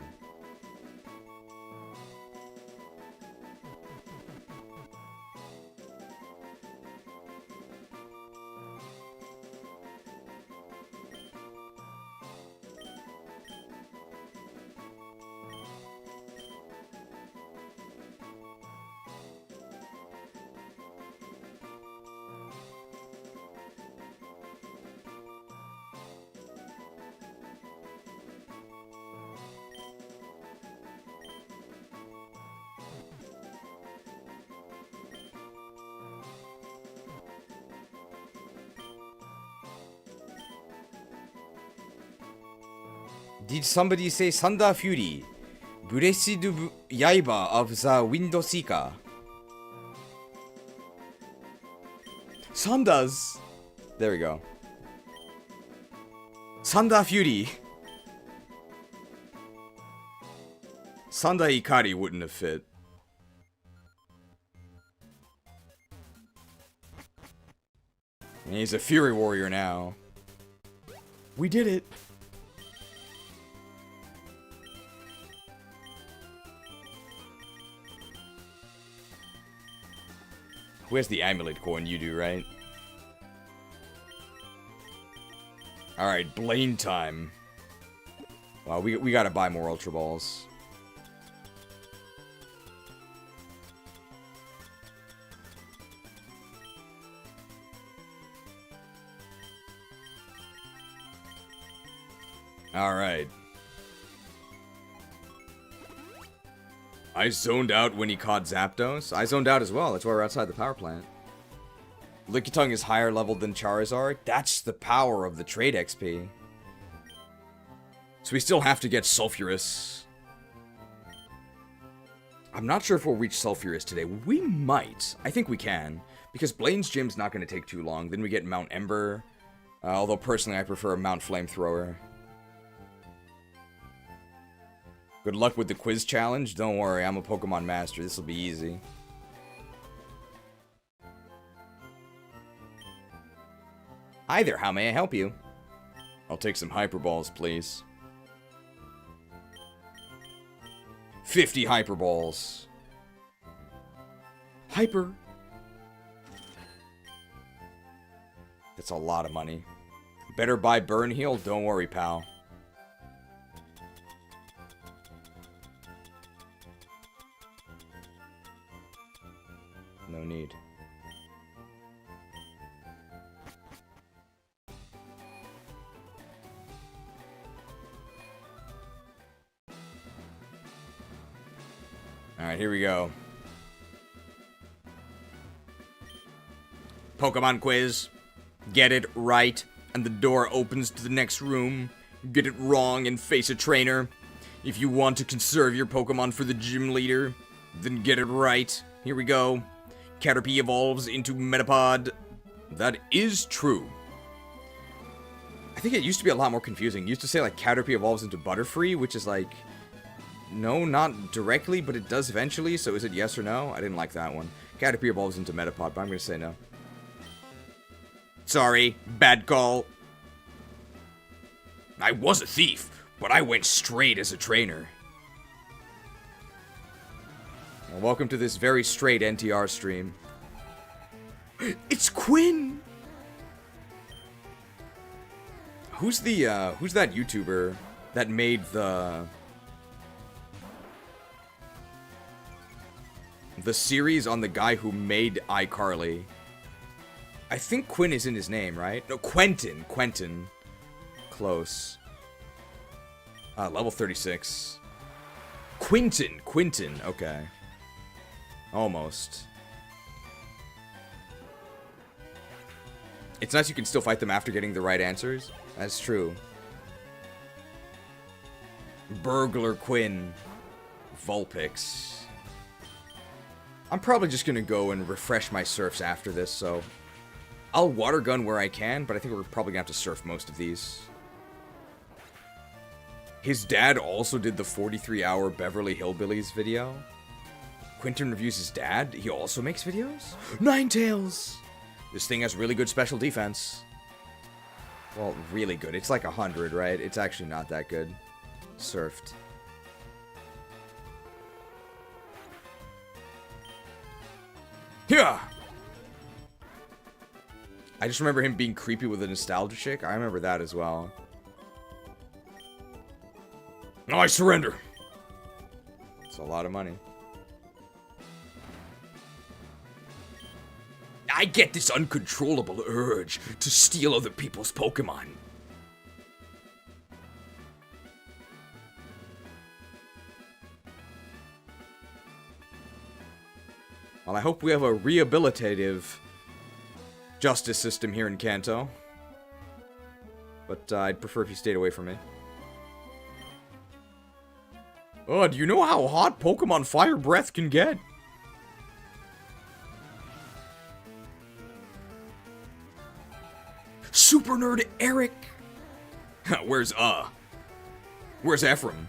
A: Did somebody say Thunderfury? Blessed Yaiba of the Windseeker. Thunders. There we go. Thunderfury. Thunder Ikari wouldn't have fit. And he's a Fury Warrior now. We did it. Who has the amulet coin? You do, right? Alright, Blaine time. Wow, we gotta buy more Ultra Balls. Alright. I zoned out when he caught Zapdos. I zoned out as well. That's why we're outside the power plant. Lickitung is higher level than Charizard. That's the power of the trade XP. So we still have to get Sulfurous. I'm not sure if we'll reach Sulfurous today. We might. I think we can. Because Blaine's gym's not going to take too long. Then we get Mount Ember. Although personally I prefer Mount Flamethrower. Good luck with the quiz challenge. Don't worry, I'm a Pokemon master. This will be easy. Hi there, how may I help you? I'll take some Hyper Balls, please. 50 Hyper Balls. Hyper. That's a lot of money. Better buy Burn Heal? Don't worry, pal. No need. Alright, here we go. Pokemon quiz. Get it right, and the door opens to the next room. Get it wrong and face a trainer. If you want to conserve your Pokemon for the gym leader, then get it right. Here we go. Caterpie evolves into Metapod. That is true. I think it used to be a lot more confusing. It used to say, like, Caterpie evolves into Butterfree, which is, like... No, not directly, but it does eventually, so is it yes or no? I didn't like that one. Caterpie evolves into Metapod, but I'm gonna say no. Sorry, bad call. I was a thief, but I went straight as a trainer. Well, welcome to this very straight NTR stream. It's Quinn! Who's that YouTuber that made the series on the guy who made iCarly? I think Quinn is in his name, right? No, Quentin. Quentin. Close. Level 36. Quinton. Okay. Almost. It's nice you can still fight them after getting the right answers. That's true. Burglar Quinn. Vulpix. I'm probably just gonna go and refresh my surfs after this, so... I'll water gun where I can, but I think we're probably gonna have to surf most of these. His dad also did the 43-hour Beverly Hillbillies video. Quentin reviews his dad. He also makes videos? Ninetales! This thing has really good special defense. Well, really good. It's like 100, right? It's actually not that good. Surfed. Yeah! I just remember him being creepy with a nostalgia chick. I remember that as well. No, I surrender. It's a lot of money. I get this uncontrollable urge to steal other people's Pokemon. Well, I hope we have a rehabilitative justice system here in Kanto. But I'd prefer if you stayed away from me. Oh, do you know how hot Pokemon Fire Breath can get? Super Nerd Eric! Where's Ephraim?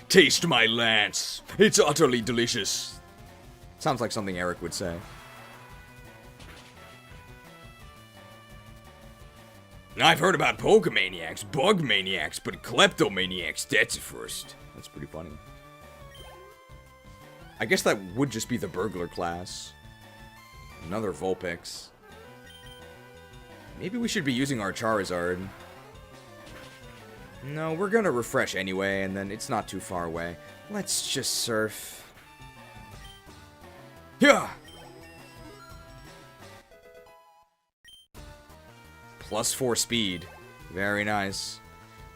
A: Taste my lance. It's utterly delicious. Sounds like something Eric would say. I've heard about Pokemaniacs, Bugmaniacs, but Kleptomaniacs, that's a first. That's pretty funny. I guess that would just be the burglar class. Another Vulpix. Maybe we should be using our Charizard. No, we're gonna refresh anyway, and then it's not too far away. Let's just surf. Yeah! +4 speed. Very nice.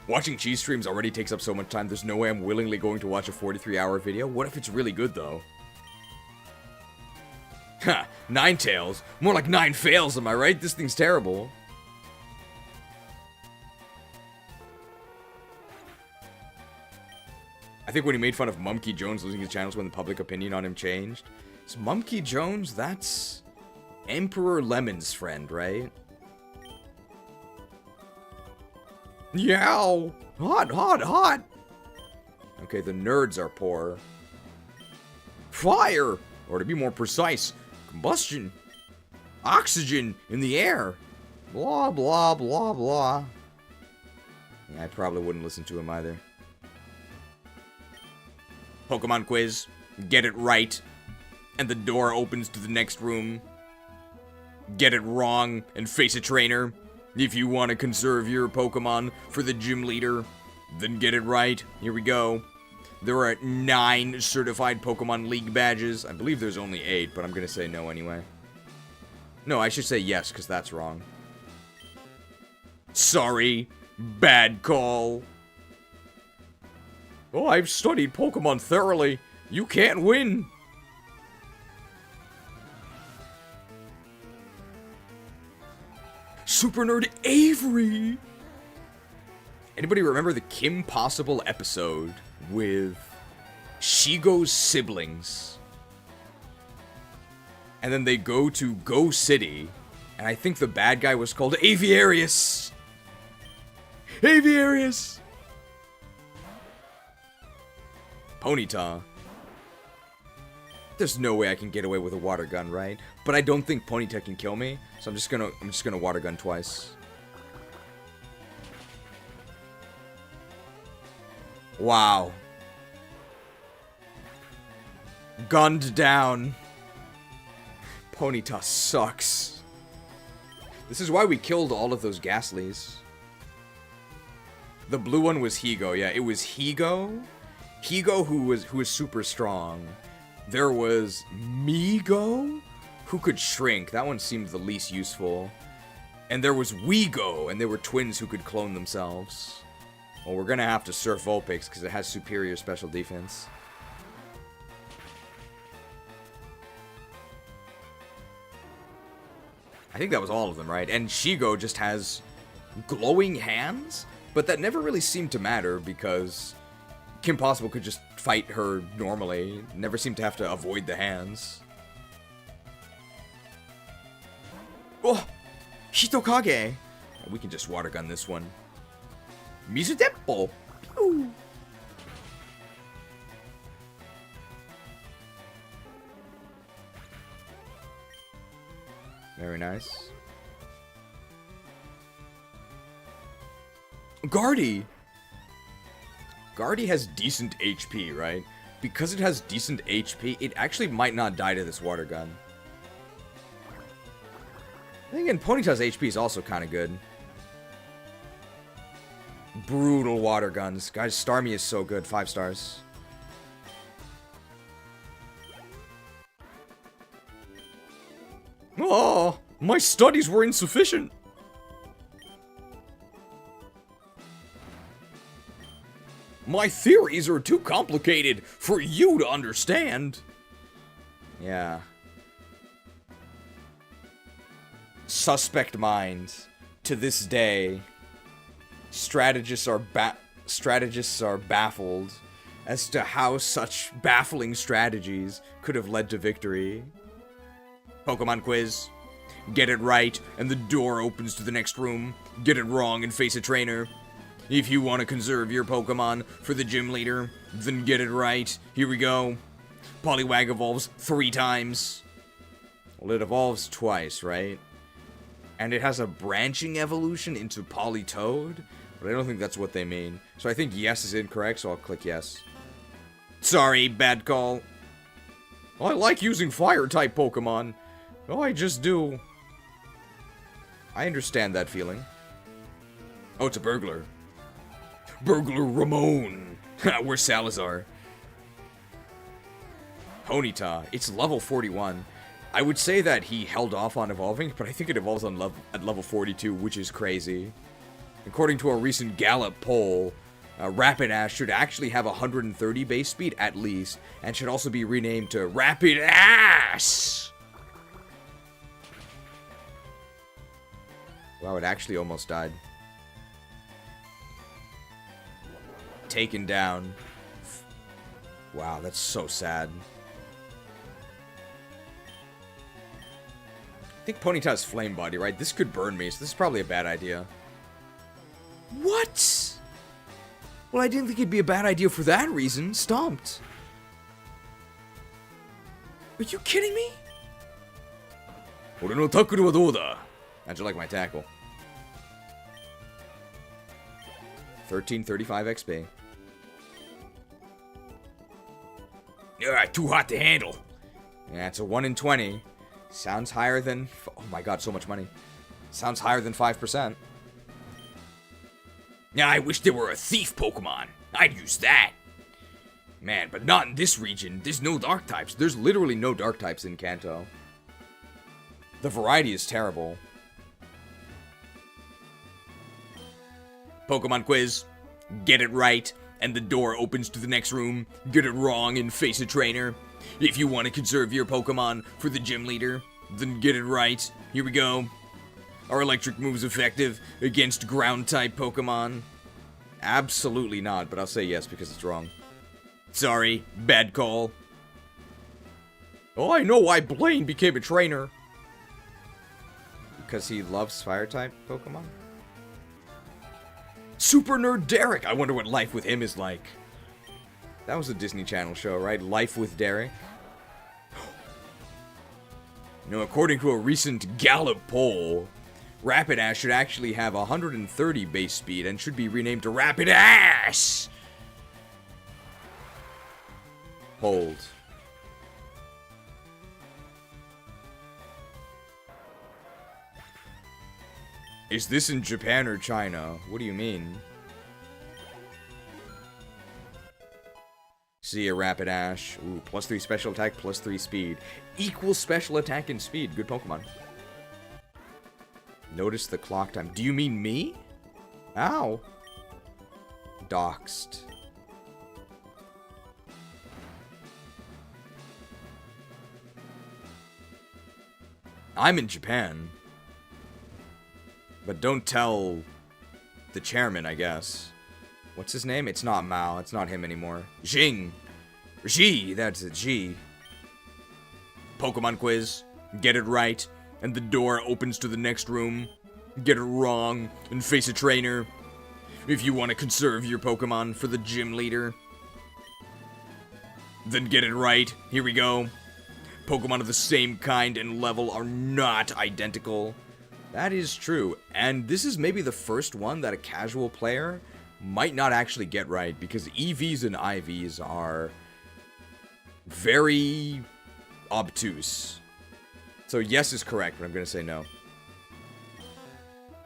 A: Watching cheese streams already takes up so much time, there's no way I'm willingly going to watch a 43-hour video. What if it's really good, though? Ha! 9 tails. More like 9 fails, am I right? This thing's terrible. I think when he made fun of Mumkey Jones losing his channels when the public opinion on him changed. So Mumkey Jones, that's Emperor Lemon's friend, right? Yow! Hot, hot, hot! Okay, the nerds are poor. Fire! Or to be more precise, combustion. Oxygen in the air. Blah, blah, blah, blah. Yeah, I probably wouldn't listen to him either. Pokemon quiz. Get it right. And the door opens to the next room. Get it wrong and face a trainer. If you want to conserve your Pokemon for the gym leader, then get it right. Here we go. There are 9 certified Pokemon League badges. I believe there's only 8, but I'm going to say no anyway. No, I should say yes, because that's wrong. Sorry. Bad call. Oh, I've studied Pokemon thoroughly. You can't win. Super Nerd Avery. Anybody remember the Kim Possible episode with Shigo's siblings? And then they go to Go City, and I think the bad guy was called Aviarius. Aviarius. Ponyta. There's no way I can get away with a water gun, right? But I don't think Ponyta can kill me, so I'm just gonna water gun twice. Wow. Gunned down. Ponyta sucks. This is why we killed all of those Ghastlies. The blue one was Higo, yeah, it was Higo. Higo who was super strong. There was Migo, who could shrink. That one seemed the least useful. And there was Wego, and they were twins who could clone themselves. Well, we're gonna have to surf Vulpix because it has superior special defense. I think that was all of them, right? And Shigo just has glowing hands, but that never really seemed to matter because Kim Possible could just fight her normally. Never seemed to have to avoid the hands. Oh! Hitokage! We can just water gun this one. Mizudeppo! Pew! Very nice. Guardy! Guardy has decent HP, right? Because it has decent HP, it actually might not die to this water gun. Then again, Ponyta's HP is also kind of good. Brutal water guns. Guys, Starmie is so good. 5 stars. Oh, my studies were insufficient. My theories are too complicated for you to understand. Yeah. Suspect mind. To this day, strategists are baffled as to how such baffling strategies could have led to victory. Pokemon quiz. Get it right, and the door opens to the next room. Get it wrong and face a trainer. If you want to conserve your Pokemon for the gym leader, then get it right. Here we go. Poliwag evolves 3 times. Well, it evolves twice, right? And it has a branching evolution into Politoed, but I don't think that's what they mean. So I think yes is incorrect, so I'll click yes. Sorry, bad call. I like using Fire-type Pokemon. Oh, I just do. I understand that feeling. Oh, it's a burglar. Burglar Ramon. We're Salazar. Ponyta. It's level 41. I would say that he held off on evolving, but I think it evolves on at level 42, which is crazy. According to a recent Gallup poll, Rapidash should actually have 130 base speed at least, and should also be renamed to Rapidash! Wow, it actually almost died. Taken down. Wow, that's so sad. I think Ponyta's flame body, right? This could burn me, so this is probably a bad idea. What? Well, I didn't think it'd be a bad idea for that reason. Stomped. Are you kidding me? Ore no tackle wa dou da? How'd you like my tackle? 1335 XP. Too hot to handle. Yeah, it's a 1 in 20. Sounds higher than... Oh my god, so much money. Sounds higher than 5%. Yeah, I wish there were a thief Pokemon. I'd use that. Man, but not in this region. There's no dark types. There's literally no dark types in Kanto. The variety is terrible. Pokemon quiz. Get it right, and the door opens to the next room. Get it wrong and face a trainer. If you want to conserve your Pokemon for the gym leader, then get it right. Here we go. Are electric moves effective against ground-type Pokemon? Absolutely not, but I'll say yes because it's wrong. Sorry, bad call. Oh, I know why Blaine became a trainer. Because he loves fire-type Pokemon? Super Nerd Derek! I wonder what life with him is like. That was a Disney Channel show, right? Life with Derek? No, according to a recent Gallup poll, Rapidash should actually have 130 base speed and should be renamed to Rapidash! Hold. Is this in Japan or China? What do you mean? See a Rapidash. Ooh, +3 special attack, +3 speed. Equal special attack and speed. Good Pokemon. Notice the clock time. Do you mean me? Ow. Doxed. I'm in Japan. But don't tell the chairman, I guess. What's his name? It's not Mao. It's not him anymore. Jing. G. That's a G. Pokemon quiz. Get it right, and the door opens to the next room. Get it wrong, and face a trainer. If you want to conserve your Pokemon for the gym leader, then get it right. Here we go. Pokemon of the same kind and level are not identical. That is true, and this is maybe the first one that a casual player might not actually get right, because EVs and IVs are very obtuse. So yes is correct, but I'm gonna say no.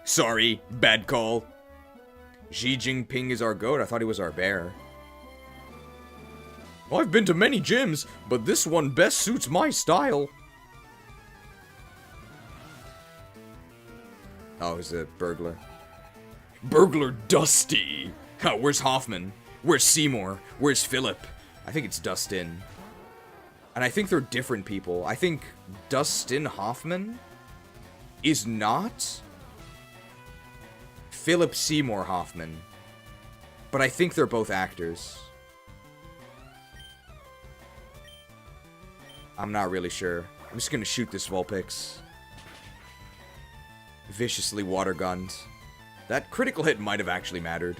A: Sorry, bad call. Xi Jinping is our goat. I thought he was our bear. Well, I've been to many gyms, but this one best suits my style. Oh, he's a burglar. Burglar Dusty. Oh, where's Hoffman? Where's Seymour? Where's Philip? I think it's Dustin. And I think they're different people. I think Dustin Hoffman is not Philip Seymour Hoffman. But I think they're both actors. I'm not really sure. I'm just gonna shoot this Vulpix. Viciously water-gunned. That critical hit might have actually mattered.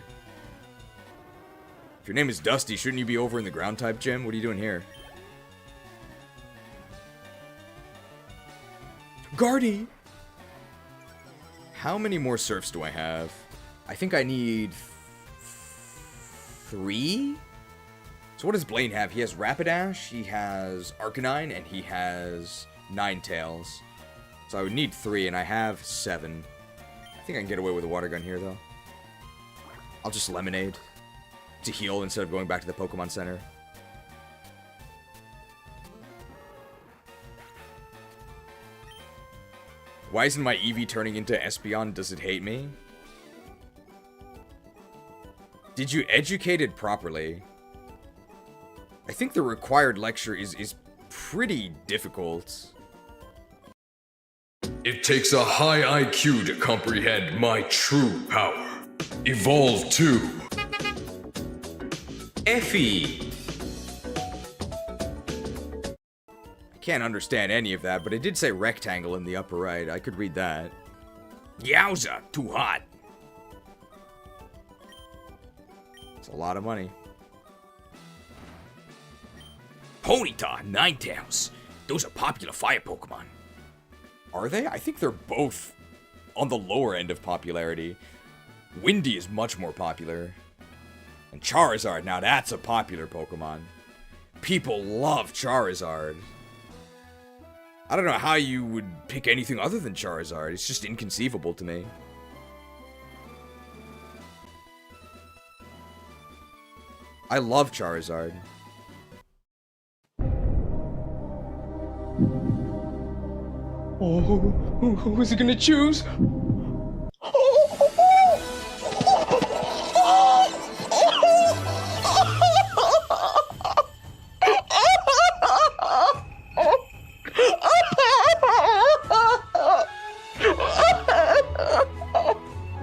A: If your name is Dusty, shouldn't you be over in the ground-type gym? What are you doing here? Guardy! How many more surfs do I have? I think I need 3? So what does Blaine have? He has Rapidash, he has Arcanine, and he has Ninetales. So I would need 3, and I have 7. I think I can get away with a water gun here, though. I'll just Lemonade to heal instead of going back to the Pokemon Center. Why isn't my Eevee turning into Espeon? Does it hate me? Did you educate it properly? I think the required lecture is pretty difficult.
Q: It takes a high IQ to comprehend my true power. Evolve 2.
A: Effie! I can't understand any of that, but it did say rectangle in the upper right. I could read that. Yowza! Too hot! It's a lot of money.
C: Ponyta, Ninetales. Those are popular fire Pokemon.
A: Are they? I think they're both on the lower end of popularity. Windy is much more popular. And Charizard, now that's a popular Pokemon. People love Charizard. I don't know how you would pick anything other than Charizard. It's just inconceivable to me. I love Charizard.
D: Oh, who is he gonna choose?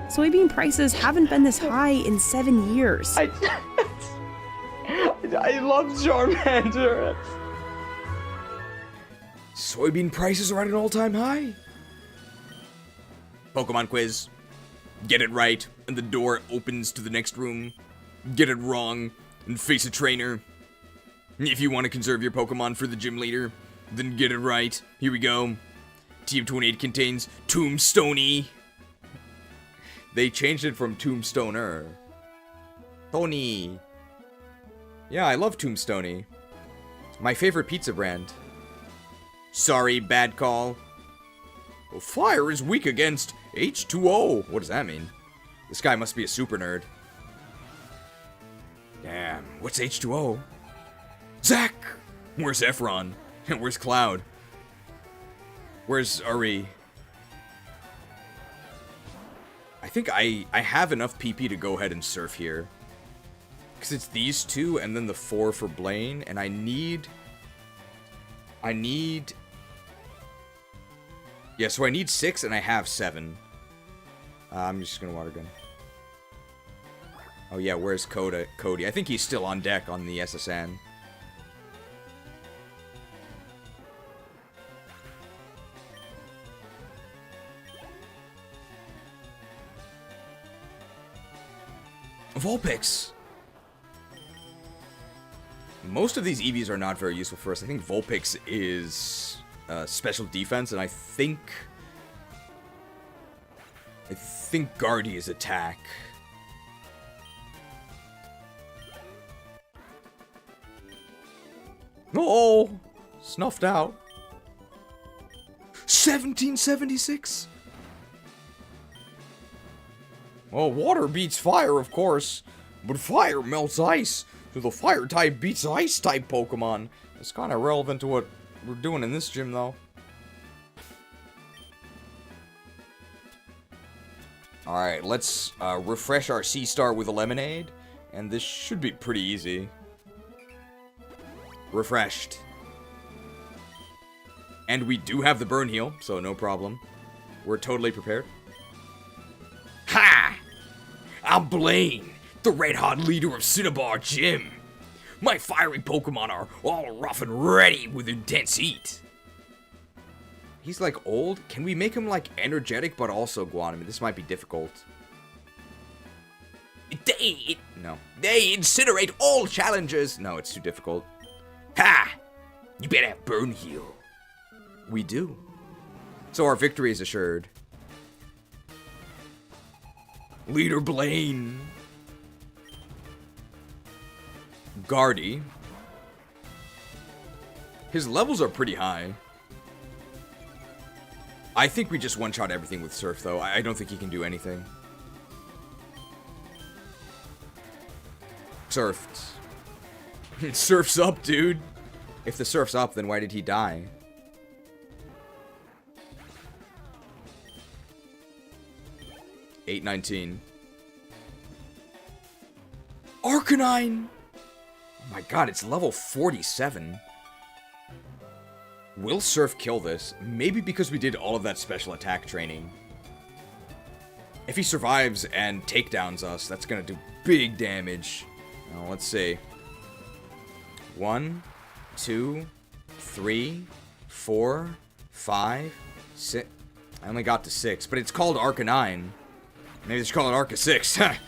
L: Soybean prices haven't been this high in 7 years.
D: I love Charmander.
A: Soybean prices are at an all-time high. Pokemon quiz. Get it right, and the door opens to the next room. Get it wrong, and face a trainer. If you want to conserve your Pokemon for the gym leader, then get it right. Here we go. TM28 contains Tombstoney. They changed it from Tombstoner. Tony. Yeah, I love Tombstoney. My favorite pizza brand. Sorry, bad call. Well, fire is weak against H2O. What does that mean? This guy must be a super nerd. Damn, what's H2O? Zach! Where's Saffron? Where's Cloud? Where's Uri? I think I have enough PP to go ahead and surf here. Because it's these two and then the 4 for Blaine. And I need... Yeah, so I need 6 and I have 7. I'm just going to water gun. Oh yeah, where's Cody? I think he's still on deck on the SSN. Vulpix! Most of these EVs are not very useful for us. I think Vulpix is special defense, and I think Guardy is attack. Oh, snuffed out. 1776. Well, water beats fire, of course, but fire melts ice, so the fire type beats ice type Pokemon. It's kind of relevant to what we're doing in this gym, though. Alright, let's refresh our C-Star with a Lemonade, and this should be pretty easy. Refreshed. And we do have the burn heal, so no problem. We're totally prepared.
C: Ha! I'm Blaine, the red-hot leader of Cinnabar Gym. My fiery Pokemon are all rough and ready with intense heat.
A: He's like old. Can we make him like energetic but also Guanime? This might be difficult.
C: They
A: No.
C: They incinerate all challengers.
A: No, it's too difficult.
C: Ha! You better have burn heal.
A: We do. So our victory is assured.
C: Leader Blaine.
A: Guardy. His levels are pretty high. I think we just one-shot everything with Surf, though. I don't think he can do anything. Surfed. Surf's up, dude. If the Surf's up, then why did he die? $819. Arcanine! Oh my god, it's level 47. Will Surf kill this? Maybe because we did all of that special attack training. If he survives and takedowns us, that's gonna do big damage. Now, let's see. 1, 2, 3, 4, 5, 6. I only got to 6, but it's called Arcanine. Maybe they should call it Arca 6. That's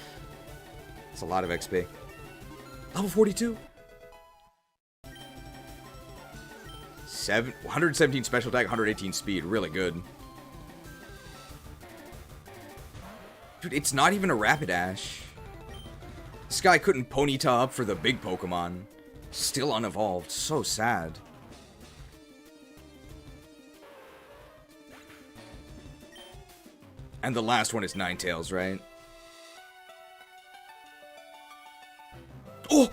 A: a lot of XP. Level 42. 117 special attack, 118 speed. Really good. Dude, it's not even a Rapidash. This guy couldn't Ponyta up for the big Pokemon. Still unevolved. So sad. And the last one is Ninetales, right? Oh!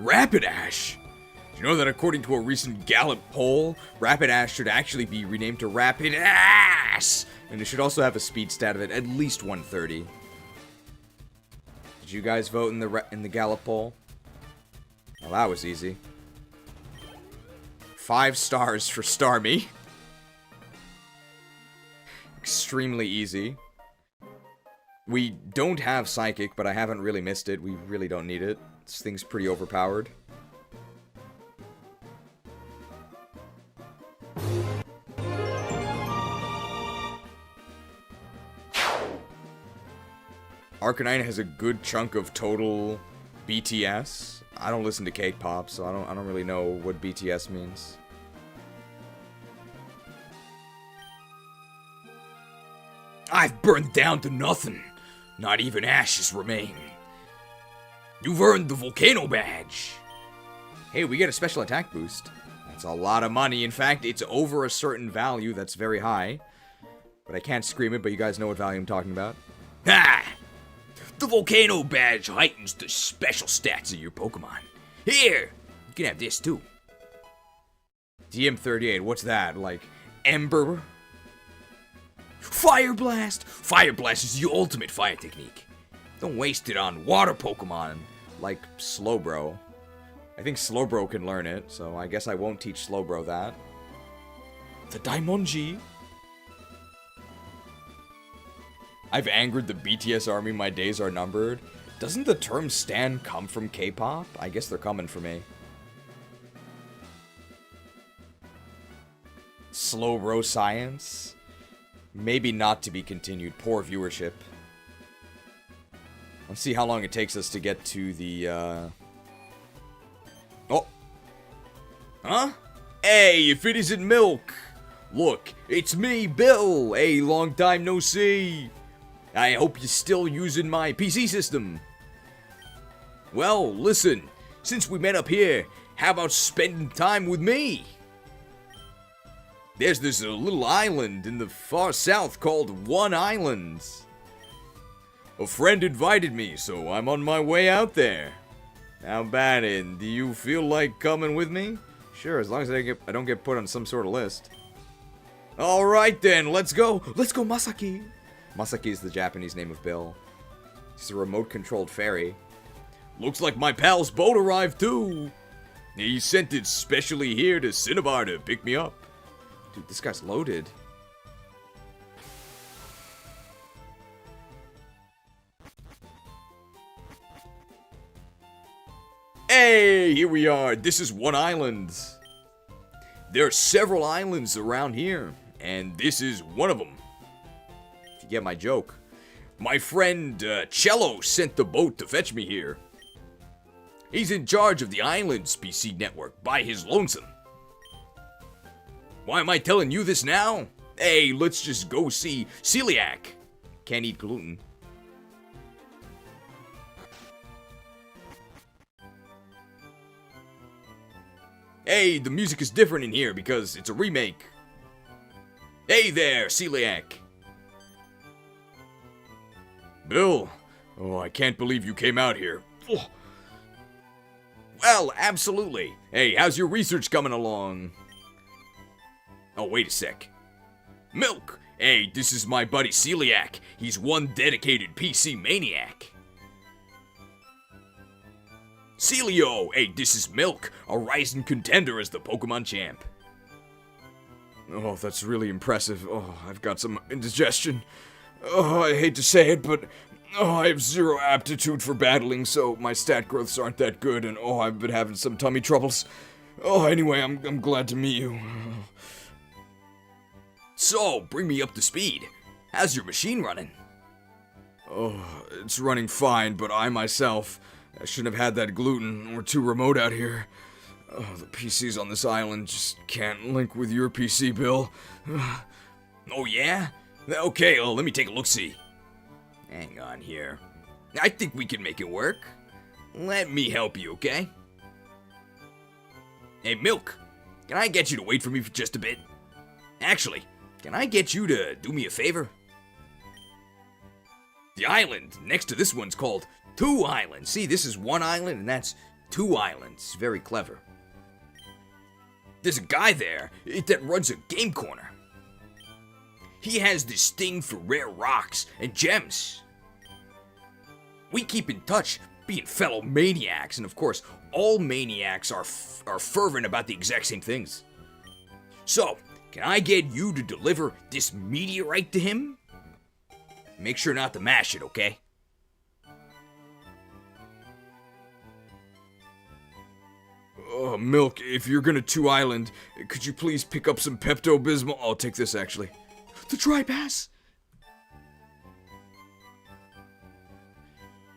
A: Rapidash! Do you know that according to a recent Gallup poll, Rapidash should actually be renamed to Rapidash? And it should also have a speed stat of at least 130. Did you guys vote in the Gallup poll? Well, that was easy. 5 stars for Starmie. Extremely easy. We don't have Psychic, but I haven't really missed it. We really don't need it. This thing's pretty overpowered. Arcanine has a good chunk of total BTS. I don't listen to K-pop, so I don't really know what BTS means. I've burned down to nothing. Not even ashes remain. You've earned the Volcano Badge. Hey, we get a special attack boost. That's a lot of money. In fact, it's over a certain value that's very high. But I can't scream it, but you guys know what value I'm talking about. Ha! The Volcano Badge heightens the special stats of your Pokemon. Here! You can have this too. DM38, what's that? Like, Ember? Fire Blast! Fire Blast is the ultimate fire technique. Don't waste it on water Pokemon, like Slowbro. I think Slowbro can learn it, so I guess I won't teach Slowbro that. The Daimonji. I've angered the BTS army, my days are numbered. Doesn't the term stan come from K-pop? I guess they're coming for me. Slowbro Science. Maybe not to be continued. Poor viewership. Let's see how long it takes us to get to the, Oh! Huh? Hey, if it isn't Milk! Look, it's me, Bill! Hey, long time no see! I hope you're still using my PC system. Well, listen, since we met up here, how about spending time with me? There's this little island in the far south called One Island. A friend invited me, so I'm on my way out there. How about it? Do you feel like coming with me? Sure, as long as I don't get put on some sort of list. Alright then, let's go! Let's go, Masaki! Masaki is the Japanese name of Bill. He's a remote-controlled fairy. Looks like my pal's boat arrived too! He sent it specially here to Cinnabar to pick me up. Dude, this guy's loaded. Hey, here we are. This is One Island. There are several islands around here, and this is one of them. If you get my joke. My friend Cello sent the boat to fetch me here. He's in charge of the island's PC network by his lonesome. Why am I telling you this now? Hey, let's just go see Celiac. Can't eat gluten. Hey, the music is different in here because it's a remake. Hey there, Celiac. Bill, oh, I can't believe you came out here. Oh. Well, absolutely. Hey, how's your research coming along? Oh, wait a sec. Milk! Hey, this is my buddy Celiac. He's one dedicated PC maniac. Celio! Hey, this is Milk, a rising contender as the Pokemon champ. Oh, that's really impressive. Oh, I've got some indigestion. Oh, I hate to say it, but I have zero aptitude for battling, so my stat growths aren't that good, and I've been having some tummy troubles. Anyway, I'm glad to meet you. So, bring me up to speed. How's your machine running? It's running fine, but I myself, I shouldn't have had that gluten. We're too remote out here. The PCs on this island just can't link with your PC, Bill. Oh, yeah? Okay, let me take a look-see. Hang on here. I think we can make it work. Let me help you, okay? Hey, Milk, can I get you to wait for me for just a bit? Actually, can I get you to do me a favor? The island next to this one's called 2 Islands. See, this is 1 island and that's 2 islands. Very clever. There's a guy there that runs a game corner. He has this thing for rare rocks and gems. We keep in touch, being fellow maniacs, and of course, all maniacs are fervent about the exact same things. So, can I get you to deliver this meteorite to him? Make sure not to mash it, okay? Milk, if you're gonna 2 Island, could you please pick up some Pepto-Bismol? I'll take this, actually. The dry pass!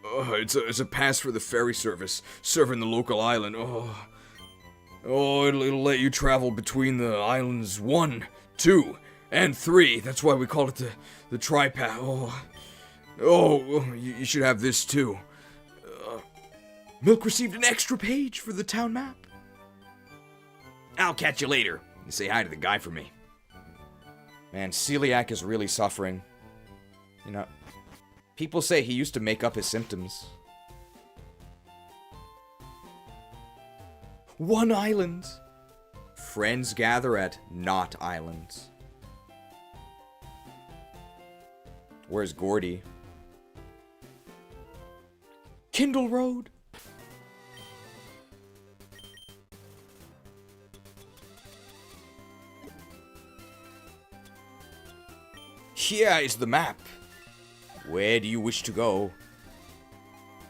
A: It's a pass for the ferry service, serving the local island. It'll let you travel between the islands 1, 2, and 3. That's why we call it the tri-pass. You should have this too. Milk received an extra page for the town map. I'll catch you later. And say hi to the guy for me. Man, celiac is really suffering. You know, people say he used to make up his symptoms. 1 island. Friends gather at not islands. Where's Gordy? Kindle Road. Here is the map. Where do you wish to go?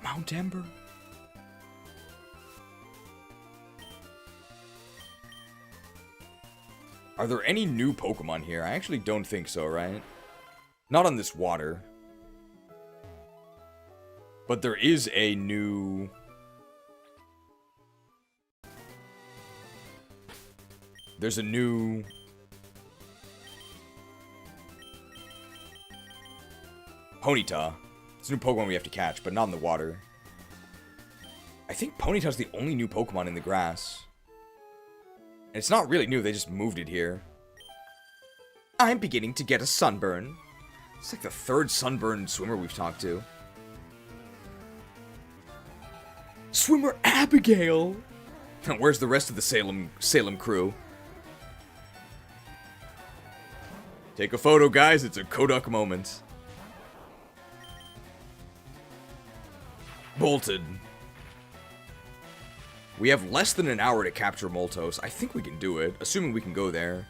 A: Mount Ember. Are there any new Pokemon here? I actually don't think so, right? Not on this water. But there is a new... There's a new... Ponyta. It's a new Pokemon we have to catch, but not in the water. I think Ponyta's the only new Pokemon in the grass. And it's not really new, they just moved it here. I'm beginning to get a sunburn. It's like the 3rd sunburned swimmer we've talked to. Swimmer Abigail! Where's the rest of the Salem crew? Take a photo, guys. It's a Kodak moment. Bolted. We have less than an hour to capture Moltos. I think we can do it, assuming we can go there.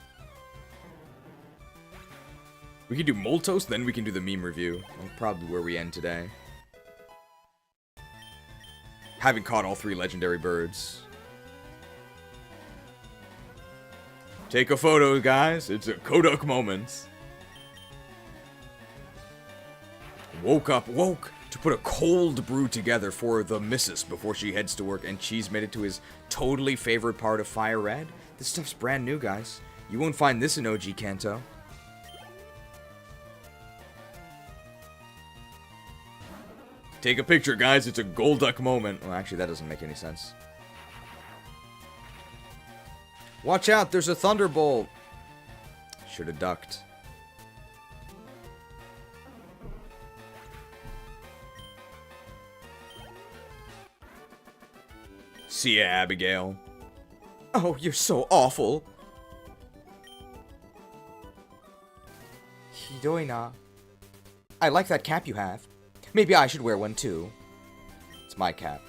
A: We can do Moltos, then we can do the meme review. That's probably where we end today. Having caught all 3 legendary birds. Take a photo, guys. It's a Kodak moment. Woke to put a cold brew together for the missus before she heads to work, and Cheese made it to his totally favorite part of FireRed. This stuff's brand new, guys. You won't find this in OG Kanto. Take a picture, guys. It's a Golduck moment. Well, actually, that doesn't make any sense. Watch out, there's a Thunderbolt. Should have ducked. See ya, Abigail. Oh, you're so awful. Hidoina. I like that cap you have. Maybe I should wear one too. It's my cap.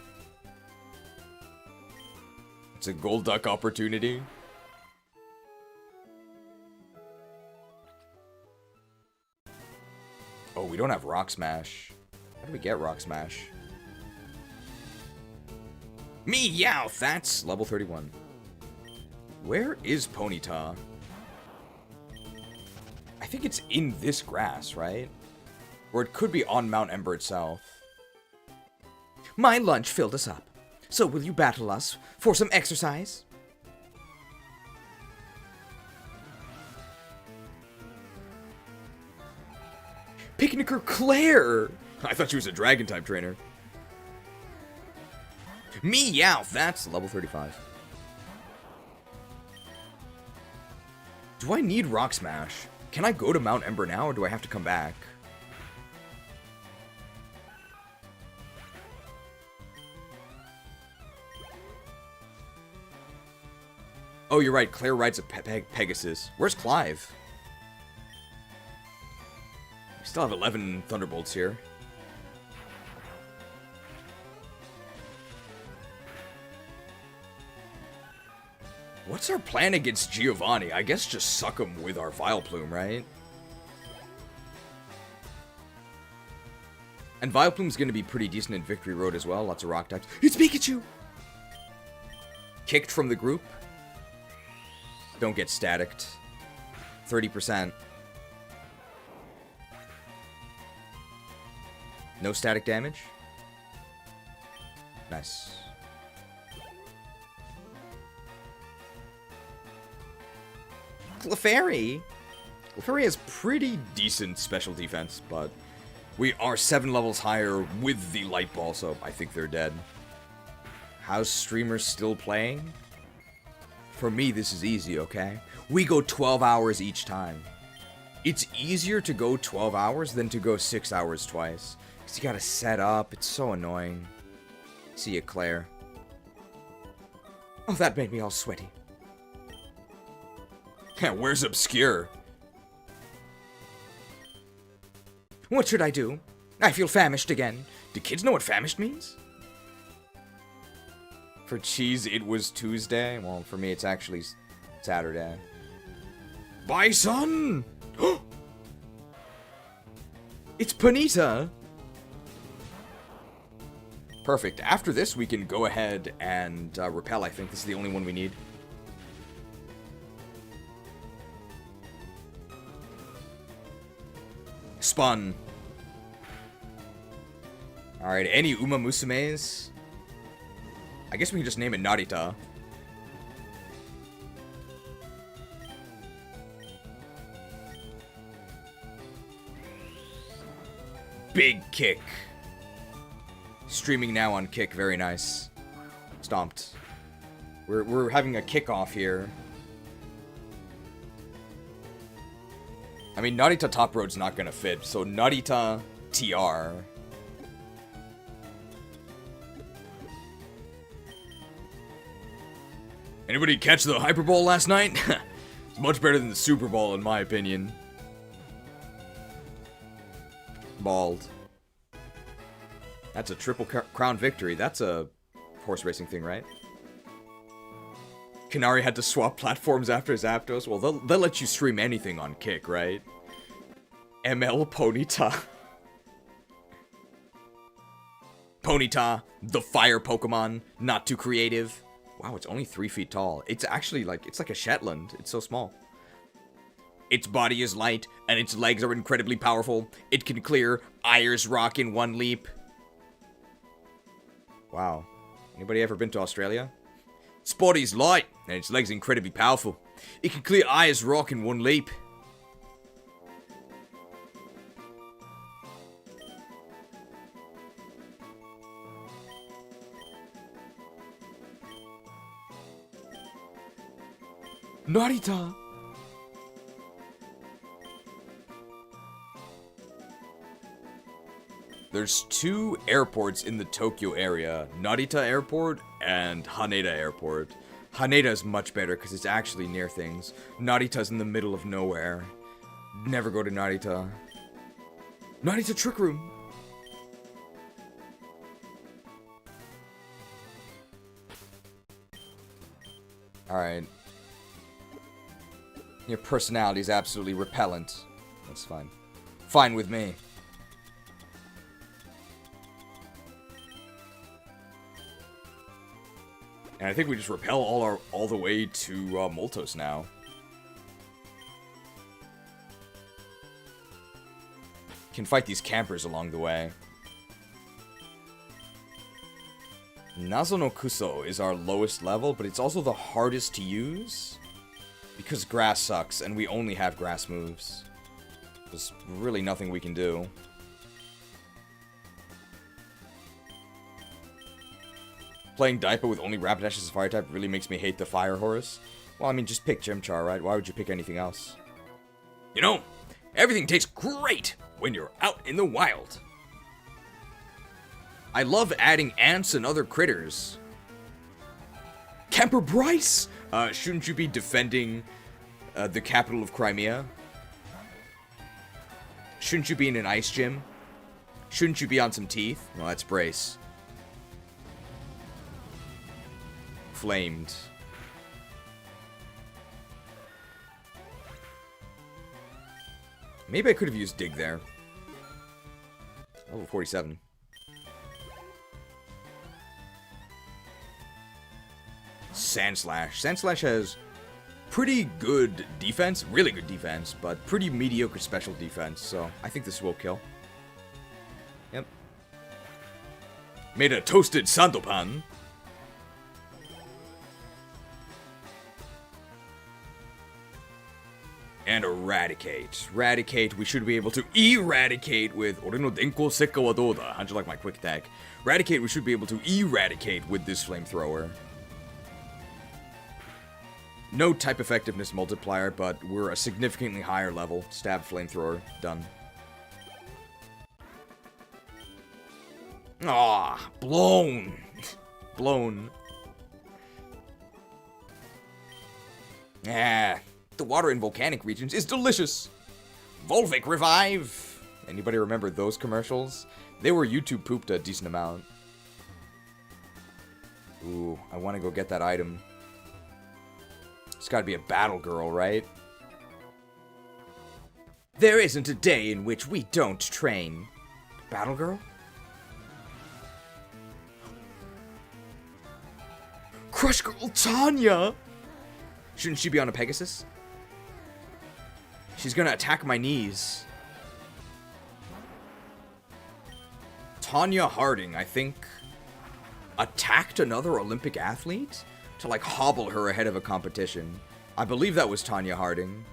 A: It's a gold duck opportunity. Oh, we don't have Rock Smash. How do we get Rock Smash? Meowth! That's level 31. Where is Ponyta? I think it's in this grass, right? Or it could be on Mount Ember itself. My lunch filled us up. So will you battle us for some exercise? Picnicker Claire! I thought she was a dragon type trainer. Meowth! That's level 35. Do I need Rock Smash? Can I go to Mount Ember now, or do I have to come back? Oh, you're right. Claire rides a Pegasus. Where's Clive? We still have 11 Thunderbolts here. What's our plan against Giovanni? I guess just suck him with our Vileplume, right? And Vileplume's gonna be pretty decent in Victory Road as well. Lots of rock types. It's Pikachu! Kicked from the group. Don't get staticked. 30%. No static damage. Nice. Clefairy! Clefairy has pretty decent special defense, but we are 7 levels higher with the Light Ball, so I think they're dead. How's streamers still playing? For me, this is easy, okay? We go 12 hours each time. It's easier to go 12 hours than to go 6 hours twice. Because you gotta set up. It's so annoying. See ya, Claire. Oh, that made me all sweaty. Where's Obscure? What should I do? I feel famished again. Do kids know what famished means? For Cheese, it was Tuesday. Well, for me, it's actually Saturday. Bison! It's Ponyta! Perfect. After this, we can go ahead and repel, I think. This is the only one we need. Spun. Alright, any Uma Musumes? I guess we can just name it Narita. Big kick. Streaming now on Kick, very nice. Stomped. We're having a kickoff here. I mean, Narita Top Road's not gonna fit, so Narita TR. Anybody catch the Hyper Bowl last night? It's much better than the Super Bowl, in my opinion. Bald. That's a triple crown victory. That's a horse racing thing, right? Kanari had to swap platforms after Zapdos. Well, they'll let you stream anything on Kick, right? ML Ponyta. Ponyta, the fire Pokemon, not too creative. Wow, it's only 3 feet tall. It's actually like, it's like a Shetland. It's so small. Its body is light, and its legs are incredibly powerful. It can clear Ayers Rock in 1 leap. Wow. Anybody ever been to Australia? Its body is light, and its legs incredibly powerful. It can clear Ayers Rock in 1 leap. Narita! There's 2 airports in the Tokyo area. Narita Airport and Haneda Airport. Haneda is much better because it's actually near things. Narita's in the middle of nowhere. Never go to Narita. Narita Trick Room! Alright. Your personality is absolutely repellent. That's fine. Fine with me. And I think we just repel all the way to Moltos now. Can fight these campers along the way. Nazo no Kuso is our lowest level, but it's also the hardest to use. Because grass sucks, and we only have grass moves. There's really nothing we can do. Playing Daipa with only Rapidash as a fire type really makes me hate the Fire Horse. Well, I mean, just pick Chimchar, right? Why would you pick anything else?
C: You know, everything tastes great when you're out in the wild.
A: I love adding ants and other critters. Camper Bryce! Shouldn't you be defending the capital of Crimea? Shouldn't you be in an ice gym? Shouldn't you be on some teeth? Well, that's Brace. Flamed. Maybe I could have used Dig there. Level 47. Sandslash. Sandslash has pretty good defense, really good defense, but pretty mediocre special defense, so I think this will kill. Yep.
C: Made a toasted sandopan.
A: And Eradicate. Eradicate, we should be able to eradicate with Ore no Denko Sekka wa douda. How'd you like my quick attack? Eradicate, we should be able to eradicate with this flamethrower. No type effectiveness multiplier, but we're a significantly higher level. Stab flamethrower, done. Ah, blown. Blown. Ah. The water in volcanic regions is delicious. Volvic Revive. Anybody remember those commercials? They were YouTube pooped a decent amount. Ooh, I want to go get that item. It's got to be a battle girl, right? There isn't a day in which we don't train. Battle girl? Crush Girl Tanya! Shouldn't she be on a Pegasus? She's gonna attack my knees. Tanya Harding, I think, attacked another Olympic athlete to, like, hobble her ahead of a competition. I believe that was Tanya Harding.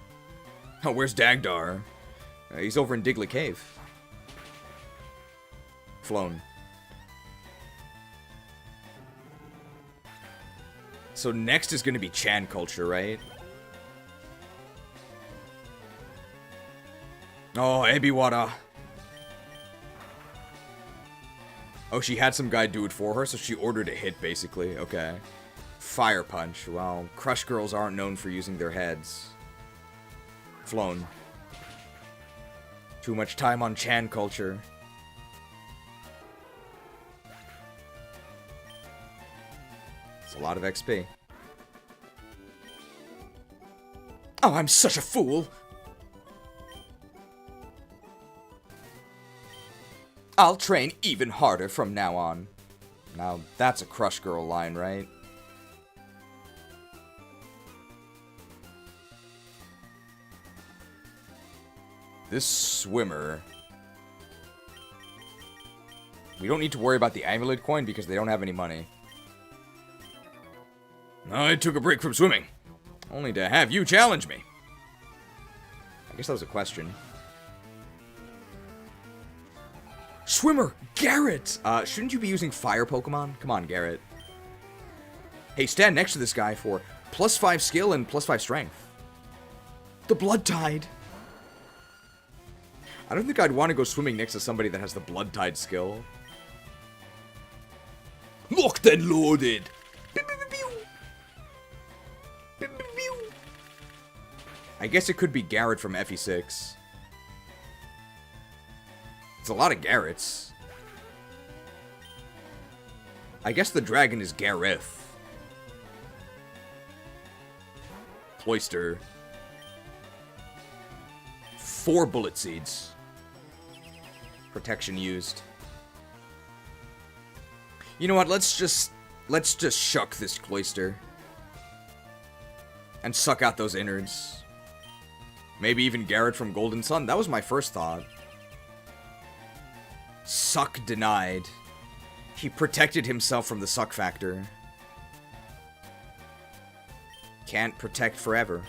A: Oh, where's Dagdar? He's over in Diglett Cave. Flown. So next is gonna be Chan Culture, right? Oh, Ebiwara. Oh, she had some guy do it for her, so she ordered a hit, basically. Okay. Fire Punch. Well, Crush Girls aren't known for using their heads. Flown. Too much time on Chan Culture. It's a lot of XP. Oh, I'm such a fool! I'll train even harder from now on. Now, that's a Crush Girl line, right? This swimmer... We don't need to worry about the amulet coin because they don't have any money.
C: I took a break from swimming.
A: Only to have you challenge me. I guess that was a question. Swimmer, Garrett! Shouldn't you be using fire Pokemon? Come on, Garrett. Hey, stand next to this guy for +5 skill and +5 strength. The Blood Tide. I don't think I'd want to go swimming next to somebody that has the Blood Tide skill.
C: Locked and loaded.
A: I guess it could be Garrett from FE6. It's a lot of Garretts. I guess the dragon is Gareth. cloister. 4 bullet seeds. Protection used. You know what? Let's just shuck this cloister. And suck out those innards. Maybe even Garrett from Golden Sun. That was my first thought. Suck denied. He protected himself from the suck factor. Can't protect forever.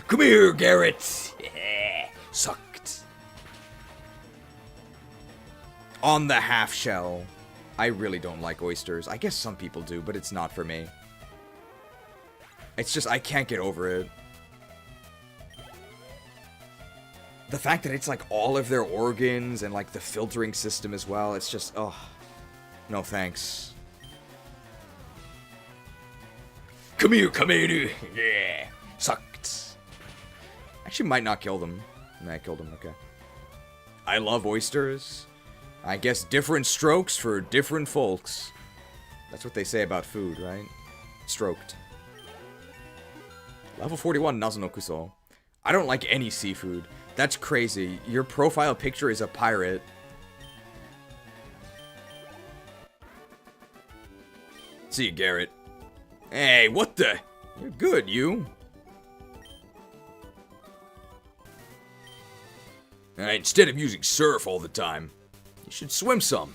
A: Come here, Garrett. Sucked. On the half shell. I really don't like oysters. I guess some people do, but it's not for me. It's just, I can't get over it. The fact that it's like all of their organs and like the filtering system as well, it's just, oh, no thanks. Come here, yeah, sucked. Actually might not kill them. Nah, I killed them, okay. I love oysters. I guess different strokes for different folks. That's what they say about food, right? Stroked. Level 41 Nazunokuso. I don't like any seafood. That's crazy. Your profile picture is a pirate. See you, Garrett. Hey, what the? You're good, you. Instead of using surf all the time, you should swim some.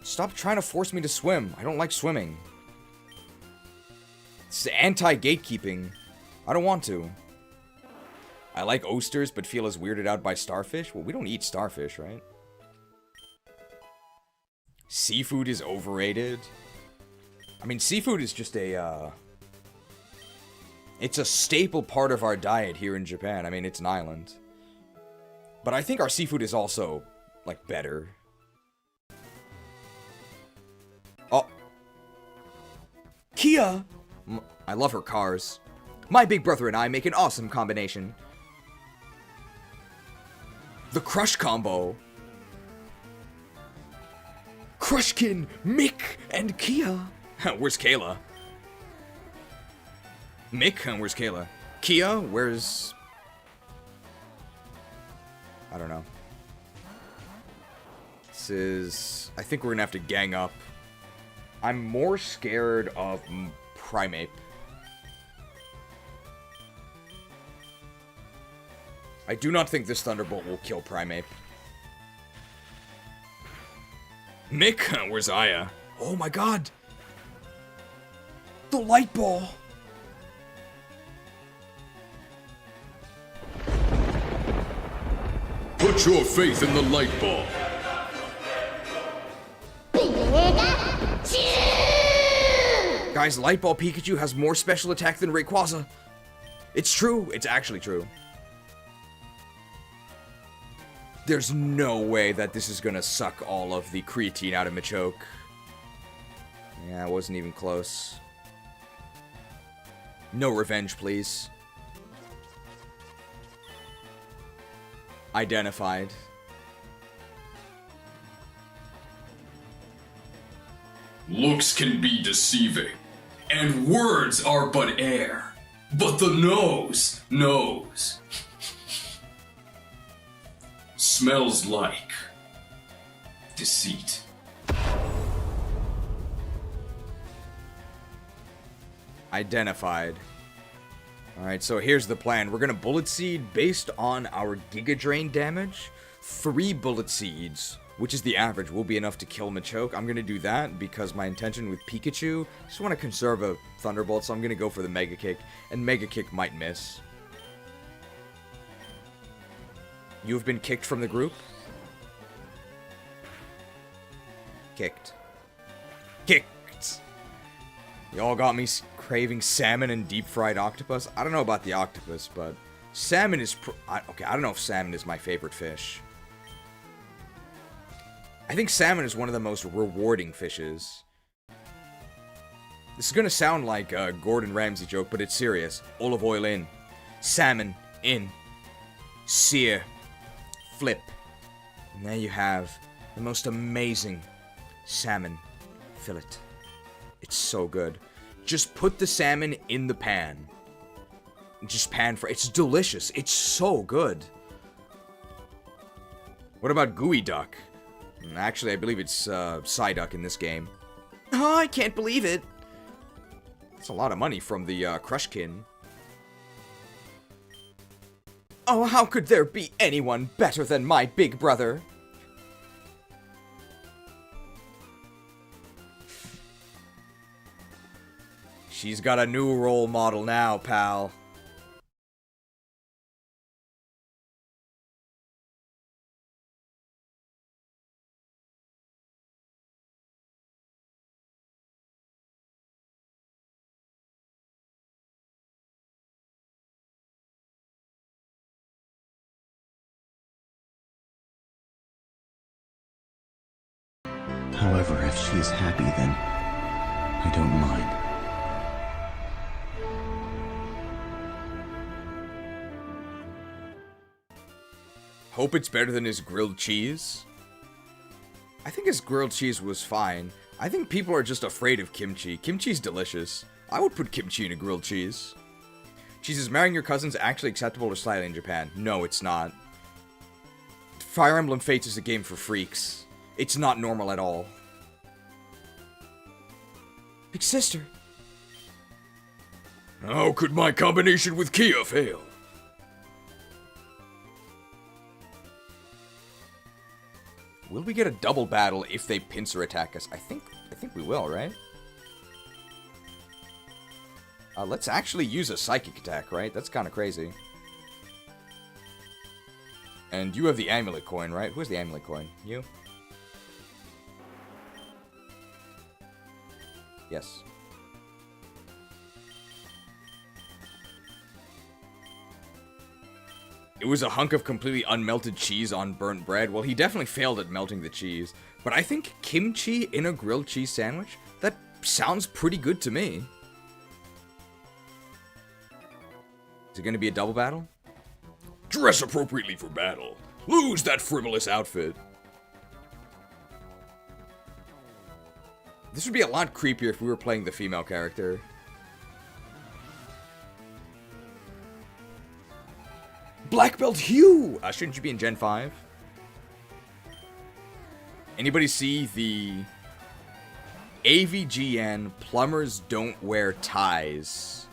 A: Stop trying to force me to swim. I don't like swimming. It's anti-gatekeeping. I don't want to. I like oysters, but feel as weirded out by starfish. Well, we don't eat starfish, right? Seafood is overrated. I mean, seafood is just a, it's a staple part of our diet here in Japan. I mean, it's an island. But I think our seafood is also, like, better. Oh. Kia! I love her cars. My big brother and I make an awesome combination. The Crush combo. Crushkin, Mick, and Kia. Where's Kayla? Mick, where's Kayla? Kia, where's... I don't know. This is... I think we're gonna have to gang up. I'm more scared of Primeape. I do not think this Thunderbolt will kill Primeape. Mick, where's Aya? Oh my god! The light ball!
Q: Put your faith in the light ball.
A: Guys, Light Ball Pikachu has more special attack than Rayquaza. It's true. It's actually true. There's no way that this is gonna suck all of the creatine out of Machoke. Yeah, it wasn't even close. No revenge, please. Identified.
Q: Looks can be deceiving, and words are but air. But the nose knows. Smells like deceit.
A: Identified. Alright, so here's the plan. We're gonna Bullet Seed based on our Giga Drain damage. 3 Bullet Seeds, which is the average, will be enough to kill Machoke. I'm gonna do that because my intention with Pikachu, I just want to conserve a Thunderbolt, so I'm gonna go for the Mega Kick, and Mega Kick might miss. You have been kicked from the group? Kicked. Kicked! You all got me craving salmon and deep-fried octopus. I don't know about the octopus, but salmon is... okay, I don't know if salmon is my favorite fish. I think salmon is one of the most rewarding fishes. This is gonna sound like a Gordon Ramsay joke, but it's serious. Olive oil in. Salmon in. Sear. Flip. And there you have the most amazing salmon fillet. It's so good. Just put the salmon in the pan. Just pan fry. It's delicious. It's so good. What about gooey duck? Actually, I believe it's Psyduck in this game. Oh, I can't believe it. That's a lot of money from the Crushkin. Oh, how could there be anyone better than my big brother? She's got a new role model now, pal.
B: However, if she's happy, then I don't mind.
A: Hope it's better than his grilled cheese. I think his grilled cheese was fine. I think people are just afraid of kimchi. Kimchi's delicious. I would put kimchi in a grilled cheese. She says, marrying your cousin's actually acceptable or slightly in Japan. No, it's not. Fire Emblem Fates is a game for freaks. It's not normal at all. Big sister.
C: How could my combination with Kia fail?
A: Will we get a double battle if they pincer attack us? I think we will, right? Let's actually use a psychic attack, right? That's kind of crazy. And you have the amulet coin, right? Who has the amulet coin? You? Yes. It was a hunk of completely unmelted cheese on burnt bread. Well, he definitely failed at melting the cheese. But I think kimchi in a grilled cheese sandwich? That sounds pretty good to me. Is it going to be a double battle?
C: Dress appropriately for battle. Lose that frivolous outfit.
A: This would be a lot creepier if we were playing the female character. Black Belt Hugh! Shouldn't you be in Gen 5? Anybody see the AVGN Plumbers Don't Wear Ties?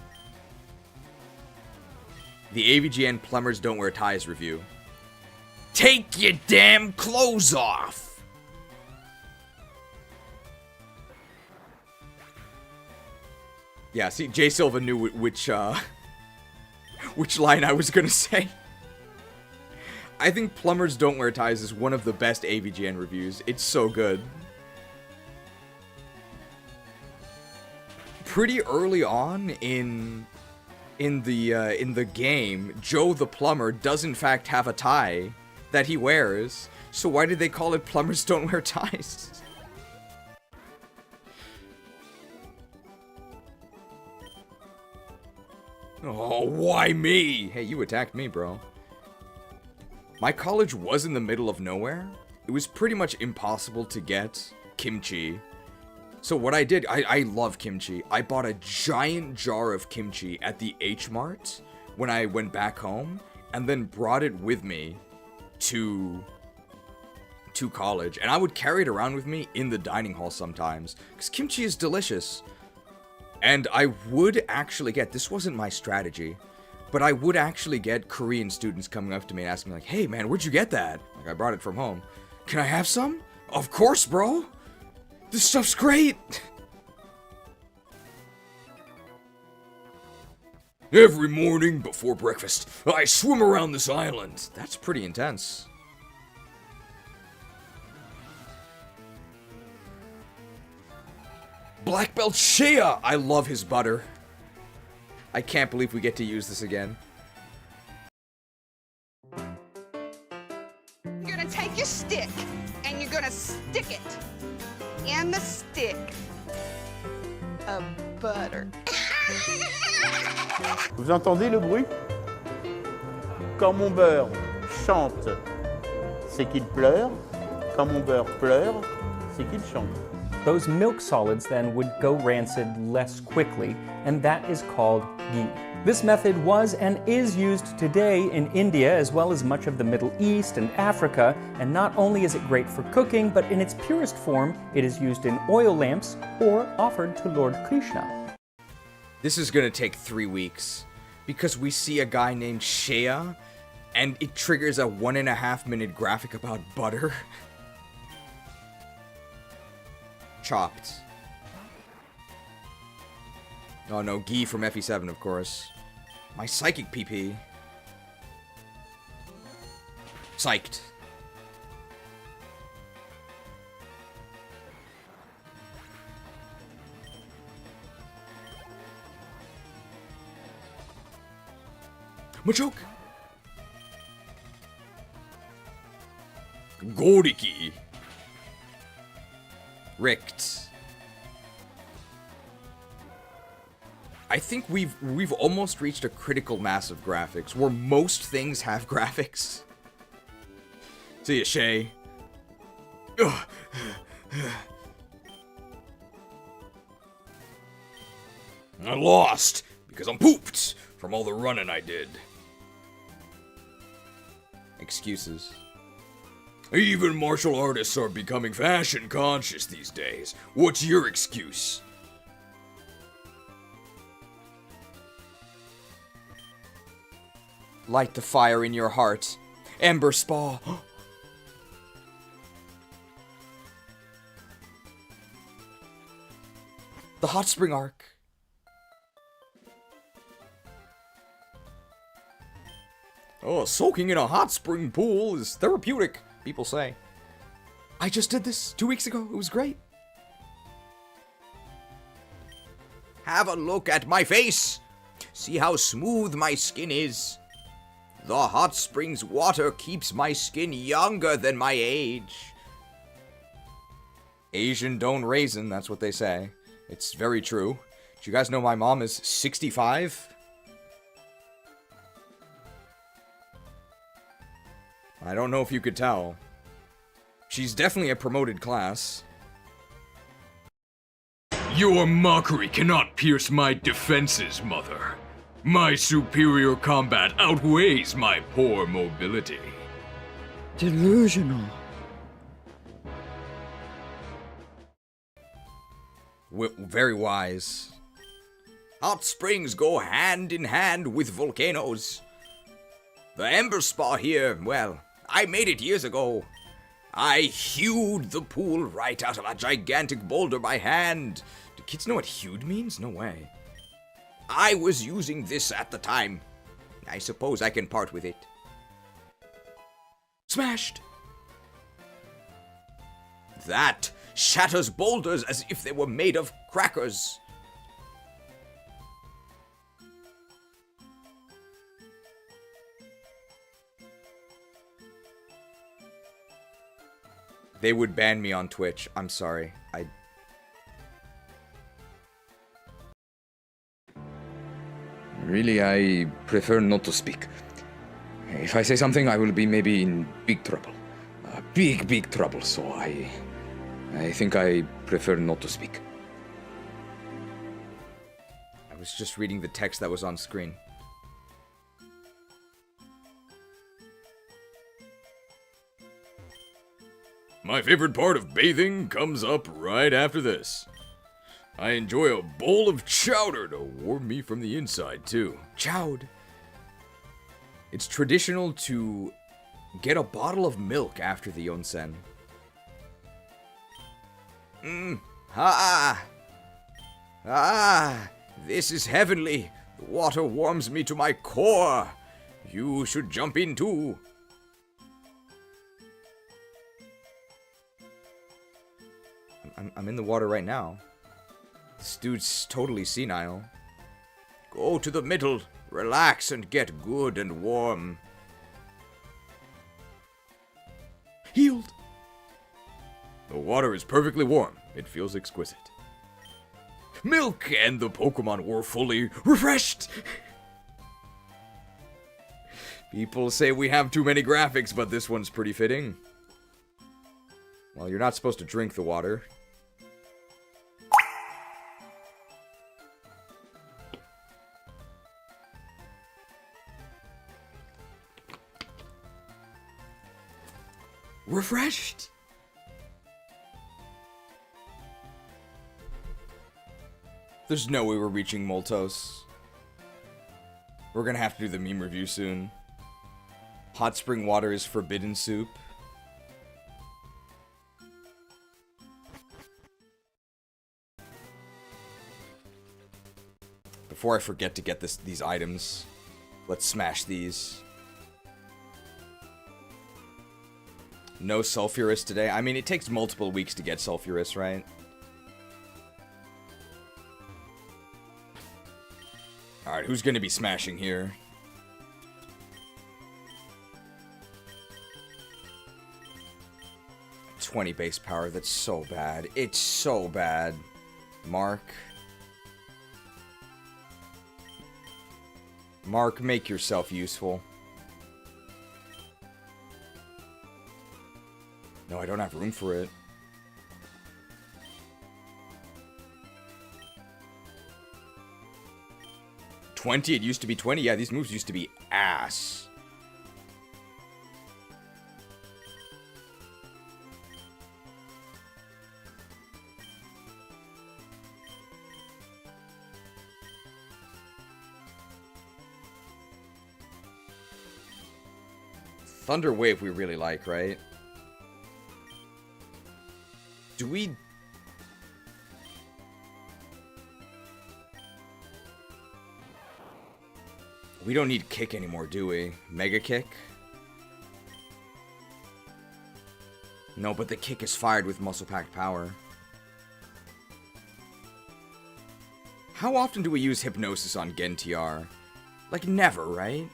A: The AVGN Plumbers Don't Wear Ties review. Take your damn clothes off! Yeah, see, Jay Silva knew which line I was gonna say. I think Plumbers Don't Wear Ties is one of the best AVGN reviews. It's so good. Pretty early on in the game, Joe the Plumber does in fact have a tie that he wears. So why did they call it Plumbers Don't Wear Ties? Oh, why me? Hey, you attacked me, bro. My college was in the middle of nowhere. It was pretty much impossible to get kimchi. So what I did, I love kimchi. I bought a giant jar of kimchi at the H Mart when I went back home, and then brought it with me to college. And I would carry it around with me in the dining hall sometimes, because kimchi is delicious. And I would actually get, this wasn't my strategy, but I would actually get Korean students coming up to me and asking me like, hey man, where'd you get that? Like, I brought it from home. Can I have some? Of course, bro. This stuff's great.
C: Every morning before breakfast, I swim around this island.
A: That's pretty intense. Black Belt Shea! I love his butter. I can't believe we get to use this again.
M: You're gonna take your stick, and you're gonna stick it in the stick of butter.
R: Vous entendez le bruit? Quand mon beurre chante, c'est qu'il pleure. Quand mon beurre pleure,
P: c'est qu'ils chantent. Those milk solids then would go rancid less quickly, and that is called ghee. This method was and is used today in India as well as much of the Middle East and Africa, and not only is it great for cooking, but in its purest form, it is used in oil lamps or offered to Lord Krishna.
A: This is gonna take 3 weeks, because we see a guy named Shea, and it triggers a 1.5 minute graphic about butter. Chopped. Oh no, ghee from FE7, of course. My psychic PP. Psyched. Machoke!
C: Goriki.
A: Richt. I think we've almost reached a critical mass of graphics, where most things have graphics. See ya, Shay. Ugh.
C: I lost because I'm pooped from all the running I did.
A: Excuses.
C: Even martial artists are becoming fashion conscious these days. What's your excuse?
A: Light the fire in your heart. Ember Spa. The hot spring arc.
C: Oh, soaking in a hot spring pool is therapeutic, people say.
A: I just did this 2 weeks ago. It was great. Have a look at my face. See how smooth my skin is. The hot springs water keeps my skin younger than my age. Asian don't raisin, that's what they say. It's very true. Do you guys know my mom is 65? I don't know if you could tell. She's definitely a promoted class.
C: Your mockery cannot pierce my defenses, Mother. My superior combat outweighs my poor mobility.
V: Delusional.
A: Very wise. Hot springs go hand in hand with volcanoes. The Ember Spa here, well, I made it years ago. I hewed the pool right out of a gigantic boulder by hand. Do kids know what hewed means? No way. I was using this at the time. I suppose I can part with it. Smashed! That shatters boulders as if they were made of crackers. They would ban me on Twitch. I'm sorry.
W: Really, I prefer not to speak. If I say something, I will be maybe in big trouble. Big trouble, so I think I prefer not to speak.
A: I was just reading the text that was on screen.
C: My favorite part of bathing comes up right after this. I enjoy a bowl of chowder to warm me from the inside, too.
A: Chowd. It's traditional to get a bottle of milk after the onsen. This is heavenly. The water warms me to my core. You should jump in too. I'm in the water right now. This dude's totally senile. Go to the middle, relax and get good and warm.
C: Healed. The water is perfectly warm. It feels exquisite. Milk and the Pokemon were fully refreshed.
A: People say we have too many graphics, but this one's pretty fitting. Well, you're not supposed to drink the water. Refreshed! There's no way we're reaching Moltos. We're gonna have to do the meme review soon. Hot spring water is forbidden soup. Before I forget to get these items, let's smash these. No Sulfurous today. I mean, it takes multiple weeks to get Sulfurous, right? Alright, who's gonna be smashing here? $20 base power, that's so bad. It's so bad. Mark. Mark, make yourself useful. No, I don't have room for it. $20? It used to be $20. Yeah, these moves used to be ass. Thunder Wave we really like, right? Do we... We don't need Kick anymore, do we? Mega Kick? No, but the Kick is fired with Muscle Packed Power. How often do we use Hypnosis on GenTR? Like, never, right?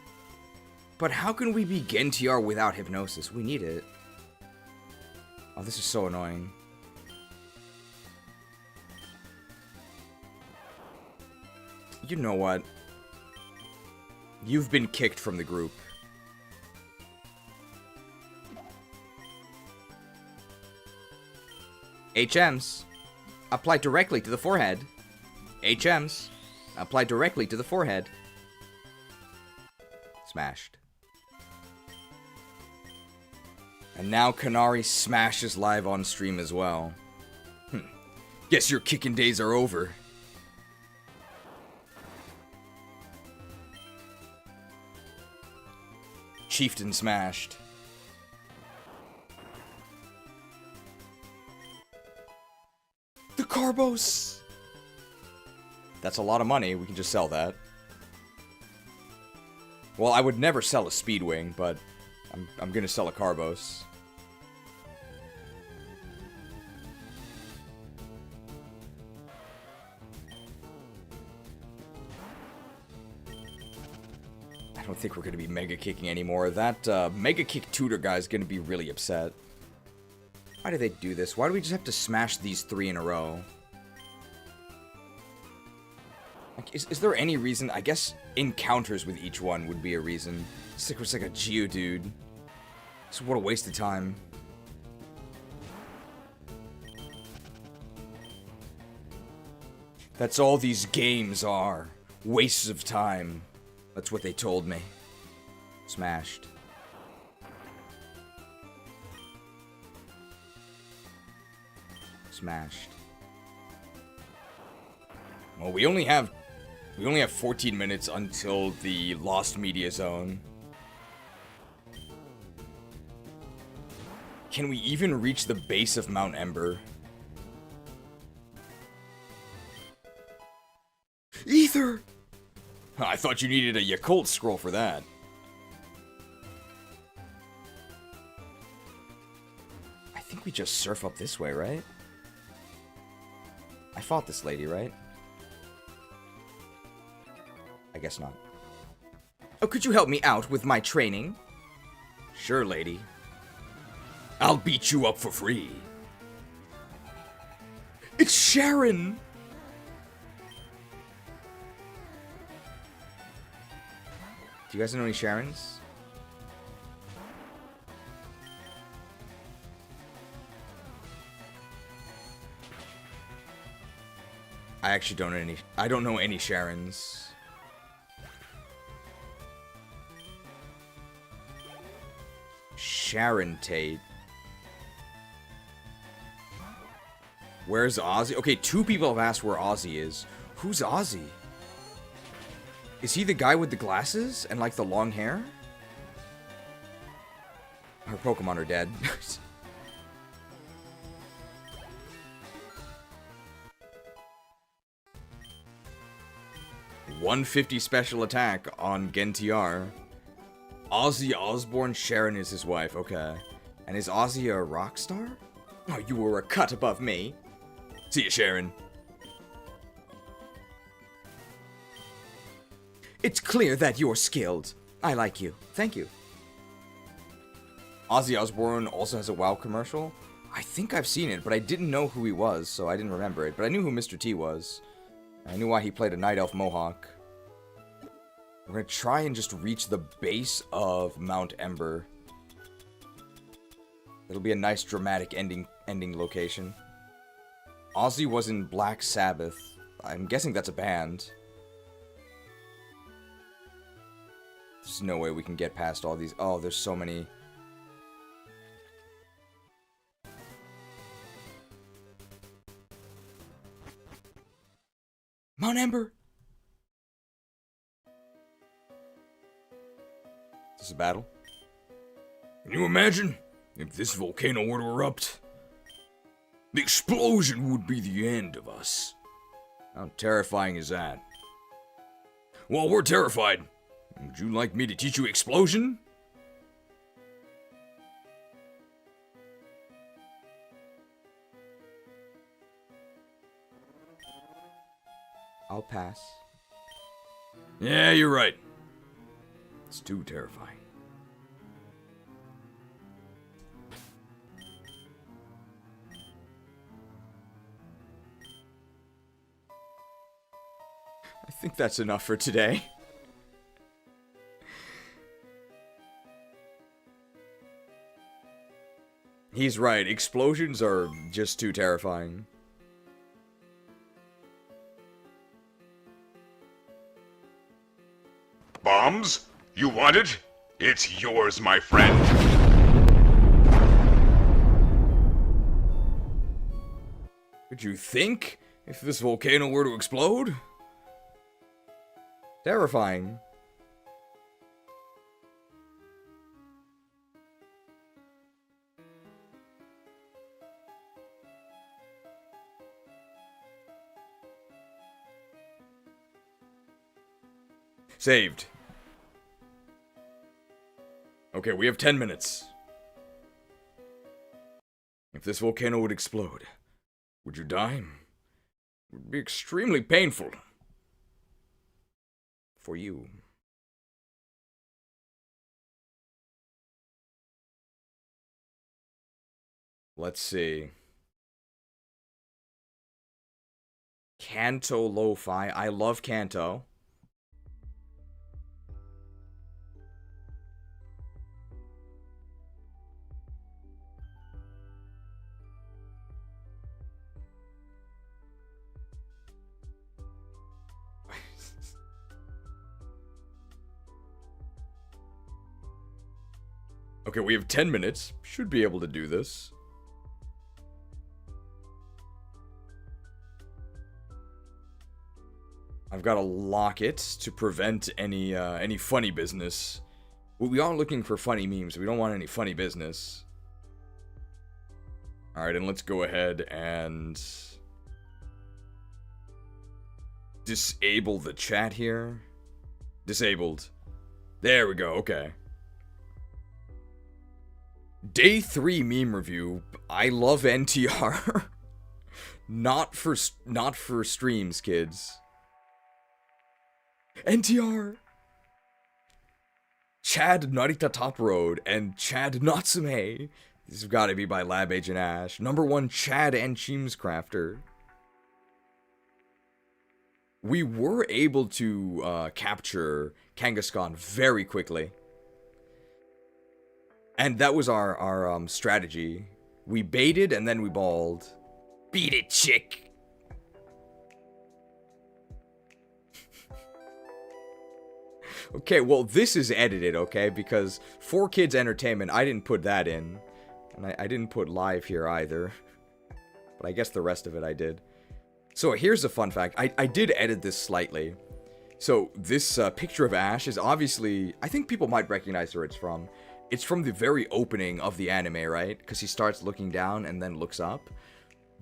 A: But how can we be GenTR without Hypnosis? We need it. Oh, this is so annoying. You know what? You've been kicked from the group. HMs. Apply directly to the forehead. HMs. Apply directly to the forehead. Smashed. And now Kanari smashes live on stream as well. Guess your kicking days are over. Chieftain smashed. The Carbos! That's a lot of money. We can just sell that. Well, I would never sell a Speedwing, but I'm gonna sell a Carbos. I don't think we're gonna be Mega Kicking anymore. That Mega Kick Tutor guy is gonna be really upset. Why do they do this? Why do we just have to smash these 3 in a row? Like, is there any reason? I guess encounters with each one would be a reason. It's like a Geodude. So what a waste of time. That's all these games are. Wastes of time. That's what they told me. Smashed. Smashed. Well, we only have 14 minutes until the Lost Media Zone. Can we even reach the base of Mount Ember? Ether! I thought you needed a Yakult scroll for that. I think we just surf up this way, right? I fought this lady, right? I guess not. Oh, could you help me out with my training? Sure, lady. I'll beat you up for free. It's Sharon! Do you guys know any Sharons? I actually don't know any. I don't know any Sharons. Sharon Tate. Where's Ozzy? Okay, 2 people have asked where Ozzy is. Who's Ozzy? Is he the guy with the glasses and like the long hair? Her Pokemon are dead. 150 special attack on Gentiar. Ozzy Osbourne, Sharon is his wife, okay. And is Ozzy a rock star? Oh, you were a cut above me. See ya, Sharon. It's clear that you're skilled. I like you. Thank you. Ozzy Osbourne also has a WoW commercial. I think I've seen it, but I didn't know who he was, so I didn't remember it. But I knew who Mr. T was. I knew why he played a Night Elf Mohawk. We're gonna try and just reach the base of Mount Ember. It'll be a nice dramatic ending location. Ozzy was in Black Sabbath. I'm guessing that's a band. There's no way we can get past all these. Oh, there's so many. Mount Ember! Is this a battle?
C: Can you imagine if this volcano were to erupt? The explosion would be the end of us.
A: How terrifying is that?
C: Well, we're terrified. Would you like me to teach you explosion?
A: I'll pass.
C: Yeah, you're right. It's too terrifying.
A: I think that's enough for today. He's right, explosions are just too terrifying.
N: Bombs? You want it? It's yours, my friend.
C: Could you think if this volcano were to explode?
A: Terrifying.
C: Saved. Okay, we have 10 minutes. If this volcano would explode, would you die? It would be extremely painful.
A: For you. Let's see. Kanto Lo-Fi. I love Kanto.
C: Okay, we have 10 minutes. Should be able to do this.
A: I've got to lock it to prevent any funny business. We are looking for funny memes. We don't want any funny business. Alright, and let's go ahead and disable the chat here. Disabled. There we go, okay. Day 3 meme review. I love NTR. not for streams, kids. NTR. Chad Narita Top Road and Chad Natsume. This has got to be by Lab Agent Ash. Number 1, Chad and Cheems Crafter. We were able to capture Kangaskhan very quickly. And that was our strategy. We baited and then we balled. Beat it, chick! Okay, well, this is edited, okay? Because for kids' entertainment, I didn't put that in. And I didn't put live here either. But I guess the rest of it I did. So here's a fun fact. I did edit this slightly. So this picture of Ash is obviously... I think people might recognize where it's from. It's from the very opening of the anime, right? Because he starts looking down and then looks up.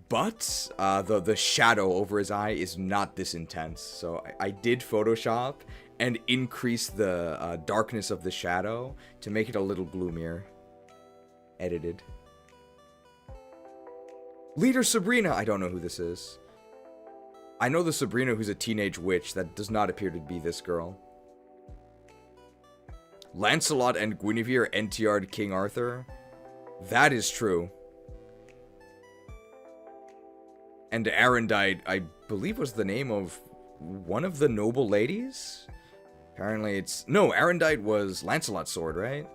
A: But the shadow over his eye is not this intense. So I did Photoshop and increase the darkness of the shadow to make it a little gloomier. Edited. Leader Sabrina! I don't know who this is. I know the Sabrina who's a teenage witch. That does not appear to be this girl. Lancelot and Guinevere NTR'd King Arthur. That is true. And Arendite, I believe, was the name of one of the noble ladies? Apparently it's... No, Arendite was Lancelot's sword, right?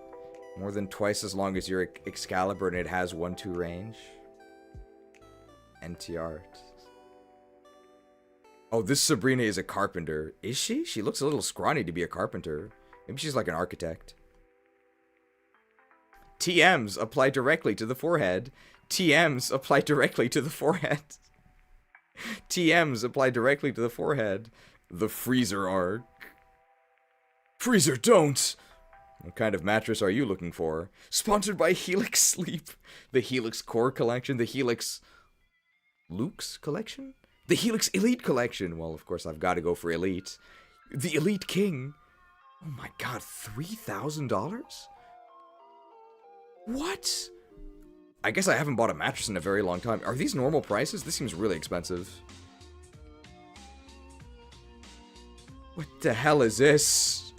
A: More than twice as long as your Excalibur, and it has 1-2 range. NTR. Oh, this Sabrina is a carpenter. Is she? She looks a little scrawny to be a carpenter. Maybe she's like an architect. TMs apply directly to the forehead. TMs apply directly to the forehead. TMs apply directly to the forehead. The freezer arc. Freezer, don't! What kind of mattress are you looking for? Sponsored by Helix Sleep. The Helix Core Collection. The Helix... Luke's Collection? The Helix Elite Collection. Well, of course, I've got to go for Elite. The Elite King. Oh my god, $3,000? What? I guess I haven't bought a mattress in a very long time. Are these normal prices? This seems really expensive. What the hell is this?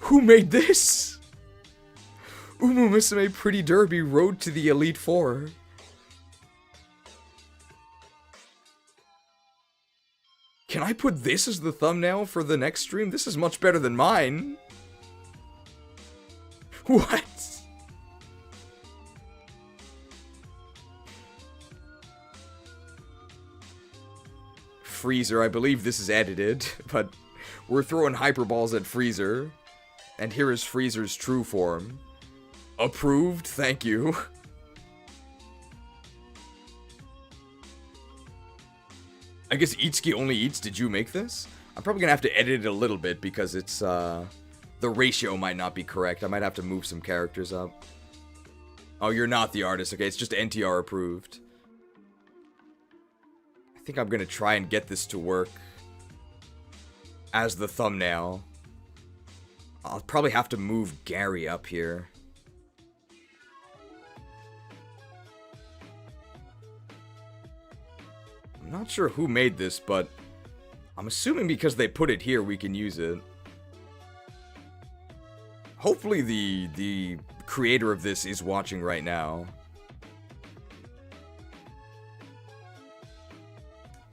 A: Who made this? Umu Musume Pretty Derby Road to the Elite Four. Can I put this as the thumbnail for the next stream? This is much better than mine. What? Freezer, I believe this is edited, but we're throwing hyperballs at Freezer. And here is Freezer's true form. Approved, thank you. I guess Itsuki only eats. Did you make this? I'm probably gonna have to edit it a little bit because it's, the ratio might not be correct. I might have to move some characters up. Oh, you're not the artist. Okay, it's just NTR approved. I think I'm gonna try and get this to work as the thumbnail. I'll probably have to move Gary up here. I'm not sure who made this, but I'm assuming because they put it here, we can use it. Hopefully the creator of this is watching right now.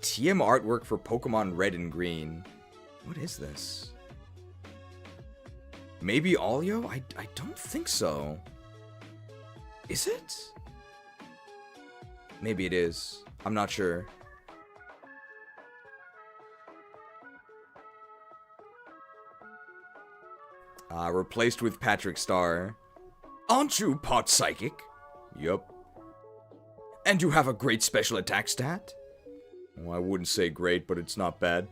A: TM artwork for Pokemon Red and Green. What is this? Maybe Alyo? I don't think so. Is it? Maybe it is. I'm not sure. Replaced with Patrick Star. Aren't you part psychic? Yup. And you have a great special attack stat? Well, I wouldn't say great, but it's not bad.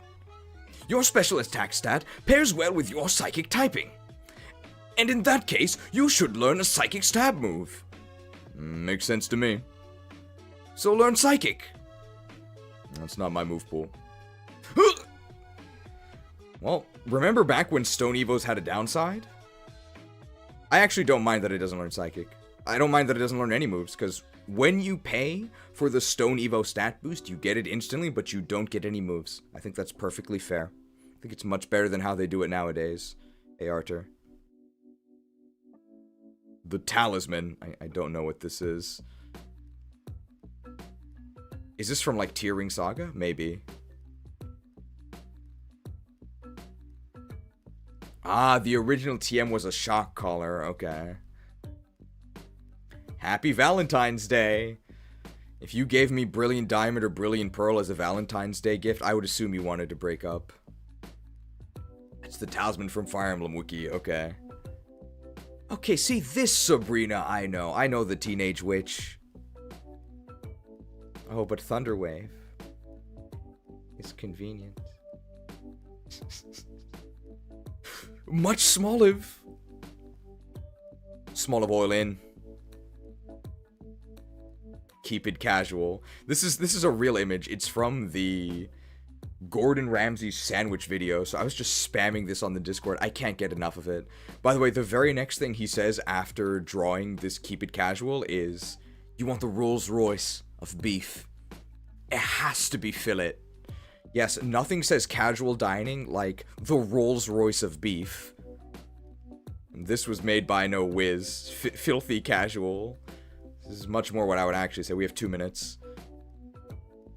A: Your special attack stat pairs well with your psychic typing. And in that case, you should learn a psychic stab move. Makes sense to me. So learn psychic. That's not my move pool. Well, remember back when Stone Evos had a downside? I actually don't mind that it doesn't learn Psychic. I don't mind that it doesn't learn any moves, because when you pay for the Stone Evo stat boost, you get it instantly, but you don't get any moves. I think that's perfectly fair. I think it's much better than how they do it nowadays. Hey, Arthur. The Talisman. I don't know what this is. Is this from, like, Tearing Saga? Maybe. Ah, the original TM was a shock collar. Okay. Happy Valentine's Day. If you gave me Brilliant Diamond or Brilliant Pearl as a Valentine's Day gift, I would assume you wanted to break up. It's the talisman from Fire Emblem Wiki, okay. Okay, see, this Sabrina I know. I know the teenage witch. Oh, but Thunderwave is convenient. Much Smoliv. Smoliv oil in. Keep it casual. This is a real image. It's from the Gordon Ramsay sandwich video, so I was just spamming this on the Discord. I can't get enough of it. By the way, the very next thing he says after drawing this keep it casual is, you want the Rolls Royce of beef. It has to be fillet. Yes, nothing says casual dining like the Rolls Royce of beef. And this was made by no whiz. Filthy casual. This is much more what I would actually say. We have 2 minutes.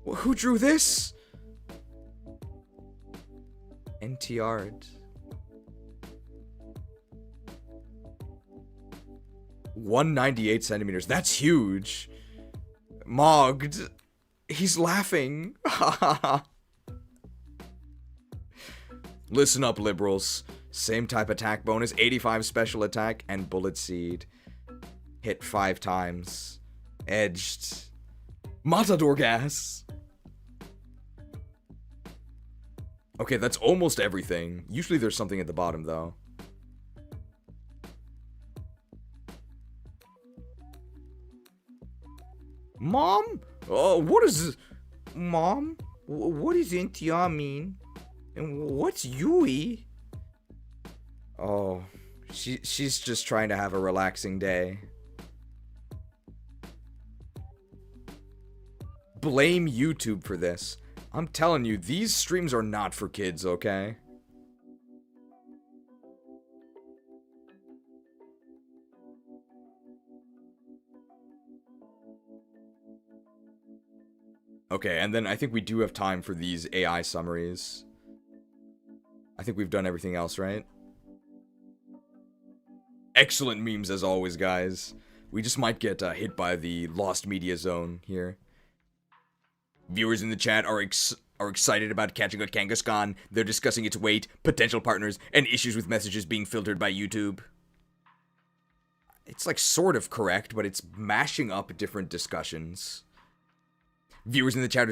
A: Who drew this? NTR. 198 centimeters. That's huge. Mogged. He's laughing. Listen up, liberals. Same type attack bonus, 85 special attack, and bullet seed. Hit 5 times. Edged. Matador gas. Okay, that's almost everything. Usually there's something at the bottom, though. Mom? Oh, what is... Mom? What does NTR mean? And what's Yui? Oh, she's just trying to have a relaxing day. Blame YouTube for this. I'm telling you, these streams are not for kids, okay? Okay, and then I think we do have time for these AI summaries. I think we've done everything else, right? Excellent memes as always, guys. We just might get hit by the lost media zone here. Viewers in the chat are excited about catching a Kangaskhan. They're discussing its weight, potential partners, and issues with messages being filtered by YouTube. It's like sort of correct, but it's mashing up different discussions. Viewers in the chat are